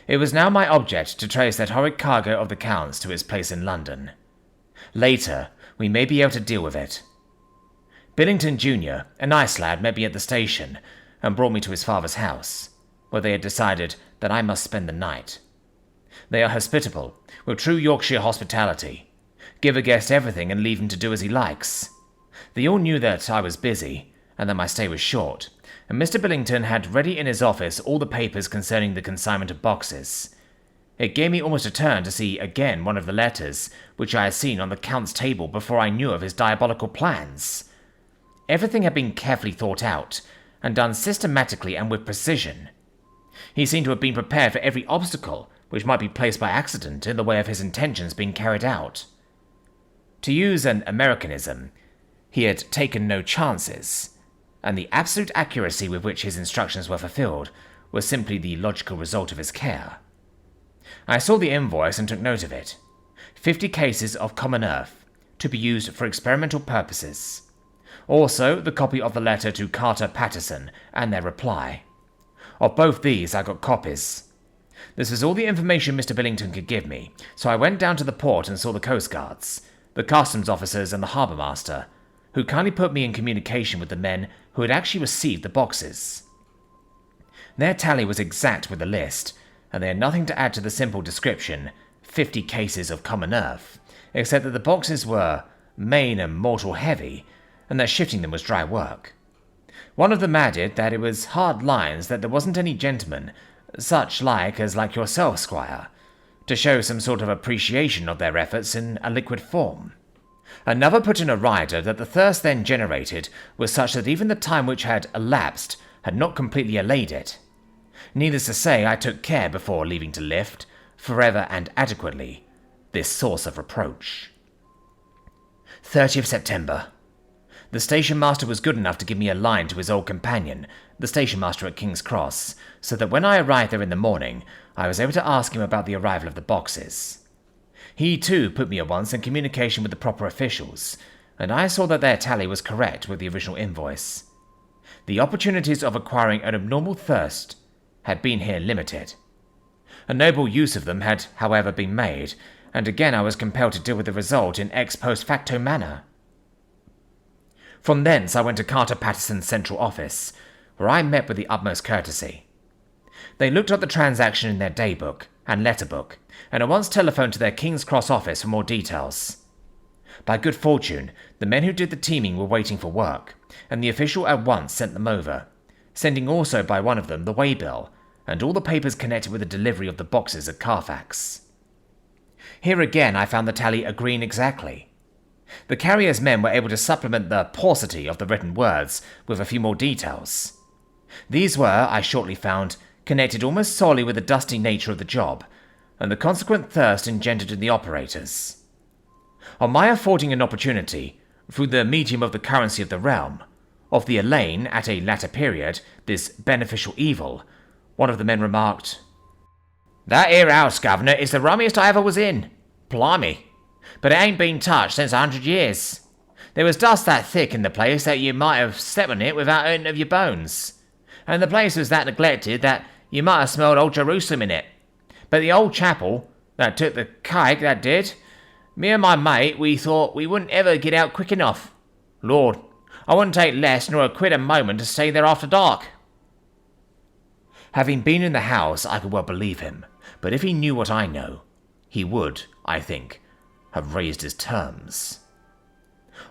It was now my object to trace that horrid cargo of the Count's to its place in London. Later, we may be able to deal with it. Billington Jr., a nice lad, met me at the station and brought me to his father's house, where they had decided that I must spend the night. They are hospitable, with true Yorkshire hospitality. Give a guest everything and leave him to do as he likes. They all knew that I was busy, and that my stay was short, and Mr. Billington had ready in his office all the papers concerning the consignment of boxes. It gave me almost a turn to see again one of the letters which I had seen on the Count's table before I knew of his diabolical plans. Everything had been carefully thought out, and done systematically and with precision. He seemed to have been prepared for every obstacle which might be placed by accident in the way of his intentions being carried out. To use an Americanism, he had taken no chances, and the absolute accuracy with which his instructions were fulfilled was simply the logical result of his care. I saw the invoice and took note of it. 50 cases of common earth, to be used for experimental purposes. Also, the copy of the letter to Carter Patterson and their reply. Of both these I got copies. This was all the information Mr. Billington could give me, so I went down to the port and saw the Coast Guards, the customs officers and the harbour master, who kindly put me in communication with the men who had actually received the boxes. Their tally was exact with the list, and they had nothing to add to the simple description, 50 cases of common earth, except that the boxes were main and mortal heavy, and that shifting them was dry work. One of them added that it was hard lines that there wasn't any gentleman, such like as like yourself, squire, to show some sort of appreciation of their efforts in a liquid form. Another put in a rider that the thirst then generated was such that even the time which had elapsed had not completely allayed it. Needless to say, I took care before leaving to lift, forever and adequately, this source of reproach. 30th September. The station master was good enough to give me a line to his old companion, the station master at King's Cross, so that when I arrived there in the morning, I was able to ask him about the arrival of the boxes. He too put me at once in communication with the proper officials, and I saw that their tally was correct with the original invoice. The opportunities of acquiring an abnormal thirst had been here limited. A noble use of them had, however, been made, and again I was compelled to deal with the result in ex post facto manner. From thence I went to Carter Patterson's central office, where I met with the utmost courtesy. They looked up the transaction in their daybook and letterbook, and at once telephoned to their King's Cross office for more details. By good fortune, the men who did the teaming were waiting for work, and the official at once sent them over, sending also by one of them the waybill, and all the papers connected with the delivery of the boxes at Carfax. Here again I found the tally agreeing exactly. The carrier's men were able to supplement the paucity of the written words with a few more details. These were, I shortly found, connected almost solely with the dusty nature of the job, and the consequent thirst engendered in the operators. On my affording an opportunity, through the medium of the currency of the realm, of the allaying, at a latter period, this beneficial evil, one of the men remarked, "That 'ere house, Governor, is the rummiest I ever was in. Blimey. But it ain't been touched since 100 years. There was dust that thick in the place that you might have stepped on it without hurting of your bones. And the place was that neglected that you might have smelled old Jerusalem in it. But the old chapel, that took the cake, that did. Me and my mate, we thought we wouldn't ever get out quick enough. Lord, I wouldn't take less nor a quid a moment to stay there after dark." Having been in the house, I could well believe him, but if he knew what I know, he would, I think, have raised his terms.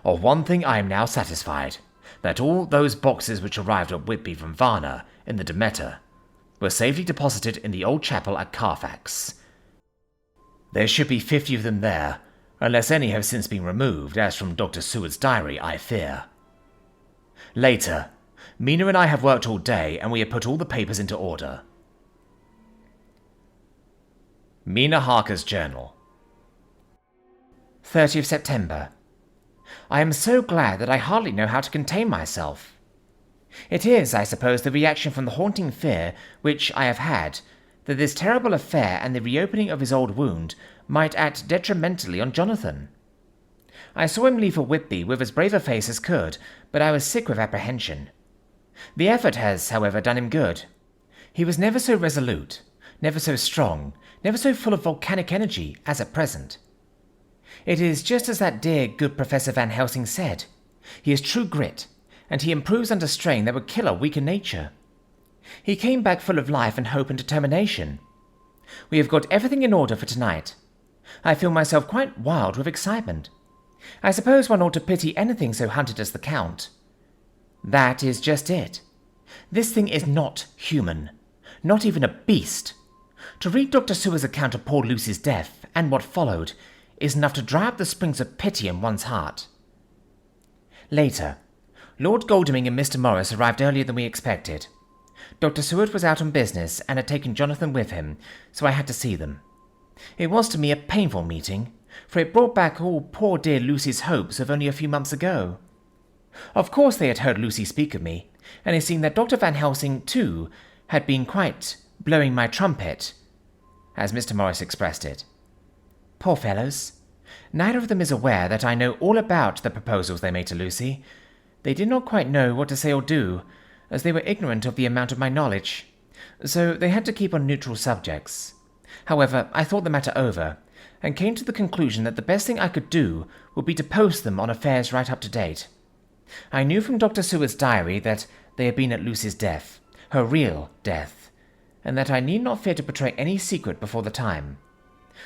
Of one thing I am now satisfied, that all those boxes which arrived at Whitby from Varna in the Demeter were safely deposited in the old chapel at Carfax. There should be 50 of them there, unless any have since been removed, as from Dr. Seward's diary, I fear. Later, Mina and I have worked all day, and we have put all the papers into order. Mina Harker's Journal. 30th September. I am so glad that I hardly know how to contain myself. It is, I suppose, the reaction from the haunting fear which I have had, that this terrible affair and the reopening of his old wound might act detrimentally on Jonathan. I saw him leave for Whitby with as brave a face as could, but I was sick with apprehension. The effort has, however, done him good. He was never so resolute, never so strong, never so full of volcanic energy as at present. It is just as that dear, good Professor Van Helsing said. He is true grit, and he improves under strain that would kill a weaker nature. He came back full of life and hope and determination. We have got everything in order for tonight. I feel myself quite wild with excitement. I suppose one ought to pity anything so hunted as the Count. That is just it. This thing is not human, not even a beast. To read Dr. Seward's account of poor Lucy's death, and what followed, is enough to dry up the springs of pity in one's heart. Later, Lord Godalming and Mr. Morris arrived earlier than we expected. Dr. Seward was out on business and had taken Jonathan with him, so I had to see them. It was to me a painful meeting, for it brought back all poor dear Lucy's hopes of only a few months ago. Of course they had heard Lucy speak of me, and it seemed that Dr. Van Helsing, too, had been quite blowing my trumpet, as Mr. Morris expressed it. Poor fellows. Neither of them is aware that I know all about the proposals they made to Lucy. They did not quite know what to say or do, as they were ignorant of the amount of my knowledge, so they had to keep on neutral subjects. However, I thought the matter over, and came to the conclusion that the best thing I could do would be to post them on affairs right up to date. I knew from Dr. Seward's diary that they had been at Lucy's death, her real death, and that I need not fear to betray any secret before the time.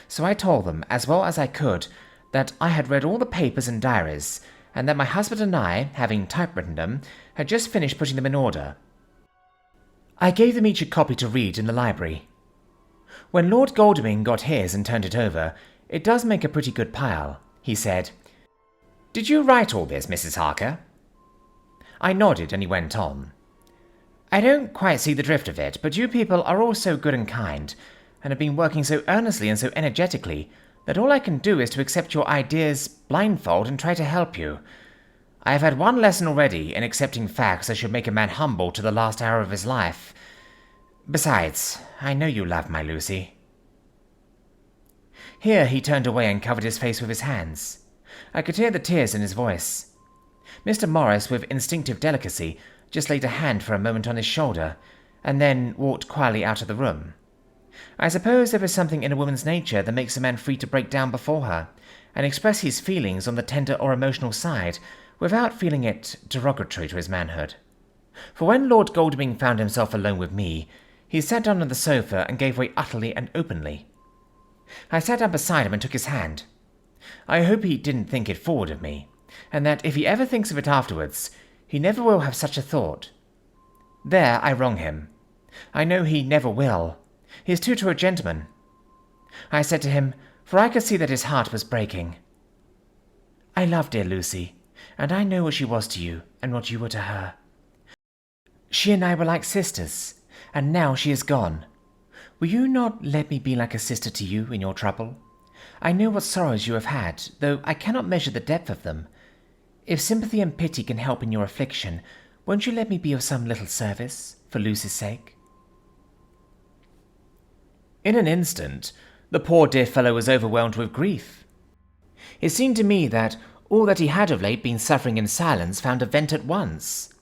So I told them, as well as I could, that I had read all the papers and diaries, and that my husband and I, having typewritten them, had just finished putting them in order. I gave them each a copy to read in the library. When Lord Godalming got his and turned it over, it does make a pretty good pile. He said, "Did you write all this, Mrs. Harker?" I nodded, and he went on. "I don't quite see the drift of it, but you people are all so good and kind, and have been working so earnestly and so energetically, that all I can do is to accept your ideas blindfold and try to help you. I have had one lesson already in accepting facts that should make a man humble to the last hour of his life. Besides, I know you love my Lucy." Here he turned away and covered his face with his hands. I could hear the tears in his voice. Mr. Morris, with instinctive delicacy, just laid a hand for a moment on his shoulder, and then walked quietly out of the room. I suppose there is something in a woman's nature that makes a man free to break down before her and express his feelings on the tender or emotional side without feeling it derogatory to his manhood. For when Lord Goldwing found himself alone with me, he sat down on the sofa and gave way utterly and openly. I sat down beside him and took his hand. I hope he didn't think it forward of me, and that if he ever thinks of it afterwards, he never will have such a thought. There I wrong him. I know he never will. He is too true a gentleman. I said to him, for I could see that his heart was breaking, I love dear Lucy, and I know what she was to you and what you were to her. She and I were like sisters, and now she is gone. Will you not let me be like a sister to you in your trouble? I know what sorrows you have had, though I cannot measure the depth of them. If sympathy and pity can help in your affliction, won't you let me be of some little service, for Lucy's sake? In an instant, the poor dear fellow was overwhelmed with grief. It seemed to me that all that he had of late been suffering in silence found a vent at once.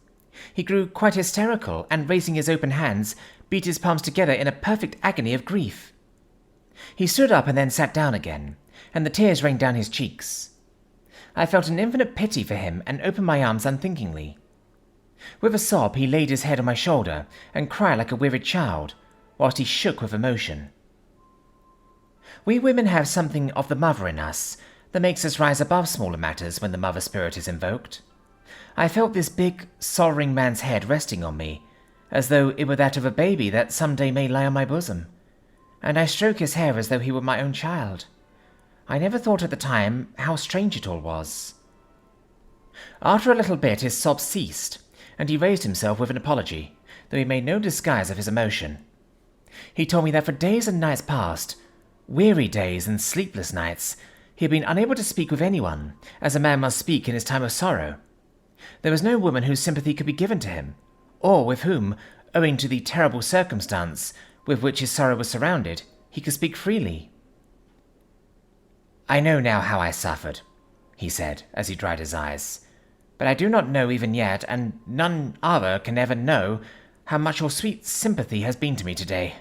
He grew quite hysterical, and raising his open hands, beat his palms together in a perfect agony of grief. He stood up and then sat down again, and the tears rained down his cheeks. I felt an infinite pity for him and opened my arms unthinkingly. With a sob he laid his head on my shoulder and cried like a wearied child, whilst he shook with emotion. We women have something of the mother in us that makes us rise above smaller matters when the mother spirit is invoked. I felt this big, sorrowing man's head resting on me, as though it were that of a baby that some day may lie on my bosom, and I stroked his hair as though he were my own child. I never thought at the time how strange it all was. After a little bit his sobs ceased, and he raised himself with an apology, though he made no disguise of his emotion. He told me that for days and nights past, weary days and sleepless nights, he had been unable to speak with anyone, as a man must speak in his time of sorrow. There was no woman whose sympathy could be given to him, or with whom, owing to the terrible circumstance with which his sorrow was surrounded, he could speak freely. I know now how I suffered, he said, as he dried his eyes, but I do not know even yet, and none other can ever know, how much your sweet sympathy has been to me today.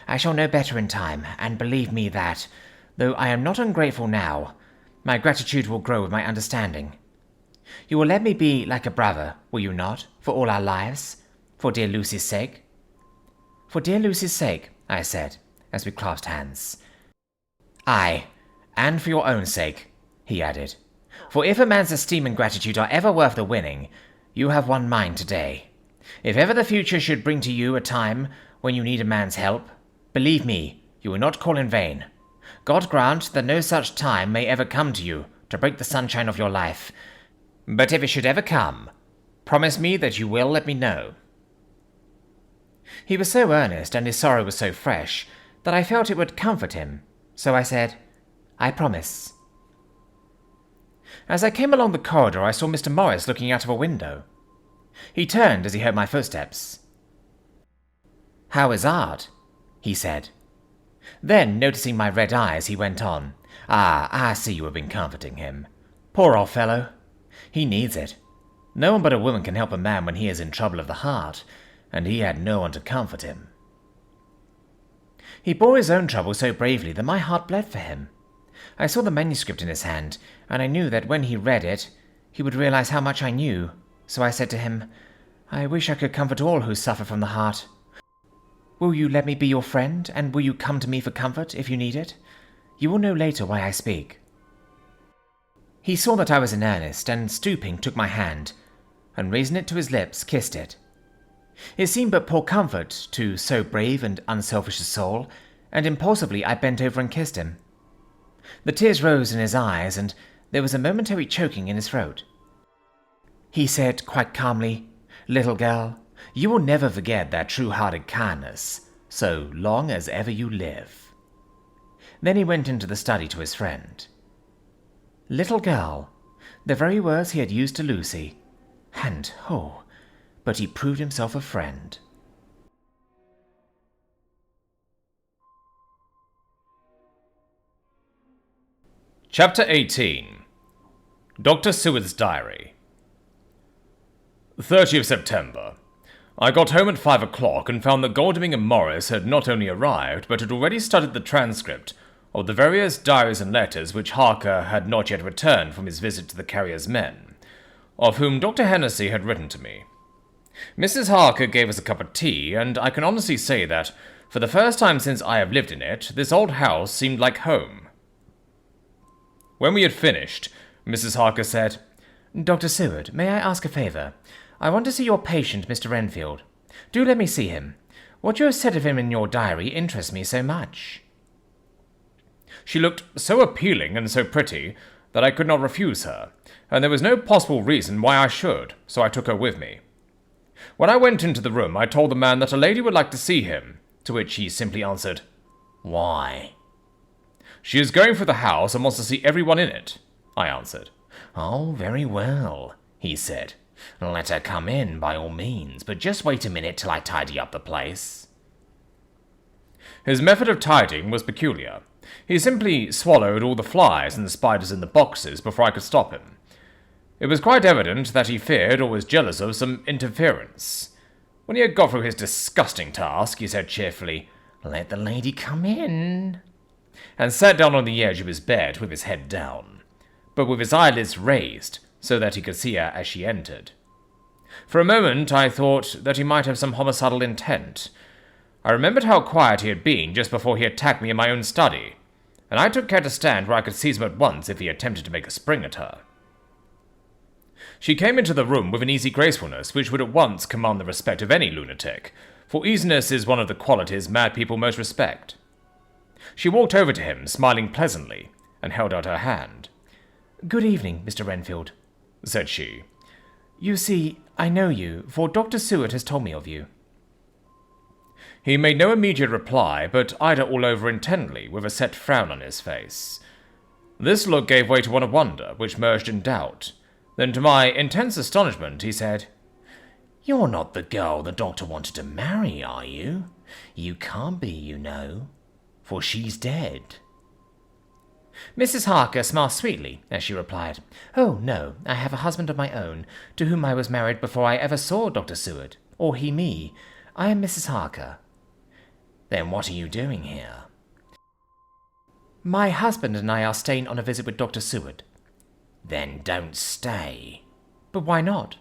I shall know better in time, and believe me that, though I am not ungrateful now, my gratitude will grow with my understanding. You will let me be like a brother, will you not, for all our lives, for dear Lucy's sake? For dear Lucy's sake, I said, as we clasped hands. Aye, and for your own sake, he added, for if a man's esteem and gratitude are ever worth the winning, you have won mine today. If ever the future should bring to you a time when you need a man's help, believe me, you will not call in vain. God grant that no such time may ever come to you to break the sunshine of your life, but if it should ever come, promise me that you will let me know. He was so earnest and his sorrow was so fresh that I felt it would comfort him, so I said, I promise. As I came along the corridor, I saw Mr. Morris looking out of a window. He turned as he heard my footsteps. How is Art? He said. Then, noticing my red eyes, he went on, I see you have been comforting him. Poor old fellow. He needs it. No one but a woman can help a man when he is in trouble of the heart, and he had no one to comfort him. He bore his own trouble so bravely that my heart bled for him. I saw the manuscript in his hand, and I knew that when he read it, he would realize how much I knew, so I said to him, I wish I could comfort all who suffer from the heart. Will you let me be your friend, and will you come to me for comfort if you need it? You will know later why I speak. He saw that I was in earnest, and stooping took my hand, and raising it to his lips, kissed it. It seemed but poor comfort to so brave and unselfish a soul, and impulsively I bent over and kissed him. The tears rose in his eyes, and there was a momentary choking in his throat. He said quite calmly, Little girl, you will never forget that true-hearted kindness, so long as ever you live. Then he went into the study to his friend. Little girl, the very words he had used to Lucy, and, but he proved himself a friend. Chapter 18. Dr. Seward's Diary. 30th September. I got home at 5 o'clock and found that Golding and Morris had not only arrived, but had already studied the transcript of the various diaries and letters which Harker had not yet returned from his visit to the carrier's men, of whom Dr. Hennessy had written to me. Mrs. Harker gave us a cup of tea, and I can honestly say that, for the first time since I have lived in it, this old house seemed like home. When we had finished, Mrs. Harker said, Dr. Seward, may I ask a favour? I want to see your patient, Mr. Renfield. Do let me see him. What you have said of him in your diary interests me so much. She looked so appealing and so pretty that I could not refuse her, and there was no possible reason why I should, so I took her with me. When I went into the room, I told the man that a lady would like to see him, to which he simply answered, Why? She is going through the house and wants to see everyone in it, I answered. Oh, very well, he said. Let her come in, by all means, but just wait a minute till I tidy up the place. His method of tidying was peculiar. He simply swallowed all the flies and the spiders in the boxes before I could stop him. It was quite evident that he feared or was jealous of some interference. When he had got through his disgusting task, he said cheerfully, Let the lady come in, and sat down on the edge of his bed with his head down, but with his eyelids raised, so that he could see her as she entered. For a moment I thought that he might have some homicidal intent. I remembered how quiet he had been just before he attacked me in my own study, and I took care to stand where I could seize him at once if he attempted to make a spring at her. She came into the room with an easy gracefulness which would at once command the respect of any lunatic, for easiness is one of the qualities mad people most respect. She walked over to him, smiling pleasantly, and held out her hand. Good evening, Mr. Renfield, said she. You see, I know you, for Dr. Seward has told me of you. He made no immediate reply, but eyed her all over intently, with a set frown on his face. This look gave way to one of wonder, which merged in doubt. Then, to my intense astonishment, he said, You're not the girl the doctor wanted to marry, are you? You can't be, you know, for she's dead. Mrs. Harker smiled sweetly as she replied, Oh, no, I have a husband of my own, to whom I was married before I ever saw Dr. Seward, or he me. I am Mrs. Harker. Then what are you doing here? My husband and I are staying on a visit with Dr. Seward. Then don't stay. But why not?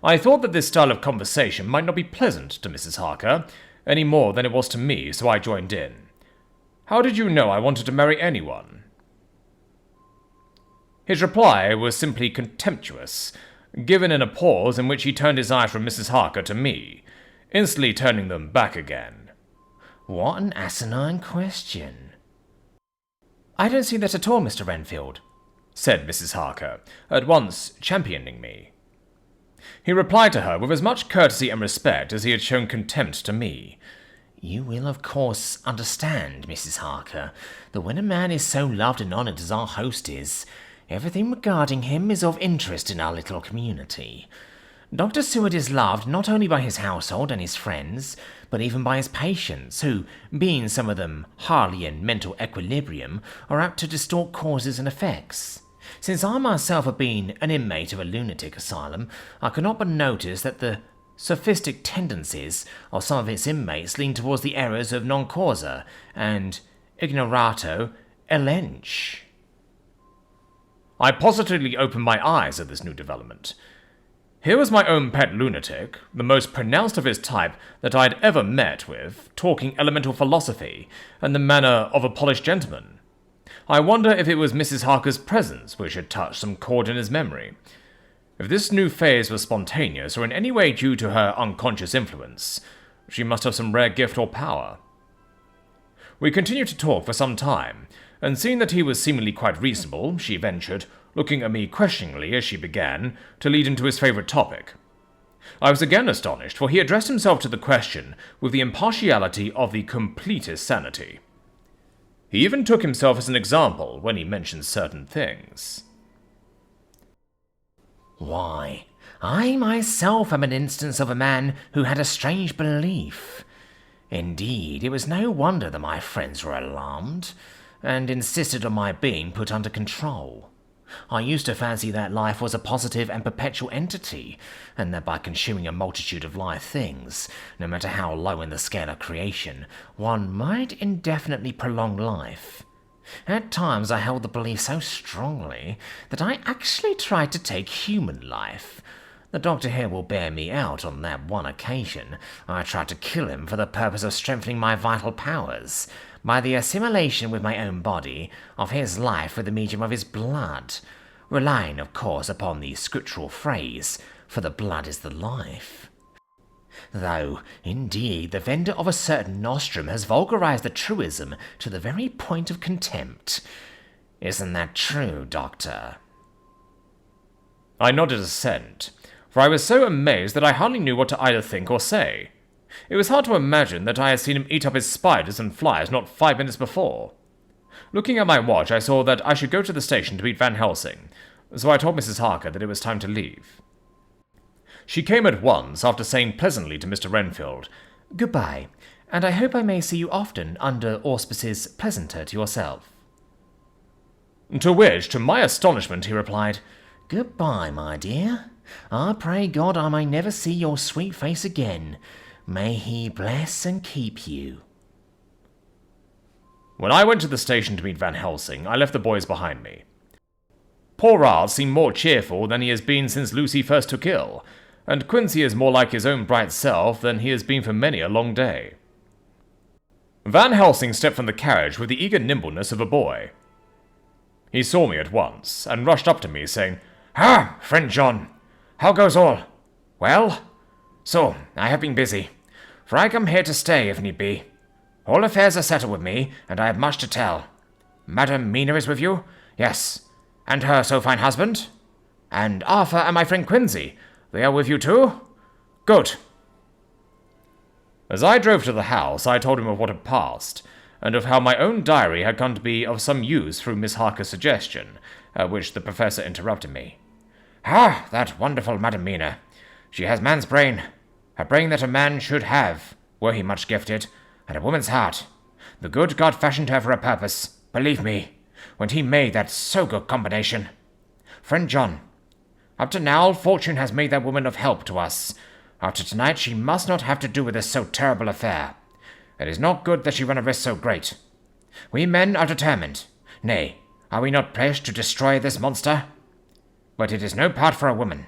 I thought that this style of conversation might not be pleasant to Mrs. Harker, any more than it was to me, so I joined in. How did you know I wanted to marry anyone? His reply was simply contemptuous, given in a pause in which he turned his eyes from Mrs. Harker to me, instantly turning them back again. What an asinine question. I don't see that at all, Mr. Renfield, said Mrs. Harker, at once championing me. He replied to her with as much courtesy and respect as he had shown contempt to me. You will, of course, understand, Mrs. Harker, that when a man is so loved and honoured as our host is, everything regarding him is of interest in our little community. Dr. Seward is loved not only by his household and his friends, but even by his patients, who, being some of them hardly in mental equilibrium, are apt to distort causes and effects. Since I myself have been an inmate of a lunatic asylum, I could not but notice that the sophistic tendencies of some of its inmates lean towards the errors of non causa and ignorato elench. I positively opened my eyes at this new development. Here was my own pet lunatic, the most pronounced of his type that I had ever met with, talking elemental philosophy and the manner of a polished gentleman. I wonder if it was Mrs. Harker's presence which had touched some chord in his memory. If this new phase was spontaneous or in any way due to her unconscious influence, she must have some rare gift or power. We continued to talk for some time, and seeing that he was seemingly quite reasonable, she ventured, looking at me questioningly as she began, to lead into his favourite topic. I was again astonished, for he addressed himself to the question with the impartiality of the completest sanity. He even took himself as an example when he mentioned certain things. Why, I myself am an instance of a man who had a strange belief. Indeed, it was no wonder that my friends were alarmed, and insisted on my being put under control. I used to fancy that life was a positive and perpetual entity, and that by consuming a multitude of live things, no matter how low in the scale of creation, one might indefinitely prolong life. At times I held the belief so strongly that I actually tried to take human life. The doctor here will bear me out on that one occasion. I tried to kill him for the purpose of strengthening my vital powers, by the assimilation with my own body of his life with the medium of his blood, relying, of course, upon the scriptural phrase, "For the blood is the life." Though, indeed, the vendor of a certain nostrum has vulgarized the truism to the very point of contempt. Isn't that true, Doctor? I nodded assent, for I was so amazed that I hardly knew what to either think or say. It was hard to imagine that I had seen him eat up his spiders and flies not 5 minutes before. Looking at my watch, I saw that I should go to the station to meet Van Helsing, so I told Mrs. Harker that it was time to leave. She came at once, after saying pleasantly to Mr. Renfield, "Goodbye, and I hope I may see you often under auspices pleasanter to yourself." To which, to my astonishment, he replied, "Goodbye, my dear. I pray God I may never see your sweet face again. May he bless and keep you." When I went to the station to meet Van Helsing, I left the boys behind me. Poor Ralph seemed more cheerful than he has been since Lucy first took ill, and Quincy is more like his own bright self than he has been for many a long day. Van Helsing stepped from the carriage with the eager nimbleness of a boy. He saw me at once, and rushed up to me, saying, "Ah, friend John, how goes all? Well? So, I have been busy, for I come here to stay if need be. All affairs are settled with me, and I have much to tell. Madam Mina is with you? Yes. And her so fine husband? And Arthur and my friend Quincy, they are with you too? Good." As I drove to the house, I told him of what had passed, and of how my own diary had come to be of some use through Miss Harker's suggestion, at which the Professor interrupted me. "Ah, that wonderful Madam Mina. She has man's brain, a brain that a man should have, were he much gifted, and a woman's heart. The good God fashioned her for a purpose, believe me, when he made that so good combination. Friend John, up to now fortune has made that woman of help to us. After tonight she must not have to do with this so terrible affair. It is not good that she run a risk so great. We men are determined. Nay, are we not pledged to destroy this monster? But it is no part for a woman.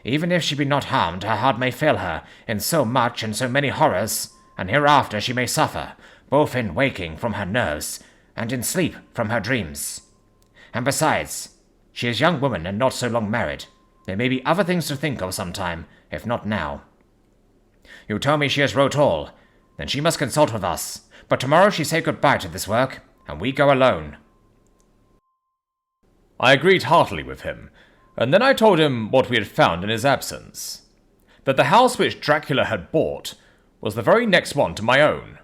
Even if she be not harmed, her heart may fail her in so much and so many horrors, and hereafter she may suffer, both in waking from her nerves, and in sleep from her dreams. And besides, she is a young woman and not so long married. There may be other things to think of sometime, if not now. You tell me she has wrote all, then she must consult with us, but tomorrow she say goodbye to this work, and we go alone." I agreed heartily with him, and then I told him what we had found in his absence. That the house which Dracula had bought was the very next one to my own.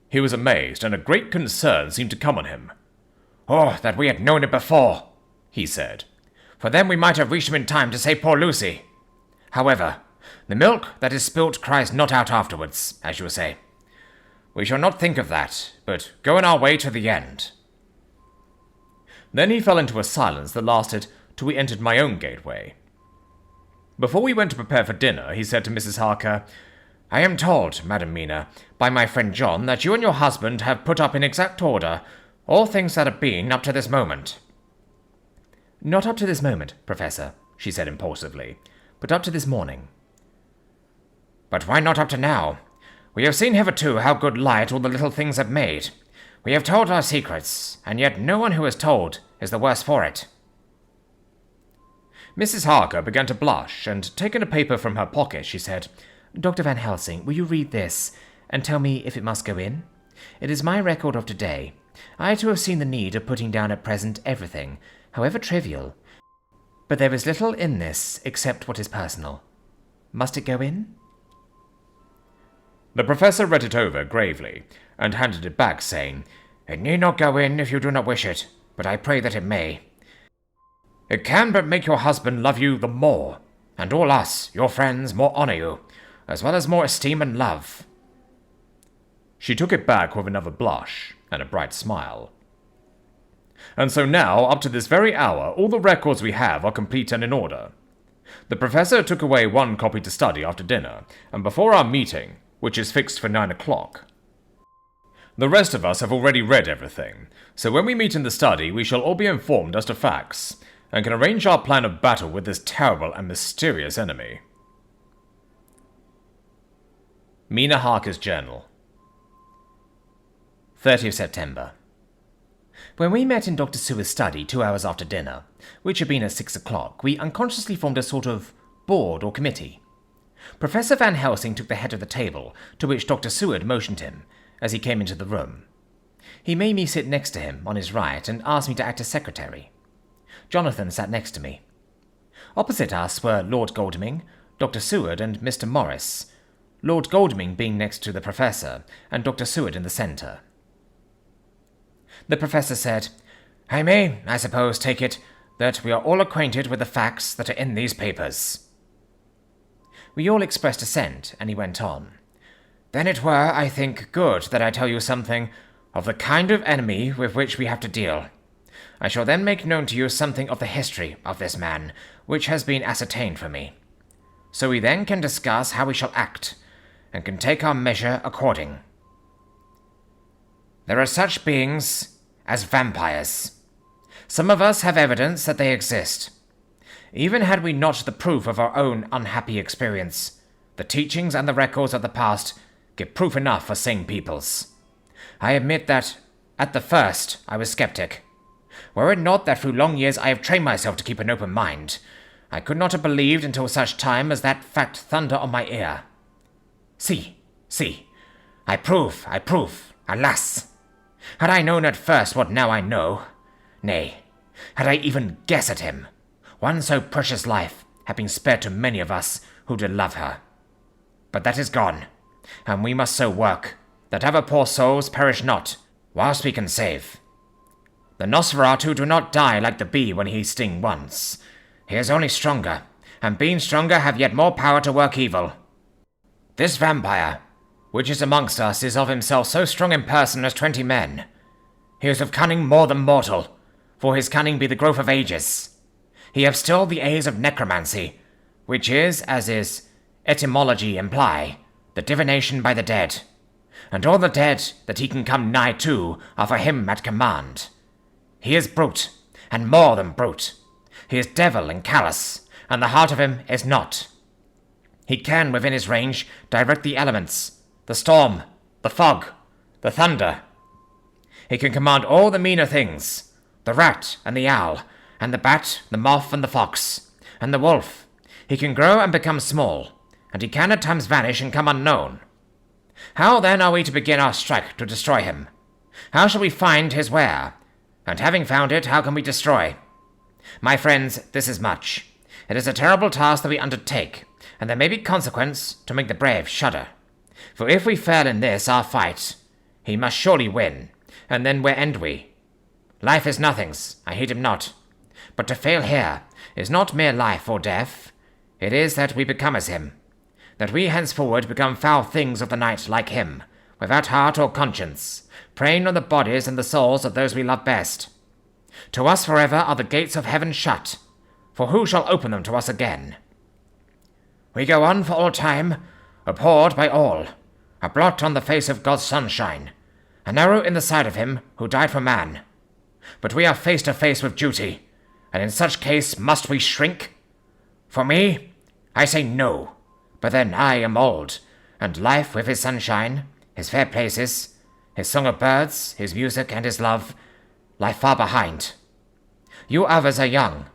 He was amazed, and a great concern seemed to come on him. "Oh, that we had known it before," he said, "for then we might have reached him in time to save poor Lucy. However, the milk that is spilt cries not out afterwards, as you say. We shall not think of that, but go on our way to the end." Then he fell into a silence that lasted till we entered my own gateway. Before we went to prepare for dinner, he said to Mrs. Harker, "I am told, Madam Mina, by my friend John, that you and your husband have put up in exact order all things that have been up to this moment." "Not up to this moment, Professor," she said impulsively, "but up to this morning." "But why not up to now? We have seen hitherto how good light all the little things have made. We have told our secrets, and yet no one who is told is the worse for it." Mrs. Harker began to blush, and taking a paper from her pocket, she said, "Dr. Van Helsing, will you read this, and tell me if it must go in? It is my record of today. I too have seen the need of putting down at present everything, however trivial. But there is little in this except what is personal. Must it go in?" The Professor read it over gravely, and handed it back, saying, "It need not go in if you do not wish it, but I pray that it may. It can but make your husband love you the more, and all us, your friends, more honour you, as well as more esteem and love." She took it back with another blush and a bright smile. And so now, up to this very hour, all the records we have are complete and in order. The professor took away one copy to study after dinner, and before our meeting, which is fixed for 9 o'clock. The rest of us have already read everything, so when we meet in the study we shall all be informed as to facts, and can arrange our plan of battle with this terrible and mysterious enemy. Mina Harker's Journal. 30th September. When we met in Dr. Seward's study 2 hours after dinner, which had been at 6 o'clock, we unconsciously formed a sort of board or committee. Professor Van Helsing took the head of the table, to which Dr. Seward motioned him, as he came into the room. He made me sit next to him, on his right, and asked me to act as secretary. Jonathan sat next to me. Opposite us were Lord Godalming, Dr. Seward, and Mr. Morris, Lord Godalming being next to the professor, and Dr. Seward in the centre. The professor said, "I may, I suppose, take it that we are all acquainted with the facts that are in these papers." We all expressed assent, and he went on. "Then it were, I think, good that I tell you something of the kind of enemy with which we have to deal. I shall then make known to you something of the history of this man, which has been ascertained for me. So we then can discuss how we shall act, and can take our measure according. There are such beings as vampires. Some of us have evidence that they exist. Even had we not the proof of our own unhappy experience, the teachings and the records of the past give proof enough for sane peoples. I admit that, at the first, I was skeptic. Were it not that through long years I have trained myself to keep an open mind, I could not have believed until such time as that fact thunder on my ear. See, I prove, alas! Had I known at first what now I know, nay, had I even guessed at him, one so precious life had been spared to many of us who did love her. But that is gone, and we must so work that our poor souls perish not, whilst we can save. The Nosferatu do not die like the bee when he sting once. He is only stronger, and being stronger have yet more power to work evil. This vampire, which is amongst us, is of himself so strong in person as 20 men. He is of cunning more than mortal, for his cunning be the growth of ages. He have still the aids of necromancy, which is, as his etymology imply, the divination by the dead. And all the dead that he can come nigh to are for him at command. He is brute, and more than brute. He is devil and callous, and the heart of him is not. He can, within his range, direct the elements, the storm, the fog, the thunder. He can command all the meaner things, the rat and the owl, and the bat, the moth and the fox, and the wolf. He can grow and become small, and he can at times vanish and come unknown. How then are we to begin our strike to destroy him? How shall we find his where? And having found it, how can we destroy? My friends, this is much. It is a terrible task that we undertake, and there may be consequence to make the brave shudder. For if we fail in this, our fight, he must surely win, and then where end we? Life is nothing's, I heed him not. But to fail here is not mere life or death. It is that we become as him, that we henceforward become foul things of the night like him, without heart or conscience, preying on the bodies and the souls of those we love best. To us forever are the gates of heaven shut, for who shall open them to us again? We go on for all time, abhorred by all, a blot on the face of God's sunshine, an arrow in the side of him who died for man. But we are face to face with duty, and in such case must we shrink? For me, I say no, but then I am old, and life with his sunshine, his fair places, his song of birds, his music, and his love, lie far behind. You others are young.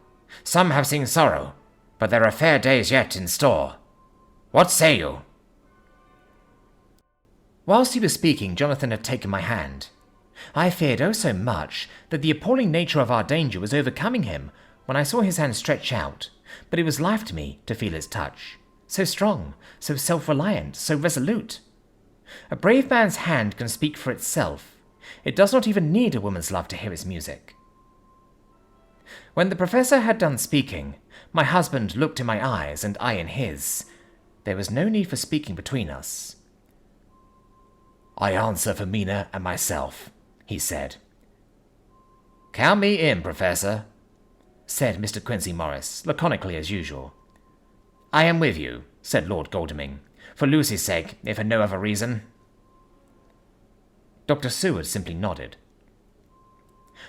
Some have seen sorrow, but there are fair days yet in store. What say you? Whilst he was speaking, Jonathan had taken my hand. I feared oh so much that the appalling nature of our danger was overcoming him when I saw his hand stretch out, but it was life to me to feel its touch. So strong, so self-reliant, so resolute. A brave man's hand can speak for itself. It does not even need a woman's love to hear its music. When the professor had done speaking, my husband looked in my eyes and I in his. There was no need for speaking between us. "I answer for Mina and myself," he said. "Count me in, Professor," said Mr. Quincy Morris, laconically as usual. "I am with you," said Lord Godalming, "for Lucy's sake, if for no other reason." Dr. Seward simply nodded.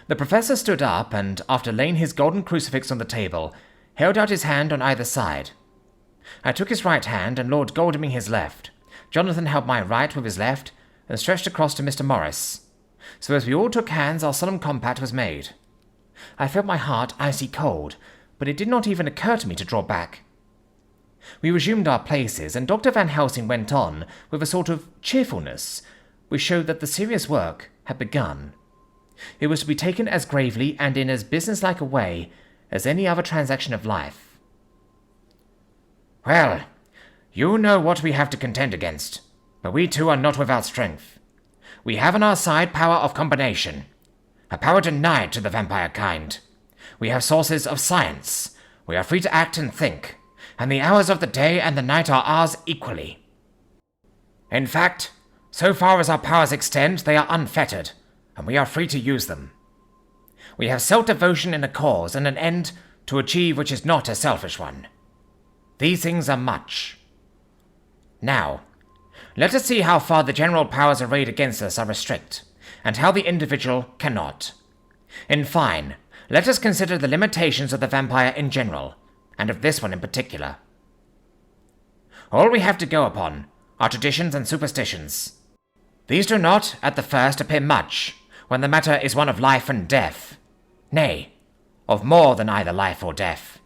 The Professor stood up and, after laying his golden crucifix on the table, held out his hand on either side. I took his right hand and Lord Godalming his left. Jonathan held my right with his left and stretched across to Mr. Morris. So as we all took hands, our solemn compact was made. I felt my heart icy cold, but it did not even occur to me to draw back. We resumed our places, and Dr. Van Helsing went on with a sort of cheerfulness which showed that the serious work had begun. It was to be taken as gravely and in as businesslike a way as any other transaction of life. "Well, you know what we have to contend against, but we too are not without strength. We have on our side power of combination, a power denied to the vampire kind. We have sources of science. We are free to act and think, and the hours of the day and the night are ours equally. In fact, so far as our powers extend, they are unfettered, and we are free to use them. We have self-devotion in a cause and an end to achieve which is not a selfish one. These things are much. Now, let us see how far the general powers arrayed against us are restrict, and how the individual cannot. In fine, let us consider the limitations of the vampire in general, and of this one in particular. All we have to go upon are traditions and superstitions. These do not, at the first, appear much, when the matter is one of life and death. Nay, of more than either life or death.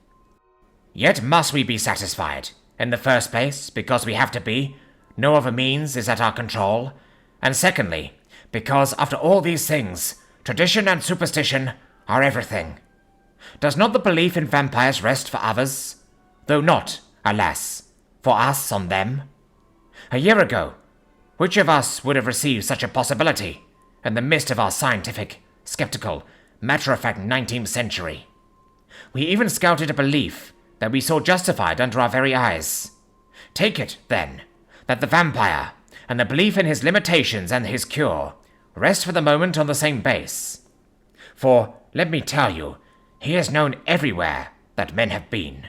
Yet must we be satisfied, in the first place, because we have to be, no other means is at our control, and secondly, because after all these things, tradition and superstition are everything. Does not the belief in vampires rest for others, though not, alas, for us on them? A year ago, which of us would have received such a possibility in the midst of our scientific, skeptical, matter-of-fact 19th century? We even scouted a belief that we saw justified under our very eyes. Take it, then, that the vampire, and the belief in his limitations and his cure, rest for the moment on the same base. For, let me tell you, he is known everywhere that men have been.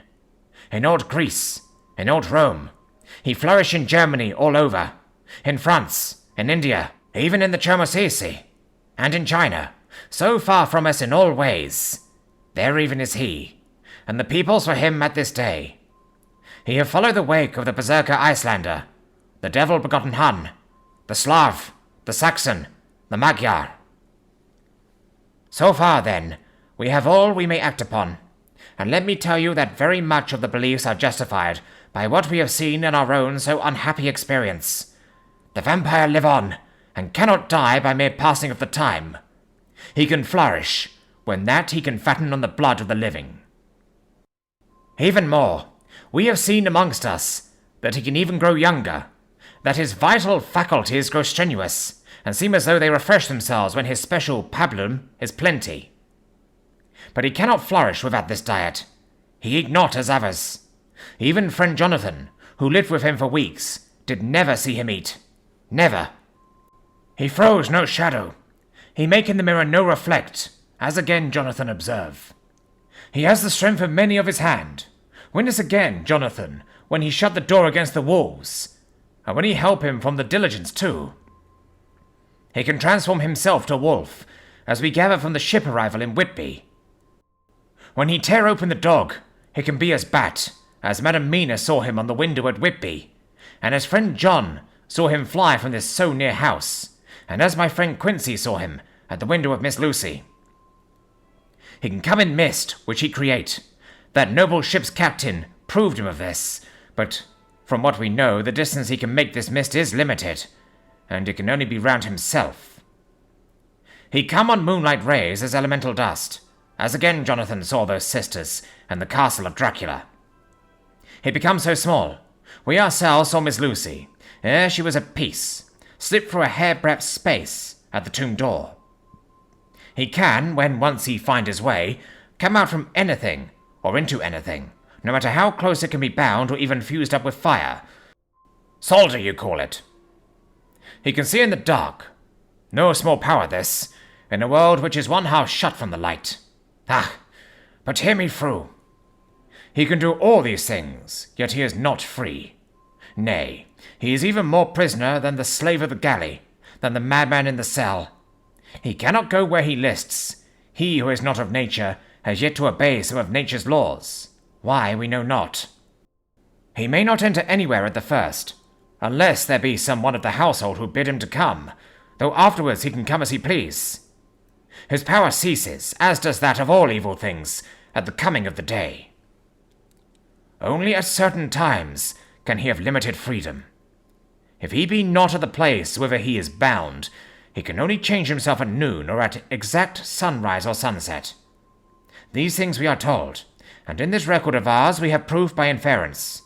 In old Greece, in old Rome, he flourished in Germany all over, in France, in India, even in the Chermosesi, and in China, so far from us in all ways. There even is he, and the peoples for him at this day. He have followed the wake of the Berserker Icelander, the devil-begotten Hun, the Slav, the Saxon, the Magyar. So far, then, we have all we may act upon, and let me tell you that very much of the beliefs are justified by what we have seen in our own so unhappy experience. The vampire live on, and cannot die by mere passing of the time. He can flourish, when that he can fatten on the blood of the living. Even more, we have seen amongst us that he can even grow younger, that his vital faculties grow strenuous, and seem as though they refresh themselves when his special pabulum is plenty. But he cannot flourish without this diet. He eat not as others. Even friend Jonathan, who lived with him for weeks, did never see him eat. Never. He throws no shadow. He make in the mirror no reflect, as again Jonathan observe. He has the strength of many of his hand. Witness again, Jonathan, when he shut the door against the wolves, and when he help him from the diligence too. He can transform himself to a wolf, as we gather from the ship arrival in Whitby. When he tear open the dog, he can be as Bat, as Madam Mina saw him on the window at Whitby, and as friend John saw him fly from this so near house, and as my friend Quincy saw him at the window of Miss Lucy. He can come in mist, which he create. That noble ship's captain proved him of this, but from what we know, the distance he can make this mist is limited, and it can only be round himself. He come on moonlight rays as elemental dust, as again Jonathan saw those sisters and the castle of Dracula. He becomes so small. We ourselves saw Miss Lucy, ere she was at peace, slip through a hair-breadth space at the tomb door. He can, when once he find his way, come out from anything, or into anything, no matter how close it can be bound or even fused up with fire. Solder, you call it. He can see in the dark. No small power, this, in a world which is one house shut from the light. Ah, but hear me through. He can do all these things, yet he is not free. Nay, he is even more prisoner than the slave of the galley, than the madman in the cell. He cannot go where he lists. He who is not of nature has yet to obey some of nature's laws. Why, we know not. He may not enter anywhere at the first, unless there be some one of the household who bid him to come, though afterwards he can come as he please. His power ceases, as does that of all evil things, at the coming of the day. Only at certain times can he have limited freedom. If he be not at the place whither he is bound, he can only change himself at noon or at exact sunrise or sunset. These things we are told, and in this record of ours we have proof by inference.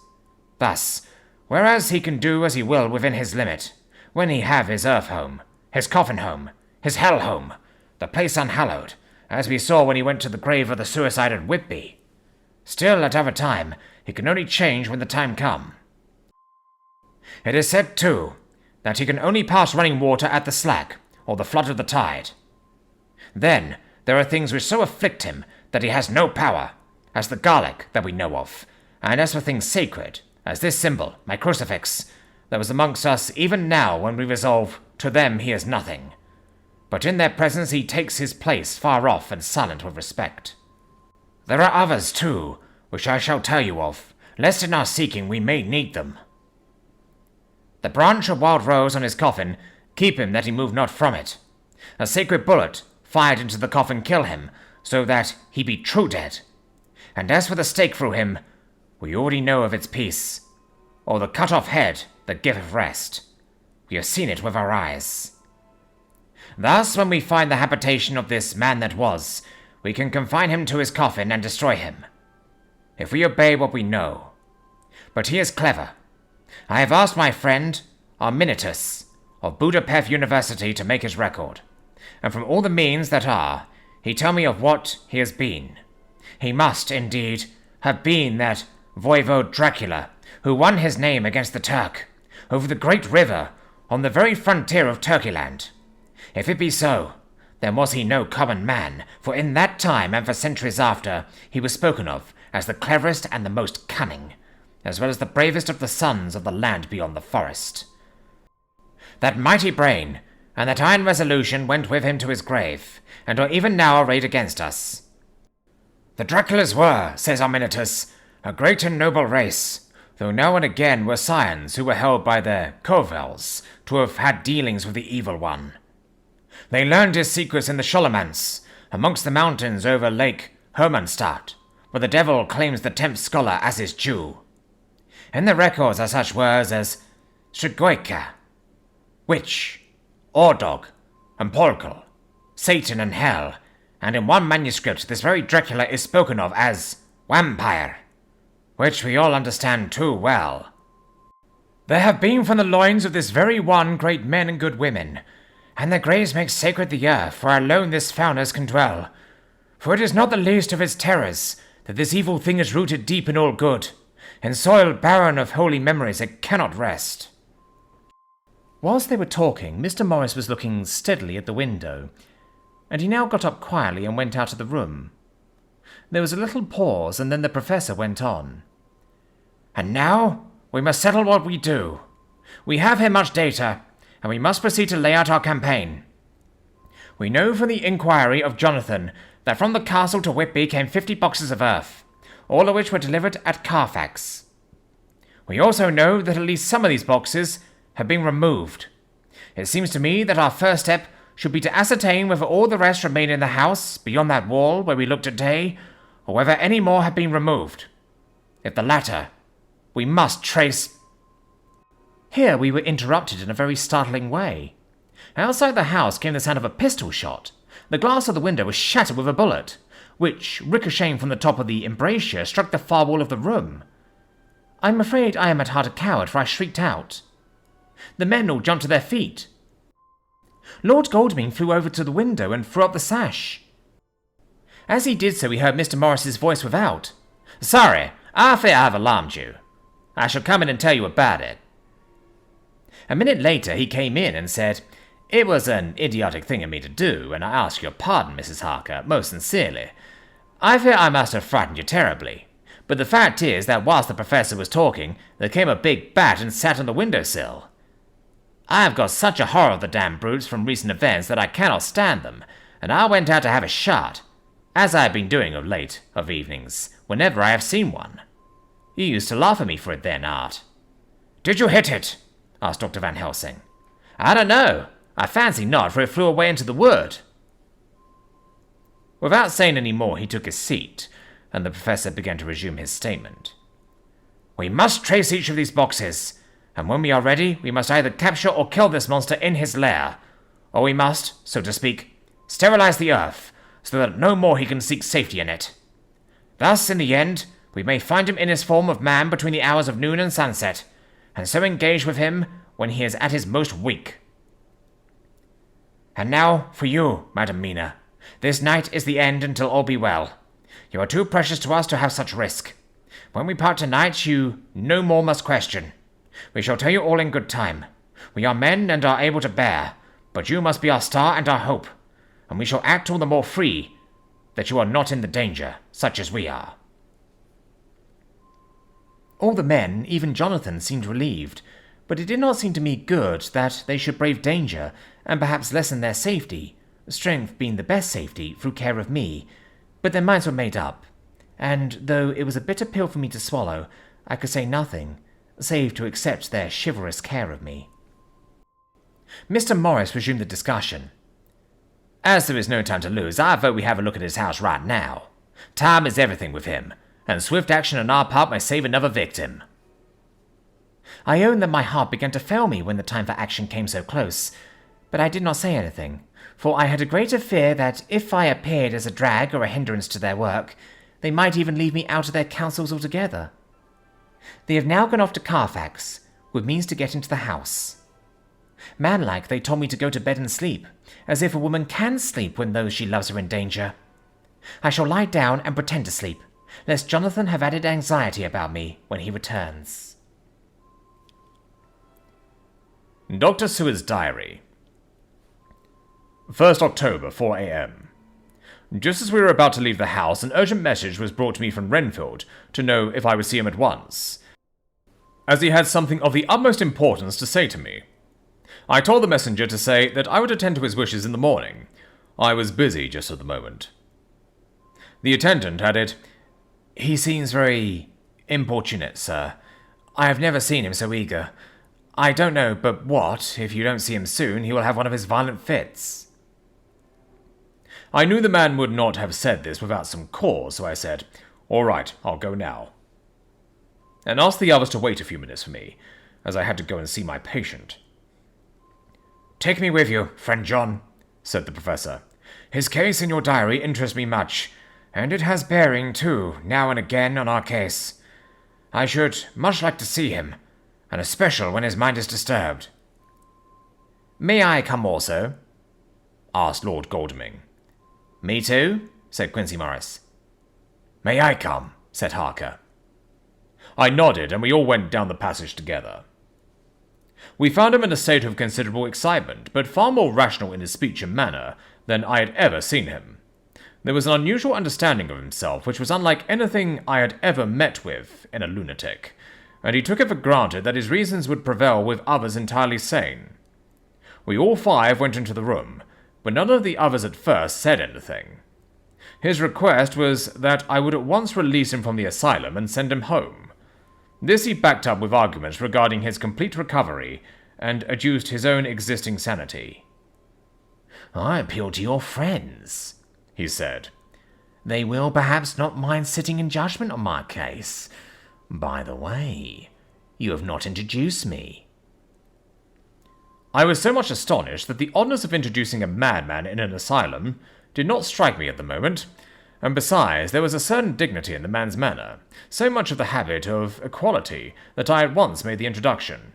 Thus, whereas he can do as he will within his limit, when he have his earth home, his coffin home, his hell home, the place unhallowed, as we saw when he went to the grave of the suicide at Whitby, still at other time he can only change when the time come. It is said, too, that he can only pass running water at the slack, or the flood of the tide. Then there are things which so afflict him that he has no power, as the garlic that we know of, and as for things sacred, as this symbol, my crucifix, that was amongst us even now when we resolve, to them he is nothing. But in their presence he takes his place far off and silent with respect. There are others, too, which I shall tell you of, lest in our seeking we may need them. The branch of wild rose on his coffin keep him that he move not from it. A sacred bullet fired into the coffin kill him, so that he be true dead. And as for the stake through him, we already know of its peace, or the cut-off head that giveth rest. We have seen it with our eyes. Thus, when we find the habitation of this man that was, we can confine him to his coffin and destroy him, if we obey what we know. But he is clever. I have asked my friend, Arminitus, of Budapest University to make his record, and from all the means that are, he tell me of what he has been. He must, indeed, have been that voivode Dracula, who won his name against the Turk, over the great river, on the very frontier of Turkeyland. If it be so, then was he no common man, for in that time and for centuries after, he was spoken of as the cleverest and the most cunning, as well as the bravest of the sons of the land beyond the forest. That mighty brain and that iron resolution went with him to his grave, and are even now arrayed against us. The Draculas were, says Arminitus, a great and noble race, though now and again were scions who were held by their covels to have had dealings with the evil one. They learned his secrets in the Scholomance, amongst the mountains over Lake Hermannstadt, where the devil claims the 10th scholar as his Jew. In the records are such words as Strigojka, witch, Ordog, and Polkel, Satan and hell, and in one manuscript this very Dracula is spoken of as vampire, which we all understand too well. There have been from the loins of this very one great men and good women, and their graves make sacred the earth where alone this foulness can dwell. For it is not the least of its terrors that this evil thing is rooted deep in all good, and soil barren of holy memories it cannot rest. Whilst they were talking, Mr. Morris was looking steadily at the window, and he now got up quietly and went out of the room. There was a little pause, and then the professor went on. And now we must settle what we do. We have here much data, and we must proceed to lay out our campaign. We know from the inquiry of Jonathan that from the castle to Whitby came 50 boxes of earth, all of which were delivered at Carfax. We also know that at least some of these boxes have been removed. It seems to me that our first step should be to ascertain whether all the rest remain in the house beyond that wall where we looked today, or whether any more have been removed. If the latter, we must trace... Here we were interrupted in a very startling way. Outside the house came the sound of a pistol shot. The glass of the window was shattered with a bullet, which, ricocheting from the top of the embrasure, struck the far wall of the room. I'm afraid I am at heart a coward, for I shrieked out. The men all jumped to their feet. Lord Goldmean flew over to the window and threw up the sash. As he did so, he heard Mr. Morris's voice without. Sorry, I fear I have alarmed you. I shall come in and tell you about it. A minute later he came in and said, It was an idiotic thing of me to do, and I ask your pardon, Mrs. Harker, most sincerely. I fear I must have frightened you terribly. But the fact is that whilst the professor was talking, there came a big bat and sat on the windowsill. I have got such a horror of the damn brutes from recent events that I cannot stand them, and I went out to have a shot, as I have been doing of late, of evenings, whenever I have seen one. You used to laugh at me for it then, Art. Did you hit it? Asked Dr. Van Helsing. I don't know. I fancy not, for it flew away into the wood. Without saying any more, he took his seat, and the professor began to resume his statement. We must trace each of these boxes, and when we are ready, we must either capture or kill this monster in his lair, or we must, so to speak, sterilize the earth, so that no more he can seek safety in it. Thus, in the end, we may find him in his form of man between the hours of noon and sunset, and so engage with him when he is at his most weak. And now, for you, Madam Mina. This night is the end until all be well. You are too precious to us to have such risk. When we part tonight, you no more must question. We shall tell you all in good time. We are men and are able to bear, but you must be our star and our hope, and we shall act all the more free that you are not in the danger, such as we are. All the men, even Jonathan, seemed relieved, but it did not seem to me good that they should brave danger and perhaps lessen their safety, strength being the best safety, through care of me. But their minds were made up, and though it was a bitter pill for me to swallow, I could say nothing, save to accept their chivalrous care of me. Mr. Morris resumed the discussion. As there is no time to lose, I vote we have a look at his house right now. Time is everything with him, and swift action on our part may save another victim. I own that my heart began to fail me when the time for action came so close, but I did not say anything, for I had a greater fear that if I appeared as a drag or a hindrance to their work, they might even leave me out of their counsels altogether. They have now gone off to Carfax, with means to get into the house. Manlike, they told me to go to bed and sleep, as if a woman can sleep when those she loves are in danger. I shall lie down and pretend to sleep, lest Jonathan have added anxiety about me when he returns. Dr. Seward's Diary. 1st October, 4 a.m. Just as we were about to leave the house, an urgent message was brought to me from Renfield to know if I would see him at once, as he had something of the utmost importance to say to me. I told the messenger to say that I would attend to his wishes in the morning. I was busy just at the moment. The attendant added, "He seems very importunate, sir. I have never seen him so eager. I don't know but what, if you don't see him soon, he will have one of his violent fits." I knew the man would not have said this without some cause, so I said, "All right, I'll go now," and asked the others to wait a few minutes for me, as I had to go and see my patient. "Take me with you, friend John," said the professor. "His case in your diary interests me much, and it has bearing, too, now and again on our case. I should much like to see him, and especially when his mind is disturbed." "May I come also?" asked Lord Godalming. "Me too?" said Quincy Morris. "May I come?" said Harker. I nodded, and we all went down the passage together. We found him in a state of considerable excitement, but far more rational in his speech and manner than I had ever seen him. There was an unusual understanding of himself which was unlike anything I had ever met with in a lunatic, and he took it for granted that his reasons would prevail with others entirely sane. We all five went into the room, but none of the others at first said anything. His request was that I would at once release him from the asylum and send him home. This he backed up with arguments regarding his complete recovery, and adduced his own existing sanity. "I appeal to your friends," he said. "They will perhaps not mind sitting in judgment on my case. By the way, you have not introduced me." I was so much astonished that the oddness of introducing a madman in an asylum did not strike me at the moment, and besides, there was a certain dignity in the man's manner, so much of the habit of equality, that I at once made the introduction.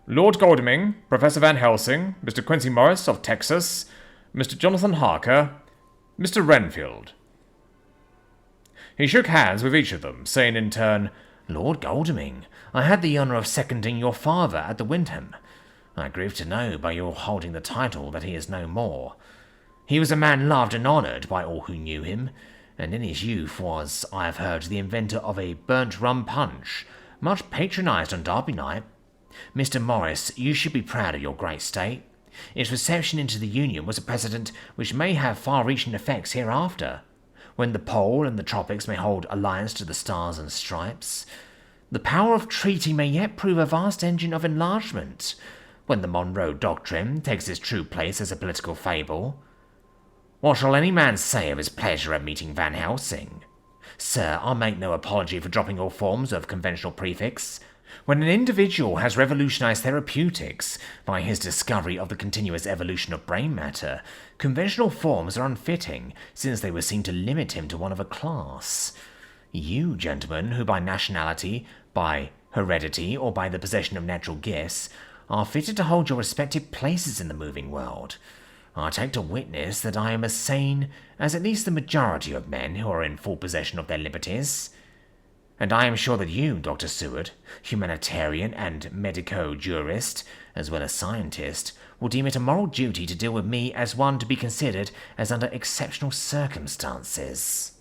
Lord Godalming, Professor Van Helsing, Mr. Quincy Morris of Texas, Mr. Jonathan Harker, Mr. Renfield. He shook hands with each of them, saying in turn, "Lord Godalming, I had the honour of seconding your father at the Wyndham. I grieve to know by your holding the title that he is no more. He was a man loved and honoured by all who knew him, and in his youth was, I have heard, the inventor of a burnt rum punch, much patronised on Derby night. Mr. Morris, you should be proud of your great state. Its reception into the Union was a precedent which may have far-reaching effects hereafter, when the Pole and the Tropics may hold alliance to the Stars and Stripes. The power of treaty may yet prove a vast engine of enlargement, when the Monroe Doctrine takes its true place as a political fable. What shall any man say of his pleasure at meeting Van Helsing? Sir, I make no apology for dropping all forms of conventional prefix. When an individual has revolutionized therapeutics by his discovery of the continuous evolution of brain matter, conventional forms are unfitting, since they would seem to limit him to one of a class. You, gentlemen, who by nationality, by heredity, or by the possession of natural gifts, are fitted to hold your respective places in the moving world, I take to witness that I am as sane as at least the majority of men who are in full possession of their liberties. And I am sure that you, Dr. Seward, humanitarian and medico-jurist, as well as scientist, will deem it a moral duty to deal with me as one to be considered as under exceptional circumstances.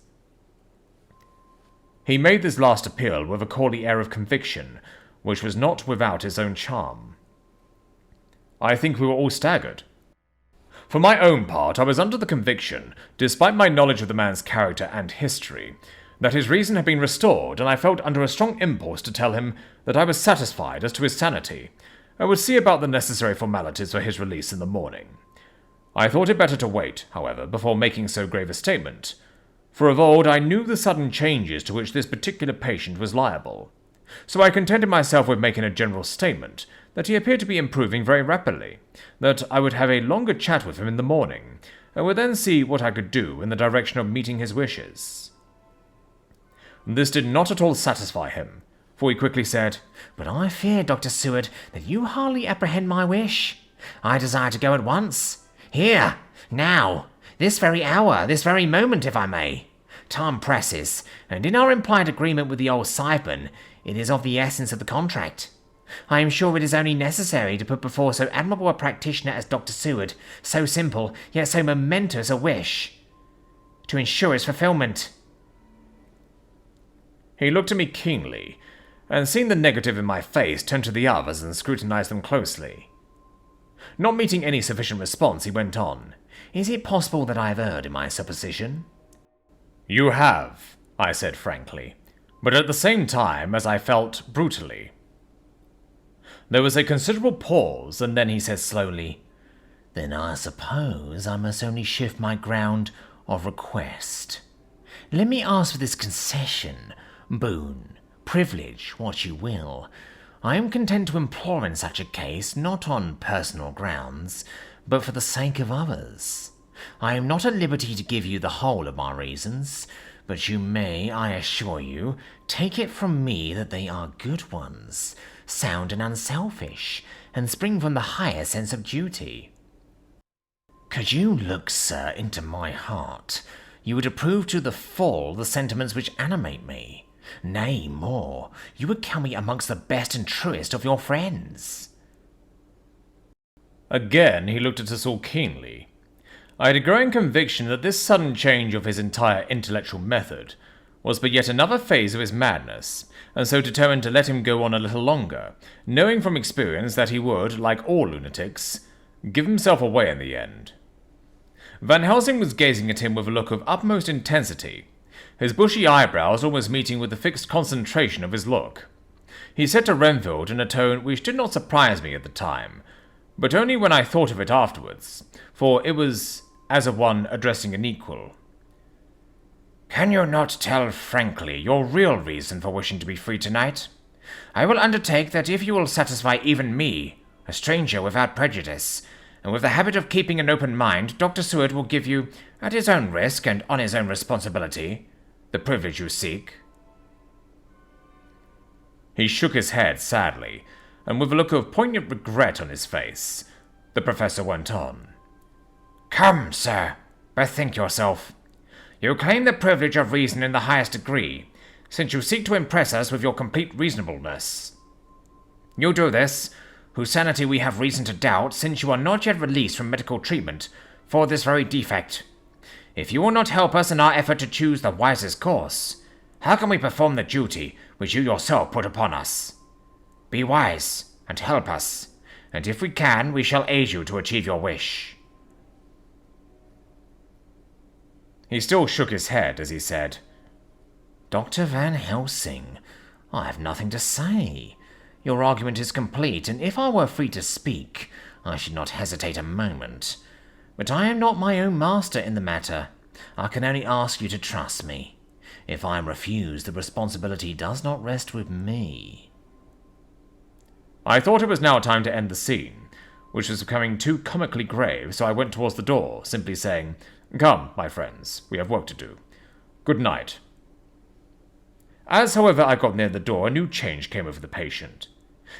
He made this last appeal with a courtly air of conviction, which was not without its own charm. I think we were all staggered. For my own part, I was under the conviction, despite my knowledge of the man's character and history, that his reason had been restored, and I felt under a strong impulse to tell him that I was satisfied as to his sanity, and would see about the necessary formalities for his release in the morning. I thought it better to wait, however, before making so grave a statement, for of old I knew the sudden changes to which this particular patient was liable, so I contented myself with making a general statement that he appeared to be improving very rapidly, that I would have a longer chat with him in the morning, and would then see what I could do in the direction of meeting his wishes. This did not at all satisfy him, for he quickly said, "But I fear, Dr. Seward, that you hardly apprehend my wish. I desire to go at once. Here, now, this very hour, this very moment, if I may. Time presses, and in our implied agreement with the old Siphon, it is of the essence of the contract. I am sure it is only necessary to put before so admirable a practitioner as Dr. Seward so simple, yet so momentous a wish, to ensure its fulfilment." He looked at me keenly, and seeing the negative in my face, turned to the others and scrutinized them closely. Not meeting any sufficient response, he went on. "Is it possible that I have erred in my supposition?" "You have," I said frankly, but at the same time, as I felt, brutally. There was a considerable pause, and then he said slowly, "Then I suppose I must only shift my ground of request. Let me ask for this concession, boon, privilege, what you will. I am content to implore in such a case, not on personal grounds, but for the sake of others. I am not at liberty to give you the whole of my reasons, but you may, I assure you, take it from me that they are good ones, sound and unselfish, and spring from the higher sense of duty. Could you look, sir, into my heart, you would approve to the full the sentiments which animate me. Nay, more, you would count me amongst the best and truest of your friends." Again he looked at us all keenly. I had a growing conviction that this sudden change of his entire intellectual method was but yet another phase of his madness, and so determined to let him go on a little longer, knowing from experience that he would, like all lunatics, give himself away in the end. Van Helsing was gazing at him with a look of utmost intensity, his bushy eyebrows almost meeting with the fixed concentration of his look. He said to Renfield in a tone which did not surprise me at the time, but only when I thought of it afterwards, for it was as of one addressing an equal. "Can you not tell frankly your real reason for wishing to be free tonight? I will undertake that if you will satisfy even me, a stranger without prejudice, and with the habit of keeping an open mind, Dr. Seward will give you, at his own risk and on his own responsibility, the privilege you seek." He shook his head sadly, and with a look of poignant regret on his face, the professor went on. "Come, sir, bethink yourself. You claim the privilege of reason in the highest degree, since you seek to impress us with your complete reasonableness. You do this, whose sanity we have reason to doubt, since you are not yet released from medical treatment for this very defect. If you will not help us in our effort to choose the wisest course, how can we perform the duty which you yourself put upon us? Be wise, and help us, and if we can, we shall aid you to achieve your wish." He still shook his head as he said, "Dr. Van Helsing, I have nothing to say. Your argument is complete, and if I were free to speak, I should not hesitate a moment. But I am not my own master in the matter. I can only ask you to trust me. If I am refused, the responsibility does not rest with me." I thought it was now time to end the scene, which was becoming too comically grave, so I went towards the door, simply saying, "Come, my friends, we have work to do. Good night." As, however, I got near the door, a new change came over the patient.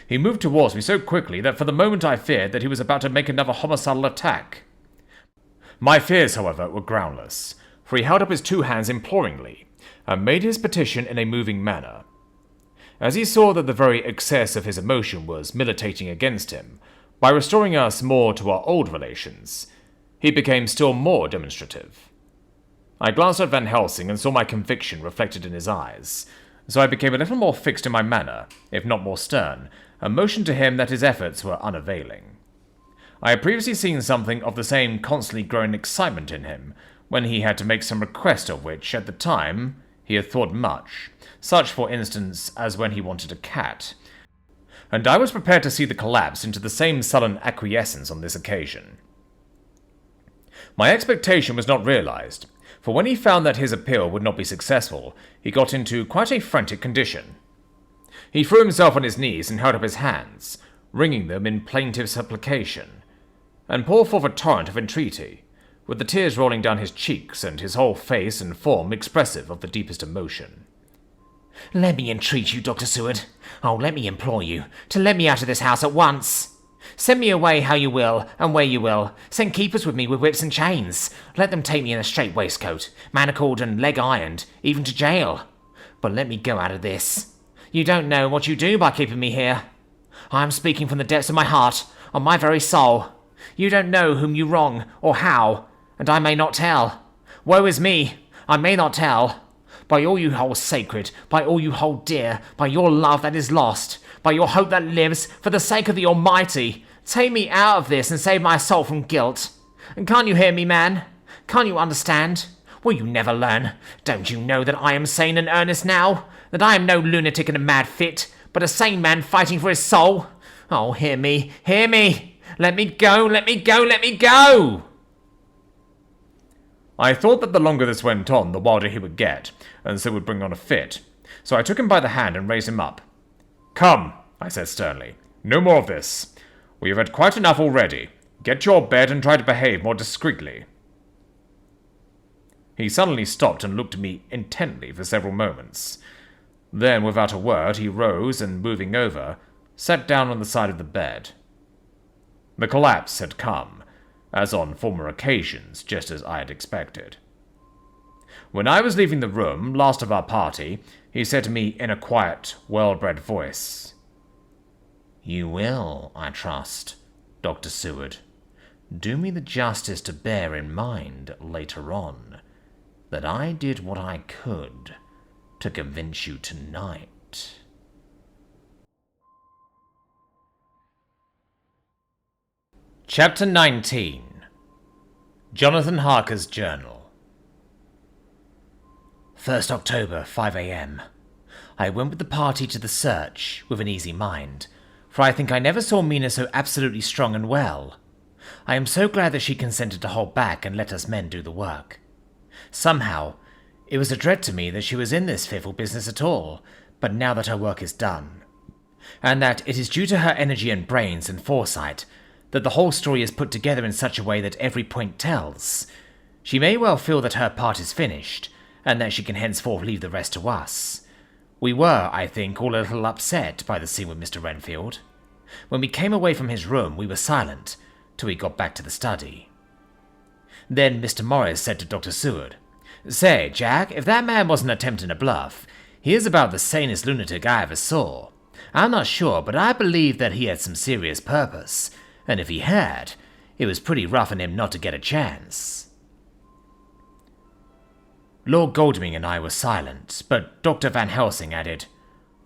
He moved towards me so quickly that for the moment I feared that he was about to make another homicidal attack. My fears, however, were groundless, for he held up his 2 hands imploringly, and made his petition in a moving manner. As he saw that the very excess of his emotion was militating against him, by restoring us more to our old relations, he became still more demonstrative. I glanced at Van Helsing and saw my conviction reflected in his eyes, so I became a little more fixed in my manner, if not more stern, and motioned to him that his efforts were unavailing. I had previously seen something of the same constantly growing excitement in him, when he had to make some request of which, at the time, he had thought much, such, for instance, as when he wanted a cat, and I was prepared to see the collapse into the same sullen acquiescence on this occasion. My expectation was not realized, for when he found that his appeal would not be successful, he got into quite a frantic condition. He threw himself on his knees and held up his hands, wringing them in plaintive supplication, and poured forth a torrent of entreaty, with the tears rolling down his cheeks and his whole face and form expressive of the deepest emotion. "Let me entreat you, Dr. Seward. Oh, let me implore you to let me out of this house at once. Send me away how you will, and where you will. Send keepers with me with whips and chains. Let them take me in a strait waistcoat, manacled and leg-ironed, even to jail. But let me go out of this. You don't know what you do by keeping me here. I am speaking from the depths of my heart, of my very soul. You don't know whom you wrong, or how, and I may not tell. Woe is me, I may not tell. By all you hold sacred, by all you hold dear, by your love that is lost, by your hope that lives, for the sake of the Almighty, take me out of this and save my soul from guilt. And can't you hear me, man? Can't you understand? Will you never learn? Don't you know that I am sane and earnest now? That I am no lunatic in a mad fit, but a sane man fighting for his soul? Oh, hear me, hear me! Let me go, let me go, let me go! I thought that the longer this went on, the wilder he would get, and so would bring on a fit, so I took him by the hand and raised him up. "Come," I said sternly, "no more of this. We have had quite enough already. Get to your bed and try to behave more discreetly." He suddenly stopped and looked at me intently for several moments. Then, without a word, he rose and, moving over, sat down on the side of the bed. The collapse had come, as on former occasions, just as I had expected. When I was leaving the room, last of our party, he said to me in a quiet, well-bred voice, "You will, I trust, Dr. Seward, do me the justice to bear in mind later on that I did what I could to convince you tonight." Chapter 19. Jonathan Harker's Journal. 1st October, 5 a.m. I went with the party to the search with an easy mind, for I think I never saw Mina so absolutely strong and well. I am so glad that she consented to hold back and let us men do the work. Somehow, it was a dread to me that she was in this fearful business at all, but now that her work is done, and that it is due to her energy and brains and foresight that the whole story is put together in such a way that every point tells, she may well feel that her part is finished, and that she can henceforth leave the rest to us. We were, I think, all a little upset by the scene with Mr. Renfield. When we came away from his room, we were silent, till we got back to the study. Then Mr. Morris said to Dr. Seward, "Say, Jack, if that man wasn't attempting a bluff, he is about the sanest lunatic I ever saw. I'm not sure, but I believe that he had some serious purpose, and if he had, it was pretty rough on him not to get a chance. Lord Goldwing and I were silent, but Dr. Van Helsing added,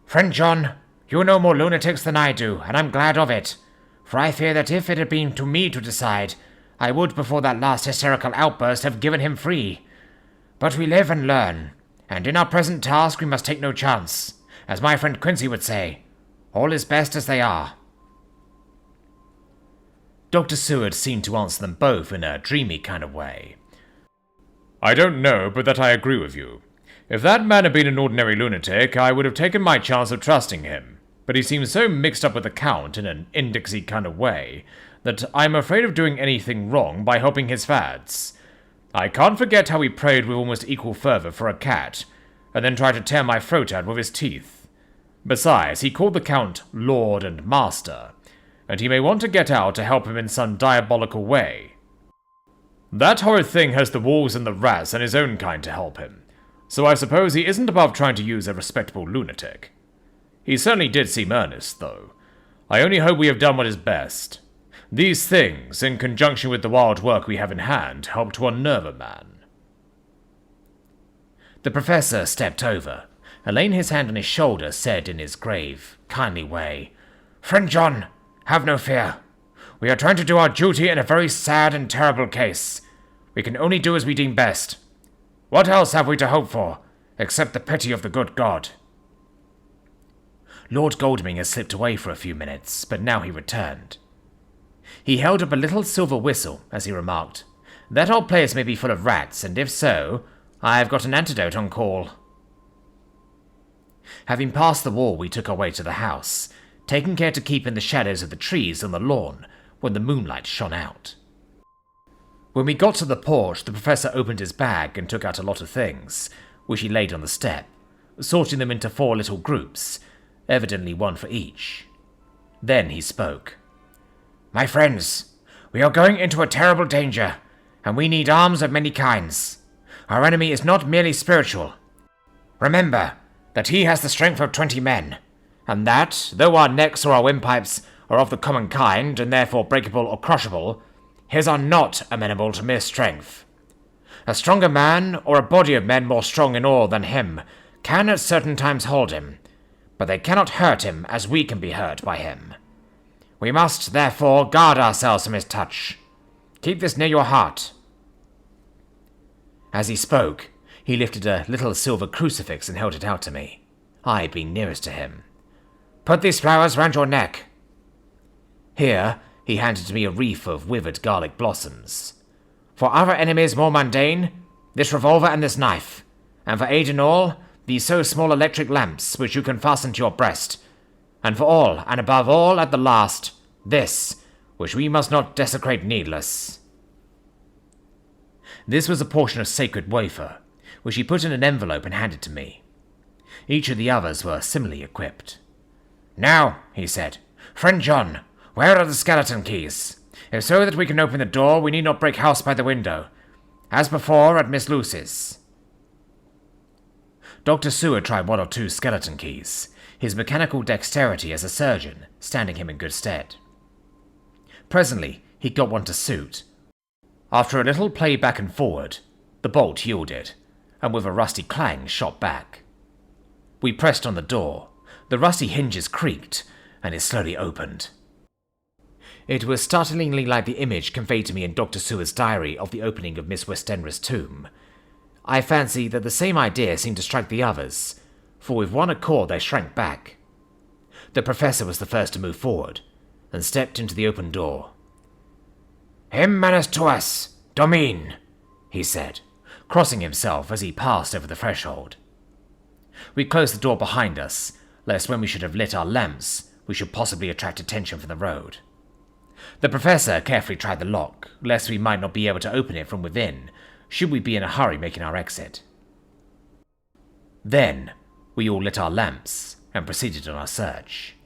"Friend John, you know more lunatics than I do, and I'm glad of it, for I fear that if it had been to me to decide, I would, before that last hysterical outburst, have given him free. But we live and learn, and in our present task we must take no chance. As my friend Quincy would say, all is best as they are." Dr. Seward seemed to answer them both in a dreamy kind of way. I don't know, but that I agree with you. If that man had been an ordinary lunatic, I would have taken my chance of trusting him, but he seems so mixed up with the Count in an indexy kind of way that I'm afraid of doing anything wrong by helping his fads. I can't forget how he prayed with almost equal fervour for a cat, and then tried to tear my throat out with his teeth. Besides, he called the Count Lord and Master, and he may want to get out to help him in some diabolical way. That horrid thing has the wolves and the rats and his own kind to help him, so I suppose he isn't above trying to use a respectable lunatic. He certainly did seem earnest, though. I only hope we have done what is best. These things, in conjunction with the wild work we have in hand, help to unnerve a man." The Professor stepped over, and laying his hand on his shoulder, said in his grave, kindly way, "Friend John, have no fear. We are trying to do our duty in a very sad and terrible case. We can only do as we deem best. What else have we to hope for, except the pity of the good God?" Lord Goldwing had slipped away for a few minutes, but now he returned. He held up a little silver whistle as he remarked, "That old place may be full of rats, and if so, I have got an antidote on call." Having passed the wall, we took our way to the house, taking care to keep in the shadows of the trees on the lawn when the moonlight shone out. When we got to the porch, the Professor opened his bag and took out a lot of things, which he laid on the step, sorting them into 4 little groups, evidently one for each. Then he spoke. "My friends, we are going into a terrible danger, and we need arms of many kinds. Our enemy is not merely spiritual. Remember that he has the strength of 20 men, and that, though our necks or our windpipes are of the common kind, and therefore breakable or crushable, his are not amenable to mere strength. A stronger man, or a body of men more strong in all than him, can at certain times hold him, but they cannot hurt him as we can be hurt by him. We must, therefore, guard ourselves from his touch. Keep this near your heart." As he spoke, he lifted a little silver crucifix and held it out to me, I being nearest to him. "Put these flowers round your neck." Here, he handed me a wreath of withered garlic blossoms. "For other enemies more mundane, this revolver and this knife, and for aid in all, these so small electric lamps which you can fasten to your breast, and for all, and above all at the last, this, which we must not desecrate needless." This was a portion of sacred wafer, which he put in an envelope and handed to me. Each of the others were similarly equipped. "Now," he said, "Friend John, where are the skeleton keys? If so that we can open the door, we need not break house by the window, as before at Miss Lucy's." Dr. Seward tried 1 or 2 skeleton keys, his mechanical dexterity as a surgeon standing him in good stead. Presently, he got one to suit. After a little play back and forward, the bolt yielded, and with a rusty clang shot back. We pressed on the door, the rusty hinges creaked, and it slowly opened. It was startlingly like the image conveyed to me in Dr. Seward's diary of the opening of Miss Westenra's tomb. I fancy that the same idea seemed to strike the others, for with one accord they shrank back. The Professor was the first to move forward, and stepped into the open door. "Him manus tuas, Domine," he said, crossing himself as he passed over the threshold. We closed the door behind us, lest when we should have lit our lamps, we should possibly attract attention from the road. The Professor carefully tried the lock, lest we might not be able to open it from within, should we be in a hurry making our exit. Then, we all lit our lamps, and proceeded on our search.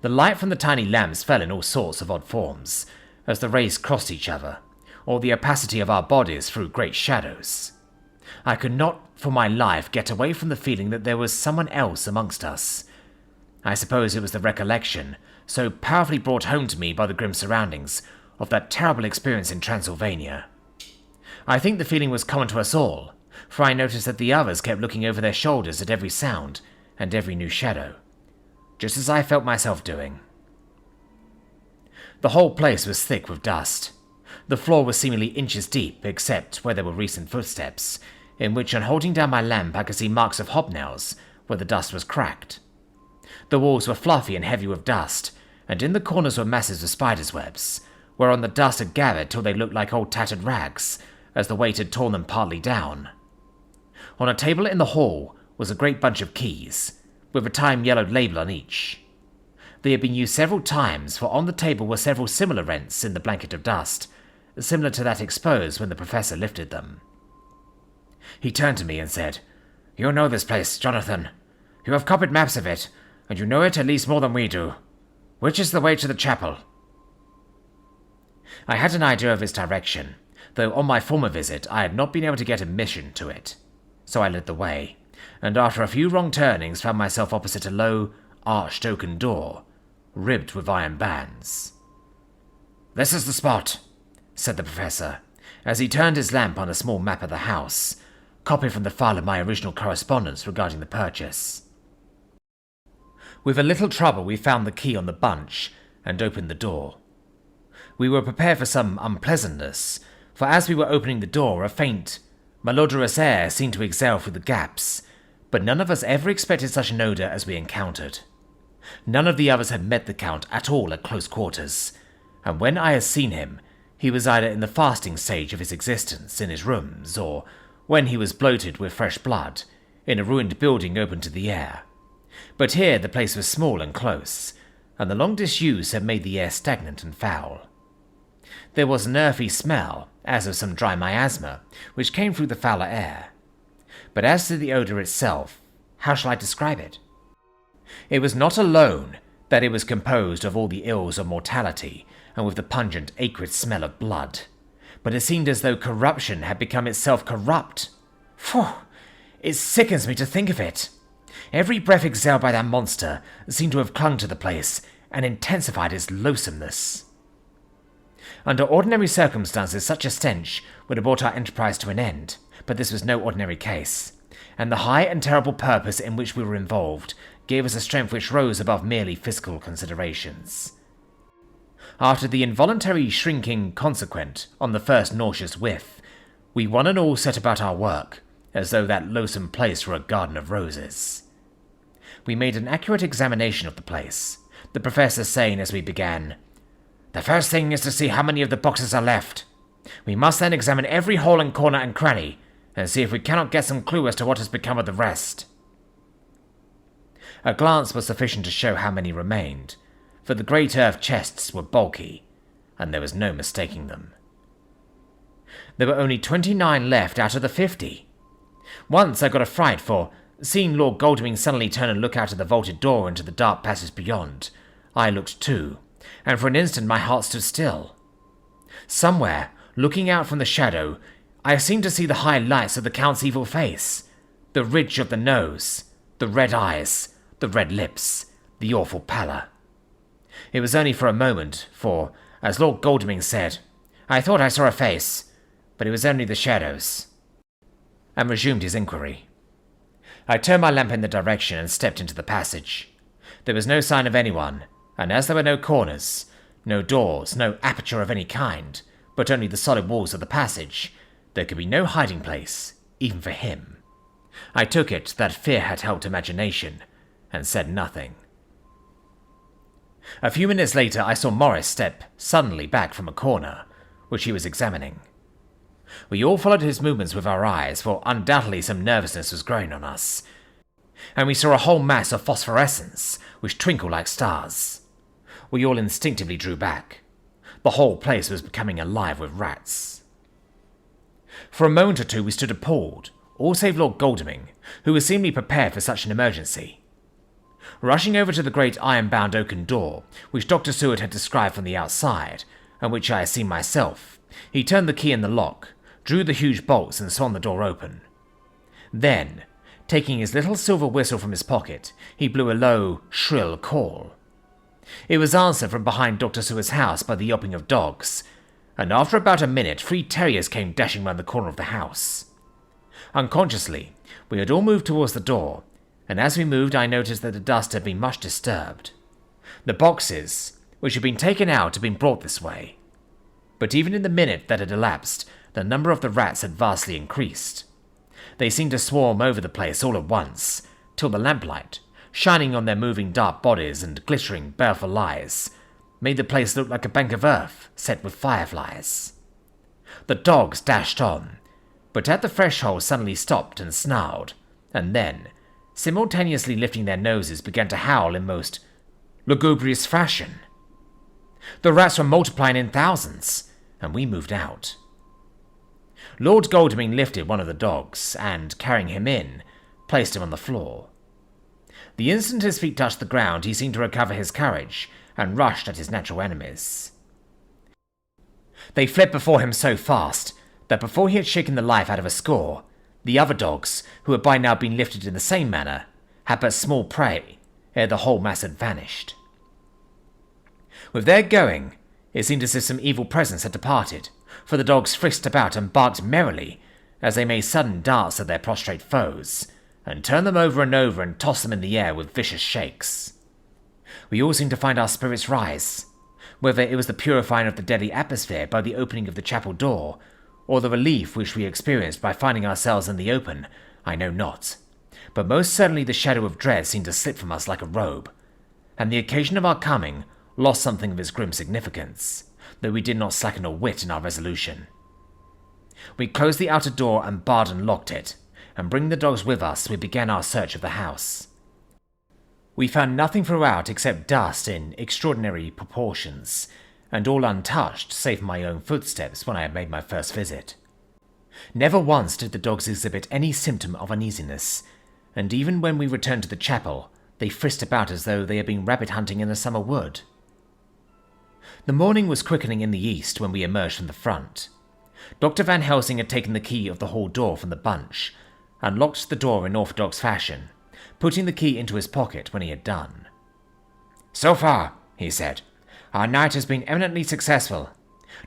The light from the tiny lamps fell in all sorts of odd forms, as the rays crossed each other, or the opacity of our bodies threw great shadows. I could not for my life get away from the feeling that there was someone else amongst us, I suppose it was the recollection, so powerfully brought home to me by the grim surroundings, of that terrible experience in Transylvania. I think the feeling was common to us all, for I noticed that the others kept looking over their shoulders at every sound and every new shadow, just as I felt myself doing. The whole place was thick with dust. The floor was seemingly inches deep, except where there were recent footsteps, in which on holding down my lamp I could see marks of hobnails where the dust was cracked. The walls were fluffy and heavy with dust, and in the corners were masses of spiders' webs, whereon the dust had gathered till they looked like old tattered rags, as the weight had torn them partly down. On a table in the hall was a great bunch of keys, with a time-yellowed label on each. They had been used several times, for on the table were several similar rents in the blanket of dust, similar to that exposed when the professor lifted them. He turned to me and said, "You know this place, Jonathan. You have copied maps of it, and you know it at least more than we do. Which is the way to the chapel?" I had an idea of its direction, though on my former visit I had not been able to get admission to it. So I led the way, and after a few wrong turnings found myself opposite a low, arched oaken door, ribbed with iron bands. "This is the spot," said the professor, as he turned his lamp on a small map of the house, copied from the file of my original correspondence regarding the purchase. With a little trouble we found the key on the bunch, and opened the door. We were prepared for some unpleasantness, for as we were opening the door a faint, malodorous air seemed to exhale through the gaps, but none of us ever expected such an odour as we encountered. None of the others had met the Count at all at close quarters, and when I had seen him, he was either in the fasting stage of his existence in his rooms, or, when he was bloated with fresh blood, in a ruined building open to the air. But here the place was small and close, and the long disuse had made the air stagnant and foul. There was an earthy smell, as of some dry miasma, which came through the fouler air. But as to the odour itself, how shall I describe it? It was not alone that it was composed of all the ills of mortality, and with the pungent, acrid smell of blood, but it seemed as though corruption had become itself corrupt. Phew! It sickens me to think of it. Every breath exhaled by that monster seemed to have clung to the place and intensified its loathsomeness. Under ordinary circumstances, such a stench would have brought our enterprise to an end, but this was no ordinary case, and the high and terrible purpose in which we were involved gave us a strength which rose above merely physical considerations. After the involuntary shrinking consequent on the first nauseous whiff, we one and all set about our work, as though that loathsome place were a garden of roses. We made an accurate examination of the place, the professor saying as we began, "The first thing is to see how many of the boxes are left. We must then examine every hole and corner and cranny, and see if we cannot get some clue as to what has become of the rest." A glance was sufficient to show how many remained, for the great earth chests were bulky, and there was no mistaking them. There were only 29 left out of the 50. Once I got a fright, for, seeing Lord Godalming suddenly turn and look out of the vaulted door into the dark passage beyond, I looked too, and for an instant my heart stood still. Somewhere, looking out from the shadow, I seemed to see the high lights of the Count's evil face, the ridge of the nose, the red eyes, the red lips, the awful pallor. It was only for a moment, for, as Lord Godalming said, "I thought I saw a face, but it was only the shadows," and resumed his inquiry. I turned my lamp in the direction and stepped into the passage. There was no sign of anyone, and as there were no corners, no doors, no aperture of any kind, but only the solid walls of the passage, there could be no hiding place, even for him. I took it that fear had helped imagination, and said nothing. A few minutes later I saw Morris step suddenly back from a corner, which he was examining. We all followed his movements with our eyes, for undoubtedly some nervousness was growing on us, and we saw a whole mass of phosphorescence, which twinkled like stars. We all instinctively drew back. The whole place was becoming alive with rats. For a moment or two we stood appalled, all save Lord Godalming, who was seemingly prepared for such an emergency. Rushing over to the great iron-bound oaken door, which Dr. Seward had described from the outside, and which I had seen myself, he turned the key in the lock, drew the huge bolts and swung the door open. Then, Taking his little silver whistle from his pocket, he blew a low, shrill call. It was answered from behind Dr. Seward's house by the yelping of dogs, and after about a minute 3 terriers came dashing round the corner of the house. Unconsciously, we had all moved towards the door, and as we moved I noticed that the dust had been much disturbed. The boxes, which had been taken out, had been brought this way. But even in the minute that had elapsed, the number of the rats had vastly increased. They seemed to swarm over the place all at once, till the lamplight, shining on their moving dark bodies and glittering baleful eyes, made the place look like a bank of earth set with fireflies. The dogs dashed on, but at the threshold suddenly stopped and snarled, and then, simultaneously lifting their noses, began to howl in most lugubrious fashion. The rats were multiplying in thousands, and we moved out. Lord Godalming lifted one of the dogs, and, carrying him in, placed him on the floor. The instant his feet touched the ground, he seemed to recover his courage, and rushed at his natural enemies. They fled before him so fast, that before he had shaken the life out of a score, the other dogs, who had by now been lifted in the same manner, had but small prey, ere the whole mass had vanished. With their going, it seemed as if some evil presence had departed, for the dogs frisked about and barked merrily, as they made sudden darts at their prostrate foes, and turned them over and tossed them in the air with vicious shakes. We all seemed to find our spirits rise, whether it was the purifying of the deadly atmosphere by the opening of the chapel door, or the relief which we experienced by finding ourselves in the open, I know not, but most certainly the shadow of dread seemed to slip from us like a robe, and the occasion of our coming lost something of its grim significance, though we did not slacken a whit in our resolution. We closed the outer door and barred and locked it, and bringing the dogs with us, we began our search of the house. We found nothing throughout except dust in extraordinary proportions, and all untouched save my own footsteps when I had made my first visit. Never once did the dogs exhibit any symptom of uneasiness, and even when we returned to the chapel, they frisked about as though they had been rabbit hunting in a summer wood. The morning was quickening in the east when we emerged from the front. Dr. Van Helsing had taken the key of the hall door from the bunch, and locked the door in orthodox fashion, putting the key into his pocket when he had done. "So far," he said, "our night has been eminently successful.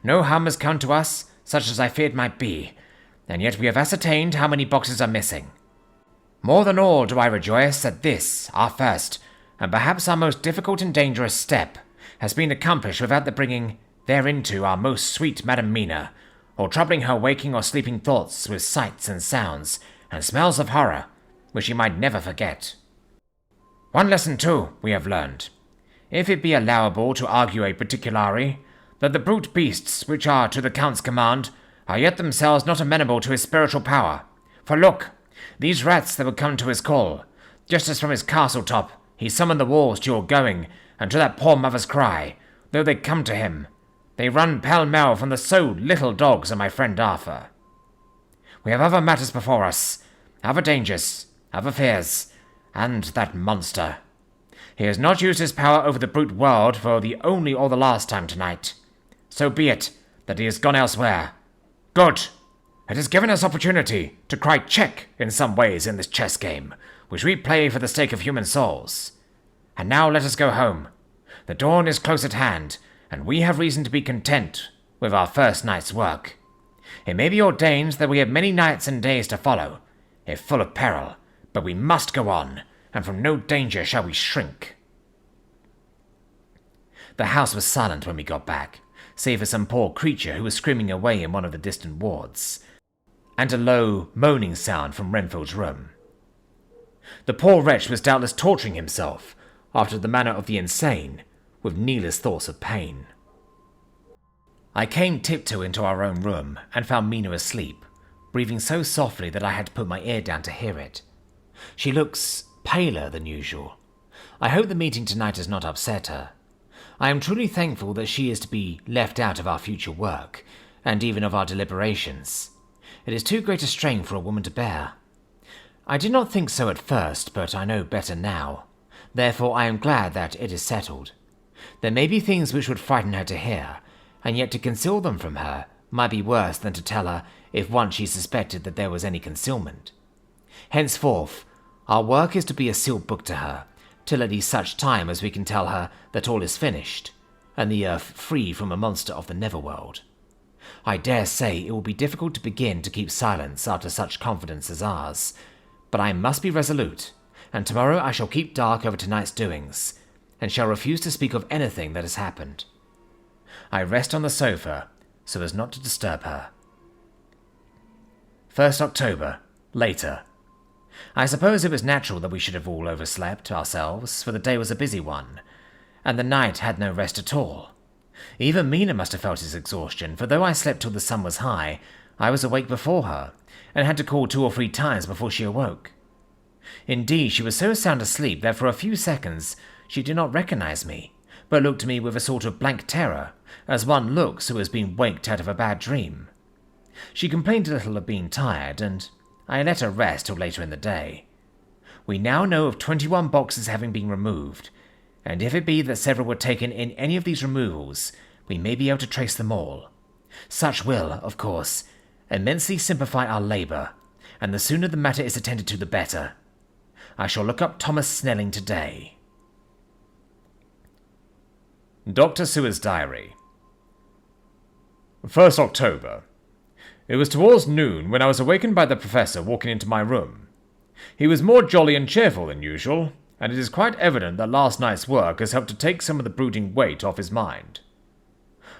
No harm has come to us, such as I feared might be, and yet we have ascertained how many boxes are missing. More than all do I rejoice that this, our first, and perhaps our most difficult and dangerous step, has been accomplished without the bringing thereinto our most sweet Madam Mina, or troubling her waking or sleeping thoughts with sights and sounds and smells of horror, which she might never forget. One lesson, too, we have learned, if it be allowable to argue a particulari, that the brute beasts which are to the Count's command are yet themselves not amenable to his spiritual power. For look, these rats that would come to his call, just as from his castle top he summoned the wolves to your going, and to that poor mother's cry, though they come to him, they run pell-mell from the so little dogs and my friend Arthur. We have other matters before us, other dangers, other fears, and that monster. He has not used his power over the brute world for the only or the last time tonight. So be it that he has gone elsewhere. Good. It has given us opportunity to cry check in some ways in this chess game, which we play for the sake of human souls. And now let us go home. The dawn is close at hand, and we have reason to be content with our first night's work. It may be ordained that we have many nights and days to follow, if full of peril, but we must go on, and from no danger shall we shrink." The house was silent when we got back, save for some poor creature who was screaming away in one of the distant wards, and a low, moaning sound from Renfield's room. The poor wretch was doubtless torturing himself, after the manner of the insane, with needless thoughts of pain. I came tiptoe into our own room, and found Mina asleep, breathing so softly that I had to put my ear down to hear it. She looks paler than usual. I hope the meeting tonight has not upset her. I am truly thankful that she is to be left out of our future work, and even of our deliberations. It is too great a strain for a woman to bear. I did not think so at first, but I know better now. Therefore I am glad that it is settled. There may be things which would frighten her to hear, and yet to conceal them from her might be worse than to tell her if once she suspected that there was any concealment. Henceforth, Our work is to be a sealed book to her, till at least such time as we can tell her that all is finished, and the earth free from a monster of the Neverworld. I dare say it will be difficult to begin to keep silence after such confidence as ours, but I must be resolute, and tomorrow I shall keep dark over tonight's doings, and shall refuse to speak of anything that has happened. I rest on the sofa, so as not to disturb her. 1st October, later. I suppose it was natural that we should have all overslept ourselves, for the day was a busy one, and the night had no rest at all. Even Mina must have felt his exhaustion, for though I slept till the sun was high, I was awake before her, and had to call 2 or 3 times before she awoke. Indeed, she was so sound asleep that for a few seconds she did not recognize me, but looked at me with a sort of blank terror, as one looks who has been waked out of a bad dream. She complained a little of being tired, and I let her rest till later in the day. We now know of 21 boxes having been removed, and if it be that several were taken in any of these removals, we may be able to trace them all. Such will, of course, immensely simplify our labour, and the sooner the matter is attended to the better. I shall look up Thomas Snelling today. Dr. Seward's Diary. 1st October. It was towards noon when I was awakened by the Professor walking into my room. He was more jolly and cheerful than usual, and it is quite evident that last night's work has helped to take some of the brooding weight off his mind.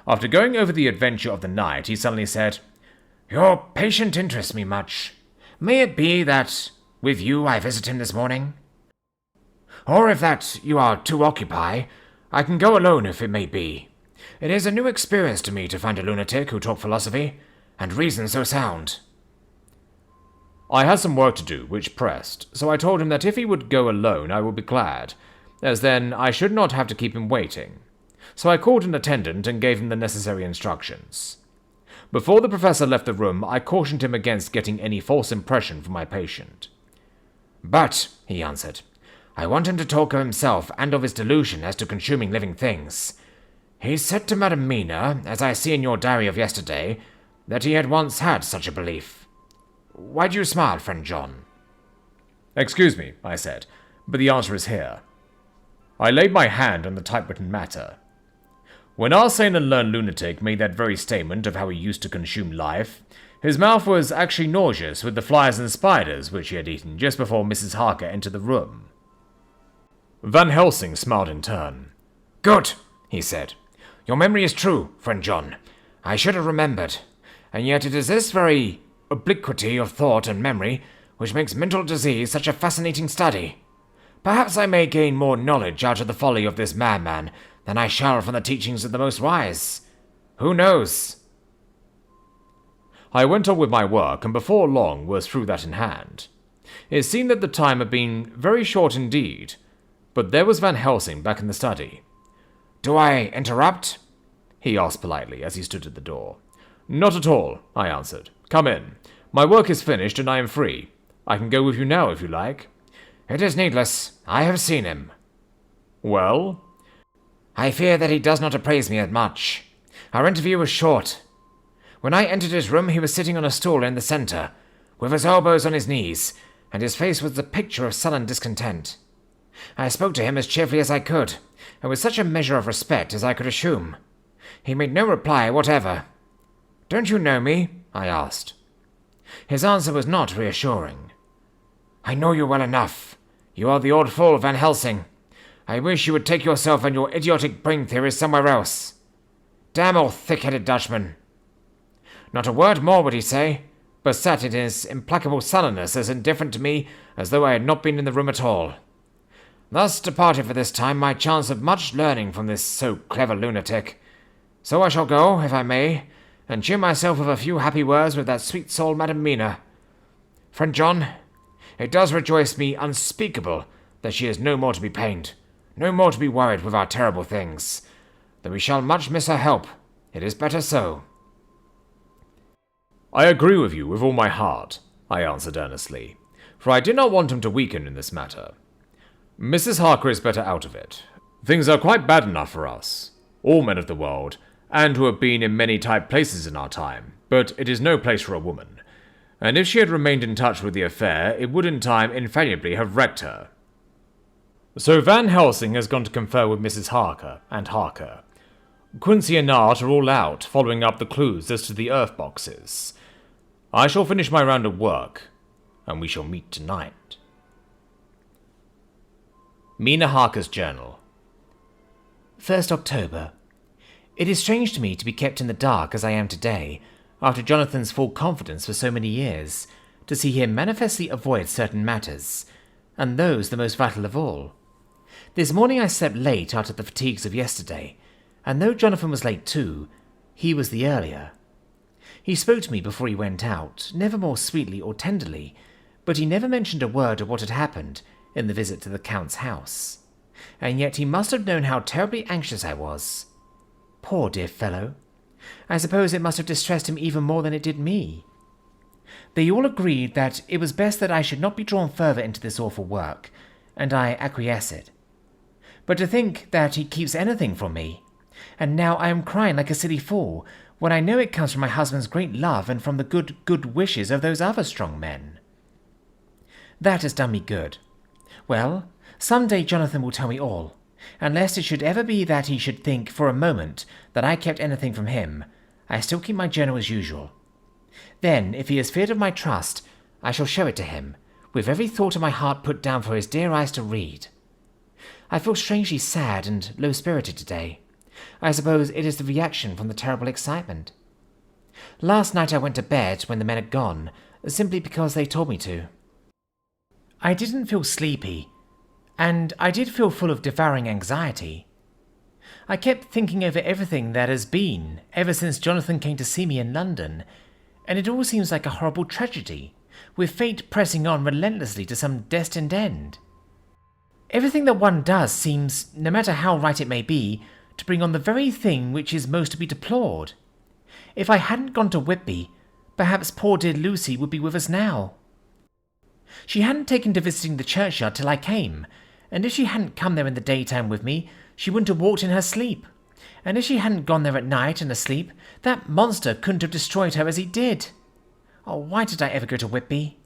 After going over the adventure of the night, he suddenly said, "Your patient interests me much. May it be that with you I visit him this morning? Or if that you are too occupied, I can go alone if it may be. It is a new experience to me to find a lunatic who talks philosophy, and reason so sound." I had some work to do, which pressed, so I told him that if he would go alone I would be glad, as then I should not have to keep him waiting. So I called an attendant and gave him the necessary instructions. Before the Professor left the room, I cautioned him against getting any false impression from my patient. "But," he answered, "I want him to talk of himself and of his delusion as to consuming living things. He said to Madam Mina, as I see in your diary of yesterday, that he had once had such a belief. Why do you smile, friend John?" "Excuse me," I said, "but the answer is here." I laid my hand on the typewritten matter. When our sane and learned lunatic made that very statement of how he used to consume life, his mouth was actually nauseous with the flies and spiders which he had eaten just before Mrs. Harker entered the room. Van Helsing smiled in turn. "Good," he said. "Your memory is true, friend John. I should have remembered. And yet it is this very obliquity of thought and memory which makes mental disease such a fascinating study. Perhaps I may gain more knowledge out of the folly of this madman than I shall from the teachings of the most wise. Who knows?" I went on with my work, and before long was through that in hand. It seemed that the time had been very short indeed, but there was Van Helsing back in the study. "Do I interrupt?" he asked politely as he stood at the door. "Not at all," I answered. "Come in. My work is finished and I am free. I can go with you now if you like." "It is needless. I have seen him." "Well?" "I fear that he does not appraise me as much. Our interview was short. When I entered his room, he was sitting on a stool in the centre, with his elbows on his knees, and his face was the picture of sullen discontent. I spoke to him as cheerfully as I could, and with such a measure of respect as I could assume. He made no reply whatever. 'Don't you know me?' I asked. His answer was not reassuring. 'I know you well enough. You are the old fool Van Helsing. I wish you would take yourself and your idiotic brain theories somewhere else. Damn old thick-headed Dutchman.' Not a word more would he say, but sat in his implacable sullenness as indifferent to me as though I had not been in the room at all. Thus departed for this time my chance of much learning from this so clever lunatic. So I shall go, if I may, and cheer myself with a few happy words with that sweet soul Madam Mina. Friend John, it does rejoice me unspeakable that she is no more to be pained, no more to be worried with our terrible things. Though we shall much miss her help, it is better so." "I agree with you with all my heart," I answered earnestly, for I did not want him to weaken in this matter. "Mrs. Harker is better out of it. Things are quite bad enough for us, all men of the world, and who have been in many tight places in our time, but it is no place for a woman. and if she had remained in touch with the affair, it would in time infallibly have wrecked her. So Van Helsing has gone to confer with Mrs. Harker and Harker. Quincy and Art are all out, following up the clues as to the earth boxes. I shall finish my round of work, and we shall meet tonight. Mina Harker's journal. 1st October. It is strange to me to be kept in the dark as I am today, after Jonathan's full confidence for so many years, to see him manifestly avoid certain matters, and those the most vital of all. This morning I slept late after the fatigues of yesterday, and though Jonathan was late too, he was the earlier. He spoke to me before he went out, never more sweetly or tenderly, but he never mentioned a word of what had happened in the visit to the Count's house. And yet he must have known how terribly anxious I was. Poor dear fellow. I suppose it must have distressed him even more than it did me. They all agreed that it was best that I should not be drawn further into this awful work, and I acquiesced. But to think that he keeps anything from me, and now I am crying like a silly fool, when I know it comes from my husband's great love and from the good wishes of those other strong men. That has done me good. Well, some day Jonathan will tell me all, and lest it should ever be that he should think for a moment that I kept anything from him, I still keep my journal as usual. Then, if he is feared of my trust, I shall show it to him, with every thought of my heart put down for his dear eyes to read. I feel strangely sad and low-spirited today. I suppose it is the reaction from the terrible excitement. Last night I went to bed when the men had gone, simply because they told me to. I didn't feel sleepy, and I did feel full of devouring anxiety. I kept thinking over everything that has been ever since Jonathan came to see me in London, and it all seems like a horrible tragedy, with fate pressing on relentlessly to some destined end. Everything that one does seems, no matter how right it may be, to bring on the very thing which is most to be deplored. If I hadn't gone to Whitby, perhaps poor dear Lucy would be with us now. She hadn't taken to visiting the churchyard till I came, and if she hadn't come there in the daytime with me, she wouldn't have walked in her sleep. And if she hadn't gone there at night and asleep, that monster couldn't have destroyed her as he did. Oh, why did I ever go to Whitby?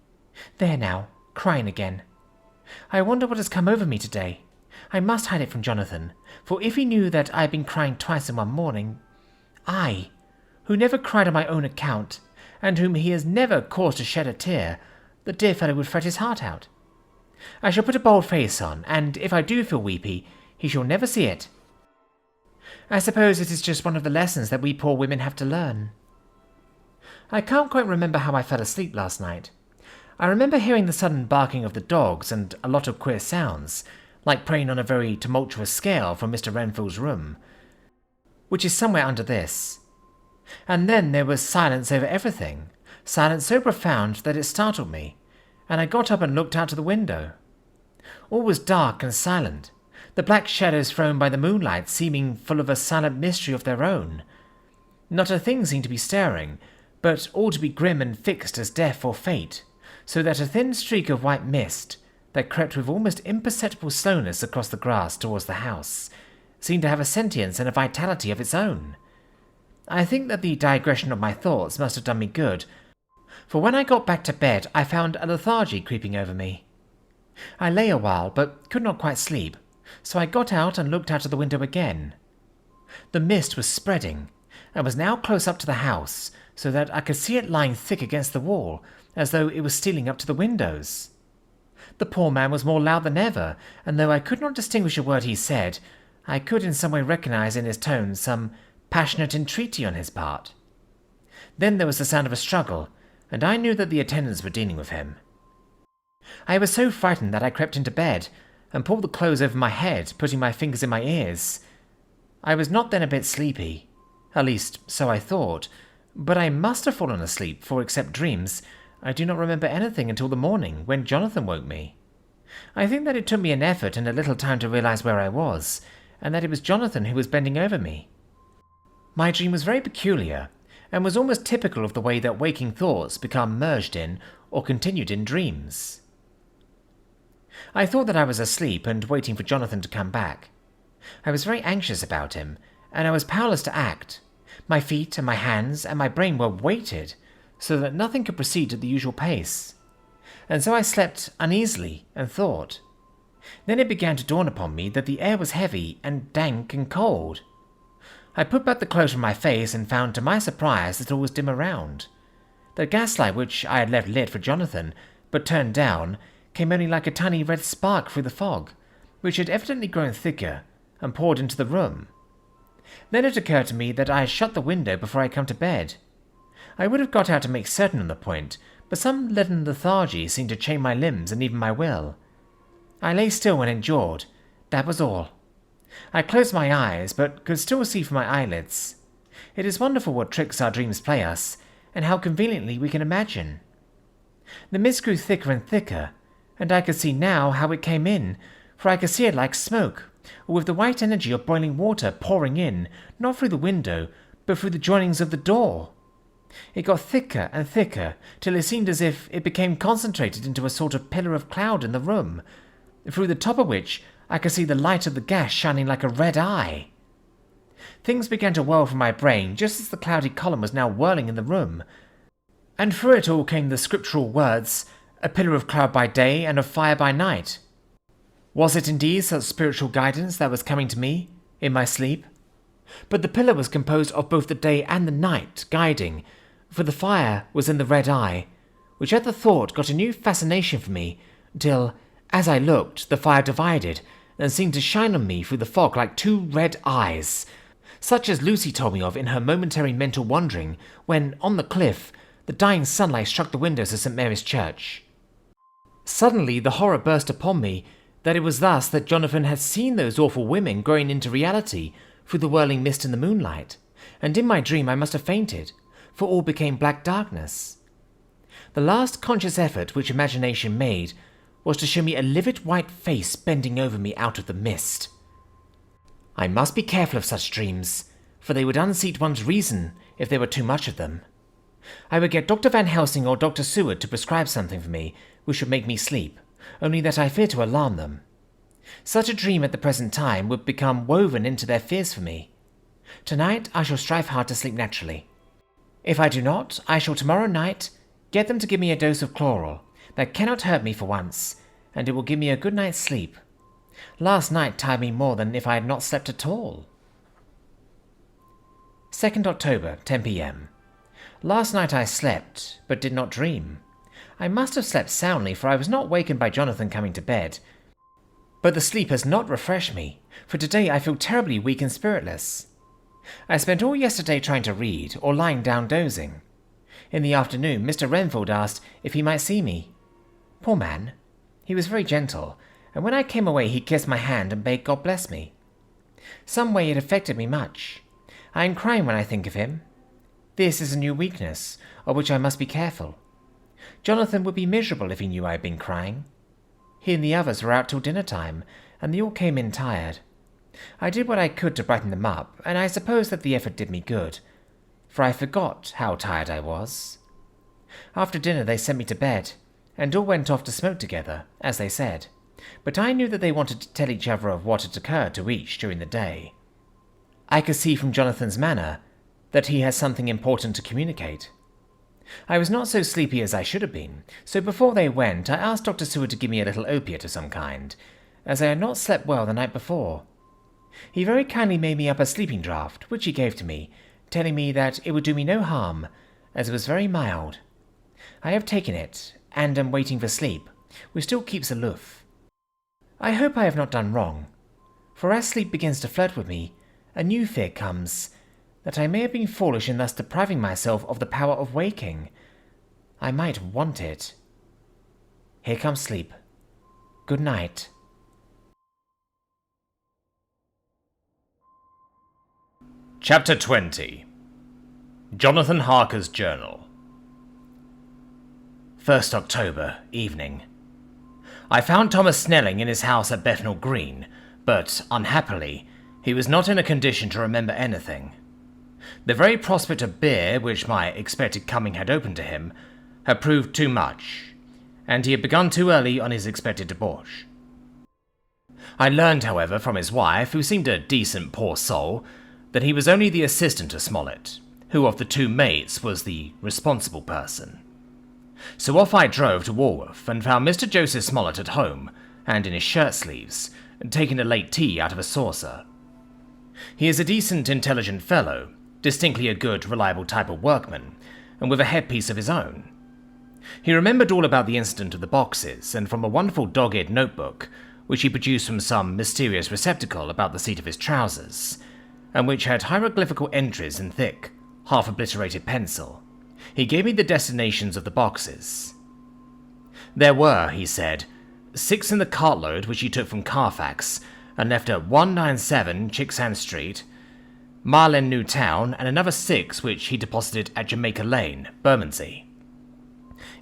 There now, crying again. I wonder what has come over me today. I must hide it from Jonathan, for if he knew that I had been crying twice in one morning, I, who never cried on my own account, and whom he has never caused to shed a tear, the dear fellow would fret his heart out. I shall put a bold face on, and if I do feel weepy, he shall never see it. I suppose it is just one of the lessons that we poor women have to learn. I can't quite remember how I fell asleep last night. I remember hearing the sudden barking of the dogs and a lot of queer sounds, like praying on a very tumultuous scale from Mr. Renfield's room, which is somewhere under this. And then there was silence over everything, silence so profound that it startled me, and I got up and looked out to the window. All was dark and silent, the black shadows thrown by the moonlight seeming full of a silent mystery of their own. Not a thing seemed to be stirring, but all to be grim and fixed as death or fate, so that a thin streak of white mist, that crept with almost imperceptible slowness across the grass towards the house, seemed to have a sentience and a vitality of its own. I think that the digression of my thoughts must have done me good, for when I got back to bed I found a lethargy creeping over me. I lay a while, but could not quite sleep, so I got out and looked out of the window again. The mist was spreading, and was now close up to the house, so that I could see it lying thick against the wall, as though it was stealing up to the windows. The poor man was more loud than ever, and though I could not distinguish a word he said, I could in some way recognize in his tones some passionate entreaty on his part. Then there was the sound of a struggle, and I knew that the attendants were dealing with him. I was so frightened that I crept into bed, and pulled the clothes over my head, putting my fingers in my ears. I was not then a bit sleepy, at least so I thought, but I must have fallen asleep, for except dreams, I do not remember anything until the morning, when Jonathan woke me. I think that it took me an effort and a little time to realize where I was, and that it was Jonathan who was bending over me. My dream was very peculiar, and was almost typical of the way that waking thoughts become merged in or continued in dreams. I thought that I was asleep and waiting for Jonathan to come back. I was very anxious about him, and I was powerless to act. My feet and my hands and my brain were weighted, so that nothing could proceed at the usual pace. And so I slept uneasily and thought. Then it began to dawn upon me that the air was heavy and dank and cold. I put back the clothes from my face and found to my surprise that all was dim around. The gaslight which I had left lit for Jonathan, but turned down, came only like a tiny red spark through the fog, which had evidently grown thicker and poured into the room. Then it occurred to me that I had shut the window before I had come to bed. I would have got out to make certain on the point, but some leaden lethargy seemed to chain my limbs and even my will. I lay still and endured. That was all. I closed my eyes, but could still see from my eyelids. It is wonderful what tricks our dreams play us, and how conveniently we can imagine. The mist grew thicker and thicker, and I could see now how it came in, for I could see it like smoke, or with the white energy of boiling water pouring in, not through the window, but through the joinings of the door. It got thicker and thicker, till it seemed as if it became concentrated into a sort of pillar of cloud in the room, through the top of which I could see the light of the gas shining like a red eye. Things began to whirl from my brain just as the cloudy column was now whirling in the room, and through it all came the scriptural words, "A pillar of cloud by day and of fire by night." Was it indeed such spiritual guidance that was coming to me in my sleep? But the pillar was composed of both the day and the night guiding, for the fire was in the red eye, which at the thought got a new fascination for me, till, as I looked, the fire divided, and seemed to shine on me through the fog like two red eyes, such as Lucy told me of in her momentary mental wandering, when, on the cliff, the dying sunlight struck the windows of St. Mary's Church. Suddenly the horror burst upon me that it was thus that Jonathan had seen those awful women growing into reality through the whirling mist in the moonlight, and in my dream I must have fainted, for all became black darkness. The last conscious effort which imagination made was to show me a livid white face bending over me out of the mist. I must be careful of such dreams, for they would unseat one's reason if there were too much of them. I would get Dr. Van Helsing or Dr. Seward to prescribe something for me which would make me sleep, only that I fear to alarm them. Such a dream at the present time would become woven into their fears for me. Tonight I shall strive hard to sleep naturally. If I do not, I shall tomorrow night get them to give me a dose of chloral that cannot hurt me for once, and it will give me a good night's sleep. Last night tired me more than if I had not slept at all. 2nd October, 10 p.m. Last night I slept, but did not dream. I must have slept soundly, for I was not wakened by Jonathan coming to bed. But the sleep has not refreshed me, for today I feel terribly weak and spiritless. I spent all yesterday trying to read, or lying down dozing. In the afternoon, Mr. Renfield asked if he might see me. Poor man. He was very gentle, and when I came away he kissed my hand and bade God bless me. Some way it affected me much. I am crying when I think of him. This is a new weakness, of which I must be careful. Jonathan would be miserable if he knew I had been crying. He and the others were out till dinner time, and they all came in tired. I did what I could to brighten them up, and I suppose that the effort did me good, for I forgot how tired I was. After dinner they sent me to bed, and all went off to smoke together, as they said, but I knew that they wanted to tell each other of what had occurred to each during the day. I could see from Jonathan's manner that he has something important to communicate. I was not so sleepy as I should have been, so before they went I asked Dr. Seward to give me a little opiate of some kind, as I had not slept well the night before. He very kindly made me up a sleeping draught, which he gave to me, telling me that it would do me no harm, as it was very mild. I have taken it, and am waiting for sleep, which still keeps aloof. I hope I have not done wrong, for as sleep begins to flirt with me, a new fear comes, that I may have been foolish in thus depriving myself of the power of waking. I might want it. Here comes sleep. Good night. Chapter 20. Jonathan Harker's Journal. 1st October, evening. I found Thomas Snelling in his house at Bethnal Green, but, unhappily, he was not in a condition to remember anything. The very prospect of beer, which my expected coming had opened to him, had proved too much, and he had begun too early on his expected debauch. I learned, however, from his wife, who seemed a decent poor soul, that he was only the assistant to Smollett, who of the two mates was the responsible person. So off I drove to Walworth and found Mr. Joseph Smollett at home, and in his shirt sleeves, taking a late tea out of a saucer. He is a decent, intelligent fellow, distinctly a good, reliable type of workman, and with a headpiece of his own. He remembered all about the incident of the boxes, and from a wonderful dog-eared notebook, which he produced from some mysterious receptacle about the seat of his trousers, and which had hieroglyphical entries in thick, half-obliterated pencil, he gave me the destinations of the boxes. There were, he said, 6 in the cartload which he took from Carfax, and left at 197 Chicksand Street, Mile End New Town, and another 6 which he deposited at Jamaica Lane, Bermondsey.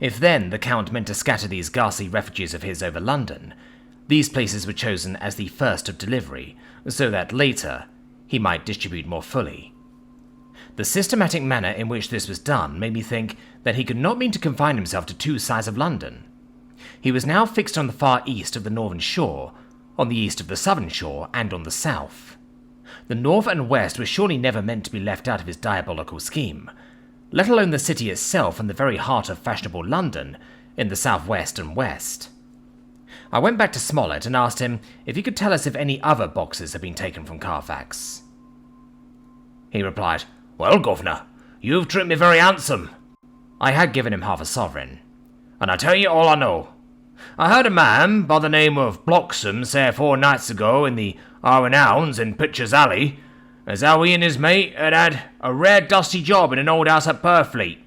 If then the Count meant to scatter these ghastly refugees of his over London, these places were chosen as the first of delivery, so that later he might distribute more fully. The systematic manner in which this was done made me think that he could not mean to confine himself to 2 sides of London. He was now fixed on the far east of the northern shore, on the east of the southern shore, and on the south. The north and west were surely never meant to be left out of his diabolical scheme, let alone the city itself and the very heart of fashionable London in the southwest and west. I went back to Smollett and asked him if he could tell us if any other boxes had been taken from Carfax. He replied, "Well, governor, you've treated me very handsome." I had given him half a sovereign. "And I tell you all I know. I heard a man by the name of Bloxham say 4 nights ago in the R and Hounds in Pitcher's Alley as how he and his mate had a rare dusty job in an old house at Purfleet.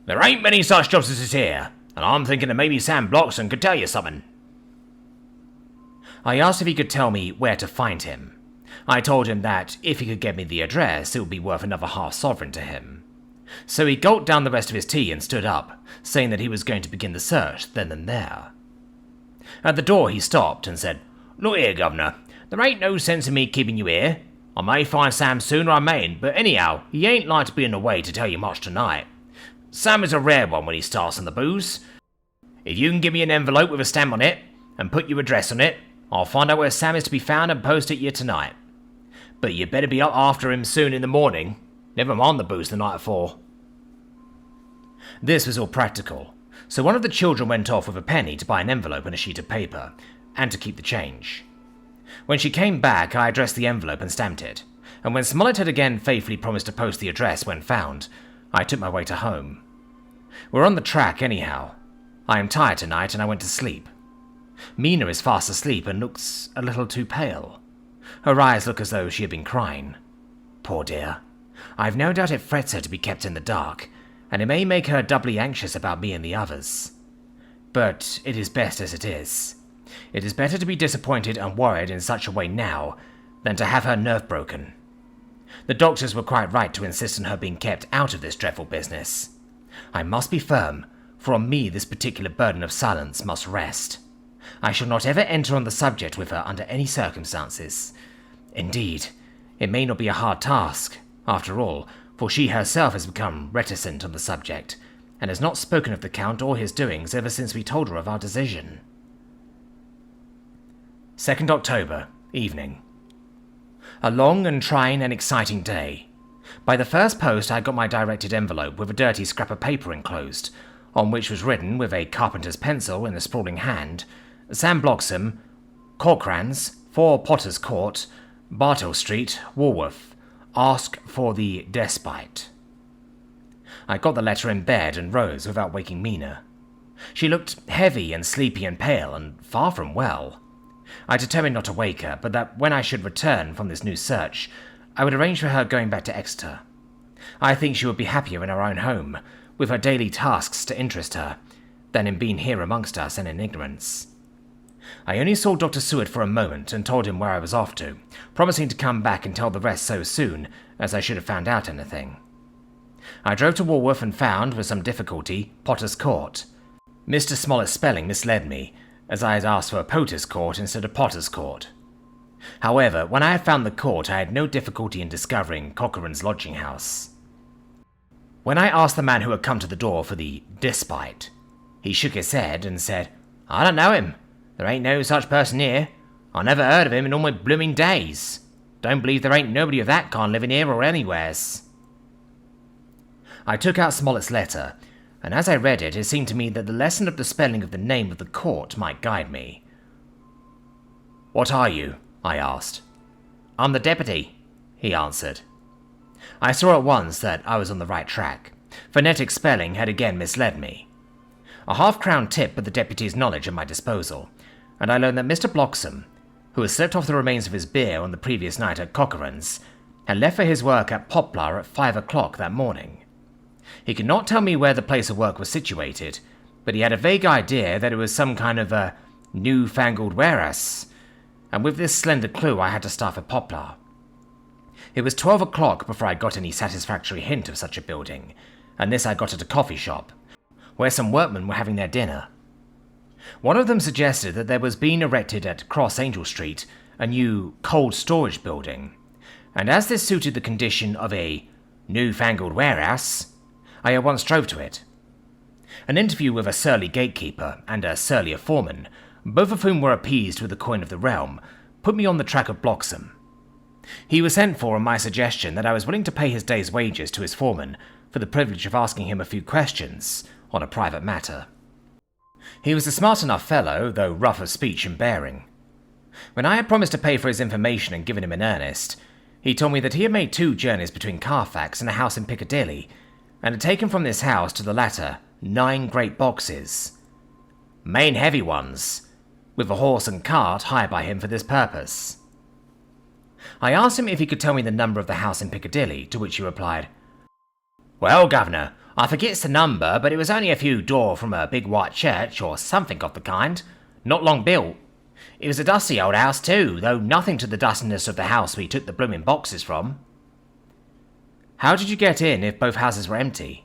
There ain't many such jobs as this here, and I'm thinking that maybe Sam Bloxham could tell you something." I asked if he could tell me where to find him. I told him that if he could get me the address, it would be worth another half sovereign to him. So he gulped down the rest of his tea and stood up, saying that he was going to begin the search then and there. At the door he stopped and said, "Look here, governor, there ain't no sense in me keeping you here. I may find Sam soon or I mayn't, but anyhow, he ain't like to be in the way to tell you much tonight. Sam is a rare one when he starts on the booze. If you can give me an envelope with a stamp on it, and put your address on it, I'll find out where Sam is to be found and post it you tonight. But you better be up after him soon in the morning. Never mind the booze the night afore." This was all practical, so one of the children went off with a penny to buy an envelope and a sheet of paper, and to keep the change. When she came back, I addressed the envelope and stamped it, and when Smollett had again faithfully promised to post the address when found, I took my way to home. We're on the track anyhow. I am tired tonight and I went to sleep. Mina is fast asleep and looks a little too pale. Her eyes look as though she had been crying. Poor dear. I've no doubt it frets her to be kept in the dark, and it may make her doubly anxious about me and the others. But it is best as it is. It is better to be disappointed and worried in such a way now than to have her nerve broken. The doctors were quite right to insist on her being kept out of this dreadful business. I must be firm, for on me this particular burden of silence must rest. I shall not ever enter on the subject with her under any circumstances. Indeed, it may not be a hard task, after all, for she herself has become reticent on the subject, and has not spoken of the Count or his doings ever since we told her of our decision. 2nd October, evening. A long and trying and exciting day. By the first post I got my directed envelope with a dirty scrap of paper enclosed, on which was written with a carpenter's pencil in a sprawling hand, Sam Bloxham, Corcran's, 4 Potter's Court, Bartle Street, Walworth. Ask for the despite. I got the letter in bed and rose without waking Mina. She looked heavy and sleepy and pale, and far from well. I determined not to wake her, but that when I should return from this new search, I would arrange for her going back to Exeter. I think she would be happier in her own home, with her daily tasks to interest her, than in being here amongst us and in ignorance. I only saw Dr. Seward for a moment and told him where I was off to, promising to come back and tell the rest so soon as I should have found out anything. I drove to Walworth and found, with some difficulty, Potter's Court. Mr. Smollett's spelling misled me, as I had asked for a Potter's Court instead of Potter's Court. However, when I had found the court, I had no difficulty in discovering Cochrane's lodging-house. When I asked the man who had come to the door for the despite, he shook his head and said, "I don't know him. There ain't no such person here. I never heard of him in all my blooming days. Don't believe there ain't nobody of that kind living here or anywheres." I took out Smollett's letter, and as I read it, it seemed to me that the lesson of the spelling of the name of the court might guide me. "What are you?" I asked. "I'm the deputy," he answered. I saw at once that I was on the right track. Phonetic spelling had again misled me. A half-crown tip put the deputy's knowledge at my disposal, and I learned that Mr. Bloxham, who had slept off the remains of his beer on the previous night at Cochrane's, had left for his work at Poplar at 5 o'clock that morning. He could not tell me where the place of work was situated, but he had a vague idea that it was some kind of a new-fangled warehouse, and with this slender clue I had to start for Poplar. It was 12 o'clock before I got any satisfactory hint of such a building, and this I got at a coffee shop, where some workmen were having their dinner. One of them suggested that there was being erected at Cross Angel Street a new cold storage building, and as this suited the condition of a new-fangled warehouse, I at once drove to it. An interview with a surly gatekeeper and a surlier foreman, both of whom were appeased with the coin of the realm, put me on the track of Bloxham. He was sent for on my suggestion that I was willing to pay his day's wages to his foreman for the privilege of asking him a few questions on a private matter. He was a smart enough fellow, though rough of speech and bearing. When I had promised to pay for his information and given him in earnest, he told me that he had made 2 journeys between Carfax and a house in Piccadilly, and had taken from this house to the latter 9 great boxes, main heavy ones, with a horse and cart hired by him for this purpose. I asked him if he could tell me the number of the house in Piccadilly, to which he replied, "Well, governor, I forgets the number, but it was only a few door from a big white church, or something of the kind, not long built. It was a dusty old house too, though nothing to the dustiness of the house we took the blooming boxes from." "How did you get in if both houses were empty?"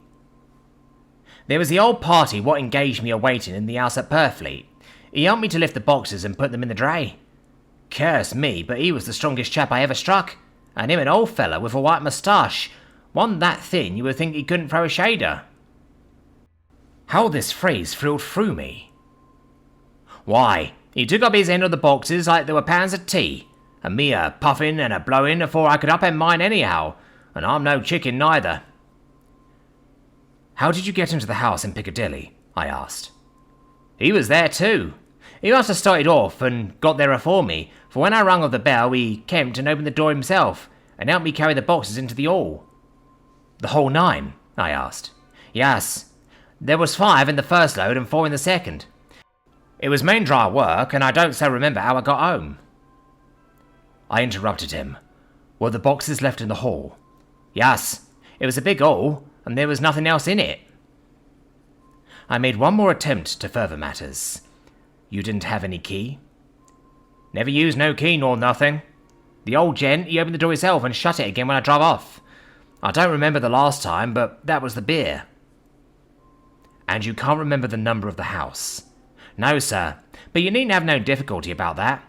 "There was the old party what engaged me a waiting in the house at Purfleet. He helped me to lift the boxes and put them in the dray. Curse me, but he was the strongest chap I ever struck, and him an old fella with a white moustache, one that thin you would think he couldn't throw a shader." How this phrase thrilled through me. "Why, he took up his end of the boxes like they were pans of tea, and me a puffing and a blowing afore I could up end mine anyhow, and I'm no chicken neither." "How did you get into the house in Piccadilly?" I asked. "He was there too. He must have started off and got there afore me, for when I rung of the bell he came and opened the door himself, and helped me carry the boxes into the hall." "The whole 9? I asked. "Yes. There was 5 in the first load and 4 in the second. It was main dry work, and I don't so remember how I got home." I interrupted him. "Were the boxes left in the hall?" "Yes. It was a big hall, and there was nothing else in it." I made one more attempt to further matters. "You didn't have any key?" "Never used no key nor nothing. The old gent, he opened the door himself and shut it again when I drove off. I don't remember the last time, but that was the beer." "And you can't remember the number of the house?" "No, sir, but you needn't have no difficulty about that.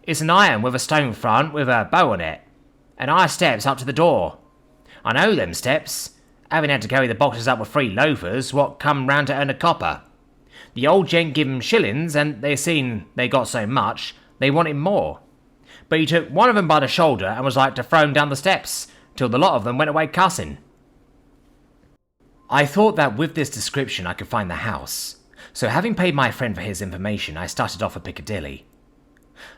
It's an iron with a stone front with a bow on it, and high steps up to the door. I know them steps, having had to carry the boxes up with 3 loafers what come round to earn a copper. The old gent give 'em shillings, and they seen they got so much, they wanted more. But he took one of them by the shoulder and was like to throw him down the steps, till the lot of them went away cussing." I thought that with this description I could find the house, so having paid my friend for his information, I started off for Piccadilly.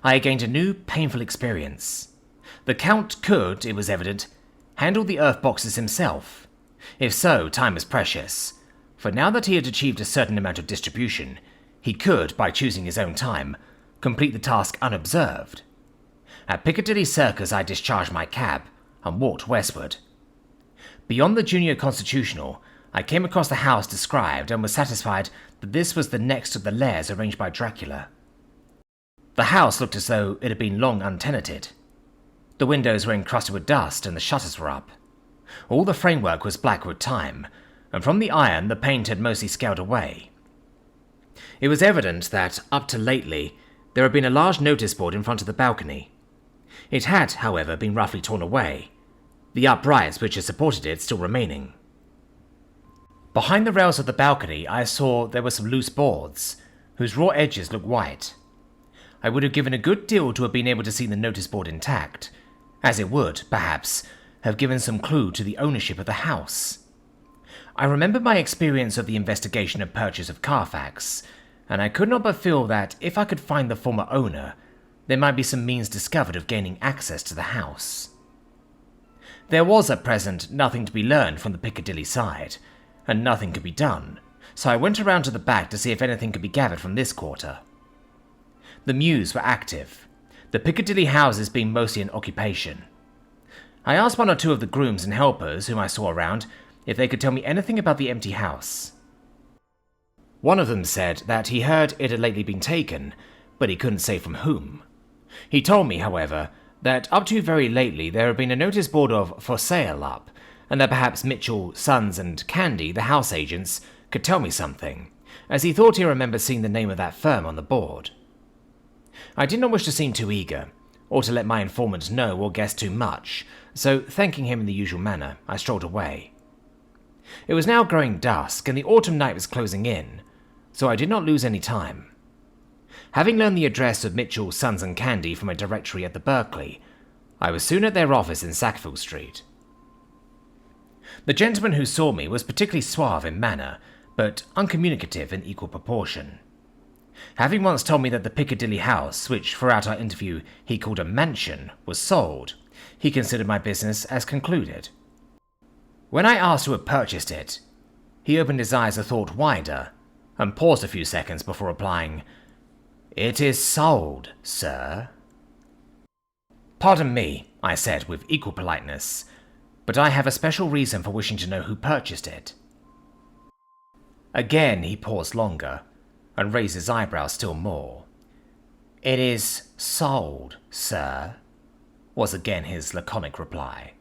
I had gained a new, painful experience. The Count could, it was evident, handle the earth boxes himself. If so, time was precious, for now that he had achieved a certain amount of distribution, he could, by choosing his own time, complete the task unobserved. At Piccadilly Circus I discharged my cab and walked westward. Beyond the Junior Constitutional, I came across the house described and was satisfied that this was the next of the lairs arranged by Dracula. The house looked as though it had been long untenanted. The windows were encrusted with dust and the shutters were up. All the framework was black with time, and from the iron the paint had mostly scaled away. It was evident that, up to lately, there had been a large notice board in front of the balcony. It had, however, been roughly torn away, the uprights which had supported it still remaining. Behind the rails of the balcony I saw there were some loose boards, whose raw edges looked white. I would have given a good deal to have been able to see the notice board intact, as it would, perhaps, have given some clue to the ownership of the house. I remembered my experience of the investigation and purchase of Carfax, and I could not but feel that if I could find the former owner, there might be some means discovered of gaining access to the house. There was at present nothing to be learned from the Piccadilly side, and nothing could be done, so I went around to the back to see if anything could be gathered from this quarter. The mews were active, the Piccadilly houses being mostly in occupation. I asked one or two of the grooms and helpers whom I saw around if they could tell me anything about the empty house. One of them said that he heard it had lately been taken, but he couldn't say from whom. He told me, however, that up to very lately there had been a notice board of "for sale" up, and that perhaps Mitchell, Sons and Candy, the house agents, could tell me something, as he thought he remembered seeing the name of that firm on the board. I did not wish to seem too eager, or to let my informant know or guess too much, so thanking him in the usual manner, I strolled away. It was now growing dusk, and the autumn night was closing in, so I did not lose any time. Having learned the address of Mitchell, Sons and Candy from a directory at the Berkeley, I was soon at their office in Sackville Street. The gentleman who saw me was particularly suave in manner, but uncommunicative in equal proportion. Having once told me that the Piccadilly house, which throughout our interview he called a mansion, was sold, he considered my business as concluded. When I asked who had purchased it, he opened his eyes a thought wider, and paused a few seconds before replying, "It is sold, sir." "Pardon me," I said with equal politeness, "but I have a special reason for wishing to know who purchased it." Again he paused longer, and raised his eyebrows still more. "It is sold, sir," was again his laconic reply.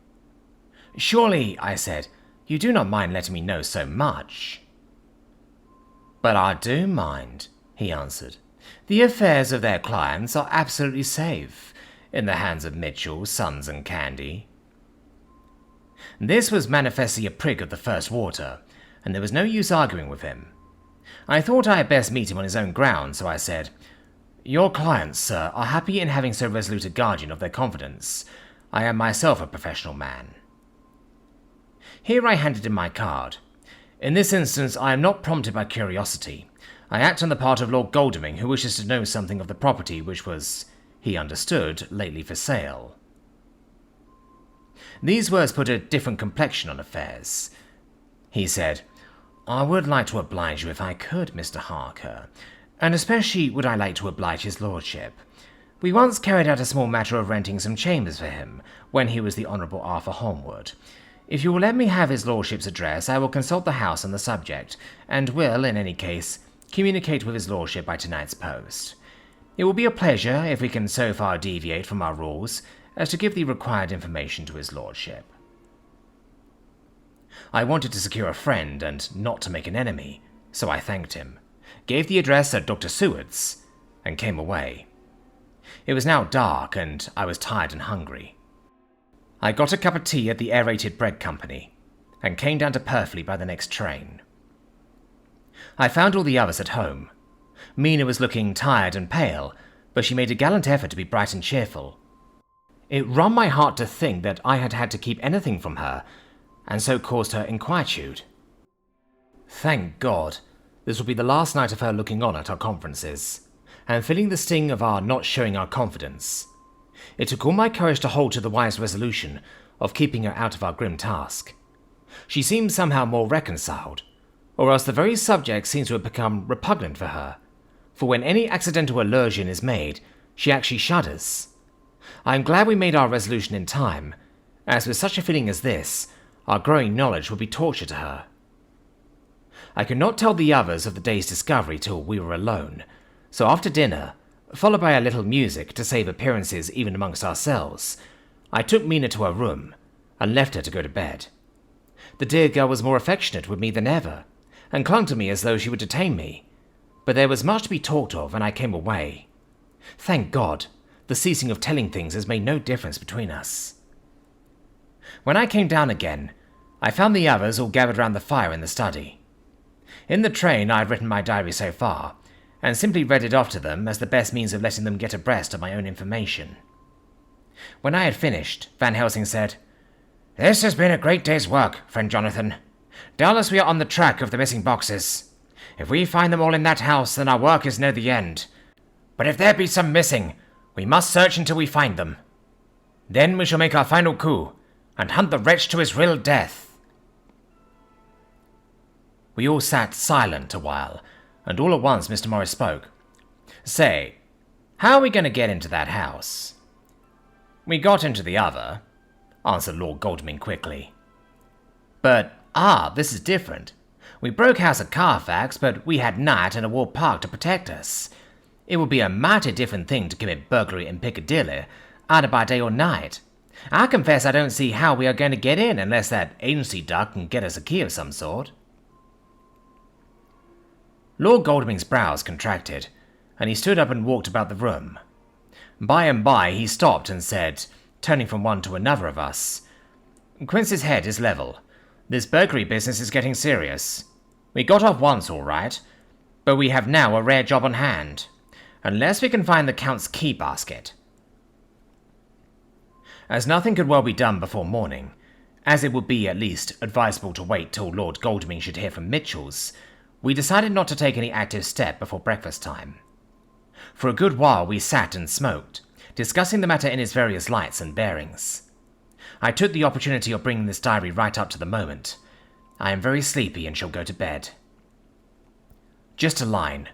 "Surely," I said, "you do not mind letting me know so much?" "But I do mind," he answered. "The affairs of their clients are absolutely safe in the hands of Mitchell, Sons and Candy." This was manifestly a prig of the first water, and there was no use arguing with him. I thought I had best meet him on his own ground, so I said, "Your clients, sir, are happy in having so resolute a guardian of their confidence. I am myself a professional man." Here I handed him my card. In this instance, I am not prompted by curiosity. I act on the part of Lord Godalming, who wishes to know something of the property which was, he understood, lately for sale. These words put a different complexion on affairs. He said, "I would like to oblige you if I could, Mr. Harker, and especially would I like to oblige his lordship. We once carried out a small matter of renting some chambers for him, when he was the Honourable Arthur Holmwood. If you will let me have his lordship's address, I will consult the house on the subject, and will, in any case, communicate with his lordship by tonight's post. It will be a pleasure if we can so far deviate from our rules as to give the required information to his lordship." I wanted to secure a friend and not to make an enemy, so I thanked him, gave the address at Dr. Seward's, and came away. It was now dark, and I was tired and hungry. I got a cup of tea at the Aerated Bread Company, and came down to Purfleet by the next train. I found all the others at home. Mina was looking tired and pale, but she made a gallant effort to be bright and cheerful. It wrung my heart to think that I had had to keep anything from her, and so caused her inquietude. Thank God, this will be the last night of her looking on at our conferences, and feeling the sting of our not showing our confidence. It took all my courage to hold to the wise resolution of keeping her out of our grim task. She seemed somehow more reconciled, or else the very subject seems to have become repugnant for her, for when any accidental allusion is made, she actually shudders. I am glad we made our resolution in time, as with such a feeling as this, our growing knowledge would be torture to her. I could not tell the others of the day's discovery till we were alone, so after dinner, followed by a little music to save appearances even amongst ourselves, I took Mina to her room, and left her to go to bed. The dear girl was more affectionate with me than ever, and clung to me as though she would detain me, but there was much to be talked of, and I came away. Thank God, the ceasing of telling things has made no difference between us. When I came down again, I found the others all gathered round the fire in the study. In the train I had written my diary so far, and simply read it off to them as the best means of letting them get abreast of my own information. When I had finished, Van Helsing said, "This has been a great day's work, friend Jonathan. Doubtless we are on the track of the missing boxes. If we find them all in that house, then our work is near the end. But if there be some missing, we must search until we find them. Then we shall make our final coup, and hunt the wretch to his real death." We all sat silent a while, and all at once Mr. Morris spoke. "Say, how are we going to get into that house?" "We got into the other," answered Lord Godalming quickly. "But, this is different. We broke house at Carfax, but we had Knight and a Wall Park to protect us. It would be a mighty different thing to commit burglary in Piccadilly, either by day or night. I confess I don't see how we are going to get in unless that agency duck can get us a key of some sort." Lord Godalming's brows contracted, and he stood up and walked about the room. By and by he stopped and said, turning from one to another of us, "Quince's head is level. This burglary business is getting serious. We got off once all right, but we have now a rare job on hand, unless we can find the Count's key basket." As nothing could well be done before morning, as it would be at least advisable to wait till Lord Godalming should hear from Mitchell's, we decided not to take any active step before breakfast time. For a good while we sat and smoked, discussing the matter in its various lights and bearings. I took the opportunity of bringing this diary right up to the moment. I am very sleepy and shall go to bed. Just a line.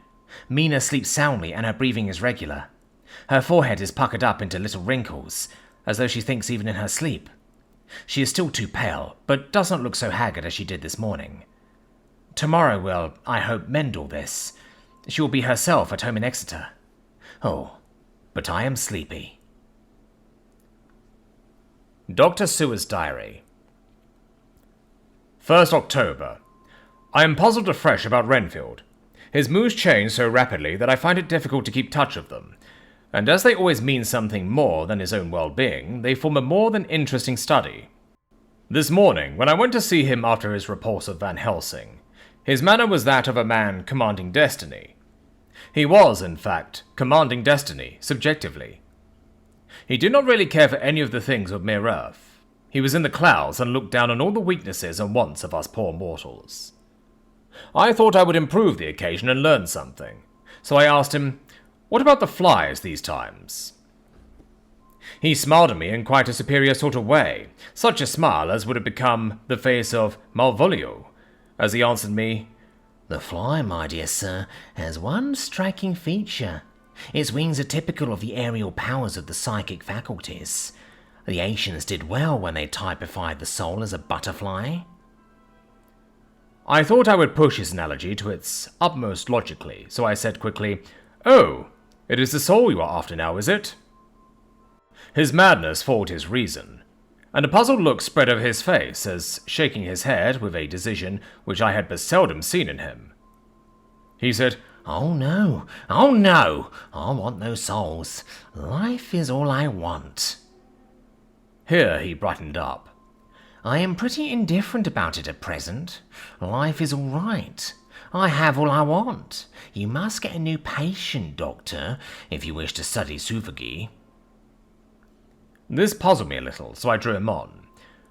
Mina sleeps soundly and her breathing is regular. Her forehead is puckered up into little wrinkles, as though she thinks even in her sleep. She is still too pale, but does not look so haggard as she did this morning. Tomorrow will, I hope, mend all this. She will be herself at home in Exeter. Oh, but I am sleepy. Dr. Seward's Diary. 1st October. I am puzzled afresh about Renfield. His moods change so rapidly that I find it difficult to keep touch of them, and as they always mean something more than his own well-being, they form a more than interesting study. This morning, when I went to see him after his repulse of Van Helsing, his manner was that of a man commanding destiny. He was, in fact, commanding destiny, subjectively. He did not really care for any of the things of mere earth. He was in the clouds and looked down on all the weaknesses and wants of us poor mortals. I thought I would improve the occasion and learn something, so I asked him, "What about the flies these times?" He smiled at me in quite a superior sort of way, such a smile as would have become the face of Malvolio, as he answered me, "The fly, my dear sir, has one striking feature. Its wings are typical of the aerial powers of the psychic faculties. The ancients did well when they typified the soul as a butterfly." I thought I would push his analogy to its utmost logically, so I said quickly, "Oh, it is the soul you are after now, is it?" His madness foiled his reason, and a puzzled look spread over his face as, shaking his head with a decision which I had but seldom seen in him, he said, Oh no, I want no souls. Life is all I want." Here he brightened up. "I am pretty indifferent about it at present. Life is all right. I have all I want. You must get a new patient, Doctor, if you wish to study Souvigny." This puzzled me a little, so I drew him on.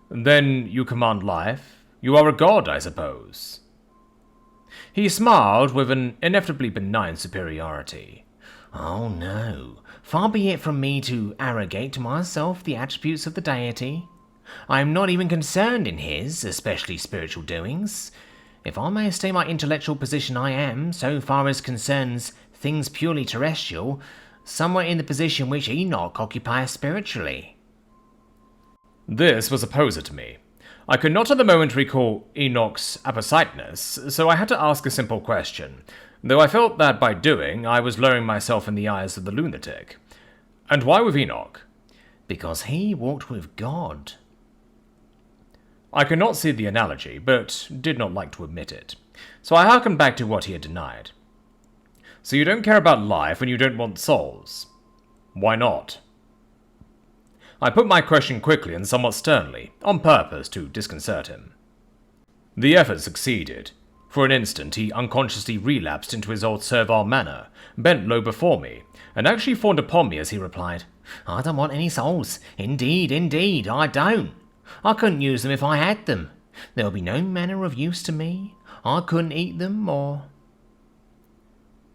"Then you command life? You are a god, I suppose?" He smiled with an inevitably benign superiority. "Oh no, far be it from me to arrogate to myself the attributes of the deity. I am not even concerned in his, especially spiritual doings. If I may state my intellectual position, I am, so far as concerns things purely terrestrial, somewhere in the position which Enoch occupies spiritually." This was a poser to me. I could not at the moment recall Enoch's appositeness, so I had to ask a simple question, though I felt that by doing I was lowering myself in the eyes of the lunatic. "And why with Enoch?" "Because he walked with God." I could not see the analogy, but did not like to admit it, so I harkened back to what he had denied. "So you don't care about life and you don't want souls? Why not?" I put my question quickly and somewhat sternly, on purpose to disconcert him. The effort succeeded. For an instant he unconsciously relapsed into his old servile manner, bent low before me, and actually fawned upon me as he replied, "I don't want any souls. Indeed, I don't. I couldn't use them if I had them. They'll be no manner of use to me. I couldn't eat them, or...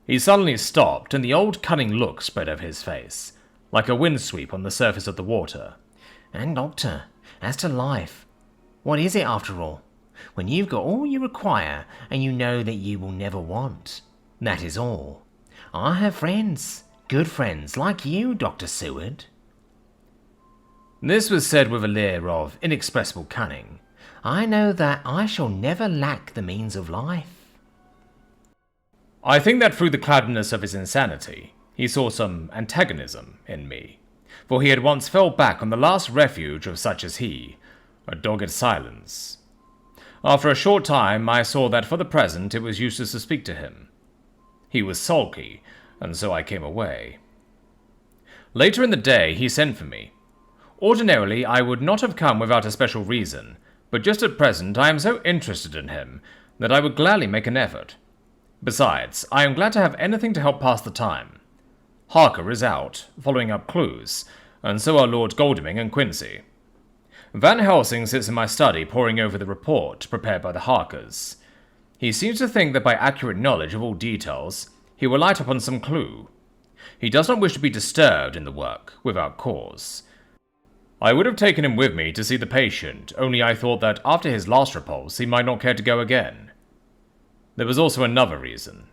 He suddenly stopped, and the old cunning look spread over his face, like a windsweep on the surface of the water. And, Doctor, as to life, what is it after all? When you've got all you require, and you know that you will never want. That is all. I have friends, good friends, like you, Dr. Seward. This was said with a leer of inexpressible cunning. I know that I shall never lack the means of life. I think that through the cloudiness of his insanity, he saw some antagonism in me, for he had once fell back on the last refuge of such as he, a dogged silence. After a short time, I saw that for the present it was useless to speak to him. He was sulky, and so I came away. Later in the day, he sent for me. Ordinarily, I would not have come without a special reason, but just at present I am so interested in him that I would gladly make an effort. Besides, I am glad to have anything to help pass the time. Harker is out, following up clues, and so are Lord Godalming and Quincy. Van Helsing sits in my study poring over the report prepared by the Harkers. He seems to think that by accurate knowledge of all details, he will light upon some clue. He does not wish to be disturbed in the work without cause. I would have taken him with me to see the patient, only I thought that after his last repulse he might not care to go again. There was also another reason.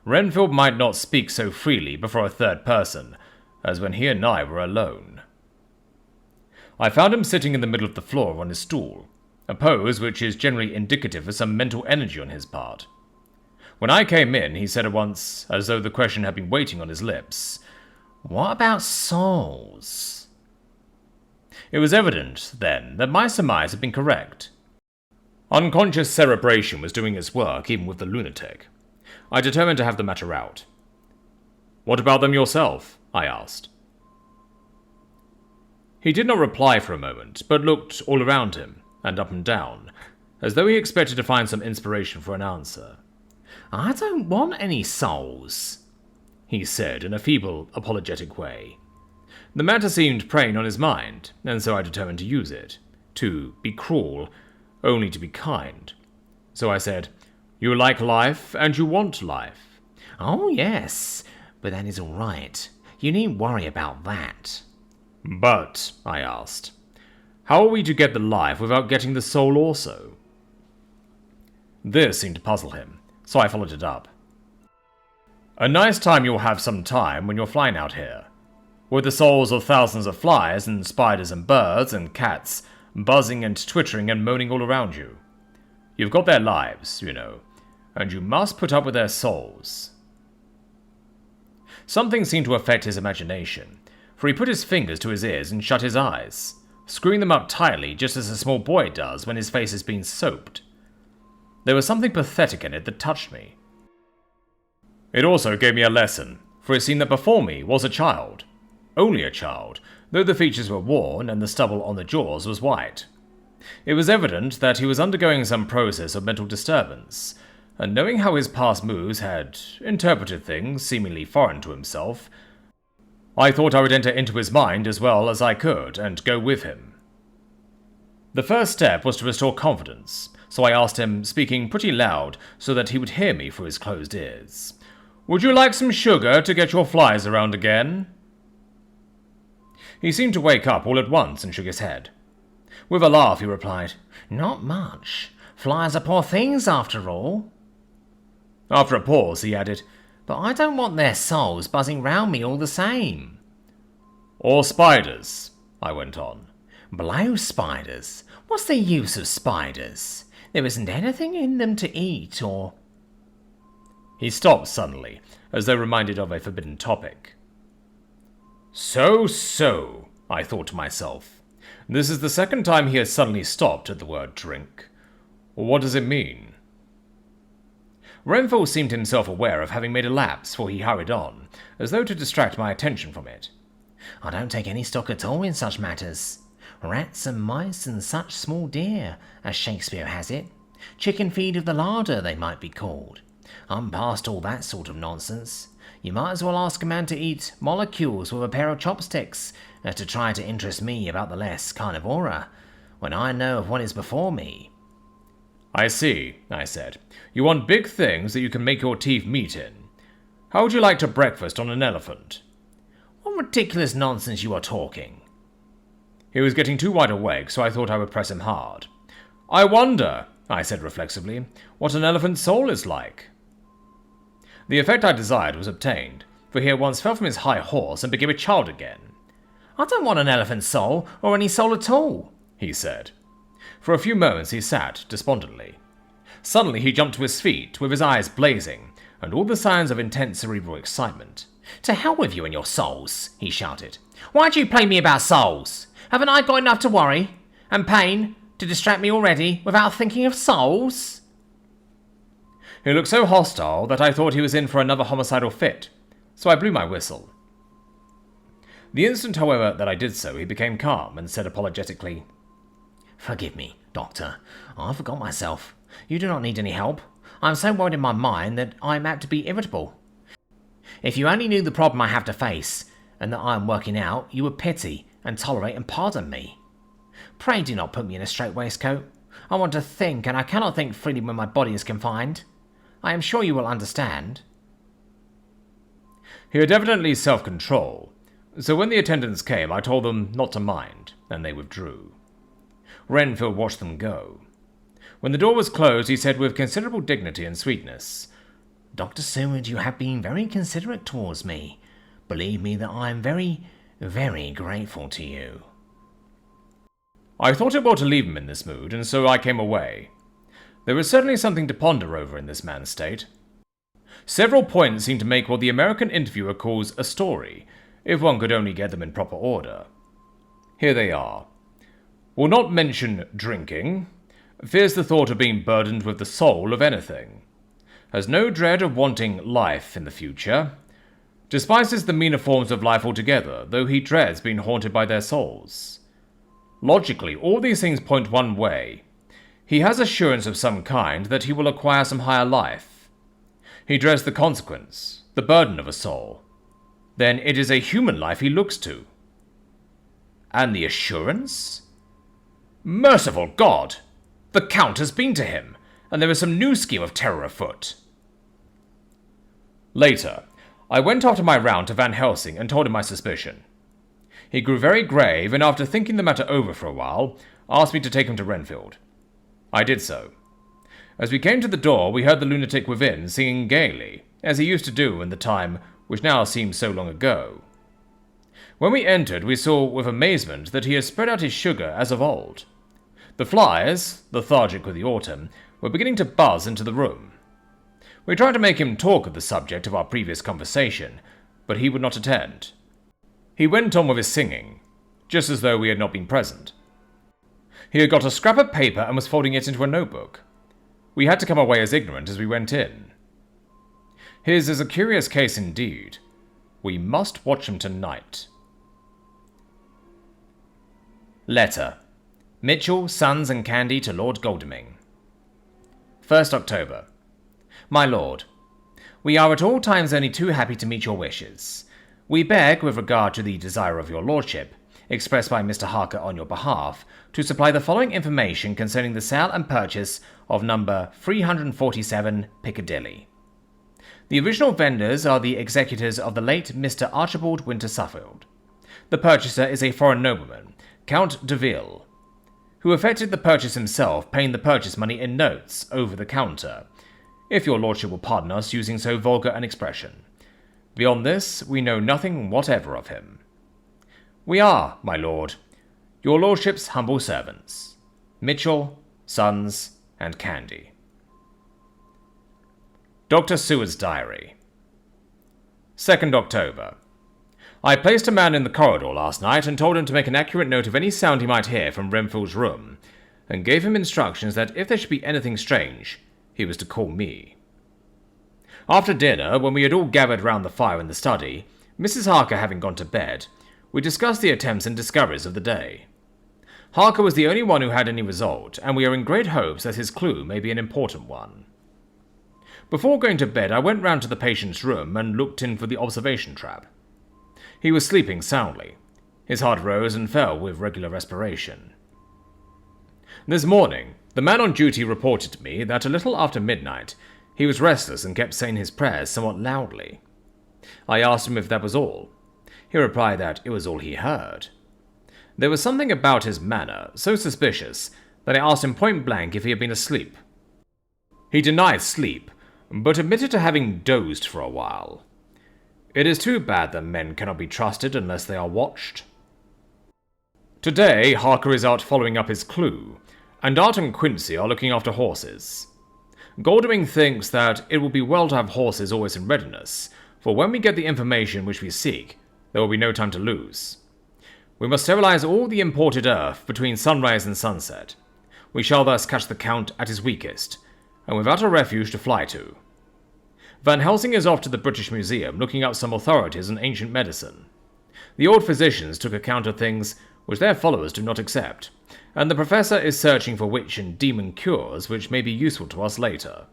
Renfield might not speak so freely before a third person as when he and I were alone. I found him sitting in the middle of the floor on his stool, a pose which is generally indicative of some mental energy on his part. When I came in, he said at once, as though the question had been waiting on his lips, What about souls? It was evident, then, that my surmise had been correct. Unconscious cerebration was doing its work even with the lunatic. I determined to have the matter out. "What about them yourself?" I asked. He did not reply for a moment, but looked all around him, and up and down, as though he expected to find some inspiration for an answer. I don't want any souls, he said in a feeble, apologetic way. The matter seemed preying on his mind, and so I determined to use it. To be cruel, only to be kind. So I said, "You like life, and you want life." Oh, yes, but that is all right. You needn't worry about that. "But," I asked, "how are we to get the life without getting the soul also?" This seemed to puzzle him, so I followed it up. "A nice time you'll have some time when you're flying out here, with the souls of thousands of flies and spiders and birds and cats buzzing and twittering and moaning all around you. You've got their lives, you know, and you must put up with their souls." Something seemed to affect his imagination, for he put his fingers to his ears and shut his eyes, screwing them up tightly just as a small boy does when his face has been soaped. There was something pathetic in it that touched me. It also gave me a lesson, for it seemed that before me was a child. Only a child, though the features were worn and the stubble on the jaws was white. It was evident that he was undergoing some process of mental disturbance, and knowing how his past moves had interpreted things seemingly foreign to himself, I thought I would enter into his mind as well as I could and go with him. The first step was to restore confidence, so I asked him, speaking pretty loud so that he would hear me through his closed ears, "Would you like some sugar to get your flies around again?" He seemed to wake up all at once and shook his head. With a laugh, he replied, Not much. Flies are poor things, after all. After a pause, he added, But I don't want their souls buzzing round me all the same. "Or spiders," I went on. Blow spiders. What's the use of spiders? There isn't anything in them to eat, or... He stopped suddenly, as though reminded of a forbidden topic. So, I thought to myself. This is the second time he has suddenly stopped at the word drink. What does it mean? Renfield seemed himself aware of having made a lapse, for he hurried on, as though to distract my attention from it. I don't take any stock at all in such matters. Rats and mice and such small deer, as Shakespeare has it. Chicken feed of the larder, they might be called. I'm past all that sort of nonsense. You might as well ask a man to eat molecules with a pair of chopsticks as to try to interest me about the less carnivora, when I know of what is before me. I see, I said. You want big things that you can make your teeth meet in. How would you like to breakfast on an elephant? What ridiculous nonsense you are talking. He was getting too wide awake, so I thought I would press him hard. I wonder, I said reflexively, what an elephant's soul is like. The effect I desired was obtained, for he at once fell from his high horse and became a child again. I don't want an elephant's soul, or any soul at all, he said. For a few moments he sat, despondently. Suddenly he jumped to his feet, with his eyes blazing, and all the signs of intense cerebral excitement. To hell with you and your souls, he shouted. Why do you play me about souls? Haven't I got enough to worry? And pain to distract me already, without thinking of souls? He looked so hostile that I thought he was in for another homicidal fit, so I blew my whistle. The instant, however, that I did so, he became calm and said apologetically, Forgive me, Doctor. I forgot myself. You do not need any help. I am so worried in my mind that I am apt to be irritable. If you only knew the problem I have to face, and that I am working out, you would pity and tolerate and pardon me. Pray do not put me in a strait waistcoat. I want to think, and I cannot think freely when my body is confined. I am sure you will understand. He had evidently self-control, so when the attendants came, I told them not to mind, and they withdrew. Renfield watched them go. When the door was closed, he said with considerable dignity and sweetness, Dr. Seward, you have been very considerate towards me. Believe me that I am very, very grateful to you. I thought it well to leave him in this mood, and so I came away. There was certainly something to ponder over in this man's state. Several points seemed to make what the American interviewer calls a story, if one could only get them in proper order. Here they are. Will not mention drinking. Fears the thought of being burdened with the soul of anything. Has no dread of wanting life in the future. Despises the meaner forms of life altogether, though he dreads being haunted by their souls. Logically, all these things point one way. He has assurance of some kind that he will acquire some higher life. He dreads the consequence, the burden of a soul. Then it is a human life he looks to. And the assurance? Merciful God! The Count has been to him, and there is some new scheme of terror afoot. Later, I went after my round to Van Helsing and told him my suspicion. He grew very grave, and after thinking the matter over for a while, asked me to take him to Renfield. I did so. As we came to the door, we heard the lunatic within singing gaily, as he used to do in the time which now seems so long ago. When we entered, we saw with amazement that he had spread out his sugar as of old. The flies, lethargic with the autumn, were beginning to buzz into the room. We tried to make him talk of the subject of our previous conversation, but he would not attend. He went on with his singing, just as though we had not been present. He had got a scrap of paper and was folding it into a notebook. We had to come away as ignorant as we went in. His is a curious case indeed. We must watch him tonight. Letter. Mitchell, Sons and Candy to Lord Godalming. 1st October. My Lord, we are at all times only too happy to meet your wishes. We beg, with regard to the desire of your lordship, expressed by Mr. Harker on your behalf, to supply the following information concerning the sale and purchase of number 347 Piccadilly. The original vendors are the executors of the late Mr. Archibald Winter Suffield. The purchaser is a foreign nobleman, Count de Ville, who effected the purchase himself, paying the purchase money in notes over the counter, if your lordship will pardon us using so vulgar an expression. Beyond this, we know nothing whatever of him. We are, my lord, your lordship's humble servants, Mitchell, Sons, and Candy. Dr. Seward's Diary. 2nd October. I placed a man in the corridor last night and told him to make an accurate note of any sound he might hear from Renfield's room, and gave him instructions that if there should be anything strange, he was to call me. After dinner, when we had all gathered round the fire in the study, Mrs. Harker having gone to bed, we discussed the attempts and discoveries of the day. Harker was the only one who had any result, and we are in great hopes that his clue may be an important one. Before going to bed, I went round to the patient's room and looked in for the observation trap. He was sleeping soundly. His heart rose and fell with regular respiration. This morning, The man on duty reported to me that a little after midnight, he was restless and kept saying his prayers somewhat loudly. I asked him if that was all. He replied that it was all he heard. There was something about his manner so suspicious that I asked him point blank if he had been asleep. He denied sleep, but admitted to having dozed for a while. It is too bad that men cannot be trusted unless they are watched. Today, Harker is out following up his clue, and Art and Quincy are looking after horses. Goldwing thinks that it will be well to have horses always in readiness, for when we get the information which we seek, there will be no time to lose. We must sterilize all the imported earth between sunrise and sunset. We shall thus catch the Count at his weakest, and without a refuge to fly to. Van Helsing is off to the British Museum looking up some authorities on ancient medicine. The old physicians took account of things which their followers do not accept, and the professor is searching for witch and demon cures which may be useful to us later.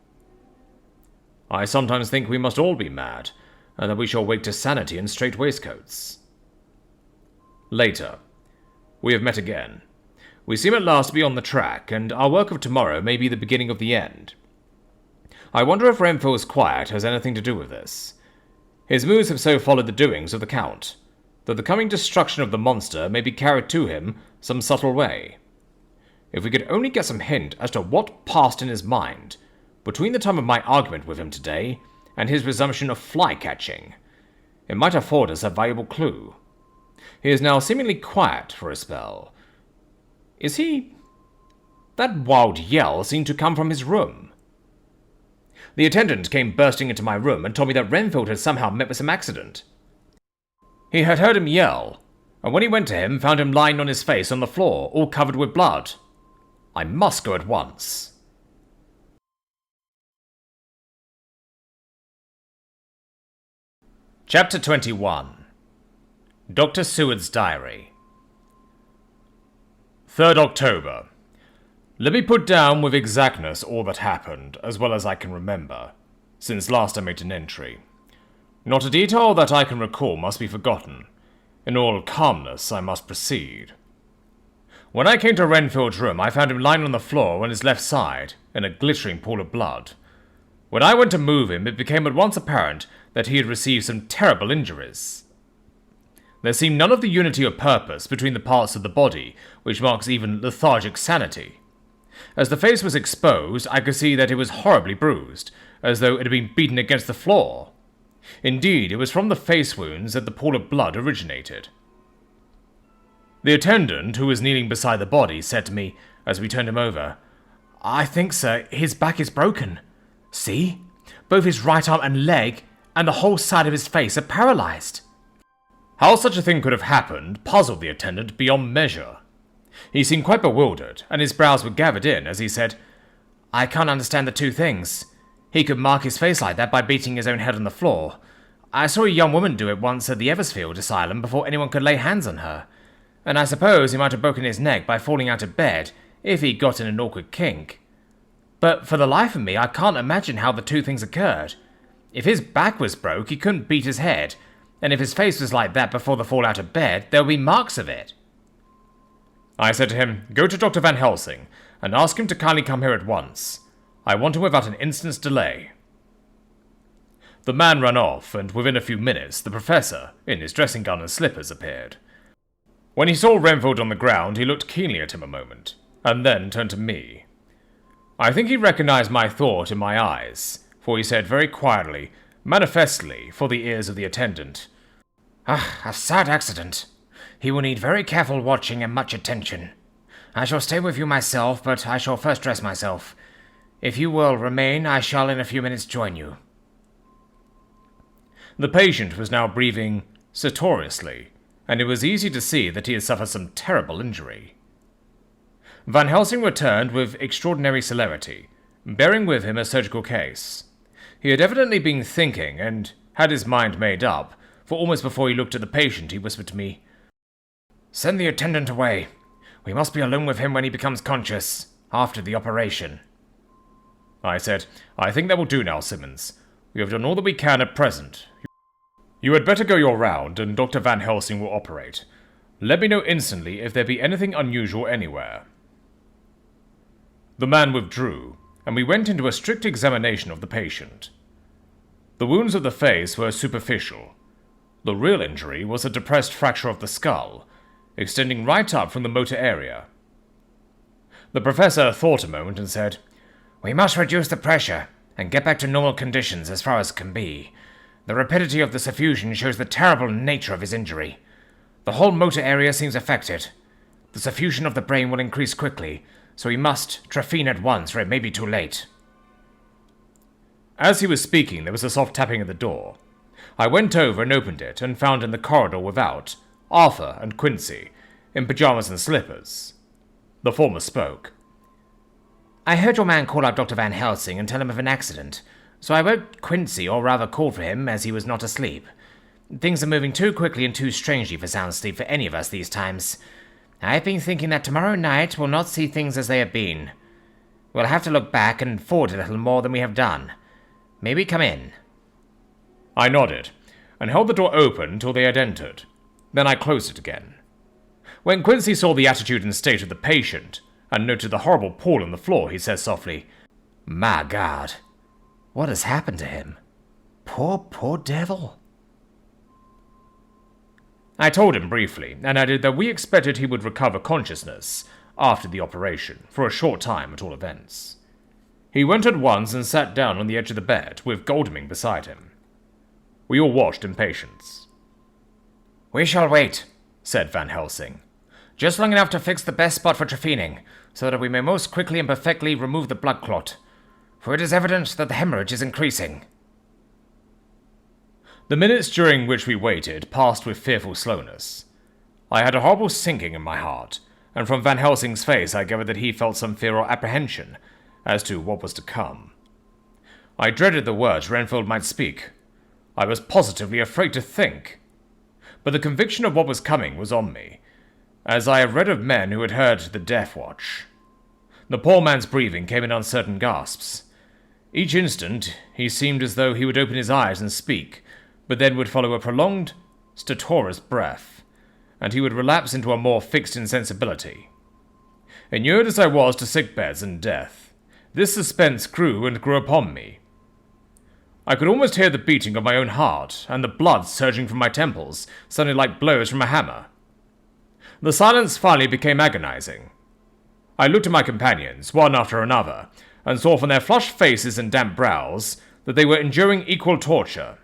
I sometimes think we must all be mad, and that we shall wake to sanity in strait waistcoats. Later. We have met again. We seem at last to be on the track, and our work of tomorrow may be the beginning of the end. I wonder if Renfield's quiet has anything to do with this. His moods have so followed the doings of the Count, that the coming destruction of the monster may be carried to him some subtle way. If we could only get some hint as to what passed in his mind between the time of my argument with him today and his resumption of fly-catching, it might afford us a valuable clue. He is now seemingly quiet for a spell. Is he... That wild yell seemed to come from his room. The attendant came bursting into my room and told me that Renfield had somehow met with some accident. He had heard him yell, and when he went to him, found him lying on his face on the floor, all covered with blood. I must go at once. Chapter 21. Dr. Seward's Diary. 3rd October. Let me put down with exactness all that happened, as well as I can remember, since last I made an entry. Not a detail that I can recall must be forgotten. In all calmness, I must proceed. When I came to Renfield's room, I found him lying on the floor on his left side, in a glittering pool of blood. When I went to move him, it became at once apparent that he had received some terrible injuries. There seemed none of the unity of purpose between the parts of the body which marks even lethargic sanity. As the face was exposed, I could see that it was horribly bruised, as though it had been beaten against the floor. Indeed, it was from the face wounds that the pool of blood originated. The attendant, who was kneeling beside the body, said to me, as we turned him over, "I think, sir, his back is broken. See? Both his right arm and leg, and the whole side of his face are paralyzed." How such a thing could have happened puzzled the attendant beyond measure. He seemed quite bewildered, and his brows were gathered in as he said, "I can't understand the two things. He could mark his face like that by beating his own head on the floor. I saw a young woman do it once at the Eversfield Asylum before anyone could lay hands on her. And I suppose he might have broken his neck by falling out of bed if he'd got in an awkward kink. But for the life of me, I can't imagine how the two things occurred. If his back was broke, he couldn't beat his head, and if his face was like that before the fall out of bed, there would be marks of it." I said to him, "Go to Dr. Van Helsing, and ask him to kindly come here at once. I want him without an instant's delay." The man ran off, and within a few minutes, the professor, in his dressing gown and slippers, appeared. When he saw Renfield on the ground, he looked keenly at him a moment, and then turned to me. I think he recognized my thought in my eyes, for he said very quietly, manifestly for the ears of the attendant, "A sad accident. He will need very careful watching and much attention. I shall stay with you myself, but I shall first dress myself. If you will remain, I shall in a few minutes join you." The patient was now breathing stertorously, and it was easy to see that he had suffered some terrible injury. Van Helsing returned with extraordinary celerity, bearing with him a surgical case. He had evidently been thinking, and had his mind made up, for almost before he looked at the patient, he whispered to me, "Send the attendant away. We must be alone with him when he becomes conscious, after the operation." I said, "I think that will do now, Simmons. We have done all that we can at present. You had better go your round, and Dr. Van Helsing will operate. Let me know instantly if there be anything unusual anywhere." The man withdrew, and we went into a strict examination of the patient. The wounds of the face were superficial. The real injury was a depressed fracture of the skull, extending right up from the motor area. The professor thought a moment and said, "We must reduce the pressure and get back to normal conditions as far as can be. The rapidity of the suffusion shows the terrible nature of his injury. The whole motor area seems affected. The suffusion of the brain will increase quickly, so we must trephine at once or it may be too late." As he was speaking, there was a soft tapping at the door. I went over and opened it and found in the corridor without Arthur and Quincy, in pajamas and slippers. The former spoke. "I heard your man call up Dr. Van Helsing and tell him of an accident, so I woke Quincy, or rather called for him, as he was not asleep. Things are moving too quickly and too strangely for sound sleep for any of us these times. I've been thinking that tomorrow night we'll not see things as they have been. We'll have to look back and forward a little more than we have done. May we come in?" I nodded, and held the door open till they had entered. Then I closed it again. When Quincy saw the attitude and state of the patient, and noted the horrible pool on the floor, he said softly, "My God, what has happened to him? Poor devil." I told him briefly, and added that we expected he would recover consciousness after the operation, for a short time at all events. He went at once and sat down on the edge of the bed, with Goldming beside him. We all watched in patience. "We shall wait," said Van Helsing. "Just long enough to fix the best spot for trephining, so that we may most quickly and perfectly remove the blood clot, for it is evident that the hemorrhage is increasing." The minutes during which we waited passed with fearful slowness. I had a horrible sinking in my heart, and from Van Helsing's face I gathered that he felt some fear or apprehension as to what was to come. I dreaded the words Renfield might speak. I was positively afraid to think. But the conviction of what was coming was on me, as I have read of men who had heard the death watch. The poor man's breathing came in uncertain gasps. Each instant he seemed as though he would open his eyes and speak, but then would follow a prolonged, stertorous breath, and he would relapse into a more fixed insensibility. Inured as I was to sick beds and death, this suspense grew and grew upon me. I could almost hear the beating of my own heart, and the blood surging from my temples, sounding like blows from a hammer. The silence finally became agonizing. I looked at my companions, one after another, and saw from their flushed faces and damp brows that they were enduring equal torture.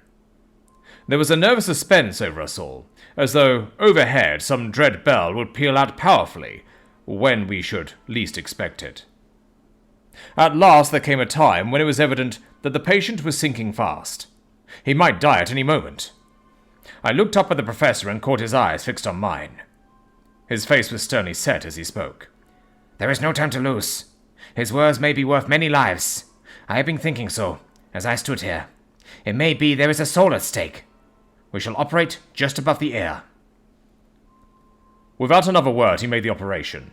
There was a nervous suspense over us all, as though overhead some dread bell would peal out powerfully when we should least expect it. At last there came a time when it was evident that the patient was sinking fast. He might die at any moment. I looked up at the professor and caught his eyes fixed on mine. His face was sternly set as he spoke. "There is no time to lose. His words may be worth many lives. I have been thinking so, as I stood here. It may be there is a soul at stake. We shall operate just above the ear." Without another word, he made the operation.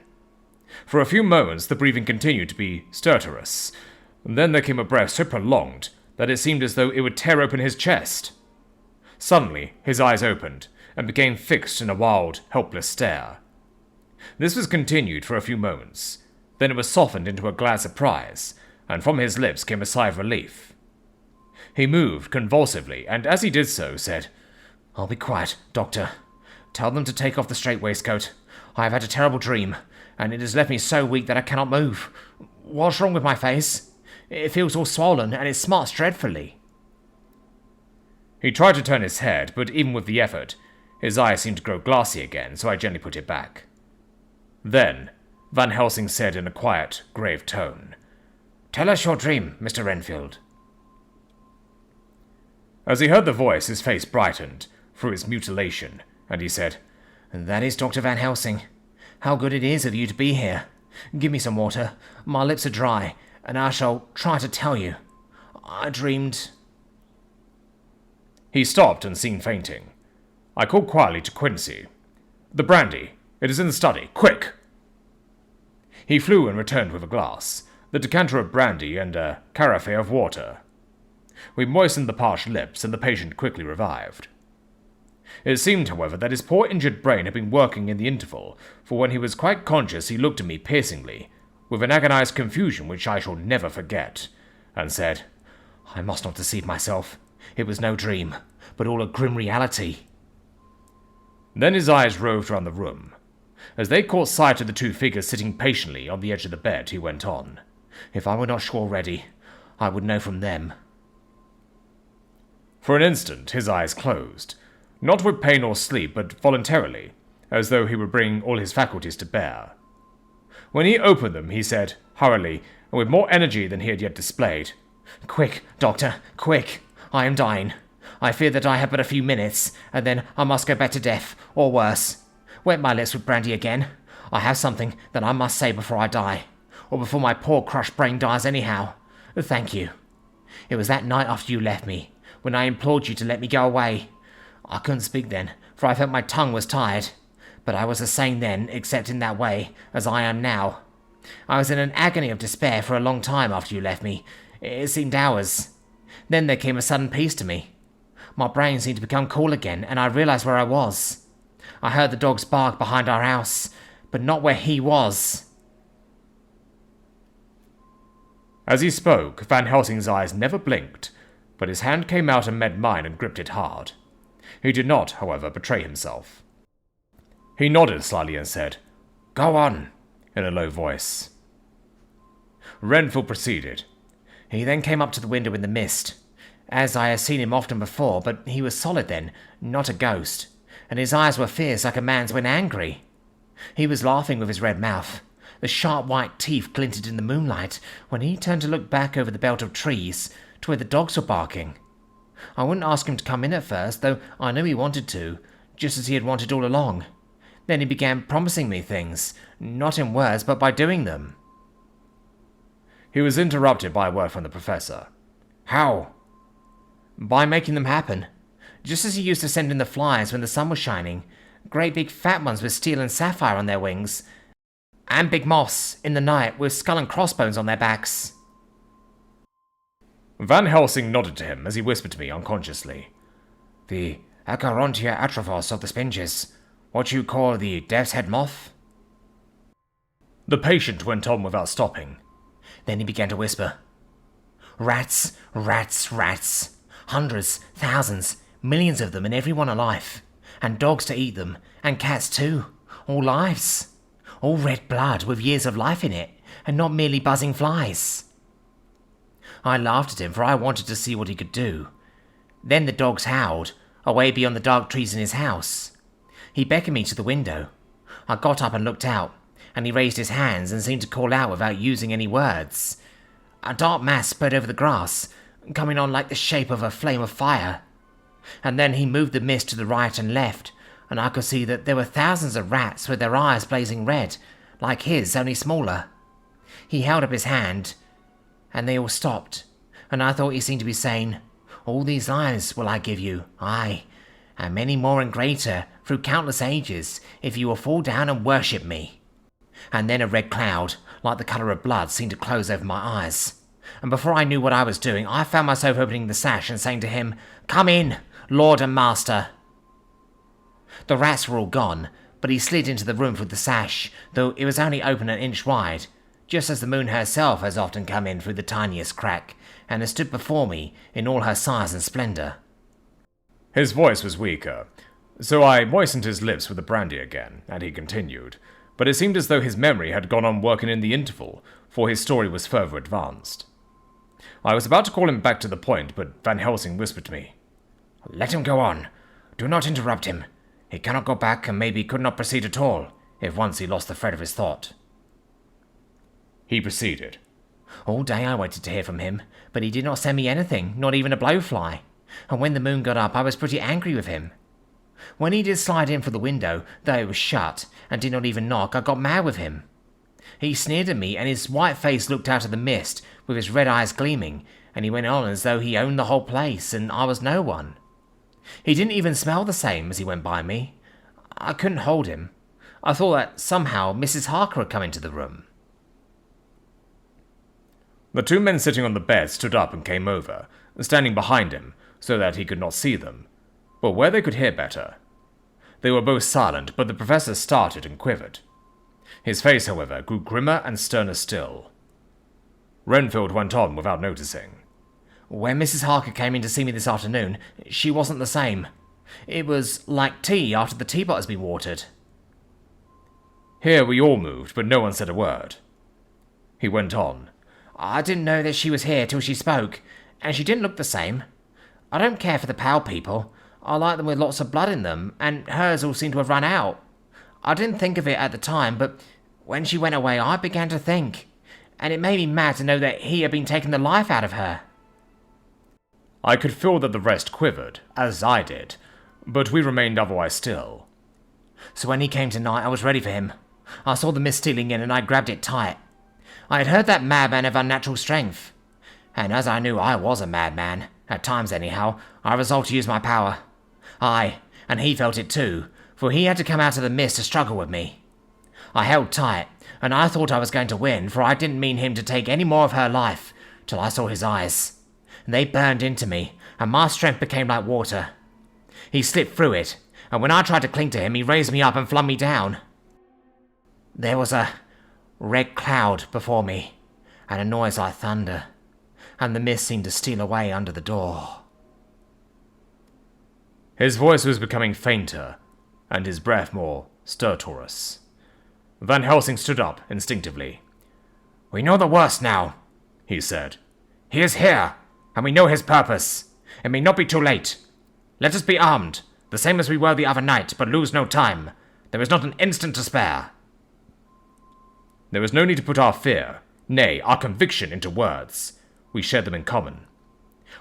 For a few moments, the breathing continued to be stertorous. Then there came a breath so prolonged that it seemed as though it would tear open his chest. Suddenly, his eyes opened and became fixed in a wild, helpless stare. This was continued for a few moments. Then it was softened into a glad surprise, and from his lips came a sigh of relief. He moved convulsively, and as he did so, said, "I'll be quiet, Doctor. Tell them to take off the strait waistcoat. I have had a terrible dream, and it has left me so weak that I cannot move. What's wrong with my face? It feels all swollen, and it smarts dreadfully." He tried to turn his head, but even with the effort, his eyes seemed to grow glassy again, so I gently put it back. Then, Van Helsing said in a quiet, grave tone, "Tell us your dream, Mr. Renfield." As he heard the voice, his face brightened through his mutilation, and he said, "That is Dr. Van Helsing. How good it is of you to be here. Give me some water. My lips are dry, and I shall try to tell you. I dreamed—" He stopped and seemed fainting. I called quietly to Quincy. "The brandy. It is in the study. Quick!" He flew and returned with a glass, the decanter of brandy, and a carafe of water. We moistened the parched lips, and the patient quickly revived. It seemed, however, that his poor injured brain had been working in the interval, for when he was quite conscious he looked at me piercingly, with an agonized confusion which I shall never forget, and said, "I must not deceive myself. It was no dream, but all a grim reality." Then his eyes roved round the room. As they caught sight of the two figures sitting patiently on the edge of the bed, he went on, "If I were not sure already, I would know from them." For an instant his eyes closed, not with pain or sleep, but voluntarily, as though he were bringing all his faculties to bear. When he opened them, he said, hurriedly, and with more energy than he had yet displayed, "Quick, doctor, quick! I am dying. I fear that I have but a few minutes, and then I must go back to death, or worse. Wet my lips with brandy again. I have something that I must say before I die, or before my poor crushed brain dies anyhow. Thank you. It was that night after you left me, when I implored you to let me go away. I couldn't speak then, for I felt my tongue was tired. But I was as sane then, except in that way, as I am now. I was in an agony of despair for a long time after you left me. It seemed hours. Then there came a sudden peace to me. My brain seemed to become cool again, and I realized where I was. I heard the dogs bark behind our house, but not where he was." As he spoke, Van Helsing's eyes never blinked, but his hand came out and met mine and gripped it hard. He did not, however, betray himself. He nodded slightly and said, "Go on," in a low voice. Renfield proceeded. "He then came up to the window in the mist, as I had seen him often before, but he was solid then, not a ghost, and his eyes were fierce like a man's when angry. He was laughing with his red mouth. The sharp white teeth glinted in the moonlight when he turned to look back over the belt of trees to where the dogs were barking. I wouldn't ask him to come in at first, though I knew he wanted to, just as he had wanted all along. Then he began promising me things, not in words, but by doing them." He was interrupted by a word from the professor. "How?" "By making them happen. Just as he used to send in the flies when the sun was shining, great big fat ones with steel and sapphire on their wings, and big moths in the night with skull and crossbones on their backs." Van Helsing nodded to him as he whispered to me unconsciously, "The Acherontia atrophos of the sphinges. What you call the death's head moth?" The patient went on without stopping. Then he began to whisper, "Rats, rats, rats. Hundreds, thousands, millions of them, and every one alive. And dogs to eat them, and cats too. All lives. All red blood with years of life in it, and not merely buzzing flies." I laughed at him, for I wanted to see what he could do. Then the dogs howled, away beyond the dark trees in his house. He beckoned me to the window. I got up and looked out, and he raised his hands and seemed to call out without using any words. A dark mass spread over the grass, coming on like the shape of a flame of fire. And then he moved the mist to the right and left, and I could see that there were thousands of rats with their eyes blazing red, like his, only smaller. He held up his hand, and they all stopped, and I thought he seemed to be saying, "All these lives will I give you, aye, and many more and greater, through countless ages, if you will fall down and worship me." And then a red cloud, like the colour of blood, seemed to close over my eyes. And before I knew what I was doing, I found myself opening the sash and saying to him, "Come in, Lord and Master." The rats were all gone, but he slid into the room through the sash, though it was only open an inch wide, just as the moon herself has often come in through the tiniest crack, and has stood before me in all her size and splendour. His voice was weaker, so I moistened his lips with the brandy again, and he continued, but it seemed as though his memory had gone on working in the interval, for his story was further advanced. I was about to call him back to the point, but Van Helsing whispered to me, "Let him go on. Do not interrupt him. He cannot go back, and maybe could not proceed at all, if once he lost the thread of his thought." He proceeded. "All day I waited to hear from him, but he did not send me anything, not even a blowfly. And when the moon got up, I was pretty angry with him. When he did slide in through the window, though it was shut, and did not even knock, I got mad with him. He sneered at me, and his white face looked out of the mist, with his red eyes gleaming, and he went on as though he owned the whole place, and I was no one. He didn't even smell the same as he went by me. I couldn't hold him. I thought that somehow Mrs. Harker had come into the room." The two men sitting on the bed stood up and came over, standing behind him, so that he could not see them, but where they could hear better. They were both silent, but the professor started and quivered. His face, however, grew grimmer and sterner still. Renfield went on without noticing. When Mrs. Harker came in to see me this afternoon, she wasn't the same. It was like tea after the teapot has been watered. Here we all moved, but no one said a word. He went on. I didn't know that she was here till she spoke, and she didn't look the same. I don't care for the pale people. I like them with lots of blood in them, and hers all seemed to have run out. I didn't think of it at the time, but when she went away I began to think, and it made me mad to know that he had been taking the life out of her. I could feel that the rest quivered, as I did, but we remained otherwise still. So when he came tonight, I was ready for him. I saw the mist stealing in, and I grabbed it tight. I had heard that madman of unnatural strength, and as I knew I was a madman, at times anyhow, I resolved to use my power. Aye, and he felt it too, for he had to come out of the mist to struggle with me. I held tight, and I thought I was going to win, for I didn't mean him to take any more of her life, till I saw his eyes. They burned into me, and my strength became like water. He slipped through it, and when I tried to cling to him, he raised me up and flung me down. There was a red cloud before me, and a noise like thunder, and the mist seemed to steal away under the door. His voice was becoming fainter, and his breath more stertorous. Van Helsing stood up instinctively. We know the worst now, he said. He is here, and we know his purpose. It may not be too late. Let us be armed, the same as we were the other night, but lose no time. There is not an instant to spare. There was no need to put our fear, nay, our conviction into words. We shared them in common.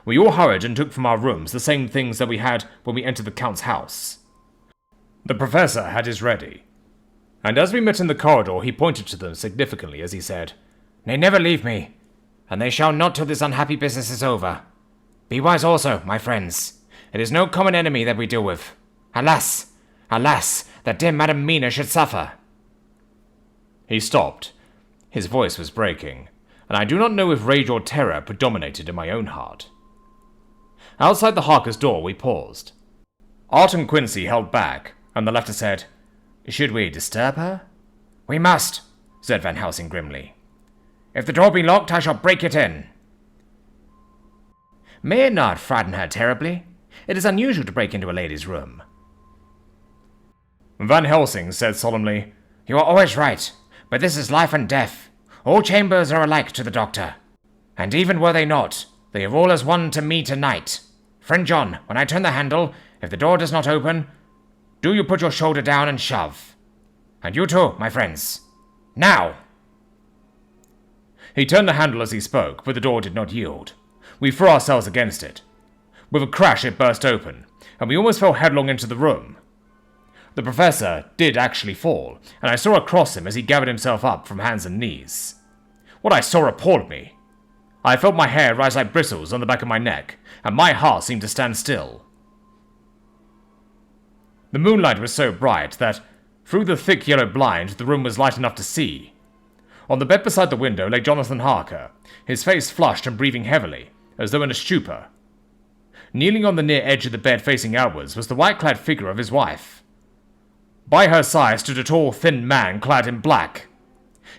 We all hurried and took from our rooms the same things that we had when we entered the Count's house. The Professor had his ready, and as we met in the corridor he pointed to them significantly as he said, They never leave me, and they shall not till this unhappy business is over. Be wise also, my friends. It is no common enemy that we deal with. Alas, alas, that dear Madam Mina should suffer. He stopped. His voice was breaking, and I do not know if rage or terror predominated in my own heart. Outside the Harker's door we paused. Art and Quincy held back, and the latter said, Should we disturb her? We must, said Van Helsing grimly. If the door be locked, I shall break it in. May it not frighten her terribly? It is unusual to break into a lady's room. Van Helsing said solemnly, You are always right, but this is life and death. All chambers are alike to the doctor. And even were they not, they are all as one to me tonight. Friend John, when I turn the handle, if the door does not open, do you put your shoulder down and shove. And you too, my friends. Now! He turned the handle as he spoke, but the door did not yield. We threw ourselves against it. With a crash it burst open, and we almost fell headlong into the room. The Professor did actually fall, and I saw across him as he gathered himself up from hands and knees. What I saw appalled me. I felt my hair rise like bristles on the back of my neck, and my heart seemed to stand still. The moonlight was so bright that, through the thick yellow blind, the room was light enough to see. On the bed beside the window lay Jonathan Harker, his face flushed and breathing heavily, as though in a stupor. Kneeling on the near edge of the bed facing outwards was the white-clad figure of his wife. By her side stood a tall, thin man clad in black.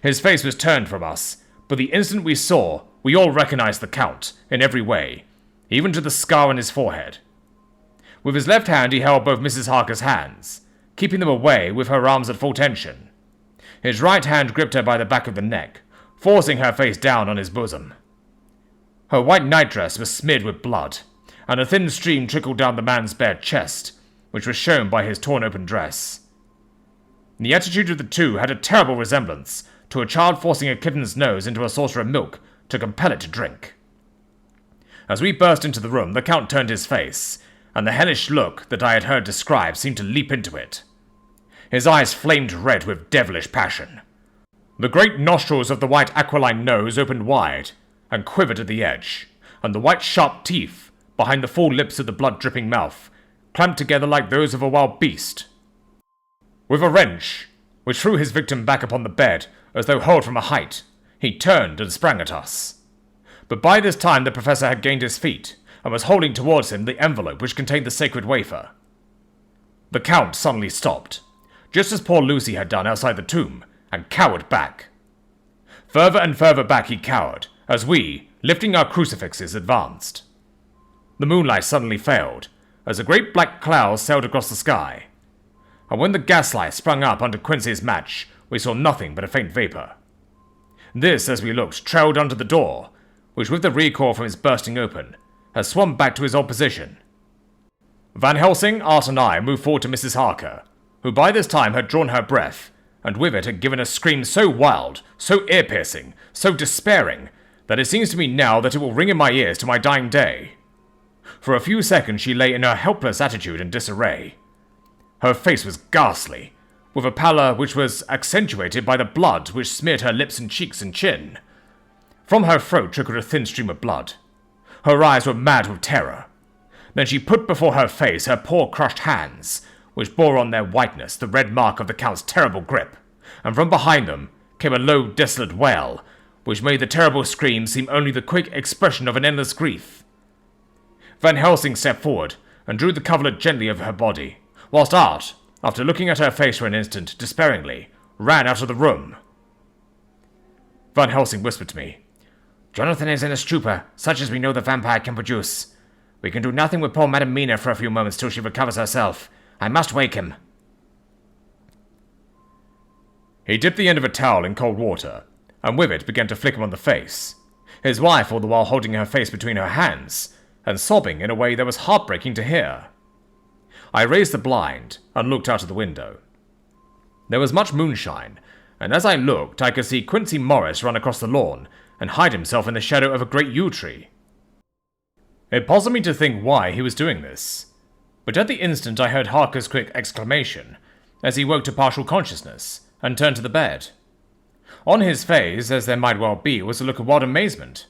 His face was turned from us, but the instant we saw, we all recognized the Count, in every way, even to the scar on his forehead. With his left hand he held both Mrs. Harker's hands, keeping them away with her arms at full tension. His right hand gripped her by the back of the neck, forcing her face down on his bosom. Her white nightdress was smeared with blood, and a thin stream trickled down the man's bare chest, which was shown by his torn-open dress. The attitude of the two had a terrible resemblance to a child forcing a kitten's nose into a saucer of milk to compel it to drink. As we burst into the room, the Count turned his face, and the hellish look that I had heard described seemed to leap into it. His eyes flamed red with devilish passion. The great nostrils of the white aquiline nose opened wide and quivered at the edge, and the white sharp teeth, behind the full lips of the blood-dripping mouth, clamped together like those of a wild beast. With a wrench, which threw his victim back upon the bed as though hurled from a height, he turned and sprang at us. But by this time the Professor had gained his feet, and was holding towards him the envelope which contained the sacred wafer. The Count suddenly stopped, just as poor Lucy had done outside the tomb, and cowered back. Further and further back he cowered, as we, lifting our crucifixes, advanced. The moonlight suddenly failed, as a great black cloud sailed across the sky, and when the gaslight sprung up under Quincy's match, we saw nothing but a faint vapor. This, as we looked, trailed under the door, which with the recoil from its bursting open, had swung back to his old position. Van Helsing, Art, and I moved forward to Mrs. Harker, who by this time had drawn her breath, and with it had given a scream so wild, so ear-piercing, so despairing, that it seems to me now that it will ring in my ears to my dying day. For a few seconds she lay in her helpless attitude in disarray. Her face was ghastly, with a pallor which was accentuated by the blood which smeared her lips and cheeks and chin. From her throat trickled a thin stream of blood. Her eyes were mad with terror. Then she put before her face her poor crushed hands, which bore on their whiteness the red mark of the Count's terrible grip, and from behind them came a low, desolate wail, which made the terrible scream seem only the quick expression of an endless grief. Van Helsing stepped forward and drew the coverlet gently over her body, whilst Art, after looking at her face for an instant despairingly, ran out of the room. Van Helsing whispered to me, "Jonathan is in a stupor, such as we know the vampire can produce. We can do nothing with poor Madam Mina for a few moments till she recovers herself. I must wake him." He dipped the end of a towel in cold water, and with it began to flick him on the face, his wife all the while holding her face between her hands, and sobbing in a way that was heartbreaking to hear. I raised the blind, and looked out of the window. There was much moonshine, and as I looked I could see Quincy Morris run across the lawn, and hide himself in the shadow of a great yew tree. It puzzled me to think why he was doing this, but at the instant I heard Harker's quick exclamation, as he woke to partial consciousness, and turned to the bed. On his face, as there might well be, was a look of wild amazement.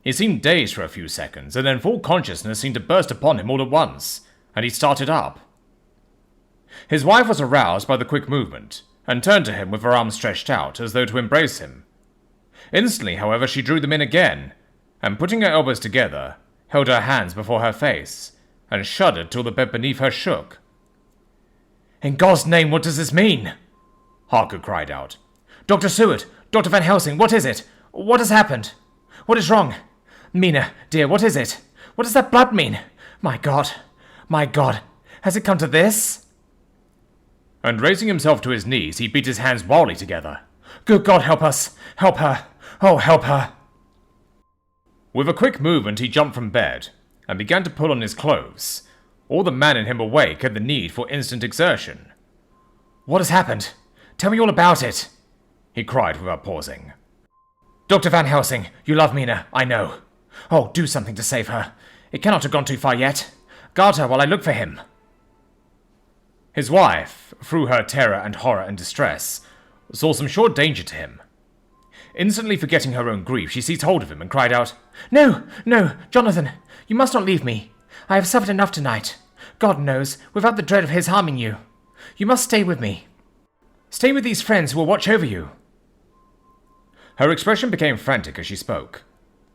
He seemed dazed for a few seconds, and then full consciousness seemed to burst upon him all at once, and he started up. His wife was aroused by the quick movement, and turned to him with her arms stretched out, as though to embrace him. Instantly, however, she drew them in again, and putting her elbows together, held her hands before her face, and shuddered till the bed beneath her shook. "In God's name, what does this mean?" Harker cried out. "Dr. Seward! Dr. Van Helsing, what is it? What has happened? What is wrong? Mina, dear, what is it? What does that blood mean? My God! My God! Has it come to this?" And raising himself to his knees, he beat his hands wildly together. "Good God, help us! Help her! Oh, help her!" With a quick movement, he jumped from bed, and began to pull on his clothes, all the man in him awake at the need for instant exertion. "What has happened? Tell me all about it!" he cried without pausing. "Dr. Van Helsing, you love Mina, I know. Oh, do something to save her. It cannot have gone too far yet. Guard her while I look for him." His wife, through her terror and horror and distress, saw some sure danger to him. Instantly forgetting her own grief, she seized hold of him and cried out, "No, no, Jonathan, you must not leave me. I have suffered enough tonight. God knows, without the dread of his harming you. You must stay with me. Stay with these friends who will watch over you." Her expression became frantic as she spoke,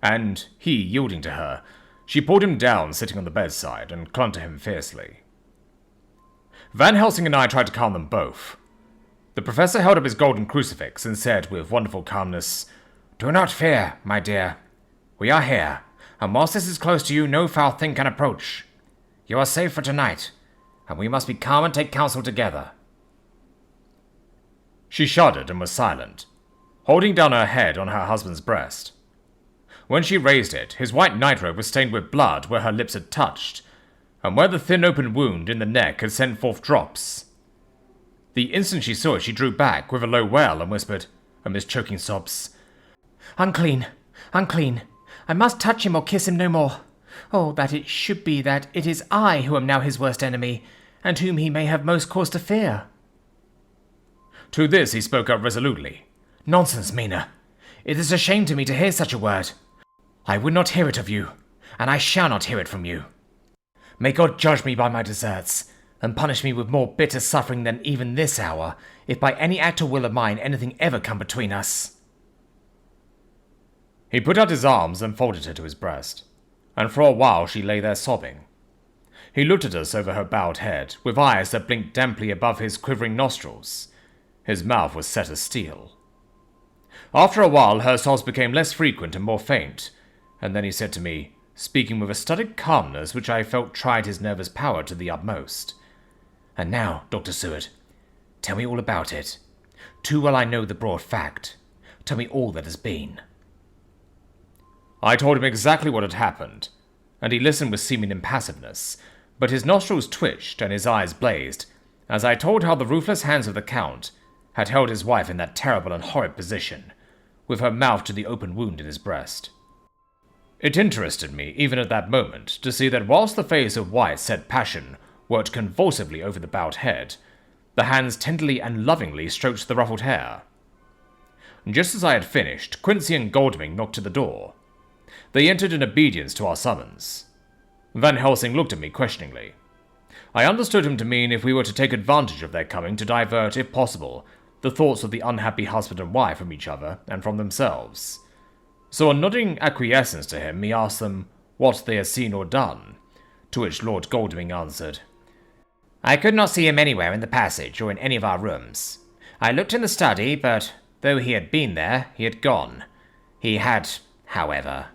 and, he yielding to her, she pulled him down sitting on the bedside and clung to him fiercely. Van Helsing and I tried to calm them both. The professor held up his golden crucifix and said with wonderful calmness, "Do not fear, my dear. We are here, and whilst this is close to you, no foul thing can approach. You are safe for tonight, and we must be calm and take counsel together." She shuddered and was silent, holding down her head on her husband's breast. When she raised it, his white nightrobe was stained with blood where her lips had touched, and where the thin open wound in the neck had sent forth drops. The instant she saw it, she drew back with a low wail and whispered, amidst choking sobs, "Unclean, unclean. I must touch him or kiss him no more. Oh, that it should be that it is I who am now his worst enemy, and whom he may have most cause to fear." To this he spoke up resolutely. "Nonsense, Mina. It is a shame to me to hear such a word. I would not hear it of you, and I shall not hear it from you. May God judge me by my deserts, and punish me with more bitter suffering than even this hour, if by any act or will of mine anything ever come between us." He put out his arms and folded her to his breast, and for a while she lay there sobbing. He looked at us over her bowed head, with eyes that blinked damply above his quivering nostrils. His mouth was set as steel. After a while, her sobs became less frequent and more faint, and then he said to me, speaking with a studied calmness which I felt tried his nervous power to the utmost, "And now, Dr. Seward, tell me all about it. Too well I know the broad fact. Tell me all that has been." I told him exactly what had happened, and he listened with seeming impassiveness, but his nostrils twitched and his eyes blazed, as I told how the ruthless hands of the Count had held his wife in that terrible and horrid position, with her mouth to the open wound in his breast. It interested me, even at that moment, to see that whilst the face of white set passion worked convulsively over the bowed head, the hands tenderly and lovingly stroked the ruffled hair. Just as I had finished, Quincy and Golding knocked at the door. They entered in obedience to our summons. Van Helsing looked at me questioningly. I understood him to mean if we were to take advantage of their coming to divert, if possible, the thoughts of the unhappy husband and wife from each other and from themselves. So on nodding acquiescence to him, he asked them what they had seen or done, to which Lord Golding answered, "I could not see him anywhere in the passage or in any of our rooms. I looked in the study, but though he had been there, he had gone. He had, however—"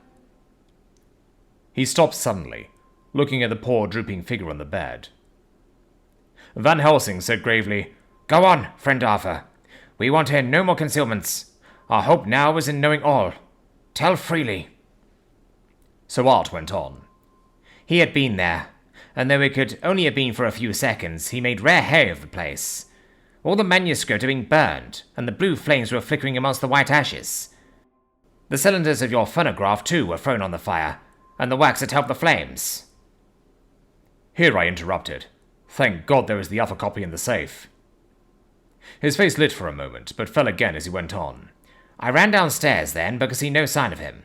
He stopped suddenly, looking at the poor drooping figure on the bed. Van Helsing said gravely, "Go on, friend Arthur. We want here no more concealments. Our hope now is in knowing all. Tell freely." So Art went on. "He had been there, and though it could only have been for a few seconds, he made rare hay of the place. All the manuscript had been burned, and the blue flames were flickering amongst the white ashes. The cylinders of your phonograph, too, were thrown on the fire, and the wax had helped the flames." Here I interrupted. Thank God there was the other copy in the safe. His face lit for a moment, but fell again as he went on. "I ran downstairs then, but could see no sign of him.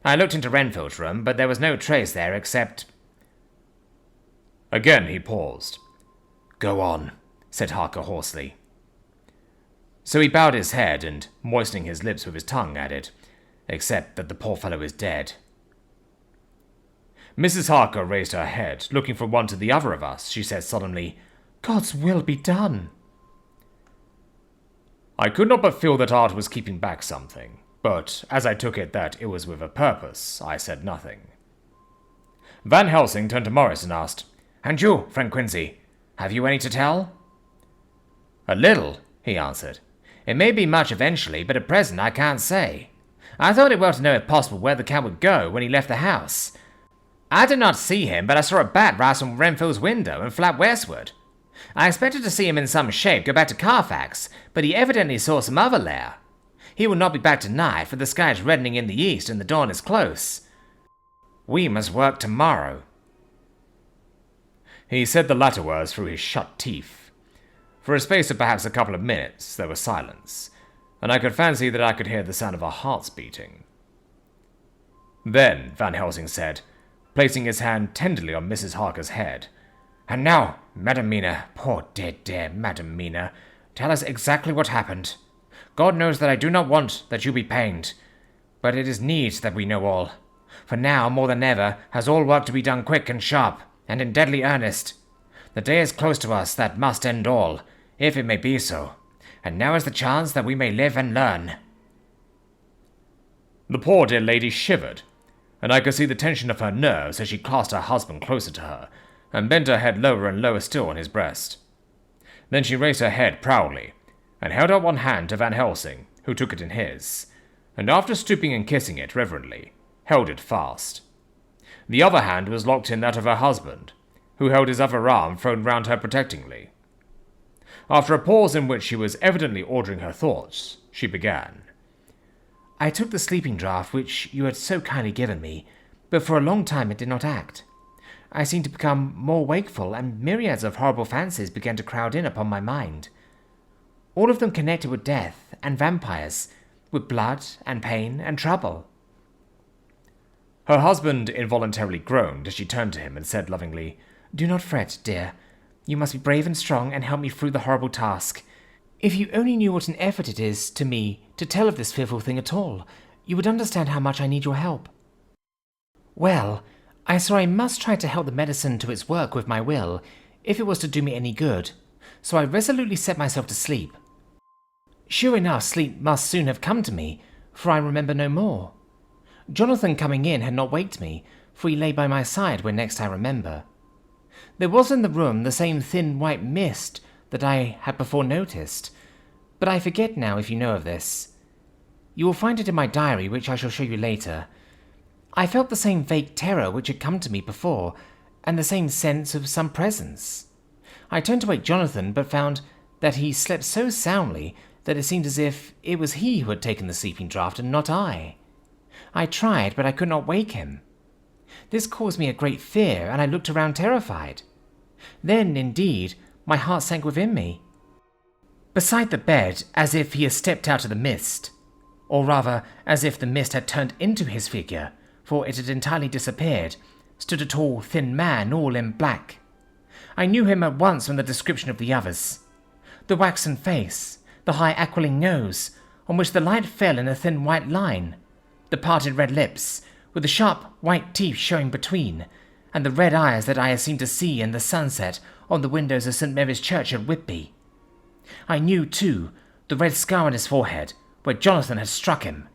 I looked into Renfield's room, but there was no trace there except—" Again he paused. "Go on," said Harker hoarsely. So he bowed his head and, moistening his lips with his tongue, added, "Except that the poor fellow is dead." Mrs. Harker raised her head, looking from one to the other of us. She said solemnly, "God's will be done." I could not but feel that Art was keeping back something, but as I took it that it was with a purpose, I said nothing. Van Helsing turned to Morris and asked, "And you, friend Quincy, have you any to tell?" "A little," he answered. "It may be much eventually, but at present I can't say. I thought it well to know if possible where the Count would go when he left the house. I did not see him, but I saw a bat rise from Renfield's window and flap westward. I expected to see him in some shape go back to Carfax, but he evidently saw some other lair. He will not be back tonight, for the sky is reddening in the east and the dawn is close. We must work tomorrow." He said the latter words through his shut teeth. For a space of perhaps a couple of minutes there was silence, and I could fancy that I could hear the sound of our hearts beating. Then Van Helsing said, placing his hand tenderly on Mrs. Harker's head, "And now, Madam Mina, poor dear Madam Mina, tell us exactly what happened. God knows that I do not want that you be pained, but it is need that we know all. For now, more than ever, has all work to be done quick and sharp, and in deadly earnest. The day is close to us that must end all, if it may be so, and now is the chance that we may live and learn." The poor dear lady shivered, and I could see the tension of her nerves as she clasped her husband closer to her, and bent her head lower and lower still on his breast. Then she raised her head proudly, and held out one hand to Van Helsing, who took it in his, and after stooping and kissing it reverently, held it fast. The other hand was locked in that of her husband, who held his other arm thrown round her protectingly. After a pause in which she was evidently ordering her thoughts, she began. "I took the sleeping draught which you had so kindly given me, but for a long time it did not act. I seemed to become more wakeful, and myriads of horrible fancies began to crowd in upon my mind. All of them connected with death and vampires, with blood and pain and trouble." Her husband involuntarily groaned as she turned to him and said lovingly, "Do not fret, dear. You must be brave and strong and help me through the horrible task. If you only knew what an effort it is to me to tell of this fearful thing at all, you would understand how much I need your help." Well, I saw I must try to help the medicine to its work with my will, if it was to do me any good, so I resolutely set myself to sleep. Sure enough, sleep must soon have come to me, for I remember no more. Jonathan coming in had not waked me, for he lay by my side when next I remember. There was in the room the same thin white mist that I had before noticed, but I forget now if you know of this. You will find it in my diary, which I shall show you later. I felt the same vague terror which had come to me before, and the same sense of some presence. I turned to wake Jonathan, but found that he slept so soundly that it seemed as if it was he who had taken the sleeping draught and not I. I tried, but I could not wake him. This caused me a great fear, and I looked around terrified. Then, indeed, my heart sank within me. Beside the bed, as if he had stepped out of the mist, or rather, as if the mist had turned into his figure, for it had entirely disappeared, stood a tall, thin man, all in black. I knew him at once from the description of the others. The waxen face, the high aquiline nose, on which the light fell in a thin white line, the parted red lips, with the sharp white teeth showing between, and the red eyes that I had seemed to see in the sunset on the windows of St. Mary's Church at Whitby. I knew, too, the red scar on his forehead, where Jonathan had struck him.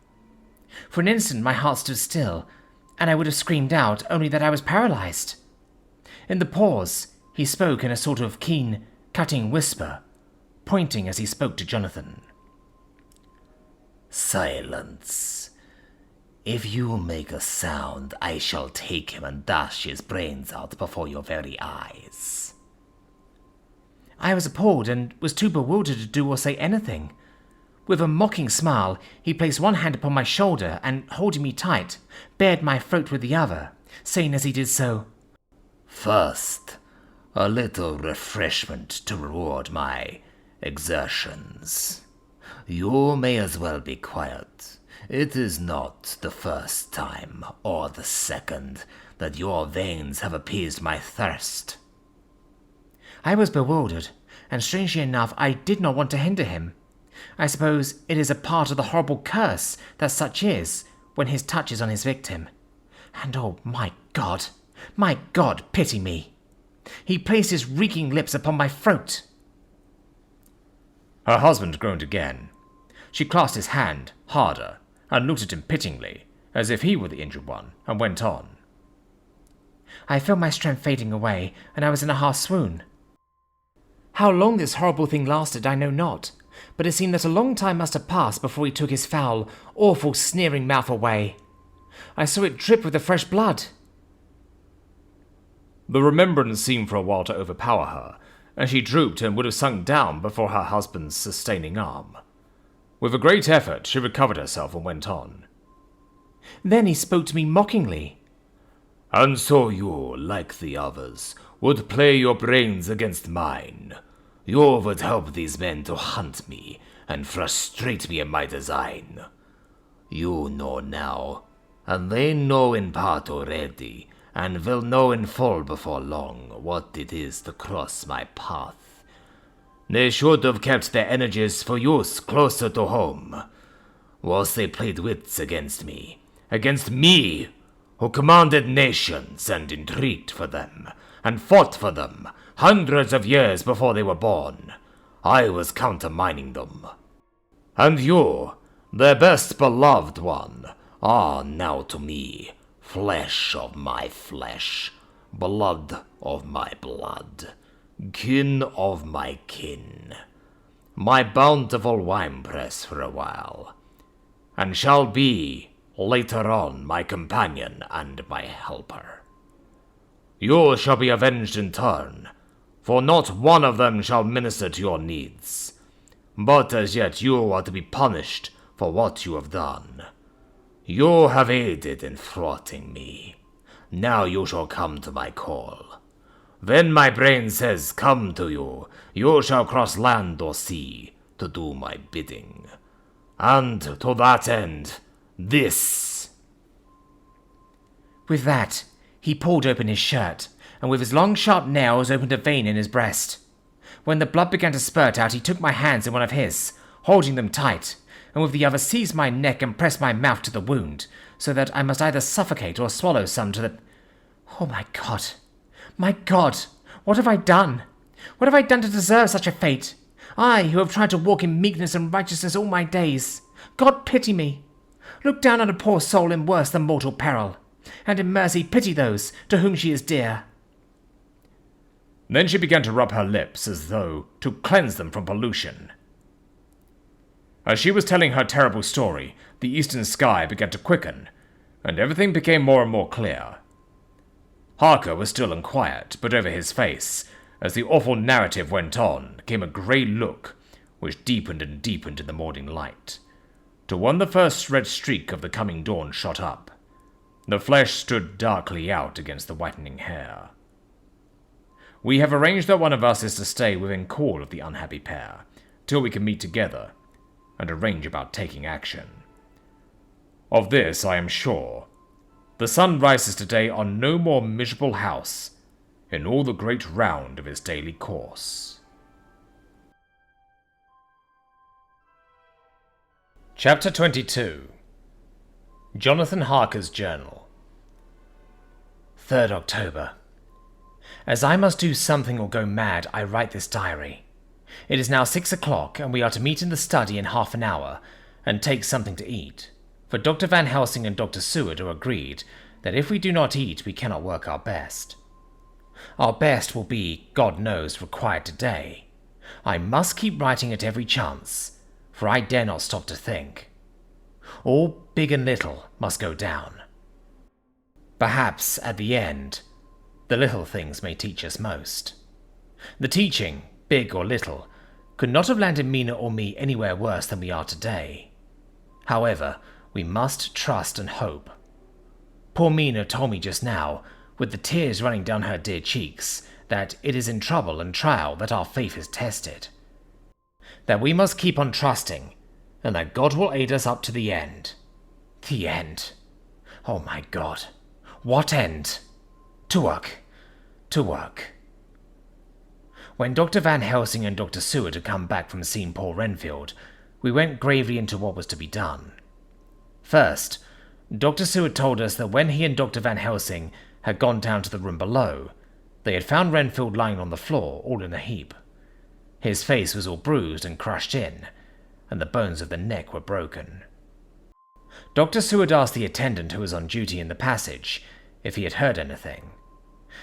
For an instant my heart stood still, and I would have screamed out, only that I was paralyzed. In the pause, he spoke in a sort of keen, cutting whisper, pointing as he spoke to Jonathan. Silence. If you make a sound, I shall take him and dash his brains out before your very eyes. I was appalled and was too bewildered to do or say anything. With a mocking smile, he placed one hand upon my shoulder and, holding me tight, bared my throat with the other, saying as he did so, First, a little refreshment to reward my exertions. You may as well be quiet. It is not the first time or the second that your veins have appeased my thirst. I was bewildered, and strangely enough I did not want to hinder him. I suppose it is a part of the horrible curse that such is when his touch is on his victim. And oh, my God, pity me. He placed his reeking lips upon my throat. Her husband groaned again. She clasped his hand harder and looked at him pityingly, as if he were the injured one, and went on. I felt my strength fading away, and I was in a half swoon. How long this horrible thing lasted I know not, but it seemed that a long time must have passed before he took his foul, awful, sneering mouth away. I saw it drip with the fresh blood. The remembrance seemed for a while to overpower her, and she drooped and would have sunk down before her husband's sustaining arm. With a great effort, she recovered herself and went on. Then he spoke to me mockingly. And so you, like the others, would play your brains against mine. You would help these men to hunt me and frustrate me in my design. You know now, and they know in part already, and will know in full before long what it is to cross my path. They should have kept their energies for use closer to home, whilst they played wits against me, who commanded nations and intrigued for them, and fought for them hundreds of years before they were born. I was countermining them. And you, their best beloved one, are now to me flesh of my flesh, blood of my blood, kin of my kin, my bountiful winepress for a while, and shall be, later on, my companion and my helper. You shall be avenged in turn, for not one of them shall minister to your needs, but as yet you are to be punished for what you have done. You have aided in thwarting me. Now you shall come to my call. When my brain says come to you, you shall cross land or sea to do my bidding. And to that end, this. With that, he pulled open his shirt, and with his long sharp nails opened a vein in his breast. When the blood began to spurt out, he took my hands in one of his, holding them tight, and with the other seized my neck and pressed my mouth to the wound, so that I must either suffocate or swallow some to the... Oh, my God, what have I done? What have I done to deserve such a fate? I, who have tried to walk in meekness and righteousness all my days. God pity me. Look down on a poor soul in worse than mortal peril, and in mercy pity those to whom she is dear." Then she began to rub her lips as though to cleanse them from pollution. As she was telling her terrible story, the eastern sky began to quicken, and everything became more and more clear. Harker was still and quiet, but over his face, as the awful narrative went on, came a grey look, which deepened and deepened in the morning light, till when the first red streak of the coming dawn shot up, the flesh stood darkly out against the whitening hair. We have arranged that one of us is to stay within call of the unhappy pair, till we can meet together, and arrange about taking action. Of this I am sure. The sun rises today on no more miserable house in all the great round of his daily course. Chapter 22. Jonathan Harker's Journal. 3rd October. As I must do something or go mad, I write this diary. It is now 6 o'clock, and we are to meet in the study in half an hour, and take something to eat, for Dr. Van Helsing and Dr. Seward are agreed that if we do not eat, we cannot work our best. Our best will be, God knows, required today. I must keep writing at every chance, for I dare not stop to think. All big and little must go down. Perhaps, at the end, the little things may teach us most. The teaching, big or little, could not have landed Mina or me anywhere worse than we are today. However, we must trust and hope. Poor Mina told me just now, with the tears running down her dear cheeks, that it is in trouble and trial that our faith is tested. That we must keep on trusting, and that God will aid us up to the end. The end. Oh my God. What end? To work. To work. When Dr. Van Helsing and Dr. Seward had come back from seeing poor Renfield, we went gravely into what was to be done. First, Dr. Seward told us that when he and Dr. Van Helsing had gone down to the room below, they had found Renfield lying on the floor, all in a heap. His face was all bruised and crushed in, and the bones of the neck were broken. Dr. Seward asked the attendant who was on duty in the passage if he had heard anything.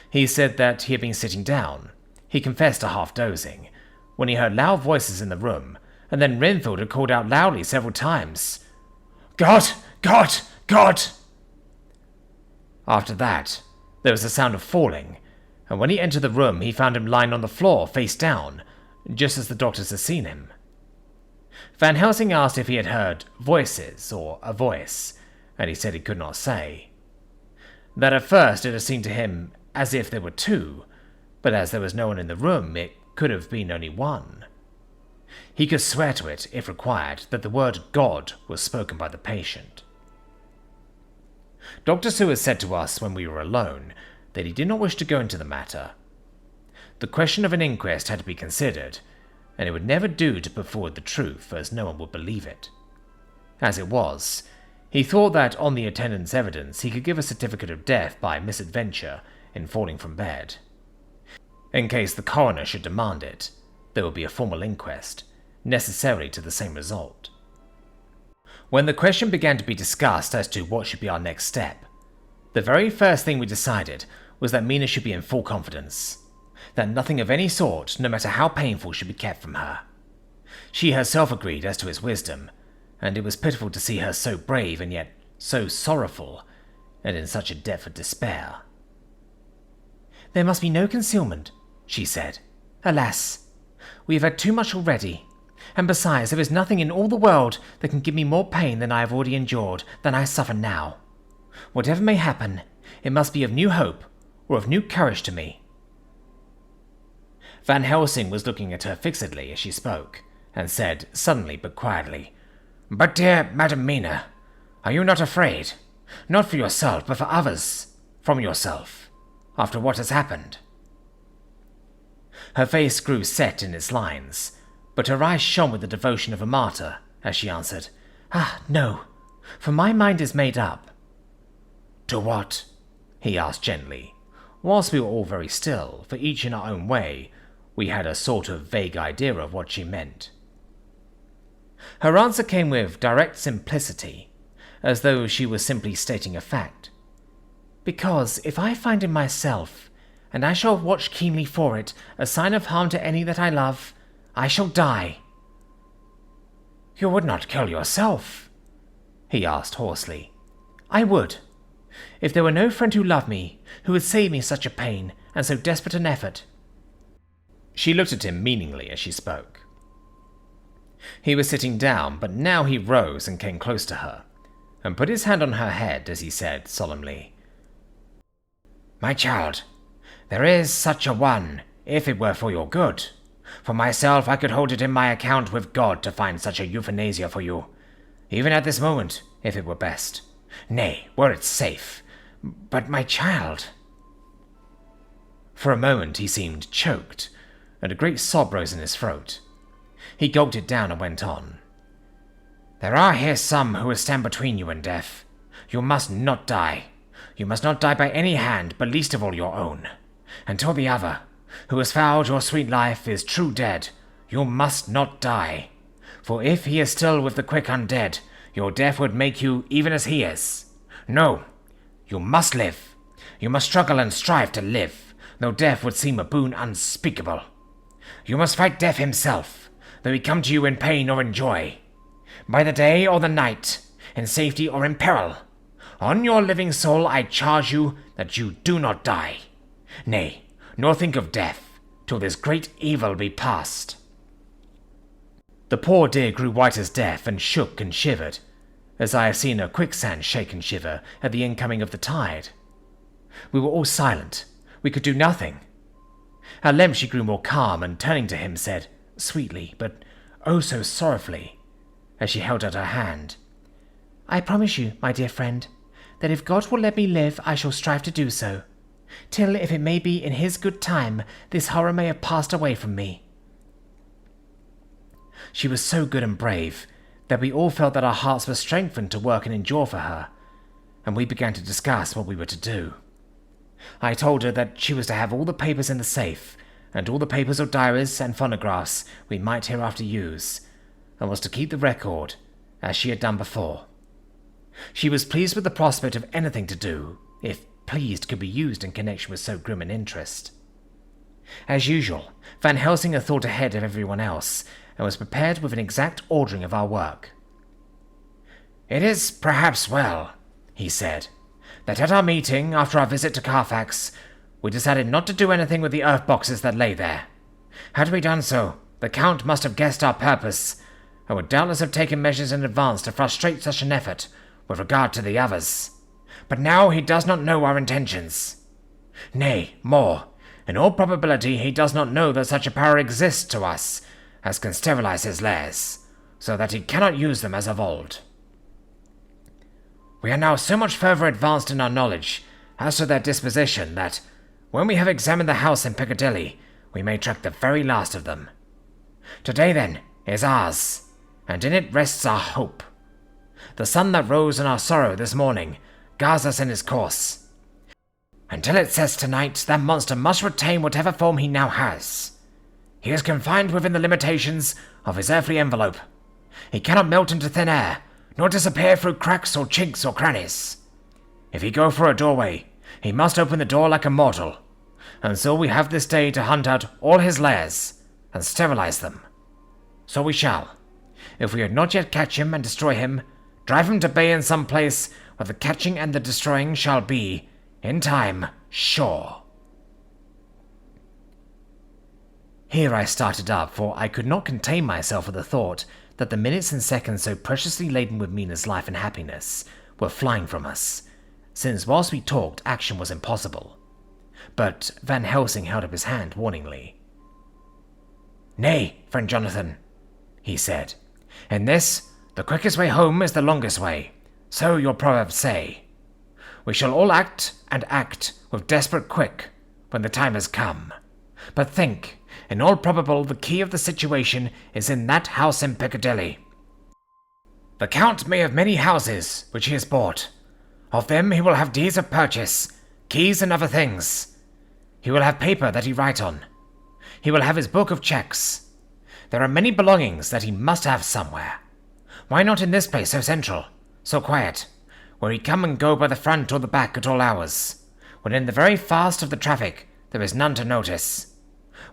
He said that he had been sitting down. He confessed to half dozing, when he heard loud voices in the room, and then Renfield had called out loudly several times, "God! God! God!" After that, there was a sound of falling, and when he entered the room, he found him lying on the floor, face down, just as the doctors had seen him. Van Helsing asked if he had heard voices or a voice, and he said he could not say. That at first it had seemed to him as if there were two, but as there was no one in the room, it could have been only one. He could swear to it, if required, that the word God was spoken by the patient. Dr. Seward said to us when we were alone that he did not wish to go into the matter. The question of an inquest had to be considered, and it would never do to put forward the truth, as no one would believe it. As it was, he thought that on the attendant's evidence he could give a certificate of death by misadventure in falling from bed. In case the coroner should demand it, there would be a formal inquest, necessarily to the same result. When the question began to be discussed as to what should be our next step, the very first thing we decided was that Mina should be in full confidence, that nothing of any sort, no matter how painful, should be kept from her. She herself agreed as to his wisdom, and it was pitiful to see her so brave and yet so sorrowful, and in such a depth of despair. "There must be no concealment," she said. "Alas, we have had too much already, and besides, there is nothing in all the world that can give me more pain than I have already endured, than I suffer now. Whatever may happen, it must be of new hope or of new courage to me." Van Helsing was looking at her fixedly as she spoke, and said, suddenly but quietly, "But dear Madam Mina, are you not afraid? Not for yourself, but for others, from yourself, after what has happened?" Her face grew set in its lines, but her eyes shone with the devotion of a martyr as she answered, "Ah, no, for my mind is made up." "To what?" he asked gently, whilst we were all very still, for each in our own way We had a sort of vague idea of what she meant. Her answer came with direct simplicity, as though she was simply stating a fact. Because if I find in myself, and I shall watch keenly for it, a sign of harm to any that I love, I shall die. You would not kill yourself? He asked hoarsely. I would, if there were no friend who loved me, who would save me such a pain and so desperate an effort. She looked at him meaningly as she spoke. He was sitting down, but now he rose and came close to her, and put his hand on her head as he said solemnly, My child, there is such a one, if it were for your good. For myself, I could hold it in my account with God to find such a euthanasia for you, even at this moment, if it were best. Nay, were it safe. But my child... For a moment he seemed choked, and a great sob rose in his throat. He gulped it down and went on. There are here some who will stand between you and death. You must not die. You must not die by any hand, but least of all your own. Until the other, who has fouled your sweet life, is true dead, you must not die. For if he is still with the quick undead, your death would make you even as he is. No, you must live. You must struggle and strive to live, though death would seem a boon unspeakable. You must fight death himself, though he come to you in pain or in joy, by the day or the night, in safety or in peril. On your living soul I charge you that you do not die. Nay, nor think of death, till this great evil be past. The poor dear grew white as death and shook and shivered, as I have seen a quicksand shake and shiver at the incoming of the tide. We were all silent. We could do nothing. At length she grew more calm, and turning to him said, sweetly, but oh so sorrowfully, as she held out her hand, I promise you, my dear friend, that if God will let me live, I shall strive to do so, till, if it may be in his good time, this horror may have passed away from me. She was so good and brave that we all felt that our hearts were strengthened to work and endure for her, and we began to discuss what we were to do. I told her that she was to have all the papers in the safe, and all the papers or diaries and phonographs we might hereafter use, and was to keep the record, as she had done before. She was pleased with the prospect of anything to do, if pleased could be used in connection with so grim an interest. As usual, Van Helsing had thought ahead of everyone else, and was prepared with an exact ordering of our work. It is perhaps well, he said, that at our meeting, after our visit to Carfax, we decided not to do anything with the earth boxes that lay there. Had we done so, the Count must have guessed our purpose, and would doubtless have taken measures in advance to frustrate such an effort with regard to the others. But now he does not know our intentions. Nay, more, in all probability he does not know that such a power exists to us, as can sterilize his lairs, so that he cannot use them as of old. We are now so much further advanced in our knowledge as to their disposition that, when we have examined the house in Piccadilly, we may track the very last of them. Today, then, is ours, and in it rests our hope. The sun that rose in our sorrow this morning guards us in his course. Until it sets tonight, that monster must retain whatever form he now has. He is confined within the limitations of his earthly envelope. He cannot melt into thin air, nor disappear through cracks or chinks or crannies. If he go for a doorway, he must open the door like a mortal, and so we have this day to hunt out all his lairs and sterilize them. So we shall, if we had not yet catch him and destroy him, drive him to bay in some place where the catching and the destroying shall be, in time, sure. Here I started up, for I could not contain myself at the thought that the minutes and seconds so preciously laden with Mina's life and happiness were flying from us, since whilst we talked, action was impossible. But Van Helsing held up his hand warningly. Nay, friend Jonathan, he said, in this, the quickest way home is the longest way, so your proverbs say. We shall all act, and act, with desperate quick, when the time has come. But think, in all probable the key of the situation is in that house in Piccadilly. The Count may have many houses which he has bought. Of them he will have deeds of purchase, keys and other things. He will have paper that he write on. He will have his book of checks. There are many belongings that he must have somewhere. Why not in this place so central, so quiet, where he come and go by the front or the back at all hours, when in the very fast of the traffic there is none to notice?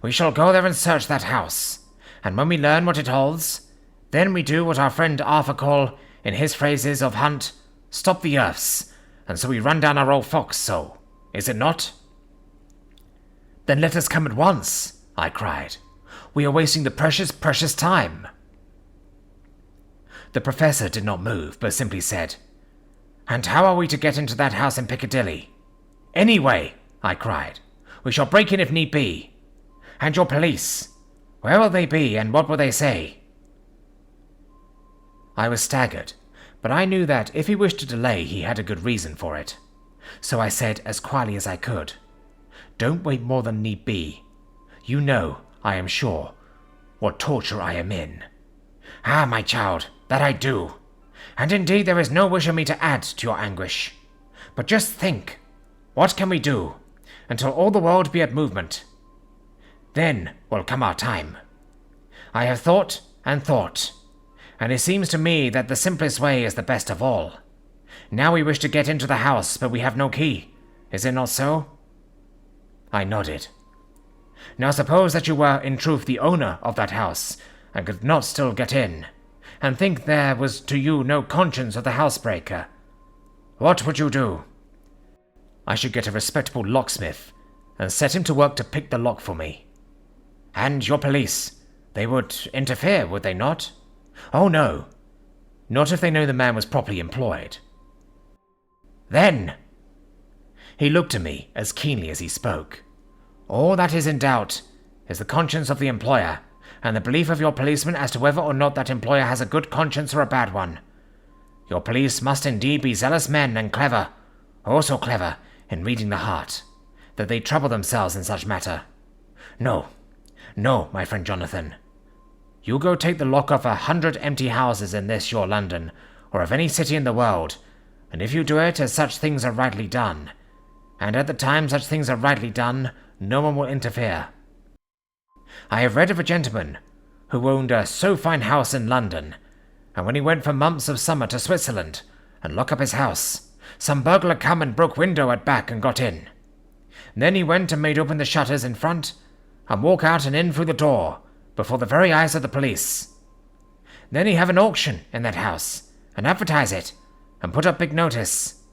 We shall go there and search that house, and when we learn what it holds, then we do what our friend Arthur call, in his phrases of hunt, stop the earths, and so we run down our old fox, so, is it not? Then let us come at once, I cried. We are wasting the precious, precious time. The professor did not move, but simply said, And how are we to get into that house in Piccadilly? Anyway, I cried, we shall break in if need be. And your police, where will they be and what will they say? I was staggered, but I knew that if he wished to delay, he had a good reason for it. So I said as quietly as I could, Don't wait more than need be. You know, I am sure, what torture I am in. Ah, my child, that I do. And indeed there is no wish in me to add to your anguish. But just think, what can we do, until all the world be at movement? Then will come our time. I have thought and thought, and it seems to me that the simplest way is the best of all. Now we wish to get into the house, but we have no key. Is it not so? I nodded. Now suppose that you were in truth the owner of that house, and could not still get in, and think there was to you no conscience of the housebreaker. What would you do? I should get a respectable locksmith, and set him to work to pick the lock for me. And your police, they would interfere, would they not? Oh no, not if they know the man was properly employed. Then, he looked at me as keenly as he spoke. All that is in doubt is the conscience of the employer, and the belief of your policeman as to whether or not that employer has a good conscience or a bad one. Your police must indeed be zealous men and clever, oh so clever, in reading the heart, that they trouble themselves in such matter. No, my friend Jonathan. You go take the lock off 100 empty houses in this your London, or of any city in the world, and if you do it as such things are rightly done, and at the time such things are rightly done, no one will interfere. I have read of a gentleman who owned a so fine house in London, and when he went for months of summer to Switzerland and lock up his house, some burglar come and broke window at back and got in. Then he went and made open the shutters in front, and walk out and in through the door, before the very eyes of the police. Then he have an auction in that house, and advertise it, and put up big notice.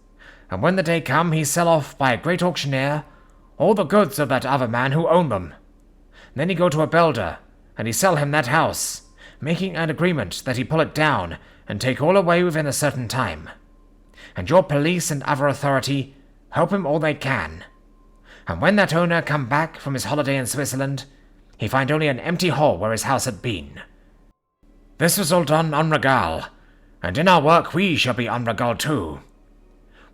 And when the day come, he sell off by a great auctioneer all the goods of that other man who owned them. Then he go to a builder, and he sell him that house, making an agreement that he pull it down and take all away within a certain time. And your police and other authority help him all they can. And when that owner come back from his holiday in Switzerland, he find only an empty hall where his house had been. This was all done en regal, and in our work we shall be en regal too.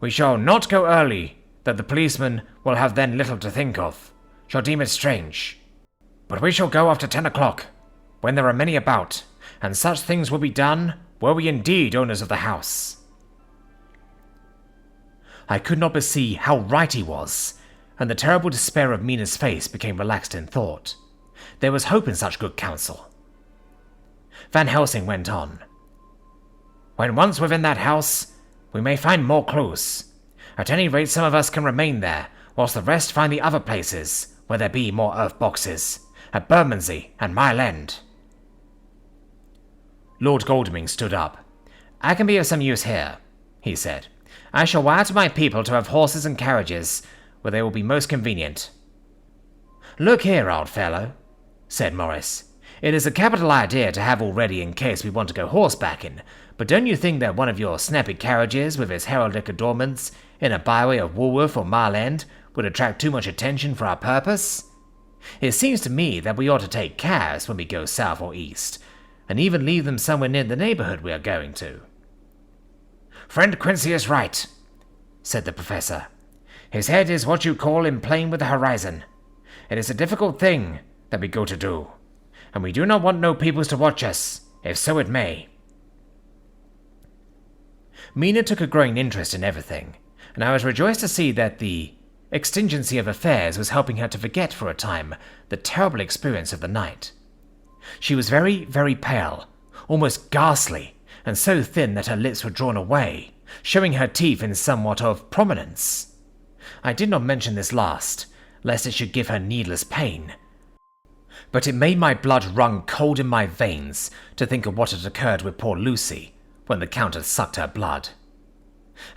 We shall not go early, that the policeman will have then little to think of, shall deem it strange. But we shall go after 10 o'clock, when there are many about, and such things will be done were we indeed owners of the house. I could not but see how right he was, and the terrible despair of Mina's face became relaxed in thought. There was hope in such good counsel. Van Helsing went on. When once within that house, we may find more clues. At any rate, some of us can remain there, whilst the rest find the other places, where there be more earth boxes, at Bermondsey and Mile End. Lord Godalming stood up. I can be of some use here, he said. I shall wire to my people to have horses and carriages, where they will be most convenient. Look here, old fellow, said Morris. It is a capital idea to have all ready in case we want to go horsebacking, but don't you think that one of your snappy carriages with its heraldic adornments in a byway of Woolworth or Mile End would attract too much attention for our purpose? It seems to me that we ought to take cabs when we go south or east, and even leave them somewhere near the neighbourhood we are going to. Friend Quincy is right, said the professor. His head is what you call in plane with the horizon. It is a difficult thing that we go to do, and we do not want no peoples to watch us, if so it may. Mina took a growing interest in everything, and I was rejoiced to see that the Exigency of affairs was helping her to forget for a time the terrible experience of the night. She was very, very pale, almost ghastly, and so thin that her lips were drawn away, showing her teeth in somewhat of prominence. I did not mention this last, lest it should give her needless pain, but it made my blood run cold in my veins to think of what had occurred with poor Lucy when the Count had sucked her blood.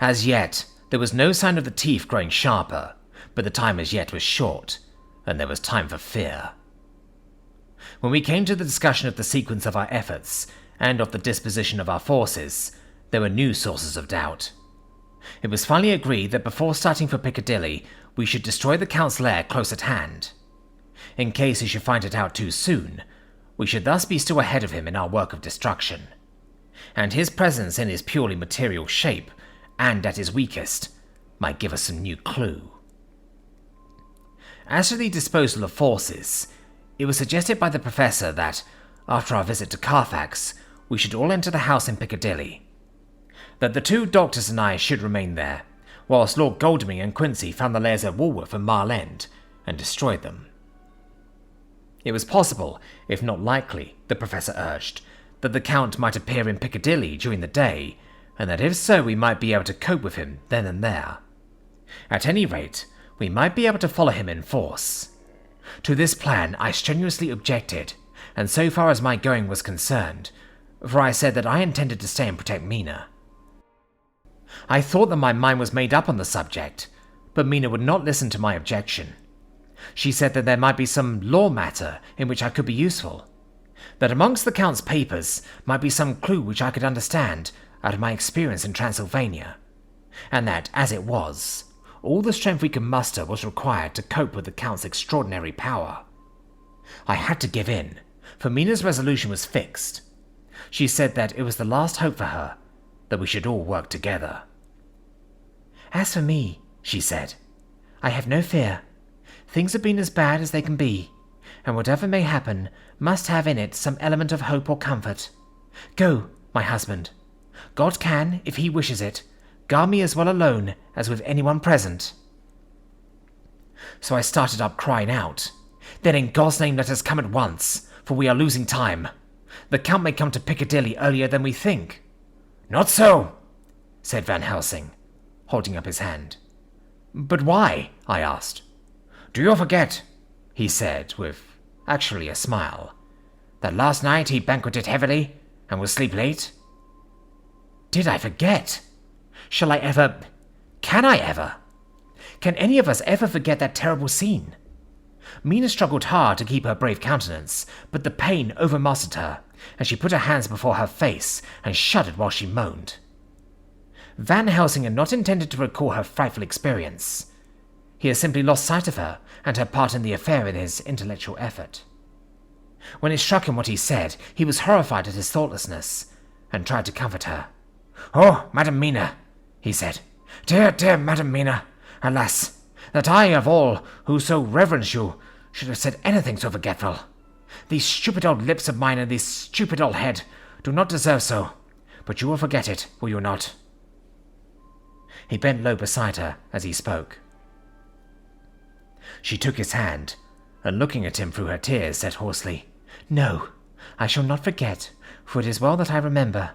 As yet, there was no sign of the teeth growing sharper, but the time as yet was short, and there was time for fear. When we came to the discussion of the sequence of our efforts, and of the disposition of our forces, there were new sources of doubt. It was finally agreed that before starting for Piccadilly, we should destroy the Count's lair close at hand. In case he should find it out too soon, we should thus be still ahead of him in our work of destruction. And his presence in his purely material shape, and at his weakest, might give us some new clue. As to the disposal of forces, it was suggested by the Professor that, after our visit to Carfax, we should all enter the house in Piccadilly. That the 2 doctors and I should remain there, whilst Lord Godalming and Quincy found the lairs of Walworth and Mile End, and destroyed them. It was possible, if not likely, the Professor urged, that the Count might appear in Piccadilly during the day, and that if so we might be able to cope with him then and there. At any rate, we might be able to follow him in force. To this plan I strenuously objected, and so far as my going was concerned, for I said that I intended to stay and protect Mina. I thought that my mind was made up on the subject, but Mina would not listen to my objection. She said that there might be some law matter in which I could be useful, that amongst the Count's papers might be some clue which I could understand out of my experience in Transylvania, and that, as it was, all the strength we could muster was required to cope with the Count's extraordinary power. I had to give in, for Mina's resolution was fixed. She said that it was the last hope for her, that we should all work together. As for me, she said, I have no fear. Things have been as bad as they can be, and whatever may happen must have in it some element of hope or comfort. Go, my husband. God can, if he wishes it, guard me as well alone as with anyone present. So I started up crying out, Then in God's name let us come at once, for we are losing time. The Count may come to Piccadilly earlier than we think. Not so, said Van Helsing, holding up his hand. But why? I asked. Do you forget, he said, with actually a smile, that last night he banqueted heavily and will sleep late? Did I forget? Shall I ever? Can I ever? Can any of us ever forget that terrible scene? Mina struggled hard to keep her brave countenance, but the pain overmastered her, and she put her hands before her face and shuddered while she moaned. Van Helsing had not intended to recall her frightful experience. He had simply lost sight of her and her part in the affair in his intellectual effort. When it struck him what he said, he was horrified at his thoughtlessness, and tried to comfort her. Oh, Madam Mina, he said. Dear, dear Madam Mina, alas, that I of all who so reverence you should have said anything so forgetful. These stupid old lips of mine and this stupid old head do not deserve so, but you will forget it, will you not? He bent low beside her as he spoke. She took his hand, and looking at him through her tears, said hoarsely, No, I shall not forget, for it is well that I remember,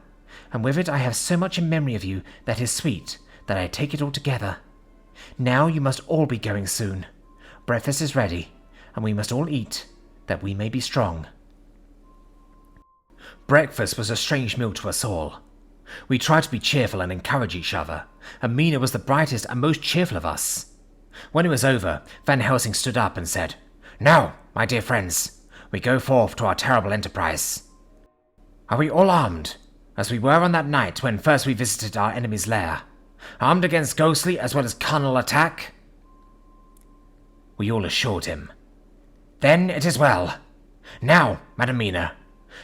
and with it I have so much in memory of you that is sweet, that I take it all together. Now you must all be going soon. Breakfast is ready, and we must all eat, that we may be strong. Breakfast was a strange meal to us all. We tried to be cheerful and encourage each other, and Mina was the brightest and most cheerful of us. When it was over, Van Helsing stood up and said, Now, my dear friends, we go forth to our terrible enterprise. Are we all armed, as we were on that night when first we visited our enemy's lair, armed against ghostly as well as carnal attack? We all assured him. Then it is well. Now, Madam Mina,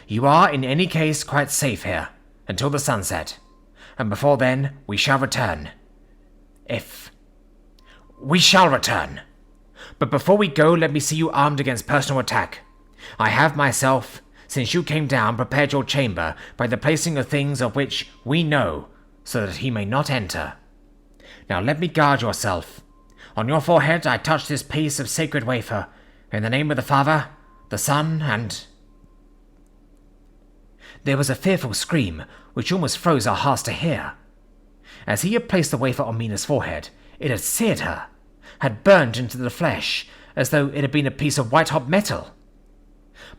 you are in any case quite safe here, until the sunset, and before then we shall return. We shall return. But before we go, let me see you armed against personal attack. I have myself, since you came down, prepared your chamber by the placing of things of which we know, so that he may not enter. Now let me guard yourself. On your forehead I touch this piece of sacred wafer, in the name of the Father, the Son, and... There was a fearful scream, which almost froze our hearts to hear. As he had placed the wafer on Mina's forehead, it had seared her, had burned into the flesh, as though it had been a piece of white-hot metal.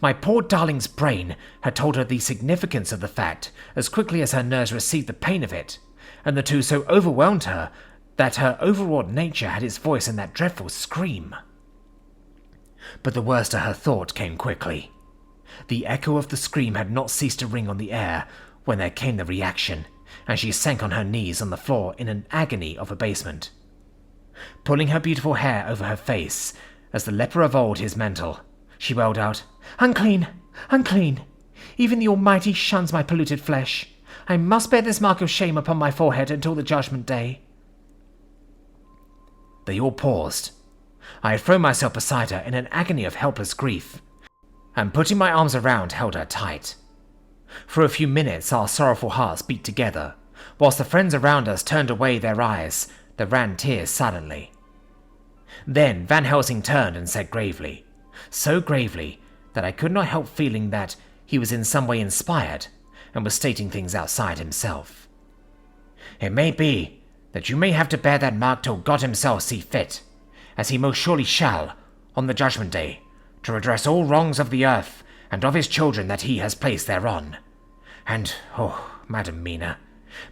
My poor darling's brain had told her the significance of the fact as quickly as her nerves received the pain of it, and the two so overwhelmed her that her overwrought nature had its voice in that dreadful scream. But the worst of her thought came quickly. The echo of the scream had not ceased to ring on the air when there came the reaction, and she sank on her knees on the floor in an agony of abasement. Pulling her beautiful hair over her face, as the leper of old his mantle, she wailed out, "Unclean! Unclean! Even the Almighty shuns my polluted flesh. I must bear this mark of shame upon my forehead until the judgment day." They all paused. I had thrown myself beside her in an agony of helpless grief, and putting my arms around, held her tight. For a few minutes our sorrowful hearts beat together, whilst the friends around us turned away their eyes that ran tears silently. Then Van Helsing turned and said gravely, so gravely that I could not help feeling that he was in some way inspired and was stating things outside himself. "It may be that you may have to bear that mark till God himself see fit, as he most surely shall, on the judgment day, to redress all wrongs of the earth and of his children that he has placed thereon. And, oh, Madam Mina,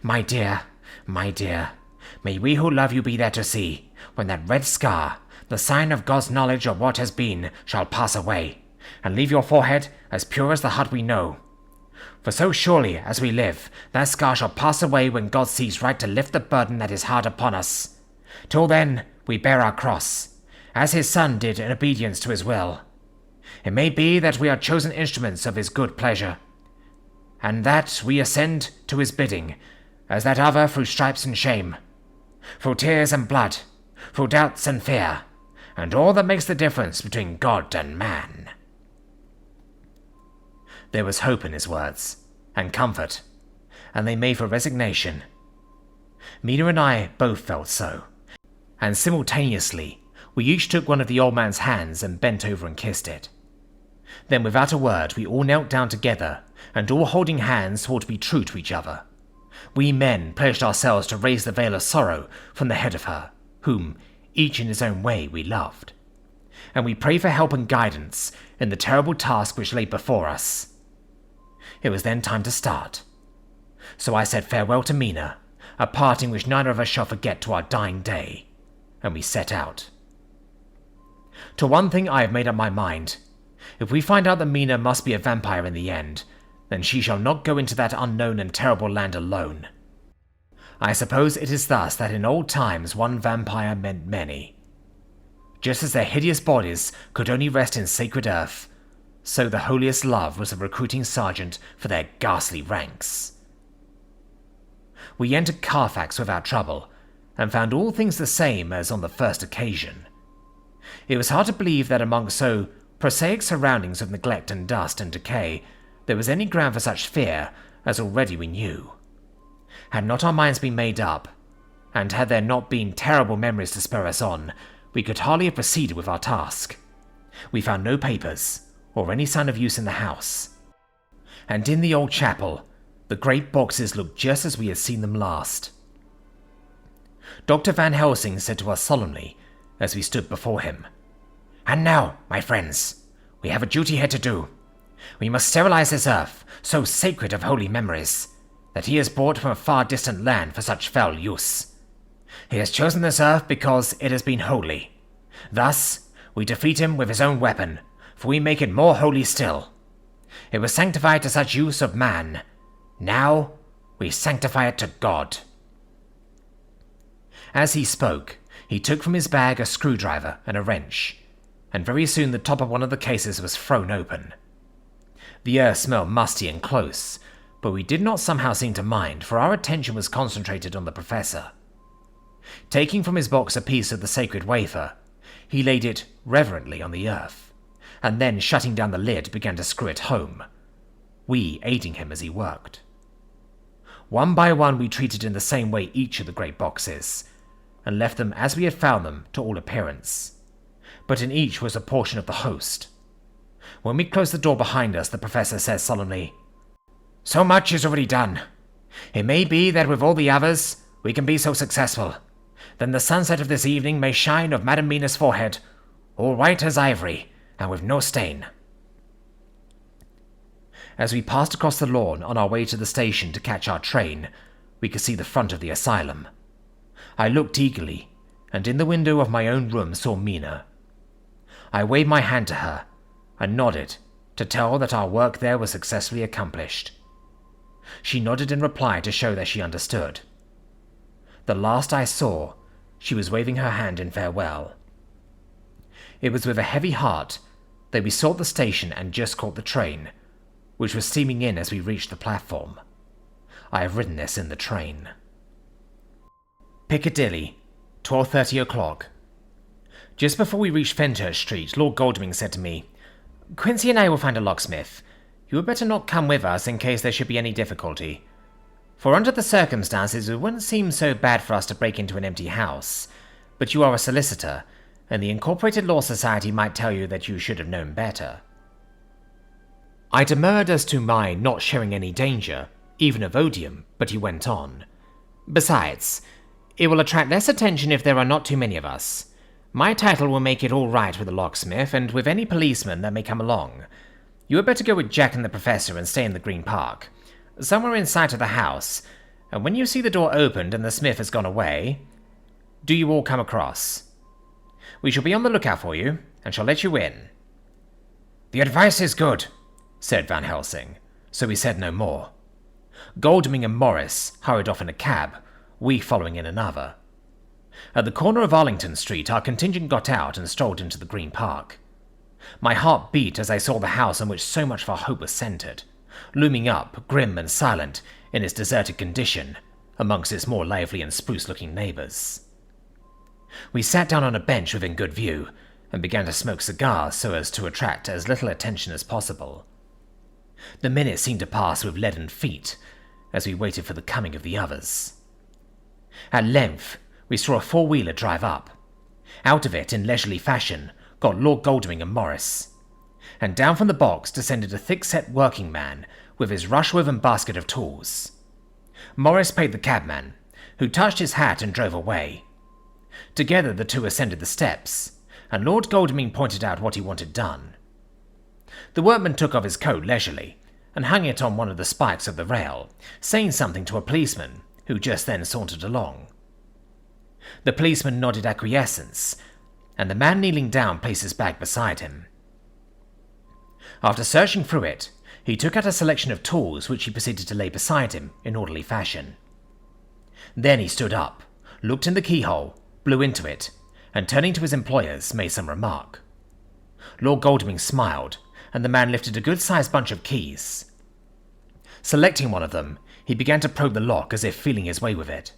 my dear, may we who love you be there to see, when that red scar, the sign of God's knowledge of what has been, shall pass away, and leave your forehead as pure as the hut we know. For so surely as we live, that scar shall pass away when God sees right to lift the burden that is hard upon us. Till then we bear our cross, as his Son did in obedience to his will. It may be that we are chosen instruments of his good pleasure, and that we ascend to his bidding, as that other through stripes and shame, through tears and blood, through doubts and fear, and all that makes the difference between God and man." There was hope in his words, and comfort, and they made for resignation. Mina and I both felt so, and simultaneously we each took one of the old man's hands and bent over and kissed it. Then without a word we all knelt down together, and all holding hands swore to be true to each other. We men pledged ourselves to raise the veil of sorrow from the head of her, whom, each in his own way, we loved. And we prayed for help and guidance in the terrible task which lay before us. It was then time to start. So I said farewell to Mina, a parting which neither of us shall forget to our dying day, and we set out. To one thing I have made up my mind. If we find out that Mina must be a vampire in the end, then she shall not go into that unknown and terrible land alone. I suppose it is thus that in old times one vampire meant many. Just as their hideous bodies could only rest in sacred earth, so the holiest love was a recruiting sergeant for their ghastly ranks. We entered Carfax without trouble, and found all things the same as on the first occasion. It was hard to believe that among so prosaic surroundings of neglect and dust and decay, there was any ground for such fear as already we knew. Had not our minds been made up, and had there not been terrible memories to spur us on, we could hardly have proceeded with our task. We found no papers, or any sign of use in the house. And in the old chapel, the great boxes looked just as we had seen them last. Dr. Van Helsing said to us solemnly, as we stood before him, "And now, my friends, we have a duty here to do. We must sterilize this earth, so sacred of holy memories, that he is brought from a far distant land for such foul use. He has chosen this earth because it has been holy. Thus, we defeat him with his own weapon, for we make it more holy still. It was sanctified to such use of man. Now, we sanctify it to God." As he spoke, he took from his bag a screwdriver and a wrench, and very soon the top of one of the cases was thrown open. The air smelled musty and close, but we did not somehow seem to mind, for our attention was concentrated on the professor. Taking from his box a piece of the sacred wafer, he laid it reverently on the earth, and then shutting down the lid began to screw it home, we aiding him as he worked. One by one we treated in the same way each of the great boxes, and left them as we had found them to all appearance. But in each was a portion of the host. When we closed the door behind us, the professor said solemnly, "So much is already done. It may be that with all the others we can be so successful. Then the sunset of this evening may shine of Madame Mina's forehead, all white as ivory, and with no stain." As we passed across the lawn on our way to the station to catch our train, we could see the front of the asylum. I looked eagerly, and in the window of my own room saw Mina. I waved my hand to her, and nodded to tell that our work there was successfully accomplished. She nodded in reply to show that she understood. The last I saw, she was waving her hand in farewell. It was with a heavy heart that we sought the station and just caught the train, which was steaming in as we reached the platform. I have written this in the train. Piccadilly, 12:30 o'clock. Just before we reached Fenchurch Street, Lord Godalming said to me, "Quincy and I will find a locksmith. You had better not come with us in case there should be any difficulty. For under the circumstances, it wouldn't seem so bad for us to break into an empty house. But you are a solicitor, and the Incorporated Law Society might tell you that you should have known better." I demurred as to my not showing any danger, even of odium, but he went on. "Besides, it will attract less attention if there are not too many of us. My title will make it all right with the locksmith and with any policeman that may come along. You had better go with Jack and the Professor and stay in the Green Park, somewhere in sight of the house, and when you see the door opened and the smith has gone away, do you all come across. We shall be on the lookout for you, and shall let you in." "The advice is good," said Van Helsing, so we said no more. Godalming and Morris hurried off in a cab, we following in another. At the corner of Arlington Street, our contingent got out and strolled into the Green Park. My heart beat as I saw the house on which so much of our hope was centered, looming up, grim and silent, in its deserted condition, amongst its more lively and spruce-looking neighbours. We sat down on a bench within good view, and began to smoke cigars so as to attract as little attention as possible. The minutes seemed to pass with leaden feet, as we waited for the coming of the others. At length, we saw a four-wheeler drive up. Out of it, in leisurely fashion, got Lord Godalming and Morris, and down from the box descended a thick-set working man with his rush-woven basket of tools. Morris paid the cabman, who touched his hat and drove away. Together the two ascended the steps, and Lord Godalming pointed out what he wanted done. The workman took off his coat leisurely, and hung it on one of the spikes of the rail, saying something to a policeman, who just then sauntered along. The policeman nodded acquiescence, and the man kneeling down placed his bag beside him. After searching through it, he took out a selection of tools which he proceeded to lay beside him in orderly fashion. Then he stood up, looked in the keyhole, blew into it, and turning to his employers, made some remark. Lord Godalming smiled, and the man lifted a good-sized bunch of keys. Selecting one of them, he began to probe the lock as if feeling his way with it.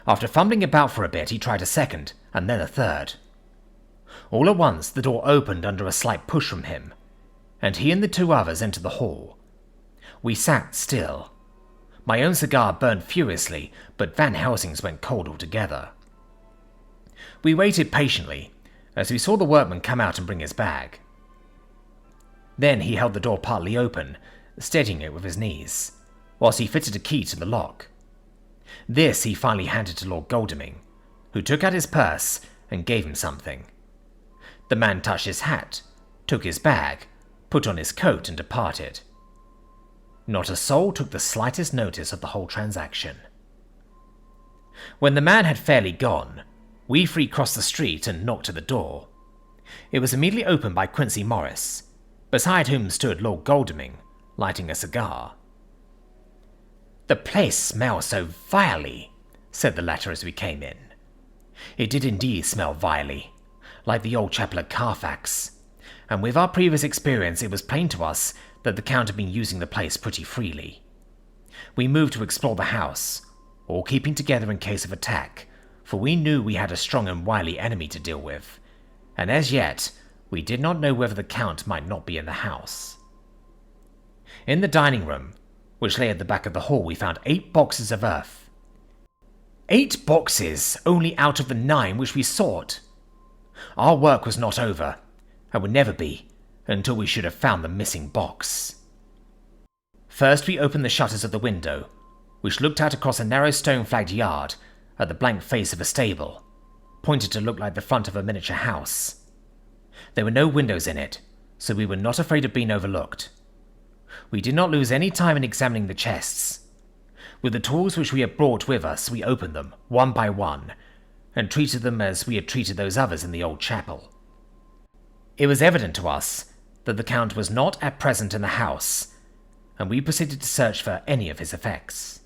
After fumbling about for a bit, he tried a second, and then a third. All at once, the door opened under a slight push from him, and he and the two others entered the hall. We sat still. My own cigar burned furiously, but Van Helsing's went cold altogether. We waited patiently, as we saw the workman come out and bring his bag. Then he held the door partly open, steadying it with his knees, whilst he fitted a key to the lock. This he finally handed to Lord Godalming, who took out his purse and gave him something. The man touched his hat, took his bag, put on his coat and departed. Not a soul took the slightest notice of the whole transaction. When the man had fairly gone, we three crossed the street and knocked at the door. It was immediately opened by Quincy Morris, beside whom stood Lord Godalming, lighting a cigar. "The place smells so vilely," said the latter as we came in. It did indeed smell vilely, like the old chapel at Carfax, and with our previous experience it was plain to us that the Count had been using the place pretty freely. We moved to explore the house, all keeping together in case of attack, for we knew we had a strong and wily enemy to deal with, and as yet we did not know whether the Count might not be in the house. In the dining room, which lay at the back of the hall, we found 8 boxes of earth. 8 boxes only out of the 9 which we sought. Our work was not over, and would never be, until we should have found the missing box. First we opened the shutters of the window, which looked out across a narrow stone-flagged yard at the blank face of a stable, pointed to look like the front of a miniature house. There were no windows in it, so we were not afraid of being overlooked. We did not lose any time in examining the chests. With the tools which we had brought with us, we opened them, one by one, and treated them as we had treated those others in the old chapel. It was evident to us that the Count was not at present in the house, and we proceeded to search for any of his effects.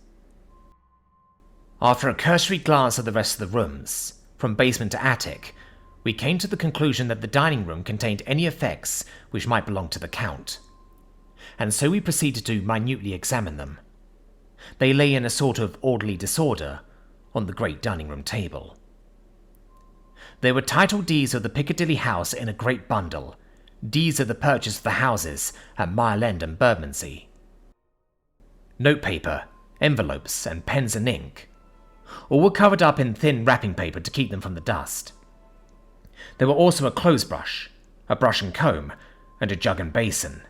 After a cursory glance at the rest of the rooms, from basement to attic, we came to the conclusion that the dining room contained any effects which might belong to the Count, and so we proceeded to minutely examine them. They lay in a sort of orderly disorder on the great dining room table. There were title deeds of the Piccadilly house in a great bundle, deeds of the purchase of the houses at Mile End and Bermondsey. Notepaper, envelopes, and pens and ink. All were covered up in thin wrapping paper to keep them from the dust. There were also a clothes brush, a brush and comb, and a jug and basin,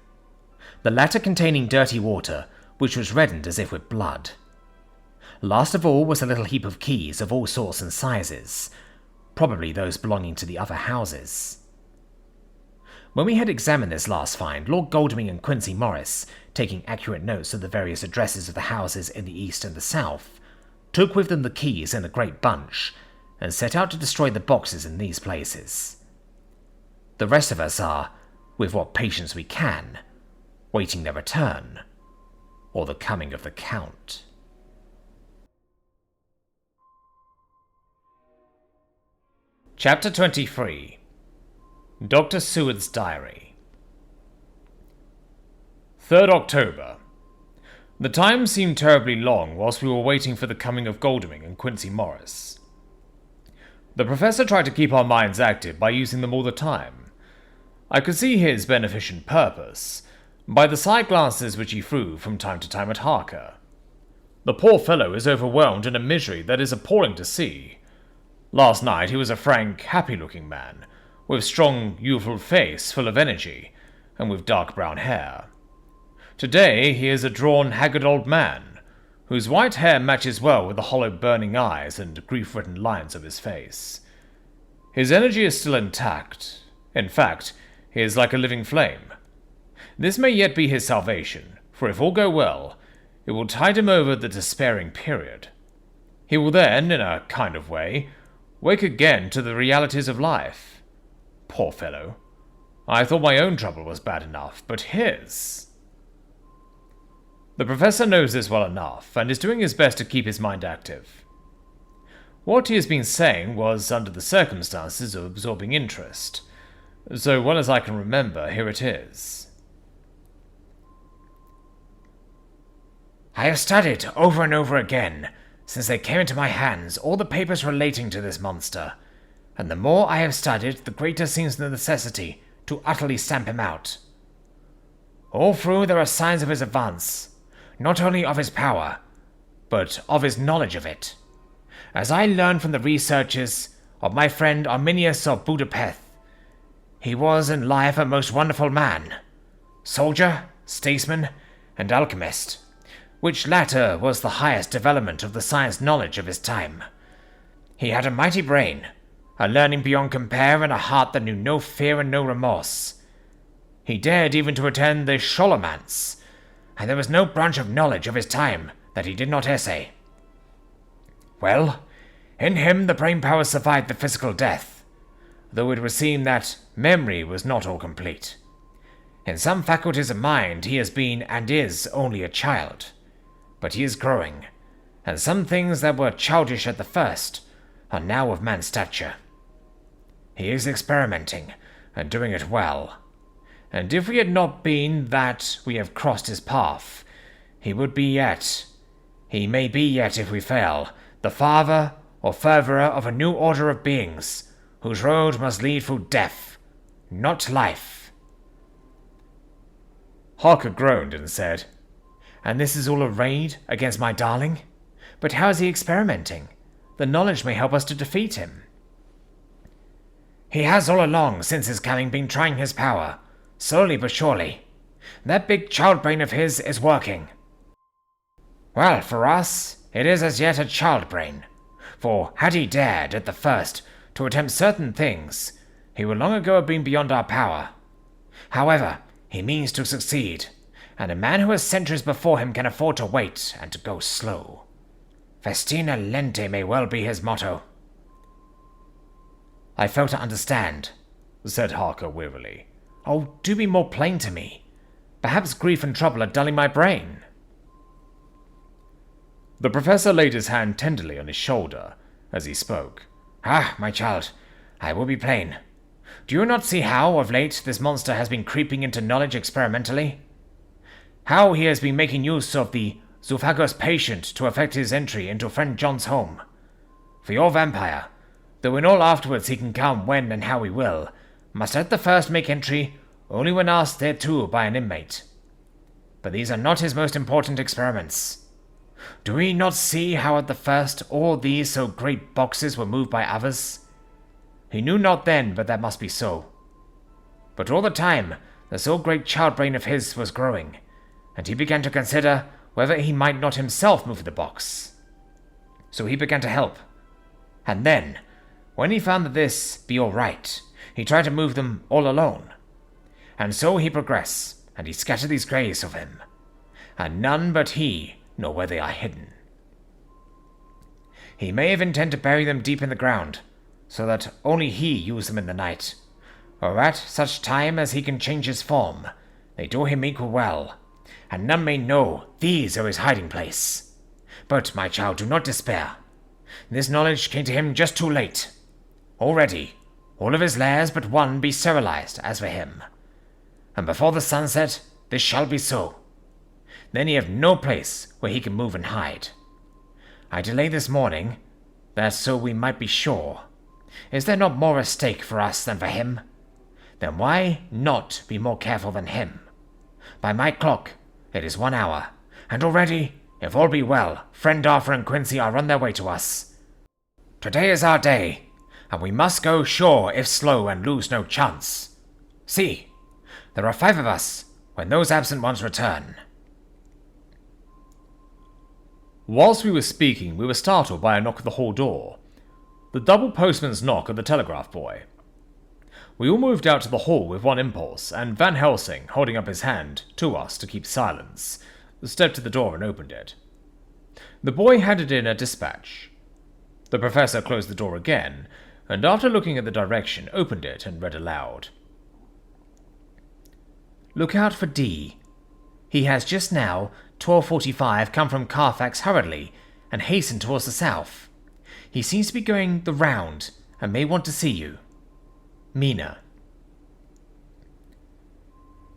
the latter containing dirty water, which was reddened as if with blood. Last of all was a little heap of keys of all sorts and sizes, probably those belonging to the other houses. When we had examined this last find, Lord Godalming and Quincey Morris, taking accurate notes of the various addresses of the houses in the east and the south, took with them the keys in a great bunch, and set out to destroy the boxes in these places. The rest of us are, with what patience we can, waiting their return, or the coming of the Count. Chapter 23. Dr. Seward's Diary. 3rd October. The time seemed terribly long whilst we were waiting for the coming of Godalming and Quincey Morris. The Professor tried to keep our minds active by using them all the time. I could see his beneficent purpose by the side glances which he threw from time to time at Harker. The poor fellow is overwhelmed in a misery that is appalling to see. Last night he was a frank, happy-looking man, with strong, youthful face full of energy, and with dark brown hair. Today he is a drawn, haggard old man, whose white hair matches well with the hollow burning eyes and grief-written lines of his face. His energy is still intact. In fact, he is like a living flame. This may yet be his salvation, for if all go well, it will tide him over the despairing period. He will then, in a kind of way, wake again to the realities of life. Poor fellow. I thought my own trouble was bad enough, but his... The Professor knows this well enough, and is doing his best to keep his mind active. What he has been saying was, under the circumstances, of absorbing interest. So well as I can remember, here it is. I have studied over and over again, since they came into my hands, all the papers relating to this monster, and the more I have studied, the greater seems the necessity to utterly stamp him out. All through there are signs of his advance, not only of his power, but of his knowledge of it. As I learned from the researches of my friend Arminius of Budapest, he was in life a most wonderful man, soldier, statesman, and alchemist, which latter was the highest development of the science knowledge of his time. He had a mighty brain, a learning beyond compare, and a heart that knew no fear and no remorse. He dared even to attend the Scholomance, and there was no branch of knowledge of his time that he did not essay. Well, in him the brain power survived the physical death, though it would seem that memory was not all complete. In some faculties of mind he has been and is only a child, but he is growing, and some things that were childish at the first are now of man's stature. He is experimenting, and doing it well, and if we had not been that we have crossed his path, he may be yet, if we fail, the father or furtherer of a new order of beings, whose road must lead through death, not life. Harker groaned and said, And this is all a raid against my darling? But how is he experimenting? The knowledge may help us to defeat him. He has all along, since his coming, been trying his power, slowly but surely. That big child brain of his is working. Well, for us, it is as yet a child brain, for had he dared, at the first, to attempt certain things, he would long ago have been beyond our power. However, he means to succeed, and a man who has centuries before him can afford to wait and to go slow. Festina lente may well be his motto. I fail to understand, said Harker wearily. Oh, do be more plain to me. Perhaps grief and trouble are dulling my brain. The professor laid his hand tenderly on his shoulder as he spoke. Ah, my child, I will be plain. Do you not see how, of late, this monster has been creeping into knowledge experimentally? How he has been making use of the Zoophagos patient to effect his entry into friend John's home? For your vampire, though in all afterwards he can come when and how he will, must at the first make entry only when asked thereto by an inmate. But these are not his most important experiments. Do we not see how at the first all these so great boxes were moved by others? He knew not then, but that must be so. But all the time, the so great child brain of his was growing, and he began to consider whether he might not himself move the box. So he began to help. And then, when he found that this be all right, he tried to move them all alone. And so he progressed, and he scattered these graves of him, and none but he know where they are hidden. He may have intended to bury them deep in the ground, so that only he use them in the night, or at such time as he can change his form. They do him equal well, and none may know these are his hiding place. But, my child, do not despair. This knowledge came to him just too late. Already, all of his lairs but one be sterilized, as for him. And before the sunset, this shall be so. Then he have no place where he can move and hide. I delay this morning, that so we might be sure. Is there not more at stake for us than for him? Then why not be more careful than him? By my clock, it is 1 hour, and already, if all be well, friend Arthur and Quincy are on their way to us. Today is our day, and we must go sure if slow and lose no chance. See, there are 5 of us when those absent ones return. Whilst we were speaking, we were startled by a knock at the hall door. The double postman's knock of the telegraph boy. We all moved out to the hall with one impulse, and Van Helsing, holding up his hand to us to keep silence, stepped to the door and opened it. The boy handed in a dispatch. The professor closed the door again, and after looking at the direction, opened it and read aloud. Look out for D. He has just now, 12:45, come from Carfax hurriedly, and hastened towards the south. He seems to be going the round, and may want to see you. Mina.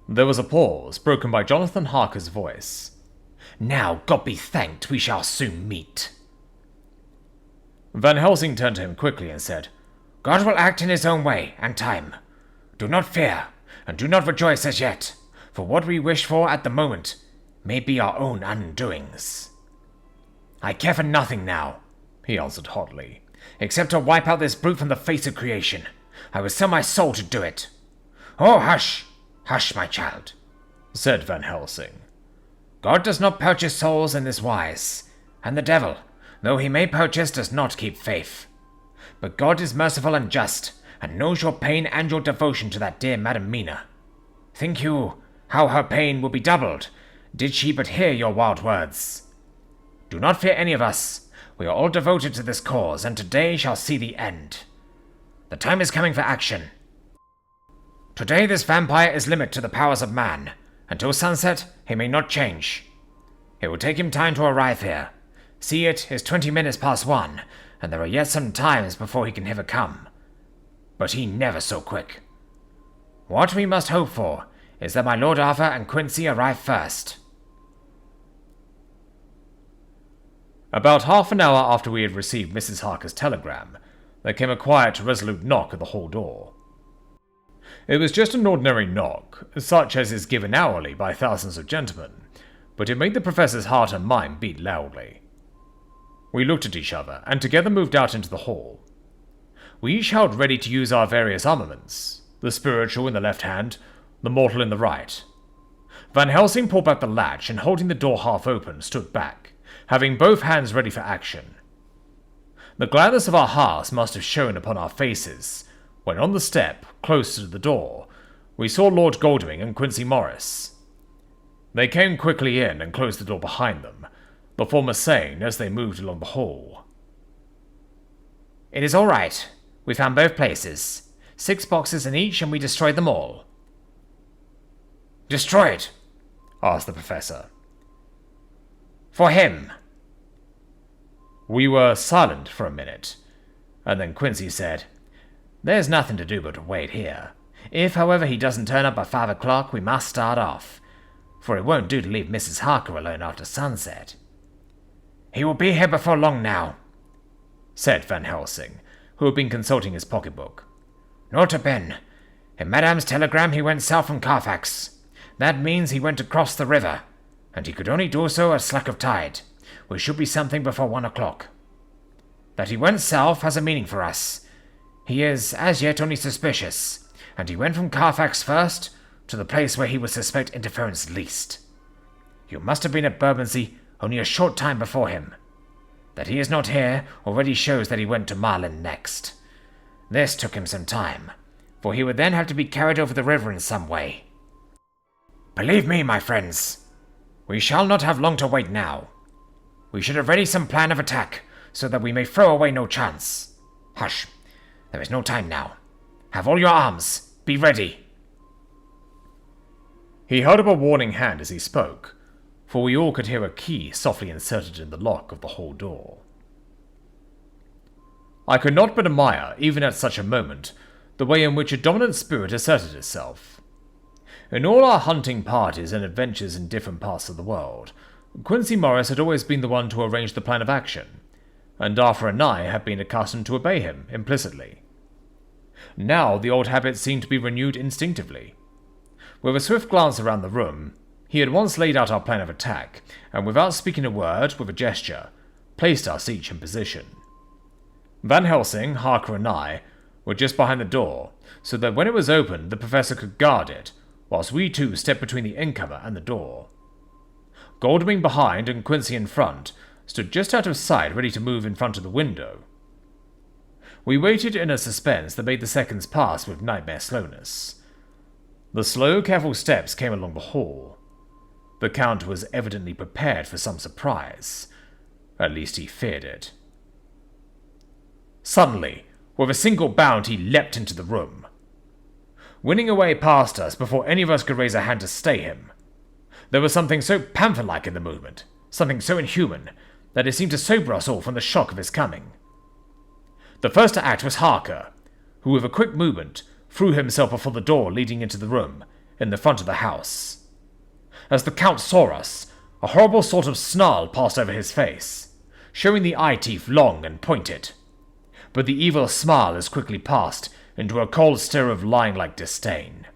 There was a pause, broken by Jonathan Harker's voice. Now, God be thanked, we shall soon meet. Van Helsing turned to him quickly and said, God will act in his own way and time. Do not fear, and do not rejoice as yet, for what we wish for at the moment may be our own undoings. I care for nothing now, he answered hotly, except to wipe out this brute from the face of creation. I would sell my soul to do it. Oh, hush, hush, my child, said Van Helsing. God does not purchase souls in this wise, and the devil, though he may purchase, does not keep faith. But God is merciful and just, and knows your pain and your devotion to that dear Madam Mina. Think you how her pain would be doubled, did she but hear your wild words? Do not fear any of us. We are all devoted to this cause, and today shall see the end. The time is coming for action. Today this vampire is limit to the powers of man. Until sunset, he may not change. It will take him time to arrive here. See, it is 20 minutes past 1, and there are yet some times before he can ever come. But he never so quick. What we must hope for is that my Lord Arthur and Quincy arrive first. About half an hour after we had received Mrs. Harker's telegram, there came a quiet, resolute knock at the hall door. It was just an ordinary knock, such as is given hourly by thousands of gentlemen, but it made the professor's heart and mind beat loudly. We looked at each other, and together moved out into the hall. We each held ready to use our various armaments, the spiritual in the left hand, the mortal in the right. Van Helsing pulled back the latch and, holding the door half open, stood back, having both hands ready for action. The gladness of our hearts must have shown upon our faces, when on the step, close to the door, we saw Lord Goldwing and Quincy Morris. They came quickly in and closed the door behind them, the former saying as they moved along the hall. "It is all right. We found both places. 6 boxes in each, and we destroyed them all." "Destroyed?" asked the professor. "For him." We were silent for a minute, and then Quincy said, "There's nothing to do but wait here. If, however, he doesn't turn up by 5 o'clock, we must start off, for it won't do to leave Mrs. Harker alone after sunset." "He will be here before long now," said Van Helsing, who had been consulting his pocketbook. "Nota ben. In Madame's telegram he went south from Carfax. That means he went across the river, and he could only do so at slack of tide, which should be something before 1 o'clock. That he went south has a meaning for us. He is, as yet, only suspicious, and he went from Carfax first to the place where he would suspect interference least. You must have been at Bermondsey only a short time before him. That he is not here already shows that he went to Marlin next. This took him some time, for he would then have to be carried over the river in some way. Believe me, my friends, we shall not have long to wait now. We should have ready some plan of attack, so that we may throw away no chance. Hush, there is no time now. Have all your arms. Be ready." He held up a warning hand as he spoke, for we all could hear a key softly inserted in the lock of the hall door. I could not but admire, even at such a moment, the way in which a dominant spirit asserted itself. In all our hunting parties and adventures in different parts of the world, Quincy Morris had always been the one to arrange the plan of action, and Arthur and I had been accustomed to obey him implicitly. Now the old habit seemed to be renewed instinctively. With a swift glance around the room, he had once laid out our plan of attack, and without speaking a word, with a gesture, placed us each in position. Van Helsing, Harker, and I were just behind the door, so that when it was opened, the professor could guard it, whilst we two stepped between the incomer and the door. Goldwing behind and Quincy in front stood just out of sight, ready to move in front of the window. We waited in a suspense that made the seconds pass with nightmare slowness. The slow, careful steps came along the hall. The Count was evidently prepared for some surprise. At least he feared it. Suddenly, with a single bound, he leapt into the room, winning away past us before any of us could raise a hand to stay him. There was something so panther-like in the movement, something so inhuman, that it seemed to sober us all from the shock of his coming. The first to act was Harker, who with a quick movement threw himself before the door leading into the room, in the front of the house. As the Count saw us, a horrible sort of snarl passed over his face, showing the eye-teeth long and pointed. But the evil smile as quickly passed into a cold stare of lying-like disdain.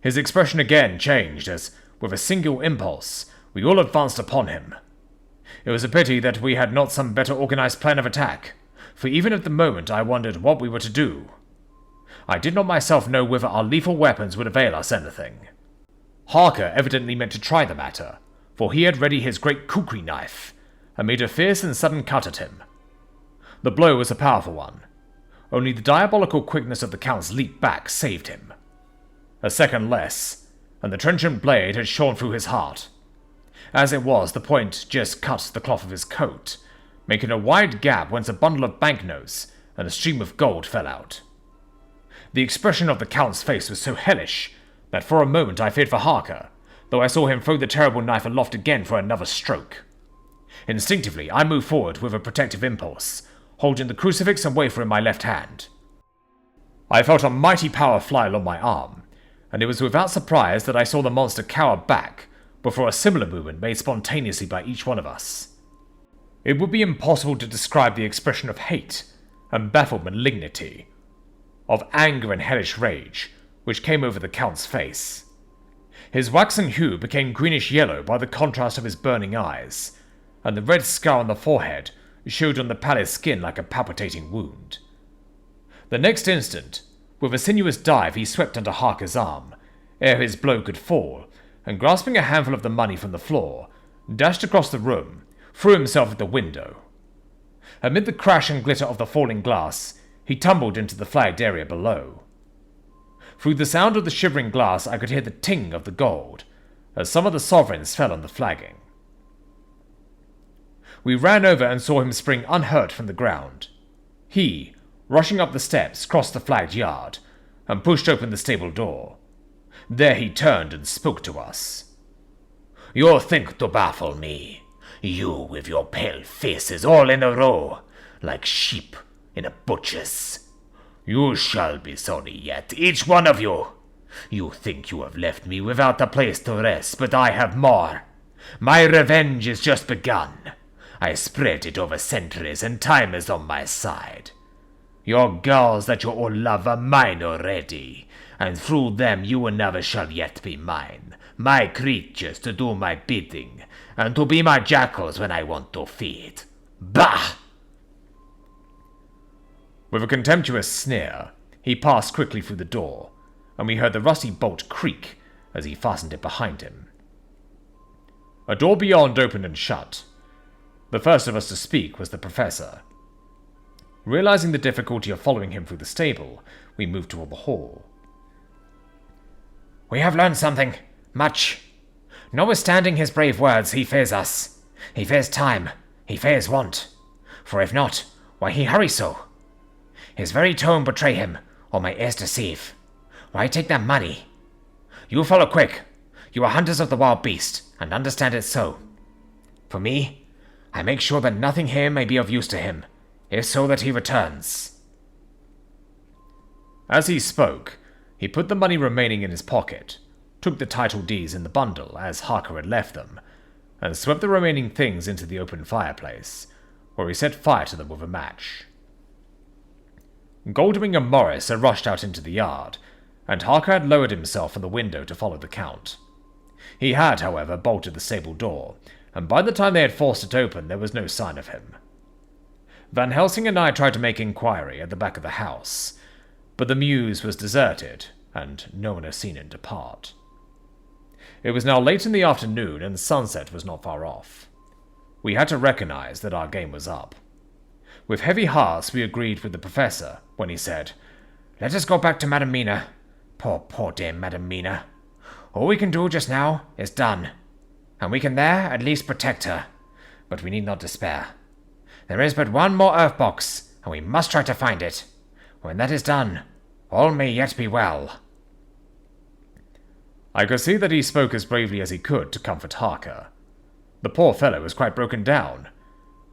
His expression again changed as, with a single impulse, we all advanced upon him. It was a pity that we had not some better organized plan of attack, for even at the moment I wondered what we were to do. I did not myself know whether our lethal weapons would avail us anything. Harker evidently meant to try the matter, for he had ready his great kukri knife, and made a fierce and sudden cut at him. The blow was a powerful one. Only the diabolical quickness of the Count's leap back saved him. A second less, and the trenchant blade had shorn through his heart. As it was, the point just cut the cloth of his coat, making a wide gap whence a bundle of banknotes and a stream of gold fell out. The expression of the Count's face was so hellish that for a moment I feared for Harker, though I saw him throw the terrible knife aloft again for another stroke. Instinctively, I moved forward with a protective impulse, holding the crucifix and wafer in my left hand. I felt a mighty power fly along my arm, and it was without surprise that I saw the monster cower back before a similar movement made spontaneously by each one of us. It would be impossible to describe the expression of hate and baffled malignity, of anger and hellish rage, which came over the Count's face. His waxen hue became greenish-yellow by the contrast of his burning eyes, and the red scar on the forehead showed on the pallid skin like a palpitating wound. The next instant, with a sinuous dive, he swept under Harker's arm, ere his blow could fall, and grasping a handful of the money from the floor, dashed across the room, threw himself at the window. Amid the crash and glitter of the falling glass, he tumbled into the flagged area below. Through the sound of the shivering glass, I could hear the ting of the gold, as some of the sovereigns fell on the flagging. We ran over and saw him spring unhurt from the ground. He, rushing up the steps, crossed the flagged yard, and pushed open the stable door. There he turned and spoke to us. "You think to baffle me? You with your pale faces all in a row, like sheep in a butcher's. You shall be sorry yet, each one of you. You think you have left me without a place to rest, but I have more. My revenge is just begun. I spread it over centuries, and time is on my side. Your girls that you all love are mine already, and through them you never shall yet be mine. My creatures to do my bidding, and to be my jackals when I want to feed. Bah!" With a contemptuous sneer, he passed quickly through the door, and we heard the rusty bolt creak as he fastened it behind him. A door beyond opened and shut. The first of us to speak was the professor. Realizing the difficulty of following him through the stable, we moved toward the hall. "We have learned something. Much. Notwithstanding his brave words, he fears us. He fears time. He fears want. For if not, why he hurries so? His very tone betray him, or my ears deceive. Why take that money? You follow quick. You are hunters of the wild beast, and understand it so. For me, I make sure that nothing here may be of use to him, if so that he returns." As he spoke, he put the money remaining in his pocket, took the title deeds in the bundle as Harker had left them, and swept the remaining things into the open fireplace, where he set fire to them with a match. Goldwing and Morris had rushed out into the yard, and Harker had lowered himself from the window to follow the Count. He had, however, bolted the stable door, and by the time they had forced it open there was no sign of him. Van Helsing and I tried to make inquiry at the back of the house, but the mews was deserted, and no one had seen it depart. It was now late in the afternoon, and sunset was not far off. We had to recognize that our game was up. With heavy hearts we agreed with the professor when he said, "Let us go back to Madam Mina. Poor dear Madam Mina. All we can do just now is done, and we can there at least protect her, but we need not despair. There is but one more earth box, and we must try to find it. When that is done, all may yet be well." I could see that he spoke as bravely as he could to comfort Harker. The poor fellow was quite broken down.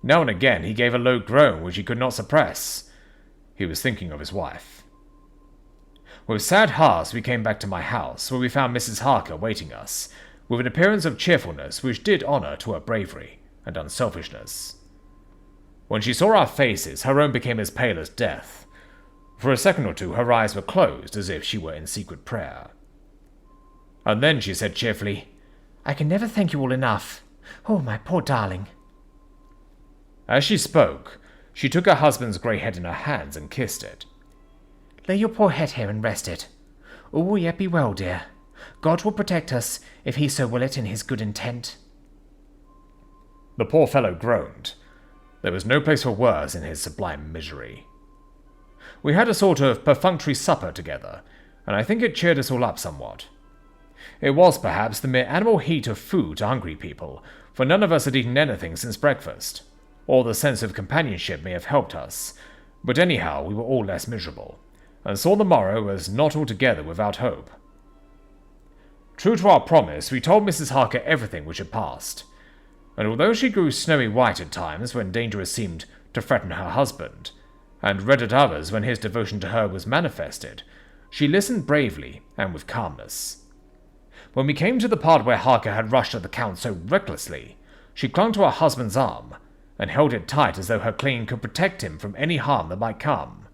Now and again he gave a low groan which he could not suppress. He was thinking of his wife. With sad hearts we came back to my house, where we found Mrs. Harker waiting us, with an appearance of cheerfulness which did honour to her bravery and unselfishness. When she saw our faces, her own became as pale as death. For a second or two her eyes were closed, as if she were in secret prayer. And then she said cheerfully, "I can never thank you all enough. Oh, my poor darling." As she spoke, she took her husband's grey head in her hands and kissed it. "Lay your poor head here and rest it. All will yet be well, dear. God will protect us, if he so will it in his good intent." The poor fellow groaned. There was no place for words in his sublime misery. We had a sort of perfunctory supper together, and I think it cheered us all up somewhat. It was perhaps the mere animal heat of food to hungry people, for none of us had eaten anything since breakfast, or the sense of companionship may have helped us, but anyhow we were all less miserable, and saw the morrow as not altogether without hope. True to our promise, we told Mrs. Harker everything which had passed, and although she grew snowy white at times when danger seemed to threaten her husband, and red at others when his devotion to her was manifested, she listened bravely and with calmness. When we came to the part where Harker had rushed at the Count so recklessly, she clung to her husband's arm, and held it tight as though her clinging could protect him from any harm that might come.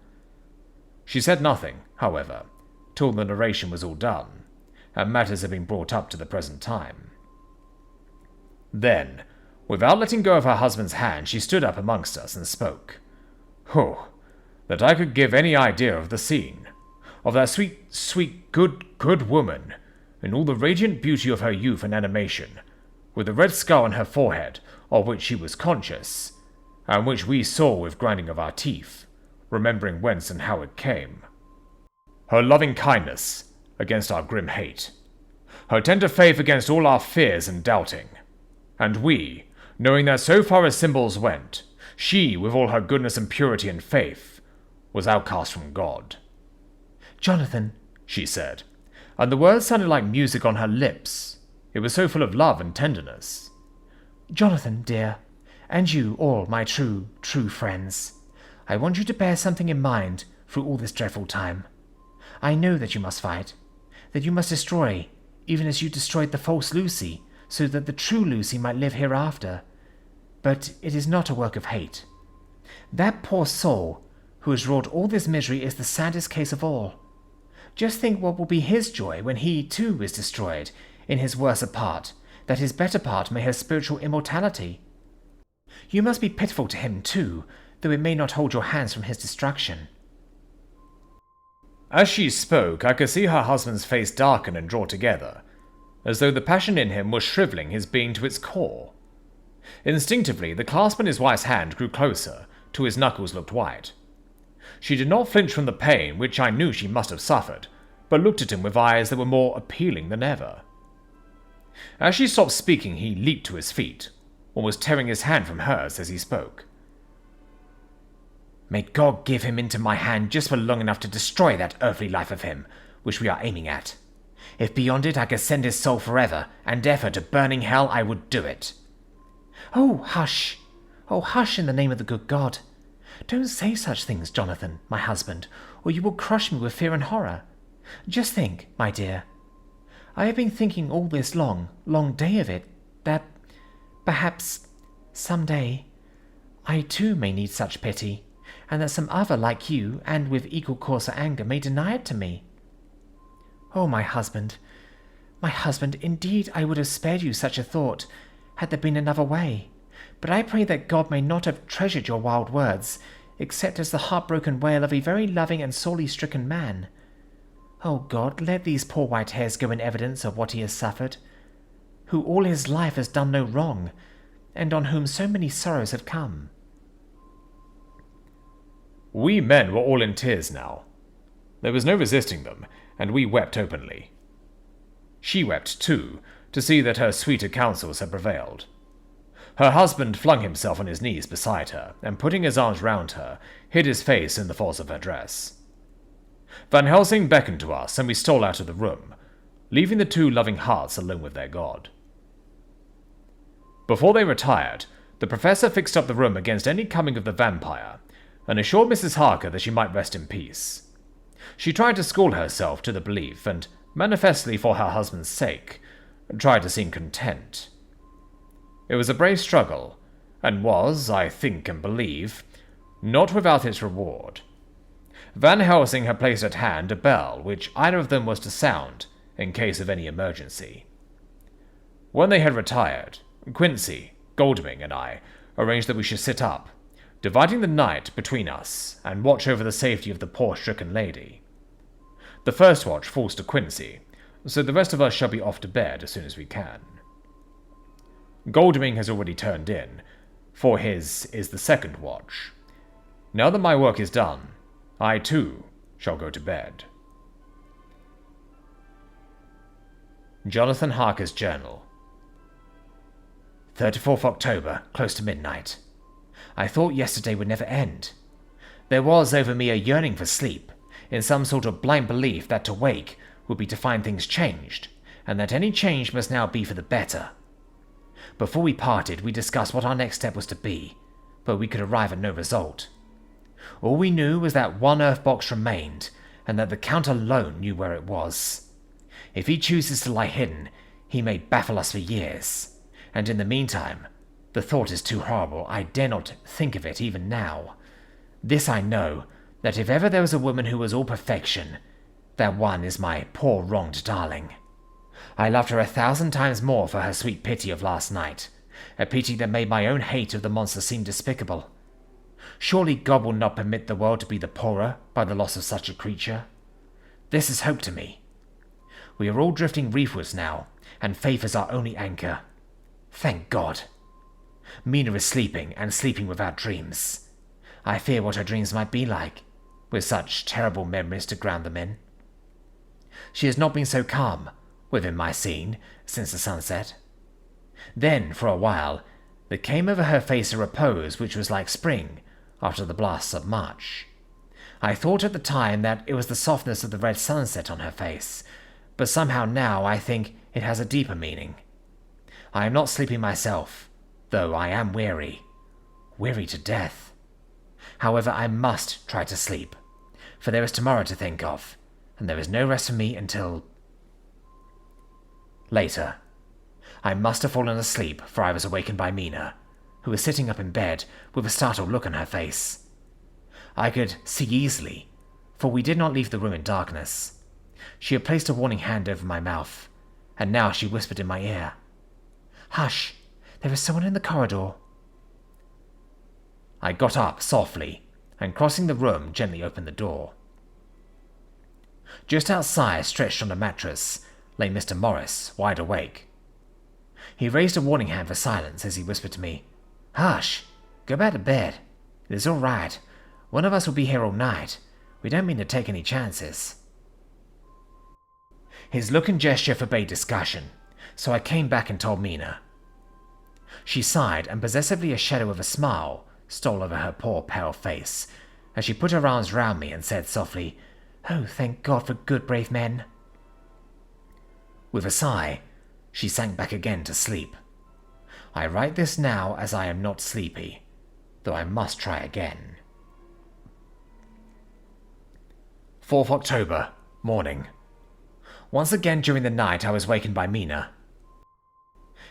She said nothing, however, till the narration was all done, and matters had been brought up to the present time. Then, Without letting go of her husband's hand, she stood up amongst us and spoke. Oh, that I could give any idea of the scene, of that sweet, good woman, in all the radiant beauty of her youth and animation, with the red scar on her forehead, of which she was conscious, and which we saw with grinding of our teeth, remembering whence and how it came. Her loving kindness against our grim hate, her tender faith against all our fears and doubting, and we, knowing that so far as symbols went, she, with all her goodness and purity and faith, was outcast from God. Jonathan, she said, and the words sounded like music on her lips. It was so full of love and tenderness. Jonathan, dear, and you all, my true friends, I want you to bear something in mind through all this dreadful time. I know that you must fight, that you must destroy, even as you destroyed the false Lucy, so that the true Lucy might live hereafter. But it is not a work of hate. That poor soul who has wrought all this misery is the saddest case of all. Just think what will be his joy when he, too, is destroyed, in his worser part, that his better part may have spiritual immortality. You must be pitiful to him, too, though it may not hold your hands from his destruction. As she spoke, I could see her husband's face darken and draw together, as though the passion in him was shrivelling his being to its core. Instinctively, the clasp in his wife's hand grew closer, till his knuckles looked white. She did not flinch from the pain, which I knew she must have suffered, but looked at him with eyes that were more appealing than ever. As she stopped speaking, he leaped to his feet, almost tearing his hand from hers as he spoke. May God give him into my hand just for long enough to destroy that earthly life of him, which we are aiming at. If beyond it I could send his soul forever, and ever to burning hell, I would do it. Oh, hush! Oh, hush in the name of the good God! Don't say such things, Jonathan, my husband, or you will crush me with fear and horror. Just think, my dear. I have been thinking all this long day of it, that perhaps some day I too may need such pity, and that some other like you, and with equal course of anger, may deny it to me. Oh, my husband, indeed I would have spared you such a thought, had there been another way. But I pray that God may not have treasured your wild words, except as the heartbroken wail of a very loving and sorely stricken man. Oh God, let these poor white hairs go in evidence of what he has suffered, who all his life has done no wrong, and on whom so many sorrows have come. We men were all in tears now. There was no resisting them, and we wept openly. She wept, too, to see that her sweeter counsels had prevailed. Her husband flung himself on his knees beside her, and putting his arms round her, hid his face in the folds of her dress. Van Helsing beckoned to us, and we stole out of the room, leaving the two loving hearts alone with their God. Before they retired, the professor fixed up the room against any coming of the vampire, and assured Mrs. Harker that she might rest in peace. She tried to school herself to the belief, and, manifestly for her husband's sake, tried to seem content. It was a brave struggle, and was, I think and believe, not without its reward. Van Helsing had placed at hand a bell which either of them was to sound in case of any emergency. When they had retired, Quincy, Goldwing, and I arranged that we should sit up, dividing the night between us, and watch over the safety of the poor stricken lady. The first watch falls to Quincy, so the rest of us shall be off to bed as soon as we can. Goldwing has already turned in, for his is the second watch. Now that my work is done, I too shall go to bed. Jonathan Harker's Journal. 34th October, close to midnight. I thought yesterday would never end. There was over me a yearning for sleep, in some sort of blind belief that to wake would be to find things changed, and that any change must now be for the better. Before we parted, we discussed what our next step was to be, but we could arrive at no result. All we knew was that one earth box remained, and that the Count alone knew where it was. If he chooses to lie hidden, he may baffle us for years, and in the meantime, the thought is too horrible, I dare not think of it even now. This I know, that if ever there was a woman who was all perfection, that one is my poor wronged darling. I loved her 1,000 times more for her sweet pity of last night, A pity that made my own hate of the monster seem despicable. Surely God will not permit the world to be the poorer by the loss of such a creature. This is hope to me. We are all drifting reefwards now, and faith is our only anchor. Thank God. Mina is sleeping, and sleeping without dreams. I fear what her dreams might be like, with such terrible memories to ground them in. She has not been so calm, within my scene, since the sunset. Then, for a while, there came over her face a repose which was like spring after the blasts of March. I thought at the time that it was the softness of the red sunset on her face, but somehow now I think it has a deeper meaning. I am not sleeping myself, though I am weary. Weary to death. However, I must try to sleep, for there is tomorrow to think of, and there is no rest for me until... Later. I must have fallen asleep, for I was awakened by Mina, who was sitting up in bed with a startled look on her face. I could see easily, for we did not leave the room in darkness. She had placed a warning hand over my mouth, and now she whispered in my ear, "Hush, there is someone in the corridor." I got up softly, and crossing the room, gently opened the door. Just outside, stretched on a mattress, lay Mr. Morris, wide awake. He raised a warning hand for silence as he whispered to me, "Hush! Go back to bed. It is all right. One of us will be here all night. We don't mean to take any chances." His look and gesture forbade discussion, so I came back and told Mina. She sighed, and possessively a shadow of a smile stole over her poor pale face, as she put her arms round me and said softly, "Oh, thank God for good, brave men." With a sigh, she sank back again to sleep. I write this now as I am not sleepy, though I must try again. 4th October, morning. Once again during the night I was wakened by Mina.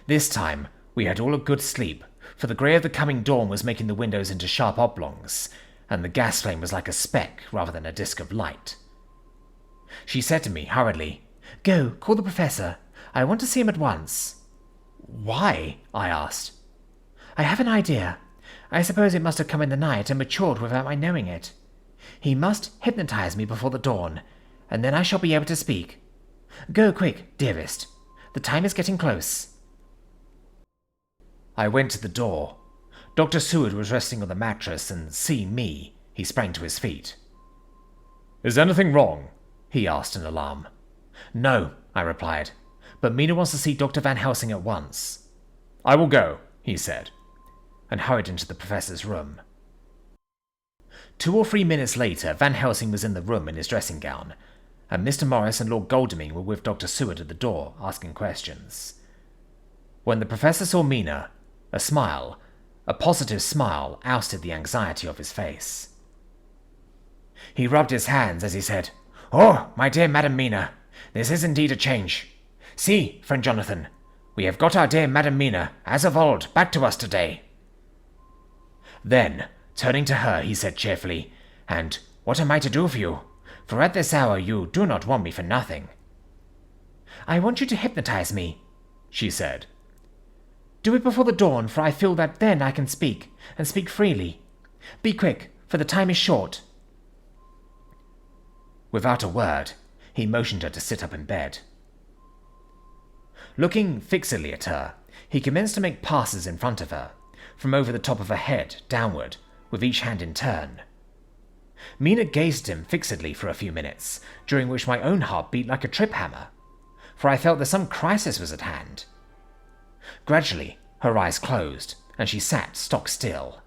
This time we had all a good sleep, for the grey of the coming dawn was making the windows into sharp oblongs, and the gas flame was like a speck rather than a disk of light. She said to me hurriedly, "Go, call the professor. I want to see him at once." "Why?" I asked. "I have an idea. I suppose it must have come in the night and matured without my knowing it. He must hypnotize me before the dawn, and then I shall be able to speak. Go quick, dearest. The time is getting close." I went to the door. Dr. Seward was resting on the mattress, and seeing me, he sprang to his feet. "Is anything wrong?" he asked in alarm. "No," I replied, "but Mina wants to see Dr. Van Helsing at once." "I will go," he said, and hurried into the professor's room. 2 or 3 minutes later, Van Helsing was in the room in his dressing gown, and Mr. Morris and Lord Godalming were with Dr. Seward at the door, asking questions. When the professor saw Mina, a smile, a positive smile, ousted the anxiety of his face. He rubbed his hands as he said, "Oh, my dear Madam Mina, this is indeed a change. See, friend Jonathan, we have got our dear Madam Mina, as of old, back to us today." Then, turning to her, he said cheerfully, "And what am I to do for you? For at this hour you do not want me for nothing." "I want you to hypnotize me," she said. "Do it before the dawn, for I feel that then I can speak, and speak freely. Be quick, for the time is short." Without a word, he motioned her to sit up in bed. Looking fixedly at her, he commenced to make passes in front of her, from over the top of her head, downward, with each hand in turn. Mina gazed at him fixedly for a few minutes, during which my own heart beat like a trip hammer, for I felt that some crisis was at hand. Gradually, her eyes closed, and she sat stock still.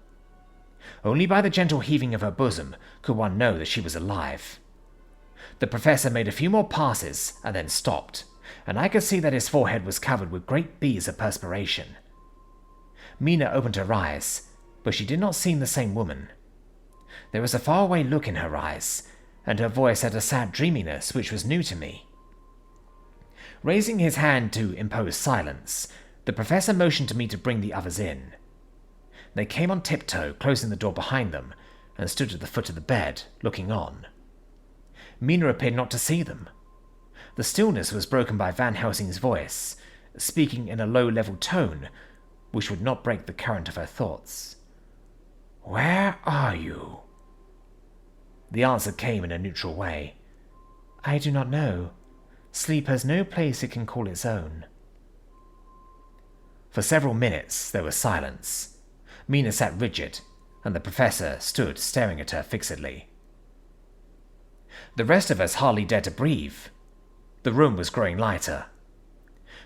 Only by the gentle heaving of her bosom could one know that she was alive. The professor made a few more passes, and then stopped, and I could see that his forehead was covered with great beads of perspiration. Mina opened her eyes, but she did not seem the same woman. There was a faraway look in her eyes, and her voice had a sad dreaminess which was new to me. Raising his hand to impose silence, the professor motioned to me to bring the others in. They came on tiptoe, closing the door behind them, and stood at the foot of the bed, looking on. Mina appeared not to see them. The stillness was broken by Van Helsing's voice, speaking in a low, level tone, which would not break the current of her thoughts. "Where are you?" The answer came in a neutral way. I do not know. Sleep has no place it can call its own. For several minutes there was silence. Mina sat rigid, and the professor stood staring at her fixedly. The rest of us hardly dared to breathe. The room was growing lighter.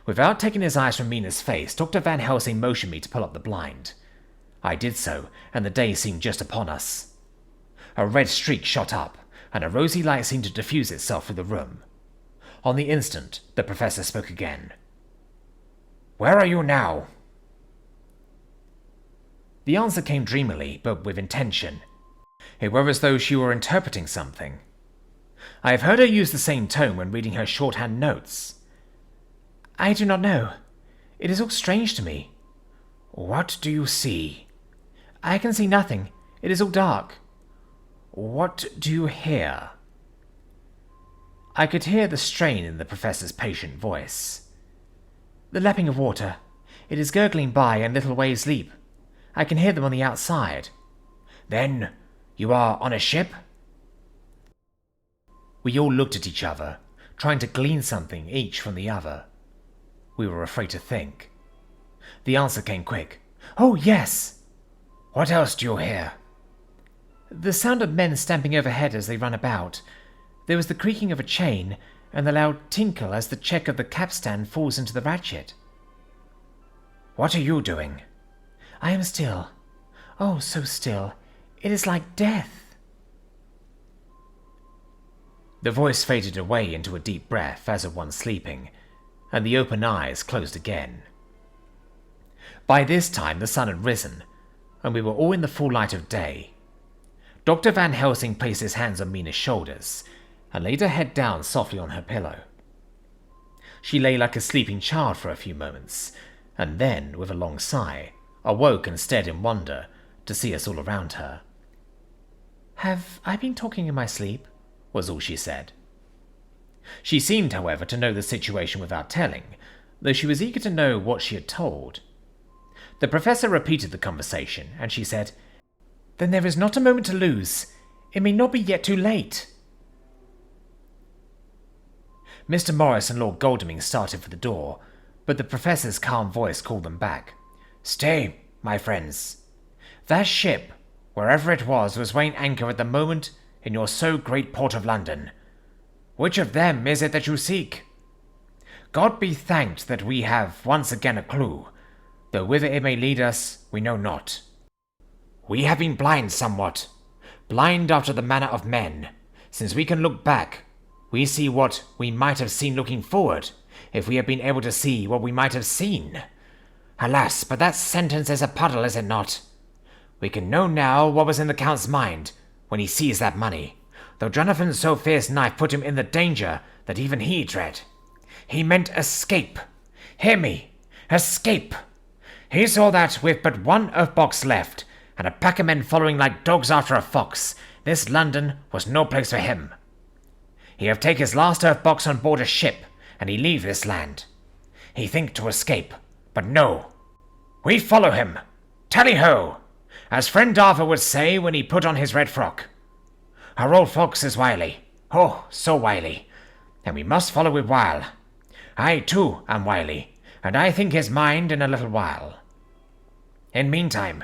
Without taking his eyes from Mina's face, Dr. Van Helsing motioned me to pull up the blind. I did so, and the day seemed just upon us. A red streak shot up, and a rosy light seemed to diffuse itself through the room. On the instant, the professor spoke again. "Where are you now?" The answer came dreamily, but with intention. It were as though she were interpreting something. I have heard her use the same tone when reading her shorthand notes. I do not know. It is all strange to me. "What do you see?" I can see nothing. It is all dark. "What do you hear?" I could hear the strain in the professor's patient voice. The lapping of water. It is gurgling by and little waves leap. I can hear them on the outside. "Then you are on a ship?" We all looked at each other, trying to glean something each from the other. We were afraid to think. The answer came quick. Oh, yes! "What else do you hear?" The sound of men stamping overhead as they run about. There was the creaking of a chain, and the loud tinkle as the check of the capstan falls into the ratchet. "What are you doing?" I am still. Oh, so still. It is like death. The voice faded away into a deep breath as of one sleeping, and the open eyes closed again. By this time the sun had risen, and we were all in the full light of day. Dr. Van Helsing placed his hands on Mina's shoulders and laid her head down softly on her pillow. She lay like a sleeping child for a few moments, and then, with a long sigh, awoke and stared in wonder to see us all around her. Have I been talking in my sleep? Was all she said. She seemed, however, to know the situation without telling, though she was eager to know what she had told. The professor repeated the conversation, and she said, Then there is not a moment to lose. It may not be yet too late. Mr. Morris and Lord Godalming started for the door, but the professor's calm voice called them back. Stay, my friends. That ship, wherever it was weighing anchor at the moment in your so great port of London. Which of them is it that you seek? God be thanked that we have once again a clue, though whither it may lead us, we know not. We have been blind somewhat, blind after the manner of men. Since we can look back, we see what we might have seen looking forward, if we had been able to see what we might have seen. Alas, but that sentence is a puddle, is it not? We can know now what was in the Count's mind when he seized that money, though Jonathan's so fierce knife put him in the danger that even he dread. He meant escape. Hear me, escape. He saw that with but one earth-box left, and a pack of men following like dogs after a fox, this London was no place for him. He have take his last earth-box on board a ship, and he leave this land. He think to escape, but no. We follow him. Tally-ho! As friend Arthur would say when he put on his red frock. Our old fox is wily. Oh, so wily. And we must follow with wile. I, too, am wily, and I think his mind in a little while. In meantime,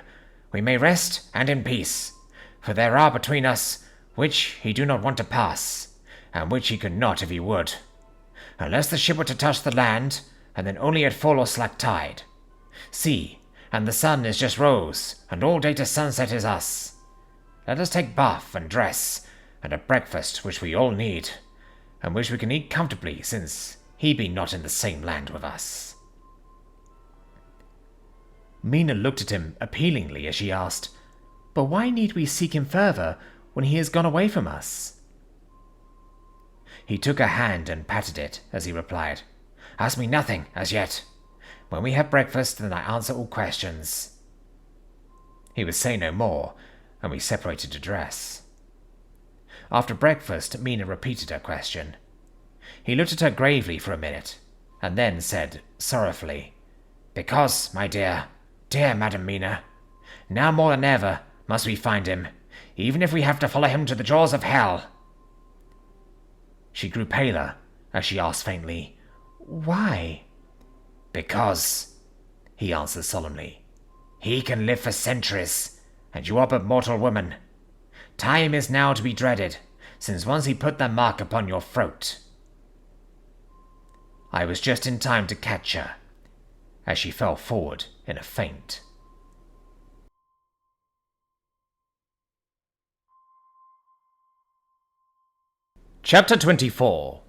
we may rest and in peace, for there are between us which he do not want to pass, and which he could not if he would, unless the ship were to touch the land, and then only at full or slack tide. See, and the sun is just rose, and all day to sunset is us. Let us take bath and dress, and a breakfast which we all need, and which we can eat comfortably, since he be not in the same land with us. Mina looked at him appealingly as she asked, But why need we seek him further when he has gone away from us? He took her hand and patted it as he replied, Ask me nothing as yet. When we have breakfast, then I answer all questions. He would say no more, and we separated to dress. After breakfast, Mina repeated her question. He looked at her gravely for a minute, and then said sorrowfully, Because, my dear, Dear Madam Mina, now more than ever must we find him, even if we have to follow him to the jaws of hell. She grew paler as she asked faintly, Why? Because, he answered solemnly, he can live for centuries, and you are but mortal woman. Time is now to be dreaded, since once he put that mark upon your throat. I was just in time to catch her, as she fell forward in a faint. Chapter 24.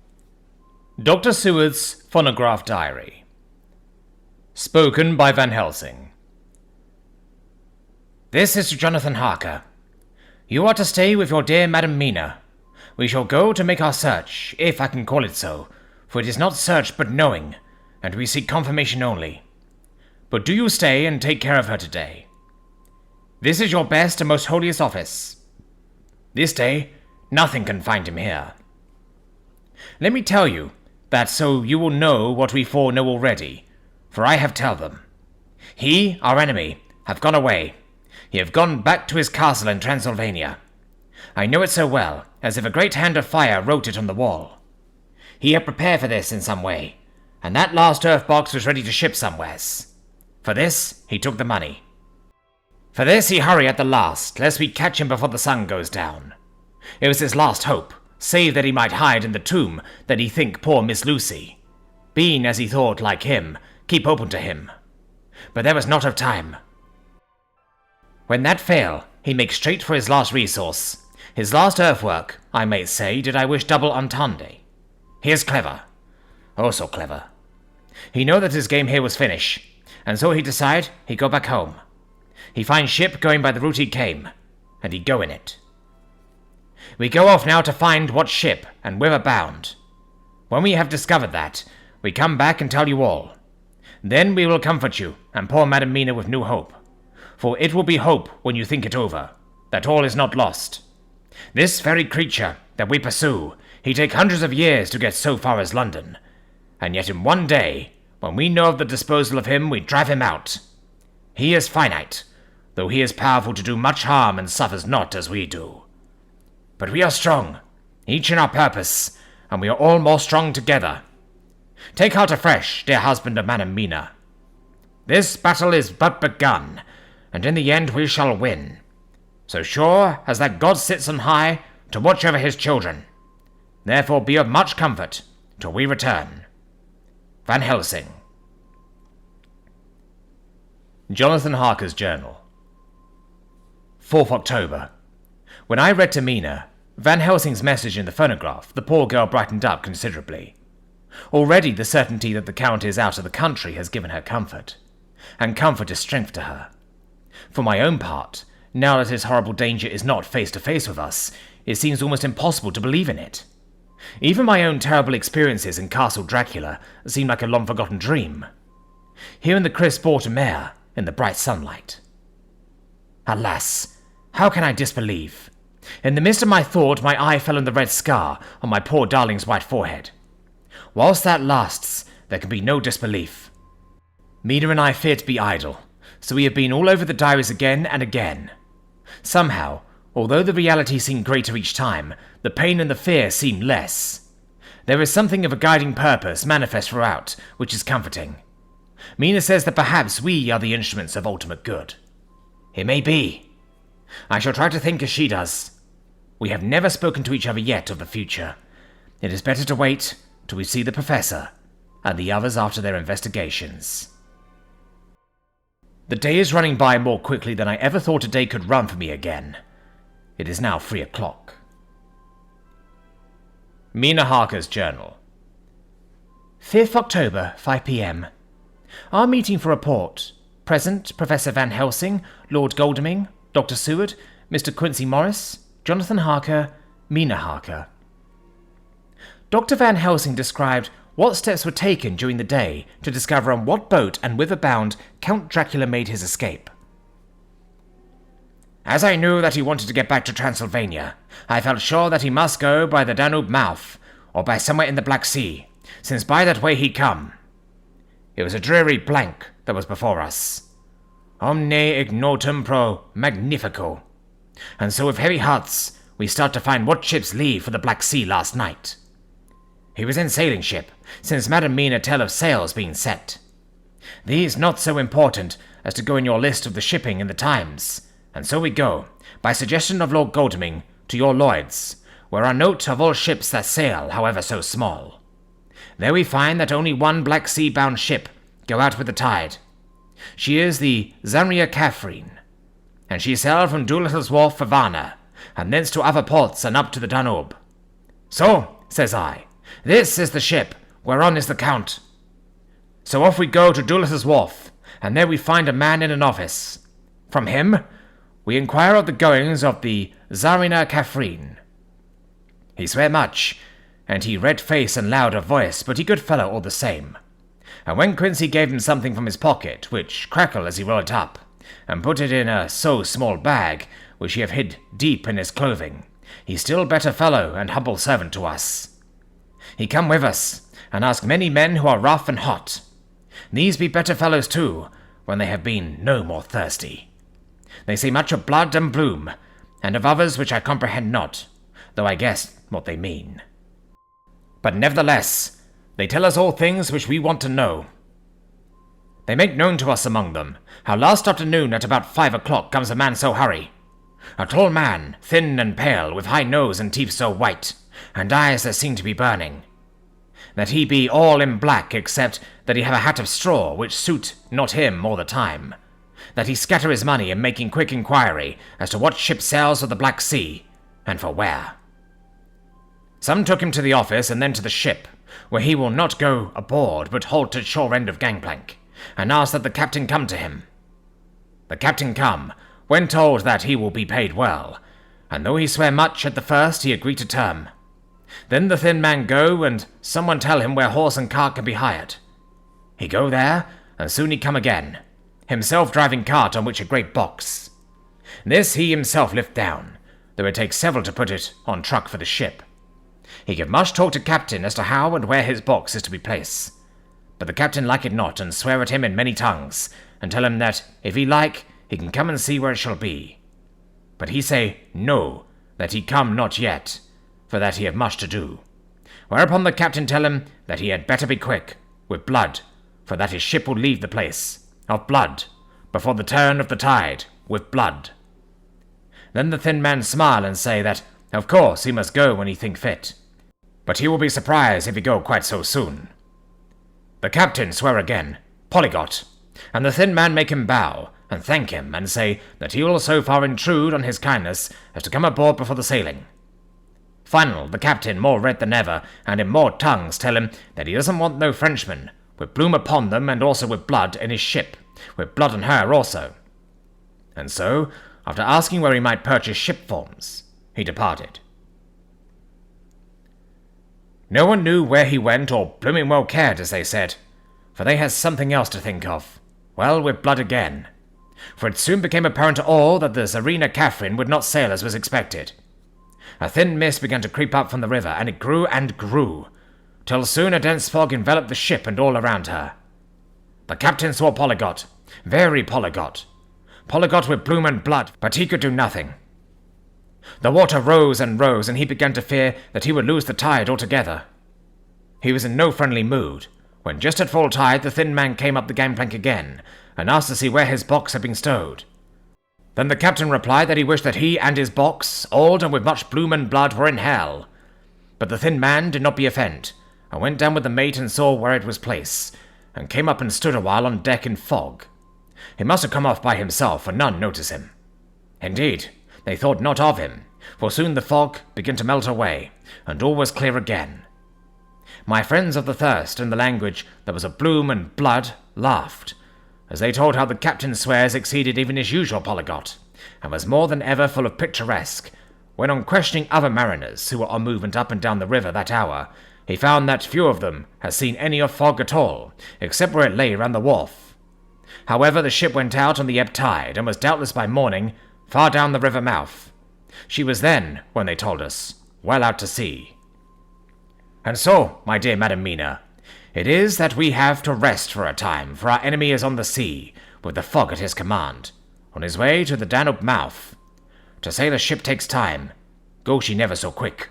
Dr. Seward's Phonograph Diary. Spoken by Van Helsing. This is to Jonathan Harker. You are to stay with your dear Madam Mina. We shall go to make our search, if I can call it so, for it is not search but knowing, and we seek confirmation only. But do you stay and take care of her today. This is your best and most holiest office. This day, nothing can find him here. Let me tell you, that so you will know what we four know already, for I have tell them. He, our enemy, have gone away. He have gone back to his castle in Transylvania. I know it so well, as if a great hand of fire wrote it on the wall. He had prepared for this in some way, and that last earth box was ready to ship somewheres. For this, he took the money. For this he hurry at the last, lest we catch him before the sun goes down. It was his last hope, save that he might hide in the tomb that he think poor Miss Lucy, being, as he thought, like him, keep open to him. But there was not of time. When that fail, he make straight for his last resource. His last earthwork, I may say, did I wish double entendre. He is clever. Oh, so clever. He know that his game here was finish, and so he decide he go back home. He find ship going by the route he came, and he go in it. We go off now to find what ship and whither bound. When we have discovered that, we come back and tell you all. Then we will comfort you and poor Madam Mina with new hope. For it will be hope when you think it over, that all is not lost. This very creature that we pursue, he take hundreds of years to get so far as London, and yet in one day, when we know of the disposal of him, we drive him out. He is finite, though he is powerful to do much harm and suffers not as we do. But we are strong, each in our purpose, and we are all more strong together. Take heart afresh, dear husband of Madam Mina. This battle is but begun, and in the end we shall win. So sure as that God sits on high to watch over his children. Therefore be of much comfort till we return. Van Helsing. Jonathan Harker's Journal. 4th October. When I read to Mina Van Helsing's message in the phonograph, the poor girl brightened up considerably. Already the certainty that the Count is out of the country has given her comfort, and comfort is strength to her. For my own part, now that his horrible danger is not face to face with us, it seems almost impossible to believe in it. Even my own terrible experiences in Castle Dracula seem like a long-forgotten dream. Here in the crisp autumn air, in the bright sunlight. Alas, how can I disbelieve? In the midst of my thought, my eye fell on the red scar on my poor darling's white forehead. Whilst that lasts, there can be no disbelief. Mina and I fear to be idle, so we have been all over the diaries again and again. Somehow, although the reality seemed greater each time, the pain and the fear seemed less. There is something of a guiding purpose manifest throughout, which is comforting. Mina says that perhaps we are the instruments of ultimate good. It may be. I shall try to think as she does. We have never spoken to each other yet of the future. It is better to wait till we see the Professor and the others after their investigations. The day is running by more quickly than I ever thought a day could run for me again. It is now 3 o'clock. Mina Harker's Journal. 5th October, 5 p.m. Our meeting for report. Present, Professor Van Helsing, Lord Godalming, Dr. Seward, Mr. Quincy Morris, Jonathan Harker, Mina Harker. Dr. Van Helsing described what steps were taken during the day to discover on what boat and whither bound Count Dracula made his escape. As I knew that he wanted to get back to Transylvania, I felt sure that he must go by the Danube mouth, or by somewhere in the Black Sea, since by that way he'd come. It was a dreary blank that was before us. Omne ignotum pro magnifico. And so with heavy hearts, we start to find what ships leave for the Black Sea last night. He was in sailing ship, since Madam Mina tell of sails being set. These not so important as to go in your list of the shipping in the Times, and so we go, by suggestion of Lord Godalming, to your Lloyd's, where are note of all ships that sail, however so small. There we find that only one Black Sea-bound ship go out with the tide. She is the Zanria Catherine, and she sailed from Doolittle's Wharf for Varna, and thence to other ports and up to the Danube. So, says I, this is the ship whereon is the Count. So off we go to Doolittle's Wharf, and there we find a man in an office. From him, we inquire of the goings of the Tsarina Catherine. He swear much, and he red face and loud of voice, but he good fellow all the same. And when Quincy gave him something from his pocket, which crackle as he rolled it up, and put it in a so small bag, which he have hid deep in his clothing, he still better fellow and humble servant to us. He come with us, and ask many men who are rough and hot. These be better fellows too, when they have been no more thirsty. They say much of blood and bloom, and of others which I comprehend not, though I guess what they mean. But nevertheless, they tell us all things which we want to know. They make known to us among them, how last afternoon at about 5 o'clock comes a man so hurry. A tall man, thin and pale, with high nose and teeth so white, and eyes that seem to be burning. That he be all in black, except that he have a hat of straw, which suit not him all the time. That he scatter his money in making quick inquiry as to what ship sails for the Black Sea, and for where. Some took him to the office and then to the ship, where he will not go aboard, but halt at shore end of gangplank, and ask that the captain come to him. The captain come, when told that he will be paid well, and though he swear much at the first, he agree to term. Then the thin man go, and someone tell him where horse and cart can be hired. He go there, and soon he come again, himself driving cart on which a great box. This he himself lift down, though it takes several to put it on truck for the ship. He give much talk to captain as to how and where his box is to be placed. But the captain like it not, and swear at him in many tongues, and tell him that, if he like, he can come and see where it shall be. But he say, no, that he come not yet, for that he have much to do. Whereupon the captain tell him that he had better be quick, with blood, for that his ship will leave the place, of blood, before the turn of the tide, with blood. Then the thin man smile and say that, of course, he must go when he think fit, but he will be surprised if he go quite so soon. The captain swear again, polygot, and the thin man make him bow, and thank him, and say that he will so far intrude on his kindness as to come aboard before the sailing. Final, the captain, more red than ever, and in more tongues, tell him that he doesn't want no Frenchmen, with bloom upon them, and also with blood in his ship, with blood on her also. And so, after asking where he might purchase ship forms, he departed. No one knew where he went, or blooming well cared, as they said, for they had something else to think of, well, with blood again. For it soon became apparent to all that the Tsarina Catherine would not sail as was expected. A thin mist began to creep up from the river, and it grew and grew, till soon a dense fog enveloped the ship and all around her. The captain saw Polygot, very Polygot with bloom and blood, but he could do nothing. The water rose and rose, and he began to fear that he would lose the tide altogether. He was in no friendly mood, when just at full tide the thin man came up the gangplank again, and asked to see where his box had been stowed. Then the captain replied that he wished that he and his box, old and with much bloom and blood, were in hell. But the thin man did not be offend, and went down with the mate and saw where it was placed, and came up and stood a while on deck in fog. He must have come off by himself, for none noticed him. Indeed, they thought not of him, for soon the fog began to melt away, and all was clear again. My friends of the thirst and the language that was of bloom and blood laughed, as they told how the captain swears exceeded even his usual polygot, and was more than ever full of picturesque, when on questioning other mariners who were on movement up and down the river that hour, he found that few of them had seen any of fog at all, except where it lay round the wharf. However, the ship went out on the ebb tide, and was doubtless by morning far down the river mouth. She was then, when they told us, well out to sea. And so, my dear Madam Mina, it is that we have to rest for a time, for our enemy is on the sea, with the fog at his command, on his way to the Danube mouth. To say the ship takes time, go she never so quick.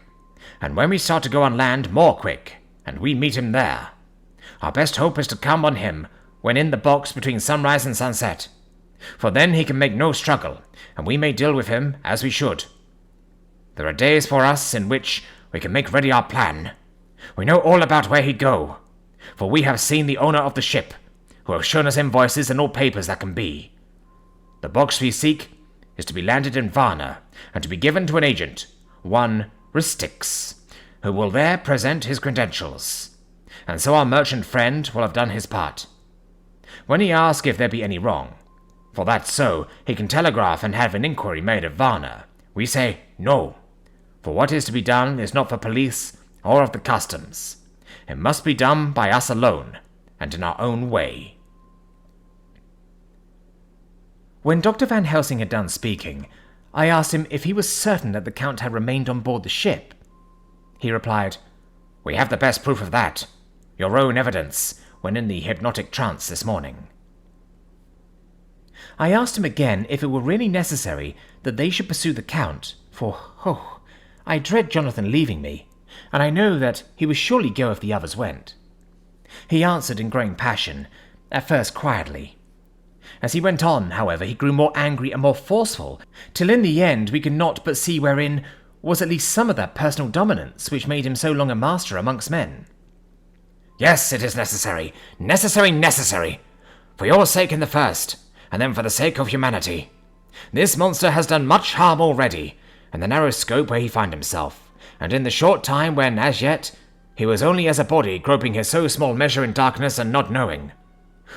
And when we start to go on land, more quick, and we meet him there. Our best hope is to come on him when in the box between sunrise and sunset, for then he can make no struggle, and we may deal with him as we should. There are days for us in which we can make ready our plan. We know all about where he'd go, for we have seen the owner of the ship, who have shown us invoices and all papers that can be. The box we seek is to be landed in Varna, and to be given to an agent, one Ristix, who will there present his credentials, and so our merchant friend will have done his part. When he asks if there be any wrong, for that so he can telegraph and have an inquiry made of Varna, we say no, for what is to be done is not for police or of the customs. It must be done by us alone, and in our own way. When Dr. Van Helsing had done speaking, I asked him if he was certain that the Count had remained on board the ship. He replied, "We have the best proof of that. Your own evidence, when in the hypnotic trance this morning." I asked him again if it were really necessary that they should pursue the Count, for, I dread Jonathan leaving me, and I know that he would surely go if the others went. He answered in growing passion, at first quietly. As he went on, however, he grew more angry and more forceful, till in the end we could not but see wherein was at least some of that personal dominance which made him so long a master amongst men. "Yes, it is necessary, necessary, for your sake in the first, and then for the sake of humanity. This monster has done much harm already, in the narrow scope where he found himself, and in the short time when, as yet, he was only as a body groping his so small measure in darkness and not knowing.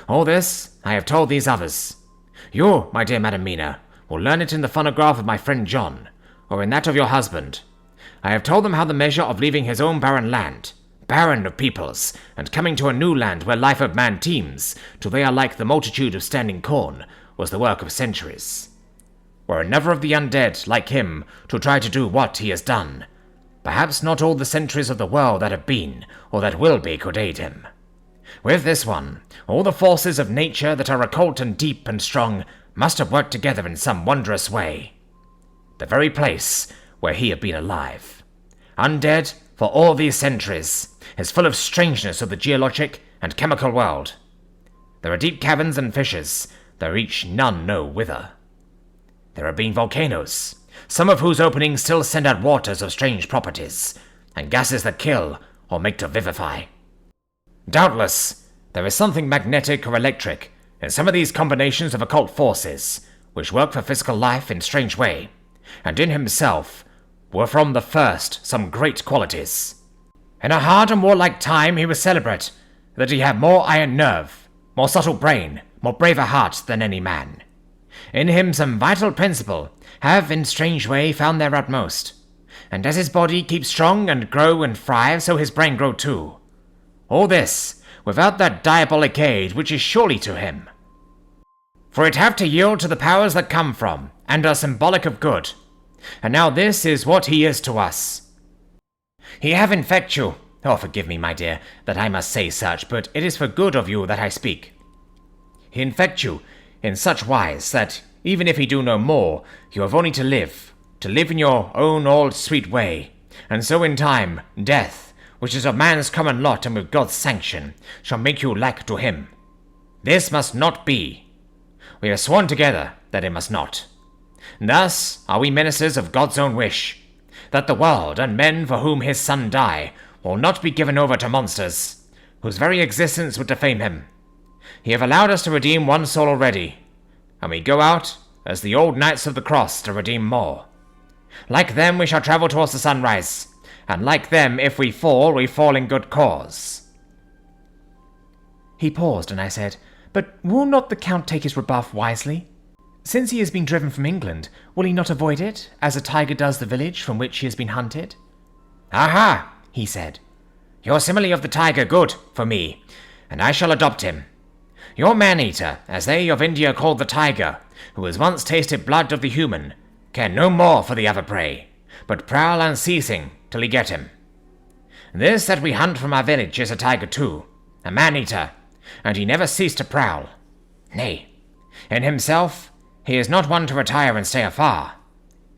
All this I have told these others. You, my dear Madam Mina, will learn it in the phonograph of my friend John, or in that of your husband. I have told them how the measure of leaving his own barren land, barren of peoples, and coming to a new land where life of man teems, till they are like the multitude of standing corn, was the work of centuries. Were another of the undead, like him, to try to do what he has done, perhaps not all the centuries of the world that have been, or that will be, could aid him. With this one, all the forces of nature that are occult and deep and strong must have worked together in some wondrous way. The very place where he had been alive, undead for all these centuries, is full of strangeness of the geologic and chemical world. There are deep caverns and fissures, though each none know whither. There have been volcanoes, some of whose openings still send out waters of strange properties, and gases that kill or make to vivify. Doubtless, there is something magnetic or electric in some of these combinations of occult forces, which work for physical life in strange way, and in himself were from the first some great qualities. In a hard and warlike time he was celebrate that he had more iron nerve, more subtle brain, more braver heart than any man. In him some vital principle have in strange way found their utmost, and as his body keeps strong and grow and thrive, so his brain grow too. All this without that diabolic aid which is surely to him. For it have to yield to the powers that come from, and are symbolic of good. And now this is what he is to us. He have infect you. Oh, forgive me, my dear, that I must say such, but it is for good of you that I speak. He infect you in such wise that, even if he do no more, you have only to live in your own old sweet way, and so in time, death, which is of man's common lot and with God's sanction, shall make you like to him. This must not be. We have sworn together that it must not. Thus are we ministers of God's own wish, that the world and men for whom his Son die will not be given over to monsters, whose very existence would defame him. He have allowed us to redeem one soul already, and we go out as the old Knights of the Cross to redeem more. Like them we shall travel towards the sunrise, and like them if we fall in good cause." He paused, and I said, "But will not the Count take his rebuff wisely? Since he has been driven from England, will he not avoid it, as a tiger does the village from which he has been hunted?" "Aha!" he said. "Your simile of the tiger good for me, and I shall adopt him. Your man-eater, as they of India called the tiger, who has once tasted blood of the human, care no more for the other prey, but prowl unceasing till he get him. This that we hunt from our village is a tiger too, a man-eater, and he never ceased to prowl. Nay, In himself, he is not one to retire and stay afar.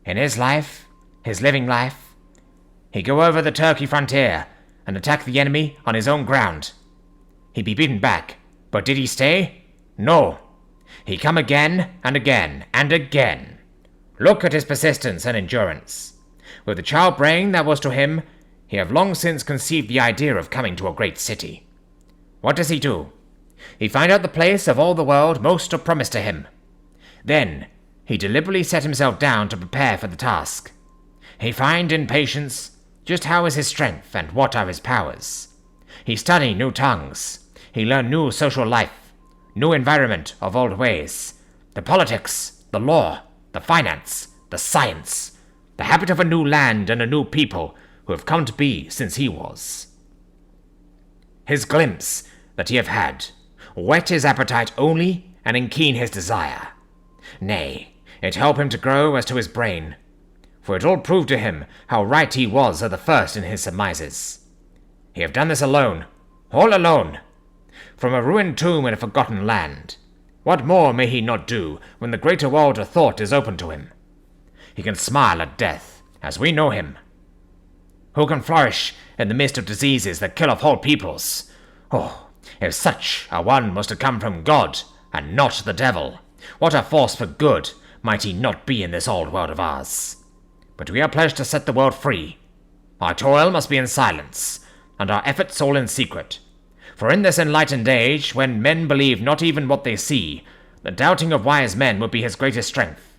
In his life, his living life, he go over the Turkey frontier and attack the enemy on his own ground. He be beaten back, but did he stay? No. He come again and again and again. Look at his persistence and endurance. With the child brain that was to him, he have long since conceived the idea of coming to a great city. What does he do? He find out the place of all the world most to promise to him. Then he deliberately set himself down to prepare for the task. He find in patience just how is his strength and what are his powers. He study new tongues. He learn new social life, new environment of old ways, the politics, the law, the finance, the science, the habit of a new land and a new people who have come to be since he was. His glimpse that he have had whet his appetite only and enkeen his desire. Nay, it help him to grow as to his brain, for it all proved to him how right he was at the first in his surmises. He have done this alone, all alone, from a ruined tomb in a forgotten land. What more may he not do when the greater world of thought is open to him? He can smile at death, as we know him. Who can flourish in the midst of diseases that kill off whole peoples? Oh, if such a one was to come from God, and not the devil, what a force for good might he not be in this old world of ours? But we are pledged to set the world free. Our toil must be in silence, and our efforts all in secret. For in this enlightened age, when men believe not even what they see, the doubting of wise men would be his greatest strength.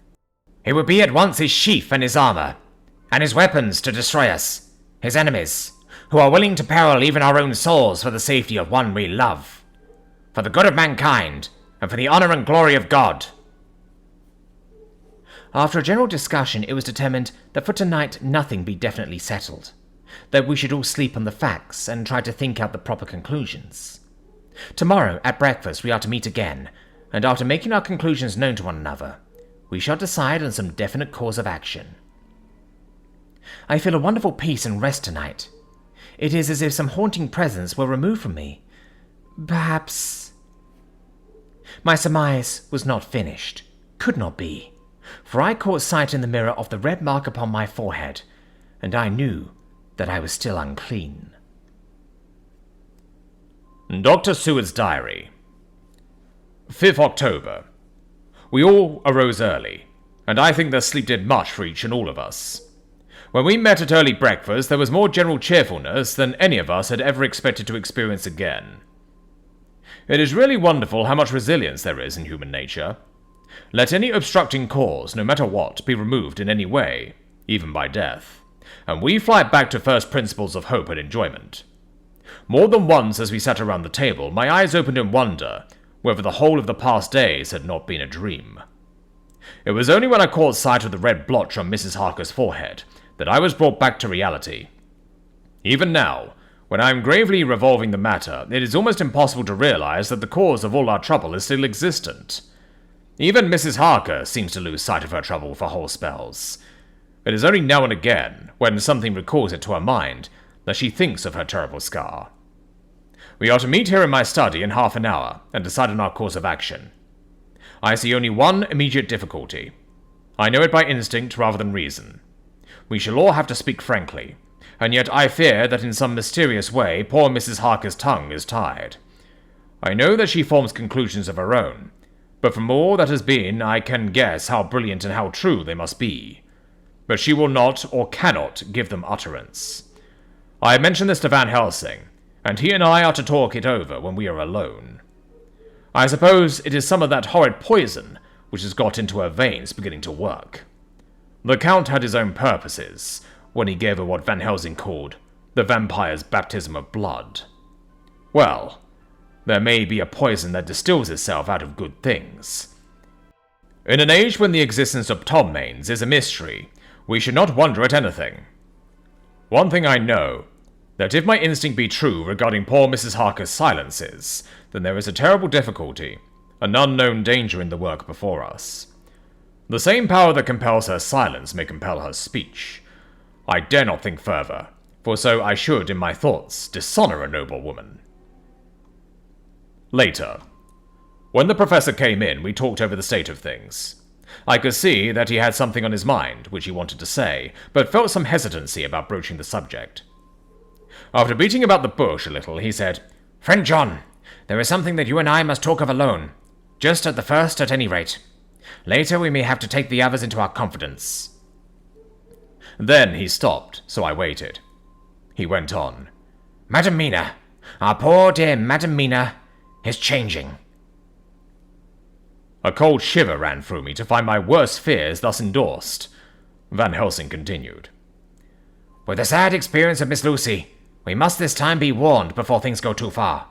He would be at once his sheath and his armor, and his weapons to destroy us, his enemies, who are willing to peril even our own souls for the safety of one we love, for the good of mankind, and for the honor and glory of God. After a general discussion, it was determined that for tonight nothing be definitely settled, that we should all sleep on the facts and try to think out the proper conclusions. Tomorrow, at breakfast, we are to meet again, and after making our conclusions known to one another, we shall decide on some definite course of action. I feel a wonderful peace and rest tonight. It is as if some haunting presence were removed from me. Perhaps... My surmise was not finished, could not be, for I caught sight in the mirror of the red mark upon my forehead, and I knew that I was still unclean. Dr. Seward's Diary. 5th October. We all arose early, and I think the sleep did much for each and all of us. When we met at early breakfast, there was more general cheerfulness than any of us had ever expected to experience again. It is really wonderful how much resilience there is in human nature. Let any obstructing cause, no matter what, be removed in any way, even by death, and we fly back to first principles of hope and enjoyment. More than once as we sat around the table, my eyes opened in wonder whether the whole of the past days had not been a dream. It was only when I caught sight of the red blotch on Mrs. Harker's forehead that I was brought back to reality. Even now, when I am gravely revolving the matter, it is almost impossible to realize that the cause of all our trouble is still existent. Even Mrs. Harker seems to lose sight of her trouble for whole spells. It is only now and again, when something recalls it to her mind, that she thinks of her terrible scar. We are to meet here in my study in half an hour, and decide on our course of action. I see only one immediate difficulty. I know it by instinct rather than reason. We shall all have to speak frankly, and yet I fear that in some mysterious way poor Mrs. Harker's tongue is tied. I know that she forms conclusions of her own, but from all that has been I can guess how brilliant and how true they must be. But she will not or cannot give them utterance. I have mentioned this to Van Helsing, and he and I are to talk it over when we are alone. I suppose it is some of that horrid poison which has got into her veins beginning to work. The Count had his own purposes when he gave her what Van Helsing called the vampire's baptism of blood. Well, there may be a poison that distills itself out of good things. In an age when the existence of Tommains is a mystery, we should not wonder at anything. One thing I know, that if my instinct be true regarding poor Mrs. Harker's silences, then there is a terrible difficulty, an unknown danger in the work before us. The same power that compels her silence may compel her speech. I dare not think further, for so I should, in my thoughts, dishonor a noble woman. Later. When the professor came in, we talked over the state of things. I could see that he had something on his mind, which he wanted to say, but felt some hesitancy about broaching the subject. After beating about the bush a little, he said, "Friend John, there is something that you and I must talk of alone. Just at the first, at any rate. Later we may have to take the others into our confidence." Then he stopped, so I waited. He went on. "Madam Mina, our poor dear Madam Mina, is changing." A cold shiver ran through me to find my worst fears thus endorsed. Van Helsing continued. "With the sad experience of Miss Lucy, we must this time be warned before things go too far.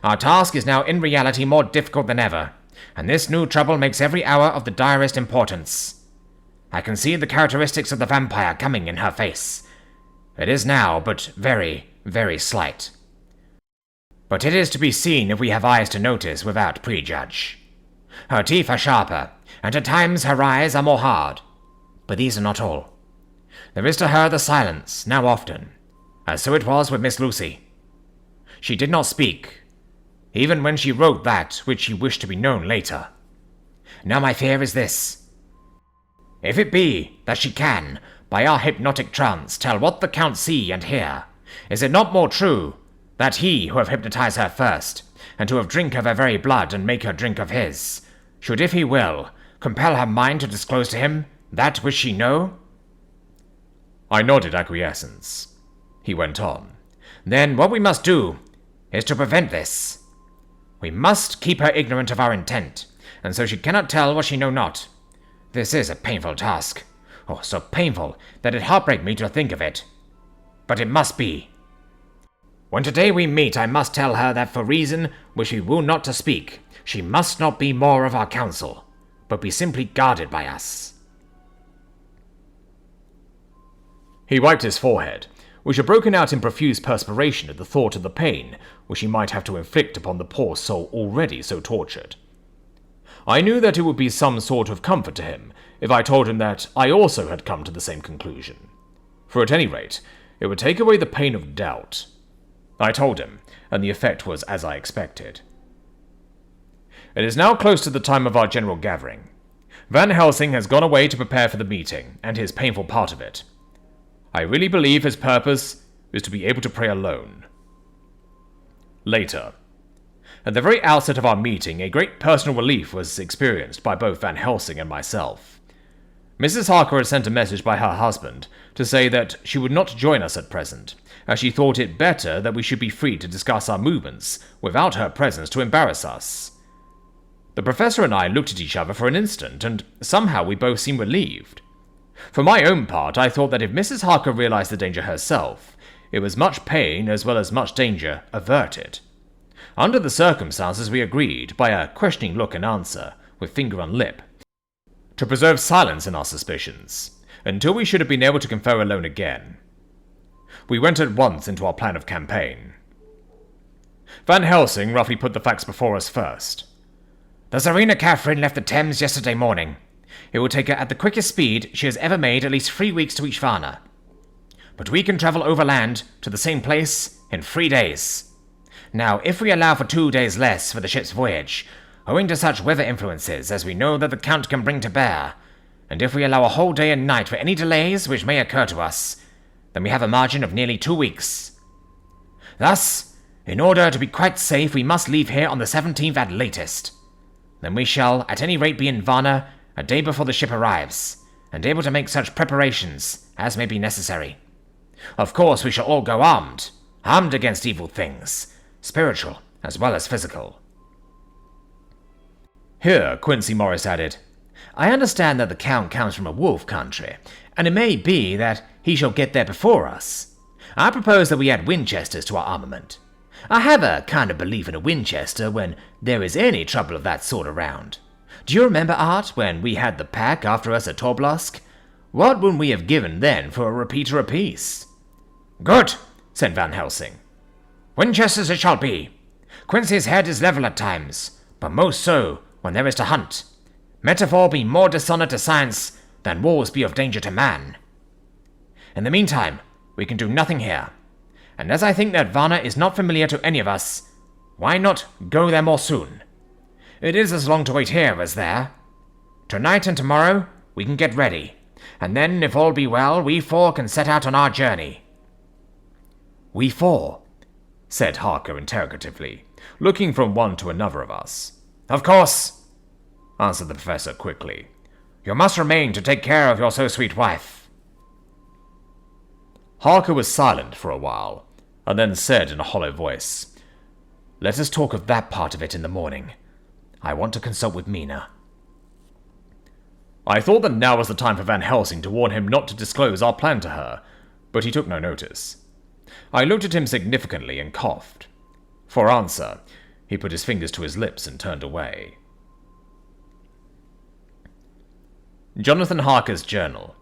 Our task is now in reality more difficult than ever, and this new trouble makes every hour of the direst importance. I can see the characteristics of the vampire coming in her face. It is now but very, very slight. But it is to be seen if we have eyes to notice without prejudge. Her teeth are sharper, and at times her eyes are more hard. But these are not all. There is to her the silence, now often, as so it was with Miss Lucy. She did not speak, even when she wrote that which she wished to be known later. Now my fear is this. If it be that she can, by our hypnotic trance, tell what the Count see and hear, is it not more true that he who have hypnotized her first, and who have drink of her very blood and make her drink of his, should, if he will, compel her mind to disclose to him that which she know?" I nodded acquiescence. He went on. "Then what we must do is to prevent this. We must keep her ignorant of our intent, and so she cannot tell what she know not. This is a painful task. Oh, so painful that it heartbreak me to think of it. But it must be. When today we meet, I must tell her that for reason which we will not to speak, she must not be more of our counsel, but be simply guarded by us." He wiped his forehead, which had broken out in profuse perspiration at the thought of the pain which he might have to inflict upon the poor soul already so tortured. I knew that it would be some sort of comfort to him if I told him that I also had come to the same conclusion, for at any rate, it would take away the pain of doubt. I told him, and the effect was as I expected. It is now close to the time of our general gathering. Van Helsing has gone away to prepare for the meeting, and his painful part of it. I really believe his purpose is to be able to pray alone. Later. At the very outset of our meeting, a great personal relief was experienced by both Van Helsing and myself. Mrs. Harker had sent a message by her husband to say that she would not join us at present, as she thought it better that we should be free to discuss our movements without her presence to embarrass us. The professor and I looked at each other for an instant, and somehow we both seemed relieved. For my own part, I thought that if Mrs. Harker realized the danger herself, it was much pain as well as much danger averted. Under the circumstances, we agreed, by a questioning look and answer, with finger on lip, to preserve silence in our suspicions, until we should have been able to confer alone again. We went at once into our plan of campaign. Van Helsing roughly put the facts before us first. "The Tsarina Catherine left the Thames yesterday morning. It will take her at the quickest speed she has ever made at least 3 weeks to reach Varna. But we can travel overland to the same place in 3 days. Now, if we allow for 2 days less for the ship's voyage, owing to such weather influences as we know that the Count can bring to bear, and if we allow a whole day and night for any delays which may occur to us, then we have a margin of nearly 2 weeks. Thus, in order to be quite safe, we must leave here on the 17th at latest. Then we shall, at any rate, be in Varna a day before the ship arrives, and able to make such preparations as may be necessary. Of course, we shall all go armed against evil things, spiritual as well as physical." Here, Quincy Morris added, "I understand that the Count comes from a wolf country, and it may be that he shall get there before us. I propose that we add Winchesters to our armament. I have a kind of belief in a Winchester when there is any trouble of that sort around. Do you remember, Art, when we had the pack after us at Torblask? What would we have given then for a repeater apiece?" "Good," said Van Helsing. "Winchesters it shall be. Quincy's head is level at times, but most so when there is to hunt. Metaphor be more dishonor to science than wars be of danger to man. In the meantime, we can do nothing here, and as I think that Varna is not familiar to any of us, why not go there more soon? It is as long to wait here as there. Tonight and tomorrow we can get ready, and then, if all be well, we four can set out on our journey." "We four?" said Harker interrogatively, looking from one to another of us. "Of course," answered the professor quickly. "You must remain to take care of your so-sweet wife." Harker was silent for a while, and then said in a hollow voice, "Let us talk of that part of it in the morning. I want to consult with Mina." I thought that now was the time for Van Helsing to warn him not to disclose our plan to her, but he took no notice. I looked at him significantly and coughed. For answer, he put his fingers to his lips and turned away. Jonathan Harker's Journal.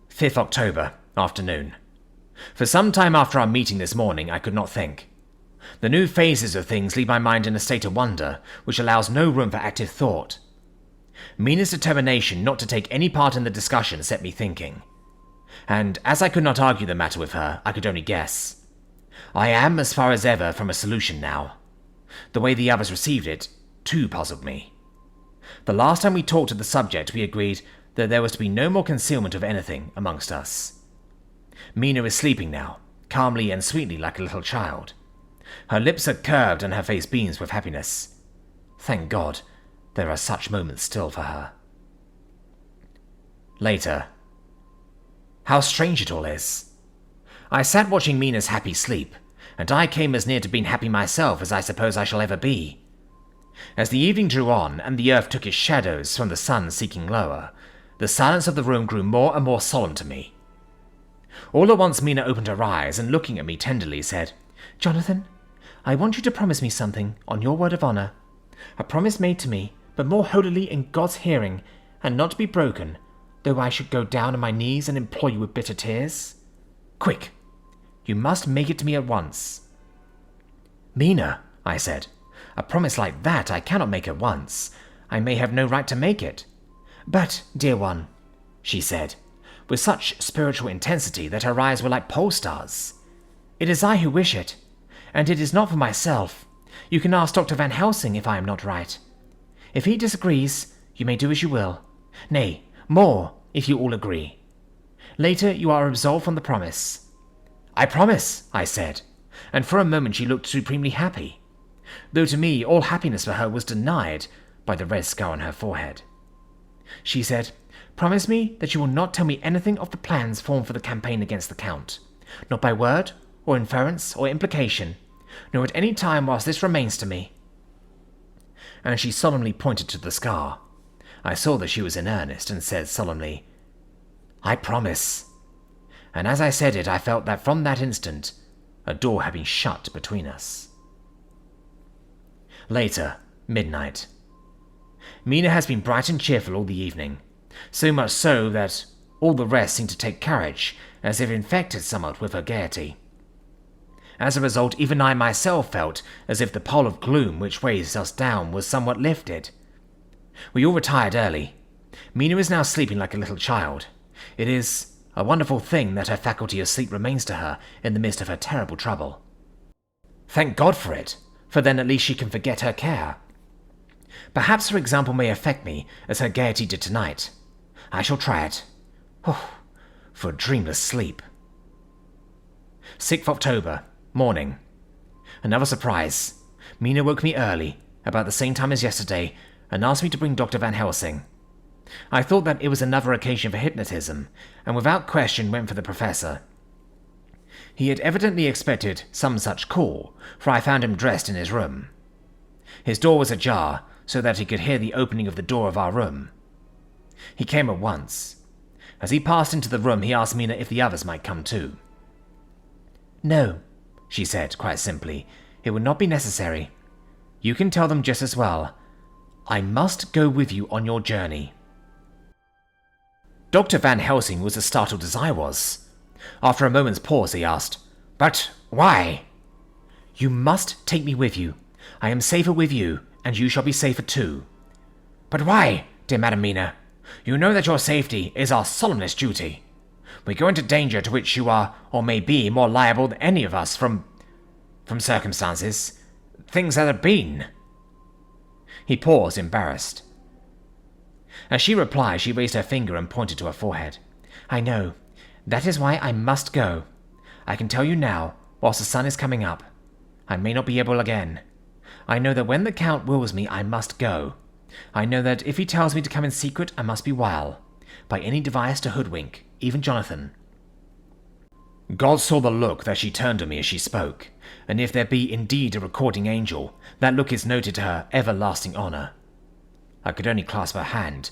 5th October, afternoon. For some time after our meeting this morning, I could not think. The new phases of things leave my mind in a state of wonder, which allows no room for active thought. Mina's determination not to take any part in the discussion set me thinking. And as I could not argue the matter with her, I could only guess. I am, as far as ever, from a solution now. The way the others received it, too, puzzled me. The last time we talked of the subject, we agreed that there was to be no more concealment of anything amongst us. Mina is sleeping now, calmly and sweetly like a little child. Her lips are curved and her face beams with happiness. Thank God, there are such moments still for her. Later. How strange it all is. I sat watching Mina's happy sleep, and I came as near to being happy myself as I suppose I shall ever be. As the evening drew on, and the earth took its shadows from the sun sinking lower, the silence of the room grew more and more solemn to me. All at once Mina opened her eyes, and looking at me tenderly said, "Jonathan, I want you to promise me something, on your word of honour. A promise made to me, but more holily in God's hearing, and not to be broken, though I should go down on my knees and implore you with bitter tears. Quick! You must make it to me at once." "Mina," I said, "a promise like that I cannot make at once. I may have no right to make it." "But, dear one," she said, with such spiritual intensity that her eyes were like pole stars, "it is I who wish it, and it is not for myself. You can ask Dr. Van Helsing if I am not right. If he disagrees, you may do as you will. Nay, more, if you all agree. Later you are absolved from the promise." "I promise," I said, and for a moment she looked supremely happy, though to me all happiness for her was denied by the red scar on her forehead. She said, "Promise me that you will not tell me anything of the plans formed for the campaign against the Count, not by word, or inference, or implication, nor at any time whilst this remains to me." And she solemnly pointed to the scar. I saw that she was in earnest, and said solemnly, "I promise." And as I said it, I felt that from that instant, a door had been shut between us. Later, midnight. Mina has been bright and cheerful all the evening, so much so that all the rest seemed to take courage, as if infected somewhat with her gaiety. As a result, even I myself felt as if the pall of gloom which weighs us down was somewhat lifted. We all retired early. Mina is now sleeping like a little child. It is a wonderful thing that her faculty of sleep remains to her in the midst of her terrible trouble. Thank God for it, for then at least she can forget her care. Perhaps her example may affect me as her gaiety did tonight. I shall try it. For a dreamless sleep. 6th October, morning. Another surprise. Mina woke me early, about the same time as yesterday, and asked me to bring Dr. Van Helsing. I thought that it was another occasion for hypnotism, and without question went for the professor. He had evidently expected some such call, for I found him dressed in his room. His door was ajar, so that he could hear the opening of the door of our room. He came at once. As he passed into the room, he asked Mina if the others might come too. "No," she said quite simply, "it would not be necessary. You can tell them just as well. I must go with you on your journey." Dr. Van Helsing was as startled as I was. After a moment's pause, he asked, "But why?" "You must take me with you. I am safer with you, and you shall be safer too." "But why, dear Madam Mina? You know that your safety is our solemnest duty. We go into danger to which you are, or may be, more liable than any of us from circumstances, things that have been." He paused, embarrassed. As she replied, she raised her finger and pointed to her forehead. I know. That is why I must go. I can tell you now, whilst the sun is coming up. I may not be able again. I know that when the Count wills me, I must go. I know that if he tells me to come in secret, I must be wile, by any device to hoodwink, even Jonathan. God saw the look that she turned to me as she spoke, and if there be indeed a recording angel, that look is noted to her everlasting honour. I could only clasp her hand.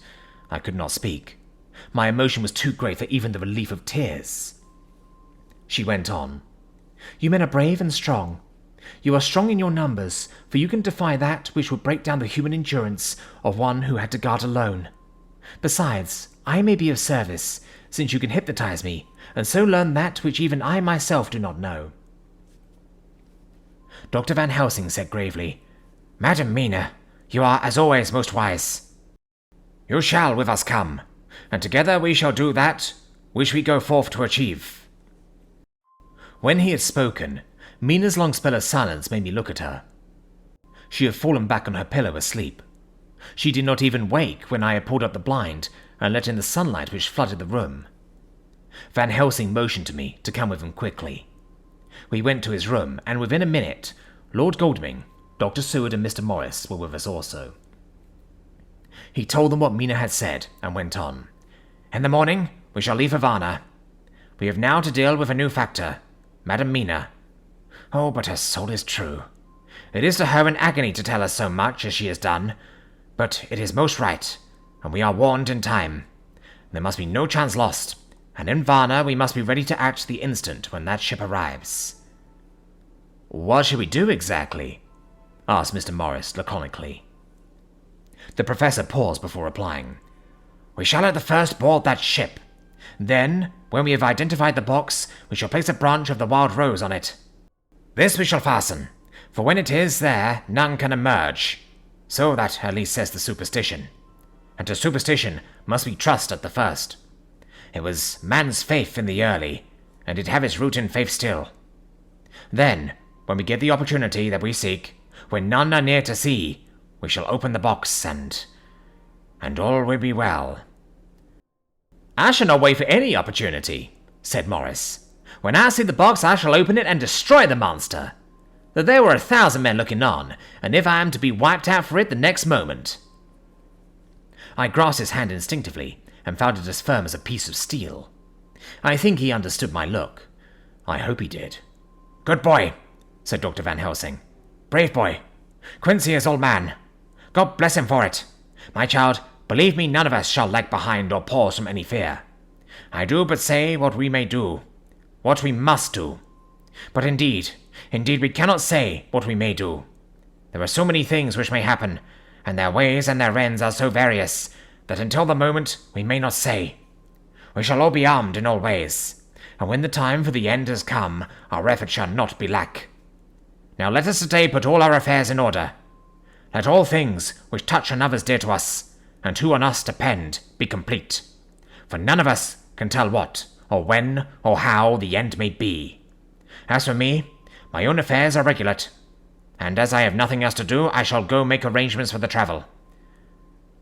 I could not speak. My emotion was too great for even the relief of tears. She went on. You men are brave and strong. You are strong in your numbers, for you can defy that which would break down the human endurance of one who had to guard alone. Besides, I may be of service, since you can hypnotize me, and so learn that which even I myself do not know. Dr. Van Helsing said gravely, Madam Mina, you are as always most wise. You shall with us come, and together we shall do that which we go forth to achieve. When he had spoken, Mina's long spell of silence made me look at her. She had fallen back on her pillow asleep. She did not even wake when I had pulled up the blind and let in the sunlight which flooded the room. Van Helsing motioned to me to come with him quickly. We went to his room, and within a minute, Lord Goldming, Dr. Seward and Mr. Morris were with us also. He told them what Mina had said, and went on. In the morning, we shall leave Havana. We have now to deal with a new factor, Madam Mina. Oh, but her soul is true. It is to her an agony to tell us so much as she has done, but it is most right, and we are warned in time. There must be no chance lost, and in Varna we must be ready to act the instant when that ship arrives. What shall we do exactly? Asked Mr. Morris laconically. The professor paused before replying. We shall at the first board that ship. Then, when we have identified the box, we shall place a branch of the wild rose on it. This we shall fasten, for when it is there, none can emerge. So that at least says the superstition. And to superstition must we trust at the first. It was man's faith in the early, and it have its root in faith still. Then, when we get the opportunity that we seek, when none are near to see, we shall open the box and all will be well. I shall not wait for any opportunity, said Morris. When I see the box, I shall open it and destroy the monster. That there were 1,000 men looking on, and if I am to be wiped out for it the next moment. I grasped his hand instinctively, and found it as firm as a piece of steel. I think he understood my look. I hope he did. Good boy, said Dr. Van Helsing. Brave boy. Quincy is old man. God bless him for it. My child, believe me, none of us shall lag behind or pause from any fear. I do but say what we may do, what we must do. But indeed we cannot say what we may do. There are so many things which may happen, and their ways and their ends are so various, that until the moment we may not say. We shall all be armed in all ways, and when the time for the end has come, our effort shall not be lack. Now let us today put all our affairs in order. Let all things which touch on others dear to us, and who on us depend, be complete. For none of us can tell what, or when, or how the end may be. As for me, my own affairs are regulate, and as I have nothing else to do, I shall go make arrangements for the travel.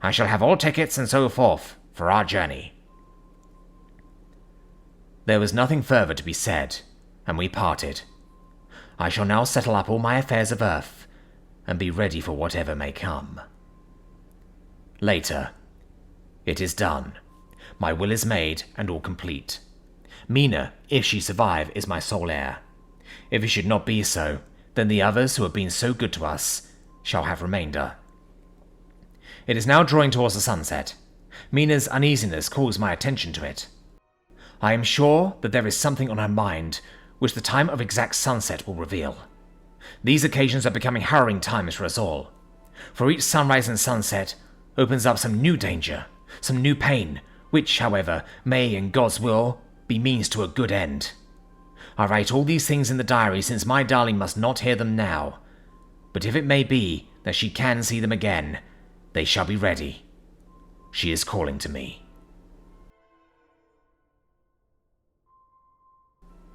I shall have all tickets and so forth for our journey. There was nothing further to be said, and we parted. I shall now settle up all my affairs of earth, and be ready for whatever may come. Later. It is done. My will is made, and all complete. Mina, if she survive, is my sole heir. If it should not be so, then the others who have been so good to us shall have remainder. It is now drawing towards the sunset. Mina's uneasiness calls my attention to it. I am sure that there is something on her mind which the time of exact sunset will reveal. These occasions are becoming harrowing times for us all. For each sunrise and sunset opens up some new danger, some new pain, which, however, may, in God's will, be means to a good end. I write all these things in the diary since my darling must not hear them now. But if it may be that she can see them again, they shall be ready. She is calling to me.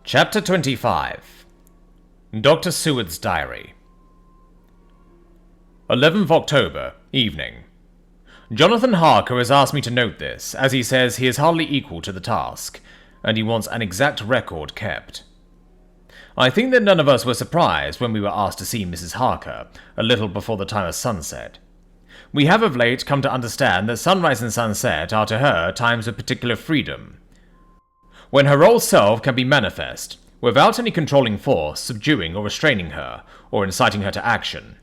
Chapter 25. Dr. Seward's Diary. 11th October, evening. Jonathan Harker has asked me to note this, as he says he is hardly equal to the task, and he wants an exact record kept. I think that none of us were surprised when we were asked to see Mrs. Harker a little before the time of sunset. We have of late come to understand that sunrise and sunset are to her times of particular freedom, when her whole self can be manifest, without any controlling force subduing or restraining her, or inciting her to action.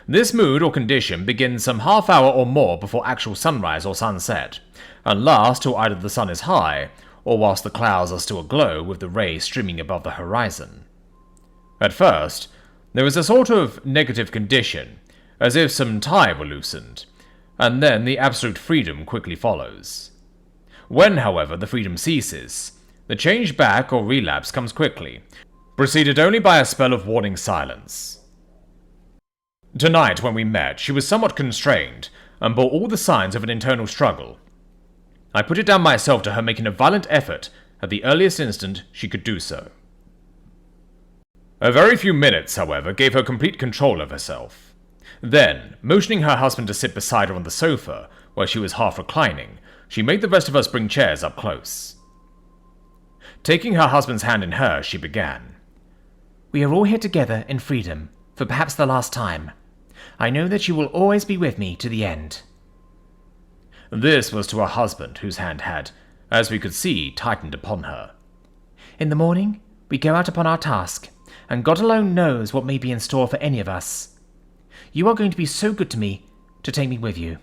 This mood or condition begins some half hour or more before actual sunrise or sunset, and lasts till either the sun is high, or whilst the clouds are still aglow with the rays streaming above the horizon. At first, there is a sort of negative condition, as if some tie were loosened, and then the absolute freedom quickly follows. When, however, the freedom ceases, the change back or relapse comes quickly, preceded only by a spell of warning silence. Tonight, when we met, she was somewhat constrained, and bore all the signs of an internal struggle. I put it down myself to her making a violent effort at the earliest instant she could do so. A very few minutes, however, gave her complete control of herself. Then, motioning her husband to sit beside her on the sofa, where she was half reclining, she made the rest of us bring chairs up close. Taking her husband's hand in hers, she began. We are all here together in freedom, for perhaps the last time. I know that you will always be with me to the end. This was to her husband, whose hand had, as we could see, tightened upon her. In the morning, we go out upon our task, and God alone knows what may be in store for any of us. You are going to be so good to me to take me with you.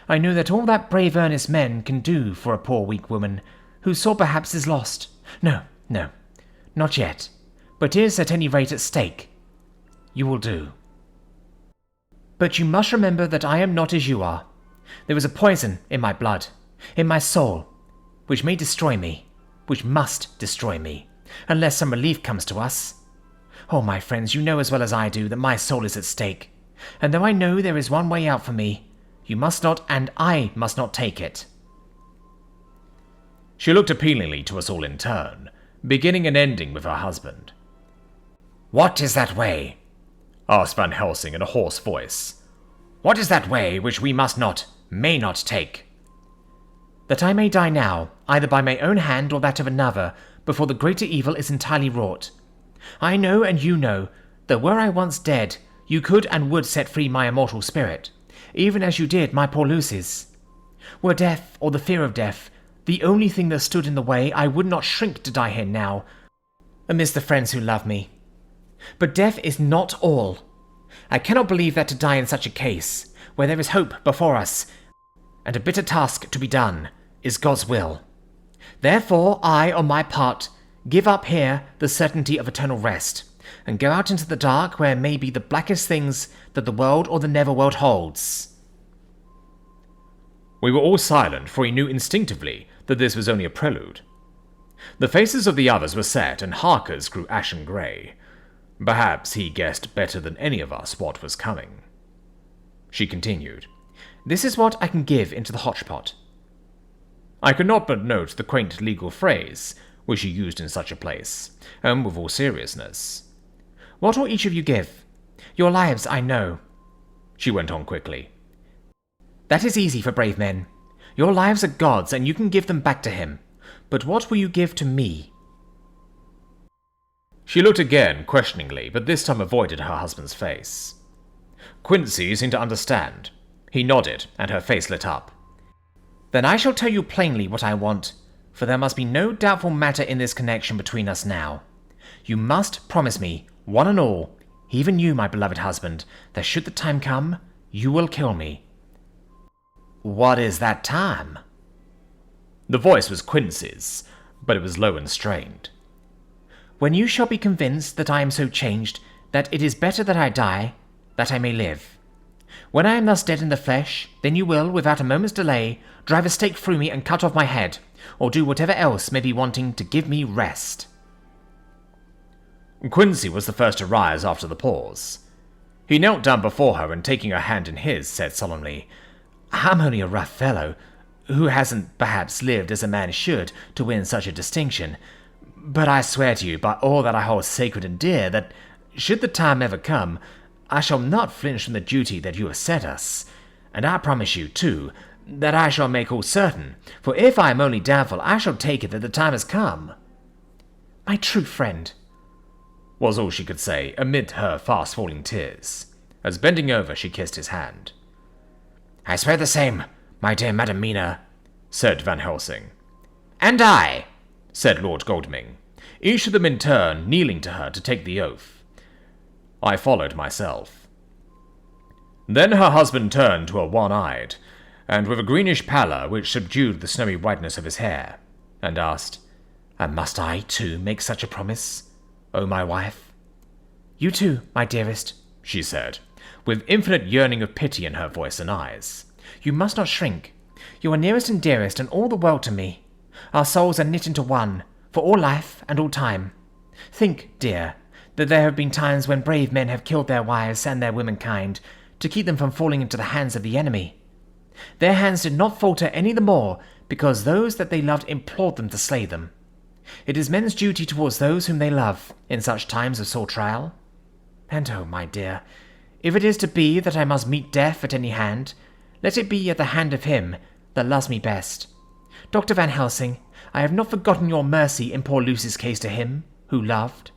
I know that all that brave earnest men can do for a poor weak woman, whose soul perhaps is lost. No, not yet, but is at any rate at stake. You will do. But you must remember that I am not as you are. There is a poison in my blood, in my soul, which may destroy me, which must destroy me, unless some relief comes to us. Oh, my friends, you know as well as I do that my soul is at stake, and though I know there is one way out for me, you must not and I must not take it. She looked appealingly to us all in turn, beginning and ending with her husband. What is that way? Asked Van Helsing in a hoarse voice. What is that way which we must not, may not take? That I may die now, either by my own hand or that of another, before the greater evil is entirely wrought. I know, and you know, that were I once dead, you could and would set free my immortal spirit, even as you did my poor Lucy's. Were death, or the fear of death, the only thing that stood in the way, I would not shrink to die here now, amidst the friends who love me. But death is not all. I cannot believe that to die in such a case, where there is hope before us, and a bitter task to be done, is God's will. Therefore, I, on my part, give up here the certainty of eternal rest, and go out into the dark where may be the blackest things that the world or the never-world holds. We were all silent, for we knew instinctively that this was only a prelude. The faces of the others were set, and Harker's grew ashen grey. Perhaps he guessed better than any of us what was coming. She continued. This is what I can give into the hotchpot. I could not but note the quaint legal phrase which she used in such a place, and with all seriousness. What will each of you give? Your lives, I know, she went on quickly. That is easy for brave men. Your lives are God's, and you can give them back to him. But what will you give to me? She looked again, questioningly, but this time avoided her husband's face. Quincy seemed to understand. He nodded, and her face lit up. Then I shall tell you plainly what I want, for there must be no doubtful matter in this connection between us now. You must promise me, one and all, even you, my beloved husband, that should the time come, you will kill me. What is that time? The voice was Quincy's, but it was low and strained. When you shall be convinced that I am so changed that it is better that I die, that I may live. When I am thus dead in the flesh, then you will, without a moment's delay, drive a stake through me and cut off my head, or do whatever else may be wanting to give me rest. Quincy was the first to rise after the pause. He knelt down before her and, taking her hand in his, said solemnly, I'm only a rough fellow, who hasn't perhaps lived as a man should to win such a distinction, but I swear to you by all that I hold sacred and dear that, should the time ever come, I shall not flinch from the duty that you have set us, and I promise you, too, that I shall make all certain, for if I am only doubtful, I shall take it that the time has come." "My true friend," was all she could say amid her fast-falling tears, as bending over she kissed his hand. "I swear the same, my dear Madam Mina," said Van Helsing. "And I," said Lord Goldming, each of them in turn kneeling to her to take the oath. I followed myself. Then her husband turned to her one-eyed, and with a greenish pallor which subdued the snowy whiteness of his hair, and asked, "And must I, too, make such a promise, O my wife?" "You too, my dearest," she said, with infinite yearning of pity in her voice and eyes. "You must not shrink. You are nearest and dearest and all the world to me. Our souls are knit into one, for all life and all time. Think, dear, that there have been times when brave men have killed their wives and their womenkind to keep them from falling into the hands of the enemy. Their hands did not falter any the more because those that they loved implored them to slay them. It is men's duty towards those whom they love in such times of sore trial. And oh, my dear, if it is to be that I must meet death at any hand, let it be at the hand of him that loves me best. Dr. Van Helsing, I have not forgotten your mercy in poor Lucy's case to him who loved."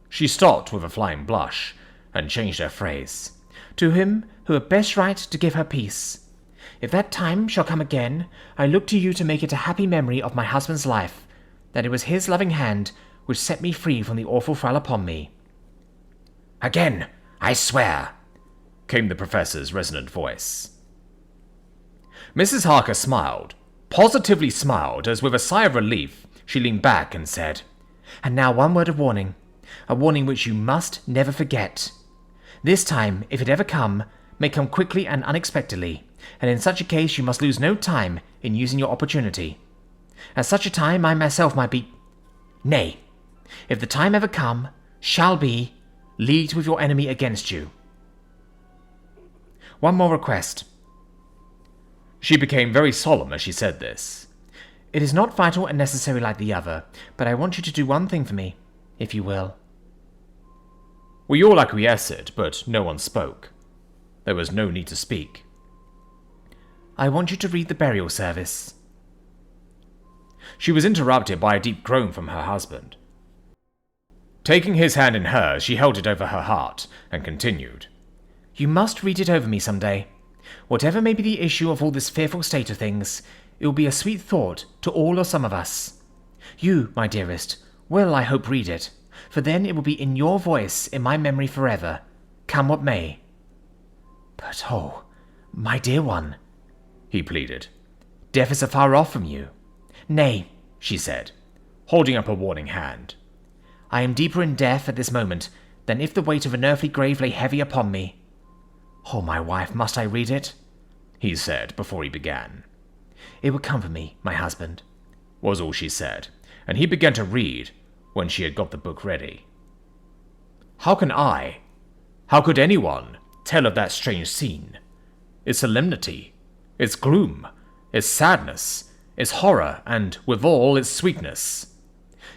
She stopped with a flying blush, and changed her phrase. "To him who had best right to give her peace. If that time shall come again, I look to you to make it a happy memory of my husband's life, that it was his loving hand which set me free from the awful thrall upon me." "Again, I swear," came the professor's resonant voice. Mrs. Harker smiled, positively smiled, as with a sigh of relief she leaned back and said, "And now one word of warning, a warning which you must never forget. This time, if it ever come, may come quickly and unexpectedly, and in such a case you must lose no time in using your opportunity. At such a time I myself might be... Nay, if the time ever come, shall be, leagued with your enemy against you. One more request." She became very solemn as she said this. "It is not vital and necessary like the other, but I want you to do one thing for me, if you will." We all acquiesced, but no one spoke. There was no need to speak. "I want you to read the burial service." She was interrupted by a deep groan from her husband. Taking his hand in hers, she held it over her heart, and continued, "You must read it over me some day. Whatever may be the issue of all this fearful state of things, it will be a sweet thought to all or some of us. You, my dearest, will, I hope, read it, for then it will be in your voice in my memory forever, come what may." "But oh, my dear one," he pleaded, "death is afar off from you." "Nay," she said, holding up a warning hand. "I am deeper in death at this moment than if the weight of an earthly grave lay heavy upon me." "Oh, my wife, must I read it?" he said before he began. "It would comfort me, my husband," was all she said, and he began to read when she had got the book ready. How could anyone tell of that strange scene? Its solemnity, its gloom, its sadness, its horror, and, withal, its sweetness.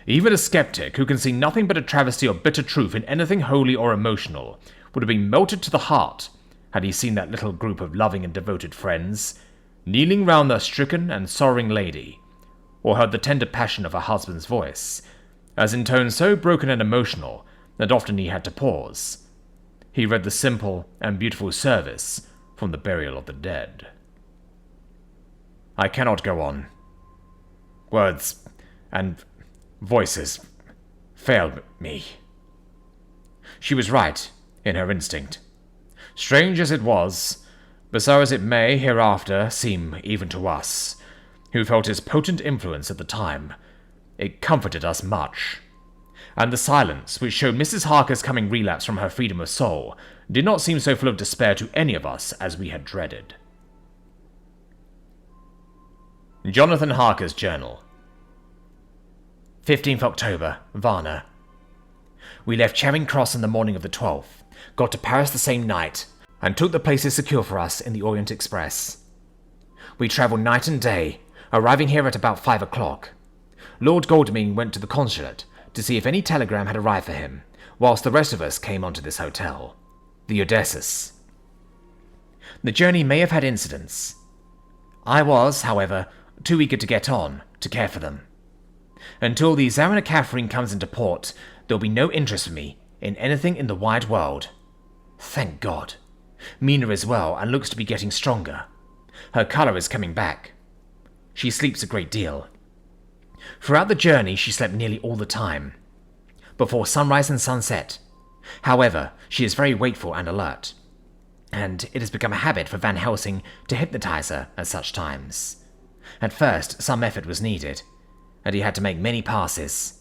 Even a skeptic who can see nothing but a travesty or bitter truth in anything holy or emotional would have been melted to the heart had he seen that little group of loving and devoted friends kneeling round the stricken and sorrowing lady, or heard the tender passion of her husband's voice, as in tones so broken and emotional that often he had to pause, he read the simple and beautiful service from the burial of the dead. I cannot go on. Words and voices failed me. She was right in her instinct. Strange as it was, but so as it may hereafter seem even to us, who felt its potent influence at the time, it comforted us much. And the silence, which showed Mrs. Harker's coming relapse from her freedom of soul, did not seem so full of despair to any of us as we had dreaded. Jonathan Harker's Journal. 15th October, Varna. We left Charing Cross on the morning of the 12th, got to Paris the same night, and took the places secure for us in the Orient Express. We travelled night and day, arriving here at about 5 o'clock. Lord Goldming went to the consulate to see if any telegram had arrived for him, whilst the rest of us came onto this hotel, the Odysseus. The journey may have had incidents. I was, however, too eager to get on to care for them. Until the Zarina Catherine comes into port, there will be no interest for me in anything in the wide world. Thank God. Mina is well and looks to be getting stronger. Her colour is coming back. She sleeps a great deal. Throughout the journey, she slept nearly all the time, before sunrise and sunset. However, she is very wakeful and alert, and it has become a habit for Van Helsing to hypnotize her at such times. At first, some effort was needed, and he had to make many passes,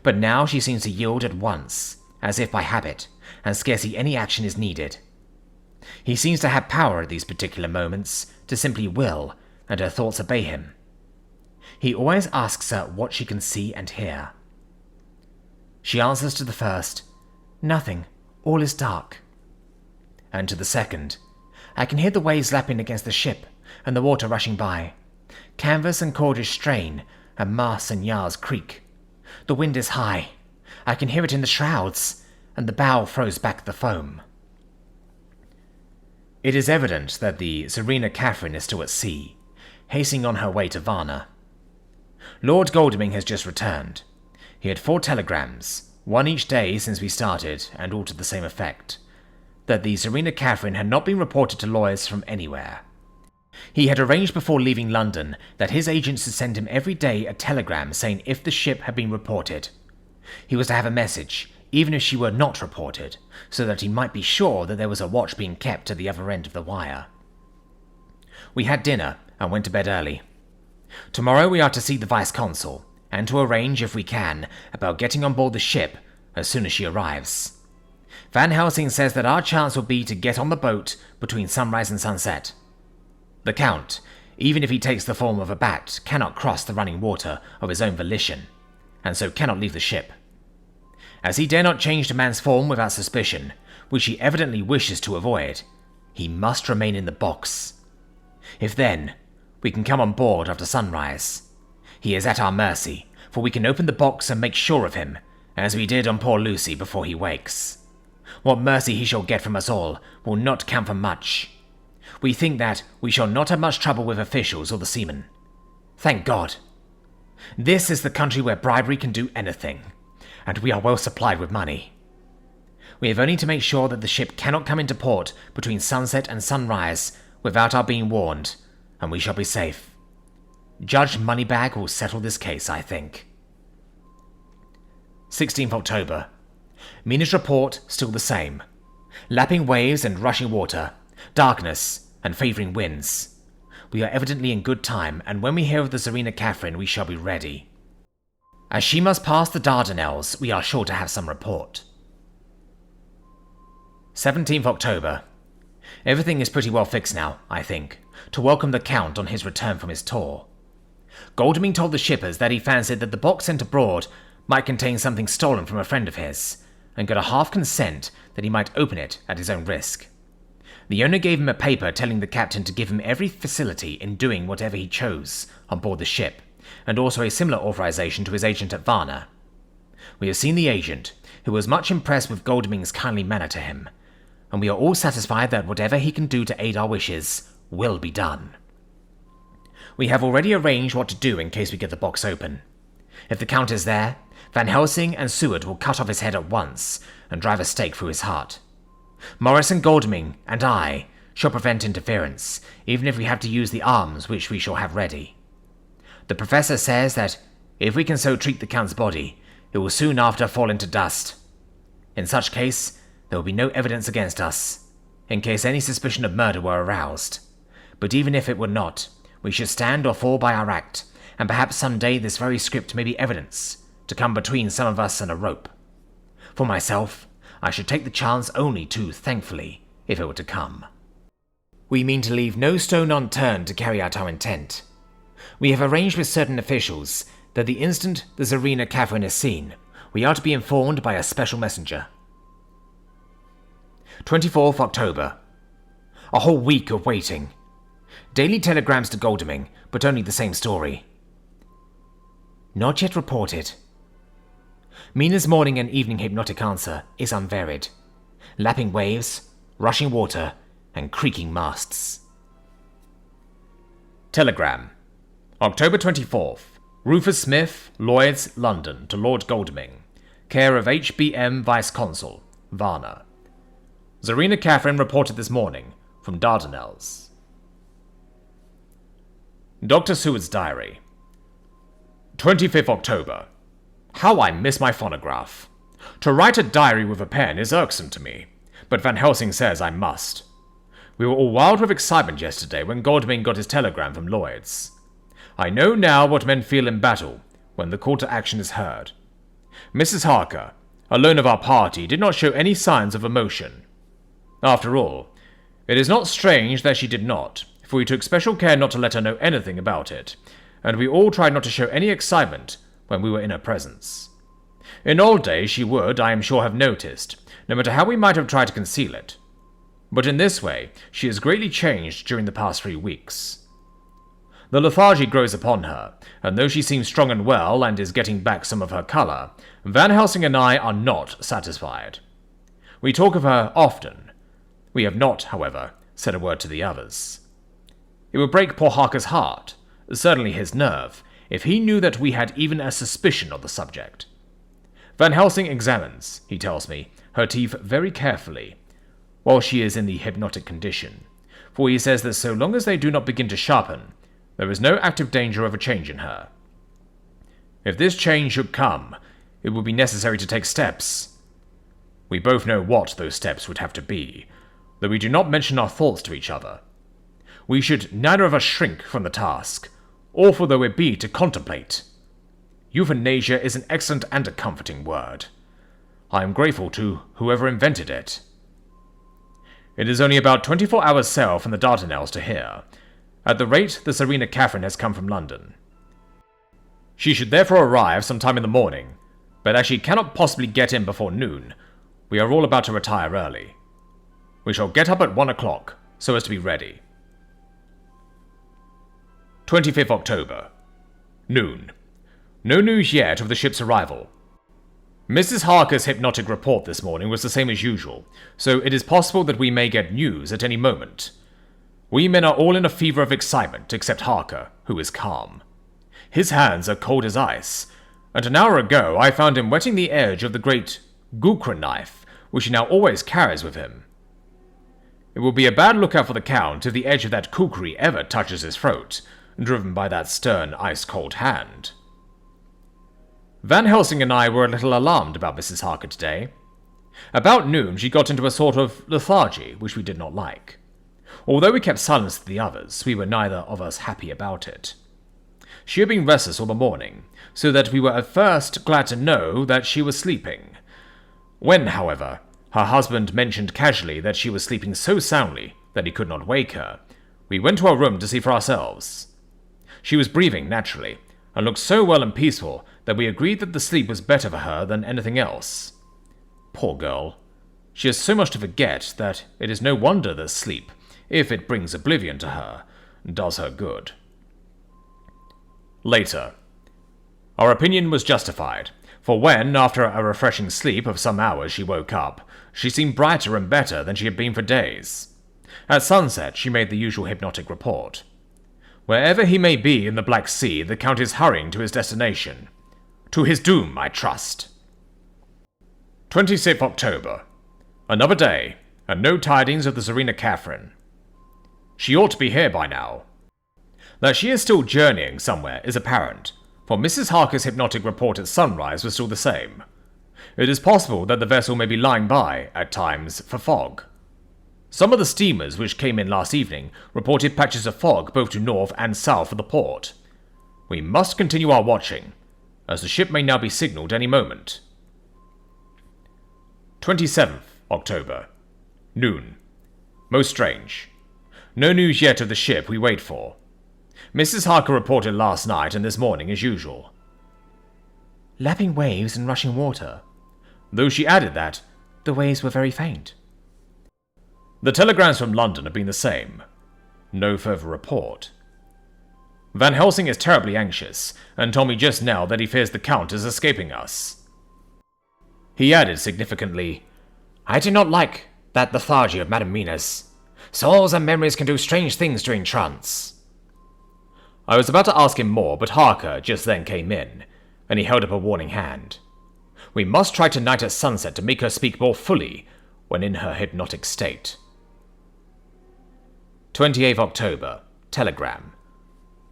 but now she seems to yield at once, as if by habit, and scarcely any action is needed. He seems to have power at these particular moments to simply will, and her thoughts obey him. He always asks her what she can see and hear. She answers to the first, "Nothing, all is dark." And to the second, "I can hear the waves lapping against the ship and the water rushing by. Canvas and cordage strain, and masts and yards creak. The wind is high. I can hear it in the shrouds, and the bow throws back the foam." It is evident that the Zarina Catherine is still at sea, hastening on her way to Varna. Lord Godalming has just returned. He had 4 telegrams, one each day since we started, and all to the same effect, that the Zarina Catherine had not been reported to lawyers from anywhere. He had arranged before leaving London that his agents should send him every day a telegram saying if the ship had been reported. He was to have a message, even if she were not reported, so that he might be sure that there was a watch being kept at the other end of the wire. We had dinner and went to bed early. Tomorrow we are to see the Vice-Consul, and to arrange, if we can, about getting on board the ship as soon as she arrives. Van Helsing says that our chance will be to get on the boat between sunrise and sunset. The Count, even if he takes the form of a bat, cannot cross the running water of his own volition, and so cannot leave the ship. As he dare not change to man's form without suspicion, which he evidently wishes to avoid, he must remain in the box. If then, we can come on board after sunrise. He is at our mercy, for we can open the box and make sure of him, as we did on poor Lucy before he wakes. What mercy he shall get from us all will not count for much. We think that we shall not have much trouble with officials or the seamen. Thank God. This is the country where bribery can do anything, and we are well supplied with money. We have only to make sure that the ship cannot come into port between sunset and sunrise without our being warned, and we shall be safe. Judge Moneybag will settle this case, I think. 16th October. Mina's report still the same. Lapping waves and rushing water, darkness and favouring winds. We are evidently in good time, and when we hear of the Zarina Catherine, we shall be ready. As she must pass the Dardanelles, we are sure to have some report. 17th October. Everything is pretty well fixed now, I think, to welcome the Count on his return from his tour. Godalming told the shippers that he fancied that the box sent abroad might contain something stolen from a friend of his, and got a half consent that he might open it at his own risk. The owner gave him a paper telling the captain to give him every facility in doing whatever he chose on board the ship, and also a similar authorization to his agent at Varna. We have seen the agent, who was much impressed with Godalming's kindly manner to him, and we are all satisfied that whatever he can do to aid our wishes will be done. We have already arranged what to do in case we get the box open. If the Count is there, Van Helsing and Seward will cut off his head at once and drive a stake through his heart. Morris and Godalming and I shall prevent interference, even if we have to use the arms which we shall have ready. The Professor says that if we can so treat the Count's body, it will soon after fall into dust. In such case, there will be no evidence against us, in case any suspicion of murder were aroused. But even if it were not, we should stand or fall by our act, and perhaps some day this very script may be evidence to come between some of us and a rope. For myself, I should take the chance only too thankfully, if it were to come. We mean to leave no stone unturned to carry out our intent. We have arranged with certain officials that the instant the Zarina Catherine is seen, we are to be informed by a special messenger. 24th October. A whole week of waiting. Daily telegrams to Godalming, but only the same story. Not yet reported. Mina's morning and evening hypnotic answer is unvaried. Lapping waves, rushing water, and creaking masts. Telegram. October 24th. Rufus Smith, Lloyd's, London, to Lord Godalming. Care of HBM Vice-Consul, Varna. Zarina Catherine reported this morning from Dardanelles. Dr. Seward's Diary. 25th October. How I miss my phonograph. To write a diary with a pen is irksome to me, but Van Helsing says I must. We were all wild with excitement yesterday when Godalming got his telegram from Lloyd's. I know now what men feel in battle when the call to action is heard. Mrs. Harker, alone of our party, did not show any signs of emotion. After all, it is not strange that she did not, for we took special care not to let her know anything about it, and we all tried not to show any excitement when we were in her presence. In old days she would, I am sure, have noticed, no matter how we might have tried to conceal it. But in this way, she has greatly changed during the past 3 weeks. The lethargy grows upon her, and though she seems strong and well and is getting back some of her colour, Van Helsing and I are not satisfied. We talk of her often. We have not, however, said a word to the others. It would break poor Harker's heart, certainly his nerve, if he knew that we had even a suspicion of the subject. Van Helsing examines, he tells me, her teeth very carefully, while she is in the hypnotic condition, for he says that so long as they do not begin to sharpen, there is no active danger of a change in her. If this change should come, it would be necessary to take steps. We both know what those steps would have to be, though we do not mention our thoughts to each other. We should neither of us shrink from the task, awful though it be to contemplate. Euthanasia is an excellent and a comforting word. I am grateful to whoever invented it. It is only about 24 hours' sail from the Dardanelles to here. At the rate the Zarina Catherine has come from London. She should therefore arrive sometime in the morning, but as she cannot possibly get in before noon, we are all about to retire early. We shall get up at 1 o'clock, so as to be ready. 25th October. Noon. No news yet of the ship's arrival. Mrs. Harker's hypnotic report this morning was the same as usual, so it is possible that we may get news at any moment. We men are all in a fever of excitement, except Harker, who is calm. His hands are cold as ice, and an hour ago I found him wetting the edge of the great Gukra knife, which he now always carries with him. It will be a bad lookout for the Count if the edge of that kukri ever touches his throat, driven by that stern, ice-cold hand. Van Helsing and I were a little alarmed about Mrs. Harker today. About noon she got into a sort of lethargy, which we did not like. Although we kept silence to the others, we were neither of us happy about it. She had been restless all the morning, so that we were at first glad to know that she was sleeping. When, however, her husband mentioned casually that she was sleeping so soundly that he could not wake her, we went to our room to see for ourselves. She was breathing naturally, and looked so well and peaceful that we agreed that the sleep was better for her than anything else. Poor girl. She has so much to forget that it is no wonder that sleep, if it brings oblivion to her, does her good. Later. Our opinion was justified, for when, after a refreshing sleep of some hours, she woke up, she seemed brighter and better than she had been for days. At sunset she made the usual hypnotic report. Wherever he may be in the Black Sea, the Count is hurrying to his destination. To his doom, I trust. 26th October. Another day, and no tidings of the Zarina Catherine. She ought to be here by now. That she is still journeying somewhere is apparent, for Mrs. Harker's hypnotic report at sunrise was still the same. It is possible that the vessel may be lying by, at times, for fog. Some of the steamers which came in last evening reported patches of fog both to north and south of the port. We must continue our watching, as the ship may now be signalled any moment. 27th October. Noon. Most strange. No news yet of the ship we wait for. Mrs. Harker reported last night and this morning as usual. Lapping waves and rushing water. Though she added that the waves were very faint. The telegrams from London have been the same. No further report. Van Helsing is terribly anxious, and told me just now that he fears the Count is escaping us. He added significantly, "I do not like that lethargy of Madam Mina's. Souls and memories can do strange things during trance." I was about to ask him more, but Harker just then came in, and he held up a warning hand. We must try tonight at sunset to make her speak more fully when in her hypnotic state. 28th October. Telegram.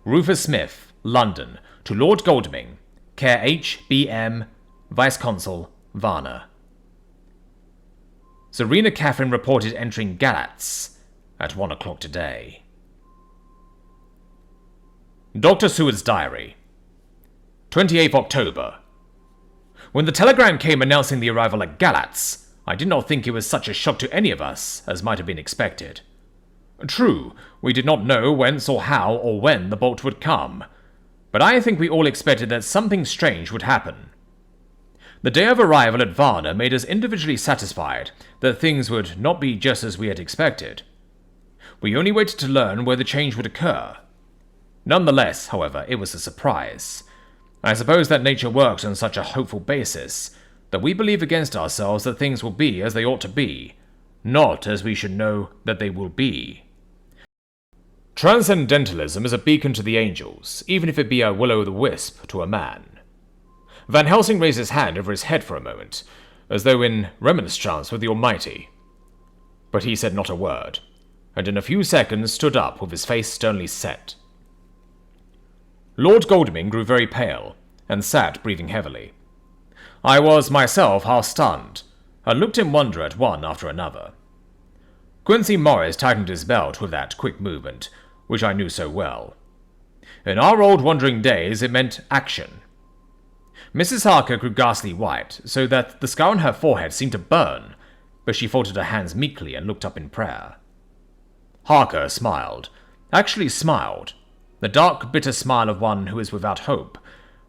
Rufus Smith, London, to Lord Godalming, care H.B.M., Vice-Consul, Varna. Serena Catherine reported entering Galatz at 1 o'clock today. Dr. Seward's Diary. 28th October. When the telegram came announcing the arrival at Galatz, I did not think it was such a shock to any of us as might have been expected. True, we did not know whence or how or when the bolt would come, but I think we all expected that something strange would happen. The day of arrival at Varna made us individually satisfied that things would not be just as we had expected. We only waited to learn where the change would occur. Nonetheless, however, it was a surprise. I suppose that nature works on such a hopeful basis, that we believe against ourselves that things will be as they ought to be, not as we should know that they will be. Transcendentalism is a beacon to the angels, even if it be a will-o'-the-wisp to a man. Van Helsing raised his hand over his head for a moment, as though in remonstrance with the Almighty. But he said not a word, and in a few seconds stood up with his face sternly set. Lord Godalming grew very pale, and sat breathing heavily. I was myself half stunned, and looked in wonder at one after another. Quincy Morris tightened his belt with that quick movement, which I knew so well. In our old wandering days, it meant action. Mrs. Harker grew ghastly white, so that the scar on her forehead seemed to burn, but she folded her hands meekly and looked up in prayer. Harker smiled, actually smiled, the dark, bitter smile of one who is without hope,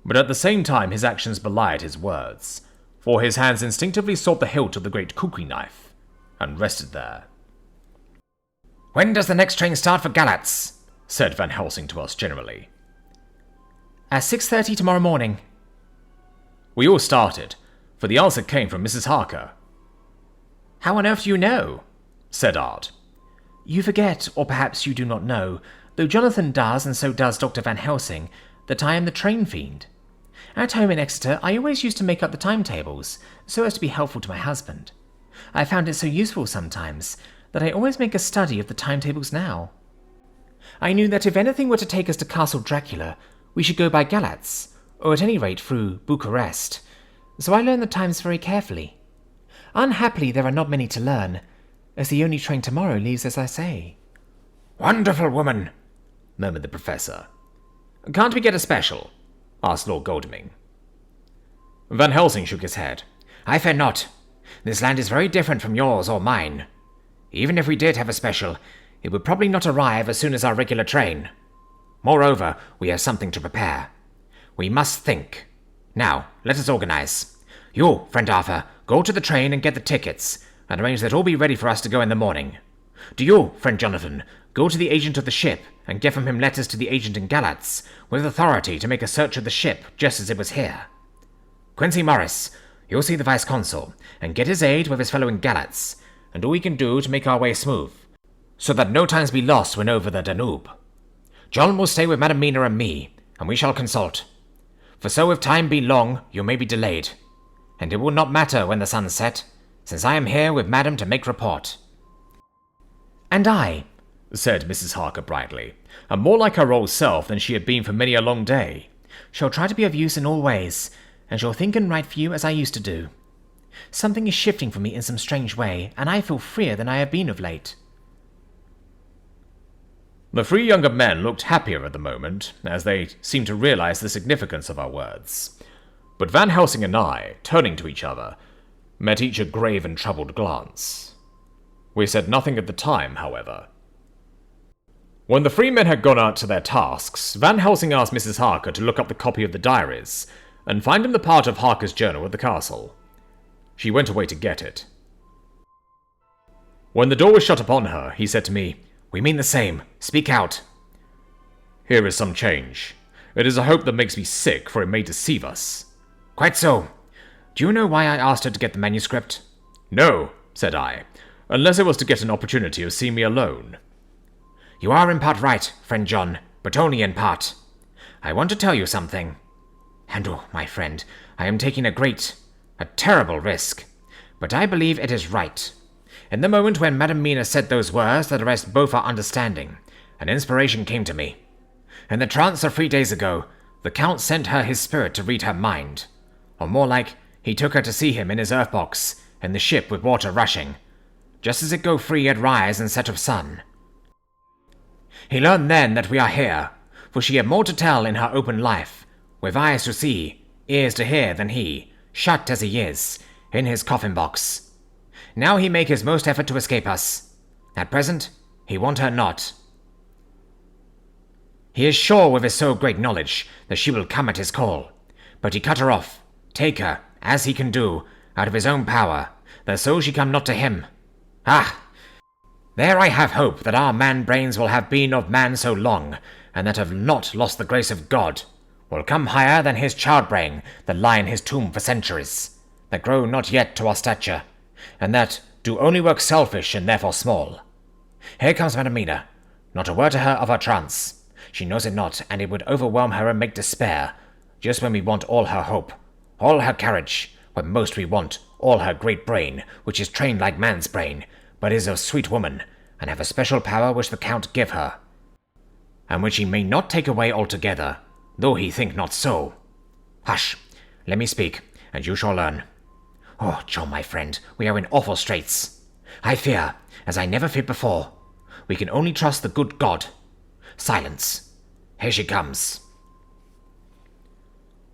but at the same time his actions belied his words, for his hands instinctively sought the hilt of the great kukri knife, and rested there. "When does the next train start for Galatz?" said Van Helsing to us generally. "At 6:30 tomorrow morning." We all started, for the answer came from Mrs. Harker. "How on earth do you know?" said Art. "You forget, or perhaps you do not know, though Jonathan does, and so does Dr. Van Helsing, that I am the train fiend. At home in Exeter, I always used to make up the timetables, so as to be helpful to my husband. I found it so useful sometimes, that I always make a study of the timetables now. I knew that if anything were to take us to Castle Dracula, we should go by Galatz, or at any rate through Bucharest, so I learned the times very carefully. Unhappily, there are not many to learn, as the only train tomorrow leaves as I say." "Wonderful woman," murmured the Professor. "Can't we get a special?" asked Lord Godalming. Van Helsing shook his head. "I fear not. This land is very different from yours or mine. Even if we did have a special, it would probably not arrive as soon as our regular train. Moreover, we have something to prepare. We must think. Now, let us organize. You, friend Arthur, go to the train and get the tickets, and arrange that all be ready for us to go in the morning. Do you, friend Jonathan, go to the agent of the ship, and get from him letters to the agent in Galatz, with authority to make a search of the ship just as it was here. Quincy Morris, you'll see the Vice-Consul, and get his aid with his fellow in Galatz, and all we can do to make our way smooth, so that no times be lost when over the Danube. John will stay with Madam Mina and me, and we shall consult. For so if time be long, you may be delayed, and it will not matter when the sun set, since I am here with Madam to make report." "And I," said Mrs. Harker brightly, and more like her old self than she had been for many a long day, "shall try to be of use in all ways, and shall think and write for you as I used to do. Something is shifting for me in some strange way, and I feel freer than I have been of late." The three younger men looked happier at the moment, as they seemed to realize the significance of our words. But Van Helsing and I, turning to each other, met each a grave and troubled glance. We said nothing at the time, however. When the three men had gone out to their tasks, Van Helsing asked Mrs. Harker to look up the copy of the diaries, and find him the part of Harker's journal at the castle. She went away to get it. When the door was shut upon her, he said to me, "We mean the same. Speak out." "Here is some change. It is a hope that makes me sick, for it may deceive us." "Quite so. Do you know why I asked her to get the manuscript? No, said I, unless it was to get an opportunity of seeing me alone. You are in part right, friend John, but only in part. I want to tell you something. And oh, my friend, I am taking a terrible risk. But I believe it is right. In the moment when Madam Mina said those words that arrest both our understanding, an inspiration came to me. In the trance of 3 days ago, the Count sent her his spirit to read her mind. Or more like, he took her to see him in his earth box, in the ship with water rushing, just as it go free at rise and set of sun. He learned then that we are here, for she had more to tell in her open life, with eyes to see, ears to hear than he, shut as he is, in his coffin box. Now he make his most effort to escape us. At present, he want her not. He is sure with his so great knowledge that she will come at his call, but he cut her off, take her, as he can do, out of his own power, that so she come not to him. Ah! There I have hope that our man-brains will have been of man so long, and that have not lost the grace of God, will come higher than his child-brain that lie in his tomb for centuries, that grow not yet to our stature, and that do only work selfish and therefore small. Here comes Madam Mina. Not a word to her of our trance. She knows it not, and it would overwhelm her and make despair, just when we want all her hope, all her courage, when most we want all her great brain, which is trained like man's brain, but is a sweet woman, and have a special power which the Count give her, and which he may not take away altogether, though he think not so. Hush, let me speak, and you shall learn. Oh, John, my friend, we are in awful straits. I fear, as I never feared before. We can only trust the good God. Silence. Here she comes.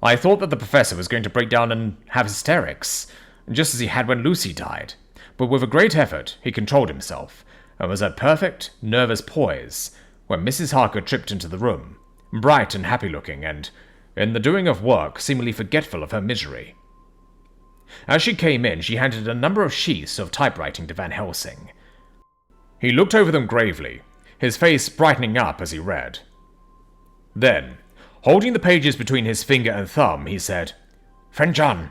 I thought that the professor was going to break down and have hysterics, just as he had when Lucy died, but with a great effort he controlled himself, and was at perfect, nervous poise when Mrs. Harker tripped into the room, bright and happy-looking, and, in the doing of work, seemingly forgetful of her misery. As she came in, she handed a number of sheets of typewriting to Van Helsing. He looked over them gravely, his face brightening up as he read. Then, holding the pages between his finger and thumb, he said, "Friend John,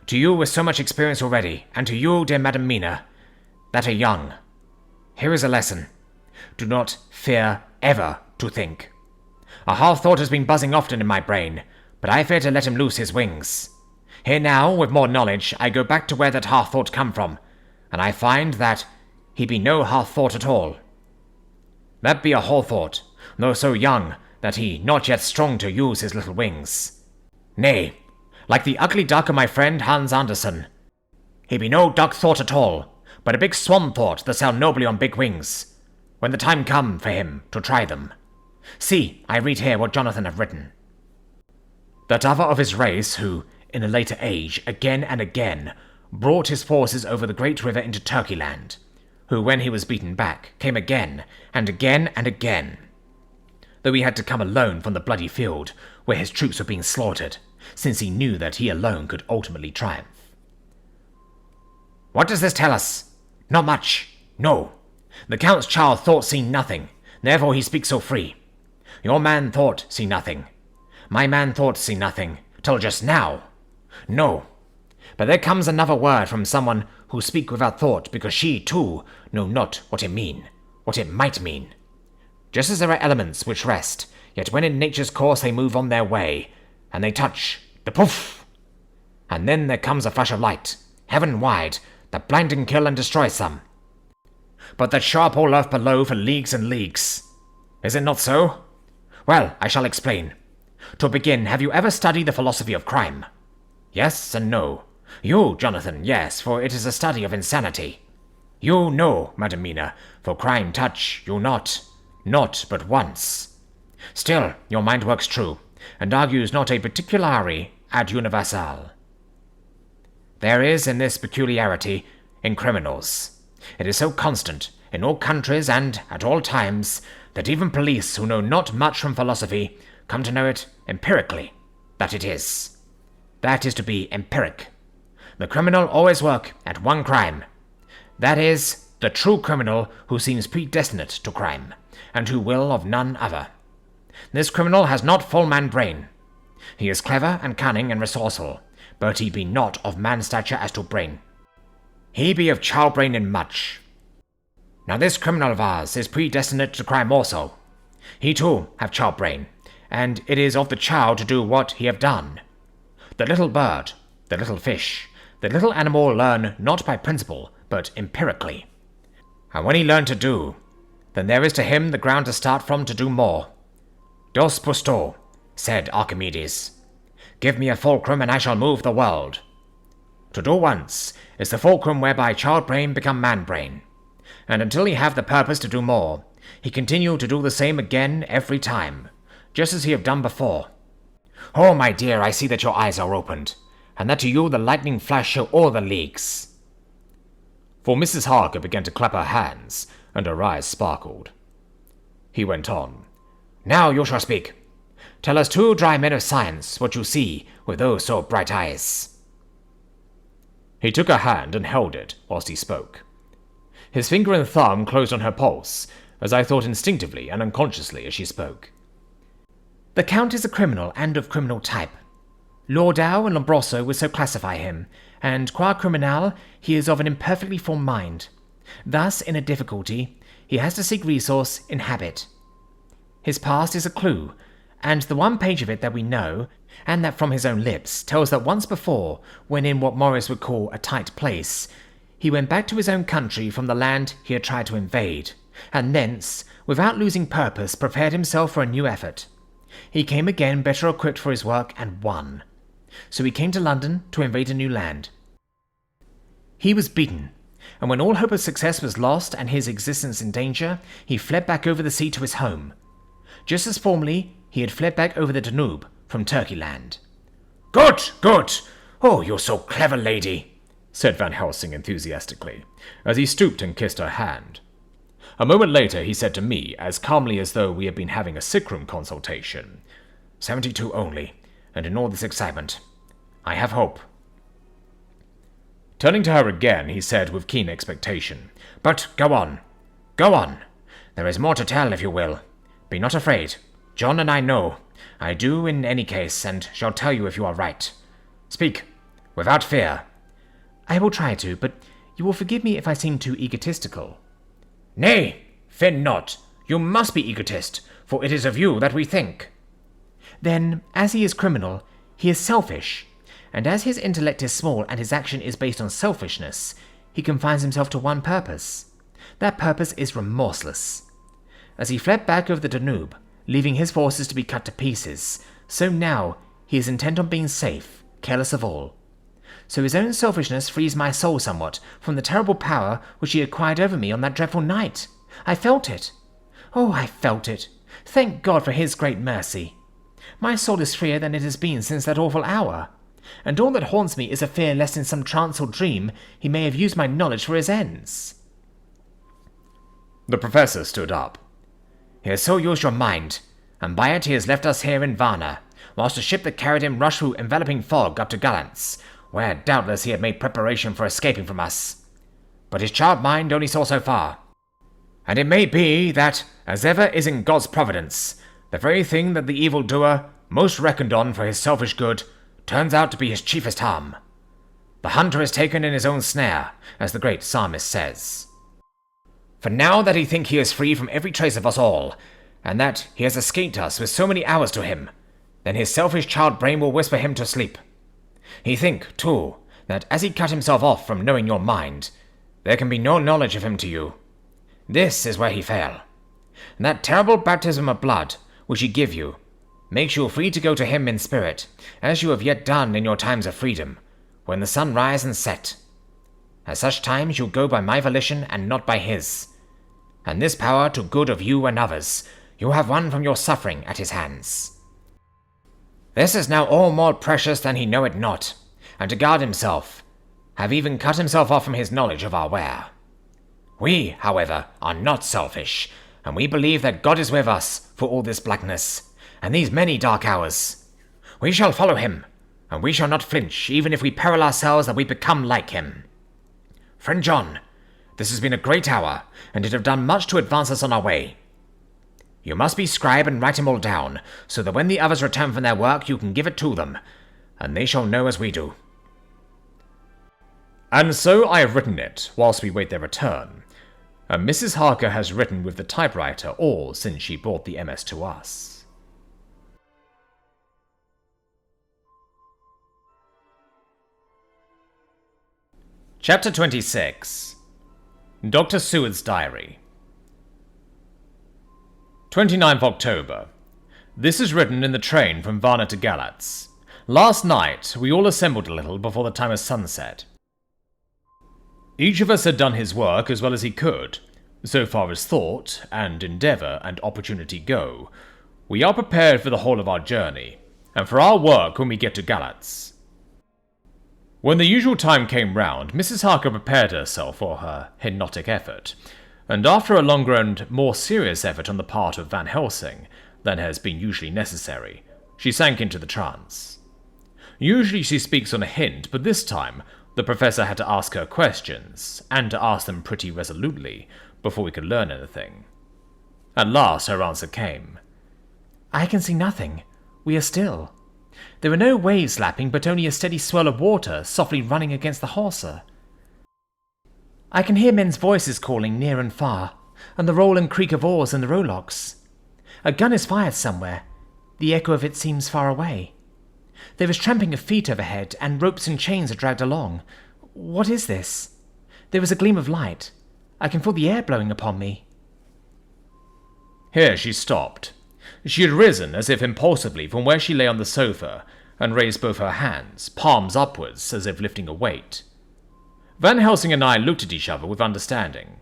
to you with so much experience already, and to you, dear Madam Mina, that are young, here is a lesson. Do not fear ever to think. A half thought has been buzzing often in my brain, but I fear to let him loose his wings. Here now, with more knowledge, I go back to where that half thought come from, and I find that he be no half thought at all. That be a whole thought, though so young that he not yet strong to use his little wings. Nay, like the ugly duck of my friend Hans Andersen, he be no duck thought at all, but a big swan thought that sail nobly on big wings, when the time come for him to try them. See, I read here what Jonathan have written. That other of his race who, in a later age, again and again, brought his forces over the great river into Turkeyland, who, when he was beaten back, came again, and again, and again, though he had to come alone from the bloody field, where his troops were being slaughtered, since he knew that he alone could ultimately triumph. What does this tell us? Not much. No. The Count's child thought see nothing, therefore he speaks so free. Your man thought see nothing. My man thought see nothing, till just now. No. But there comes another word from someone who speak without thought, because she, too, know not what it mean, what it might mean. Just as there are elements which rest, yet when in nature's course they move on their way, and they touch, the poof! And then there comes a flash of light, heaven-wide, that blind and kill and destroy some. But that sharp all earth below for leagues and leagues. Is it not so? Well, I shall explain. To begin, have you ever studied the philosophy of crime? Yes and no. You, Jonathan, yes, for it is a study of insanity. You, no, Madam Mina, for crime touch you not but once. Still, your mind works true, and argues not a particulari ad universal. There is in this peculiarity in criminals. It is so constant, in all countries and at all times, that even police who know not much from philosophy come to know it empirically, that it is. That is to be empiric. The criminal always work at one crime. That is, the true criminal who seems predestinate to crime, and who will of none other. This criminal has not full man brain. He is clever and cunning and resourceful, but he be not of man's stature as to brain. He be of child brain in much. Now this criminal of ours is predestinate to crime also. He too have child brain, and it is of the child to do what he have done. The little bird, the little fish, the little animal learn not by principle, but empirically. And when he learn to do, then there is to him the ground to start from to do more. Dos pusto, said Archimedes. Give me a fulcrum and I shall move the world. To do once is the fulcrum whereby child brain become man brain. And until he have the purpose to do more, he continue to do the same again every time, just as he have done before. Oh, my dear, I see that your eyes are opened, and that to you the lightning flash show all the leagues. For Mrs. Harker began to clap her hands, and her eyes sparkled. He went on. Now you shall speak. Tell us two dry men of science what you see with those so bright eyes. He took her hand and held it whilst he spoke. His finger and thumb closed on her pulse, as I thought instinctively and unconsciously as she spoke. The Count is a criminal and of criminal type. Lordau and Lombroso would so classify him, and qua criminal he is of an imperfectly formed mind. Thus, in a difficulty, he has to seek resource in habit. His past is a clue, and the one page of it that we know, and that from his own lips, tells that once before, when in what Morris would call a tight place, he went back to his own country from the land he had tried to invade, and thence, without losing purpose, prepared himself for a new effort. He came again better equipped for his work, and won. So he came to London to invade a new land. He was beaten, and when all hope of success was lost and his existence in danger, he fled back over the sea to his home. Just as formerly, he had fled back over the Danube from Turkey land. Good, good! Oh, you're so clever, lady, said Van Helsing enthusiastically, as he stooped and kissed her hand. A moment later he said to me, as calmly as though we had been having a sick-room consultation, 72 only, and in all this excitement, I have hope. Turning to her again, he said with keen expectation, But go on, go on. There is more to tell, if you will. Be not afraid. John and I know. I do in any case, and shall tell you if you are right. Speak, without fear. I will try to, but you will forgive me if I seem too egotistical. Nay, fear not. You must be egotist, for it is of you that we think. Then, as he is criminal, he is selfish, and as his intellect is small and his action is based on selfishness, he confines himself to one purpose. That purpose is remorseless. As he fled back over the Danube, leaving his forces to be cut to pieces, so now he is intent on being safe, careless of all. So his own selfishness frees my soul somewhat from the terrible power which he acquired over me on that dreadful night. I felt it. Oh, I felt it. Thank God for his great mercy. My soul is freer than it has been since that awful hour, and all that haunts me is a fear lest in some trance or dream he may have used my knowledge for his ends. The professor stood up. He has so used your mind, and by it he has left us here in Varna, whilst the ship that carried him rushed through enveloping fog up to Gallants, where doubtless he had made preparation for escaping from us. But his child mind only saw so far. And it may be that, as ever is in God's providence, the very thing that the evildoer most reckoned on for his selfish good turns out to be his chiefest harm. The hunter is taken in his own snare, as the great psalmist says. For now that he think he is free from every trace of us all, and that he has escaped us with so many hours to him, then his selfish child brain will whisper him to sleep. He think, too, that as he cut himself off from knowing your mind, there can be no knowledge of him to you. This is where he fail. And that terrible baptism of blood, which he give you, makes you free to go to him in spirit, as you have yet done in your times of freedom, when the sun rise and set. At such times you go by my volition and not by his. And this power to good of you and others, you have won from your suffering at his hands. This is now all more precious than he know it not, and to guard himself, have even cut himself off from his knowledge of our ware. We, however, are not selfish, and we believe that God is with us for all this blackness, and these many dark hours. We shall follow him, and we shall not flinch, even if we peril ourselves that we become like him. Friend John, this has been a great hour, and it have done much to advance us on our way. You must be scribe and write him all down, so that when the others return from their work you can give it to them, and they shall know as we do. And so I have written it, whilst we wait their return. And Mrs. Harker has written with the typewriter all since she brought the MS to us. Chapter 26. Dr. Seward's Diary. 29th October. This is written in the train from Varna to Galatz. Last night, we all assembled a little before the time of sunset. Each of us had done his work as well as he could. So far as thought, and endeavour, and opportunity go, we are prepared for the whole of our journey, and for our work when we get to Galatz. When the usual time came round, Mrs. Harker prepared herself for her hypnotic effort, and after a longer and more serious effort on the part of Van Helsing than has been usually necessary, she sank into the trance. Usually she speaks on a hint, but this time the professor had to ask her questions, and to ask them pretty resolutely, before we could learn anything. At last her answer came. I can see nothing. We are still. There are no waves lapping, but only a steady swirl of water softly running against the hawser. I can hear men's voices calling near and far, and the roll and creak of oars in the rowlocks. A gun is fired somewhere. The echo of it seems far away. There is tramping of feet overhead, and ropes and chains are dragged along. What is this? There is a gleam of light. I can feel the air blowing upon me. Here she stopped. She had risen as if impulsively from where she lay on the sofa, and raised both her hands, palms upwards, as if lifting a weight. Van Helsing and I looked at each other with understanding.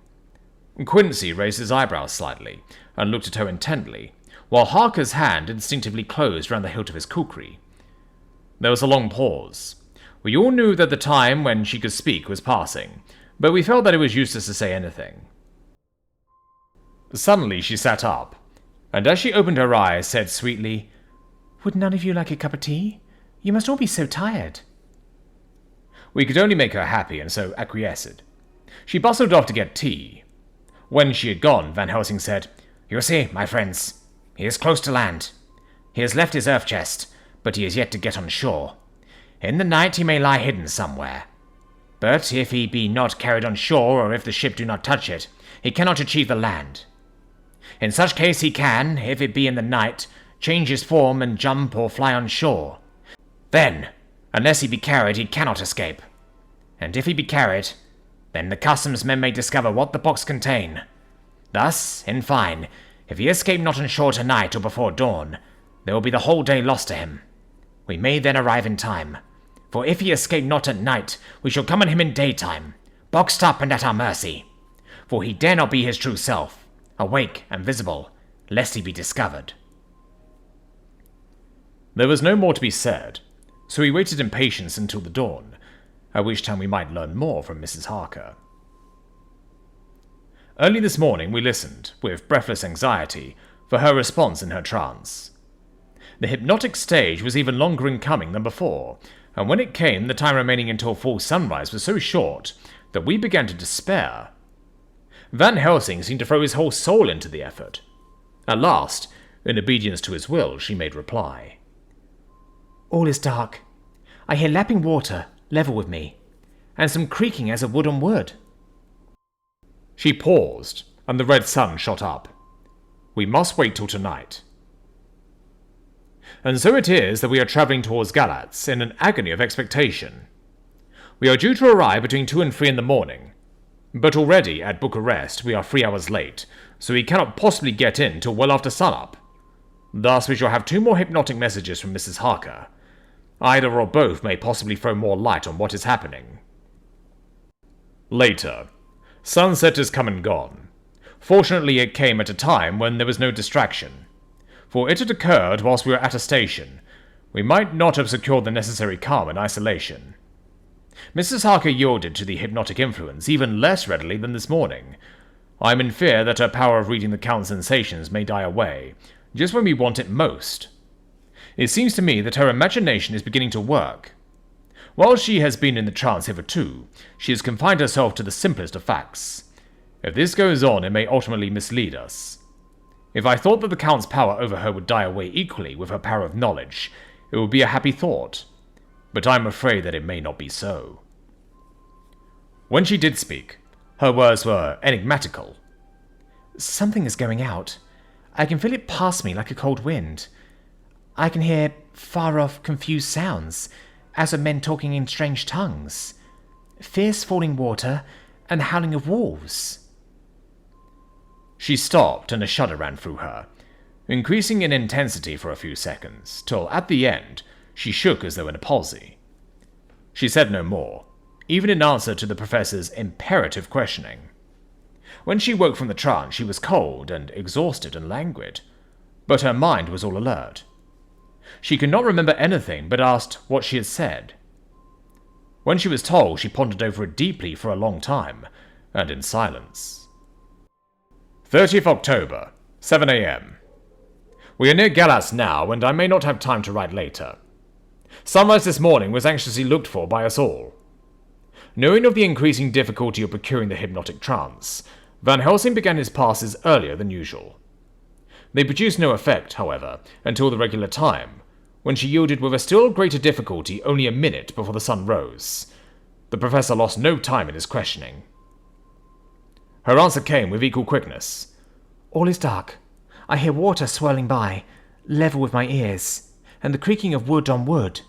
Quincy raised his eyebrows slightly, and looked at her intently, while Harker's hand instinctively closed round the hilt of his kukri. There was a long pause. We all knew that the time when she could speak was passing, but we felt that it was useless to say anything. Suddenly she sat up, and as she opened her eyes said sweetly, Would none of you like a cup of tea? You must all be so tired. We could only make her happy, and so acquiesced. She bustled off to get tea. When she had gone, Van Helsing said, You see, my friends, he is close to land. He has left his earth chest, but he is yet to get on shore. In the night he may lie hidden somewhere. But if he be not carried on shore, or if the ship do not touch it, he cannot achieve the land. In such case he can, if it be in the night, change his form and jump or fly on shore. Then, unless he be carried, he cannot escape. And if he be carried, then the customs men may discover what the box contain. Thus, in fine, if he escape not on shore tonight or before dawn, there will be the whole day lost to him. We may then arrive in time, for if he escape not at night, we shall come on him in daytime, boxed up and at our mercy. For he dare not be his true self, awake and visible, lest he be discovered. There was no more to be said, so we waited in patience until the dawn, at which time we might learn more from Mrs. Harker. Early this morning we listened, with breathless anxiety, for her response in her trance. The hypnotic stage was even longer in coming than before, and when it came, the time remaining until full sunrise was so short that we began to despair. Van Helsing seemed to throw his whole soul into the effort. At last, in obedience to his will, she made reply. All is dark. I hear lapping water, level with me, and some creaking as of wood on wood. She paused, and the red sun shot up. We must wait till tonight. And so it is that we are travelling towards Galatz in an agony of expectation. We are due to arrive between 2 and 3 in the morning, but already at Bucharest we are 3 hours late, so we cannot possibly get in till well after sunup. Thus we shall have 2 more hypnotic messages from Mrs. Harker. Either or both may possibly throw more light on what is happening. Later. Sunset has come and gone. Fortunately it came at a time when there was no distraction, for it had occurred whilst we were at a station. We might not have secured the necessary calm and isolation. Mrs. Harker yielded to the hypnotic influence even less readily than this morning. I am in fear that her power of reading the Count's sensations may die away, just when we want it most. It seems to me that her imagination is beginning to work. While she has been in the trance hitherto, she has confined herself to the simplest of facts. If this goes on, it may ultimately mislead us. If I thought that the Count's power over her would die away equally with her power of knowledge, it would be a happy thought. but I'm afraid that it may not be so. When she did speak, her words were enigmatical. Something is going out. I can feel it past me like a cold wind. I can hear far-off, confused sounds, as of men talking in strange tongues, fierce falling water, and the howling of wolves. She stopped, and a shudder ran through her, increasing in intensity for a few seconds, till at the end she shook as though in a palsy. She said no more, even in answer to the professor's imperative questioning. When she woke from the trance, she was cold and exhausted and languid, but her mind was all alert. She could not remember anything, but asked what she had said. When she was told, she pondered over it deeply for a long time, and in silence. 30th October, 7 a.m. We are near Galatz now, and I may not have time to write later. Sunrise this morning was anxiously looked for by us all. Knowing of the increasing difficulty of procuring the hypnotic trance, Van Helsing began his passes earlier than usual. They produced no effect, however, until the regular time, when she yielded with a still greater difficulty only a minute before the sun rose. The professor lost no time in his questioning. Her answer came with equal quickness. All is dark. I hear water swirling by, level with my ears, and the creaking of wood on wood.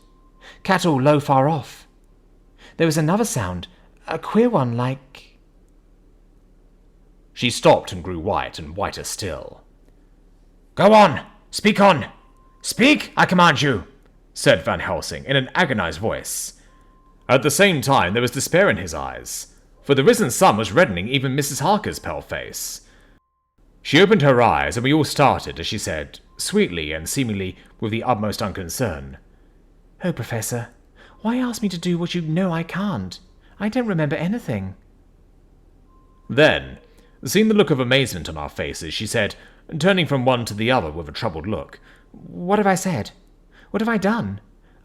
Cattle low far off. There was another sound, a queer one like... She stopped and grew white, and whiter still. Go on! Speak on! Speak, I command you! Said Van Helsing in an agonized voice. At the same time there was despair in his eyes, for the risen sun was reddening even Mrs. Harker's pale face. She opened her eyes, and we all started as she said, sweetly and seemingly with the utmost unconcern, "Oh, Professor, why ask me to do what you know I can't? I don't remember anything." Then, seeing the look of amazement on our faces, she said, turning from one to the other with a troubled look, "What have I said? What have I done?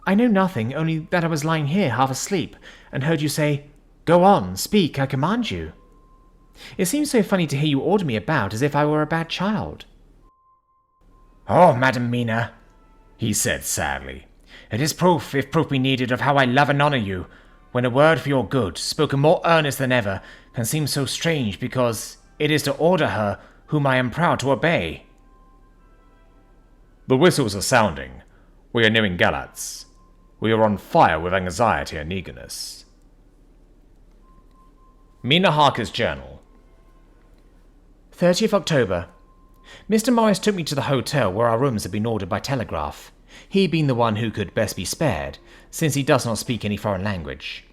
I know nothing, only that I was lying here half asleep, and heard you say, 'Go on, speak, I command you.' It seems so funny to hear you order me about as if I were a bad child." "Oh, Madam Mina," he said sadly, "it is proof, if proof be needed, of how I love and honour you, when a word for your good, spoken more earnest than ever, can seem so strange because it is to order her whom I am proud to obey." The whistles are sounding. We are nearing Galatz. We are on fire with anxiety and eagerness. Mina Harker's journal. 30th October. Mr. Morris took me to the hotel where our rooms had been ordered by telegraph, he being the one who could best be spared, since he does not speak any foreign language.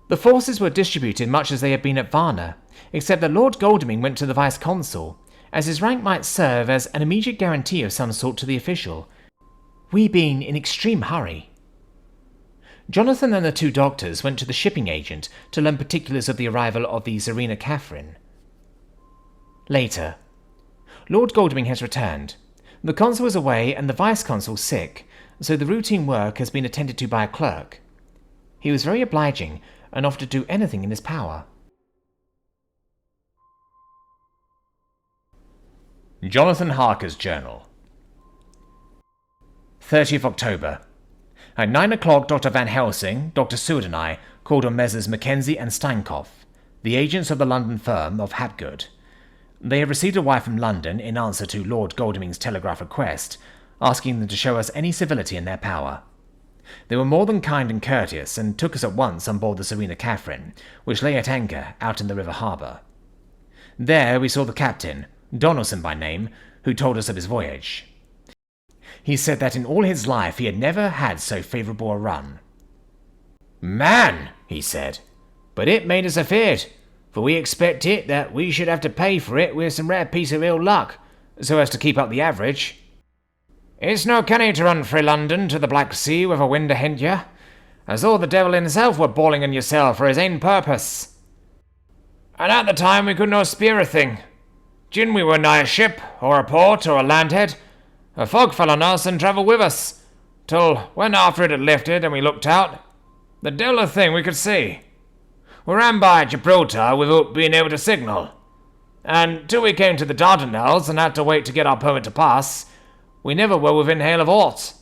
The forces were distributed much as they had been at Varna, except that Lord Godalming went to the Vice-Consul, as his rank might serve as an immediate guarantee of some sort to the official, we being in extreme hurry. Jonathan and the two doctors went to the shipping agent to learn particulars of the arrival of the Tsarina Catherine. Later. Lord Godalming has returned. The consul is away and the vice-consul sick, so the routine work has been attended to by a clerk. He was very obliging and offered to do anything in his power. Jonathan Harker's journal. 30th October. At 9 o'clock, Dr. Van Helsing, Dr. Seward and I called on Messrs. Mackenzie and Steinkopf, the agents of the London firm of Hapgood. They had received a wire from London in answer to Lord Godalming's telegraph request, asking them to show us any civility in their power. They were more than kind and courteous, and took us at once on board the Tsarina Catherine, which lay at anchor out in the river harbour. There we saw the captain, Donaldson by name, who told us of his voyage. He said that in all his life he had never had so favourable a run. "Man," he said, "but it made us afeard, for we expected that we should have to pay for it with some rare piece of ill luck, so as to keep up the average. It's no canny to run frae London to the Black Sea with a wind ahint you, as though the devil himself were bawling on yourself for his ain purpose. And at the time we could no speer a thing. Gin we were nigh a ship, or a port, or a landhead, a fog fell on us and travelled with us, till when after it had lifted and we looked out, the devil a thing we could see. We ran by Gibraltar without being able to signal, and till we came to the Dardanelles and had to wait to get our permit to pass, we never were within hail of aught.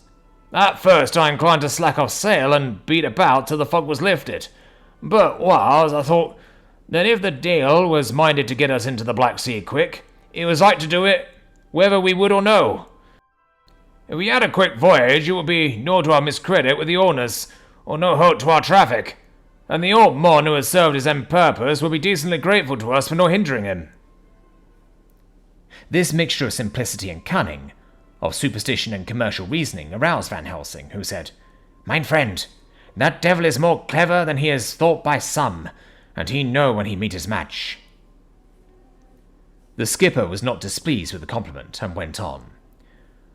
At first I inclined to slack off sail and beat about till the fog was lifted. But whiles I thought that if the Deil was minded to get us into the Black Sea quick, it was right to do it whether we would or no. If we had a quick voyage, it would be no to our miscredit with the owners, or no hurt to our traffic, and the old mon who has served his end purpose will be decently grateful to us for no hindering him. This mixture of simplicity and cunning, of superstition and commercial reasoning, aroused Van Helsing, who said, "Mine friend, that devil is more clever than he is thought by some, and he know when he meet his match." The skipper was not displeased with the compliment, and went on.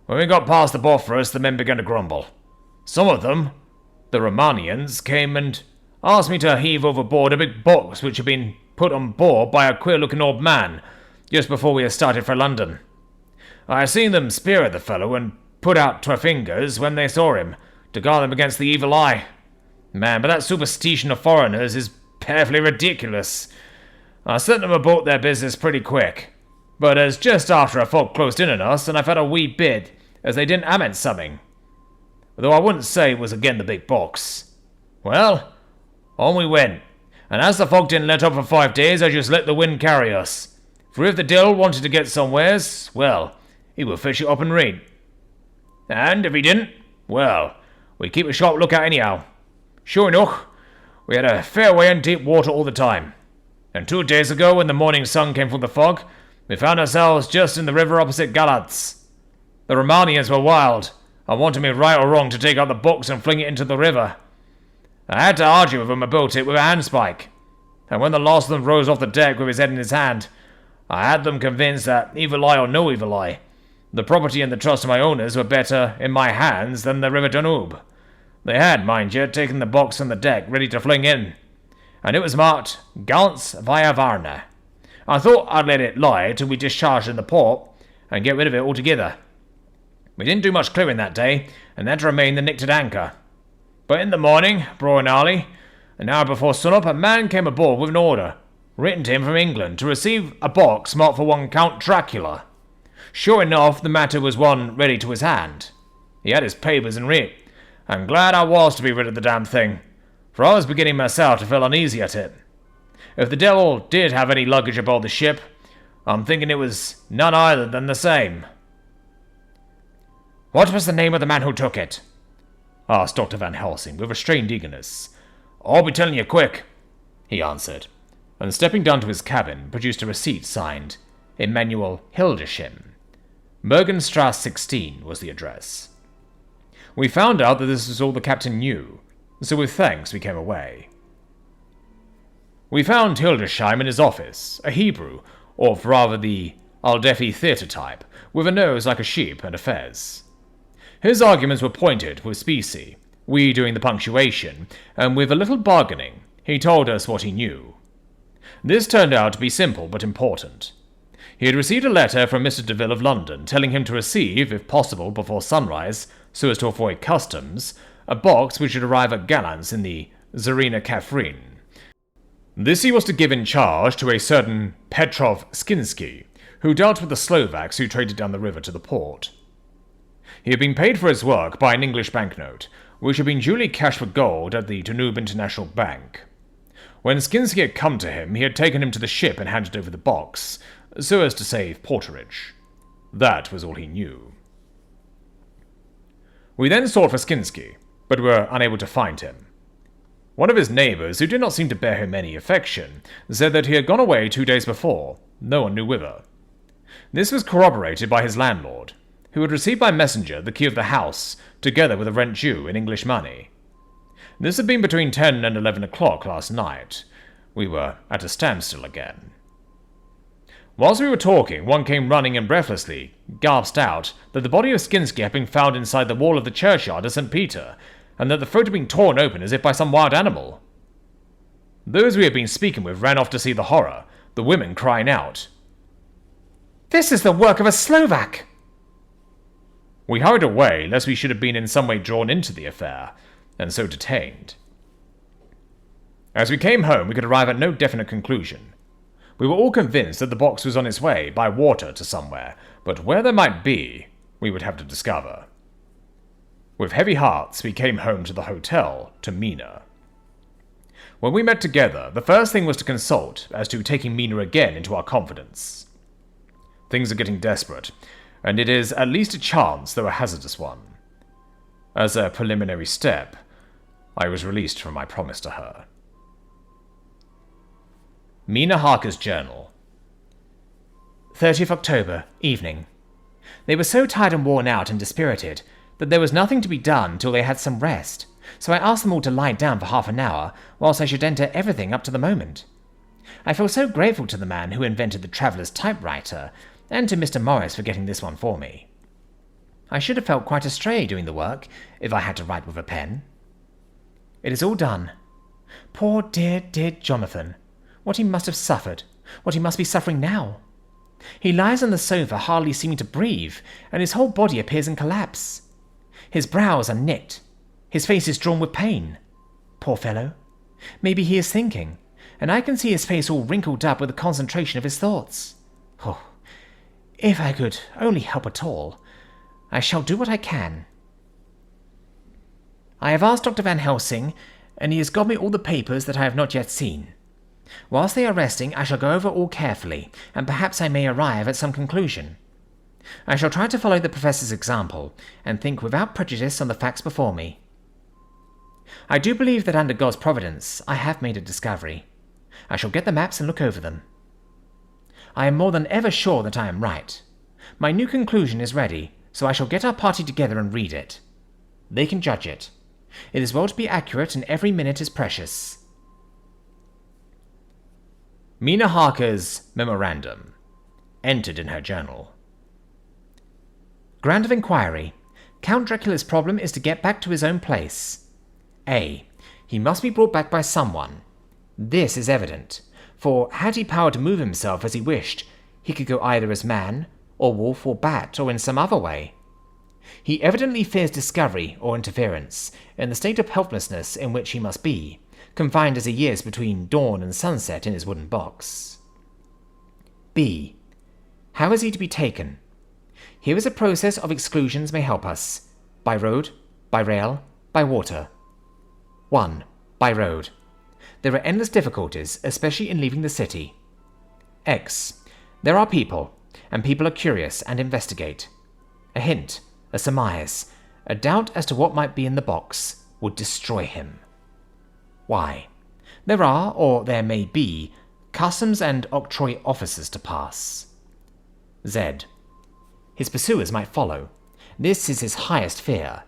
"When we got past the Bosphorus, the men began to grumble. Some of them, the Romanians, came and asked me to heave overboard a big box which had been put on board by a queer-looking old man just before we had started for London. I seen them spear at the fellow and put out 2 fingers when they saw him, to guard them against the evil eye. Man, but that superstition of foreigners is perfectly ridiculous. I sent them about their business pretty quick, but as just after a fog closed in on us, and I felt a wee bit as they didn't ament something, though I wouldn't say it was again the big box. Well, on we went, and as the fog didn't let up for 5 days, I just let the wind carry us. For if the Dill wanted to get somewheres, well, he would fish it up and read. And if he didn't, well, we keep a sharp lookout anyhow. Sure enough, we had a fair way in deep water all the time. And 2 days ago, when the morning sun came from the fog, we found ourselves just in the river opposite Galatz. The Romanians were wild, and wanted me right or wrong to take out the box and fling it into the river. I had to argue with them about it with a handspike, and when the last of them rose off the deck with his head in his hand, I had them convinced that, evil eye or no evil eye, the property and the trust of my owners were better in my hands than the River Danube. They had, mind you, taken the box from the deck ready to fling in, and it was marked Gans via Varna. I thought I'd let it lie till we discharged in the port and get rid of it altogether. We didn't do much clearing that day, and had to remain the nicked at anchor. But in the morning, broad and early, an hour before sunup, a man came aboard with an order, written to him from England, to receive a box marked for one Count Dracula. Sure enough, the matter was one ready to his hand. He had his papers and writ. I'm glad I was to be rid of the damn thing, for I was beginning myself to feel uneasy at it. If the devil did have any luggage aboard the ship, I'm thinking it was none other than the same." "What was the name of the man who took it?" asked Dr. Van Helsing with restrained eagerness. "I'll be telling you quick," he answered, and stepping down to his cabin, produced a receipt signed Emanuel Hildesheim. Bergenstrasse 16 was the address. We found out that this was all the captain knew, so with thanks we came away. We found Hildesheim in his office, a Hebrew, of rather the Aldefi theatre type, with a nose like a sheep and a fez. His arguments were pointed with specie, we doing the punctuation, and with a little bargaining, he told us what he knew. This turned out to be simple but important. He had received a letter from Mr. Deville of London telling him to receive, if possible before sunrise, so as to avoid customs, a box which should arrive at Galants in the Zarina Kafrin. This he was to give in charge to a certain Petrov Skinsky, who dealt with the Slovaks who traded down the river to the port. He had been paid for his work by an English banknote, which had been duly cashed for gold at the Danube International Bank. When Skinsky had come to him, he had taken him to the ship and handed over the box, so as to save porterage. That was all he knew. We then sought for Skinsky, but were unable to find him. One of his neighbours, who did not seem to bear him any affection, said that he had gone away 2 days before, no one knew whither. This was corroborated by his landlord, who had received by messenger the key of the house, together with the rent due in English money. This had been between 10 and 11 o'clock last night. We were at a standstill again. Whilst we were talking, one came running and breathlessly gasped out that the body of Skinsky had been found inside the wall of the churchyard of St. Peter, and that the throat had been torn open as if by some wild animal. Those we had been speaking with ran off to see the horror, the women crying out, "This is the work of a Slovak!" We hurried away, lest we should have been in some way drawn into the affair, and so detained. As we came home, we could arrive at no definite conclusion. We were all convinced that the box was on its way by water to somewhere, but where that might be, we would have to discover. With heavy hearts, we came home to the hotel, to Mina. When we met together, the first thing was to consult as to taking Mina again into our confidence. Things are getting desperate, and it is at least a chance, though a hazardous one. As a preliminary step, I was released from my promise to her. Mina Harker's journal. 30th October, evening. They were so tired and worn out and dispirited that there was nothing to be done till they had some rest, so I asked them all to lie down for half an hour whilst I should enter everything up to the moment. I feel so grateful to the man who invented the traveller's typewriter, and to Mr. Morris for getting this one for me. I should have felt quite astray doing the work if I had to write with a pen. It is all done. Poor dear, dear Jonathan. What he must have suffered, what he must be suffering now. He lies on the sofa hardly seeming to breathe, and his whole body appears in collapse. His brows are knit. His face is drawn with pain. Poor fellow. Maybe he is thinking, and I can see his face all wrinkled up with the concentration of his thoughts. Oh, if I could only help at all. I shall do what I can. I have asked Dr. Van Helsing, and he has got me all the papers that I have not yet seen. Whilst they are resting, I shall go over all carefully, and perhaps I may arrive at some conclusion. I shall try to follow the Professor's example, and think without prejudice on the facts before me. I do believe that under God's providence I have made a discovery. I shall get the maps and look over them. I am more than ever sure that I am right. My new conclusion is ready, so I shall get our party together and read it. They can judge it. It is well to be accurate, and every minute is precious. Mina Harker's memorandum, entered in her journal. Ground of inquiry. Count Dracula's problem is to get back to his own place. A. He must be brought back by someone. This is evident, for had he power to move himself as he wished, he could go either as man, or wolf, or bat, or in some other way. He evidently fears discovery or interference, in the state of helplessness in which he must be, confined as he is between dawn and sunset in his wooden box. B. How is he to be taken? Here is a process of exclusions may help us. By road, by rail, by water. 1. By road. There are endless difficulties, especially in leaving the city. X. There are people, and people are curious and investigate. A hint, a surmise, a doubt as to what might be in the box would destroy him. Y. There are, or there may be, customs and octroi officers to pass. Z. His pursuers might follow. This is his highest fear.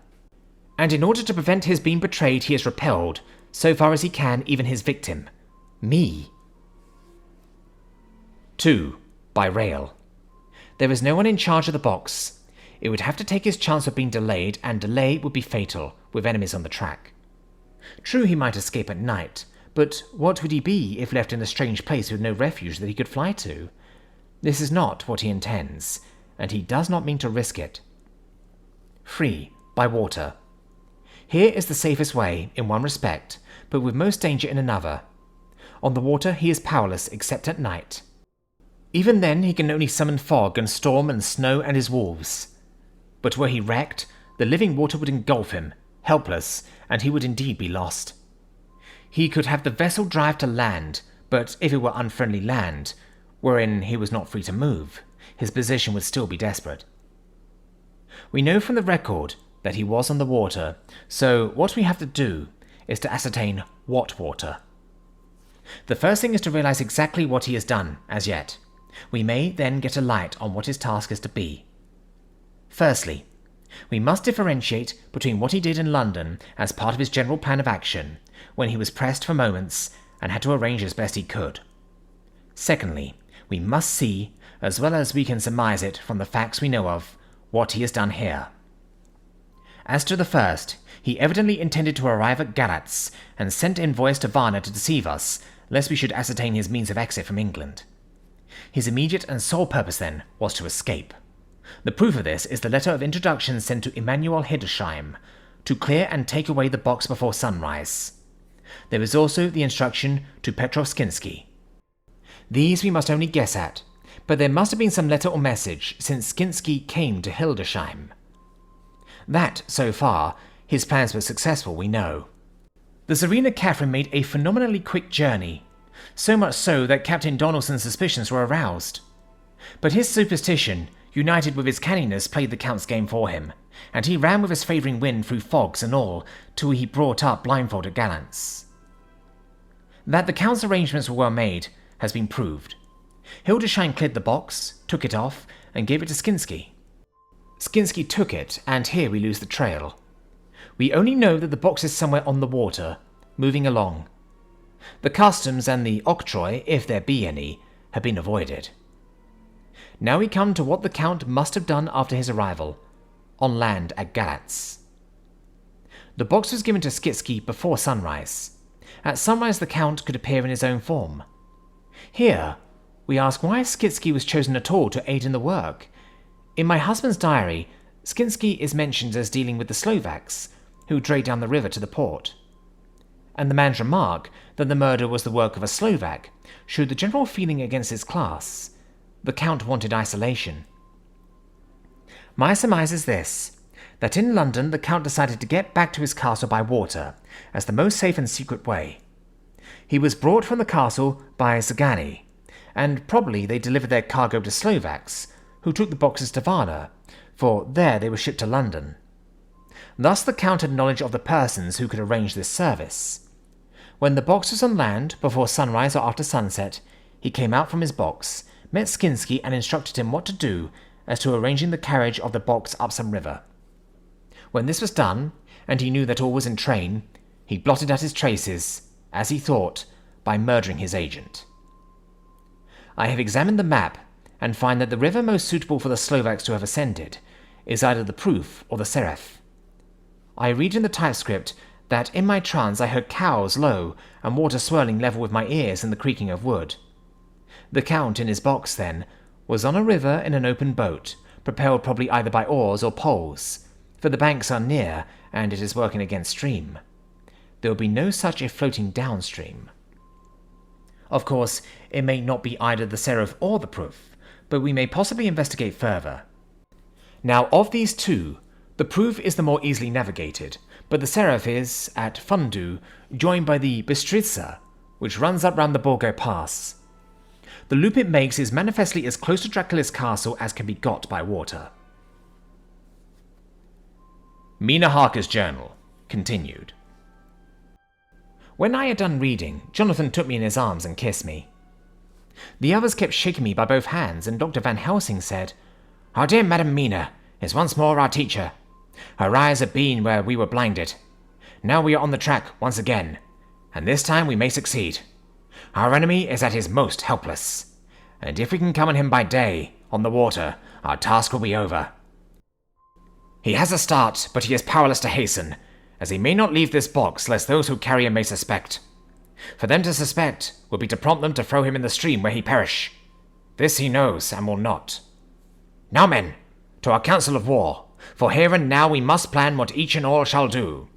And in order to prevent his being betrayed, he has repelled, so far as he can, even his victim, me. 2. By rail. There is no one in charge of the box. It would have to take his chance of being delayed, and delay would be fatal, with enemies on the track. True, he might escape at night, but what would he be if left in a strange place with no refuge that he could fly to? This is not what he intends, and he does not mean to risk it. 3. By water. Here is the safest way, in one respect, but with most danger in another. On the water he is powerless except at night. Even then he can only summon fog and storm and snow and his wolves. But were he wrecked, the living water would engulf him, helpless, and he would indeed be lost. He could have the vessel drive to land, but if it were unfriendly land, wherein he was not free to move, his position would still be desperate. We know from the record that he was on the water, so what we have to do is to ascertain what water. The first thing is to realize exactly what he has done, as yet. We may then get a light on what his task is to be. Firstly, we must differentiate between what he did in London as part of his general plan of action, when he was pressed for moments and had to arrange as best he could. Secondly, we must see, as well as we can surmise it from the facts we know of, what he has done here. As to the first, he evidently intended to arrive at Galatz and sent envoys to Varna to deceive us, lest we should ascertain his means of exit from England. His immediate and sole purpose, then, was to escape. The proof of this is the letter of introduction sent to Emanuel Hildesheim, to clear and take away the box before sunrise. There is also the instruction to Petrovskinsky. These we must only guess at, but there must have been some letter or message, since Skinsky came to Hildesheim. That, so far, his plans were successful, we know. The Serena Catherine made a phenomenally quick journey, so much so that Captain Donaldson's suspicions were aroused. But his superstition, united with his canniness, played the Count's game for him, and he ran with his favouring wind through fogs and all, till he brought up blindfolded gallants. That the Count's arrangements were well made has been proved. Hildesheim cleared the box, took it off, and gave it to Skinsky. Skinsky took it, and here we lose the trail. We only know that the box is somewhere on the water, moving along. The customs and the octroi, if there be any, have been avoided. Now we come to what the Count must have done after his arrival, on land at Galatz. The box was given to Skinsky before sunrise. At sunrise the Count could appear in his own form. Here, we ask why Skinsky was chosen at all to aid in the work. In my husband's diary, Skinsky is mentioned as dealing with the Slovaks, who drayed down the river to the port. And the man's remark that the murder was the work of a Slovak showed the general feeling against his class. The Count wanted isolation. My surmise is this, that in London the Count decided to get back to his castle by water as the most safe and secret way. He was brought from the castle by Zagani, and probably they delivered their cargo to Slovaks, who took the boxes to Varna, for there they were shipped to London. Thus the Count had knowledge of the persons who could arrange this service. When the box was on land, before sunrise or after sunset, he came out from his box, met Skinsky and instructed him what to do as to arranging the carriage of the box up some river. When this was done, and he knew that all was in train, he blotted out his traces, as he thought, by murdering his agent. I have examined the map, and find that the river most suitable for the Slovaks to have ascended is either the Proof or the Seraph. I read in the typescript that in my trance I heard cows low and water swirling level with my ears and the creaking of wood. The Count in his box, then, was on a river in an open boat, propelled probably either by oars or poles, for the banks are near and it is working against stream. There will be no such if floating downstream. Of course, it may not be either the Seraph or the Proof, but we may possibly investigate further. Now, of these two, the Proof is the more easily navigated, but the Seraph is, at Fundu, joined by the Bystritza, which runs up round the Borgo Pass. The loop it makes is manifestly as close to Dracula's castle as can be got by water. Mina Harker's journal continued. When I had done reading, Jonathan took me in his arms and kissed me. The others kept shaking me by both hands, and Dr. Van Helsing said, "Our dear Madam Mina is once more our teacher. Her eyes have been where we were blinded. Now we are on the track once again, and this time we may succeed. Our enemy is at his most helpless, and if we can come on him by day, on the water, our task will be over. He has a start, but he is powerless to hasten, as he may not leave this box lest those who carry him may suspect. For them to suspect would be to prompt them to throw him in the stream where he perish. This he knows, and will not. Now, men, to our council of war, for here and now we must plan what each and all shall do."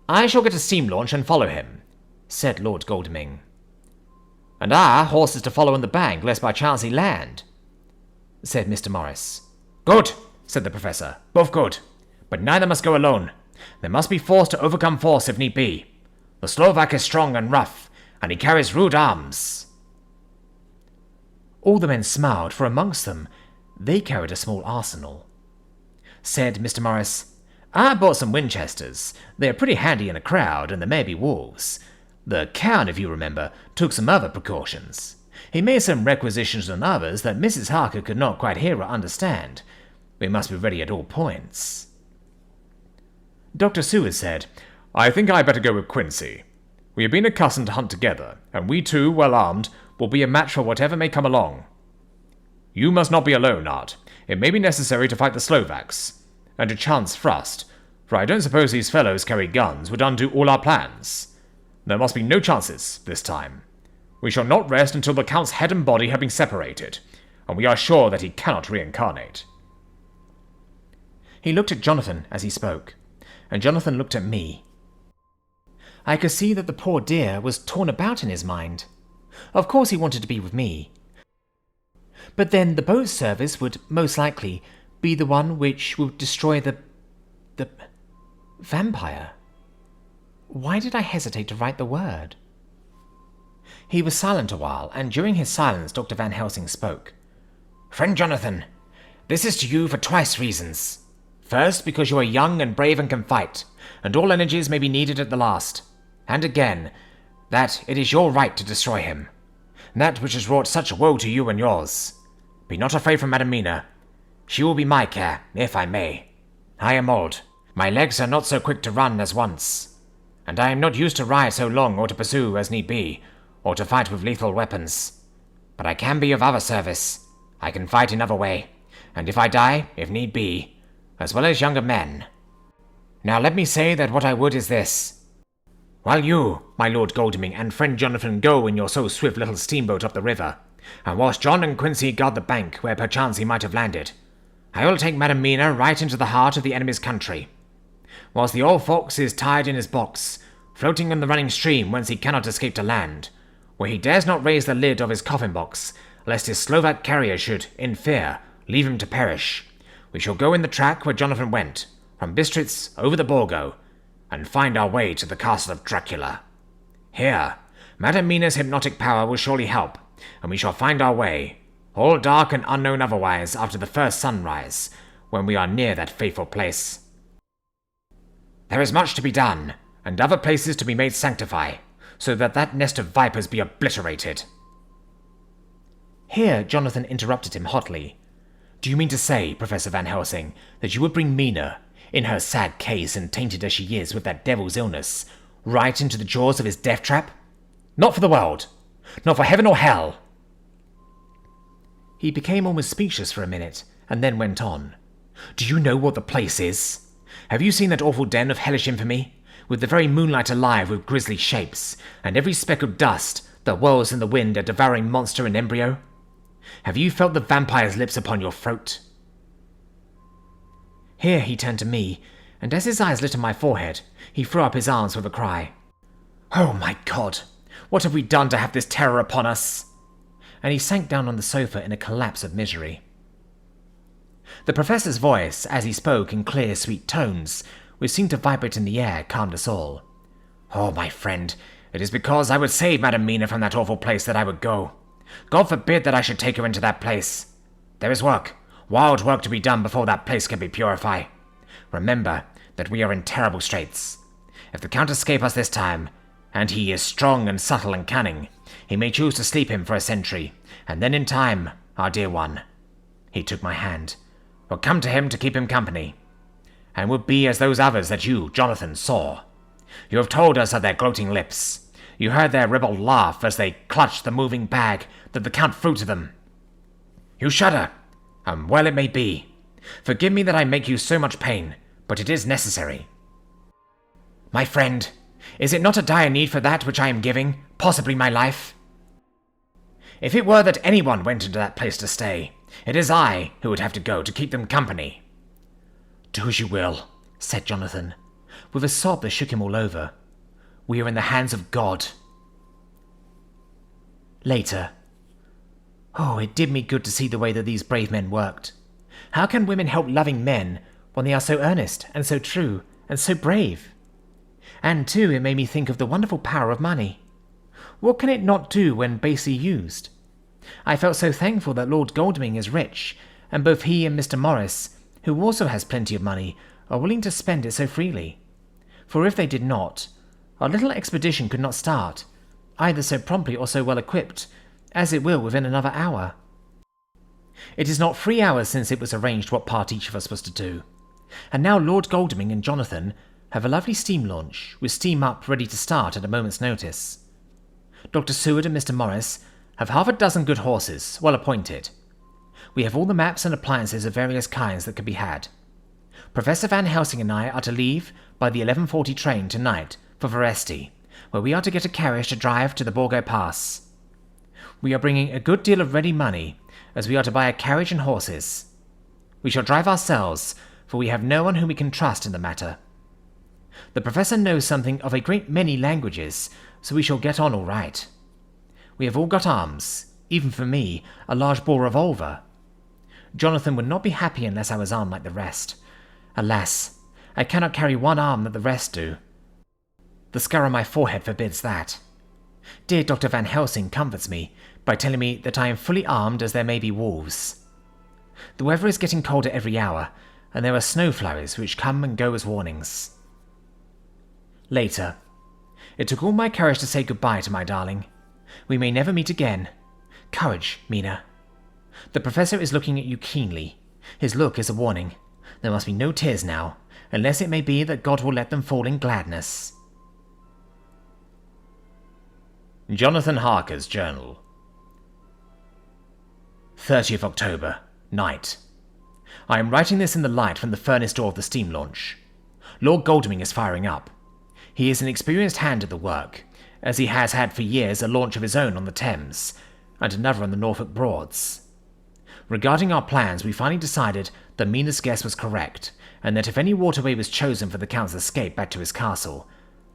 "I shall get a steam launch and follow him," said Lord Godalming. "And our horses to follow in the bank, lest by chance he land," said Mr. Morris. "Good," said the Professor. "Both good. But neither must go alone. There must be force to overcome force if need be. The Slovak is strong and rough, and he carries rude arms." All the men smiled, for amongst them they carried a small arsenal. Said Mr. Morris, "I bought some Winchesters. They are pretty handy in a crowd, and there may be wolves. The Count, if you remember, took some other precautions. He made some requisitions on others that Mrs. Harker could not quite hear or understand. We must be ready at all points." Dr. Seward said, "I think I better go with Quincy. We have been accustomed to hunt together, and we two, well armed, will be a match for whatever may come along. You must not be alone, Art. It may be necessary to fight the Slovaks, and a chance thrust, for I don't suppose these fellows carry guns, would undo all our plans. There must be no chances, this time. We shall not rest until the Count's head and body have been separated, and we are sure that he cannot reincarnate." He looked at Jonathan as he spoke, and Jonathan looked at me. I could see that the poor dear was torn about in his mind. Of course he wanted to be with me. But then the boat service would most likely be the one which will destroy the vampire? Why did I hesitate to write the word? He was silent a while, and during his silence Dr. Van Helsing spoke. Friend Jonathan, this is to you for twice reasons. First, because you are young and brave and can fight, and all energies may be needed at the last. And again, that it is your right to destroy him. That which has wrought such woe to you and yours. Be not afraid from Madam Mina. She will be my care, if I may. I am old. My legs are not so quick to run as once, and I am not used to ride so long or to pursue as need be, or to fight with lethal weapons. But I can be of other service. I can fight in other way, and if I die, if need be, as well as younger men. Now let me say that what I would is this. While you, my Lord Goldming, and friend Jonathan go in your so swift little steamboat up the river, and whilst John and Quincy guard the bank where perchance he might have landed, I will take Madam Mina right into the heart of the enemy's country. Whilst the old fox is tied in his box, floating in the running stream whence he cannot escape to land, where he dares not raise the lid of his coffin box, lest his Slovak carrier should, in fear, leave him to perish, we shall go in the track where Jonathan went, from Bistritz over the Borgo, and find our way to the castle of Dracula. Here, Madam Mina's hypnotic power will surely help, and we shall find our way, all dark and unknown otherwise, after the first sunrise, when we are near that fateful place. There is much to be done, and other places to be made sanctify, so that that nest of vipers be obliterated. Here Jonathan interrupted him hotly. Do you mean to say, Professor Van Helsing, that you would bring Mina, in her sad case and tainted as she is with that devil's illness, right into the jaws of his death trap? Not for the world! Not for heaven or hell! He became almost speechless for a minute, and then went on. Do you know what the place is? Have you seen that awful den of hellish infamy, with the very moonlight alive with grisly shapes, and every speck of dust that whirls in the wind a devouring monster in embryo? Have you felt the vampire's lips upon your throat? Here he turned to me, and as his eyes lit on my forehead, he threw up his arms with a cry. Oh my God! What have we done to have this terror upon us? And he sank down on the sofa in a collapse of misery. The professor's voice, as he spoke in clear, sweet tones, which seemed to vibrate in the air, calmed us all. Oh, my friend, it is because I would save Madam Mina from that awful place that I would go. God forbid that I should take her into that place. There is work, wild work to be done before that place can be purified. Remember that we are in terrible straits. If the Count escape us this time, and he is strong and subtle and cunning, he may choose to sleep him for a century, and then in time, our dear one, he took my hand, will come to him to keep him company, and would be as those others that you, Jonathan, saw. You have told us of their gloating lips. You heard their ribald laugh as they clutched the moving bag that the Count threw to them. You shudder, and well it may be. Forgive me that I make you so much pain, but it is necessary. My friend, is it not a dire need for that which I am giving, possibly my life? If it were that anyone went into that place to stay, it is I who would have to go to keep them company. Do as you will, said Jonathan, with a sob that shook him all over. We are in the hands of God. Later. Oh, it did me good to see the way that these brave men worked. How can women help loving men when they are so earnest and so true and so brave? And too, it made me think of the wonderful power of money. What can it not do when basely used? I felt so thankful that Lord Goldming is rich, and both he and Mr. Morris, who also has plenty of money, are willing to spend it so freely. For if they did not, our little expedition could not start, either so promptly or so well equipped, as it will within another hour. It is not 3 hours since it was arranged what part each of us was to do, and now Lord Goldming and Jonathan have a lovely steam launch, with steam up ready to start at a moment's notice. Dr. Seward and Mr. Morris have half a dozen good horses, well appointed. We have all the maps and appliances of various kinds that can be had. Professor Van Helsing and I are to leave by the 11:40 train tonight for Veresti, where we are to get a carriage to drive to the Borgo Pass. We are bringing a good deal of ready money, as we are to buy a carriage and horses. We shall drive ourselves, for we have no one whom we can trust in the matter. The professor knows something of a great many languages, so we shall get on all right. We have all got arms, even for me, a large bore revolver. Jonathan would not be happy unless I was armed like the rest. Alas, I cannot carry one arm that the rest do. The scar on my forehead forbids that. Dear Dr. Van Helsing comforts me by telling me that I am fully armed as there may be wolves. The weather is getting colder every hour, and there are snow flurries which come and go as warnings. Later. It took all my courage to say goodbye to my darling. We may never meet again. Courage, Mina. The professor is looking at you keenly. His look is a warning. There must be no tears now, unless it may be that God will let them fall in gladness. Jonathan Harker's Journal. 30th October, night. I am writing this in the light from the furnace door of the steam launch. Lord Godalming is firing up. He is an experienced hand at the work, as he has had for years a launch of his own on the Thames, and another on the Norfolk Broads. Regarding our plans, we finally decided that Mina's guess was correct, and that if any waterway was chosen for the Count's escape back to his castle,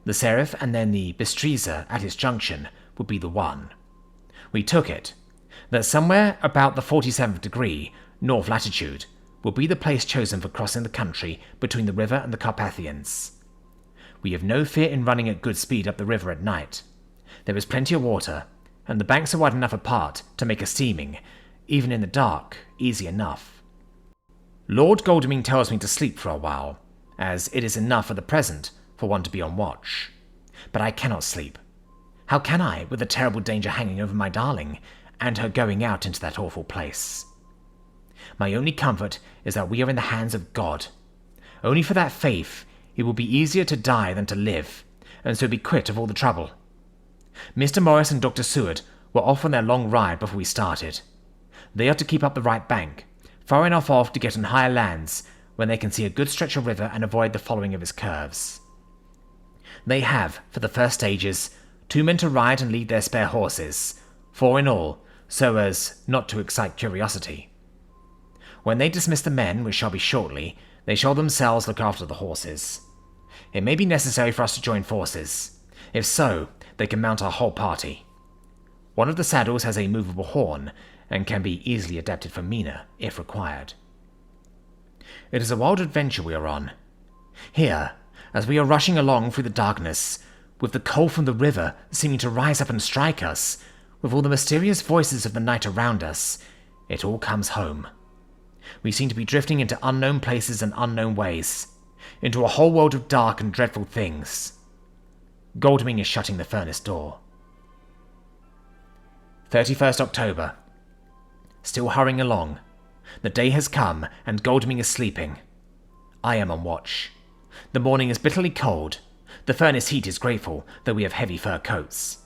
the Seraph and then the Bistritza at its junction would be the one. We took it, that somewhere about the 47th degree, north latitude, would be the place chosen for crossing the country between the river and the Carpathians. We have no fear in running at good speed up the river at night. There is plenty of water, and the banks are wide enough apart to make a steaming, even in the dark, easy enough. Lord Godalming tells me to sleep for a while, as it is enough for the present for one to be on watch. But I cannot sleep. How can I, with the terrible danger hanging over my darling, and her going out into that awful place? My only comfort is that we are in the hands of God. Only for that faith, it will be easier to die than to live, and so be quit of all the trouble. Mr. Morris and Dr. Seward were off on their long ride before we started. They are to keep up the right bank, far enough off to get on higher lands when they can see a good stretch of river and avoid the following of its curves. They have, for the first stages, 2 men to ride and lead their spare horses, 4 in all, so as not to excite curiosity. When they dismiss the men, which shall be shortly, they shall themselves look after the horses. It may be necessary for us to join forces. If so, they can mount our whole party. One of the saddles has a movable horn, and can be easily adapted for Mina, if required. It is a wild adventure we are on. Here, as we are rushing along through the darkness, with the cold from the river seeming to rise up and strike us, with all the mysterious voices of the night around us, it all comes home. We seem to be drifting into unknown places and unknown ways, into a whole world of dark and dreadful things. Godalming is shutting the furnace door. 31st October. Still hurrying along. The day has come, and Godalming is sleeping. I am on watch. The morning is bitterly cold. The furnace heat is grateful, though we have heavy fur coats.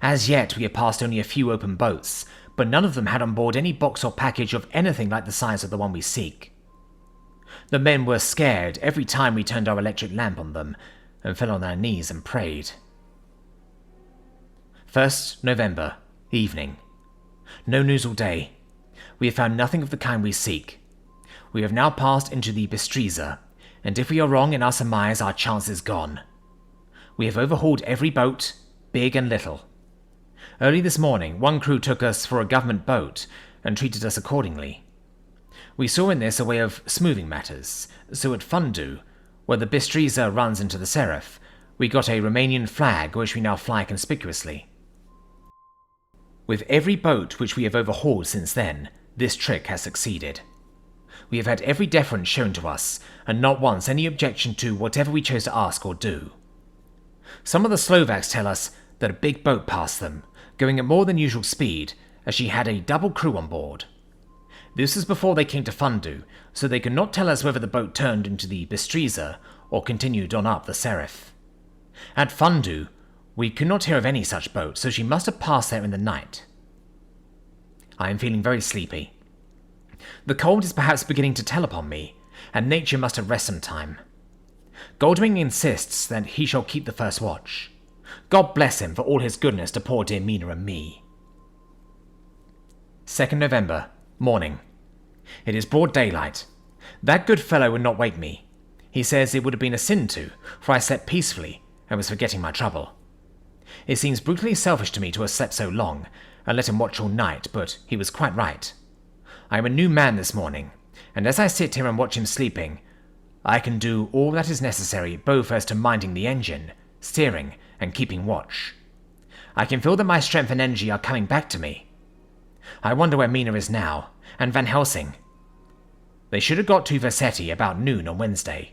As yet, we have passed only a few open boats, but none of them had on board any box or package of anything like the size of the one we seek. The men were scared every time we turned our electric lamp on them, and fell on their knees and prayed. 1st November, evening. No news all day. We have found nothing of the kind we seek. We have now passed into the Bistritza, and if we are wrong in our surmise, our chance is gone. We have overhauled every boat, big and little. Early this morning, one crew took us for a government boat, and treated us accordingly. We saw in this a way of smoothing matters, so at Fundu, where the Bistritza runs into the Seraph, we got a Romanian flag which we now fly conspicuously. With every boat which we have overhauled since then, this trick has succeeded. We have had every deference shown to us, and not once any objection to whatever we chose to ask or do. Some of the Slovaks tell us that a big boat passed them, going at more than usual speed, as she had a double crew on board. This was before they came to Fundu, so they could not tell us whether the boat turned into the Bistritza or continued on up the Seraph. At Fundu, we could not hear of any such boat, so she must have passed there in the night. I am feeling very sleepy. The cold is perhaps beginning to tell upon me, and nature must have rest some time. Godalming insists that he shall keep the first watch. God bless him for all his goodness to poor dear Mina and me. 2nd November, morning. It is broad daylight. That good fellow would not wake me. He says it would have been a sin to, for I slept peacefully and was forgetting my trouble. It seems brutally selfish to me to have slept so long, and let him watch all night, but he was quite right. I am a new man this morning, and as I sit here and watch him sleeping, I can do all that is necessary both as to minding the engine, steering, and keeping watch. I can feel that my strength and energy are coming back to me. I wonder where Mina is now, and Van Helsing. They should have got to Vercetti about noon on Wednesday.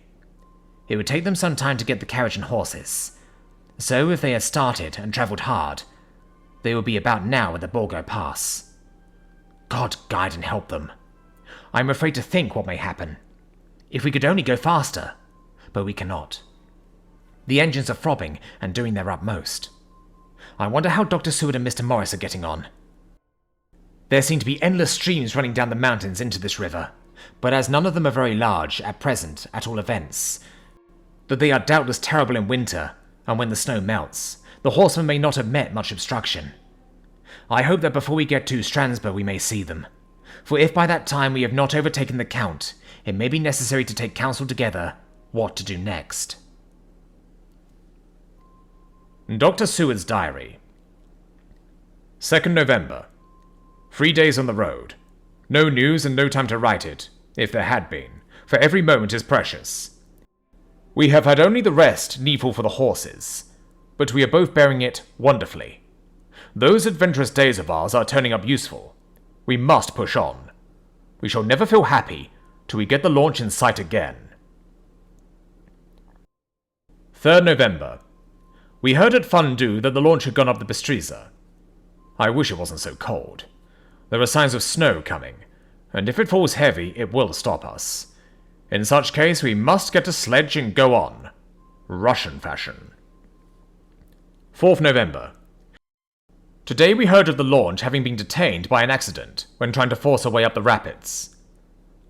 It would take them some time to get the carriage and horses, so if they had started and travelled hard, they would be about now at the Borgo Pass. God guide and help them. I am afraid to think what may happen. If we could only go faster, but we cannot. The engines are throbbing and doing their utmost. I wonder how Dr. Seward and Mr. Morris are getting on. There seem to be endless streams running down the mountains into this river, but as none of them are very large, at present, at all events, that they are doubtless terrible in winter, and when the snow melts, the horsemen may not have met much obstruction. I hope that before we get to Strasbourg we may see them, for if by that time we have not overtaken the Count, it may be necessary to take counsel together what to do next. Dr. Seward's Diary. 2nd November. 3 days on the road. No news and no time to write it, if there had been, for every moment is precious. We have had only the rest needful for the horses, but we are both bearing it wonderfully. Those adventurous days of ours are turning up useful. We must push on. We shall never feel happy till we get the launch in sight again. 3rd November. We heard at Fundu that the launch had gone up the Bistritza. I wish it wasn't so cold. There are signs of snow coming, and if it falls heavy, it will stop us. In such case, we must get a sledge and go on. Russian fashion. 4th November. Today we heard of the launch having been detained by an accident when trying to force her way up the rapids.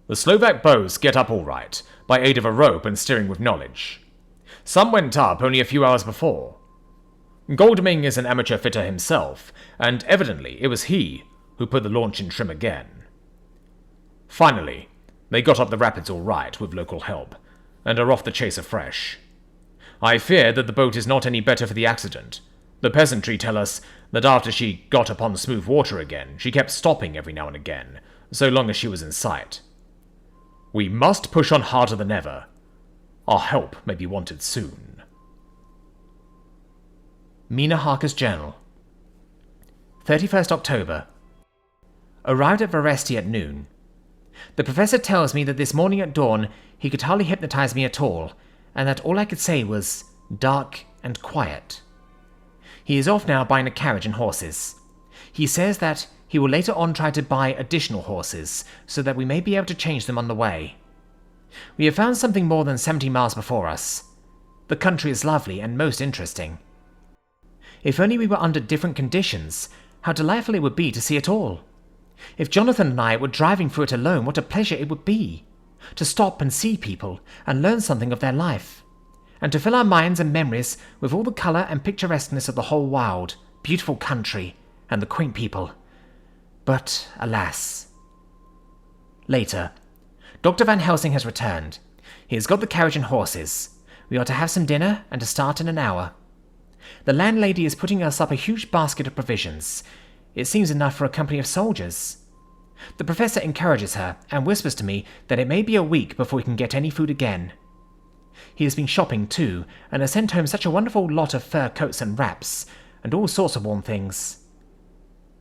The Slovak bows get up all right, by aid of a rope and steering with knowledge. Some went up only a few hours before. Goldming is an amateur fitter himself, and evidently it was he who put the launch in trim again. Finally, they got up the rapids all right with local help, and are off the chase afresh. I fear that the boat is not any better for the accident. The peasantry tell us that after she got upon smooth water again, she kept stopping every now and again, so long as she was in sight. We must push on harder than ever. Our help may be wanted soon. Mina Harker's Journal. 31st October. Arrived at Veresti at noon. The professor tells me that this morning at dawn he could hardly hypnotize me at all, and that all I could say was dark and quiet. He is off now buying a carriage and horses. He says that he will later on try to buy additional horses, so that we may be able to change them on the way. We have found something more than 70 miles before us. The country is lovely and most interesting. If only we were under different conditions, how delightful it would be to see it all. If Jonathan and I were driving through it alone, what a pleasure it would be, to stop and see people and learn something of their life, and to fill our minds and memories with all the colour and picturesqueness of the whole wild, beautiful country and the quaint people. But, alas. Later. Dr. Van Helsing has returned. He has got the carriage and horses. We are to have some dinner and to start in an hour. The landlady is putting us up a huge basket of provisions. It seems enough for a company of soldiers. The professor encourages her and whispers to me that it may be a week before we can get any food again. He has been shopping too, and has sent home such a wonderful lot of fur coats and wraps, and all sorts of warm things.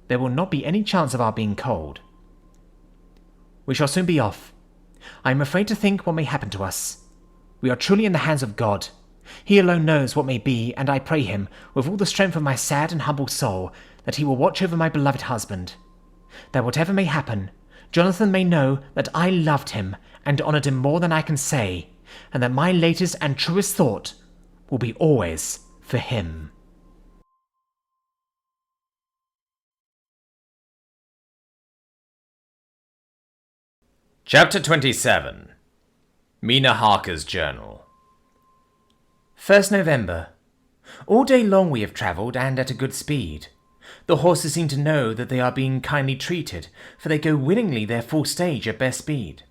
There will not be any chance of our being cold. We shall soon be off. I am afraid to think what may happen to us. We are truly in the hands of God. He alone knows what may be, and I pray him, with all the strength of my sad and humble soul, that he will watch over my beloved husband. That whatever may happen, Jonathan may know that I loved him and honoured him more than I can say, and that my latest and truest thought will be always for him. Chapter 27. Mina Harker's Journal. 1st November. All day long we have travelled, and at a good speed. The horses seem to know that they are being kindly treated, for they go willingly their full stage at best speed.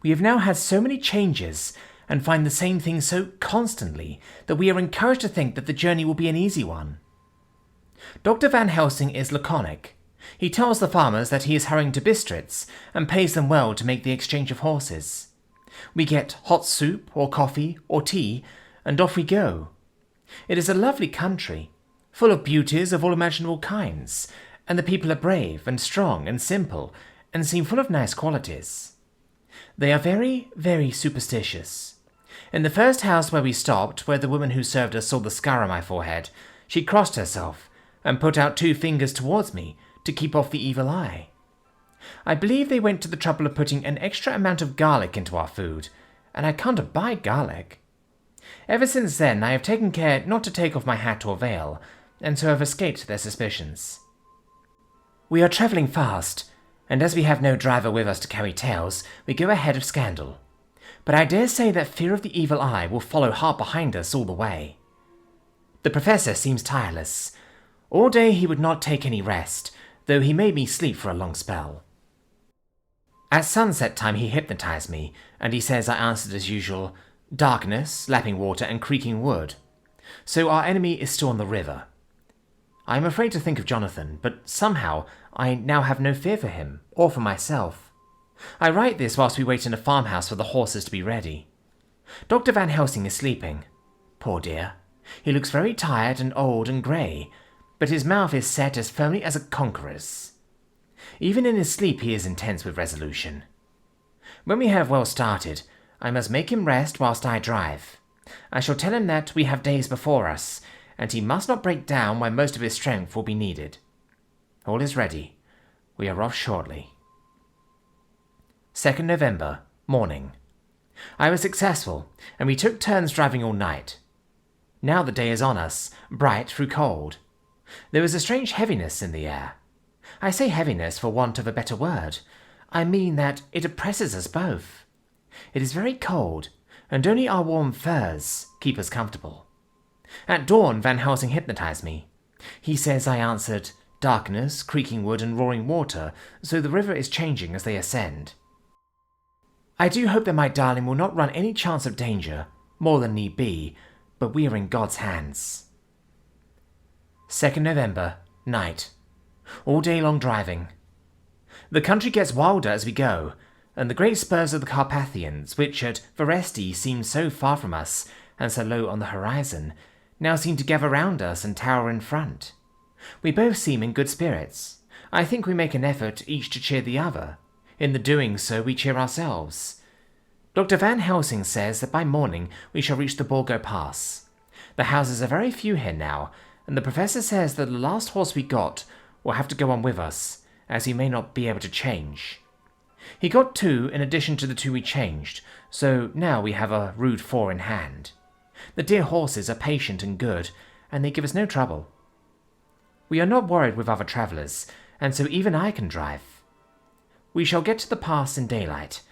We have now had so many changes, and find the same thing so constantly, that we are encouraged to think that the journey will be an easy one. Dr. Van Helsing is laconic, He tells the farmers that he is hurrying to Bistritz and pays them well to make the exchange of horses. We get hot soup or coffee or tea, and off we go. It is a lovely country, full of beauties of all imaginable kinds, and the people are brave and strong and simple, and seem full of nice qualities. They are very, very superstitious. In the first house where we stopped, where the woman who served us saw the scar on my forehead, she crossed herself and put out 2 fingers towards me to keep off the evil eye. I believe they went to the trouble of putting an extra amount of garlic into our food, and I can't abide garlic. Ever since then I have taken care not to take off my hat or veil, and so have escaped their suspicions. We are travelling fast, and as we have no driver with us to carry tales, we go ahead of scandal. But I dare say that fear of the evil eye will follow hard behind us all the way. The professor seems tireless. All day he would not take any rest, though he made me sleep for a long spell. At sunset time he hypnotized me, and he says I answered as usual, darkness, lapping water, and creaking wood. So our enemy is still on the river. I am afraid to think of Jonathan, but somehow I now have no fear for him, or for myself. I write this whilst we wait in a farmhouse for the horses to be ready. Dr. Van Helsing is sleeping. Poor dear. He looks very tired and old and grey, but his mouth is set as firmly as a conqueror's. Even in his sleep he is intense with resolution. When we have well started, I must make him rest whilst I drive. I shall tell him that we have days before us, and he must not break down where most of his strength will be needed. All is ready. We are off shortly. 2nd November, morning. I was successful, and we took turns driving all night. Now the day is on us, bright through cold. There is a strange heaviness in the air. I say heaviness for want of a better word. I mean that it oppresses us both. It is very cold, and only our warm furs keep us comfortable. At dawn Van Helsing hypnotized me. He says I answered darkness, creaking wood, and roaring water, so the river is changing as they ascend. I do hope that my darling will not run any chance of danger, more than need be, but we are in God's hands. 2nd November, night. All day long driving. The country gets wilder as we go, and the great spurs of the Carpathians, which at Veresti seemed so far from us and so low on the horizon, now seem to gather round us and tower in front. We both seem in good spirits. I think we make an effort each to cheer the other. In the doing so, we cheer ourselves. Dr. Van Helsing says that by morning we shall reach the Borgo Pass. The houses are very few here now, and the professor says that the last horse we got will have to go on with us, as he may not be able to change. He got 2 in addition to the 2 we changed, so now we have a rude 4 in hand. The dear horses are patient and good, and they give us no trouble. We are not worried with other travellers, and so even I can drive. We shall get to the pass in daylight.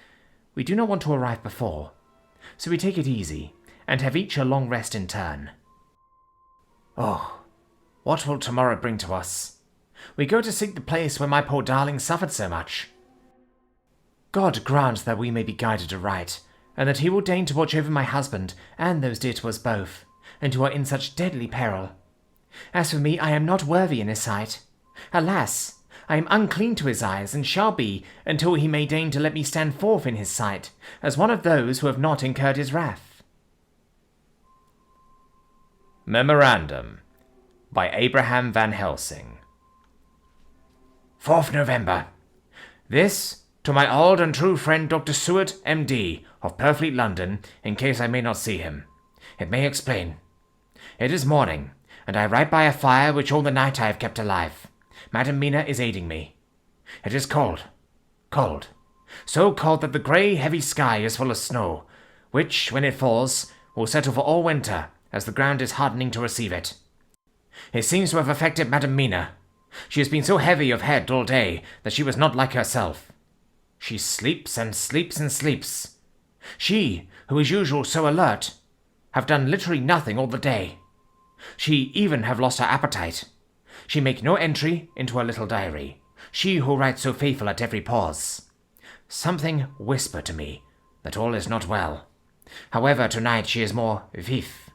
We do not want to arrive before, so we take it easy, and have each a long rest in turn. Oh, what will tomorrow bring to us? We go to seek the place where my poor darling suffered so much. God grant that we may be guided aright, and that he will deign to watch over my husband and those dear to us both, and who are in such deadly peril. As for me, I am not worthy in his sight. Alas, I am unclean to his eyes, and shall be until he may deign to let me stand forth in his sight, as one of those who have not incurred his wrath. Memorandum by Abraham Van Helsing. 4th November. This to my old and true friend Dr. Tshirt, M.D., of Purfleet, London, in case I may not see him. It may explain. It is morning, and I write by a fire which all the night I have kept alive. Madam Mina is aiding me. It is cold. Cold. So cold that the grey, heavy sky is full of snow, which, when it falls, will settle for all winter, as the ground is hardening to receive it. It seems to have affected Madam Mina. She has been so heavy of head all day that she was not like herself. She sleeps and sleeps and sleeps. She, who is usually so alert, have done literally nothing all the day. She even have lost her appetite. She make no entry into her little diary, she who writes so faithful at every pause. Something whisper to me that all is not well. However, tonight she is more vif.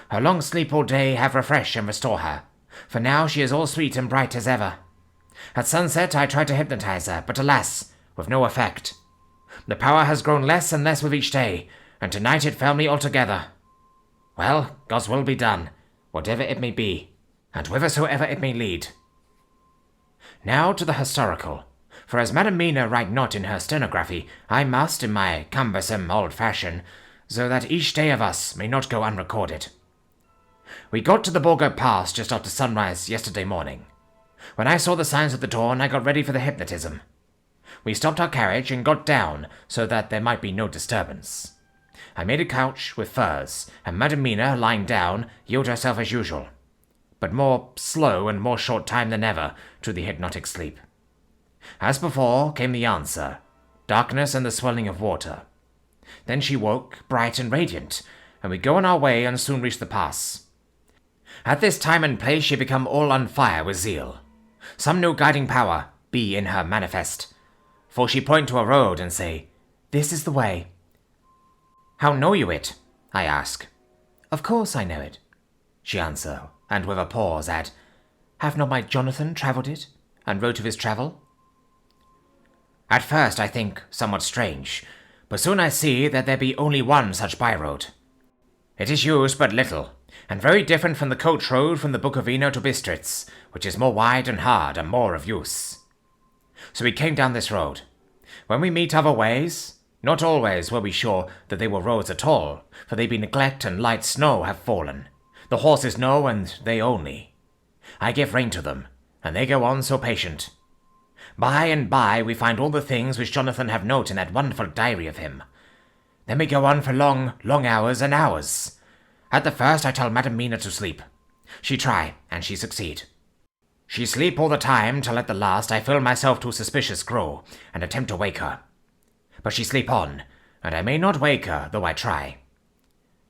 Her long sleep all day have refreshed and restore her, for now she is all sweet and bright as ever. At sunset I tried to hypnotize her, but alas, with no effect. The power has grown less and less with each day, and tonight it failed me altogether. Well, God's will be done, whatever it may be, and whithersoever it may lead. Now to the historical, for as Madam Mina write not in her stenography, I must in my cumbersome old fashion, so that each day of us may not go unrecorded. We got to the Borgo Pass just after sunrise yesterday morning. When I saw the signs at the dawn, I got ready for the hypnotism. We stopped our carriage and got down so that there might be no disturbance. I made a couch with furs, and Madam Mina, lying down, yielded herself as usual, but more slow and more short time than ever, to the hypnotic sleep. As before came the answer, darkness and the swelling of water. Then she woke, bright and radiant, and we go on our way and soon reach the pass. At this time and place she become all on fire with zeal. Some new guiding power be in her manifest, for she point to a road and say, "This is the way." "How know you it?" I ask. "Of course I know it," she answer, and with a pause add, "Have not my Jonathan travelled it, and wrote of his travel?" At first I think somewhat strange, but soon I see that there be only one such by-road. It is used but little, and very different from the coach road from the Bukovina to Bistritz, which is more wide and hard and more of use. So we came down this road. When we meet other ways, not always were we sure that they were roads at all, for they be neglect and light snow have fallen. The horses know, and they only. I give rein to them, and they go on so patient. By and by we find all the things which Jonathan have note in that wonderful diary of him. Then we go on for long, long hours and hours. At the first I tell Madam Mina to sleep. She try, and she succeed. She sleep all the time, till at the last I feel myself too suspicious grow, and attempt to wake her. But she sleep on, and I may not wake her, though I try.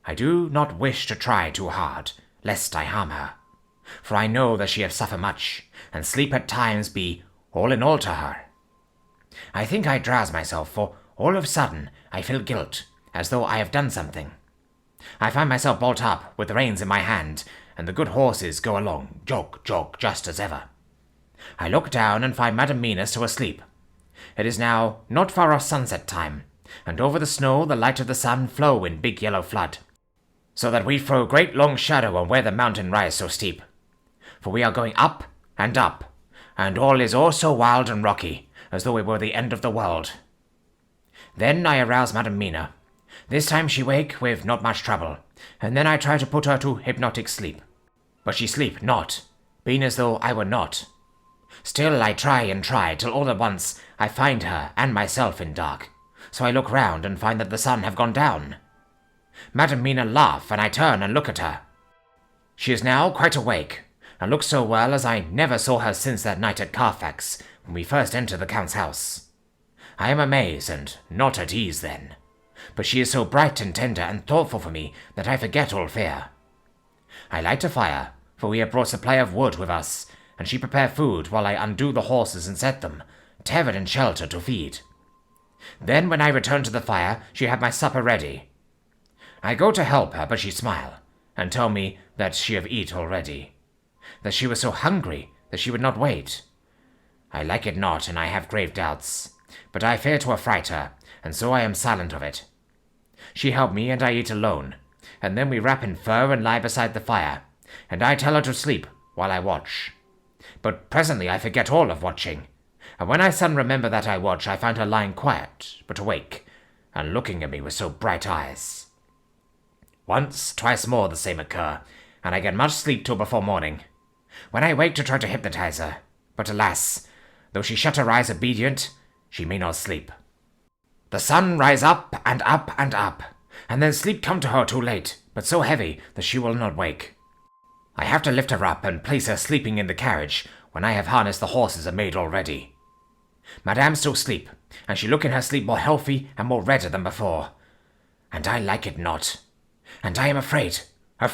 I do not wish to try too hard, lest I harm her, for I know that she have suffered much, and sleep at times be all in all to her. I think I drowse myself, for all of a sudden I feel guilt, as though I have done something. I find myself bolt up, with the reins in my hand, and the good horses go along, jog, jog, just as ever. I look down and find Madam Mina still asleep. It is now not far off sunset time, and over the snow the light of the sun flow in big yellow flood, so that we throw great long shadow on where the mountain rise so steep. For we are going up, and all is all so wild and rocky, as though it were the end of the world. Then I arouse Madam Mina. This time she wake with not much trouble, and then I try to put her to hypnotic sleep. But she sleep not, being as though I were not. Still I try and try, till all at once I find her and myself in dark. So I look round and find that the sun have gone down. Madam Mina laugh, and I turn and look at her. She is now quite awake, and looks so well as I never saw her since that night at Carfax, when we first entered the Count's house. I am amazed and not at ease then, but she is so bright and tender and thoughtful for me that I forget all fear. I light a fire, for we have brought supply of wood with us, and she prepare food while I undo the horses and set them, tethered and shelter to feed. Then when I return to the fire, she had my supper ready. I go to help her, but she smile, and tell me that she have eat already, that she was so hungry that she would not wait. I like it not, and I have grave doubts, but I fear to affright her, and so I am silent of it. She help me, and I eat alone, and then we wrap in fur and lie beside the fire, and I tell her to sleep while I watch. But presently I forget all of watching, and when I suddenly remember that I watch, I find her lying quiet, but awake, and looking at me with so bright eyes. Once, twice more the same occur, and I get much sleep till before morning, when I wake to try to hypnotize her, but alas, though she shut her eyes obedient, she may not sleep. The sun rise up and up and up, and then sleep come to her too late, but so heavy that she will not wake. I have to lift her up and place her sleeping in the carriage when I have harnessed the horses and made all ready. Madame still sleep, and she look in her sleep more healthy and more redder than before. And I like it not. And I am afraid. I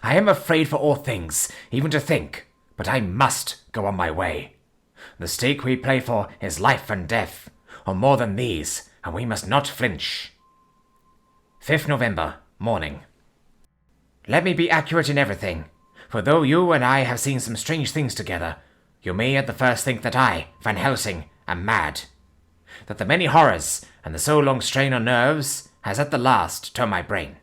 am afraid for all things, even to think, but I must go on my way. The stake we play for is life and death, or more than these, and we must not flinch. 5th November, morning. Let me be accurate in everything, for though you and I have seen some strange things together, You may at the first think that I, Van Helsing, am mad. That the many horrors and the so long strain on nerves has at the last turned my brain.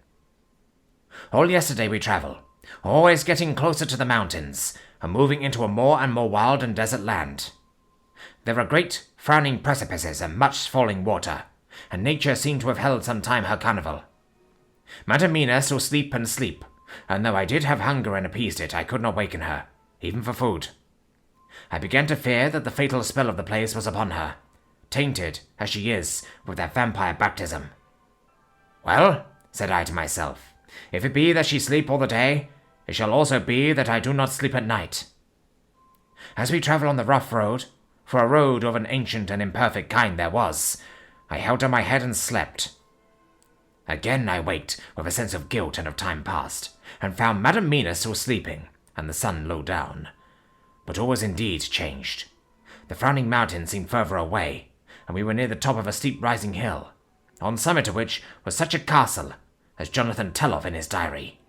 All yesterday we travel, always getting closer to the mountains, and moving into a more and more wild and desert land. There are great frowning precipices and much falling water, and nature seemed to have held some time her carnival. Madam Mina still sleep and sleep, and though I did have hunger and appeased it, I could not waken her, even for food. I began to fear that the fatal spell of the place was upon her, tainted, as she is, with that vampire baptism. Well, said I to myself, if it be that she sleep all the day, it shall also be that I do not sleep at night. As we travel on the rough road, for a road of an ancient and imperfect kind there was, I held down my head and slept. Again I waked with a sense of guilt and of time past, and found Madam Mina still sleeping, and the sun low down. But all was indeed changed. The frowning mountain seemed further away, and we were near the top of a steep rising hill, on the summit of which was such a castle as Jonathan tell of in his diary.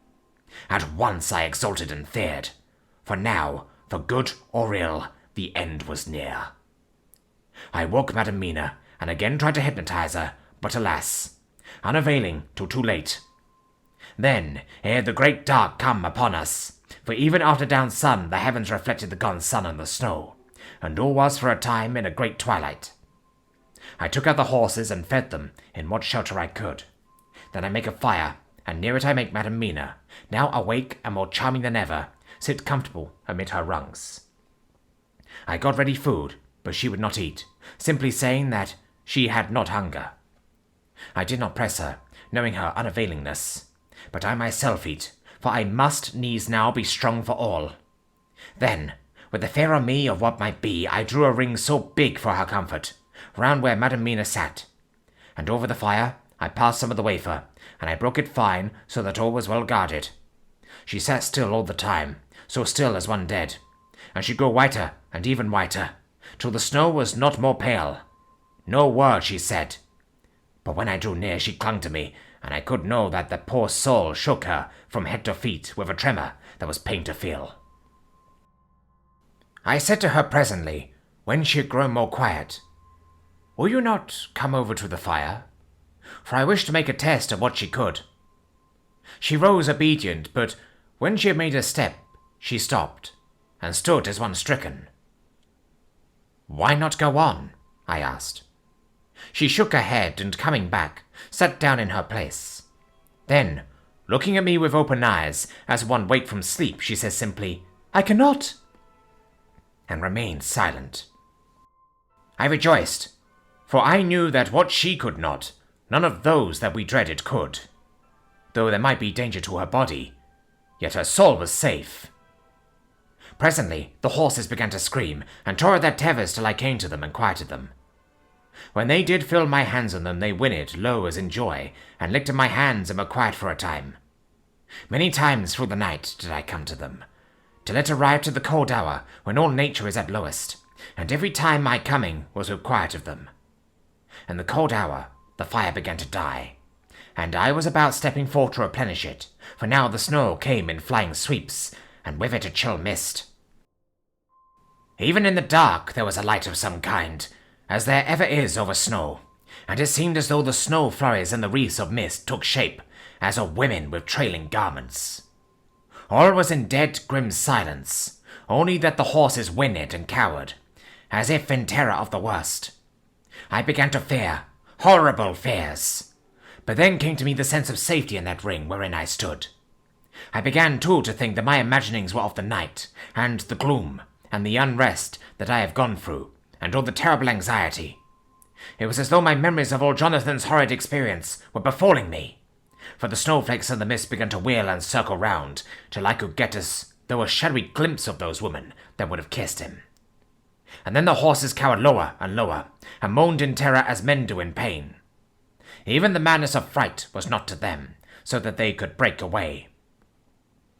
At once I exulted and feared, for now, for good or ill, the end was near. I woke Madam Mina, and again tried to hypnotize her, but alas, unavailing till too late. Then, ere the great dark come upon us, for even after down sun the heavens reflected the gone sun and the snow, and all was for a time in a great twilight. I took out the horses and fed them in what shelter I could. Then I make a fire, and near it I make Madam Mina, now awake and more charming than ever, sit comfortable amid her rungs. I got ready food, but she would not eat, simply saying that she had not hunger. I did not press her, knowing her unavailingness, but I myself eat, for I must needs now be strong for all. Then, with the fear on me of what might be, I drew a ring so big for her comfort, round where Madam Mina sat, and over the fire I passed some of the wafer, and I broke it fine so that all was well guarded. She sat still all the time, so still as one dead, and she grew whiter and even whiter, till the snow was not more pale. No word she said, but when I drew near she clung to me, and I could know that the poor soul shook her from head to feet with a tremor that was pain to feel. I said to her presently, when she had grown more quiet, "Will you not come over to the fire?" For I wished to make a test of what she could. She rose obedient, but when she had made a step, she stopped, and stood as one stricken. "Why not go on?" I asked. She shook her head, and coming back, sat down in her place. Then, looking at me with open eyes, as one waked from sleep, she says simply, "I cannot," and remained silent. I rejoiced, for I knew that what she could not, none of those that we dreaded could. Though there might be danger to her body, yet her soul was safe. Presently the horses began to scream, and tore at their tethers till I came to them and quieted them. When they did feel my hands on them, they whinnied low as in joy, and licked at my hands and were quiet for a time. Many times through the night did I come to them, till it arrived at the cold hour when all nature is at lowest, and every time my coming was with quiet of them. In the cold hour the fire began to die, and I was about stepping forth to replenish it, for now the snow came in flying sweeps, and with it a chill mist. Even in the dark there was a light of some kind, as there ever is over snow, and it seemed as though the snow flurries and the wreaths of mist took shape as of women with trailing garments. All was in dead grim silence, only that the horses whinnied and cowered, as if in terror of the worst. I began to fear, horrible fears, but then came to me the sense of safety in that ring wherein I stood. I began too to think that my imaginings were of the night, and the gloom, and the unrest that I have gone through, and all the terrible anxiety. It was as though my memories of all Jonathan's horrid experience were befalling me, for the snowflakes and the mist began to wheel and circle round, till I could get as though a shadowy glimpse of those women that would have kissed him. And then the horses cowered lower and lower, and moaned in terror as men do in pain. Even the madness of fright was not to them, so that they could break away.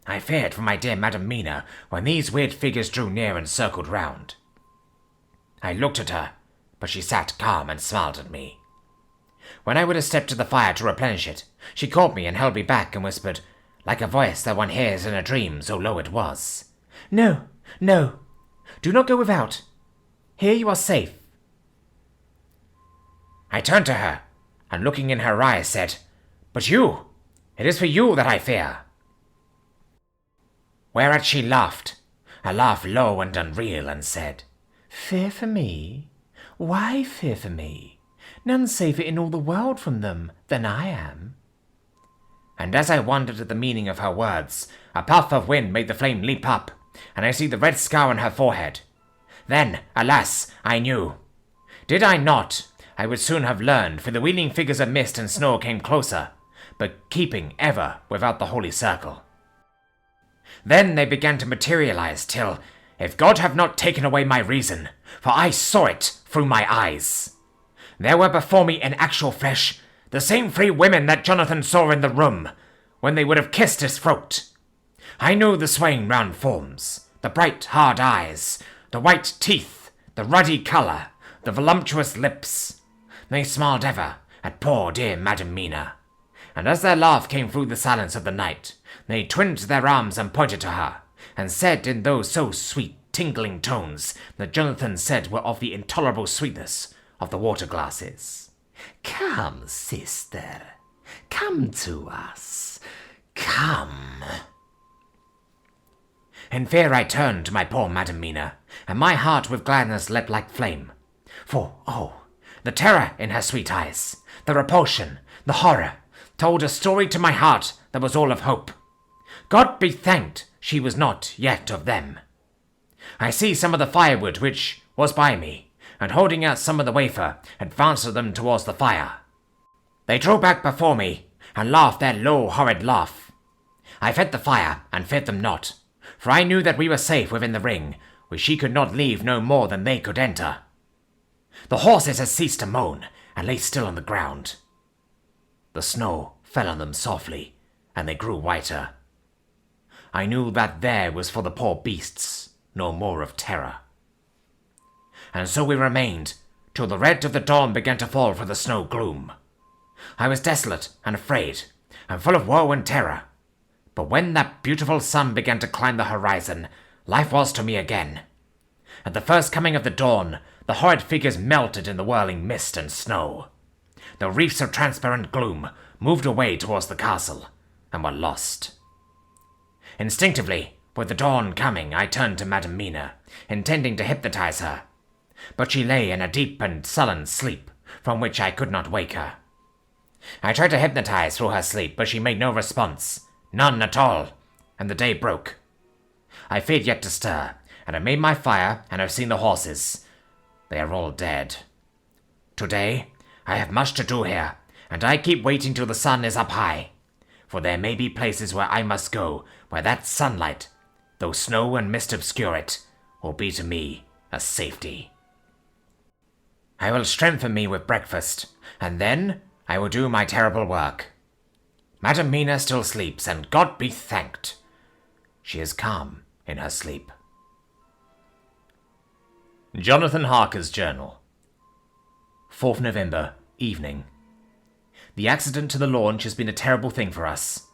I feared for my dear Madam Mina when these weird figures drew near and circled round. I looked at her, but she sat calm and smiled at me. When I would have stepped to the fire to replenish it, she caught me and held me back and whispered, like a voice that one hears in a dream, so low it was, "No, no, Do not go without. Here you are safe. I turned to her, and looking in her eyes said, But you, it is for you that I fear. Whereat she laughed, a laugh low and unreal, and said, Fear for me? Why fear for me? None safer in all the world from them than I am. And as I wondered at the meaning of her words, a puff of wind made the flame leap up, and I see the red scar on her forehead. Then, alas, I knew. Did I not, I would soon have learned, for the wheeling figures of mist and snow came closer, but keeping ever without the holy circle. Then they began to materialize till, if God have not taken away my reason, for I saw it through my eyes, there were before me in actual flesh the same three women that Jonathan saw in the room when they would have kissed his throat. I knew the swaying round forms, the bright hard eyes, the white teeth, the ruddy colour, the voluptuous lips. They smiled ever at poor dear Madam Mina, and as their laugh came through the silence of the night, they twined their arms and pointed to her, and said in those so sweet, tingling tones that Jonathan said were of the intolerable sweetness of the water glasses, Come, sister, come to us, come. In fear I turned to my poor Madam Mina, and my heart with gladness leapt like flame. For, oh, the terror in her sweet eyes, the repulsion, the horror, told a story to my heart that was all of hope. God be thanked she was not yet of them. I see some of the firewood which was by me, and holding out some of the wafer, advanced them towards the fire. They drew back before me, and laughed their low, horrid laugh. I fed the fire, and feared them not, for I knew that we were safe within the ring, which she could not leave no more than they could enter. The horses had ceased to moan, and lay still on the ground. The snow fell on them softly, and they grew whiter. I knew that there was for the poor beasts no more of terror. And so we remained, till the red of the dawn began to fall through the snow gloom. I was desolate and afraid, and full of woe and terror. But when that beautiful sun began to climb the horizon, life was to me again. At the first coming of the dawn, the horrid figures melted in the whirling mist and snow. The reefs of transparent gloom moved away towards the castle, and were lost. Instinctively, with the dawn coming, I turned to Madam Mina, intending to hypnotize her. But she lay in a deep and sullen sleep, from which I could not wake her. I tried to hypnotize through her sleep, but she made no response, none at all, and the day broke. I feared yet to stir, and I made my fire, and have seen the horses. They are all dead. Today, I have much to do here, and I keep waiting till the sun is up high, for there may be places where I must go, where that sunlight, though snow and mist obscure it, will be to me a safety. I will strengthen me with breakfast, and then I will do my terrible work. Madam Mina still sleeps, and God be thanked, she is calm in her sleep. Jonathan Harker's Journal. 4th November, evening. The accident to the launch has been a terrible thing for us.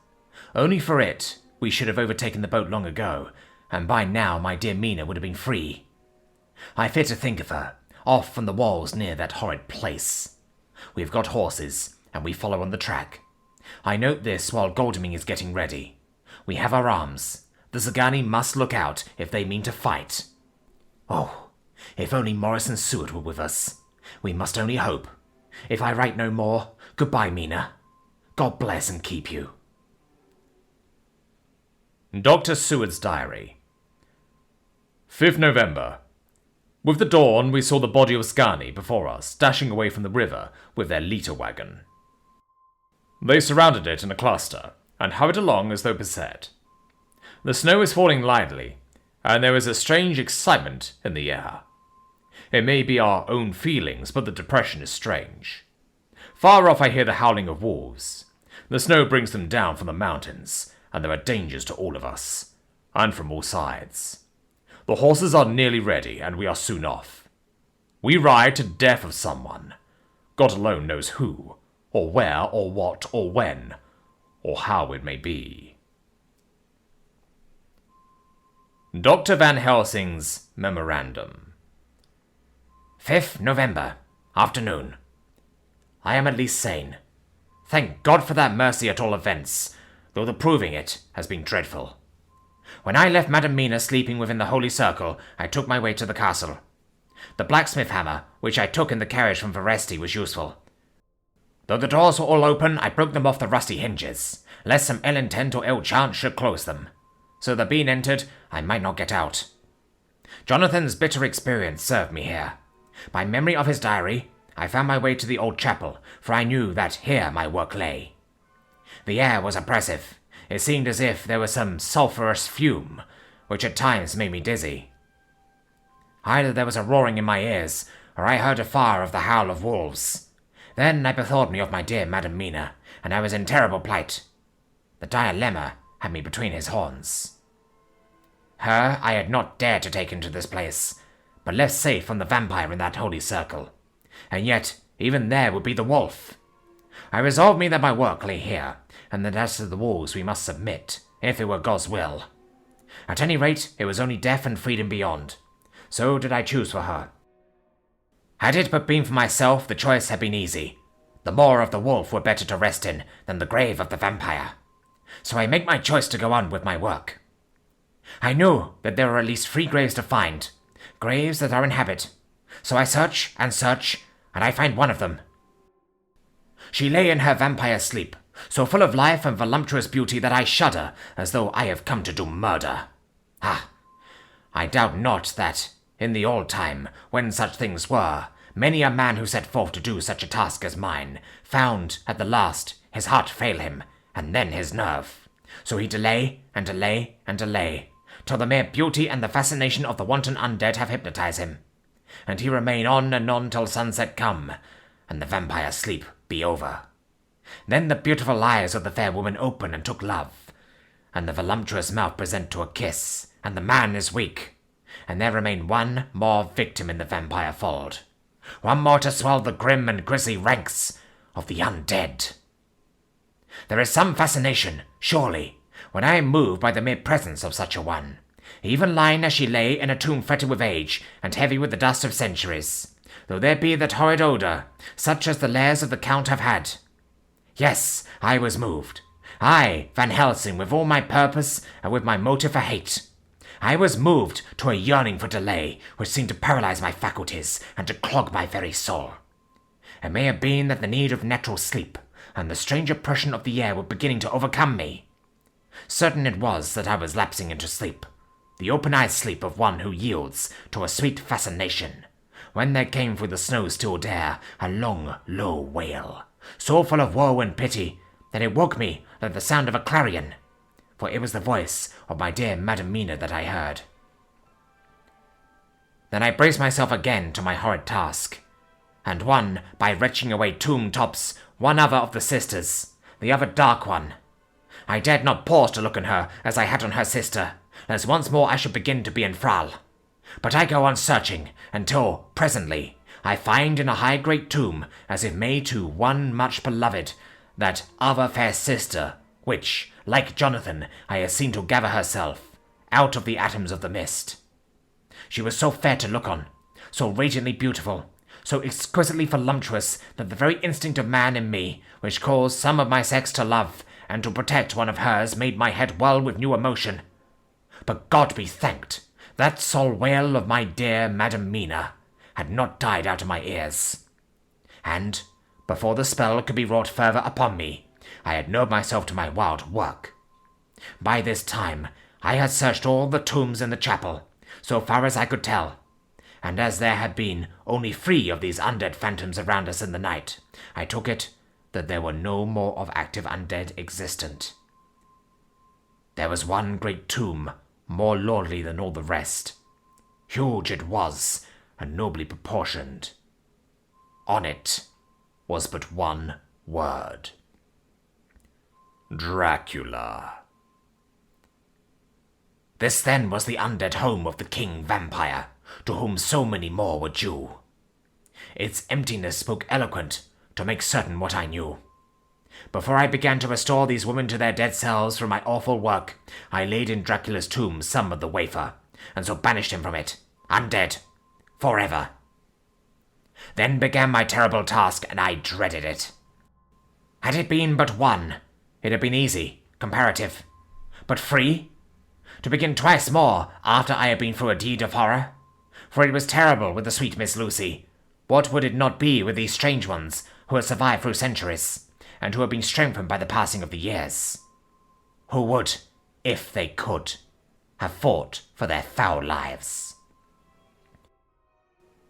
Only for it, we should have overtaken the boat long ago, and by now my dear Mina would have been free. I fear to think of her, off from the walls near that horrid place. We have got horses, and we follow on the track. I note this while Goldming is getting ready. We have our arms. The Zagani must look out if they mean to fight. Oh, if only Morris and Seward were with us. We must only hope. If I write no more, goodbye, Mina. God bless and keep you. Dr. Seward's Diary. 5th November. With the dawn, we saw the body of Zagani before us, dashing away from the river with their litre wagon. They surrounded it in a cluster, and hurried along as though beset. The snow is falling lightly, and there is a strange excitement in the air. It may be our own feelings, but the depression is strange. Far off I hear the howling of wolves. The snow brings them down from the mountains, and there are dangers to all of us, and from all sides. The horses are nearly ready, and we are soon off. We ride to death of someone. God alone knows who, or where, or what, or when, or how it may be. Dr. Van Helsing's memorandum. 5th November, afternoon. I am at least sane. Thank God for that mercy at all events, though the proving it has been dreadful. When I left Madam Mina sleeping within the holy circle, I took my way to the castle. The blacksmith hammer, which I took in the carriage from Veresti, was useful. Though the doors were all open, I broke them off the rusty hinges, lest some ill intent or ill chance should close them, so that being entered, I might not get out. Jonathan's bitter experience served me here. By memory of his diary, I found my way to the old chapel, for I knew that here my work lay. The air was oppressive. It seemed as if there was some sulphurous fume, which at times made me dizzy. Either there was a roaring in my ears, or I heard afar of the howl of wolves. Then I bethought me of my dear Madam Mina, and I was in terrible plight. The dilemma had me between his horns. Her I had not dared to take into this place, but left safe from the vampire in that holy circle. And yet, even there would be the wolf. I resolved me that my work lay here, and that as to the wolves we must submit, if it were God's will. At any rate, it was only death and freedom beyond. So did I choose for her. Had it but been for myself, the choice had been easy. The maw of the wolf were better to rest in than the grave of the vampire. So I make my choice to go on with my work. I knew that there were at least 3 graves to find, graves that are in habit. So I search, and I find one of them. She lay in her vampire sleep, so full of life and voluptuous beauty that I shudder as though I have come to do murder. I doubt not that, in the old time, when such things were, many a man who set forth to do such a task as mine, found, at the last, his heart fail him, and then his nerve. So he delay, and delay, and delay, till the mere beauty and the fascination of the wanton undead have hypnotized him. And he remain on and on till sunset come, and the vampire sleep be over. Then the beautiful eyes of the fair woman open and took love, and the voluptuous mouth present to a kiss, and the man is weak, and there remain one more victim in the vampire fold, one more to swell the grim and grisly ranks of the undead. There is some fascination, surely, when I am moved by the mere presence of such a one, even lying as she lay in a tomb fretted with age and heavy with the dust of centuries, though there be that horrid odour, such as the lairs of the Count have had. Yes, I was moved. I, Van Helsing, with all my purpose and with my motive for hate. I was moved to a yearning for delay, which seemed to paralyze my faculties and to clog my very soul. It may have been that the need of natural sleep and the strange oppression of the air were beginning to overcome me. Certain it was that I was lapsing into sleep, the open-eyed sleep of one who yields to a sweet fascination, when there came through the snow-stilled air a long, low wail, so full of woe and pity that it woke me like the sound of a clarion, for it was the voice of my dear Madam Mina that I heard. Then I braced myself again to my horrid task, and one by retching away tomb tops, one other of the sisters, the other dark one. I dared not pause to look on her as I had on her sister, lest once more I should begin to be enthrall. But I go on searching, until, presently, I find in a high great tomb, as if made to one much beloved, that other fair sister, which, like Jonathan, I had seen to gather herself out of the atoms of the mist. She was so fair to look on, so radiantly beautiful, so exquisitely voluptuous that the very instinct of man in me, which caused some of my sex to love and to protect one of hers, made my head whirl with new emotion. But God be thanked, that sole wail of my dear Madam Mina had not died out of my ears. And, before the spell could be wrought further upon me, I had nerved myself to my wild work. By this time, I had searched all the tombs in the chapel, so far as I could tell, and as there had been only 3 of these undead phantoms around us in the night, I took it that there were no more of active undead existent. There was one great tomb, more lordly than all the rest. Huge it was, and nobly proportioned. On it was but one word. Dracula. This then was the undead home of the king vampire, to whom so many more were due. Its emptiness spoke eloquent to make certain what I knew. Before I began to restore these women to their dead selves from my awful work, I laid in Dracula's tomb some of the wafer, and so banished him from it, undead, forever. Then began my terrible task, and I dreaded it. Had it been but one, it had been easy, comparative. But free? To begin twice more after I had been through a deed of horror? For it was terrible with the sweet Miss Lucy. What would it not be with these strange ones who had survived through centuries, and who had been strengthened by the passing of the years? Who would, if they could, have fought for their foul lives?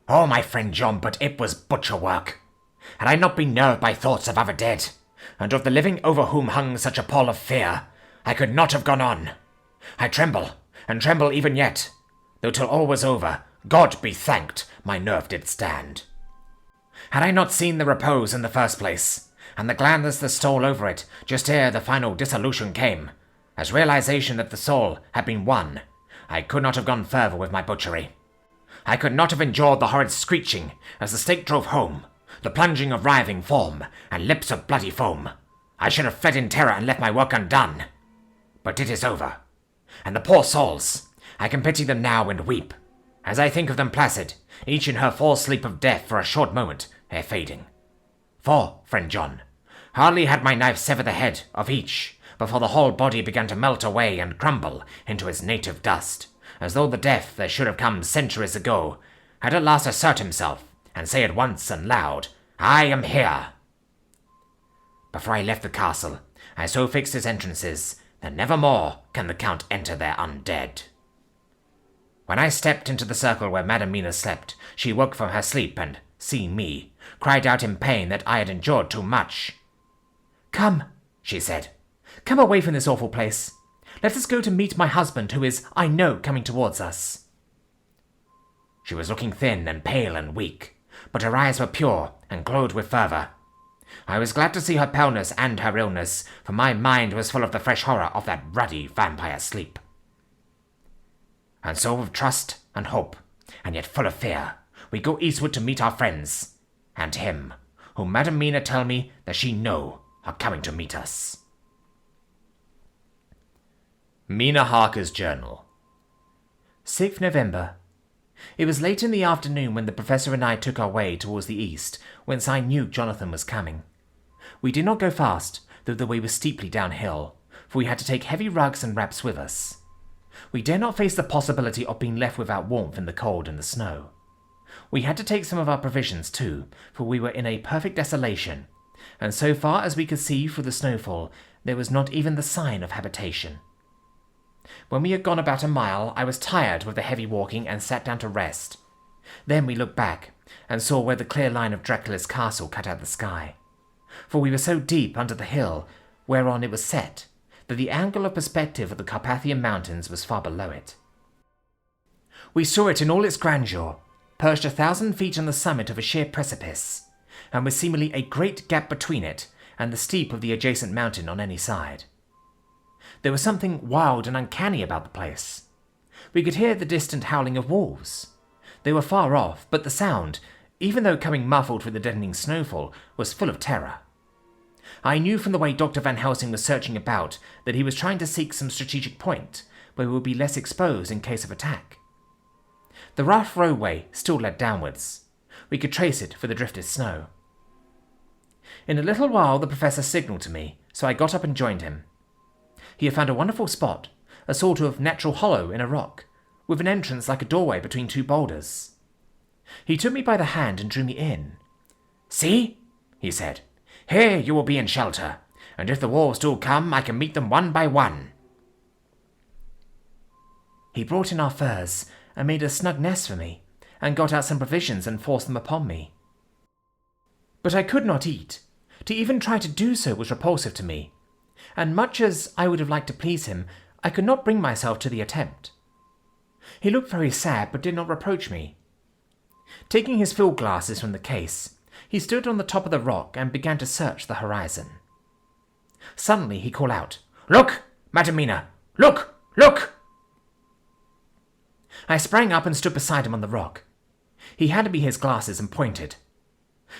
Oh, my friend John, but it was butcher work. Had I not been nerved by thoughts of other dead, and of the living over whom hung such a pall of fear, I could not have gone on. I tremble, and tremble even yet, though till all was over, God be thanked, my nerve did stand. Had I not seen the repose in the first place, and the gladness that stole over it just ere the final dissolution came, as realization that the soul had been won, I could not have gone further with my butchery. I could not have endured the horrid screeching as the stake drove home, the plunging of writhing form, and lips of bloody foam. I should have fled in terror and left my work undone. But it is over, and the poor souls, I can pity them now and weep, as I think of them placid, each in her full sleep of death for a short moment ere fading. For, friend John, hardly had my knife severed the head of each before the whole body began to melt away and crumble into its native dust, as though the death that should have come centuries ago had at last assert himself and say at once and loud, I am here. Before I left the castle, I so fixed its entrances that never more can the Count enter there undead. When I stepped into the circle where Madam Mina slept, she woke from her sleep and, seeing me, cried out in pain that I had endured too much. Come, she said, come away from this awful place. Let us go to meet my husband, who is, I know, coming towards us. She was looking thin and pale and weak, but her eyes were pure and glowed with fervour. I was glad to see her paleness and her illness, for my mind was full of the fresh horror of that ruddy vampire sleep. And so with trust and hope, and yet full of fear, we go eastward to meet our friends, and him, whom Madam Mina tell me that she know are coming to meet us. Mina Harker's Journal. 6th November. It was late in the afternoon when the Professor and I took our way towards the east, whence I knew Jonathan was coming. We did not go fast, though the way was steeply downhill, for we had to take heavy rugs and wraps with us. We dare not face the possibility of being left without warmth in the cold and the snow. We had to take some of our provisions too, for we were in a perfect desolation, and so far as we could see through the snowfall, there was not even the sign of habitation. When we had gone about a mile, I was tired with the heavy walking and sat down to rest. Then we looked back, and saw where the clear line of Dracula's castle cut out the sky. For we were so deep under the hill whereon it was set, that the angle of perspective of the Carpathian Mountains was far below it. We saw it in all its grandeur, perched 1,000 feet on the summit of a sheer precipice, and with seemingly a great gap between it and the steep of the adjacent mountain on any side. There was something wild and uncanny about the place. We could hear the distant howling of wolves. They were far off, but the sound, even though coming muffled through the deadening snowfall, was full of terror. I knew from the way Dr. Van Helsing was searching about that he was trying to seek some strategic point where we would be less exposed in case of attack. The rough roadway still led downwards. We could trace it for the drifted snow. In a little while the Professor signalled to me, so I got up and joined him. He had found a wonderful spot, a sort of natural hollow in a rock, with an entrance like a doorway between two boulders. He took me by the hand and drew me in. See, he said, here you will be in shelter, and if the wolves do come, I can meet them one by one. He brought in our furs and made a snug nest for me, and got out some provisions and forced them upon me. But I could not eat. To even try to do so was repulsive to me, and much as I would have liked to please him, I could not bring myself to the attempt. He looked very sad, but did not reproach me. Taking his field glasses from the case, he stood on the top of the rock and began to search the horizon. Suddenly he called out, "Look, Madam Mina! Look! Look!" I sprang up and stood beside him on the rock. He handed me his glasses and pointed.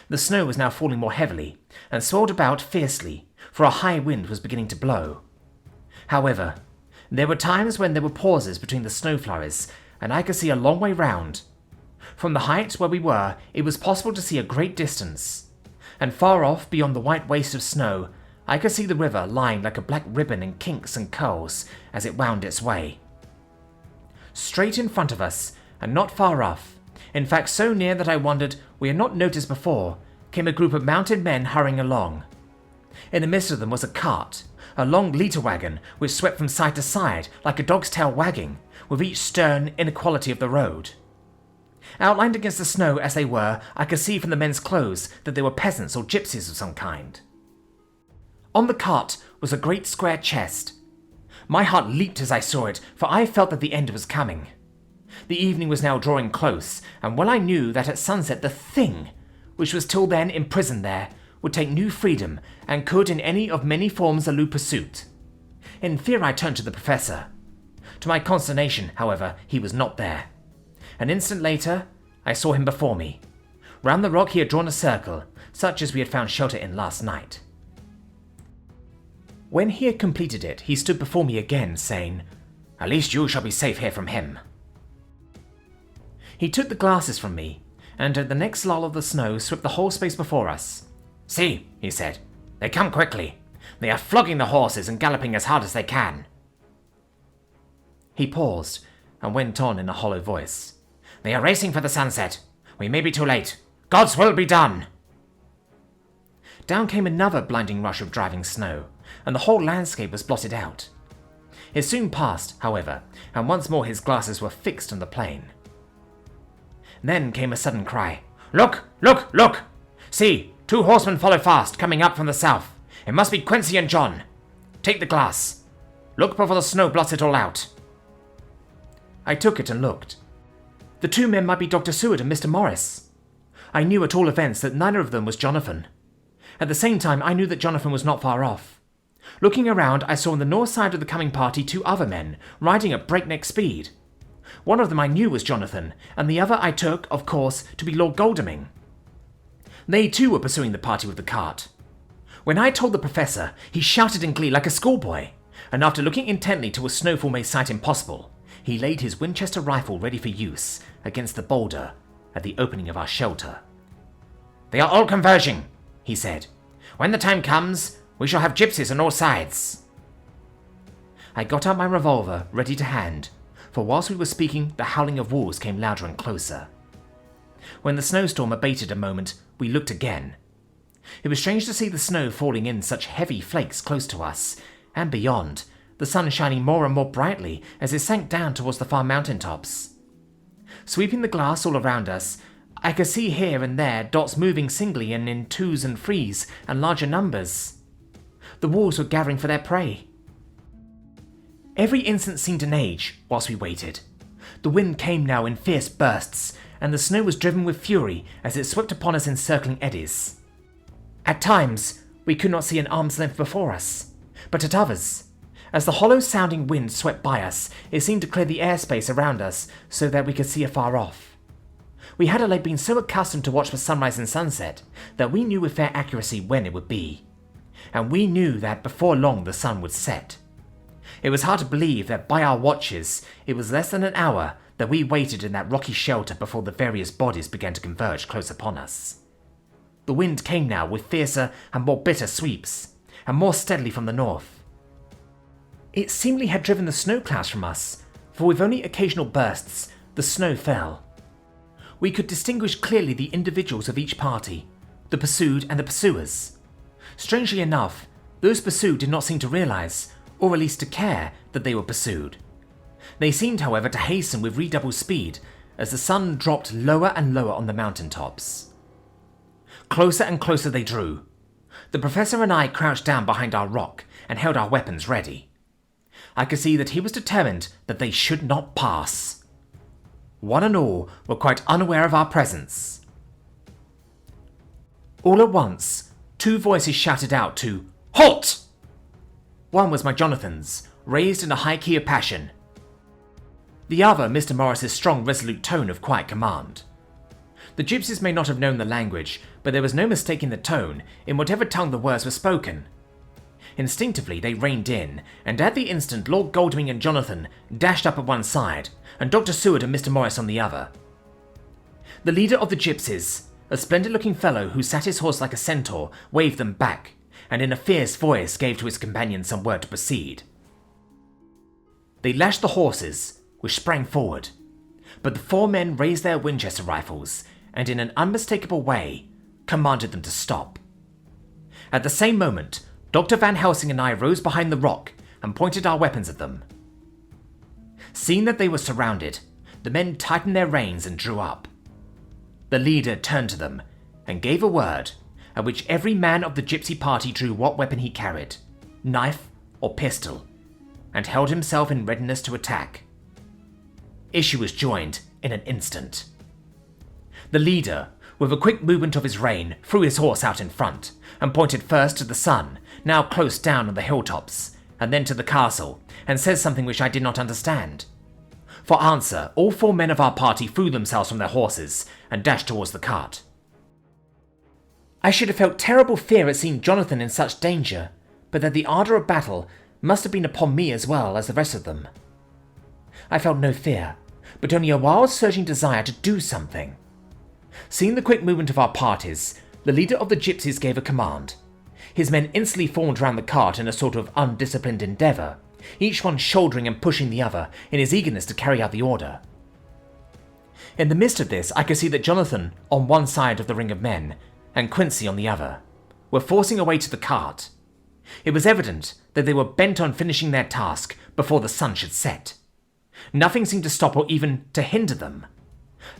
The snow was now falling more heavily, and swirled about fiercely, for a high wind was beginning to blow. However, There were times when there were pauses between the snow flurries, and I could see a long way round. From the height where we were, it was possible to see a great distance, and far off beyond the white waste of snow, I could see the river lying like a black ribbon in kinks and curls as it wound its way. Straight in front of us, and not far off, in fact so near that I wondered we had not noticed before, came a group of mounted men hurrying along. In the midst of them was a cart, a long leiter wagon which swept from side to side like a dog's tail wagging, with each stern inequality of the road. Outlined against the snow as they were, I could see from the men's clothes that they were peasants or gypsies of some kind. On the cart was a great square chest. My heart leaped as I saw it, for I felt that the end was coming. The evening was now drawing close, and well I knew that at sunset the thing, which was till then imprisoned there, would take new freedom, and could in any of many forms elude pursuit. In fear I turned to the professor. To my consternation, however, he was not there. An instant later, I saw him before me. Round the rock he had drawn a circle, such as we had found shelter in last night. When he had completed it, he stood before me again, saying, "At least you shall be safe here from him." He took the glasses from me, and at the next lull of the snow swept the whole space before us. "See," he said, "they come quickly. They are flogging the horses and galloping as hard as they can." He paused, and went on in a hollow voice. "They are racing for the sunset. We may be too late. God's will be done." Down came another blinding rush of driving snow, and the whole landscape was blotted out. It soon passed, however, and once more his glasses were fixed on the plain. Then came a sudden cry. "Look! Look! Look! See, 2 horsemen follow fast, coming up from the south. It must be Quincy and John. Take the glass. Look before the snow blots it all out." I took it and looked. The 2 men might be Dr. Seward and Mr. Morris. I knew at all events that neither of them was Jonathan. At the same time, I knew that Jonathan was not far off. Looking around, I saw on the north side of the coming party 2 other men, riding at breakneck speed. One of them I knew was Jonathan, and the other I took, of course, to be Lord Godalming. They too were pursuing the party with the cart. When I told the professor, he shouted in glee like a schoolboy, and after looking intently till a snowfall made sight impossible, he laid his Winchester rifle ready for use against the boulder at the opening of our shelter. "They are all converging," he said. "When the time comes, we shall have gypsies on all sides." I got out my revolver, ready to hand, for whilst we were speaking, the howling of wolves came louder and closer. When the snowstorm abated a moment, we looked again. It was strange to see the snow falling in such heavy flakes close to us, and beyond, the sun shining more and more brightly as it sank down towards the far mountain tops. Sweeping the glass all around us, I could see here and there dots moving singly and in 2s and 3s and larger numbers. The wolves were gathering for their prey. Every instant seemed an age whilst we waited. The wind came now in fierce bursts, and the snow was driven with fury as it swept upon us in circling eddies. At times, we could not see an arm's length before us, but at others, as the hollow-sounding wind swept by us, it seemed to clear the airspace around us so that we could see afar off. We had of late been so accustomed to watch for sunrise and sunset that we knew with fair accuracy when it would be, and we knew that before long the sun would set. It was hard to believe that by our watches it was less than an hour that we waited in that rocky shelter before the various bodies began to converge close upon us. The wind came now with fiercer and more bitter sweeps, and more steadily from the north. It seemingly had driven the snow clouds from us, for with only occasional bursts, the snow fell. We could distinguish clearly the individuals of each party, the pursued and the pursuers. Strangely enough, those pursued did not seem to realize, or at least to care, that they were pursued. They seemed, however, to hasten with redoubled speed as the sun dropped lower and lower on the mountain tops. Closer and closer they drew. The professor and I crouched down behind our rock and held our weapons ready. I could see that he was determined that they should not pass. One and all were quite unaware of our presence. All at once, 2 voices shouted out to "Halt!" One was my Jonathan's, raised in a high key of passion. The other Mr. Morris's strong, resolute tone of quiet command. The gypsies may not have known the language, but there was no mistaking the tone, in whatever tongue the words were spoken. Instinctively, they reined in, and at the instant Lord Goldwing and Jonathan dashed up at one side, and Dr. Seward and Mr. Morris on the other. The leader of the gypsies, a splendid-looking fellow who sat his horse like a centaur, waved them back, and in a fierce voice gave to his companions some word to proceed. They lashed the horses, which sprang forward, but the 4 men raised their Winchester rifles, and in an unmistakable way commanded them to stop. At the same moment, Dr. Van Helsing and I rose behind the rock and pointed our weapons at them. Seeing that they were surrounded, the men tightened their reins and drew up. The leader turned to them and gave a word, at which every man of the gypsy party drew what weapon he carried, knife or pistol, and held himself in readiness to attack. Issue was joined in an instant. The leader, with a quick movement of his rein, threw his horse out in front, and pointed first to the sun, now close down on the hilltops, and then to the castle, and said something which I did not understand. For answer, all 4 men of our party threw themselves from their horses, and dashed towards the cart. I should have felt terrible fear at seeing Jonathan in such danger, but that the ardour of battle must have been upon me as well as the rest of them. I felt no fear, but only a wild surging desire to do something. Seeing the quick movement of our parties, the leader of the gypsies gave a command. His men instantly formed round the cart in a sort of undisciplined endeavour, each one shouldering and pushing the other in his eagerness to carry out the order. In the midst of this, I could see that Jonathan, on one side of the ring of men, and Quincy on the other, were forcing a way to the cart. It was evident that they were bent on finishing their task before the sun should set. Nothing seemed to stop or even to hinder them.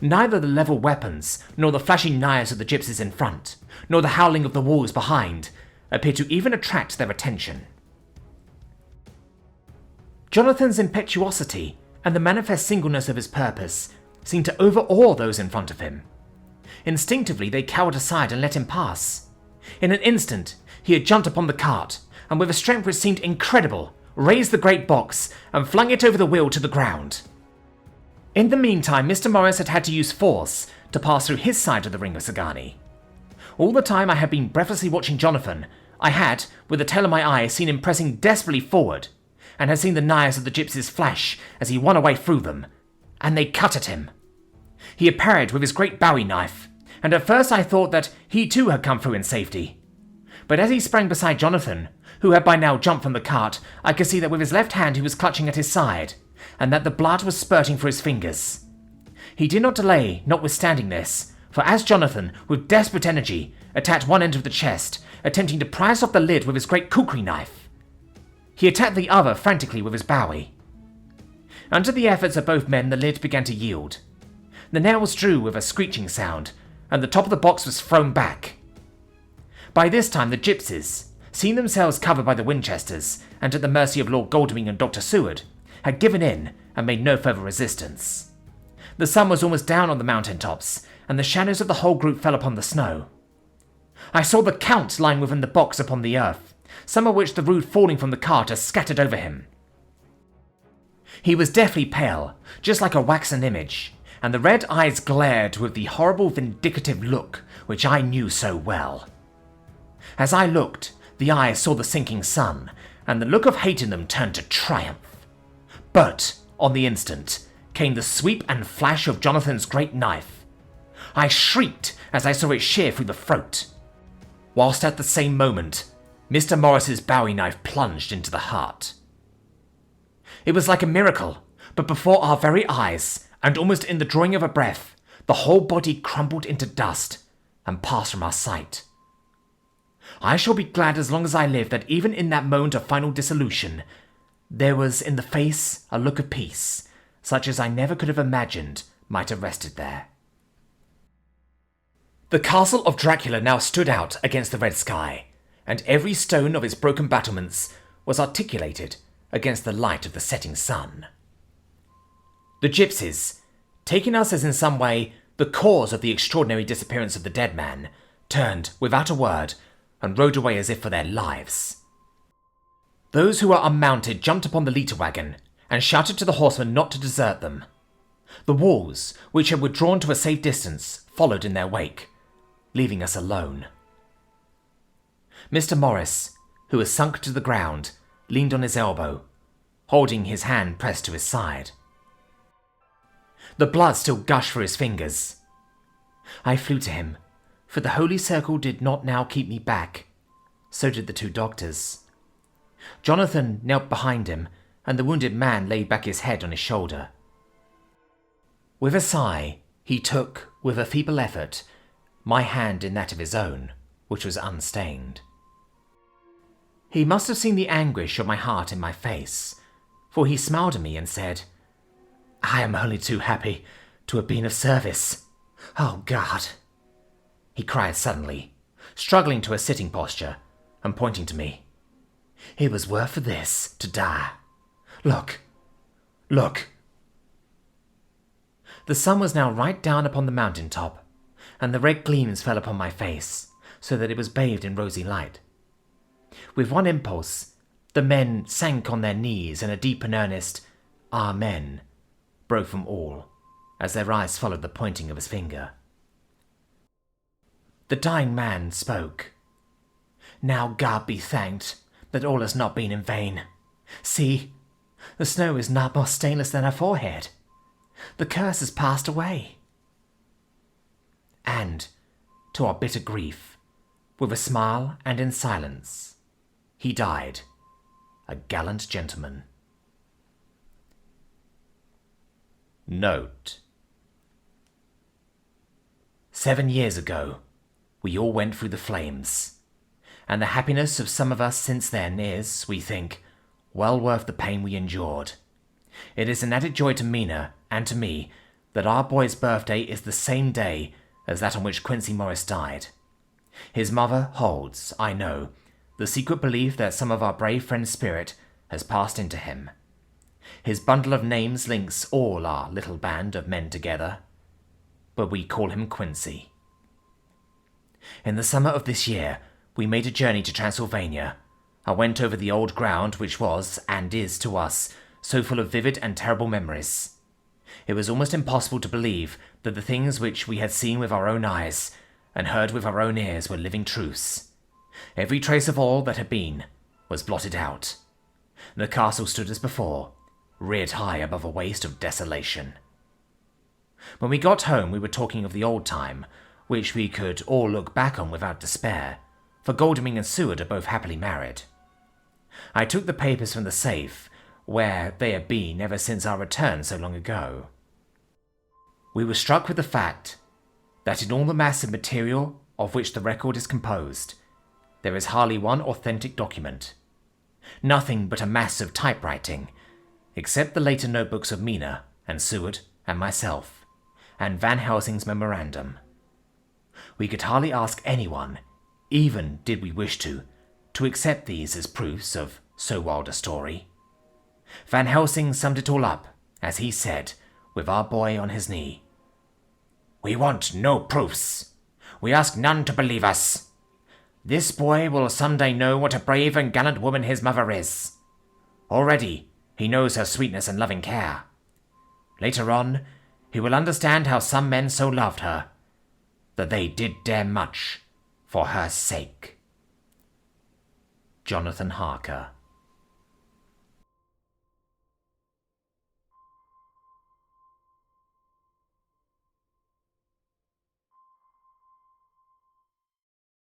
Neither the level weapons, nor the flashing knives of the gypsies in front, nor the howling of the wolves behind, appeared to even attract their attention. Jonathan's impetuosity and the manifest singleness of his purpose seemed to overawe those in front of him. Instinctively they cowered aside and let him pass. In an instant he had jumped upon the cart, and with a strength which seemed incredible, raised the great box and flung it over the wheel to the ground. In the meantime, Mr. Morris had had to use force to pass through his side of the ring of Sagani. All the time I had been breathlessly watching Jonathan, I had, with the tail of my eye, seen him pressing desperately forward, and had seen the knives of the gypsies flash as he won a way through them, and they cut at him. He had parried with his great bowie knife, and at first I thought that he too had come through in safety. But as he sprang beside Jonathan, who had by now jumped from the cart, I could see that with his left hand he was clutching at his side, and that the blood was spurting through his fingers. He did not delay, notwithstanding this, for as Jonathan, with desperate energy, attacked one end of the chest, attempting to prise off the lid with his great kukri knife, he attacked the other frantically with his bowie. Under the efforts of both men, the lid began to yield. The nails drew with a screeching sound, and the top of the box was thrown back. By this time the gypsies, seeing themselves covered by the Winchesters, and at the mercy of Lord Goldwing and Dr. Seward, had given in and made no further resistance. The sun was almost down on the mountain tops, and the shadows of the whole group fell upon the snow. I saw the Count lying within the box upon the earth, some of which the root falling from the cart had scattered over him. He was deathly pale, just like a waxen image, and the red eyes glared with the horrible vindictive look which I knew so well. As I looked, the eyes saw the sinking sun, and the look of hate in them turned to triumph. But, on the instant, came the sweep and flash of Jonathan's great knife. I shrieked as I saw it shear through the throat, whilst at the same moment, Mr. Morris's bowie knife plunged into the heart. It was like a miracle, but before our very eyes, and almost in the drawing of a breath, the whole body crumbled into dust and passed from our sight. I shall be glad as long as I live that even in that moment of final dissolution, there was in the face a look of peace, such as I never could have imagined might have rested there. The castle of Dracula now stood out against the red sky, and every stone of its broken battlements was articulated against the light of the setting sun. The gypsies, taking us as in some way the cause of the extraordinary disappearance of the dead man, turned without a word and rode away as if for their lives. Those who were unmounted jumped upon the leiter wagon and shouted to the horsemen not to desert them. The wolves, which had withdrawn to a safe distance, followed in their wake, leaving us alone. Mr. Morris, who was sunk to the ground, leaned on his elbow, holding his hand pressed to his side. The blood still gushed for his fingers. I flew to him, for the holy circle did not now keep me back. So did the two doctors. Jonathan knelt behind him, and the wounded man laid back his head on his shoulder. With a sigh, he took, with a feeble effort, my hand in that of his own, which was unstained. He must have seen the anguish of my heart in my face, for he smiled at me and said, "I am only too happy to have been of service. Oh, God!" he cried suddenly, struggling to a sitting posture and pointing to me. "It was worth this to die. Look! Look!" The sun was now right down upon the mountain top, and the red gleams fell upon my face, so that it was bathed in rosy light. With one impulse, the men sank on their knees, and a deep and earnest "Amen" broke from all, as their eyes followed the pointing of his finger. The dying man spoke. "Now God be thanked that all has not been in vain. See, the snow is not more stainless than her forehead. The curse has passed away." And, to our bitter grief, with a smile and in silence, he died, a gallant gentleman. Note: 7 years ago, we all went through the flames, and the happiness of some of us since then is, we think, well worth the pain we endured. It is an added joy to Mina and to me that our boy's birthday is the same day as that on which Quincy Morris died. His mother holds, I know, the secret belief that some of our brave friend's spirit has passed into him. His bundle of names links all our little band of men together, but we call him Quincy. In the summer of this year, we made a journey to Transylvania. I went over the old ground which was, and is to us, so full of vivid and terrible memories. It was almost impossible to believe that the things which we had seen with our own eyes and heard with our own ears were living truths. Every trace of all that had been was blotted out. The castle stood as before, reared high above a waste of desolation. When we got home, we were talking of the old time, which we could all look back on without despair, for Godalming and Seward are both happily married. I took the papers from the safe, where they had been ever since our return so long ago. We were struck with the fact that in all the mass of material of which the record is composed, there is hardly one authentic document. Nothing but a mass of typewriting, except the later notebooks of Mina and Seward and myself, and Van Helsing's memorandum. We could hardly ask anyone, even did we wish to accept these as proofs of so wild a story. Van Helsing summed it all up, as he said, with our boy on his knee. "We want no proofs. We ask none to believe us. This boy will some day know what a brave and gallant woman his mother is. Already he knows her sweetness and loving care. Later on, he will understand how some men so loved her, that they did dare much for her sake." Jonathan Harker.